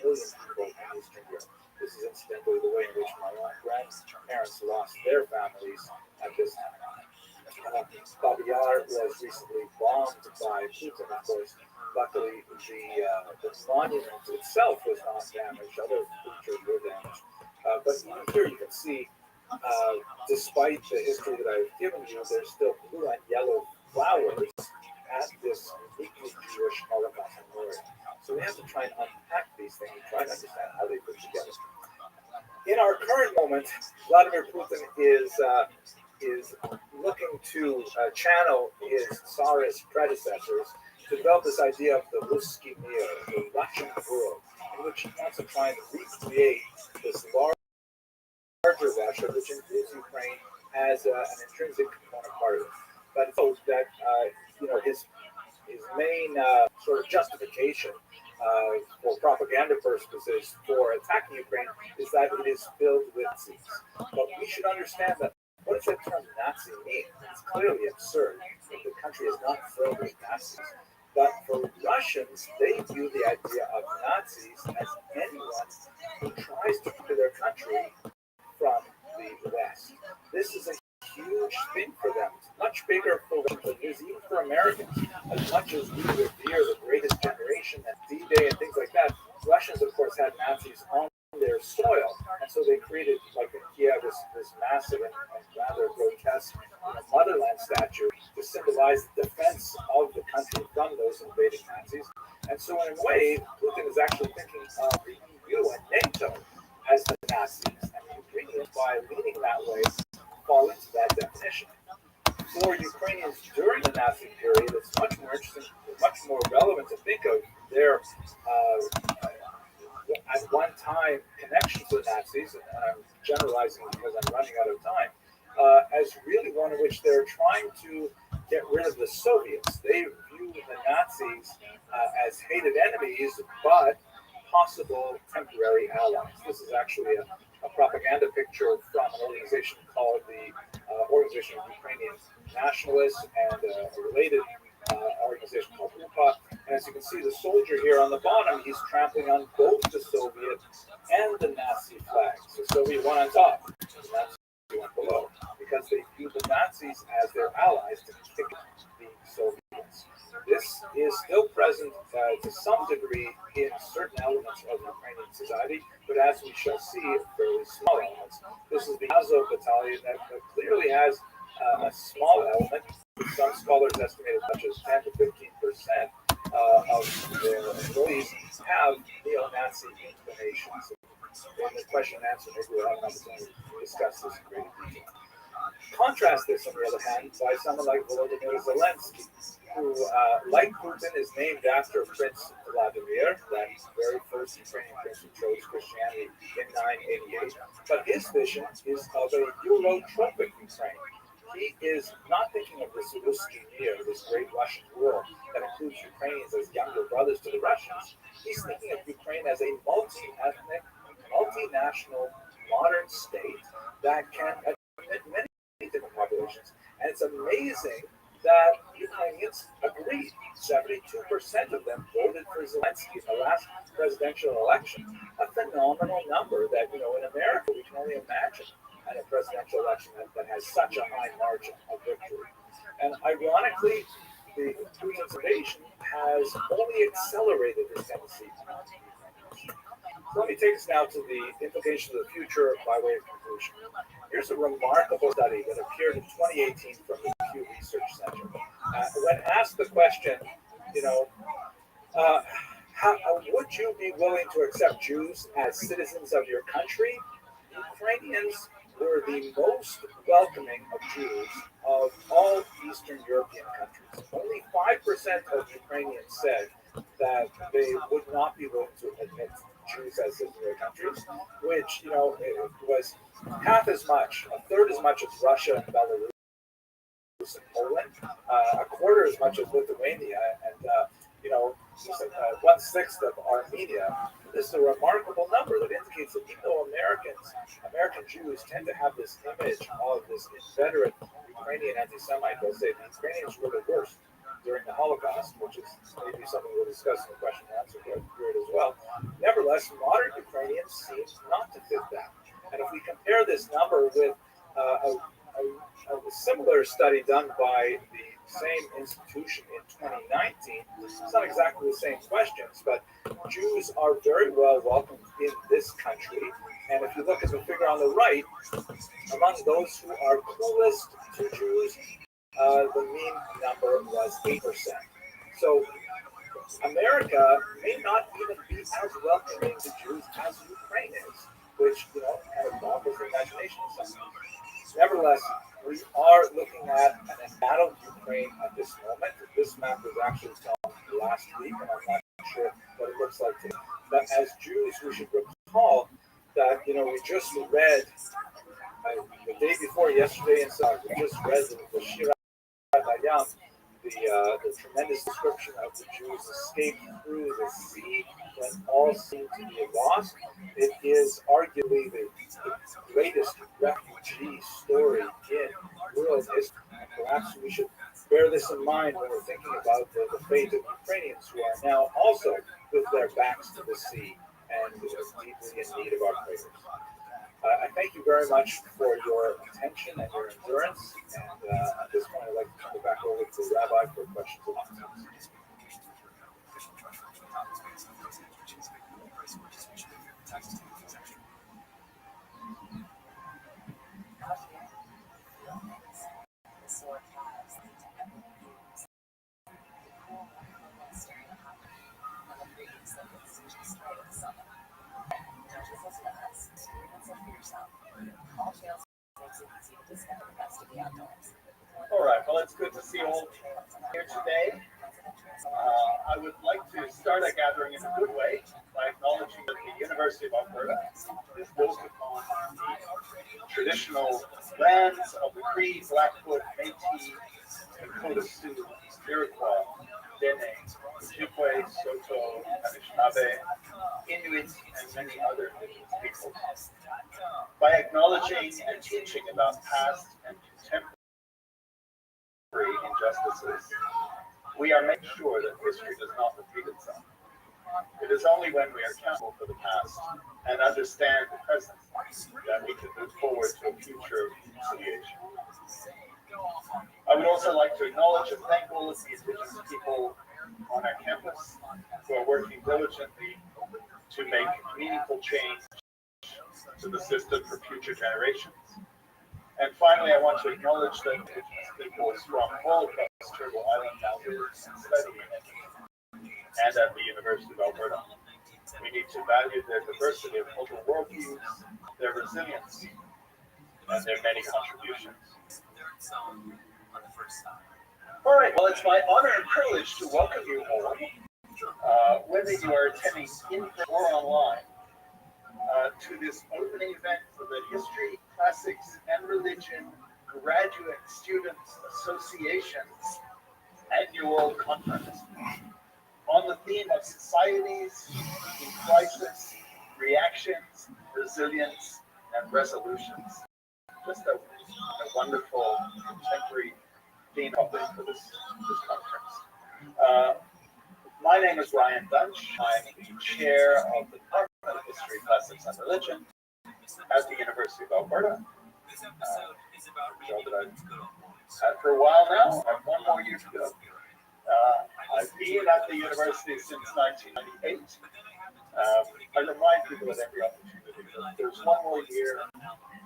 million people in Eastern Europe. This is incidentally the way in which my own grandparents lost their families at this time. Babi Yar was recently bombed by Putin, of course. Luckily, the monument itself was not damaged. Other features were damaged. But here you can see despite the history that I've given you, there's still blue and yellow flowers at this uniquely Jewish Holocaust memorial. So we have to try and unpack these things and try to understand how they fit together. In our current moment, Vladimir Putin is looking to channel his Tsarist predecessors to develop this idea of the Ruski Mir, the Russian world, in which he wants to try and recreate this larger Russia, which includes Ukraine as an intrinsic component part of it. But so that his main sort of justification for propaganda purposes for attacking Ukraine is that it is filled with Nazis. But we should understand that what does that term Nazi mean? It's clearly absurd that the country is not filled with Nazis. But for Russians, they view the idea of Nazis as anyone who tries to enter their country from the West. This is a huge thing for them. It's much bigger for Russians than it is even for Americans. As much as we revere the greatest generation and D-Day and things like that, Russians, of course, had Nazis on their soil. And so they created, like in Kiev, this massive and rather grotesque motherland statue to symbolize the defense of the country from those invading Nazis. And so in a way, Putin is actually thinking of the EU and NATO as the Nazis. And the Ukrainians, by leaning that way, fall into that definition. For Ukrainians during the Nazi period, it's much more interesting, much more relevant to think of their at one time connections to the Nazis, and I'm generalizing because I'm running out of time, as really one in which they're trying to get rid of the Soviets. They view the Nazis as hated enemies, but possible temporary allies. This is actually a propaganda picture from an organization called the Organization of Ukrainian Nationalists and a related organization called UPA. And as you can see, the soldier here on the bottom, he's trampling on both the Soviet and the Nazi flags. The Soviet one on top, the Nazi one below, because they view the Nazis as their allies to kick the Soviets. This is still present to some degree in certain elements of Ukrainian society, but as we shall see, fairly small elements. This is the Azov battalion that clearly has a small element. Some scholars estimate as much as 10 to 15% of their employees have neo-Nazi inclinations. In the question and answer, maybe we'll have an opportunity to discuss this in greater detail. Contrast this, on the other hand, by someone like Volodymyr Zelensky, who, like Putin, is named after Prince Vladimir, that very first Ukrainian prince who chose Christianity in 988. But his vision is of a Eurotropic Ukraine. He is not thinking of this Ruski Mir, this great Russian world that includes Ukrainians as younger brothers to the Russians. He's thinking of Ukraine as a multi-ethnic, multinational, modern state that can admit many different populations. And it's amazing that Ukrainians agreed. 72% of them voted for Zelensky in the last presidential election. A phenomenal number that, in America, we can only imagine at a presidential election that has such a high margin of victory. And ironically, the Putin's invasion has only accelerated this tendency. So let me take us now to the implications of the future by way of conclusion. Here's a remarkable study that appeared in 2018 from the Pew Research Center. When asked the question, would you be willing to accept Jews as citizens of your country? Ukrainians were the most welcoming of Jews of all Eastern European countries. Only 5% of Ukrainians said that they would not be willing to admit Jews as citizens of their countries, which, it was half as much, a third as much as Russia and Belarus and Poland, a quarter as much as Lithuania, and, 1/6 of Armenia. This is a remarkable number that indicates that even though American Jews tend to have this image of this inveterate Ukrainian anti-Semite, they'll say the Ukrainians were the worst during the Holocaust, which is maybe something we'll discuss in the question and answer period as well. Nevertheless, modern Ukrainians seem not to fit that. And if we compare this number with a similar study done by the same institution in 2019, it's not exactly the same questions, but Jews are very well welcomed in this country. And if you look at the figure on the right, among those who are clueless to Jews, the mean number was 8%. So America may not even be as welcoming to Jews as Ukraine is, which kind of boggles the imagination sometimes. Nevertheless, we are looking at an embattled Ukraine at this moment. This map was actually filmed last week, and I'm not sure what it looks like today. But as Jews, we should recall that we just read the day before yesterday, and so we just read the Shira Hayam, the tremendous description of the Jews' escape through the sea when all seemed to be lost. It is arguably the greatest refugee story in world history. Perhaps we should bear this in mind when we're thinking about the fate of Ukrainians who are now also with their backs to the sea and deeply in need of our prayers. I thank you very much for your attention and your endurance. And at this point, I'd like to turn it back over to the Rabbi for questions and answers. All right, well, it's good to see you all here today. I would like to start our gathering in a good way by acknowledging that the University of Alberta is built upon the traditional lands of the Cree, Blackfoot, Métis, Dakota Sioux, Iroquois, Dene, Ojibwe, Saulteaux, Anishinaabe, Inuit, and many other indigenous peoples. By acknowledging and teaching about past and contemporary injustices, we are making sure that history does not repeat itself. It is only when we are accountable for the past and understand the present that we can move forward to a future of reconciliation. I would also like to acknowledge and thank all of the Indigenous people on our campus who are working diligently to make meaningful change to the system for future generations. And finally, I want to acknowledge that Indigenous peoples from all across Turtle Island now live and study and at the University of Alberta. We need to value their diversity of cultural worldviews, their resilience, and their many contributions. All right, well, it's my honor and privilege to welcome you all, whether you are attending in person or online, to this opening event for the History, Classics, and Religion Graduate Students Association's annual conference on the theme of societies in crisis, reactions, resilience, and resolutions. Just a wonderful contemporary theme topic for this conference. My name is Ryan Bunch. I'm the chair of the Department of History, Classics, and Religion at the University of Alberta. Job that I've had for a while now. I have one more year to go. I've been at the university since 1998. I remind people at every opportunity that there's one more year.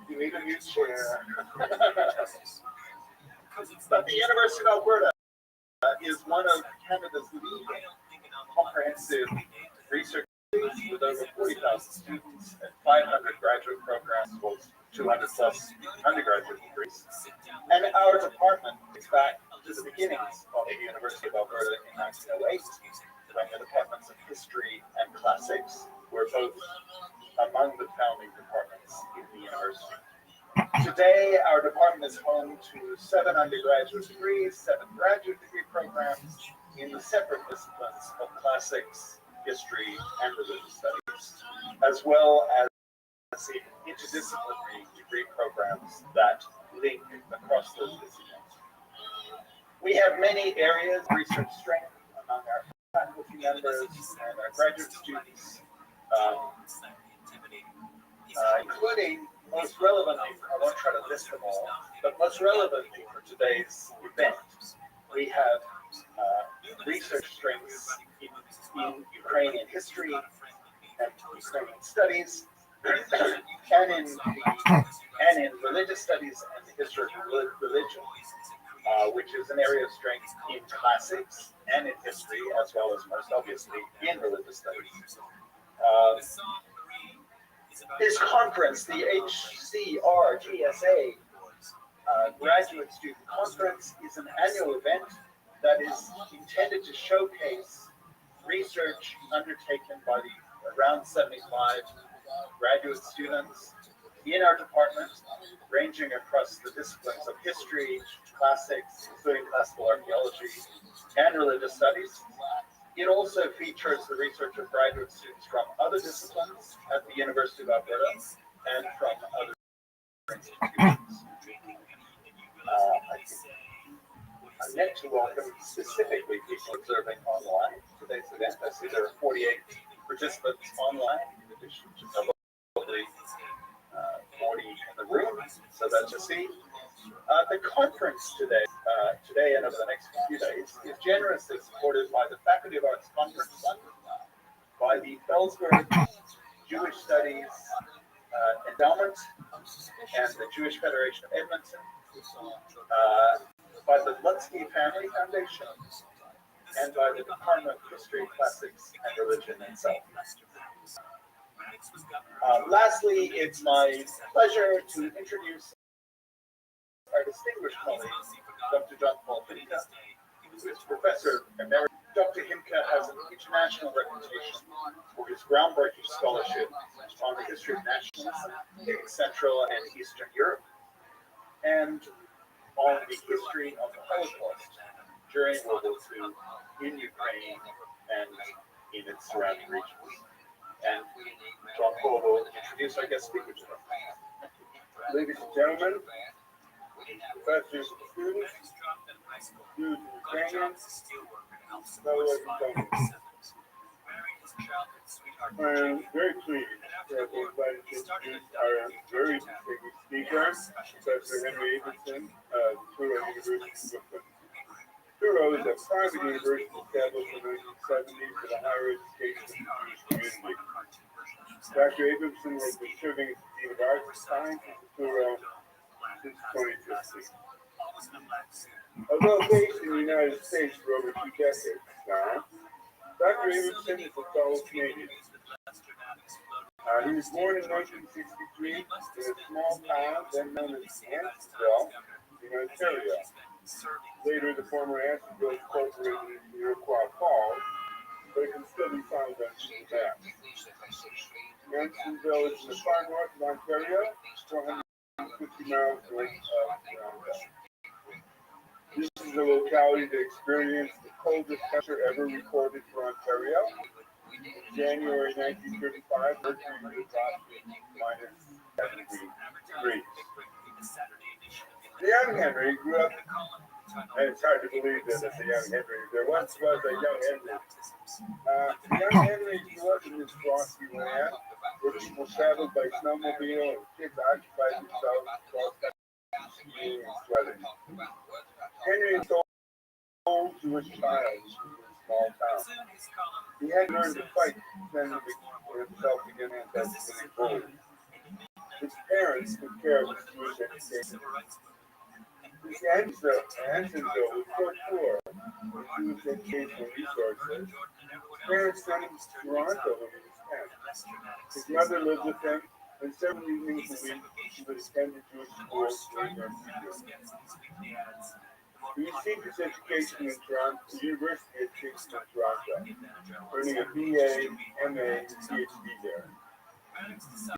You need a new chair. But the University of Alberta is one of Canada's leading comprehensive research with over 40,000 students and 500 graduate programs, well, 200 plus undergraduate degrees. And our department is back to the beginnings of the University of Alberta in 1908, when the departments of history and classics were both among the founding departments in the university. Today, our department is home to 7 undergraduate degrees, 7 graduate degree programs in the separate disciplines of classics, history, and religious studies, as well as the interdisciplinary degree programs that link across those disciplines. We have many areas of research strength among our faculty members and our graduate students, including, most relevantly, I won't try to list them all, but most relevantly for today's event, we have research strengths in Ukrainian history and Ukrainian studies, and in religious studies and the history of religion, which is an area of strength in classics and in history, as well as most obviously in religious studies. This conference, the HCRGSA Graduate Student Conference, is an annual event that is intended to showcase research undertaken by the around 75 graduate students in our department, ranging across the disciplines of history, classics, including classical archaeology, and religious studies. It also features the research of graduate students from other disciplines at the University of Alberta and from other institutions. I'm meant to welcome specifically people observing online today's event. I see there are 48 participants online, in addition to probably 40 in the room, so that's a see. The conference today and over the next few days is generously supported by the Faculty of Arts Conference Fund, by the Felsberg Jewish Studies Endowment, and the Jewish Federation of Edmonton, by the Lutsky Family Foundation, and by the Department of History, Classics, and Religion itself. Lastly, it's my pleasure to introduce our distinguished colleague, Dr. John Paul Himka, who is Professor Emeritus. Dr. Himka has an international reputation for his groundbreaking scholarship on the history of nationalism in Central and Eastern Europe, and on the history of the Holocaust during World War II in Ukraine and in its surrounding regions. And John Paul will introduce our guest speaker today. Ladies and gentlemen, professors and students, Jews and Ukrainians, fellow Estonians. I am very pleased to have been invited to introduce our very distinguished speaker, Professor Henry Abramson of Truro University of Brooklyn. Truro is a private university established in the 1970s for the higher education of the Jewish community. Dr. Abramson has been serving as the Dean of Arts and Sciences at Truro since 2015. Although based in the United States for over 2 decades now, Dr. Abramson is a fellow Canadian. He was born in 1963 in a small town then known as Hansonville in Ontario. Later, the former Hansonville incorporated into Iroquois Falls, but it can still be found on the map. Hansonville is in the far north of Ontario, 450 miles north of Toronto. This is a locality that experienced the coldest temperature ever recorded for Ontario. In January 1935, mercury dropped to minus 70 degrees. The young Henry grew up, and it's hard to believe that it's a young Henry. There once was a young Henry. The young Henry grew up in this frosty land where people traveled by snowmobile and kids occupied themselves with skiing and sweating. Henry is an old Jewish child in a small town. He had learned to fight to defend himself against anti-Semitic bullies. His parents took care of his Jewish education. His Hansonville was so poor with Jewish educational resources. His parents sent him to Toronto when he was 10. His mother lived with him, and several evenings a week he would attend the Jewish school during their freedom. He received his education in Toronto, the University of Kingston, Toronto, earning a BA, MA, and PhD there.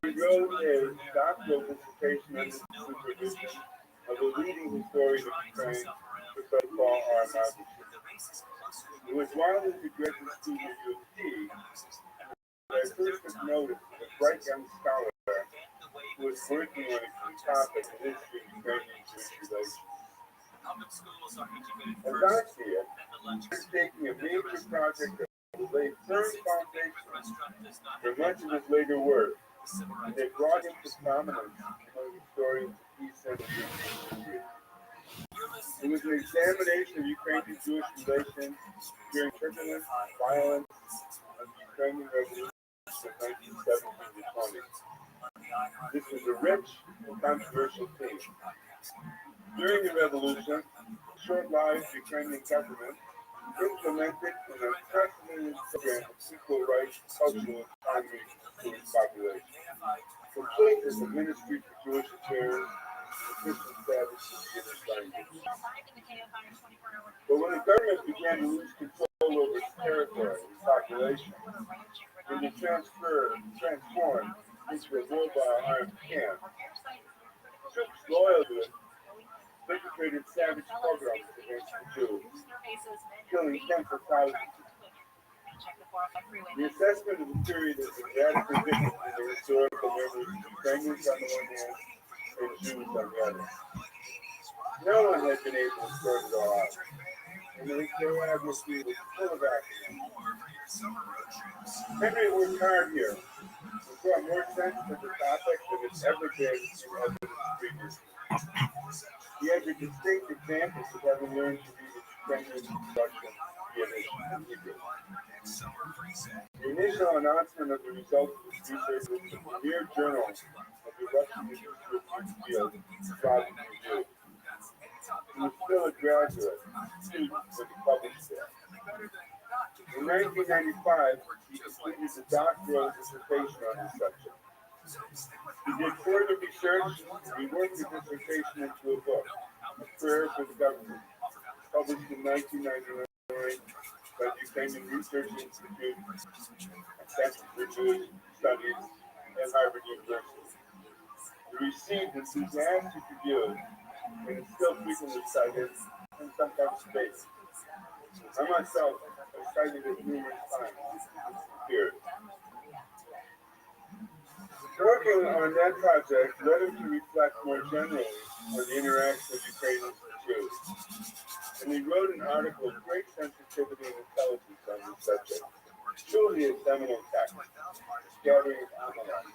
He wrote a doctoral dissertation under the supervision of the leading historian of Ukraine, Professor Paul R. Markovich. It was while he was a graduate student at U of T that I first took notice of a bright young scholar who was working on a key topic in history of Ukrainian Jewish relations. As I see it, he's taking a major project that will lay firm foundations for much of his later work, and they brought him to prominence among historians of East Central history. It was an examination of Ukrainian Jewish relations during turbulent violence of the Ukrainian Revolution of 1917 to 20. This was a rich and controversial theme. During the revolution, short-lived Ukrainian government implemented an unprecedented program of equal rights, cultural autonomy to its population, complete as a ministry for Jewish affairs, official status for the Yiddish language. But when the government began to lose control over its territory and population, and to transformed into a mobile armed camp, troops loyal to it perpetrated savage pogroms against the Jews, killing tens of thousands. The assessment of the period is radically different from the historical memories of Ukrainians on the one hand and Jews on the other. No one had been able to sort it all out, and the historiography was full of accidents. Henry worked hard here, and brought more sense to the topic than it's ever been in evidence previously. He has a distinct advantage of having learned to read Ukrainian, Russian, Yiddish, and Hebrew. The initial announcement of the results of his research was the premier journal of the Russian Institute field, Rabbi Rothschild. He was still a graduate student when he published there. In 1995, he completed a doctoral dissertation on the subject. He did further research and reworked the dissertation into a book, A Prayer for the Government, published in 1999 by the Ukrainian Research Institute and Center for Jewish Studies at Harvard University. It received enthusiastic reviews and is still frequently cited and sometimes debated. I myself have cited it numerous times here. Working on that project led him to reflect more generally on the interaction of Ukrainians and Jews. And he wrote an article of great sensitivity and intelligence on this subject, truly a seminal text, Gathering Amalek.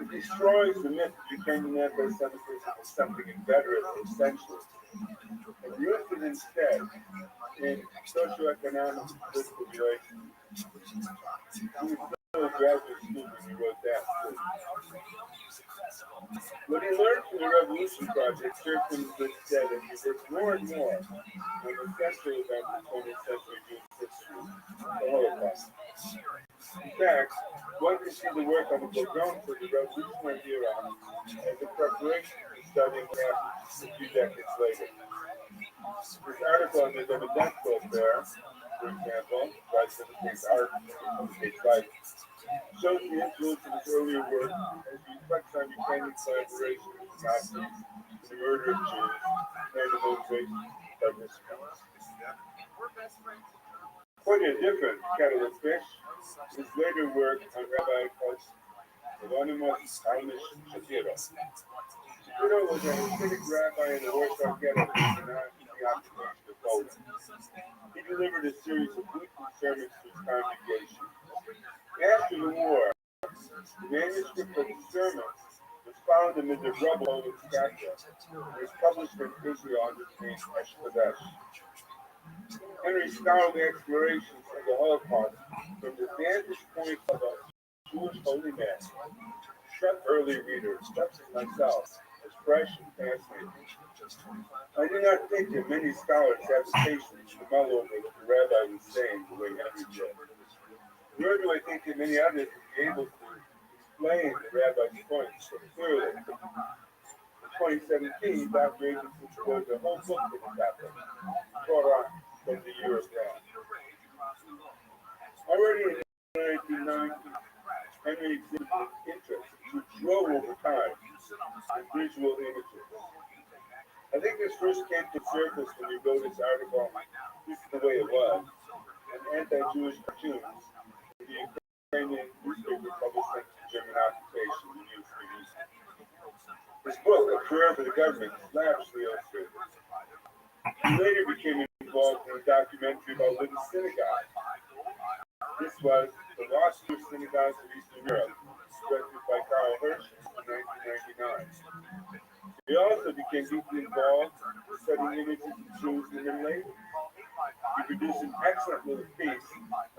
It destroys the myth of Ukrainian anti-Semitism as something inveterate or sensual, and roots it instead in socioeconomic and political relations. He was still a graduate student when he wrote that too. What he learned from the Revolution Project served him in good stead as he worked more and more on the central event of 20th century Jewish history, the Holocaust. In fact, one can see the work on the pogroms of the Revolutionary era as a preparation for studying what happened a few decades later. His article on the Davidenko affair, for example, by Timothy's art in page 5, shows the influence of his earlier work as he reflects on Ukrainian collaboration with the Nazis in the murder of Jews and the motivation participants. Quite a different kettle of fish, his later work on Rabbi Rothschild Amish Shapiro. Shapiro was a Hasidic rabbi in the Warsaw Ghetto during the occupation of Poland. He delivered a series of weekly sermons to his congregation. After the war, the manuscript of his sermons was found amid the rubble of its scatula and was published in Israel under the name Eshkadesh. Henry's scholarly explorations of the Holocaust from the vantage point of a Jewish holy man struck early readers, such as myself, as fresh and fascinating. I do not think that many scholars have the patience to mull over what the rabbi was saying the way Henry did. Nor do I think that many others would be able to explain the rabbi's points so clearly. In 2017, Dr. Agency devoted a whole book to the topic, Torah from the year of God. Already in 1990, Henry exhibited interest, which grew over time, in visual images. I think this first came to surface when he wrote his article, This is the Way It Was, an anti-Jewish cartoons in the Ukrainian newspaper published since the German occupation in the year. His book, A Prayer for the Government, is lavishly illustrated. He later became involved in a documentary about living synagogue. This was The Lost Jewish Synagogues of Eastern Europe, directed by Karl Hirsch in 1999. He also became deeply involved in studying images of Jews in the Middle Ages. He produced an excellent little piece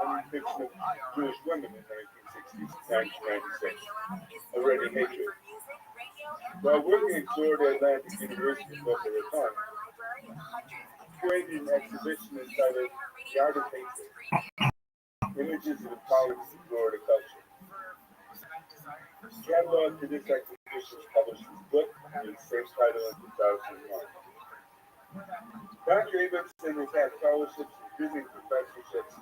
on the depiction of Jewish women in 1968. 1996. Already hatred. While working in Florida Atlantic University in Boca Raton, created an exhibition entitled The Art of Hatred, Images of the Politics of Florida Culture. Catalog to this exhibition was published in his book with the same title in 2001. Dr. Abramson has had fellowships and visiting professorships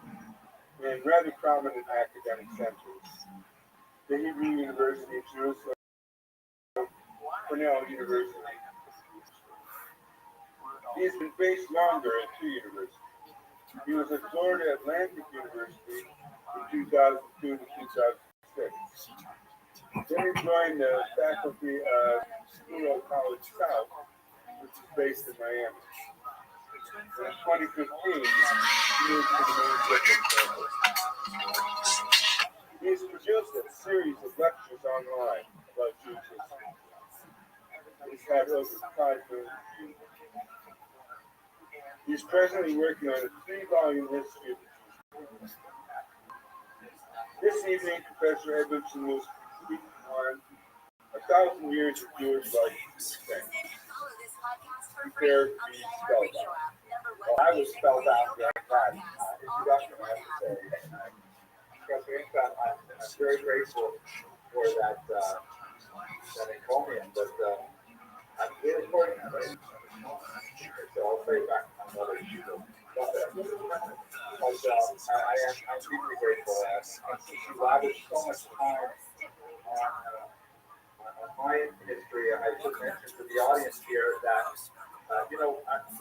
in rather prominent academic centers. The Hebrew University of Jerusalem, Cornell University. He has been based longer at two universities. He was at Florida Atlantic University from 2002 to 2006. Then he joined the faculty of School of College South, which is based in Miami. In 2015, he moved to the main campus. He has produced a series of lectures online about Jewish history. He's had over 5 million views. He's presently working on a 3-volume history of the Jewish people. This evening, Professor Edmondson will speak on 1,000 years of Jewish life in Spain. Prepare to be spelled out. Well, I was spelled out during that introduction, I have to say. I'm very grateful for that encomium, but I'm really recording that right now. So I'll say back to my mother. I'm deeply grateful. She lavished so much time on my history. I should mention to the audience here that,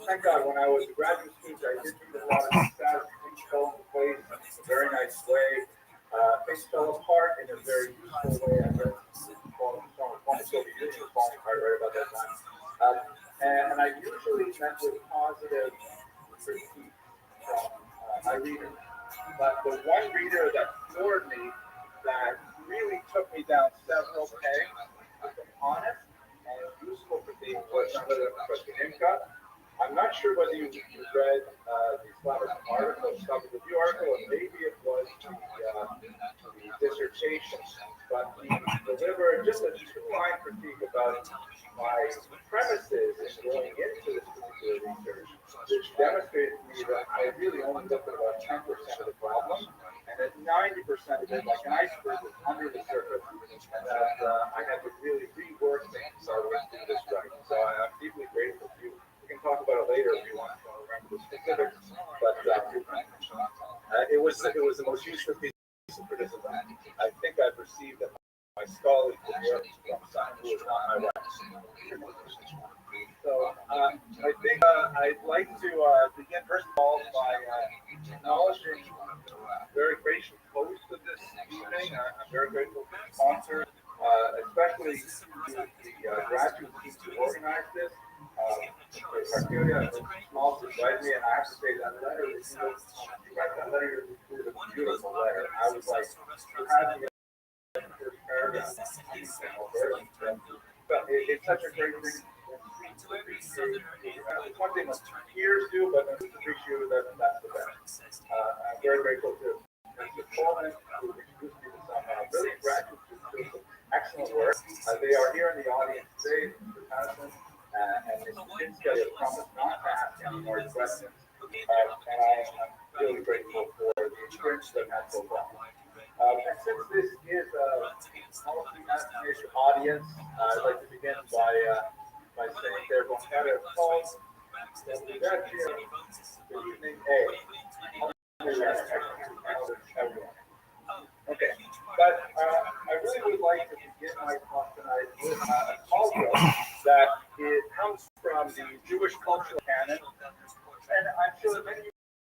thank God, when I was a graduate student, I did meet a lot of success. Things fell into place in a very nice way. Things fell apart in a very useful way. I guess former Soviet Union was falling apart right about that time. And I usually met with positive critique from my readers. But the one reader that floored me, that really took me down several pegs, was honest and useful to me, was another Professor Imka. I'm not sure whether you read the Slavic article, Slavic Review article, or maybe it was the dissertation, but he delivered just a 2-line critique about my premises in going into this particular research, which demonstrated to me that I really only looked at about 10% of the problem, and that 90% of it, like an iceberg, was under the surface, and that I had to really rework things so I would do this right. So I'm deeply grateful to you. We can talk about it later if you want to remember the specifics, but it was the most useful piece of criticism I think I've received that my scholarly career from someone who is not my wife. So I think I'd like to begin first of all by acknowledging the very gracious host of this evening. I'm very grateful to the sponsor, especially to the graduate team who organized this. Criteria and small surprised me, and I have to say that letter, you write that letter, it was a beautiful letter. I was like, you had the first paragraph, but it's such a great thing. It's one thing that peers do, but to appreciate that, that's the best. I'm very grateful to Mr. Coleman, who introduced me to some really graduate students doing some excellent work. They are here in the audience today, Mr. Patterson. And Mr. Kinska has promised not to ask any more questions. And I'm really grateful for the experience that I've had so far. And since this is a policy masturbation audience, I'd like to begin by saying to everyone, had a call. Good evening, Okay, but I really would like to begin my talk tonight with a call that it comes from the Jewish cultural canon, and I'm sure that many of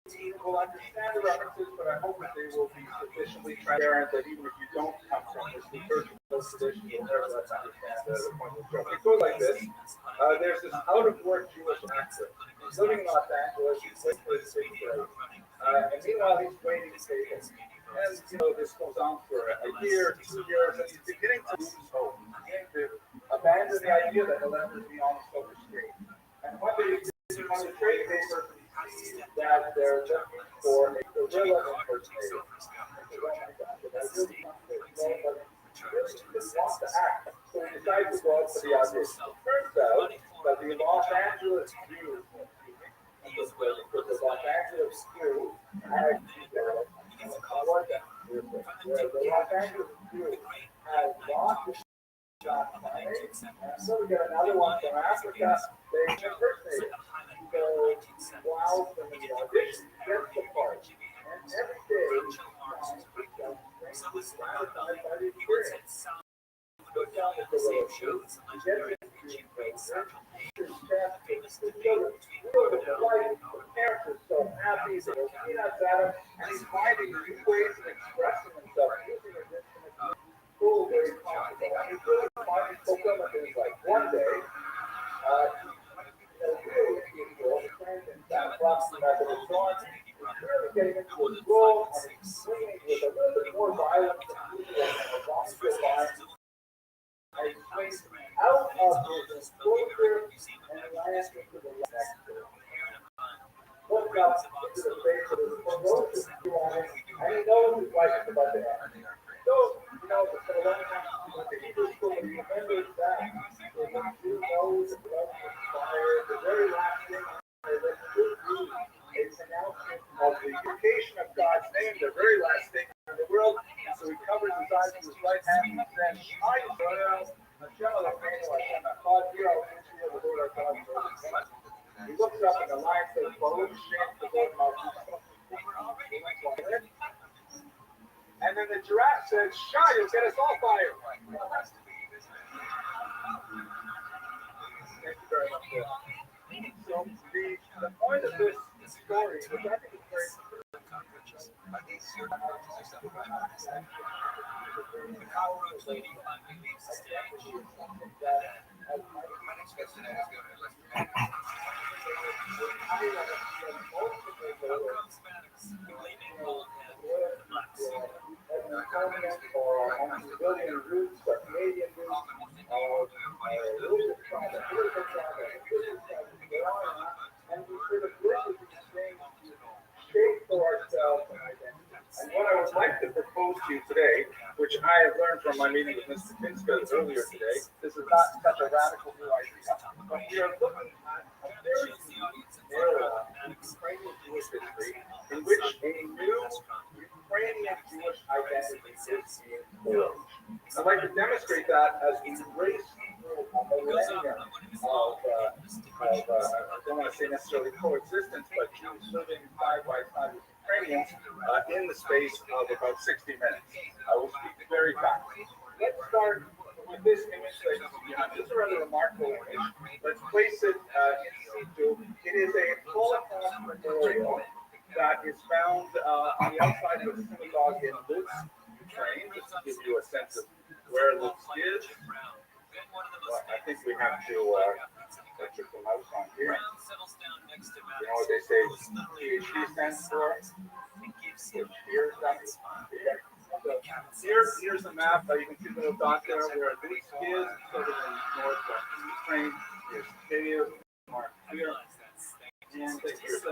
you will understand the references, but I hope that they will be sufficiently transparent that even if you don't come from this liturgical tradition, you'll nevertheless understand the point of the joke. It goes like this. There's this out-of-work Jewish actor living in Los Angeles. He's waiting for his big break. And meanwhile, he's waiting tables. And, this goes on for a year, 2 years, and he's beginning to lose hope. He's beginning to abandon the idea that he'll ever be on the silver screen. And one day, he's on the trade paper, he sees that they're looking for a gorilla impersonator. He says, oh my God, did I really want this? for the audience. It turns out that the Los Angeles Jews, the Los Angeles Jews, had the Los Angeles Jews had lost the shot planning, and so we got another one from Africa. They impersonated. So wow, from the audition, gets the part, and every day, by the experience. The sound of the same shows. The parents are so happy, they go peanuts at him, and he's finding new ways of expressing himself using his instrument. Cool, very possible. And he's really finding fulfillment in his life. One day, really cool, friends in South Boston that was on, really getting into a role and he's swinging with a little bit more violence than usual and a long good line. I swings out of his enclosure and lands into the next door. Look up into the face of his ferocious blue eyes, and he knows his life is about to end. So, for a long time, the Hebrew school remembers that. The Jew knows that love is fire. The very last thing they let do is a pronouncement of the invocation of God's name, the very last thing in the world. So he covers his eyes with his right hand and says, I Israel, Hashem Elokeinu, Hashem Echad, hear, O Israel, the Lord our God is Lord of heaven. He looks up and the lion says, Baruch Shem, the Lord Malchus. And then the giraffe says, Shah, you'll get us all fired. Thank you very much. So the point of this story, which I think is very the power of lady finally leaves the stage. My next question is going to for ourselves and identity. And what I would like to propose to you today, which I have learned from my meeting with Mr. Pinska earlier today, this is not such a radical new idea, but we are looking at a very unique era in Ukrainian Jewish history in which a new Ukrainian Jewish identity is being forged. I'd like to demonstrate that as we race through a millennium of I don't want to say necessarily coexistence, but Jews living side by side with Ukrainians in the space of about 60 minutes. I will speak very fast. Let's start with this image that you see behind. This is a rather remarkable image. Let's place it in situ. It is a Holocaust memorial that is found on the outside of a synagogue in Lutsk, Ukraine, just to give you a sense of where Lutsk is. Well, I think we have to put the mouse on here. You know what they say PhD stands for? Here's the map. You can see the little dot there where Lutsk is, sort of in northwest Ukraine. Here's Kiev, marked here. And here's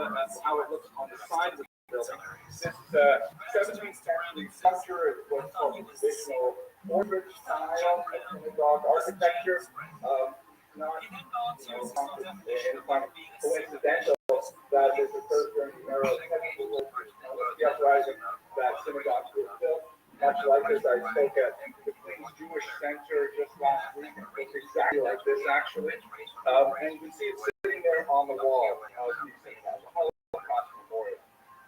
how it looks on the side of the building. This 17th century structure is what's called traditional orchard style synagogue architecture. Not coincidental that this occurred during the era of the uprising that synagogues were built. Much like as I spoke at the Queen's Jewish Center just last week, it looks exactly like this actually. And you can see it sitting there on the wall of the synagogue, the Holocaust Memorial.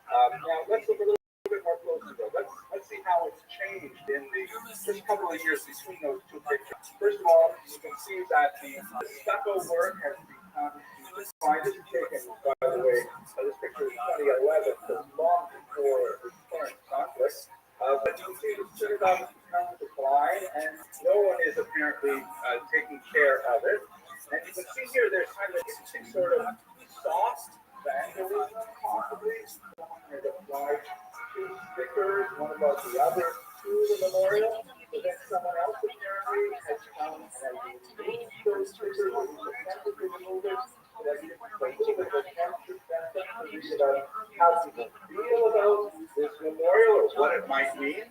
Now let's look a little bit more closely though. Let's see how it's changed in the just couple of years between those two pictures. First of all, you can see that the stucco work has become this is taken, by the way, this picture is 2011, so long before the current conflict. But you can see the synagogue has become decline, and no one is apparently taking care of it. And you can see here there's kind of interesting sort of soft vandalism, possibly. There's applied two stickers, one above the other, to the memorial. But then someone else apparently has come and has removed those stickers, or attempted to remove it. That gives a little bit of attention about how people feel about this memorial or what it might mean.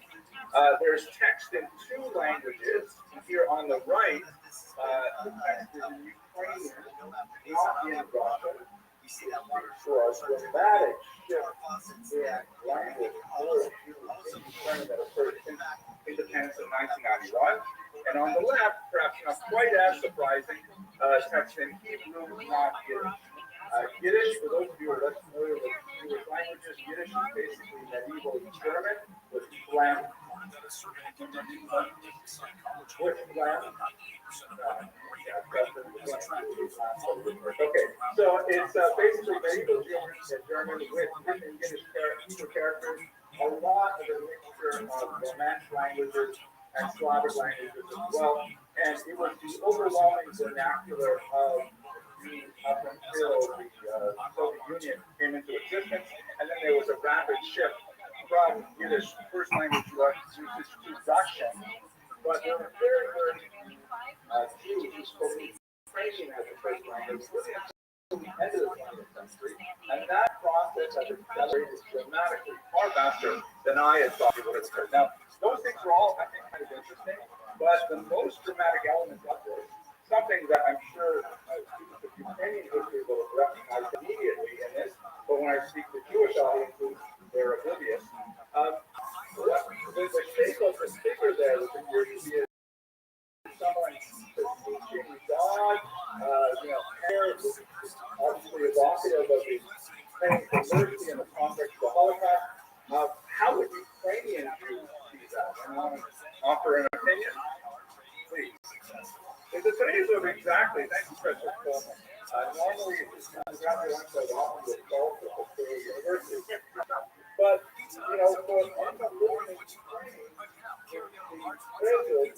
There's text in two languages. Here on the right, The text is in Ukrainian, not in Russian. For a dramatic shift in language for Jews in Ukraine that occurred since independence in 1991. And on the left, perhaps not quite as surprising, text in Hebrew, not Yiddish. Yiddish, for those of you who are less familiar with Jewish languages, Yiddish is basically medieval German with phlegm. Okay, so it's basically medieval German with written Yiddish characters, a lot of a mixture of Romance languages and Slavic languages as well, and it was the overwhelming vernacular of up until the Soviet Union came into existence, and then there was a rapid shift from Yiddish first language usage to Russian. But there were very Jews who spoke Ukrainian as a first language really until the end of the 20th century, and that process has accelerated dramatically, far faster than I had thought it would have occurred. Now, those things are all, I think, kind of interesting, but the most dramatic element of this, something that I'm sure students of Ukrainian history will recognize immediately in this, but when I speak to Jewish audiences, they're oblivious. The shape of the figure there, which appears to be someone teaching God, hair is obviously evocative of the praying for mercy in the context of the Holocaust. How would Ukrainian Jews see that? Anyone offer an opinion? Please. In the phase of exactly, thank you, Professor Coleman. Normally, it's undergraduate lectures often with both at the university. But, for anyone living in Ukraine, the traditional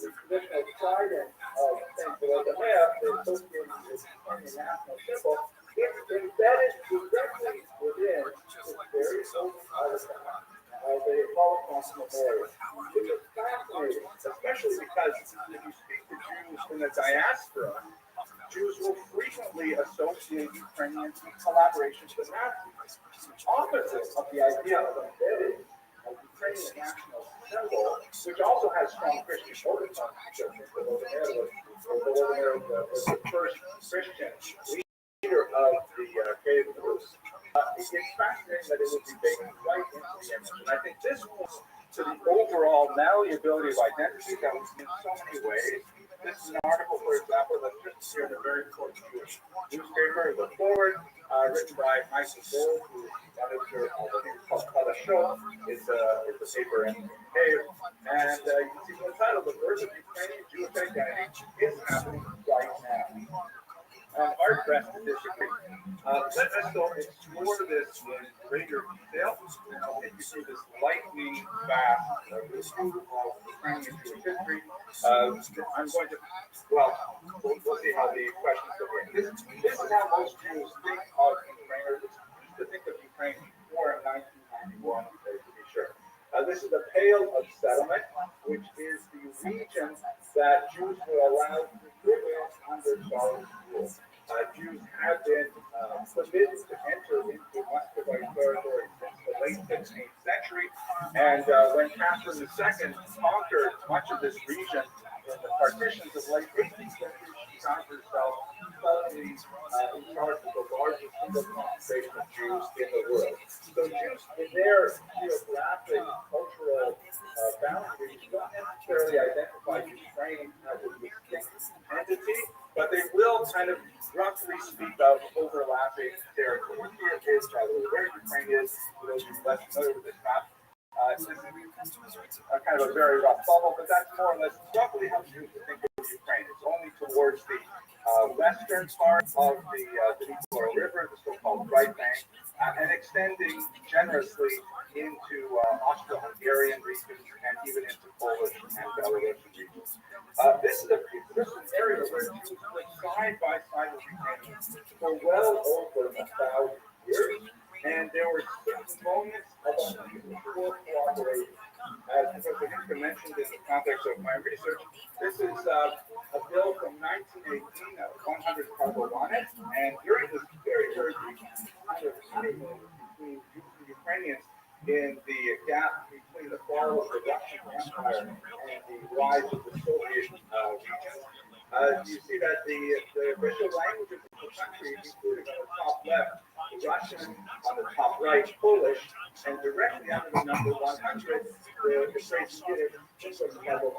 trident of St. Volodymyr, the associated with Ukrainian national symbol, it's embedded directly within this very old artifact of the Holocaust memorial, which is fascinating, especially because if you speak to Jews in the diaspora, Jews will frequently associate Ukrainians with collaborations with Nazis, opposite of the idea of embedding a Ukrainian national symbol, which also has strong Christian overtones. Volodymyr was the first Christian leader of the KGB. It's fascinating that it would be baked right into the image. And I think this was to the overall malleability of identity that we see in so many ways. This is an article, for example, that's just here in a very important Jewish newspaper, The Forward, written by Michael Gold, who is the editor of a thing called Padashot. It's a paper in Cave. And you can see the title, The Birth of Ukrainian Jewish Identity is happening right now. Hard pressed to disagree. Let us go explore this in greater detail, and I'll take you through this lightning fast review of Ukrainian Jewish history. I'm going to, we'll see how the questions go in. This is how most Jews think of Ukraine, or used to think of Ukraine before 1991, to be sure. This is the Pale of Settlement, which is the region that Jews were allowed to live in under Tsarist rule. Jews have been forbidden to enter into Muscovite territory since the late 16th century, and when Catherine II conquered much of this region in the partitions of late 18th century, she found herself suddenly in charge of the largest single concentration of Jews in the world. So Jews, in their geographic, cultural boundaries, don't necessarily identify Ukraine as a distinct entity, but they will kind of roughly speak of overlapping territory. Here is where Ukraine is, for those of you less familiar with this map. This is kind of a very rough bubble, but that's more or less roughly how Jews think of Ukraine. It's only towards the western part of the Dnieper River, the so-called right bank, and extending generously into Austro-Hungarian regions and even into Polish and Belarusian regions. This is an area where Jews lived side by side with Ukrainians for well over 1,000 years, and there were certain moments of unusual cooperation. As Professor Hinska mentioned in the context of my research, this is a bill from 1918, 100 Karbovanet, and during this very, very brief kind of honeymoon between Jews and Ukrainians in the gap between the fall of the Russian Empire and the rise of the Soviet region, you see write Polish, and directly under the number 100, the phrase Yiddish just was 100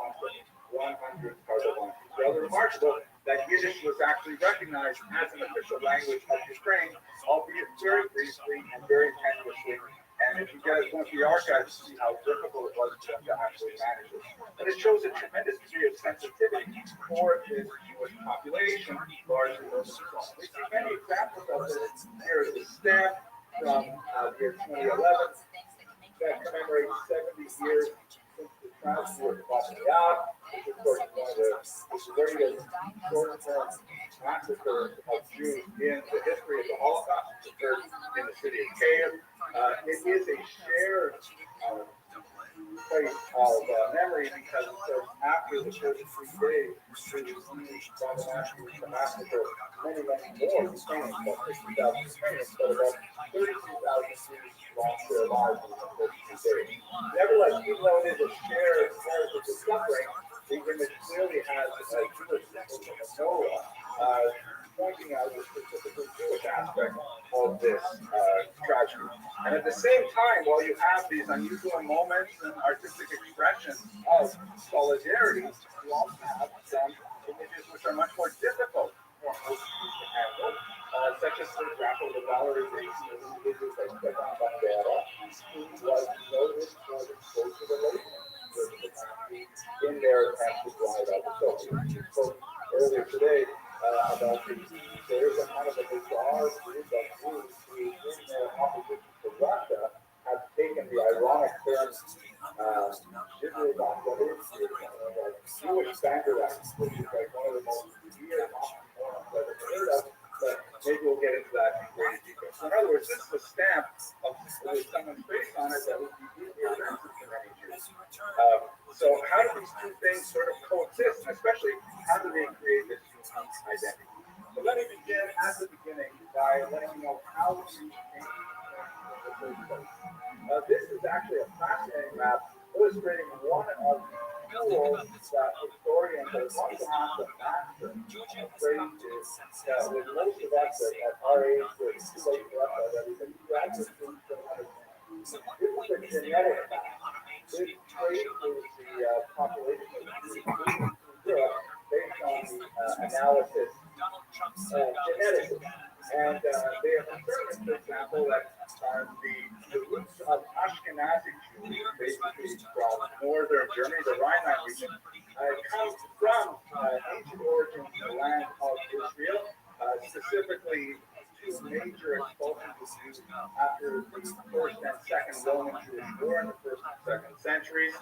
Kardovan. Rather remarkable that Yiddish was actually recognized as an official language of Ukraine, albeit very briefly and very tenuously. And if you guys went to the archives to see how difficult it was for them to actually manage it. But it shows a tremendous degree of sensitivity for this Jewish population, largely urban. We see many examples of this. Here is a stamp from the year 2011 that commemorates 70 years since the tragedy of Bosnia, which of course is one of the greatest short-term massacres of Jews in the history of the Holocaust, occurred in the city of Kiev. It is a shared place of memory because it says after the first 3 days, we received by the National massacre many more Ukrainians, about 60,000 Ukrainians, but about 32,000 Jews lost their lives in the first 2 days. Nevertheless, even though it is a shared heritage of suffering, the image clearly has a Jewish symbol of Noah, pointing out the specifically Jewish aspect of this tragedy. And at the same time, while you have these unusual moments and artistic expressions of solidarity, you also have some images which are much more difficult for most Jews to handle, such as, for example, the valorization of individuals like Stefan Bandera, who was noted for the social relations in their attempt to drive out the Soviets. We spoke earlier today about the there's a kind of a bizarre group of Jews who, in their opposition to Russia, have taken the ironic term Jewish Banderak, which is like one of the most weird oxymorons I've ever heard of, but maybe we'll get into that in great detail. So in other words, this is a stamp with someone's face on it that would be deeply offensive to many Jews. So how do these two things sort of coexist, and especially how do they create this unique identity? So let me begin at the beginning by letting you know how we came to the first place. This is actually a fascinating map illustrating one of the tools that historians have also have to master. I'm afraid with most of us at our age, it's too late for us already, but you actually need to understand. This is a genetic map. This traces the population of Europe based on the analysis of genetics. And they have determined, for example, that the roots of Ashkenazic Jews, basically from northern Germany, the Rhineland region, come from ancient origins in the land of Israel, specifically two major expulsions of Jews after the First and Second Roman Jewish War in the first and second centuries.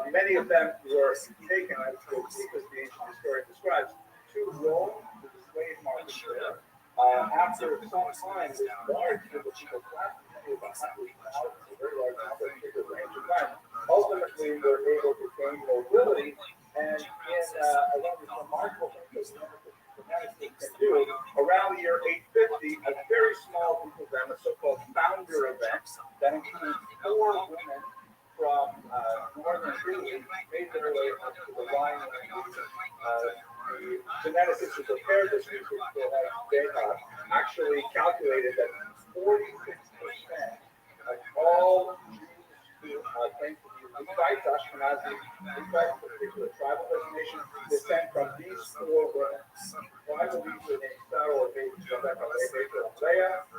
Many of them were taken, as the deepest the ancient historian describes, to Rome, to the slave market there. After some time, this large group of people, many of 100,000, a very large number of people for ancient times, ultimately were able to gain mobility, and in a lot of remarkable things that geneticists can do, around the year 850, a very small group of them, a so-called founder event, that includes 4 women from northern Italy, made their way up to the Rhine region. The geneticists who prepared this research, they have actually calculated that 46% of all Jews who claim to be Levites, Ashkenazi Levites, a particular tribal designation, descend from these 4 women. Well, I believe the name Sarah or maybe Rebecca, Leah,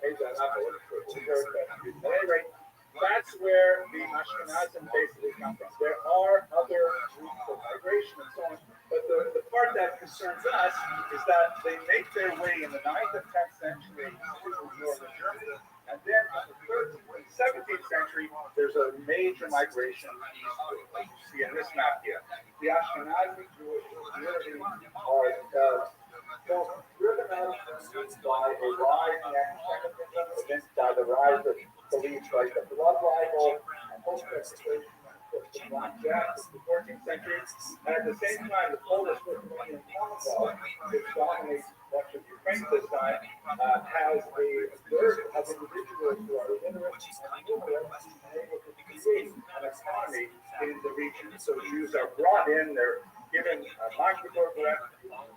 maybe I'm not going to but at any rate, that's where the Ashkenazim basically come from. There are other routes of migration and so on, but the part that concerns us is that they make their way in the 9th and 10th century to northern Germany, and then in the 13th and 17th century, there's a major migration eastward, like you see in this map here. The Ashkenazi Jewish community are driven out by a rise in anti-Semitism, by the rise of beliefs like the blood libel and homosexuality of the Black Jacks in the 14th century. And at the same time, the Polish Lithuanian Commonwealth, which dominates much of Ukraine at this time, has a dearth of individuals who are literate and numerous and able to create an economy in the region. So Jews are brought in, they're given a Magdeburg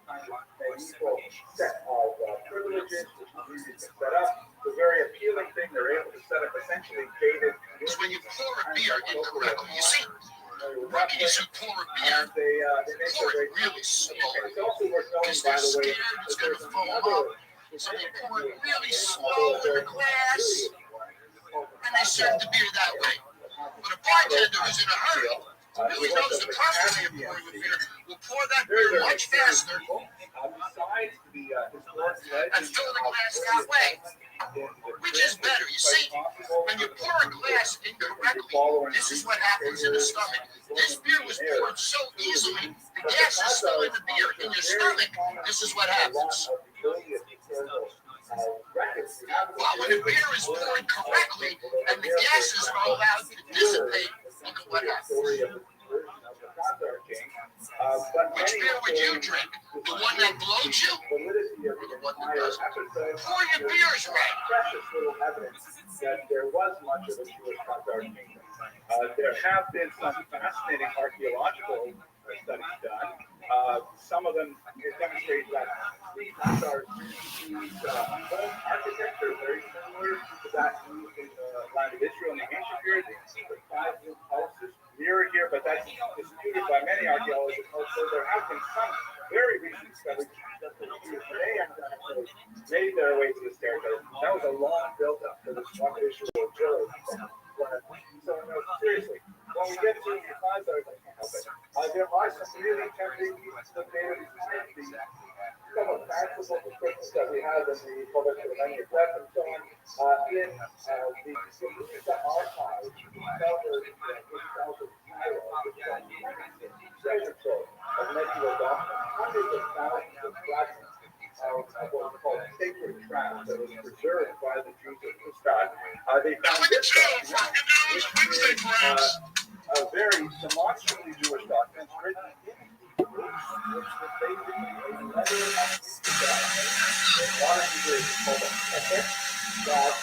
kind of medieval set of privileges, which is easy to set up. a very appealing thing. They're able to set up essentially gated. Is when you pour a beer incorrectly. You see, rookies who pour a beer pour it really slow because they're scared it's going to foam up. So they pour it really slow in the glass, and they serve the beer that way. But a bartender who's in a hurry, who really knows the proper way of pouring a beer, will pour that beer much faster and fill the glass that way. Which is better? You see, when you pour a glass incorrectly, this is what happens in the stomach. This beer was poured so easily, the gas is still in the beer. In your stomach, this is what happens. Well, when a beer is poured correctly and the gases are allowed to dissipate, look at what happens. Which beer would you drink? The one that blows you? Or the one that doesn't? Pour your beers right. Precious little evidence that there was much of a Jewish Khazar kingdom. There have been some fascinating archaeological studies done. Some of them demonstrate that the Khazars used home architecture very similar to that used in the land of Israel in the ancient period. The 5 new houses mirror here, but that's disputed by many archaeologists. Also, there have been some very recent discoveries that the Jews may have made their way to this territory. That was a long build-up for this one issue of Job. So, no, seriously, when we get to the Khazars, I can't help it. There are some really tempting pieces of data behind the somewhat fanciful descriptions that we have in the public domain of and so on. In the Georgia archives, treasure trove of medieval documents, hundreds of thousands of fragments of what we call sacred tracts that was preserved by the Jews of Muscat. They found this document, which is a very demonstrably Jewish document written in Hebrew, which was basically a letter of modern Hebrew is called a heter, that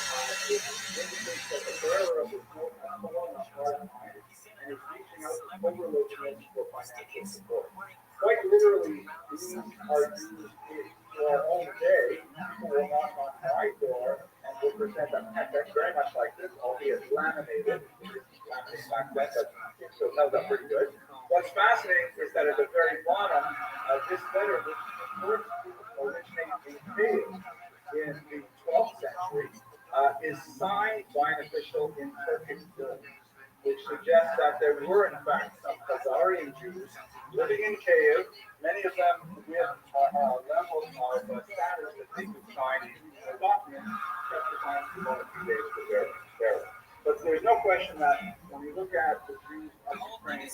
indicates that the bearer of this note has fallen on hard times and is reaching out to co-religionists for financial support. Quite literally, these are used in our own day. People will knock on my door and will present a heter very much like this, albeit laminated. Laminated back then, but still held up pretty good. What's fascinating is that at the very bottom, this letter, which originated in Cave in the 12th century, is signed by an official in Turkish Rome, which suggests that there were, in fact, some Khazarian Jews living in Kiev, many of them with levels of status that they could sign a document just the time to go a few days to their But there's no question that when we look at the Jews of Ukraine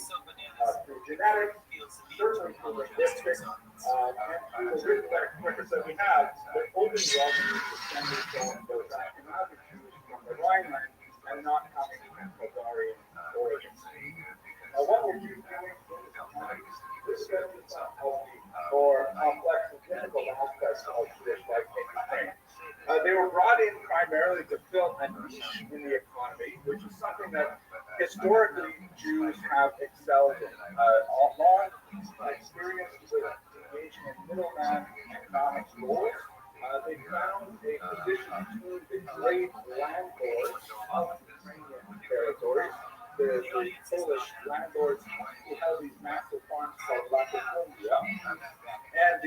through genetics, certainly through linguistics, and through the written records that we have, they're openly descended from those Ashkenazi Jews from the Rhineland and not coming from Khazarian origins. Now, what were Jews doing? This gets to some of the more complex and difficult aspects of Jewish life in Ukraine. They were brought in primarily to fill a niche in the economy, which is something that historically Jews have excelled in. Long experience with engaging in middleman economic goals, they found a position between the great landlords of Ukrainian territories, the Polish landlords who held these massive farms called Latifundia, and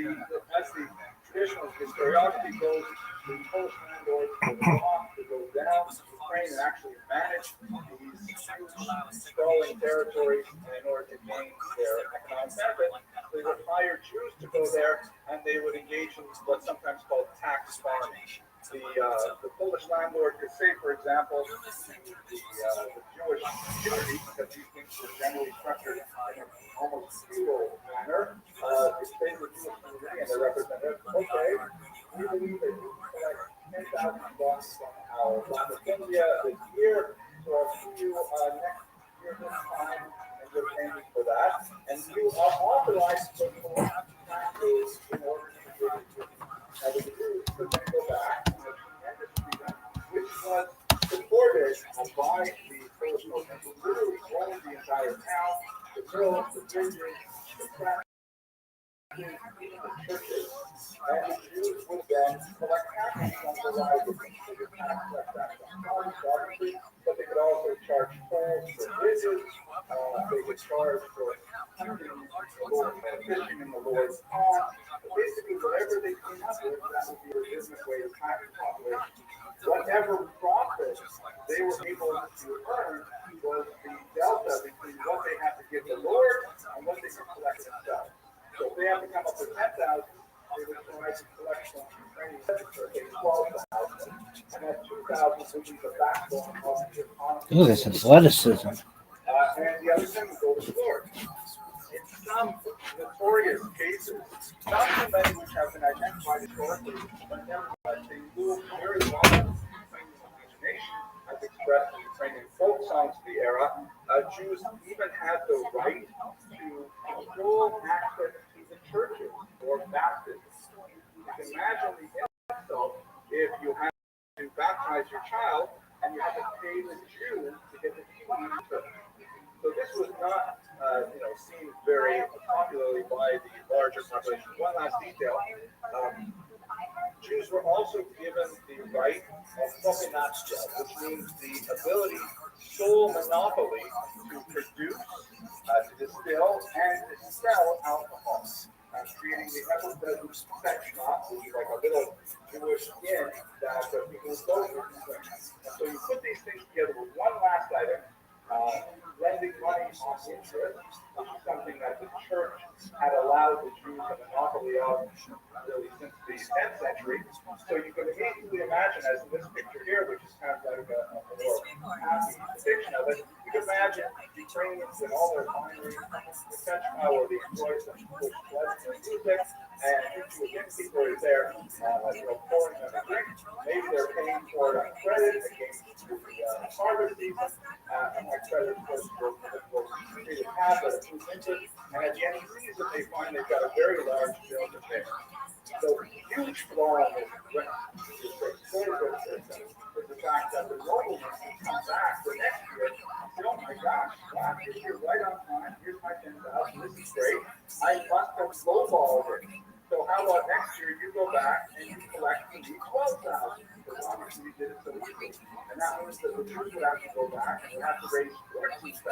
as the traditional historiography goes, the Polish landlords would off to go down to Ukraine and actually manage these huge sprawling territories in order to gain their economic benefit. They would hire Jews to go there, and they would engage in what's sometimes called tax farming. The Polish landlord could say, for example, the Jewish community, because these things were generally structured in an almost feudal manner, if they were Jewish community and their representatives, okay, we believe that you can collect 10,000 bucks from our Latifundia this year, so I'll see you next year this time, and you're paying for that, and you are authorized to collect taxes in order to give it to you. Now, the Jews could then go back to the tremendous freedom, which was supported by the Polish movement, who literally owned the entire town, the mills, the bridges, the factories, the churches, and the Jews would then collect taxes on the rise of the access that obviously, but they could also charge tolls for bridges. They would charge for hunting in the Lord's fishing in the Lord's pond. Basically, whatever they came up with, that would be a legitimate way to tax the population. Whatever profit they were able to earn was the delta between what they had to give the Lord and what they could collect themselves. So if they have to come up with 10,000, they would try to collect from Ukrainian register, say 12,000, and that 2,000 would be the backbone of the economy. Ooh, this athleticism. And the other thing would go to the Lord. In some notorious cases, not so many which have been identified historically, but nevertheless, they move very well in Ukrainian imagination, as expressed in Ukrainian folk songs of the era. Jews even had the right to control access to the churches or baptism. You can imagine the insult if you had to baptize your child and you had to pay the Jew to get the keys to the church. So this was not, seen very popularly by the larger population. One last detail. Jews were also given the right of propinatsia, which means the ability, sole monopoly, to produce, to distill, and to sell alcohol, creating the epithet sex shop, which is like a little Jewish inn that people would go to. And so you put these things together with one last item, lending money on interest, which is something that the church had allowed the Jews a monopoly of really since the 10th century. So you can easily imagine, as in this picture here, which is kind of like a more happy depiction of it, you can imagine Ukrainians and all their wineries, the French power, the employees that push blood in their music, and people are there, pouring them a drink. Maybe they're paying for it on credit against the harvest season, and that credit, of course, will create a habit of food interest, and at the end of the season, they find they've got a very large bill to pay. So huge flaw in this is the fact that the nobleman can come back the next year and say, oh my gosh, last year you're right on time, here's my 10,000, this is great, I must have lowballed it. So how about next year you go back and you collect from me 12,000, because obviously you did it so easily. And that means that the Jews would have to go back and would have to raise 14,000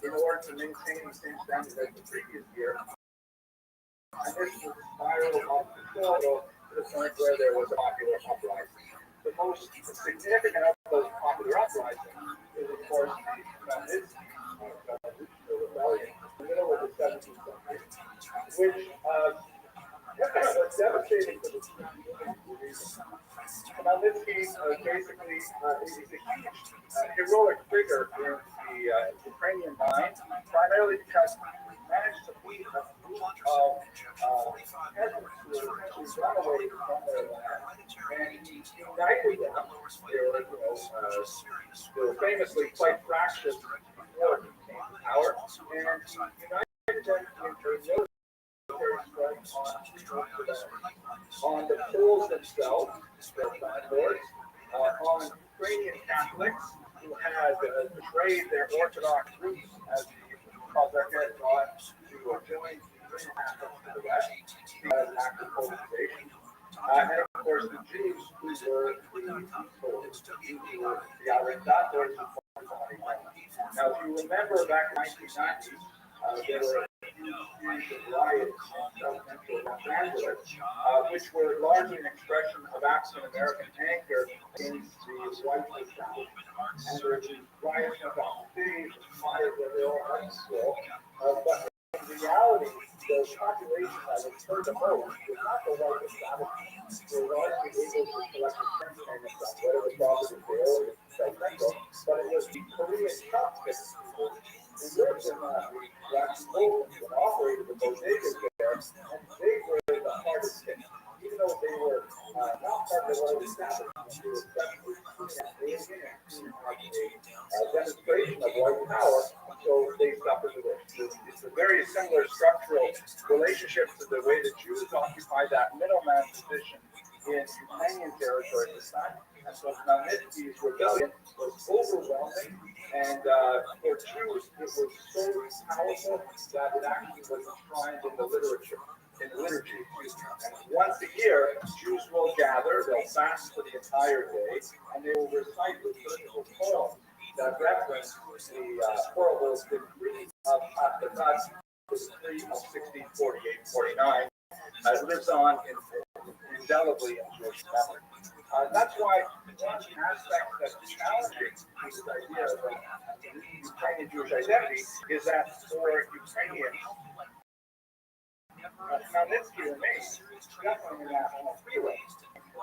in order to maintain the same standard as the previous year. And this was spiral of control to the point where there was a popular uprising. The most significant of those popular uprisings is, of course, the rebellion in the middle of the 17th century, which was devastating for the community. Magnitsky basically is a huge heroic figure in the Ukrainian mind, primarily because he managed to lead a group of peasants who were essentially run away from their land, and he united them. They were famously quite fractious before he came to power, and he united them into a military strike on the Poles themselves, their landlords, on Ukrainian Catholics who had betrayed their Orthodox roots as the Cossack had gone to join the Catholics to the West as an act of colonization. And of course, the Jews who were the Arrendators of Now, if you remember back in the 1990s, there were a huge riots in South Central Los Angeles, which were largely an expression of African American anger against the white establishment. And there were these riots about the city, fires that they all had to slow. But in reality, the population that was hurt the most was not the white establishment. They were largely able to collect insurance payments on whatever property they owed in South Central, but it was the Korean shopkeepers who lived in Black Poland and operated the bodegas there, and they were the hardest hit. Even though they were not part of the white establishment, they were especially a demonstration of white power, so they suffered the worst. It's a very similar structural relationship to the way the Jews occupied that middleman position in Ukrainian territory at this time. And so Magnitsky's rebellion was overwhelming, and for Jews, it was so powerful that it actually was enshrined in the literature. in liturgy. And once a year, Jews will gather, they'll fast for the entire day, and they will recite liturgical poems that reference the horrible decree of Attatat, the decree of 1648-49. It lives on indelibly in Jewish memory. That's why one aspect that's challenging this idea of Ukrainian Jewish identity is that for Ukrainians, Khmelnytsky remains definitely a national feeling.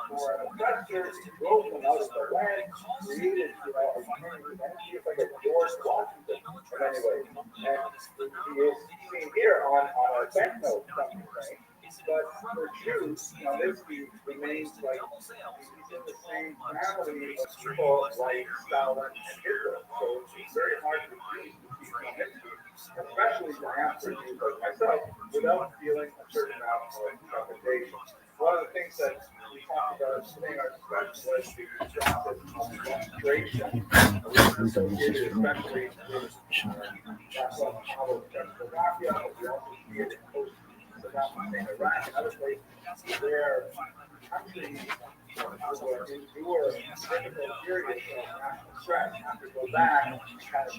For an oppressor, he drove them out of their land, created, a Ukrainian identity. It's like a George Washington in many ways. And he is seen here on a banknote from Ukraine. But for Jews, Khmelnytsky remains like he's in the same family of people like Stalin and Hitler. So it's very hard for Jews to see Khmelnytsky, especially diaspora Jews like myself, without feeling a certain amount of trepidation. One of the things that we talked about today in our discussion was the process of demonstration, which is associated especially with Czechoslovakia, but we also see it in post-Saddam Hussein Iraq and other places where countries will endure difficult periods of national stress, have to go back and kind of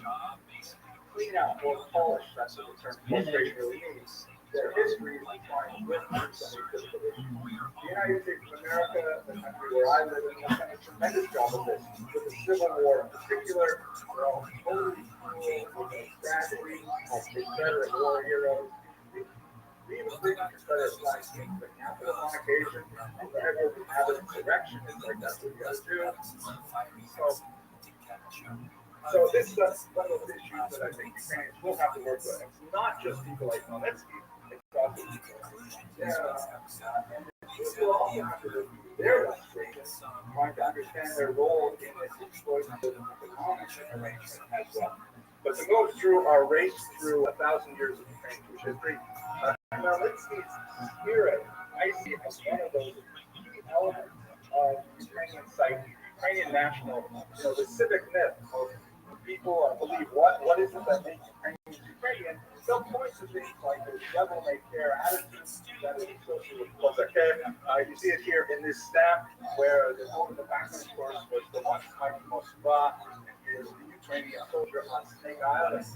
clean out or polish, that's what the term illustration really means. Their history is defined with some of these difficult issues. The United States of America, the country where I live in, has done a tremendous job of this. With the Civil War in particular, we're all totally cool with the tragedy of Confederate war heroes. We even bring Confederate flags to the Capitol on occasion, and whenever we have an insurrection, it's like that's what we got to do. So this is one of those issues that I think Ukrainians will have to work with. It's not just people like Khmelnytsky, it's also people and the Jews will also have to do their demonstrations, trying to understand their role in this exploitative economic arrangement as well. But to go through our race through 1,000 years of Ukrainian Jewish history, Khmelnytsky's spirit, I see as one of those key elements of Ukrainian psyche, Ukrainian national, the civic myth of people believe what is it that makes Ukrainians Ukrainian. They'll point to things like this devil-may-care attitude that is associated with Kozakev. You see it here in this stamp where the quote in the background, of course, was the one fighting Moskva, and here's the Ukrainian soldier on Snake Island,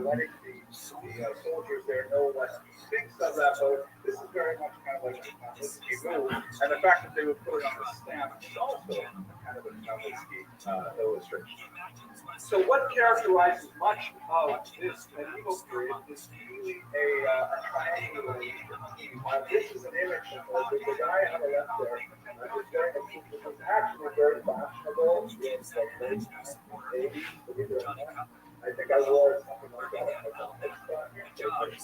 letting the soldiers there know what he thinks of that boat. This is very much kind of like a Khmelnytsky move, and the fact that they would put it on the stamp is also kind of a Khmelnytsky illustration. So what characterizes much of this medieval period is really a triangular relationship. This is an image of the guy on the left there. This was actually very fashionable in the late 1980s, believe it or not. I think I wore something like that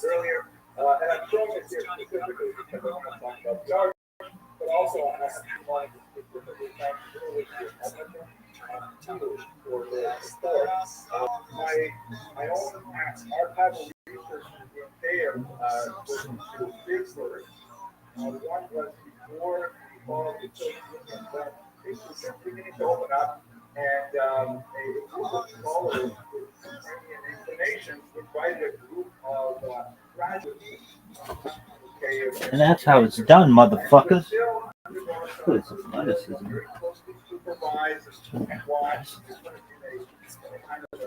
earlier. And I'm showing it here specifically because I want to talk about the art, but also I wanted to specifically thank you for the support. My own archival research in there was two big words. One was before the fall of the Soviet Union, but it was just beginning to open up, and a group of scholars with Ukrainian inclinations invited a group of graduates. And that's how it's done, motherfuckers. Good athleticism. Very closely supervised and watched in a kind of a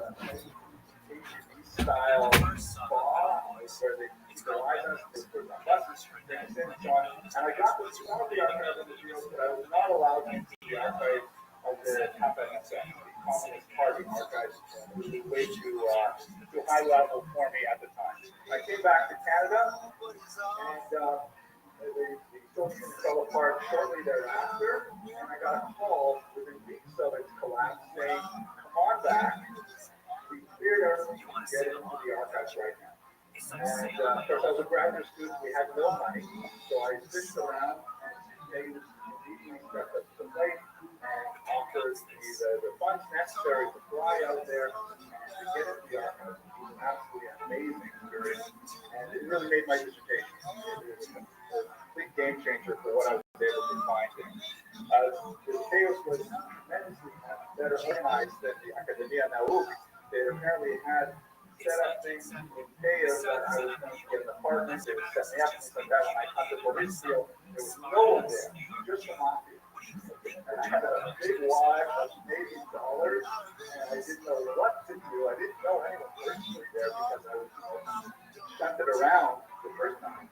style spa where they utilize us, they put on buses, bring us in and so on. And I got to some of the archival materials that I was not allowed into the archive of the KPSS, the Communist Party archives. It was way too high level for me at the time. I came back to Canada, and the social fell apart shortly thereafter, and I got a call within weeks of its collapse saying, come on back, we cleared everything, we get into the archives right now. And of course, as a graduate student, we had no money, so I fished around and made immediately stepped up to the plate and offered me the funds necessary to fly out there and to get into the archives. It was an absolutely amazing experience, and it really made my dissertation. It was a complete game changer for what I was able to find. The chaos was tremendously better organized than the Academia Nauk. They apparently had set up things in Kiev that I was going to get an apartment. They would set me up and things like that. When I got to Borisio, there was no one there, just the mafia. And I had a big wad of Canadian dollars, and I didn't know what to do. I didn't know anyone personally there because I was shunted around the first time.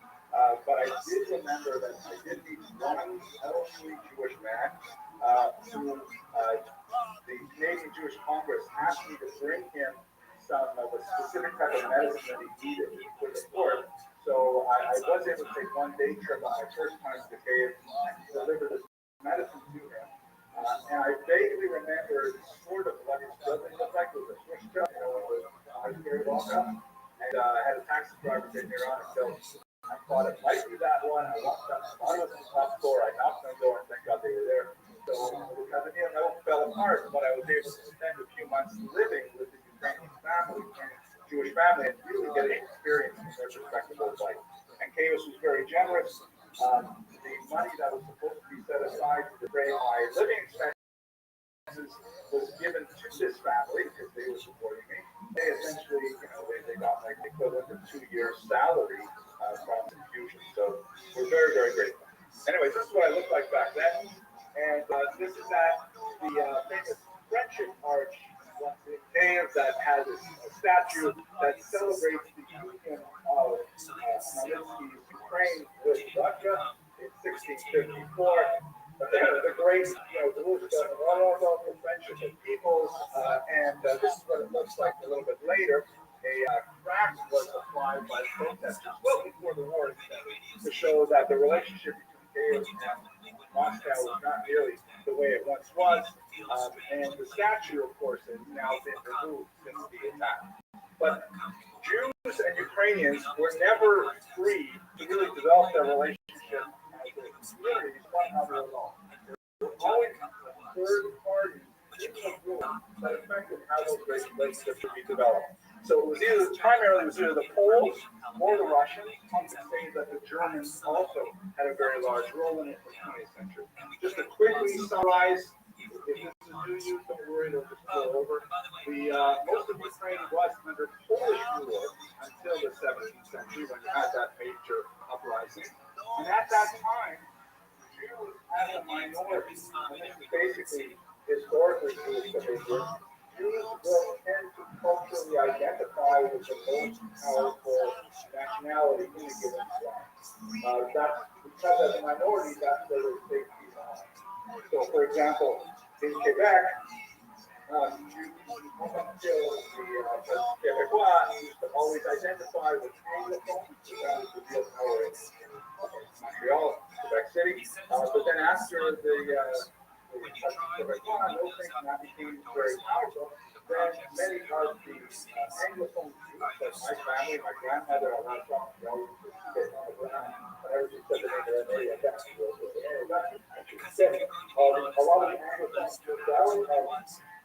But I did remember that I did meet one elderly Jewish man who the Canadian Jewish Congress asked me to bring him some of a specific type of medicine that he needed to put forth. So I was able to take one day trip on my first time to Kiev and deliver this medicine to him. And I vaguely remember sort of what his building looked like. It was a Swiss truck, you know, with a very welcome. And I had a taxi driver take me around until I thought it might be that one. I walked up, I thought it was the top floor. I knocked on the door and thank God they were there. So because it fell apart, but I was able to spend a few months living with the Ukrainian family, Jewish family, and really get an experience in their perspective of life. And Kairos was very generous. The money that was supposed to be set aside to defray my living expenses was given to this family because they were supporting me. They essentially, you know, they got like the equivalent of 2 years' salary from Infusion. So we're very, very grateful. Anyways, this is what I looked like back then. And this is at the famous Friendship Arch in Kiev that has a statue that celebrates the union of Khmelnytsky's Ukraine with Russia in 1654. The great, you know, the friendship of peoples, and this is what it looks like a little bit later. A crack was applied by protesters well before the war to show that the relationship between Kiev and Moscow was not nearly the way it once was, and the statue, of course, has now been removed since the attack. But Jews and Ukrainians were never free to really develop their relationship as a community, one another alone. There were always third parties in the room that affected how those relationships would be developed. So it was primarily the Poles or the Russians. Some could say that the Germans also had a very large role in it in the 20th century. Just to quickly summarize, if this is new news, don't worry, it'll just go over. Most of Ukraine was under Polish rule until the 17th century when you had that major uprising. And at that time, Jews as a minority, and this is basically historically Jewish behavior, Jews will tend to culturally identify with the most powerful nationality in a given slum. That's because as a minority, that's where their safety lies. So, for example, in Quebec, Jews until the Quebecois used to always identify with Anglophone, that was the real power in Montreal, Quebec City. But then after the Quebecois, those things now became very powerful. Then many of the Anglophone Jews, like my family, my grandmother, a lot of them, they always get on the ground whenever she said the name of their area. That's a lot of the Anglophones moved out of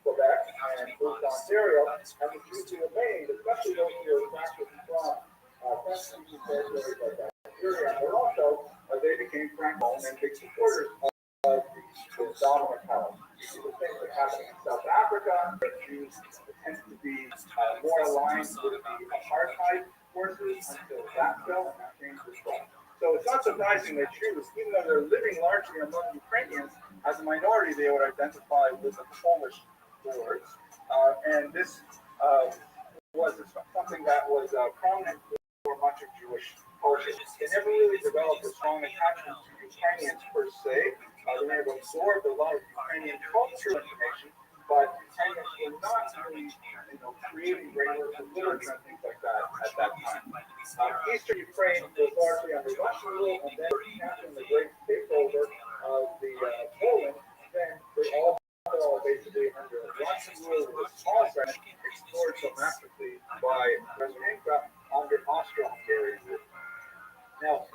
Quebec and moved to Ontario, and the Jews who remained, especially those who were practicing from French-speaking territories like that. And also, they became Francophone and big supporters of the dominant power. You see the things that happen in South Africa, where Jews tend to be more aligned with the apartheid forces until that fell, and that changed as well. So it's not surprising that Jews, even though they're living largely among Ukrainians, as a minority, they would identify with the Polish lords. And this was something that was prominent for much of Jewish culture. They never really developed a strong attachment to Ukrainians per se. They may have absorbed a lot of Ukrainian cultural information, but Ukrainians were not really, creating great works of literature and things like that at that time. Eastern Ukraine was largely under Russian rule, and then after the great takeover of the Poland, then they all fell basically under Russian rule with a small French explored so massively by President under Austro-Hungarian rule. Now,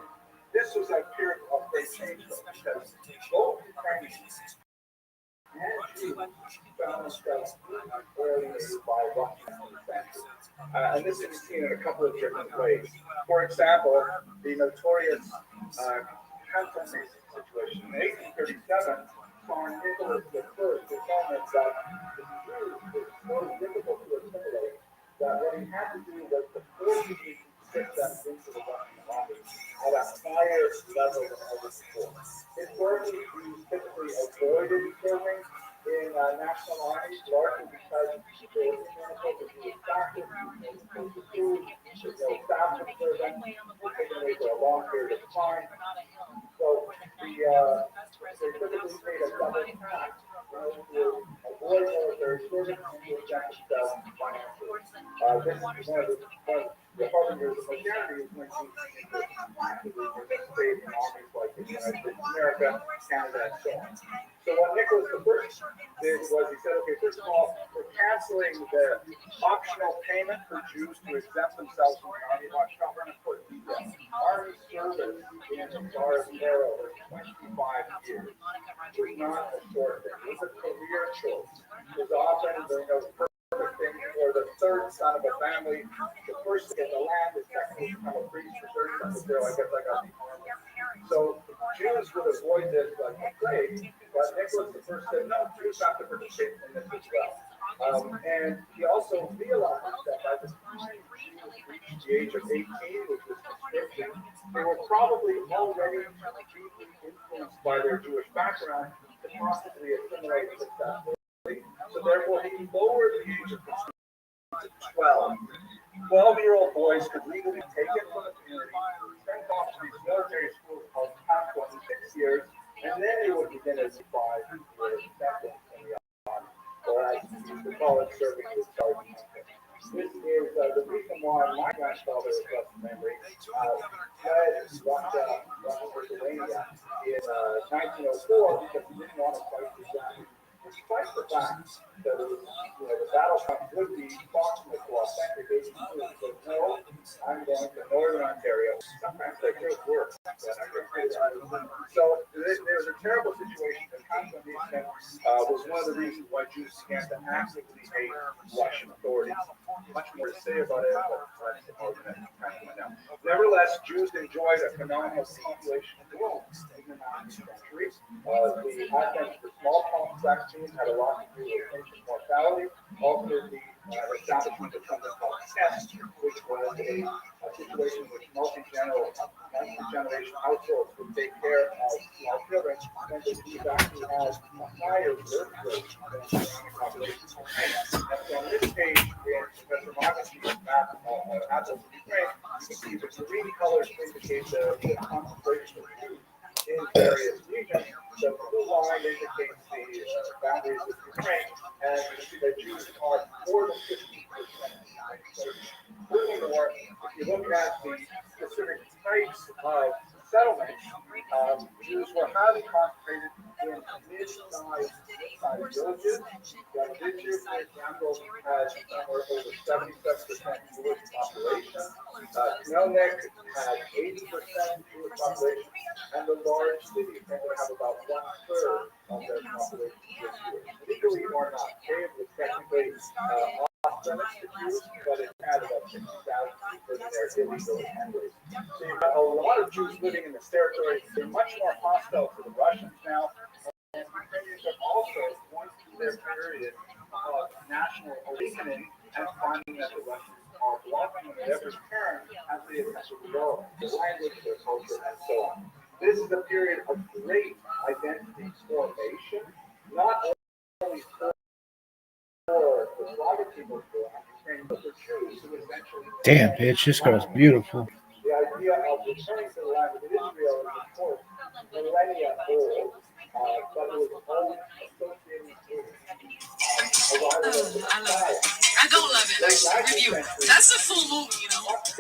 this was a period of great change, though, because both Ukrainians and Jews found themselves alienated by Russian influence. And this is seen in a couple of different ways. For example, the notorious Cantonese situation. In 1837, Tsar Nicholas I determined that the Jews were so difficult to assimilate that what he had to serving in national armies, largely because they were inadequate to do doctors, no food, there's no staff to serve them, they're taken away for a long period of time. So they typically made a double tax in order to avoid military service and to inject themselves financially. This is one of the harbingers of modernity is when you actively participate in armies like the United States of America, Canada, and so on. So what Nicholas I did was he said, okay, first of all, we're canceling the optional payment for Jews to exempt themselves from the army. We're going to put the army service in Czar's era was 25 years. It was not a short thing. It was a career choice. It was often the perfect thing for the third son of a family. The first to get the land, the second to become a priest, the third son to I guess I got the army. So Jews would avoid this like a plague, but Nicholas I said, no, Jews have to participate in this as well. And he also realized that by the time Jews reached the age of 18, which was conscription, they were probably already deeply influenced by their Jewish background to possibly assimilate successfully. So therefore, he lowered the age of conscription to 12. 12-year-old boys could legally be taken from the community, sent off to these military schools called past 26 years, and then they would begin as 5-year sentence in the army, or as we used to call it, serving with sergeant. This is the reason why my grandfather, of blessed memory, fled Russia, Lithuania in 1904 because he didn't want to fight the Japanese. Despite the fact that it was, the battlefront would be proximate to authentic 82, so no, I'm going to Northern Ontario. Sometimes they could work. So there was a terrible situation that Constantine was one of the reasons why Jews began to actively hate Russian authorities. Much more to say about it, but nevertheless, Jews enjoyed a phenomenal population growth in the 19th century. The advent of the smallpox vaccine had a lot to do with infant mortality. Also, the establishment of something called test, which was a situation in which multi-generation households would take care of small children, and the Jews actually had a higher birth rate than the surrounding population. And so on this page, in Professor Magazine's map of Atlas of Ukraine, you can see the green colors indicate the concentration of Jews in various regions. The blue line indicates the boundaries of Ukraine, and you see that Jews are more than 50%. Furthermore, if you look at the specific types of settlements, Jews were highly concentrated in mid-sized villages. Yavdijir, for example, has somewhere over 77% Jewish population. Melnik had 80% Jewish population, and the large cities tend to have about 1/3 of their population Jewish. Legally or not, Kiev was technically off-limits to Jews, but it had about 60,000 people in there illegally anyways. So you've got a lot of Jews living in this territory. They're much more hostile to the Russians now, and Ukrainians are also going through their period of national awakening and finding that the Russians are blocking them at every turn as they attempt to develop their language, their culture, and so on. This is a period of great identity formation, not only for the Slavic people who are Ukraine, but for Jews who essentially. Damn, bitch, this girl's beautiful. The idea of returning to the land of Israel is, of course, millennia old, but it was always associated with I don't love it. Review. That's a full movie,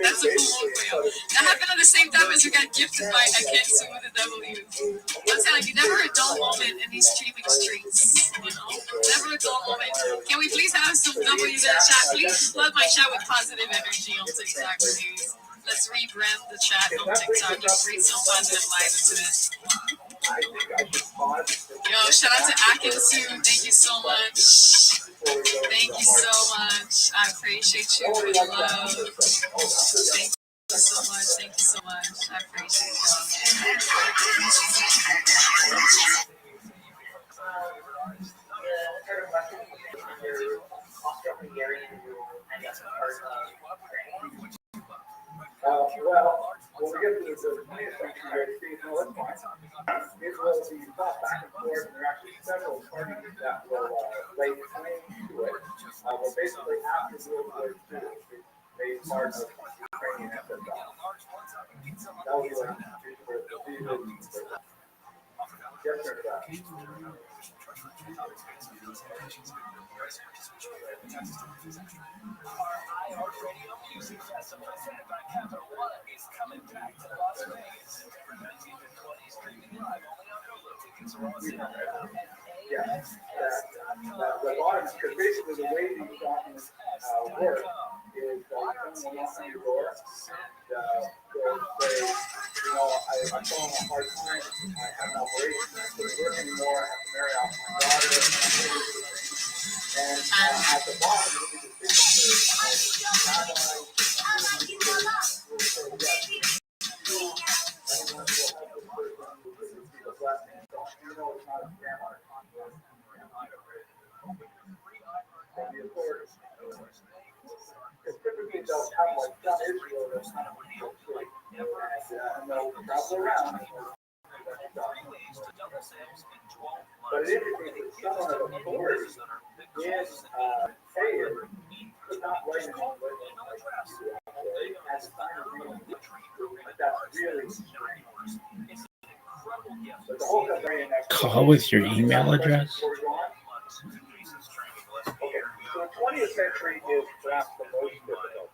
That's a full movie for you. That happened at the same time as you got gifted by I Can't Sue the Devil Used. I'm telling you, never a dull moment in these streaming streets. Never a dull moment. Can we please have some W's in the chat? Please flood my chat with positive energy on TikTok, please. Let's rebrand the chat on TikTok. Just breathe some positive life into this. Yo, shout out to Atkins too. Thank you so much. Thank you so much. I appreciate you for the love. Thank you so much. Thank you so much. I appreciate Well, when we get to the 20th century, you see, no, that's fine. It will be fought back and forth, and there are actually several party that will lay claim to it. Well, basically, after World War II, it made part of Ukrainian FSL. That was like Our iHeartRadio Music Festival presented by Capital One is coming back to Las Vegas. September 19th and 20th, streaming live only on Hulu. Tickets are on sale now at the bottom, because basically the way these documents work is someone will knock on your door and they'll say, you know, I'm falling on a hard time, I have an operation, I couldn't work anymore, I have to marry off my daughter, and at the bottom, it'll be the signature because typically they'll have like some Israel that's not and they'll travel around. But it indicates that someone of authority is saying could not write an as a sign of real. That's really strange. But the whole Call with your email address. Okay, so the 20th century is perhaps the most difficult.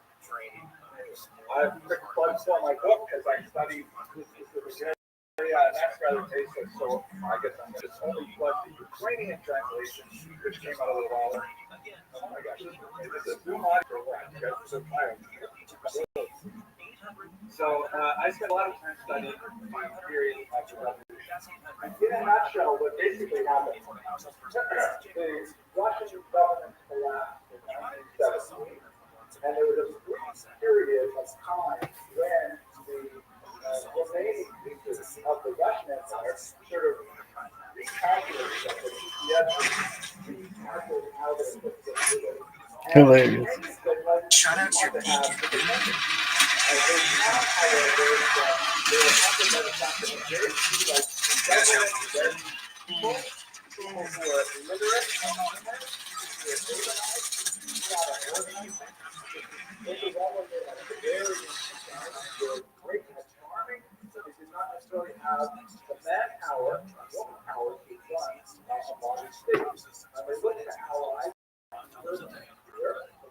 I've picked plugs for my book because I studied this specific area, and that's rather basic, so I guess I'm going to only plug the Ukrainian translation, which came out a little while. Oh my gosh, this is a Zoom audio for what? You guys are so tired. So I spent a lot of time studying the theory of the revolution. In a nutshell, what basically happened, the Russian government collapsed in 1917, and there was a brief period of time when the remaining pieces of the Russian Empire sort of recalculated something. Recalculated how they would get rid of it. Hilarious. Shout out your beacon. They found, however, that they were helping them something very key, like people who were illiterate, who were organized, not organized. This is all of them very great and charming, but they did not necessarily have the manpower, woman power to run a modern state. And they looked at allies.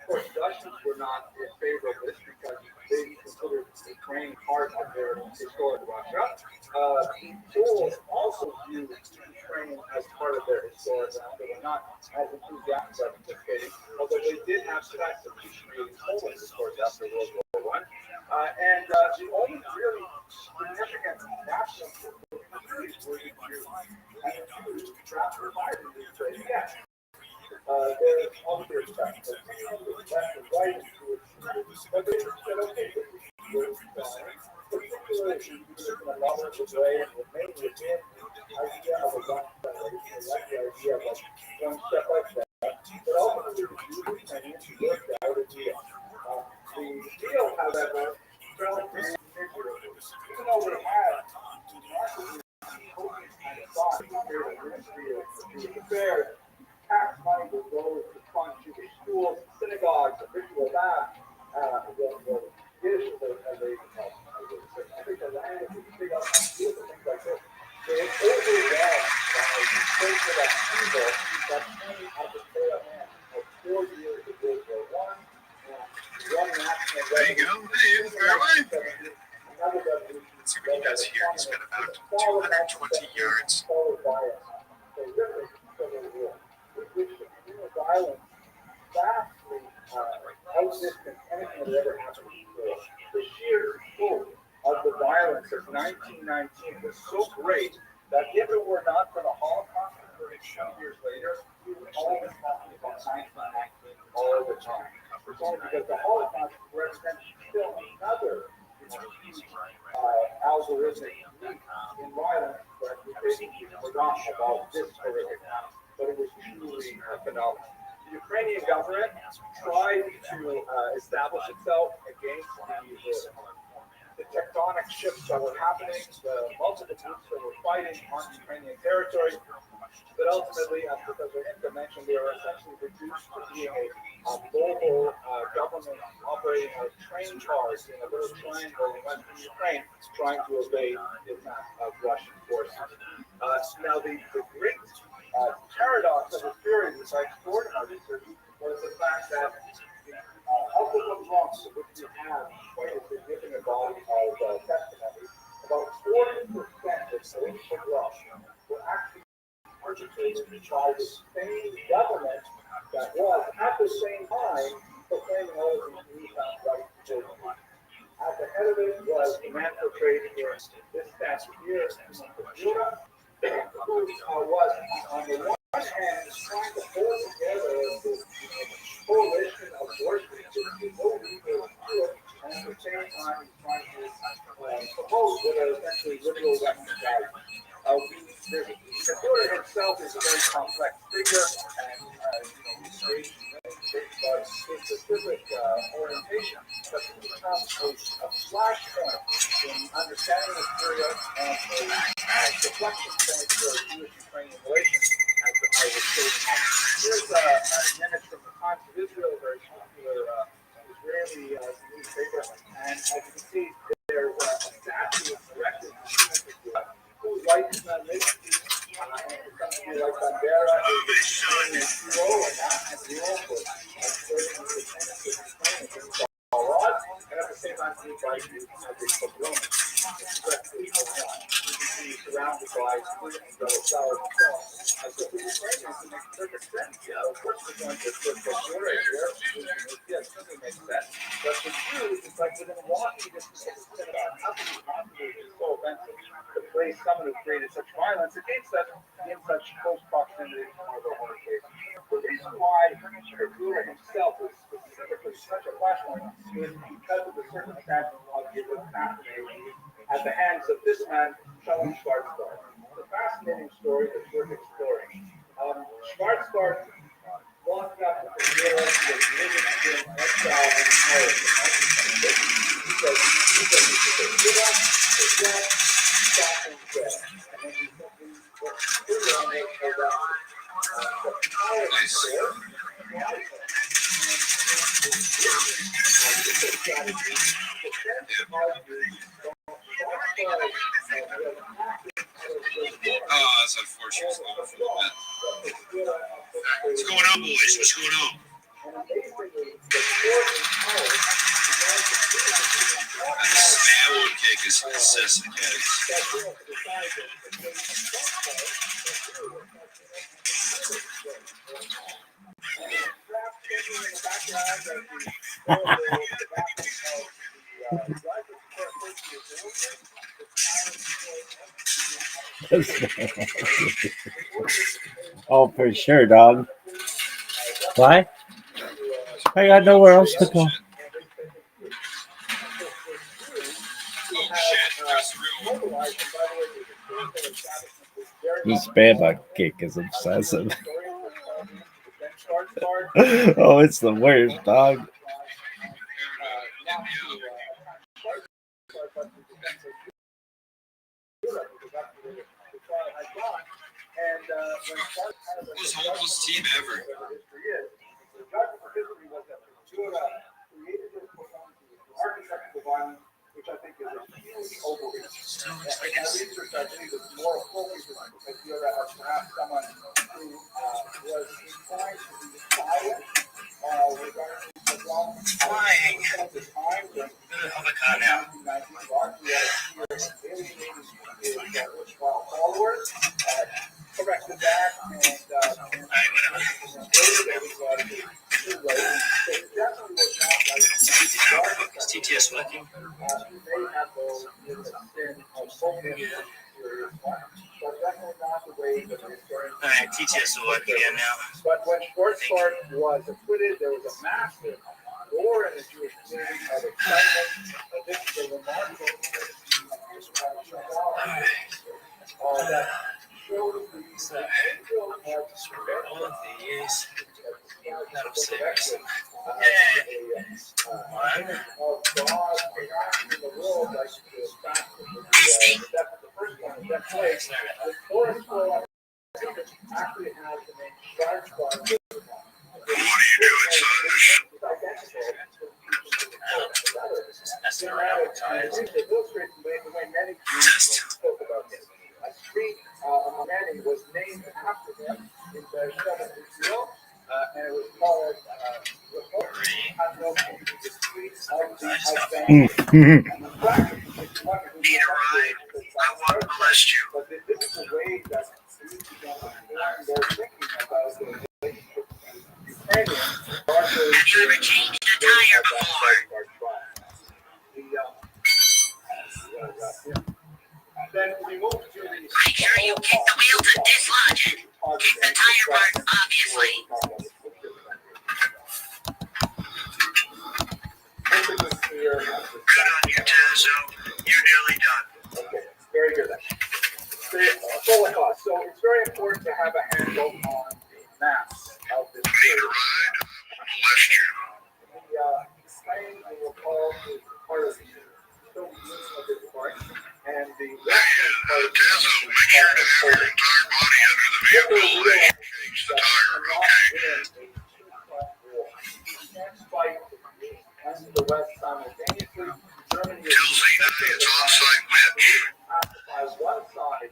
Of course, Russians were not in favor of this because they considered Ukraine part of their historic Russia. Poles also viewed Ukraine as part of their historic Russia. They were not as enthusiastic about participating, although they did have sex of creating Poland, of course, after World War I. And the only really significant national communities were the Jews. And the Jews trapped their fire in Ukraine. Yeah. There's also respect for left and right, but they said, okay, this is good, particularly if you're in a moderate way and remain within the idea of a Russian federation, like the idea of like one step like that. But ultimately, the Jews and worked out a deal. The deal, however, fell miserably. Even though we had kind of thought the Ministry of Jewish Affairs, tax money will go to fund Jewish schools, synagogues, ritual baths, the Yiddish as a language, big up schools and things like this. They were overwhelmed by the social upheaval that came at the tail end of 4 years of World War I and one national revolution. There you go. Hey, fairway. Let's see what he does here. He's got about 220 yards. Followed by a terrific civil war, which the communal violence vastly outdistanced anything that ever happened before. The sheer scope of the violence of 1919 was so great that if it were not for the Holocaust occurring 20 years later, we would all be talking about 1919 all the time. It's only because the Holocaust represents still another algorithmic leap in violence that we basically forgot about this horrific act, but it was truly phenomenal. The Ukrainian government tried to establish itself against the tectonic shifts that were happening, the multiple groups that were fighting on Ukrainian territory. But ultimately, as Professor Hinka mentioned, they were essentially reduced to being a global government operating out of train cars in a little triangle in western Ukraine, trying to evade the attack of Russian forces. Now, the great paradox of this period, which I explored in my research, was the fact that of the Qumrans, which we have quite a significant body of testimony, about 40% of those Qumrans were actually articulated by the same government that was, at the same time, proclaiming all of these newfound rights to children. At the head of it was the man portrayed here, this statue here, Europe, who was, on the one hand, trying to hold together this coalition of forces to no legal do it, and at the same time, he's trying to oppose what are essentially liberal Western values. The Buddha himself is a very complex figure, and he's engaged in many things, but his specific orientation has become a flashpoint in understanding this period and a deflection point for Jewish-Ukrainian relations, as I was stating. Here's an image from the Times of Israel, a very popular Israeli newspaper, and as you can see, there's a statue erected who likes Magnitsky, and somebody like Bandera is a hero and not a hero for serving the independence of Ukraine against all odds, and at the same time, he invites you as a pogrom. You can see surrounded by students, Beloselov, and so on. And so for Ukrainians, it makes perfect sense. Yeah, of course, we're going to put the Buddha here. Yes, it makes sense. But for Jews, it's like within walking distance of synagogue. How can you possibly be so offensive to place someone who created such violence against us in such close proximity to one of our own cases? The reason why the Buddha himself is specifically such a flashpoint is because of the circumstances of his assassination at the hands of this man, Shalom Schwarzbard. It's a fascinating story that's worth exploring. Schwarzbard walked up to the mirror, he was living in exile in Paris in 1926. He said, give up, his death, stop him dead. And then he simply was pretty on it for that. The power of the sword, Oh, that's unfortunate. What's going on, boys? What's going on? That one cake is incessant, guys. Oh, for sure, dog. Why? I got nowhere else to go. This Bama kick is obsessive. Oh, it's the worst, dog. Most hopeless team ever. Which I think is a huge overreach. In my research, I believe it's more appropriate because you have perhaps someone who was inclined to be silent regarding the wrong Flying. at the time when Avocado now. followers corrected that Is TTS working? Alright, TTS will work again now. But when Schwarzbard was acquitted, there was a massive war in the Jewish community of excitement. This is a remarkable that shows the All of these. That'll save me some. Manning was named after him in the 70s, and it was called Need a ride? I won't molest you. But this is a way that we began to form their thinking about the relationship between Ukrainians. Have you ever changed a tire before? Then we moved to the Make sure you kick the wheel to dislodge it. Kick the tire part, obviously. Good on you, Tazo. You're nearly done. Okay, very good. So it's very important to have a handle on the maps of this Need a ride? Molest you. Ukraine, you will call, is part of the Soviet Union of this part, and the Hey, Tazo, make sure to have your entire body under the vehicle and change the tire, okay? And the West simultaneously. Germany is Tell Zena it's on-site winch. by one side,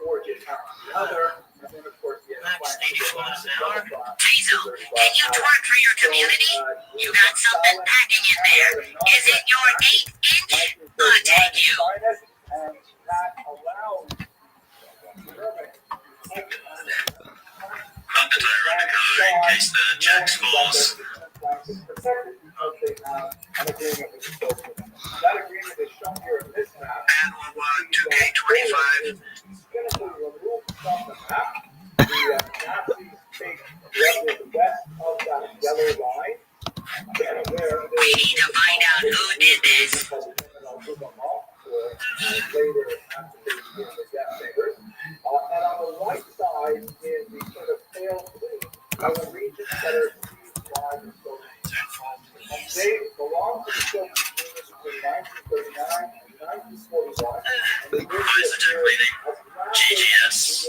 forge it on the other, and then of course the Max 80 miles an hour. Tazo, can you twerk for your community? You got something packing in there. Is it your 8-inch? I'll take you. And that allows Germany Put the tire in the car in case the jacks falls. an agreement with the Soviet Union. That agreement is shown here in this map. And we'll want 2K25. Cynically removed from the map. The Nazis take the west of that yellow line. We need to find out who did this. And on the right side is the sort of pale blue of the regions that are seized by the Soviet Union. And they belong to the Soviet Union between 1939 and 1941. And they Why is the tech reading? GGS.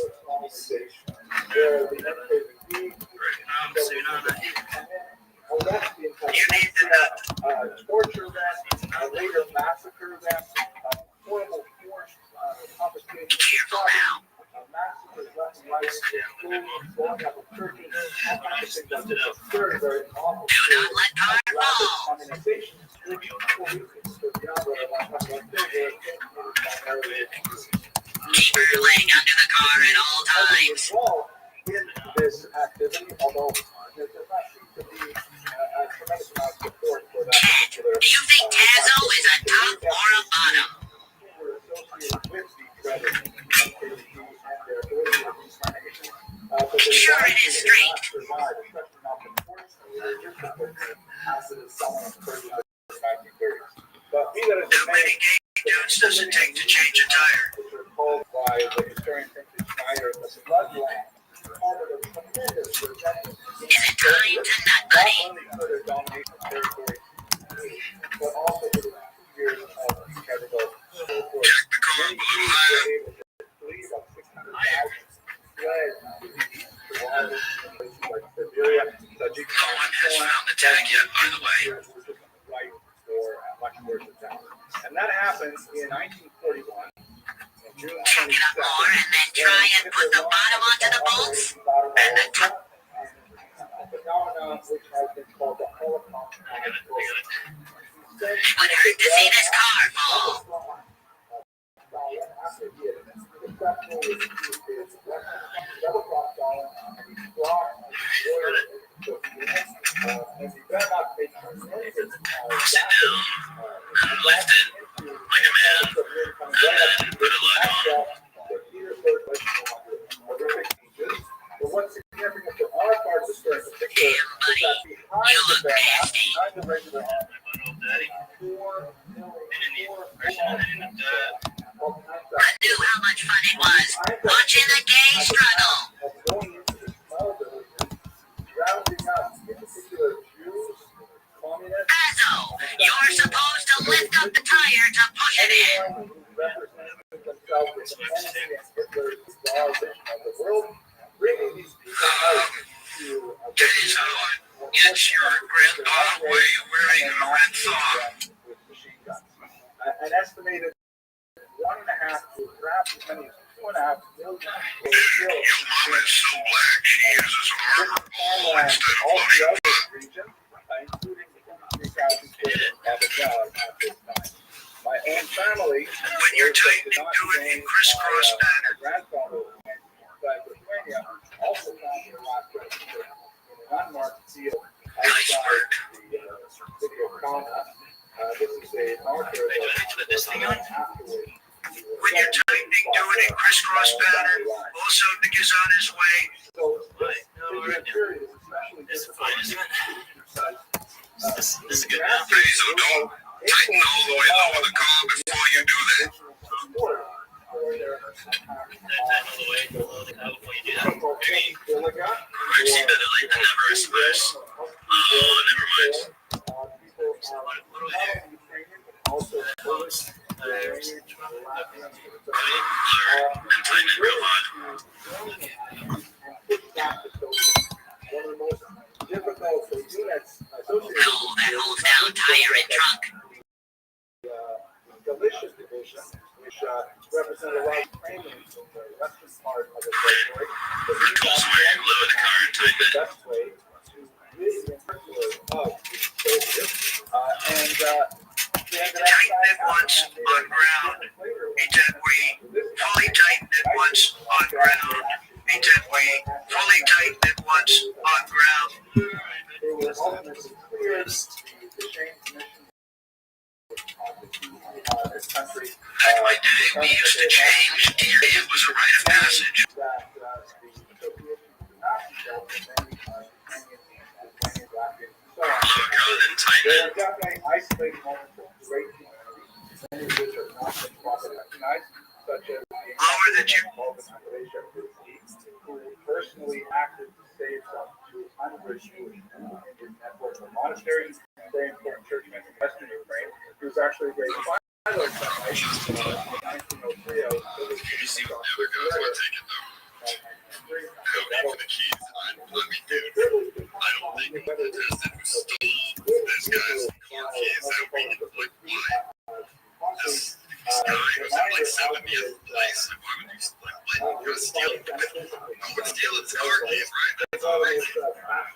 Where the NKVD Soon on it. arrest the entire You need the nut. torture them, later massacre them, horrible forced confiscation. Careful now. Massacres left and right, schools, blowing up of churches, all kinds of things. That's just very, very awful. Do not let power fall. Communization. Keep your leg under the car at all times. In this activity, although there does not seem to be a tremendous amount of support for that particular. Do you think Tazo is a top or a bottom? Were associated with the credit and their earlier incarnation. Sure, it is straight. Survive, especially not the force after the summer of the 1930s. But be that as How many gay dudes does it take to change a tire? which are called by the historian Francis Schneider the floodland. Is it time to nut, buddy? Not only for their domination of territory, but also for the 2 years of incredible war. Jack the car Many blew Jews high. were able to flee, about 600,000 fled to the east, to Wales, places like Siberia, Tajikistan, No one has found the tag yet, by the way. right for much worse than that. And that happened in 1941. Check it up more and then try and put the bottom onto the bolts and the top. A phenomenon which has been called the Holocaust. It would hurt to see this car fall. Sit down. Lift it like a man. And then put a lug on. But what's significant for our part of the story in particular is that behind the behind the regular I knew how much fun it was watching the gay struggle. rounding up Get your grandpa, why are you wearing a red thong? An estimated 1.5 to perhaps as many as 2.5 million people killed. Your mom is so black, she uses a marker ball instead of loading a gun. Region, including the 53 counties of the job at this time. My own family, when you're tightening, do it in crisscross pattern. Grandfather in Lithuania also found their last registration in an unmarked field outside the city of Kalmar. This is a marker that afterwards. When you're tightening, do it in crisscross pattern. Also, Nick is on his way. This is fine, isn't it? This is good now. Hey, so don't tighten all the way low with the car before you do that. Tighten all the way below the car before you do that. I've seen that like never, I suppose. Oh, never mind. What do I do? I'm tightening real hard. One of the most difficult units associated Cool, that holds down tire and trunk. delicious division, which represent a lot of framing in the western part of the territory. Also, where you live in the car and tighten it. The best way to really be of the Soviets. Tighten it once on ground. Pretend we fully tighten it once on ground. Pretend we fully tighten it once on ground. They were ultimately cleared the change commission of this country. Back in my day, we used to change. It was a rite of passage. That the Soviets did not result in many Ukrainians, Latvians, and so on. Look, then tighten There it. are definitely isolated moments of great humanity, many of which have not been properly recognized, such as Lower the the who personally acted to save some 200 Jewish Indian network of monasteries, very important churchmen in Western Ukraine. He was actually a great pilot in 1903. You see what the other guys want to take it though. Cody for the keys. Let me do it. I don't think the contestant who stole this guy's car keys that we like why. This guy was in like 70th place. Like, why would you go steal? Who would steal his car keys, right? That's all they do. I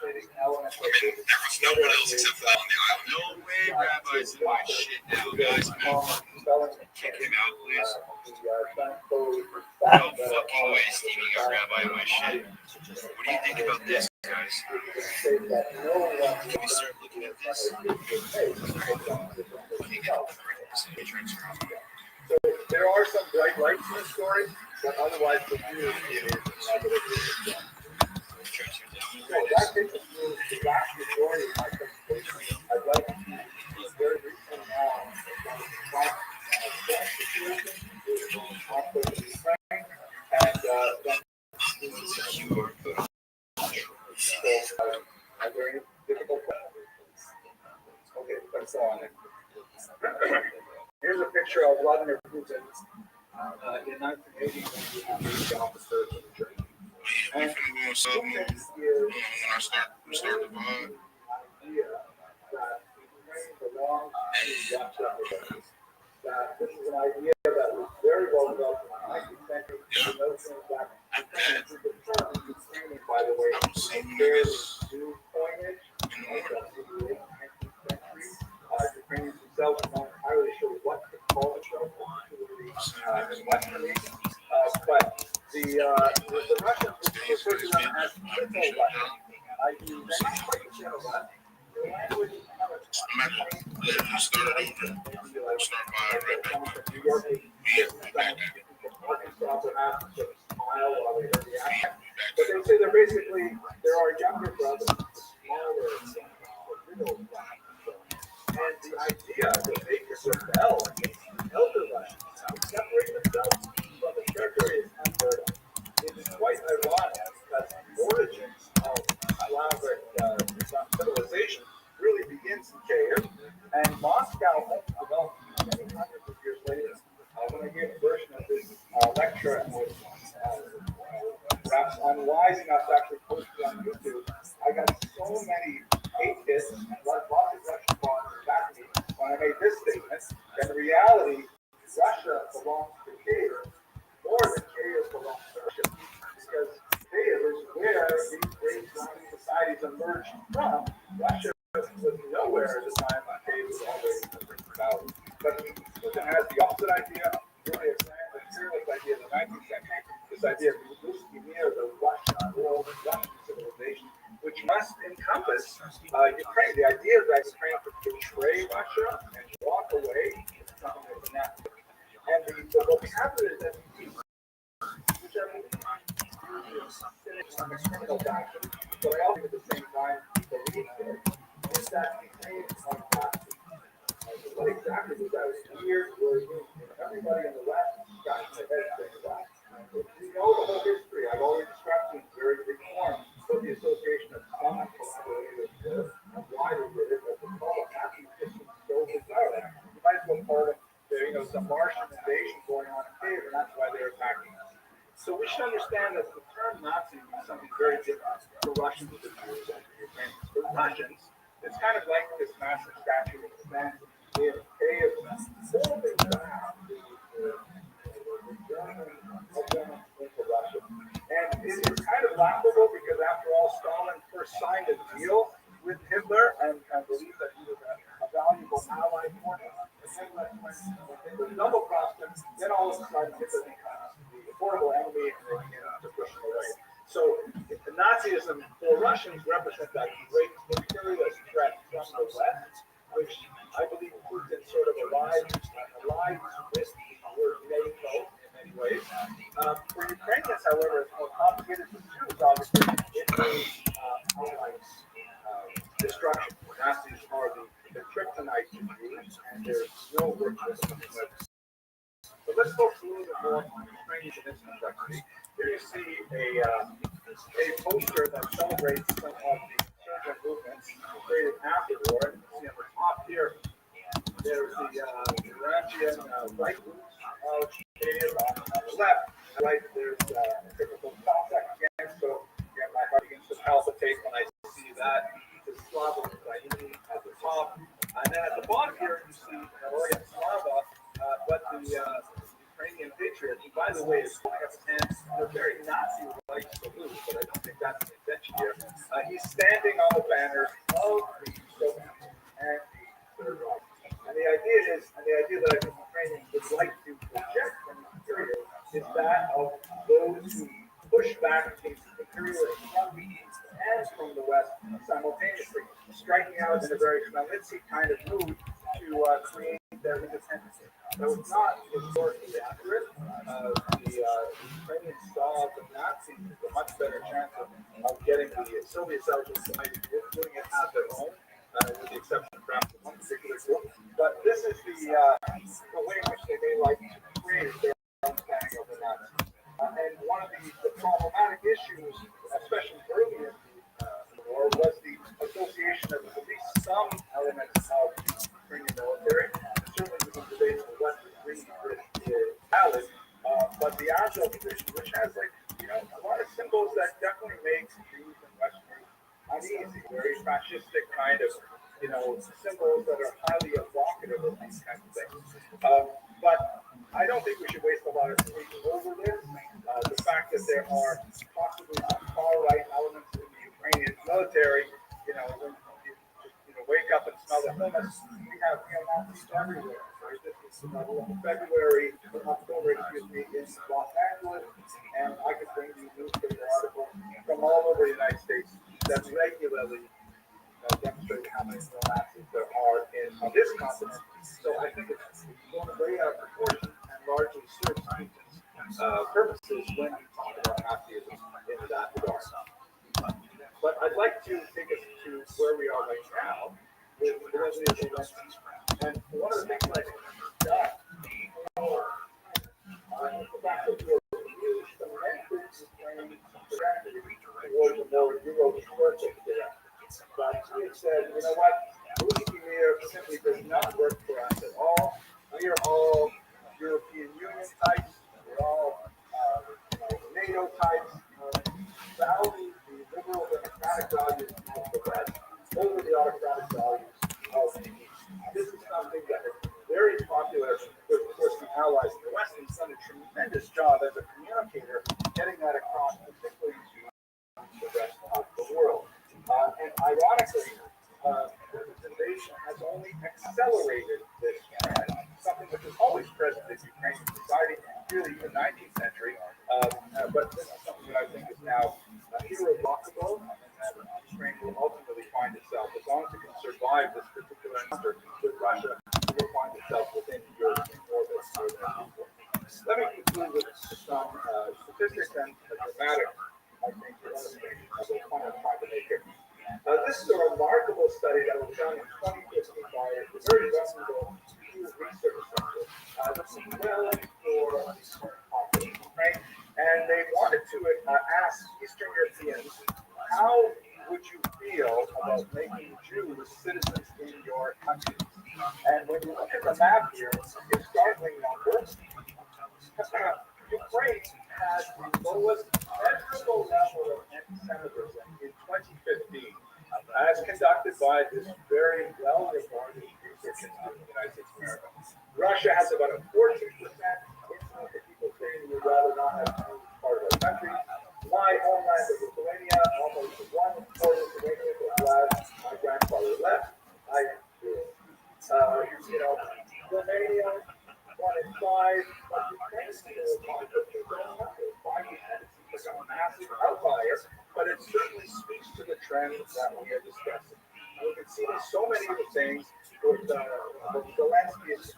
mean, there was no one else except for them on the island. No way, Rabbi's doing my shit now, guys. Kick him out, please. No fucking way, Stevie got Rabbi on my shit. What do you think about this, guys? Let me start looking at this. So there are some bright lights in the story, but otherwise the view is negative. So that takes us through the vast majority of my presentation. I'd like to be very briefly now and QR code. are there any difficult questions? Okay, let's go on then. Here's a picture of Vladimir Putin in 1980 when he was the officer of the church. We finna go on sub mode. When I start the pod. That this is an idea that was very well developed in the 19th century. The notion that by the way, fairly new coinage in the 19th century. Ukrainians themselves are not entirely sure what to call the show, particularly in Western regions. But the Russians refer to them as signal weapons, i.e. language I'm going to start it over. Start by right back. But they say they're basically, there are younger brothers, smaller brothers, and the idea that they could rebel against the elder brothers, separate themselves from the territory is unheard of. It is quite ironic because the origins of Slavic civilization really begins in Kiev, and Moscow only developed many hundreds of years later. When I gave a version of this lecture, and was perhaps unwise enough to actually post it on YouTube, I got so many hate hits and lots of Russian bombers back me when I made this statement. In reality, Russia belongs to Kiev more than Kiev belongs to Russia, because Kiev is where these great Islamic societies emerged from. Russia was nowhere at the time when Kiev was already about. But Putin has the opposite idea, really a imperialist idea in the 19th century, this idea of the Russian world, Russian civilization, which must encompass Ukraine. The idea that Ukraine could betray Russia and walk away is something that's anathema. And the vocabulary that we use, which I believe is some criminal action, but I also at the same time believe is that Ukraine is on Nazi. What exactly was that? It was weird word. Everybody in the West got their heads figured out. You know the whole history. I've already described in very big form what the association of some collaborators did and why they did it, but the call of Nazi just so bizarre. You might as well call it some Martian invasion going on in Kiev, and that's why they're attacking us. So we should understand that the term Nazi means something very different for Russians and Jews and for Ukrainians. For Russians, it's kind of like this massive statue that stands in Kiev, holding back the German into Russia. And it is kind of laughable because, after all, Stalin first signed a deal with Hitler and believed that he was a valuable ally for him. Hitler double-crossed him, then all of a sudden Hitler becomes the horrible enemy and they begin to push him away. So the Nazism for Russians represents that great imperialist threat from the West, which I believe Putin sort of allies with the word NATO in many ways. For Ukrainians, however, it's more complicated for Jews, obviously. It means allies, destruction. Nazis are the kryptonite to Jews, and there's no work for them. So let's focus a little bit more on Ukrainians in this complexity. Here you see a poster that celebrates some of the insurgent movements created after the war. And you see on the top here, there's the Iranian right of Kiev. On the left, right, there's a typical Cossack again. So again, my heart begins to palpitate when I see that. The Slava Ukraini at the top. And then at the bottom here, you see Slava, but the Ukrainian patriot, who, by the way, is holding up his hands in a very Nazi-like salute, but I don't think that's an invention here. He's standing on the banners of the Soviet and the Third Reich. And the idea that I think Ukrainians would like to project from this period is that of those who push back against imperialism from the East and from the West simultaneously, striking out in a very Khmelnytsky kind of mood to create their independence. So it's not historically accurate. The Ukrainians saw the Nazis as a much better chance of getting the Soviets out of society, doing it at their own, with the exception of perhaps one particular group. But this is the way in which they may like to create their understanding of the Nazis. And one of the problematic issues, especially early in the war, was the association of at least some elements of the Ukrainian military. Certainly we can debate what degree is valid, but the Agile position, which has a lot of symbols that definitely make Jews and Westerners uneasy, very fascistic kind of symbols that are highly evocative of these kinds of things. But I don't think we should waste a lot of time over this. The fact that there are possibly some far-right elements in the Ukrainian military, when you wake up and smell the hummus, we have neo-Nazis everywhere. Right? This is October, in Los Angeles, and I could bring you newspaper articles from all over the United States that regularly demonstrate how many neo-Nazis there are on this continent. So I think it's going way out of proportion and largely serves Putin's purposes when you talk about Nazism in that regard. But I'd like to take us to where we are right now with the resolution of elections. And one of the things I think we've done is the fact that we have used the methods towards a more Euro-centric direction. But we have said, you know what, Russia simply does not work for us at all. We are all European Union types. We're all NATO types. Value the liberal democratic values the West over the autocratic values of the East. This is something that is very popular with, of course, the allies in the West, and he's done a tremendous job as a communicator getting that across, particularly to the rest of the world. And ironically, this invasion has only accelerated this trend, something which was always present in Ukrainian society, really in the 19th century. But this is something that I think is now irrevocable, and that Ukraine will ultimately find itself, as long as it can survive this particular encounter with Russia, it will find itself within European orbit. Let me conclude with some statistics and a dramatic, I think, illustration of the point I'm trying to make here. This is a remarkable study that was done in 2015 by a very reputable Pew Research Center. This is well for the population, right? And they wanted to ask Eastern Europeans, how would you feel about making Jews citizens in your country? And when you look at the map here, it's startling numbers. Ukraine has the lowest measurable level of anti-Semitism in 2015, as conducted by this very well-regarded research institute in the United States of America. Russia has about a 14% incidence of people saying we'd rather not have Jews part of our country. My homeland of Lithuania, almost 1/4 Lithuania was last my grandfather left. Romania, 1 in 5, but Ukraine is still a massive outlier, but it certainly speaks to the trend that we are discussing. We can see so many of the things with Zelensky's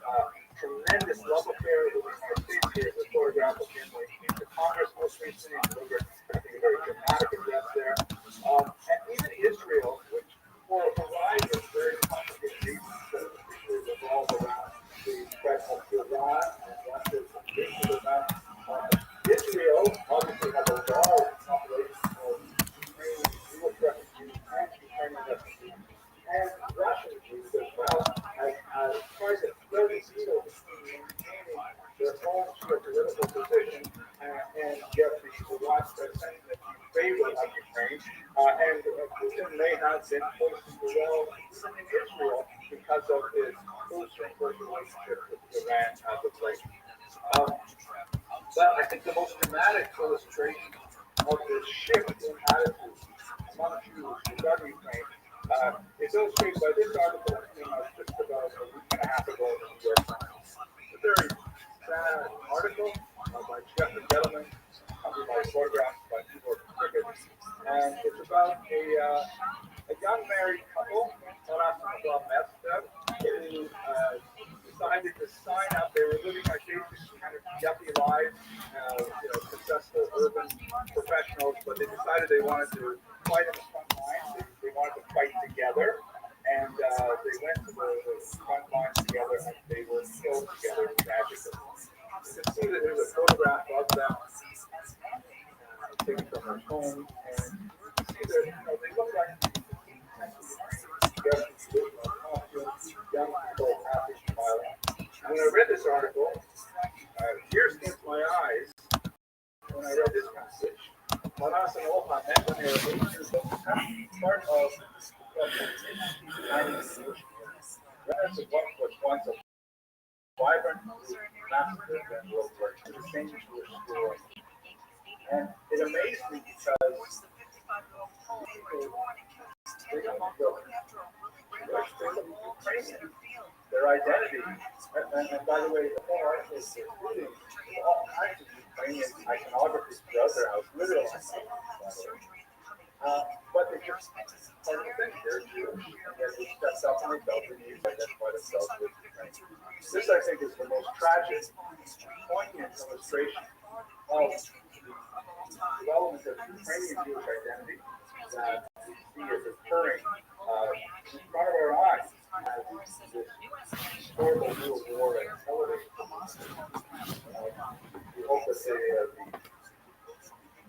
tremendous love affair with the United States. Here's a photograph of him when he came to Congress most recently and delivered, I think, a very dramatic address there. And even Israel, which for a variety of very complicated reasons, particularly revolve around the threat of Iran and Russia's invasion of Iran. Israel obviously has a large population of Ukrainian Jewish refugees and Ukrainian refugees and Russian Jews as well, as tries to thread the needle between maintaining their own geopolitical position and yet the widespread sentiment in favor of Ukraine. And Putin may have been poisoned as well, even in Israel, because of his closer and closer relationship with Iran as of late. But I think the most dramatic illustration of this shift in attitude among Jews regarding Ukraine is illustrated by this article that came out just about a week and a half ago in the New York Times. A very sad article by Jeff and Gentleman, accompanied by photographs by New York Cricket, and it's about a young married couple, who decided to sign up. They were living like these kind of yuppie lives, successful urban professionals, but they decided they wanted to fight in the front lines. They wanted to fight together, and they went to the front lines together, and they were killed together tragically. You can see that there's a photograph of them taken from their home, and you can see that they look like young people, happy, smiling. And when I read this article, tears came to my eyes when I read this passage. Manas and Oha met when they were 8 years old. Part of Venice is what was once a vibrant, massive and World War II, the same Jewish school. And it amazed me because their identity, and by the way, the whole article is including all kinds of Ukrainian iconography throughout their house, literal iconography. But they just part of the thing, they're Jewish, and yet they stepped up and they felt the need to identify themselves with Ukraine. This, I think, is the most tragic, poignant illustration of the development of Ukrainian Jewish identity that we see is occurring in front of our eyes as this horrible new war and television. We hope that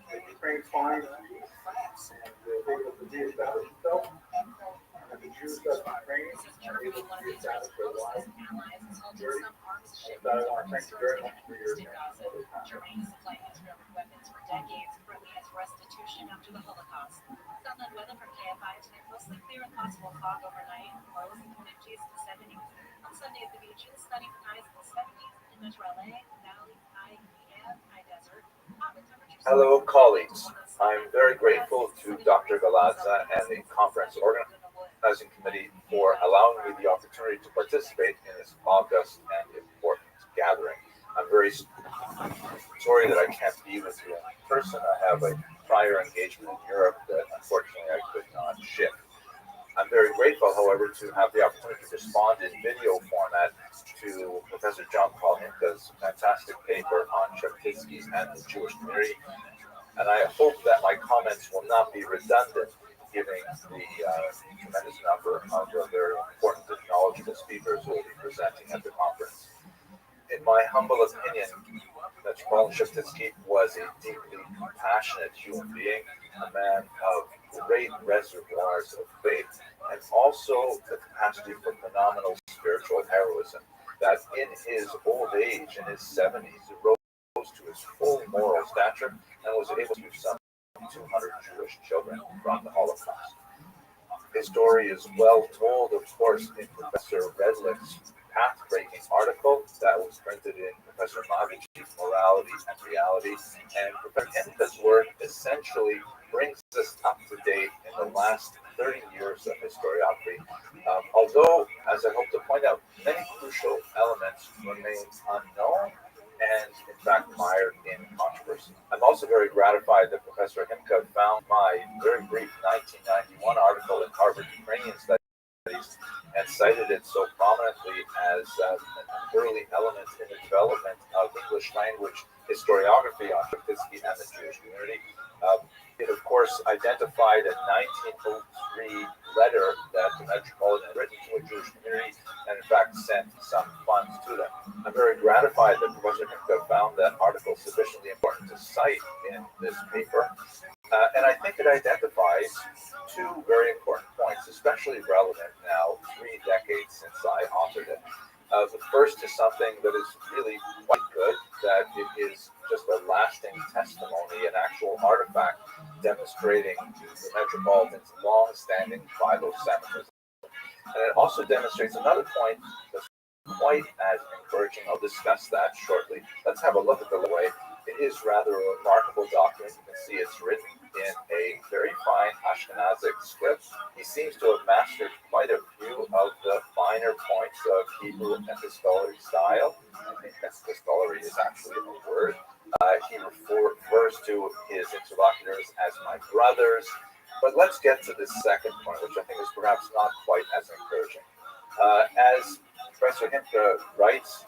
the Ukraine finds peace and is able to reestablish itself, and the Jews of Ukraine are able to reestablish their lives. And I want to thank you very much for your Germany supplied Israel with weapons for decades, partly as restitution after the Holocaust. Sunland weather from KFI. clock overnight, lows in the 50s to 70s. On Sunday at the beaches, stunning highs in the 70s in Metro LA, Valley, High, and High Desert. Hello, colleagues. I'm very grateful to Dr. Galazza and the conference organizing committee for allowing me the opportunity to participate in this august and important gathering. I'm very sorry that I can't be with you in person. I have a prior engagement in Europe that unfortunately I could not shift. I'm very grateful, however, to have the opportunity to respond in video format to Professor John Paul Himka's fantastic paper on Sheptytsky and the Jewish community. And I hope that my comments will not be redundant, given the tremendous number of very important and knowledgeable speakers who will be presenting at the conference. In my humble opinion, that Paul Sheptytsky was a deeply compassionate human being, a man of great reservoirs of faith, and also the capacity for phenomenal spiritual heroism, that in his old age, in his 70s, rose to his full moral stature and was able to save some 200 Jewish children from the Holocaust. His story is well told, of course, in Professor Redlick's path-breaking article that was printed in Professor Mavich's Morality and Reality, and Professor Himka's work essentially brings us up to date in the last 30 years of historiography, although, as I hope to point out, many crucial elements remain unknown and, in fact, mired in controversy. I'm also very gratified that Professor Himka found my very brief 1991 article in Harvard Ukrainian Studies and cited it so prominently as an early element in the development of English language historiography on Sheptytsky and the Jewish community. It, of course, identified a 1903 letter that the Metropolitan had written to a Jewish community and, in fact, sent some funds to them. I'm very gratified that Professor Himka found that article sufficiently important to cite in this paper. And I think it identifies two very important points, especially relevant now, 3 decades since I authored it. The first is something that is really quite good, that it is just a lasting testimony, an actual artifact demonstrating the Metropolitan's long-standing Philo-Semitism. And it also demonstrates another point that's quite as encouraging. I'll discuss that shortly. Let's have a look at the way. It is rather a remarkable document. You can see it's written in a very fine Ashkenazic script. He seems to have mastered quite a few of the finer points of Hebrew epistolary style. I think epistolary is actually a word. He refers to his interlocutors as my brothers. But let's get to this second point, which I think is perhaps not quite as encouraging. As Professor Himka writes,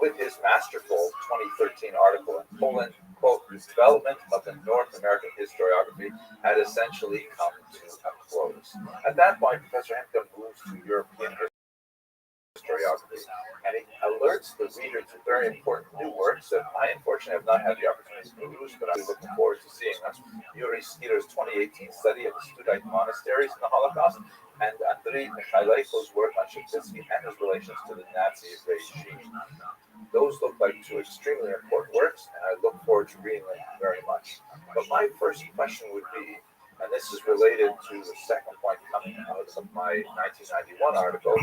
with his masterful 2013 article in Poland, quote, the development of the North American historiography had essentially come to a close. At that point, Professor Himka moves to European historiography, and he alerts the reader to very important new works that I unfortunately have not had the opportunity to peruse, but I'm looking forward to seeing them. Yuri Skeeter's 2018 study of the Studite monasteries in the Holocaust, and Andrei Mikhailenko's work on Sheptytsky and his relations to the Nazi regime. Those look like two extremely important works, and I look forward to reading them very much. But my first question would be, and this is related to the second point coming out of my 1991 article,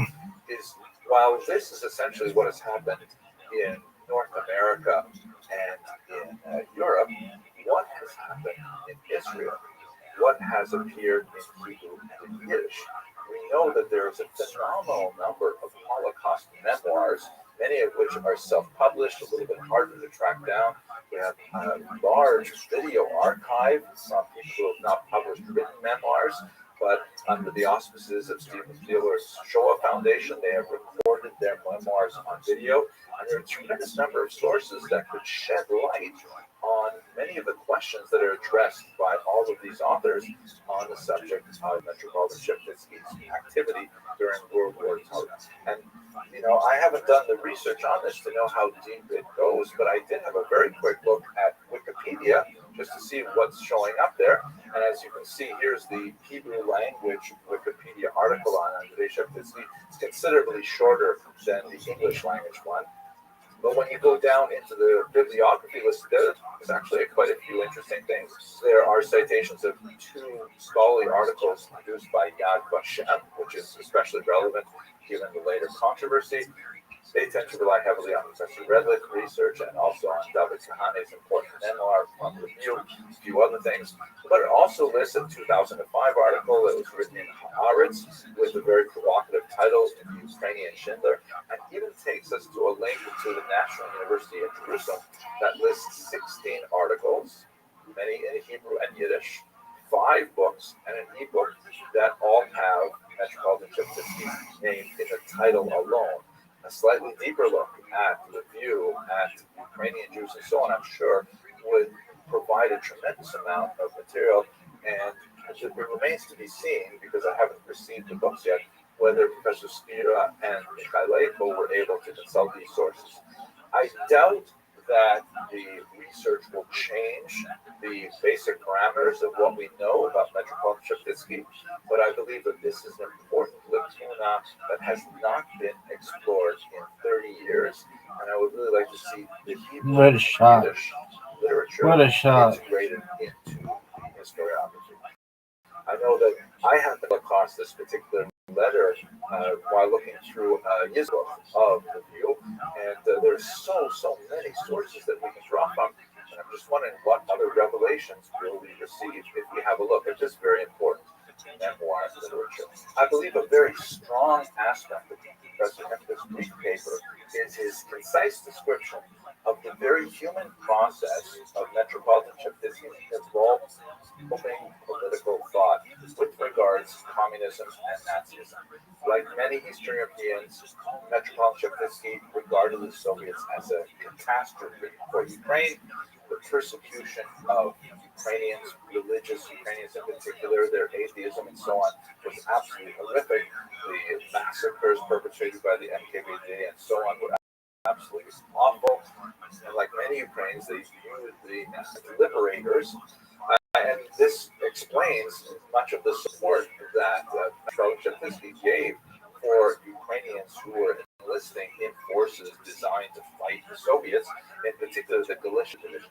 is while this is essentially what has happened in North America and in Europe, what has happened in Israel? What has appeared in Hebrew and in Yiddish? We know that there is a phenomenal number of Holocaust memoirs, many of which are self-published, a little bit harder to track down. We have a large video archive from people who have not published written memoirs, but under the auspices of Stephen Fielder's Shoah Foundation, they have recorded their memoirs on video. And there are a tremendous number of sources that could shed light on many of the questions that are addressed by all of these authors on the subject of Metropolitan Sheptytsky's activity during World War II. And, you know, I haven't done the research on this to know how deep it goes, but I did have a very quick look at Wikipedia just to see what's showing up there. And as you can see, here's the Hebrew language Wikipedia article on Andrei Sheptytsky. It's considerably shorter than the English language one. But when you go down into the bibliography list, there's actually quite a few interesting things. There are citations of 2 scholarly articles produced by Yad Vashem, which is especially relevant given the later controversy. They tend to rely heavily on Professor Redlick research and also on David Kahane's important memoir from Review, a few other things. But it also lists a 2005 article that was written in Haaretz with a very provocative title, The Ukrainian Schindler, and even takes us to a link to the National University of Jerusalem that lists 16 articles, many in Hebrew and Yiddish, 5 books, and an ebook that all have Metropolitan Chipsky's name in the title alone. A slightly deeper look at the view at Ukrainian Jews and so on, I'm sure, would provide a tremendous amount of material, and it remains to be seen, because I haven't received the books yet, whether Professor Spira and Mikhaileko were able to consult these sources. I doubt that the research will change the basic parameters of what we know about Metropolitan Cheptitsky, but I believe that this is an important lacuna that has not been explored in 30 years, and I would really like to see the Hebrew What a shot. Yiddish literature What a shot. integrated into the historiography. I know that I had to across this particular letter while looking through his book of the view, and there's so many sources that we can draw from, and I'm just wondering what other revelations will we receive if we have a look at this very important memoir literature. I believe a very strong aspect of Professor Hempel's brief paper is his concise description of the very human process of Metropolitan Cheptitsky's evolving political thought with regards to communism and Nazism. Like many Eastern Europeans, Metropolitan Cheptitsky regarded the Soviets as a catastrophe for Ukraine. The persecution of Ukrainians, religious Ukrainians in particular, their atheism and so on, was absolutely horrific. The massacres perpetrated by the NKVD and so on were absolutely awful. And like many Ukrainians, they viewed the liberators. And this explains much of the support that Cheptitsky gave for Ukrainians who were enlisting in forces designed to fight the Soviets, in particular the Galicia Division.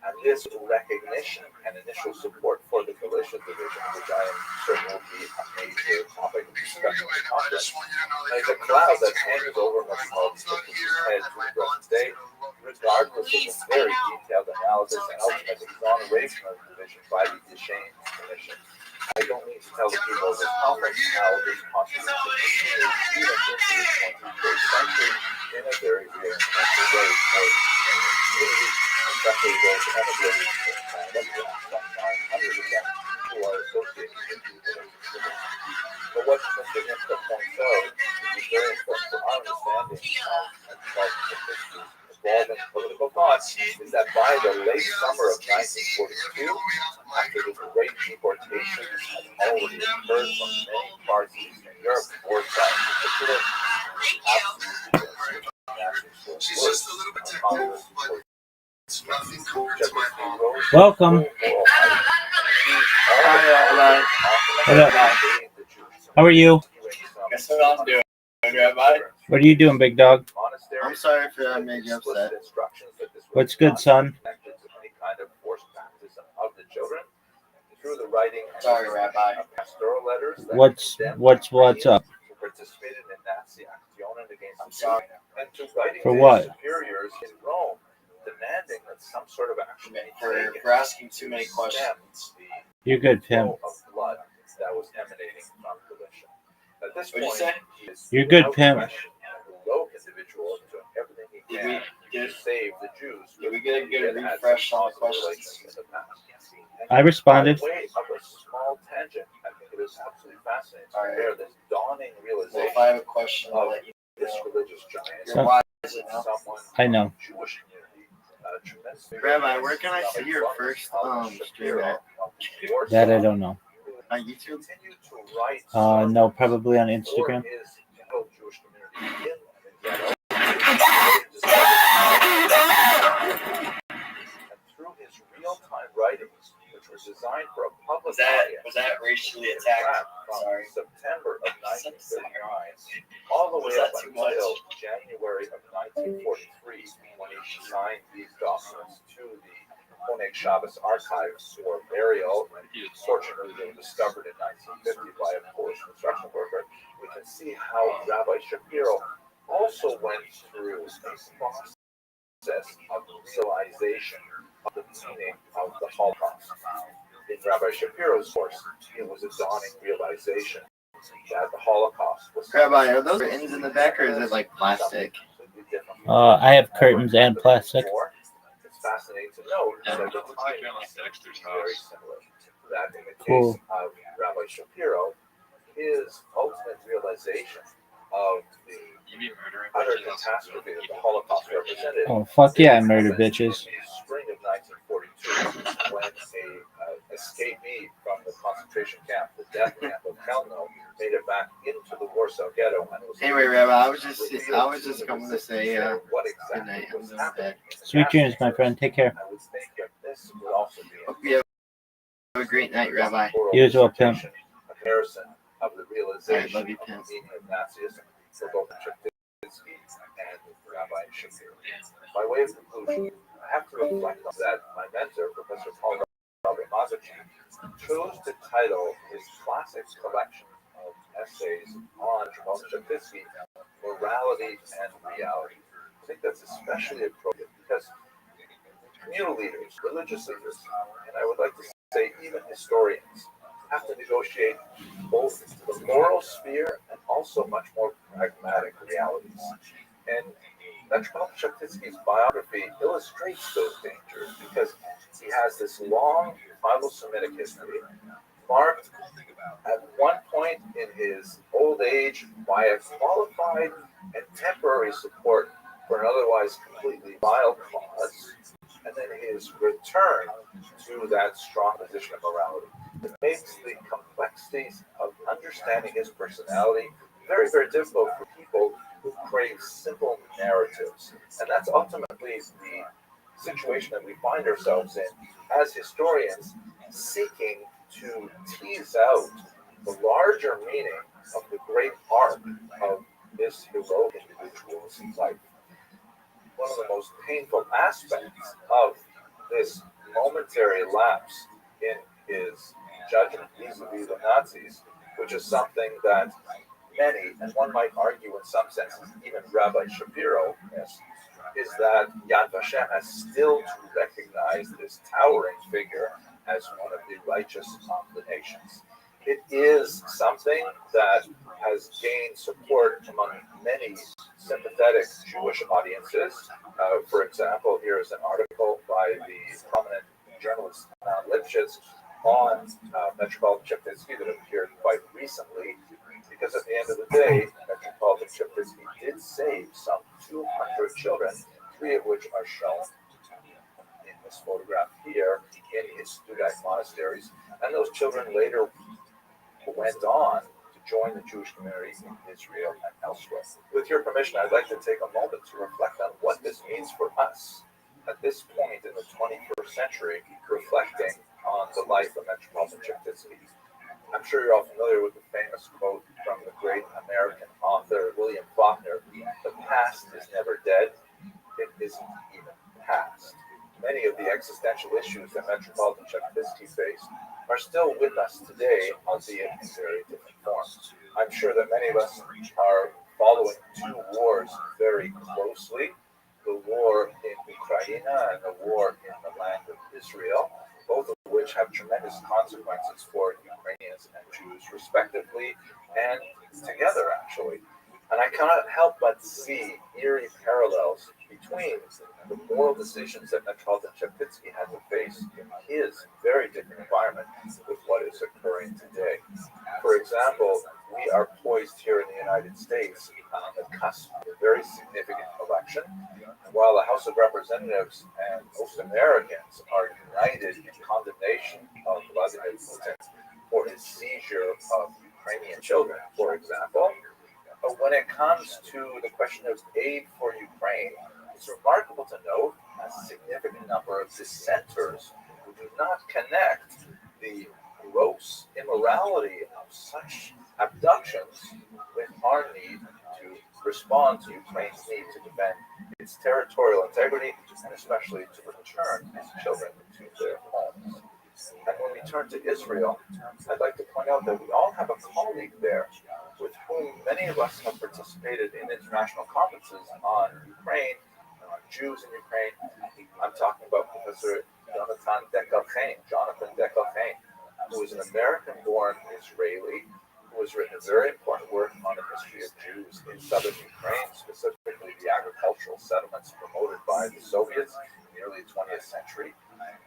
And this recognition and initial support for the Galicia Division, which I am certain will be a major topic of discussion in Congress, is a cloud that hangs over Metropolitan Cheptitsky's head to the present day, regardless of the very detailed analysis and ultimate exoneration of the division by the Deschênes Commission. I don't need to tell the people of this conference how this contribution is even into the 21st century in a very real and practical way for the Ukrainian community, especially those emigrating in Canada, some 900 of them who are associated with the community. But what Mr. Himka points out is very important for our understanding of Cheptitsky's evolving political thought is that by the late summer of 1942, after the great deportations had already occurred from many parts of Eastern Europe, Warsaw in particular, she's just a little bit technical, but it's nothing compared to my mom. Welcome. What up? How are you? Guess what I'm doing, Rabbi? What are you doing, big dog? I'm sorry if I made you upset. What's good, son? Through the writing Sorry, Rabbi. pastoral letters What's up? who participated in Nazi Aktionen against the Jews, and to writing For to what? superiors in Rome, demanding that some sort of action be taken For asking too many questions. You're good, Pim. of blood that was emanating from Galicia. At this What'd you point, say? he is You're good, without Pim. question a heroic individual doing everything he can to save the Jews. Did we get a good who had refresh some on the positive questions? relations in the past. And I responded. by way of a small tangent, I think it is absolutely fascinating to All right. compare this dawning Well, realization if I have a question, I'll of let you this know. religious giant, You're wise enough. someone I know. Jewish community, tremendous. Rabbi, where can I see your first stream at? That I don't know. On YouTube? No, probably on Instagram. Jewish community in and through his real-time writings, which were designed for a public Was that audience. racially attacked? From Sorry. September of 1939 all the way Was up that too much? until January of 1943, when he signed these documents to the Honeg Shabbos archives for burial. And fortunately, they were discovered in 1950 by a Polish construction worker. We can see how Rabbi Shapiro also went through a process of realization of the meaning of the Holocaust. In Rabbi Shapiro's course, it was a dawning realization that the Holocaust was. Rabbi, are those ends in the back or is it like plastic? I have curtains and plastic. It's fascinating to note that the timing is very similar. That in the Cool. case of Rabbi Shapiro, his ultimate realization of the utter catastrophe that the Holocaust represented. Oh, fuck yeah, I murder bitches. In the spring of 1942, when a escapee from the concentration camp, the death camp of Chelmno, made it back into the Warsaw Ghetto. And it was Anyway, Rabbi, I was just coming to say what good exactly night. I'm was going to bed. happening. Sweet dreams, my friend. Take care. I would think that this would also be Hope you have a great night, Rabbi. You as well, pimp. a comparison of the realization Love you, of the pimp. meaning of Nazism for both Chaptinsky and Rabbi Shapiro. By way of conclusion, I have to reflect on that my mentor, Professor Paul Rabbi chose to title his classic collection of essays on Chaptinsky, Morality and Reality. I think that's especially appropriate because communal leaders, religious leaders, and I would like to say even historians, have to negotiate both the moral sphere and also much more pragmatic realities. And Metropolitan Chaptinsky's biography illustrates those dangers because he has this long Philo-Semitic history marked at one point in his old age by a qualified and temporary support for an otherwise completely vile cause, and then his return to that strong position of morality. It makes the complexities of understanding his personality very, very difficult for people who crave simple narratives. And that's ultimately the situation that we find ourselves in as historians, seeking to tease out the larger meaning of the great arc of this heroic individual's life. One of the most painful aspects of this momentary lapse in his judgment vis-a-vis the Nazis, which is something that many, and one might argue in some senses, even Rabbi Shapiro, is that Yad Vashem has still to recognize this towering figure as one of the righteous of the nations. It is something that has gained support among many sympathetic Jewish audiences. For example, here is an article by the prominent journalist Lipschitz on Metropolitan Chaptinsky that appeared quite recently, because at the end of the day, Metropolitan Chaptinsky did save some 200 children, 3 of which are shown in this photograph here in his Studite monasteries, and those children later went on to join the Jewish community in Israel and elsewhere. With your permission, I'd like to take a moment to reflect on what this means for us at this point in the 21st century, reflecting on the life of Metropolitan Chaptinsky. I'm sure you're all familiar with the famous quote from the great American author William Faulkner, "The past is never dead, it isn't even past." Many of the existential issues that Metropolitan Chaptinsky faced are still with us today, albeit in very different forms. I'm sure that many of us are following 2 wars very closely, the war in Ukraine and the war in the land of Israel, both of which have tremendous consequences for Ukrainians and Jews respectively, and together actually. And I cannot help but see eerie parallels between the moral decisions that Metropolitan Chaptinsky had to face in his very different environment with what is occurring today. For example, we are poised here in the United States on the cusp of a very significant election. And while the House of Representatives and most Americans are united in condemnation of Vladimir Putin for his seizure of Ukrainian children, for example, but when it comes to the question of aid for Ukraine, it's remarkable to note a significant number of dissenters who do not connect the gross immorality of such abductions with our need to respond to Ukraine's need to defend its territorial integrity and especially to return its children to their homes. And when we turn to Israel, I'd like to point out that we all have a colleague there with whom many of us have participated in international conferences on Ukraine, on Jews in Ukraine. I'm talking about Professor Jonathan Dekel-Chaim, who is an American-born Israeli who has written a very important work on the history of Jews in southern Ukraine, specifically the agricultural settlements promoted by the Soviets in the early 20th century.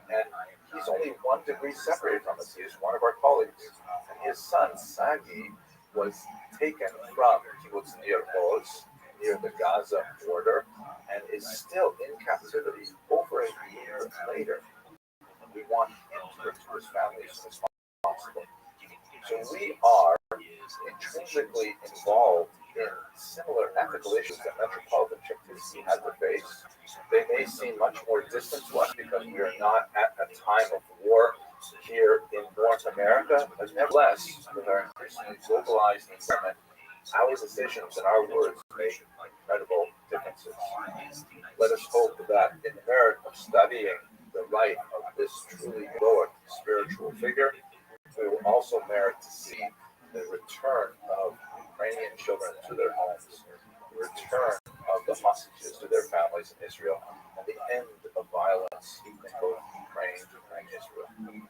And he's only 1 degree separated from us. He is one of our colleagues. And his son, Sagi, was taken from Kibbutz Nir Oz, near the Gaza border, and is still in captivity over a year later. We want him to return to his family as soon as possible. So we are intrinsically involved in similar ethical issues that Metropolitan Chickasaw had to face. They may seem much more distant to us because we are not at a time of war here in North America, but nevertheless, with our increasingly globalized environment, our decisions and our words make incredible differences. Let us hope that in the merit of studying the life of this truly heroic spiritual figure, we will also merit to see the return of Ukrainian children to their homes, the return of the hostages to their families in Israel, and the end of violence in both Ukraine and Israel.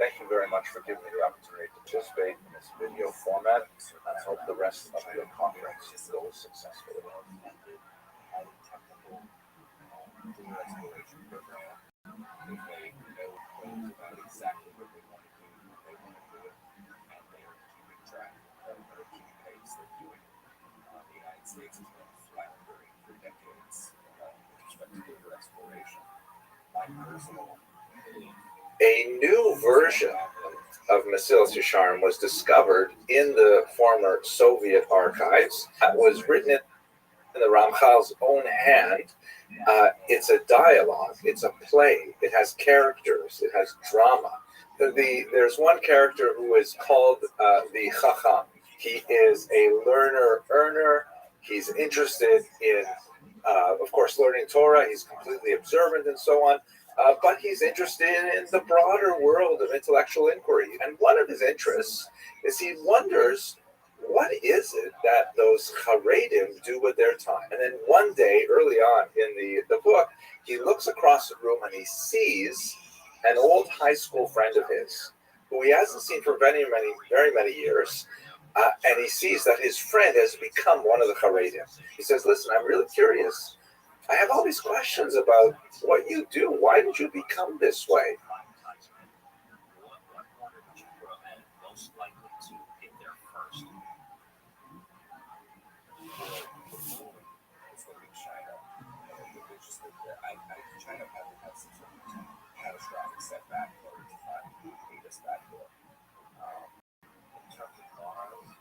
Thank you very much for giving me the opportunity to participate in this video format, and I hope the rest of your conference goes successfully. States has been floundering for decades with respect to data exploration. My personal A new version of Mesilas Yesharim was discovered in the former Soviet archives. It was written in the Ramchal's own hand. It's a dialogue, it's a play, it has characters, it has drama. There's one character who is called the Chacham. He is a learner-earner. He's interested in, of course, learning Torah. He's completely observant and so on. But he's interested in the broader world of intellectual inquiry. And one of his interests is he wonders, what is it that those Haredim do with their time? And then one day, early on in the book, he looks across the room and he sees an old high school friend of his, who he hasn't seen for very many years. And he sees that his friend has become one of the Haredim. He says, listen, I'm really curious. I have all these questions about what you do. Why did you become this way? Most likely to get there first. It's going to be China. It's just that China hasn't had some sort of catastrophic setback in order to lead us back there. In terms of morals,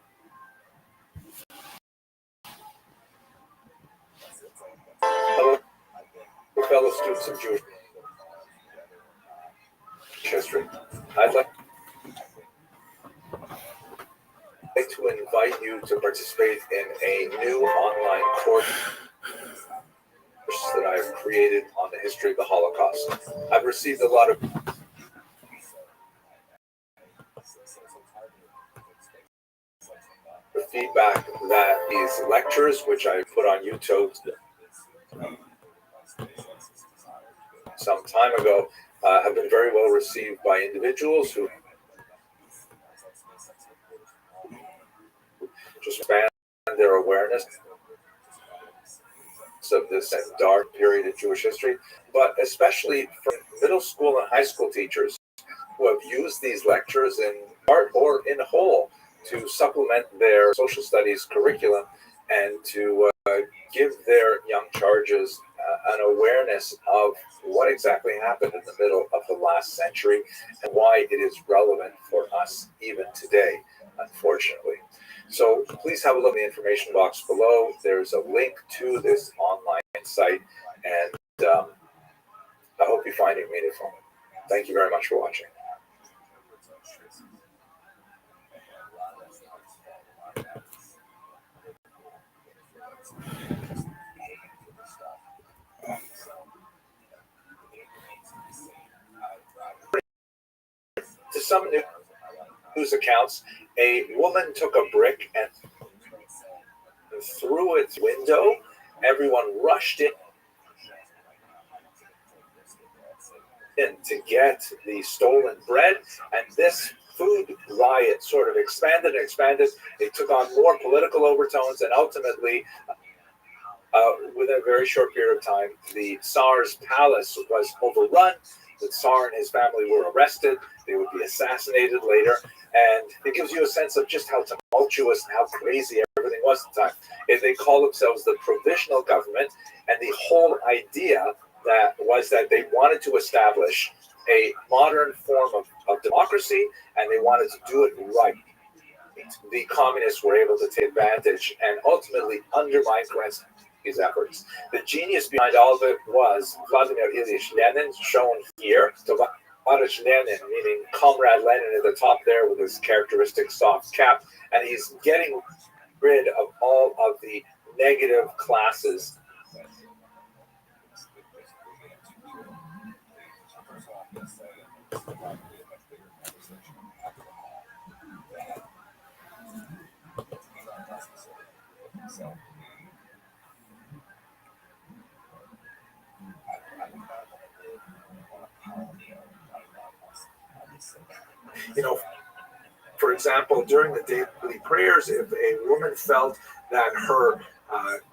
Hello, fellow students of Jewish history. I'd like to invite you to participate in a new online course that I have created on the history of the Holocaust. I've received a lot of feedback that these lectures, which I put on YouTube some time ago, have been very well received by individuals who just expand their awareness of this dark period in Jewish history, but especially for middle school and high school teachers who have used these lectures in part or in whole to supplement their social studies curriculum and to give their young charges an awareness of what exactly happened in the middle of the last century and why it is relevant for us even today, unfortunately. So please have a look in the information box below. There's a link to this online site, and I hope you find it meaningful. Thank you very much for watching. some news accounts, a woman took a brick and through its window. Everyone rushed in to get the stolen bread, and this food riot sort of expanded and expanded. It took on more political overtones, and ultimately, within a very short period of time, the Tsar's palace was overrun. The Tsar and his family were arrested. They would be assassinated later, and it gives you a sense of just how tumultuous and how crazy everything was at the time. They call themselves the provisional government, and the whole idea that was that they wanted to establish a modern form of democracy, and they wanted to do it right. The communists were able to take advantage and ultimately undermine Kerensky's efforts. The genius behind all of it was Vladimir Ilyich Lenin, shown here. So Vladimir Lenin, meaning Comrade Lenin at the top there with his characteristic soft cap, and he's getting rid of all of the negative classes. You know, for example, during the daily prayers, if a woman felt that her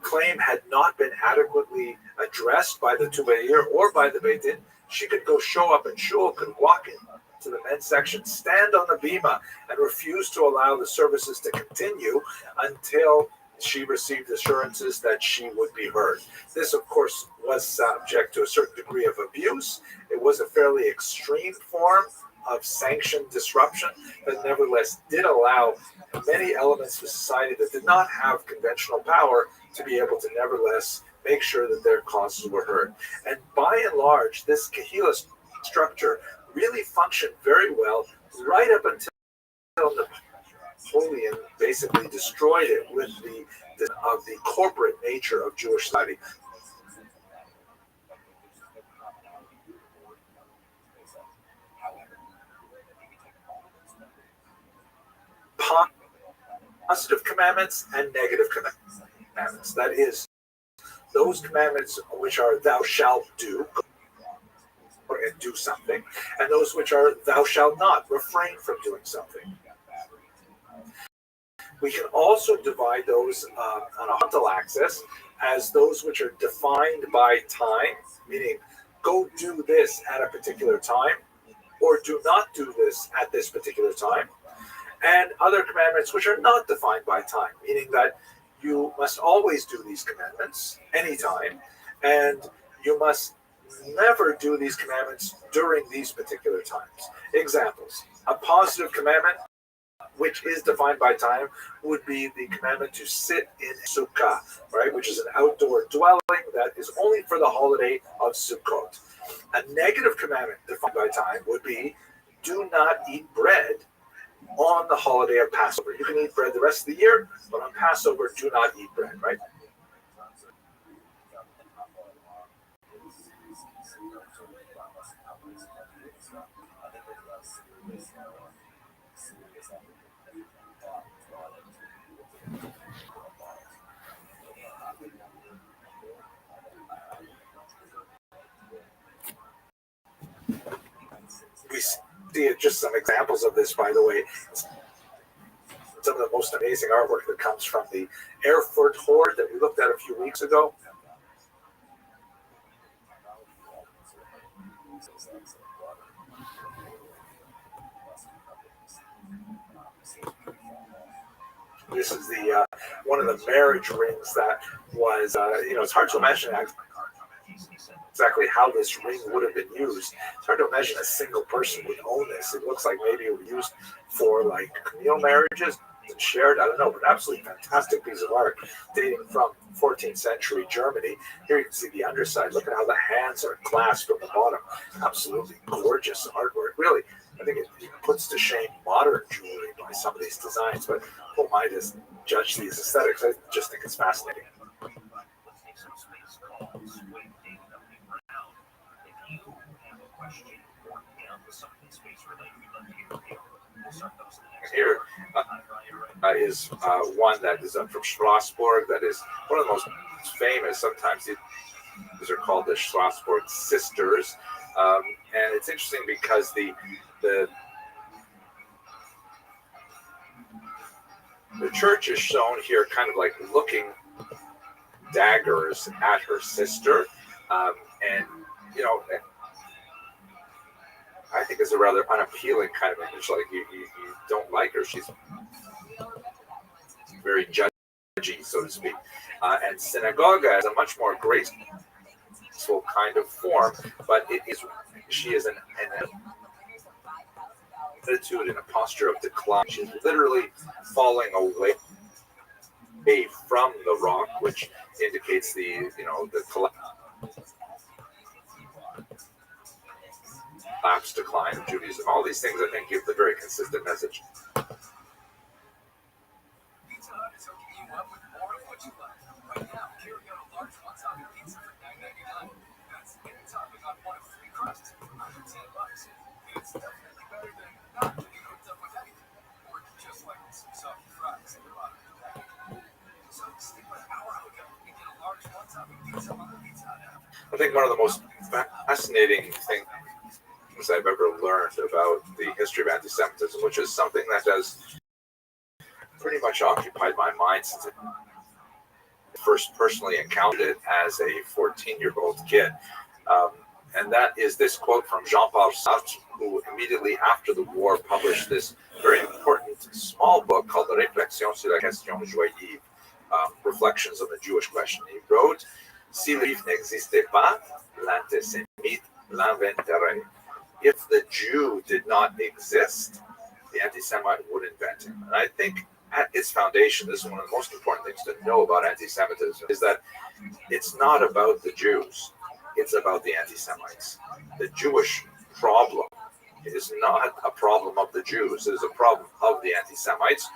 claim had not been adequately addressed by the Tubayir or by the Beit Din, she could go show up in shul, could walk in to the men's section, stand on the bima, and refuse to allow the services to continue until she received assurances that she would be heard. This, of course, was subject to a certain degree of abuse. It was a fairly extreme form of sanctioned disruption, but nevertheless did allow many elements of society that did not have conventional power to be able to nevertheless make sure that their causes were heard. And by and large, this Kahila structure really functioned very well right up until Napoleon basically destroyed it with the corporate nature of Jewish society. Positive commandments and negative commandments. That is, those commandments which are thou shalt do and do something, and those which are thou shalt not, refrain from doing something. We can also divide those on a horizontal axis as those which are defined by time, meaning go do this at a particular time, or do not do this at this particular time, and other commandments which are not defined by time, meaning that you must always do these commandments anytime, and you must never do these commandments during these particular times. Examples: a positive commandment which is defined by time would be the commandment to sit in sukkah, right, which is an outdoor dwelling that is only for the holiday of Sukkot. A negative commandment defined by time would be do not eat bread on the holiday of Passover. You can eat bread the rest of the year, but on Passover, do not eat bread, right? We see just some examples of this, by the way. Some of the most amazing artwork that comes from the Erfurt Horde that we looked at a few weeks ago. This is the one of the marriage rings that was, it's hard to imagine exactly how this ring would have been used. It's hard to imagine a single person would own this. It looks like maybe it was used for like communal marriages and shared. I don't know, but absolutely fantastic piece of art dating from 14th century Germany. Here you can see the underside. Look at how the hands are clasped from the bottom. Absolutely gorgeous artwork. Really, I think it puts to shame modern jewelry by some of these designs, but who am I to judge these aesthetics? I just think it's fascinating. Here is one that is from Strasbourg. That is one of the most famous. Sometimes these are called the Strasbourg sisters, and it's interesting because the church is shown here, kind of like looking daggers at her sister, and you know, I think it's a rather unappealing kind of image. Like you don't like her; she's very judgy, so to speak. And synagogue has a much more graceful kind of form, but she is an attitude in a posture of decline. She's literally falling away from the rock, which indicates the collapse, decline of Judaism. All these things, I think, give the very consistent message. I think one of the most fascinating things I've ever learned about the history of anti-Semitism, which is something that has pretty much occupied my mind since I first personally encountered it as a 14-year-old kid. And that is this quote from Jean-Paul Sartre, who immediately after the war published this very important small book called Réflexions sur la question juive, Reflections on the Jewish Question. He wrote, Si le juif n'existait pas, l'antisémite l'inventerait. If the Jew did not exist, the anti-Semite would invent him. And I think at its foundation, this is one of the most important things to know about anti-Semitism, is that it's not about the Jews. It's about the anti-Semites. The Jewish problem is not a problem of the Jews. It is a problem of the anti-Semites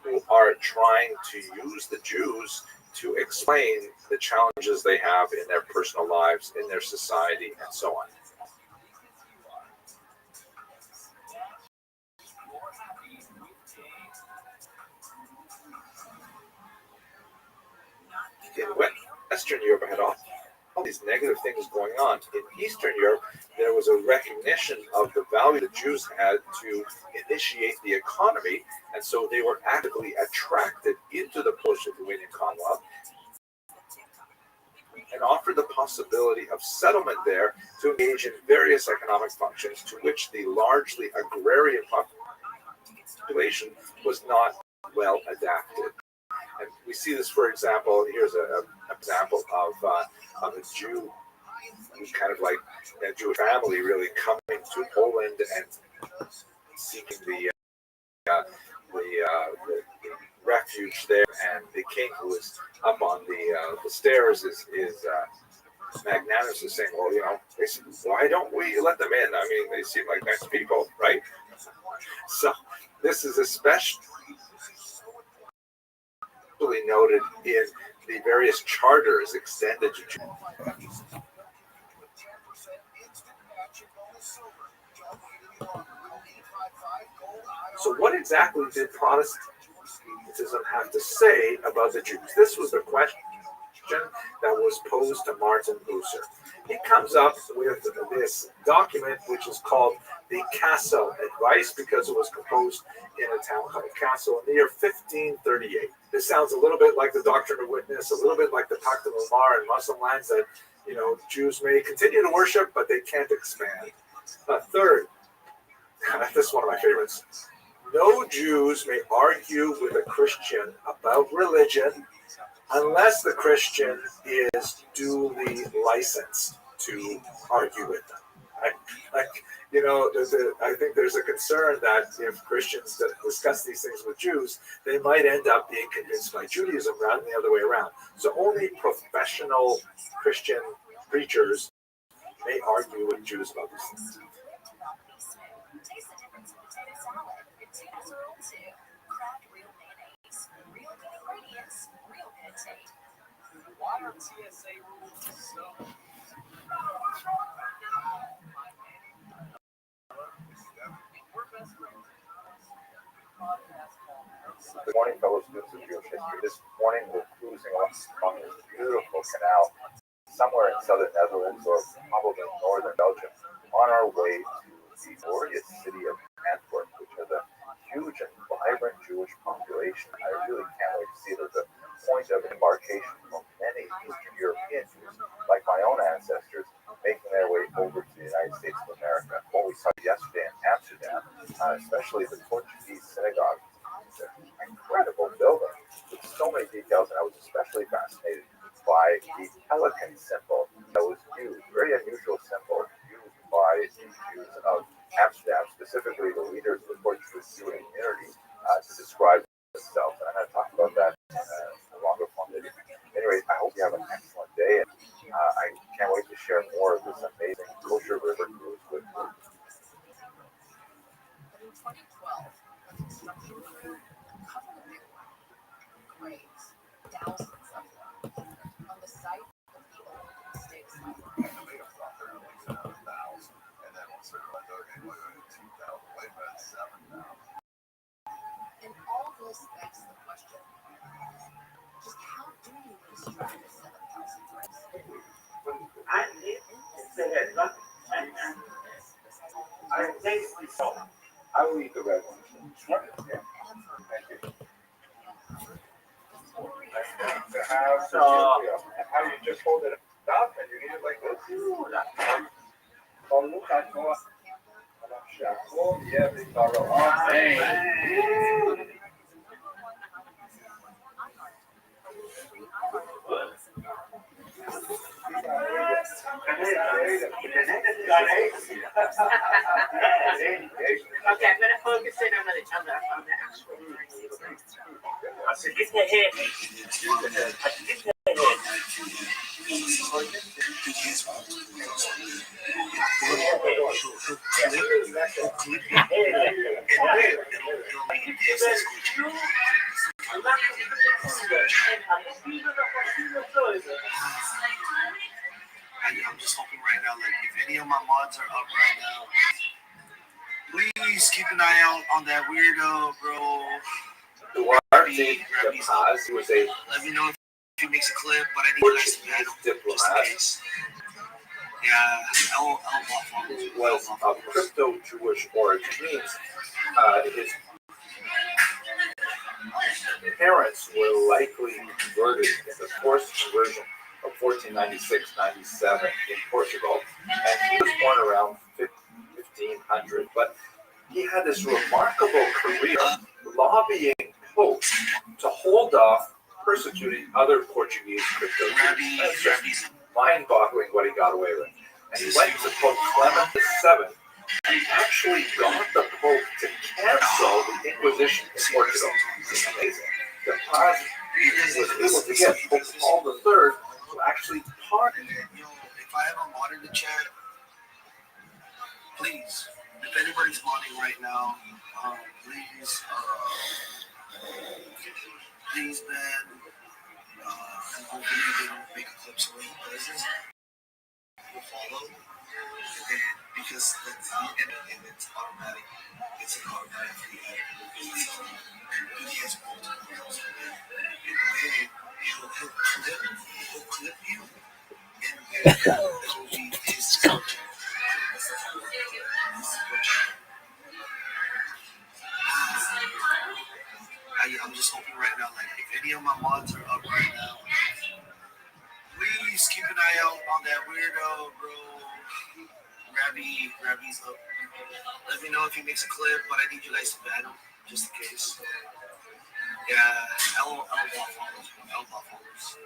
who are trying to use the Jews to explain the challenges they have in their personal lives, in their society, and so on. In Western Europe, I had all these negative things going on. In Eastern Europe, there was a recognition of the value the Jews had to initiate the economy, and so they were actively attracted into the Polish-Lithuanian Commonwealth and offered the possibility of settlement there to engage in various economic functions to which the largely agrarian population was not well adapted. And we see this, for example, here's an example of a Jew, kind of like a Jewish family really coming to Poland and seeking the refuge there. And the king, who is up on the stairs, is magnanimously saying, well, basically, why don't we let them in? I mean, they seem like nice people, right? So this is especially noted in the various charters extended to Jews. So what exactly did Protestantism have to say about the Jews? This was the question that was posed to Martin Bucer. He comes up with this document, which is called the Kassel Advice, because it was composed in a town called Kassel in the year 1538. This sounds a little bit like the Doctrine of Witness, a little bit like the Pact of Lamar in Muslim lands that, Jews may continue to worship, but they can't expand. Third, this is one of my favorites. No Jews may argue with a Christian about religion unless the Christian is duly licensed to argue with them. I think there's a concern that if Christians discuss these things with Jews, they might end up being convinced by Judaism rather than the other way around. So only professional Christian preachers may argue with Jews about these things. Taste the difference in potato salad. Two casserole too. Craft real mayonnaise. Real good ingredients. Real good taste. Why are TSA rules so? Good morning, fellow students of Jewish history. This morning we're cruising along this beautiful canal somewhere in southern Netherlands or probably northern Belgium on our way to the glorious city of Antwerp, which has a huge and vibrant Jewish population. I really can't wait to see it as a point of embarkation for many Eastern European Jews, like my own ancestors, making their way over to the United States of America. What we saw yesterday in Amsterdam, especially the Portuguese synagogue, it's an incredible building with so many details, and I was especially fascinated by the pelican symbol that was used, very unusual symbol used by the Jews of Amsterdam, specifically the leaders of the Portuguese Jewish community, to describe themselves. And I'm going to talk about that in a longer form video. Anyway, I hope you have an excellent day, and I can't wait to share more of this amazing kosher river cruise with you. But in 2012, a construction crew uncovered a big well, graves, thousands of them, on the site of the old state library. And all this begs the question, just how do you construct a 7,000 graves? I will eat the red one. Yeah. Thank you. How you just hold it up and you eat it like this? Okay, I'm gonna focus in on the actual. So get the head. Get the I'm just hoping right now, like, if any of my mods are up right now, please keep an eye out on that weirdo, bro. Let me know if he makes a clip, but I need you guys to battle just in case. Yeah, was of crypto-Jewish origin. Means his parents were likely converted in the forced conversion of 1496-97 in Portugal, and he was born around 1500. But he had this remarkable career lobbying popes to hold off persecuting other Portuguese crypto-Jews. That's just mind-boggling what he got away with. And he went to Pope Clement VII and actually got the Pope to cancel the Inquisition in Portugal. It's amazing. The Paz was able to get Pope Paul III to actually pardon him. If I have a mod in the chat, please, if anybody's modding right now, please, man, and hopefully they don't make a clip so when he does this, we'll follow, because that's and it's automatic. It's an automatic free ad. Because he has multiple videos, and then he'll clip you, and then it'll be his subject. I'm just hoping right now, like, if any of my mods are up right now, please keep an eye out on that weirdo, bro. Rabbi's up. Let me know if he makes a clip, but I need you guys to battle, just in case. Yeah, L followers.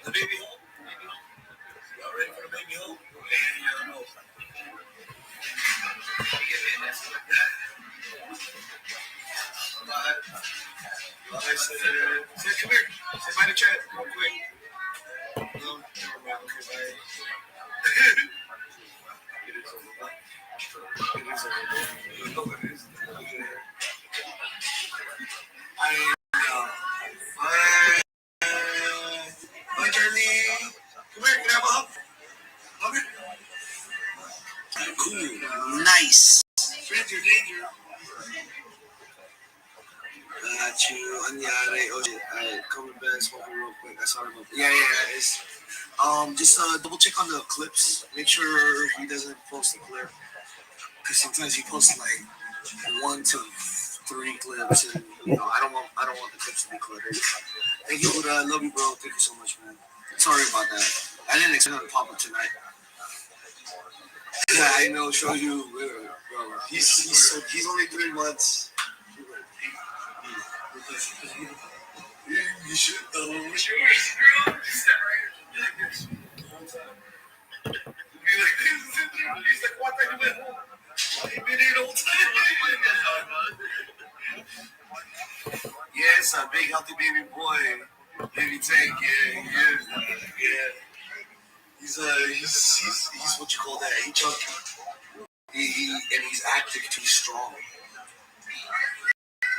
The baby home? Y'all ready for the baby home? Yeah, no. Say, come here. Say bye to Chad real quick. No, never mind. Okay, bye. It is over. It is over. No, it is. I know. Bye. Bye, Charlie. Come here. Can I have a hug? Hug it. Cool. Nice. Stranger danger. Got you. Anyari. Oh shit. Alright, coming back, smoking real quick. I saw him. Yeah. It's just double check on the clips. Make sure he doesn't post a clip. Because sometimes he posts like 1 to 3 clips, and I don't want the clips to be cluttered. Thank you, Buddha. I love you, bro. Thank you so much, man. Sorry about that. I didn't expect him to pop up tonight. Yeah, I know. Show you, bro. He's only 3 months. You should though. What's yours, girl? He's like, what time you went home? Been here the whole time. Yes, a big healthy baby boy. Baby Tank, yeah. He's what you call that? He chunky. And he's active too strong.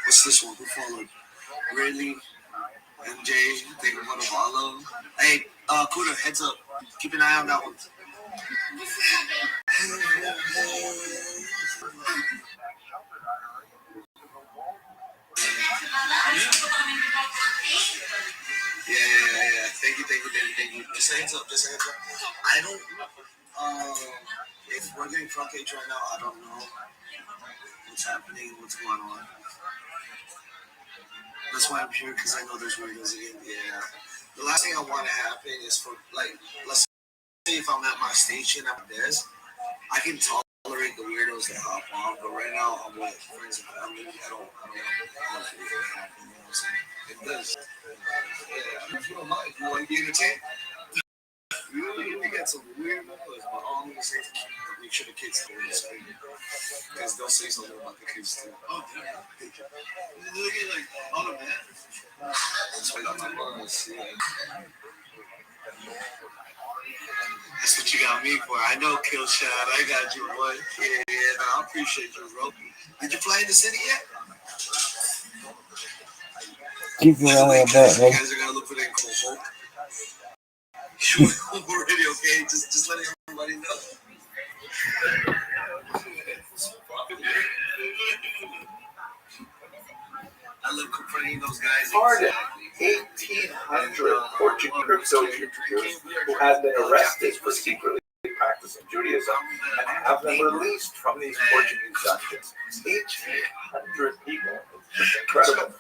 What's this one? Who followed? Really? MJ, they want to follow. Hey, Kuda, heads up. Keep an eye on that one. Yeah. Thank you. Just a heads up. I don't, if we're getting front page right now, I don't know what's happening, what's going on. That's why I'm here, because I know there's weirdos again. Yeah. The last thing I want to happen is for, like, let's say if I'm at my station at my desk, I can tolerate the weirdos that hop on, but right now I'm with friends and family. I don't want to see it happen, you know what I'm saying? It does. Yeah, if you don't mind, you want to be entertained? We got some weird members, but all I'm going to say is make sure the kids don't respect it. Because they'll say something about the kids too. Oh, yeah. Look at like, all of that. That's why I got my bars, yeah. That's what you got me for. I know, Killshot. I got you, boy. Yeah, I appreciate you, bro. Did you fly in the city yet? Keep your eye on that, You man. guys are going to look for that cool hope. Already, okay? Just letting everybody know. I love confronting those guys. More than 1,800 Portuguese crypto Jews who have been arrested for secretly practicing Judaism and have been released from these Portuguese dungeons. 1,800 people. It's just incredible.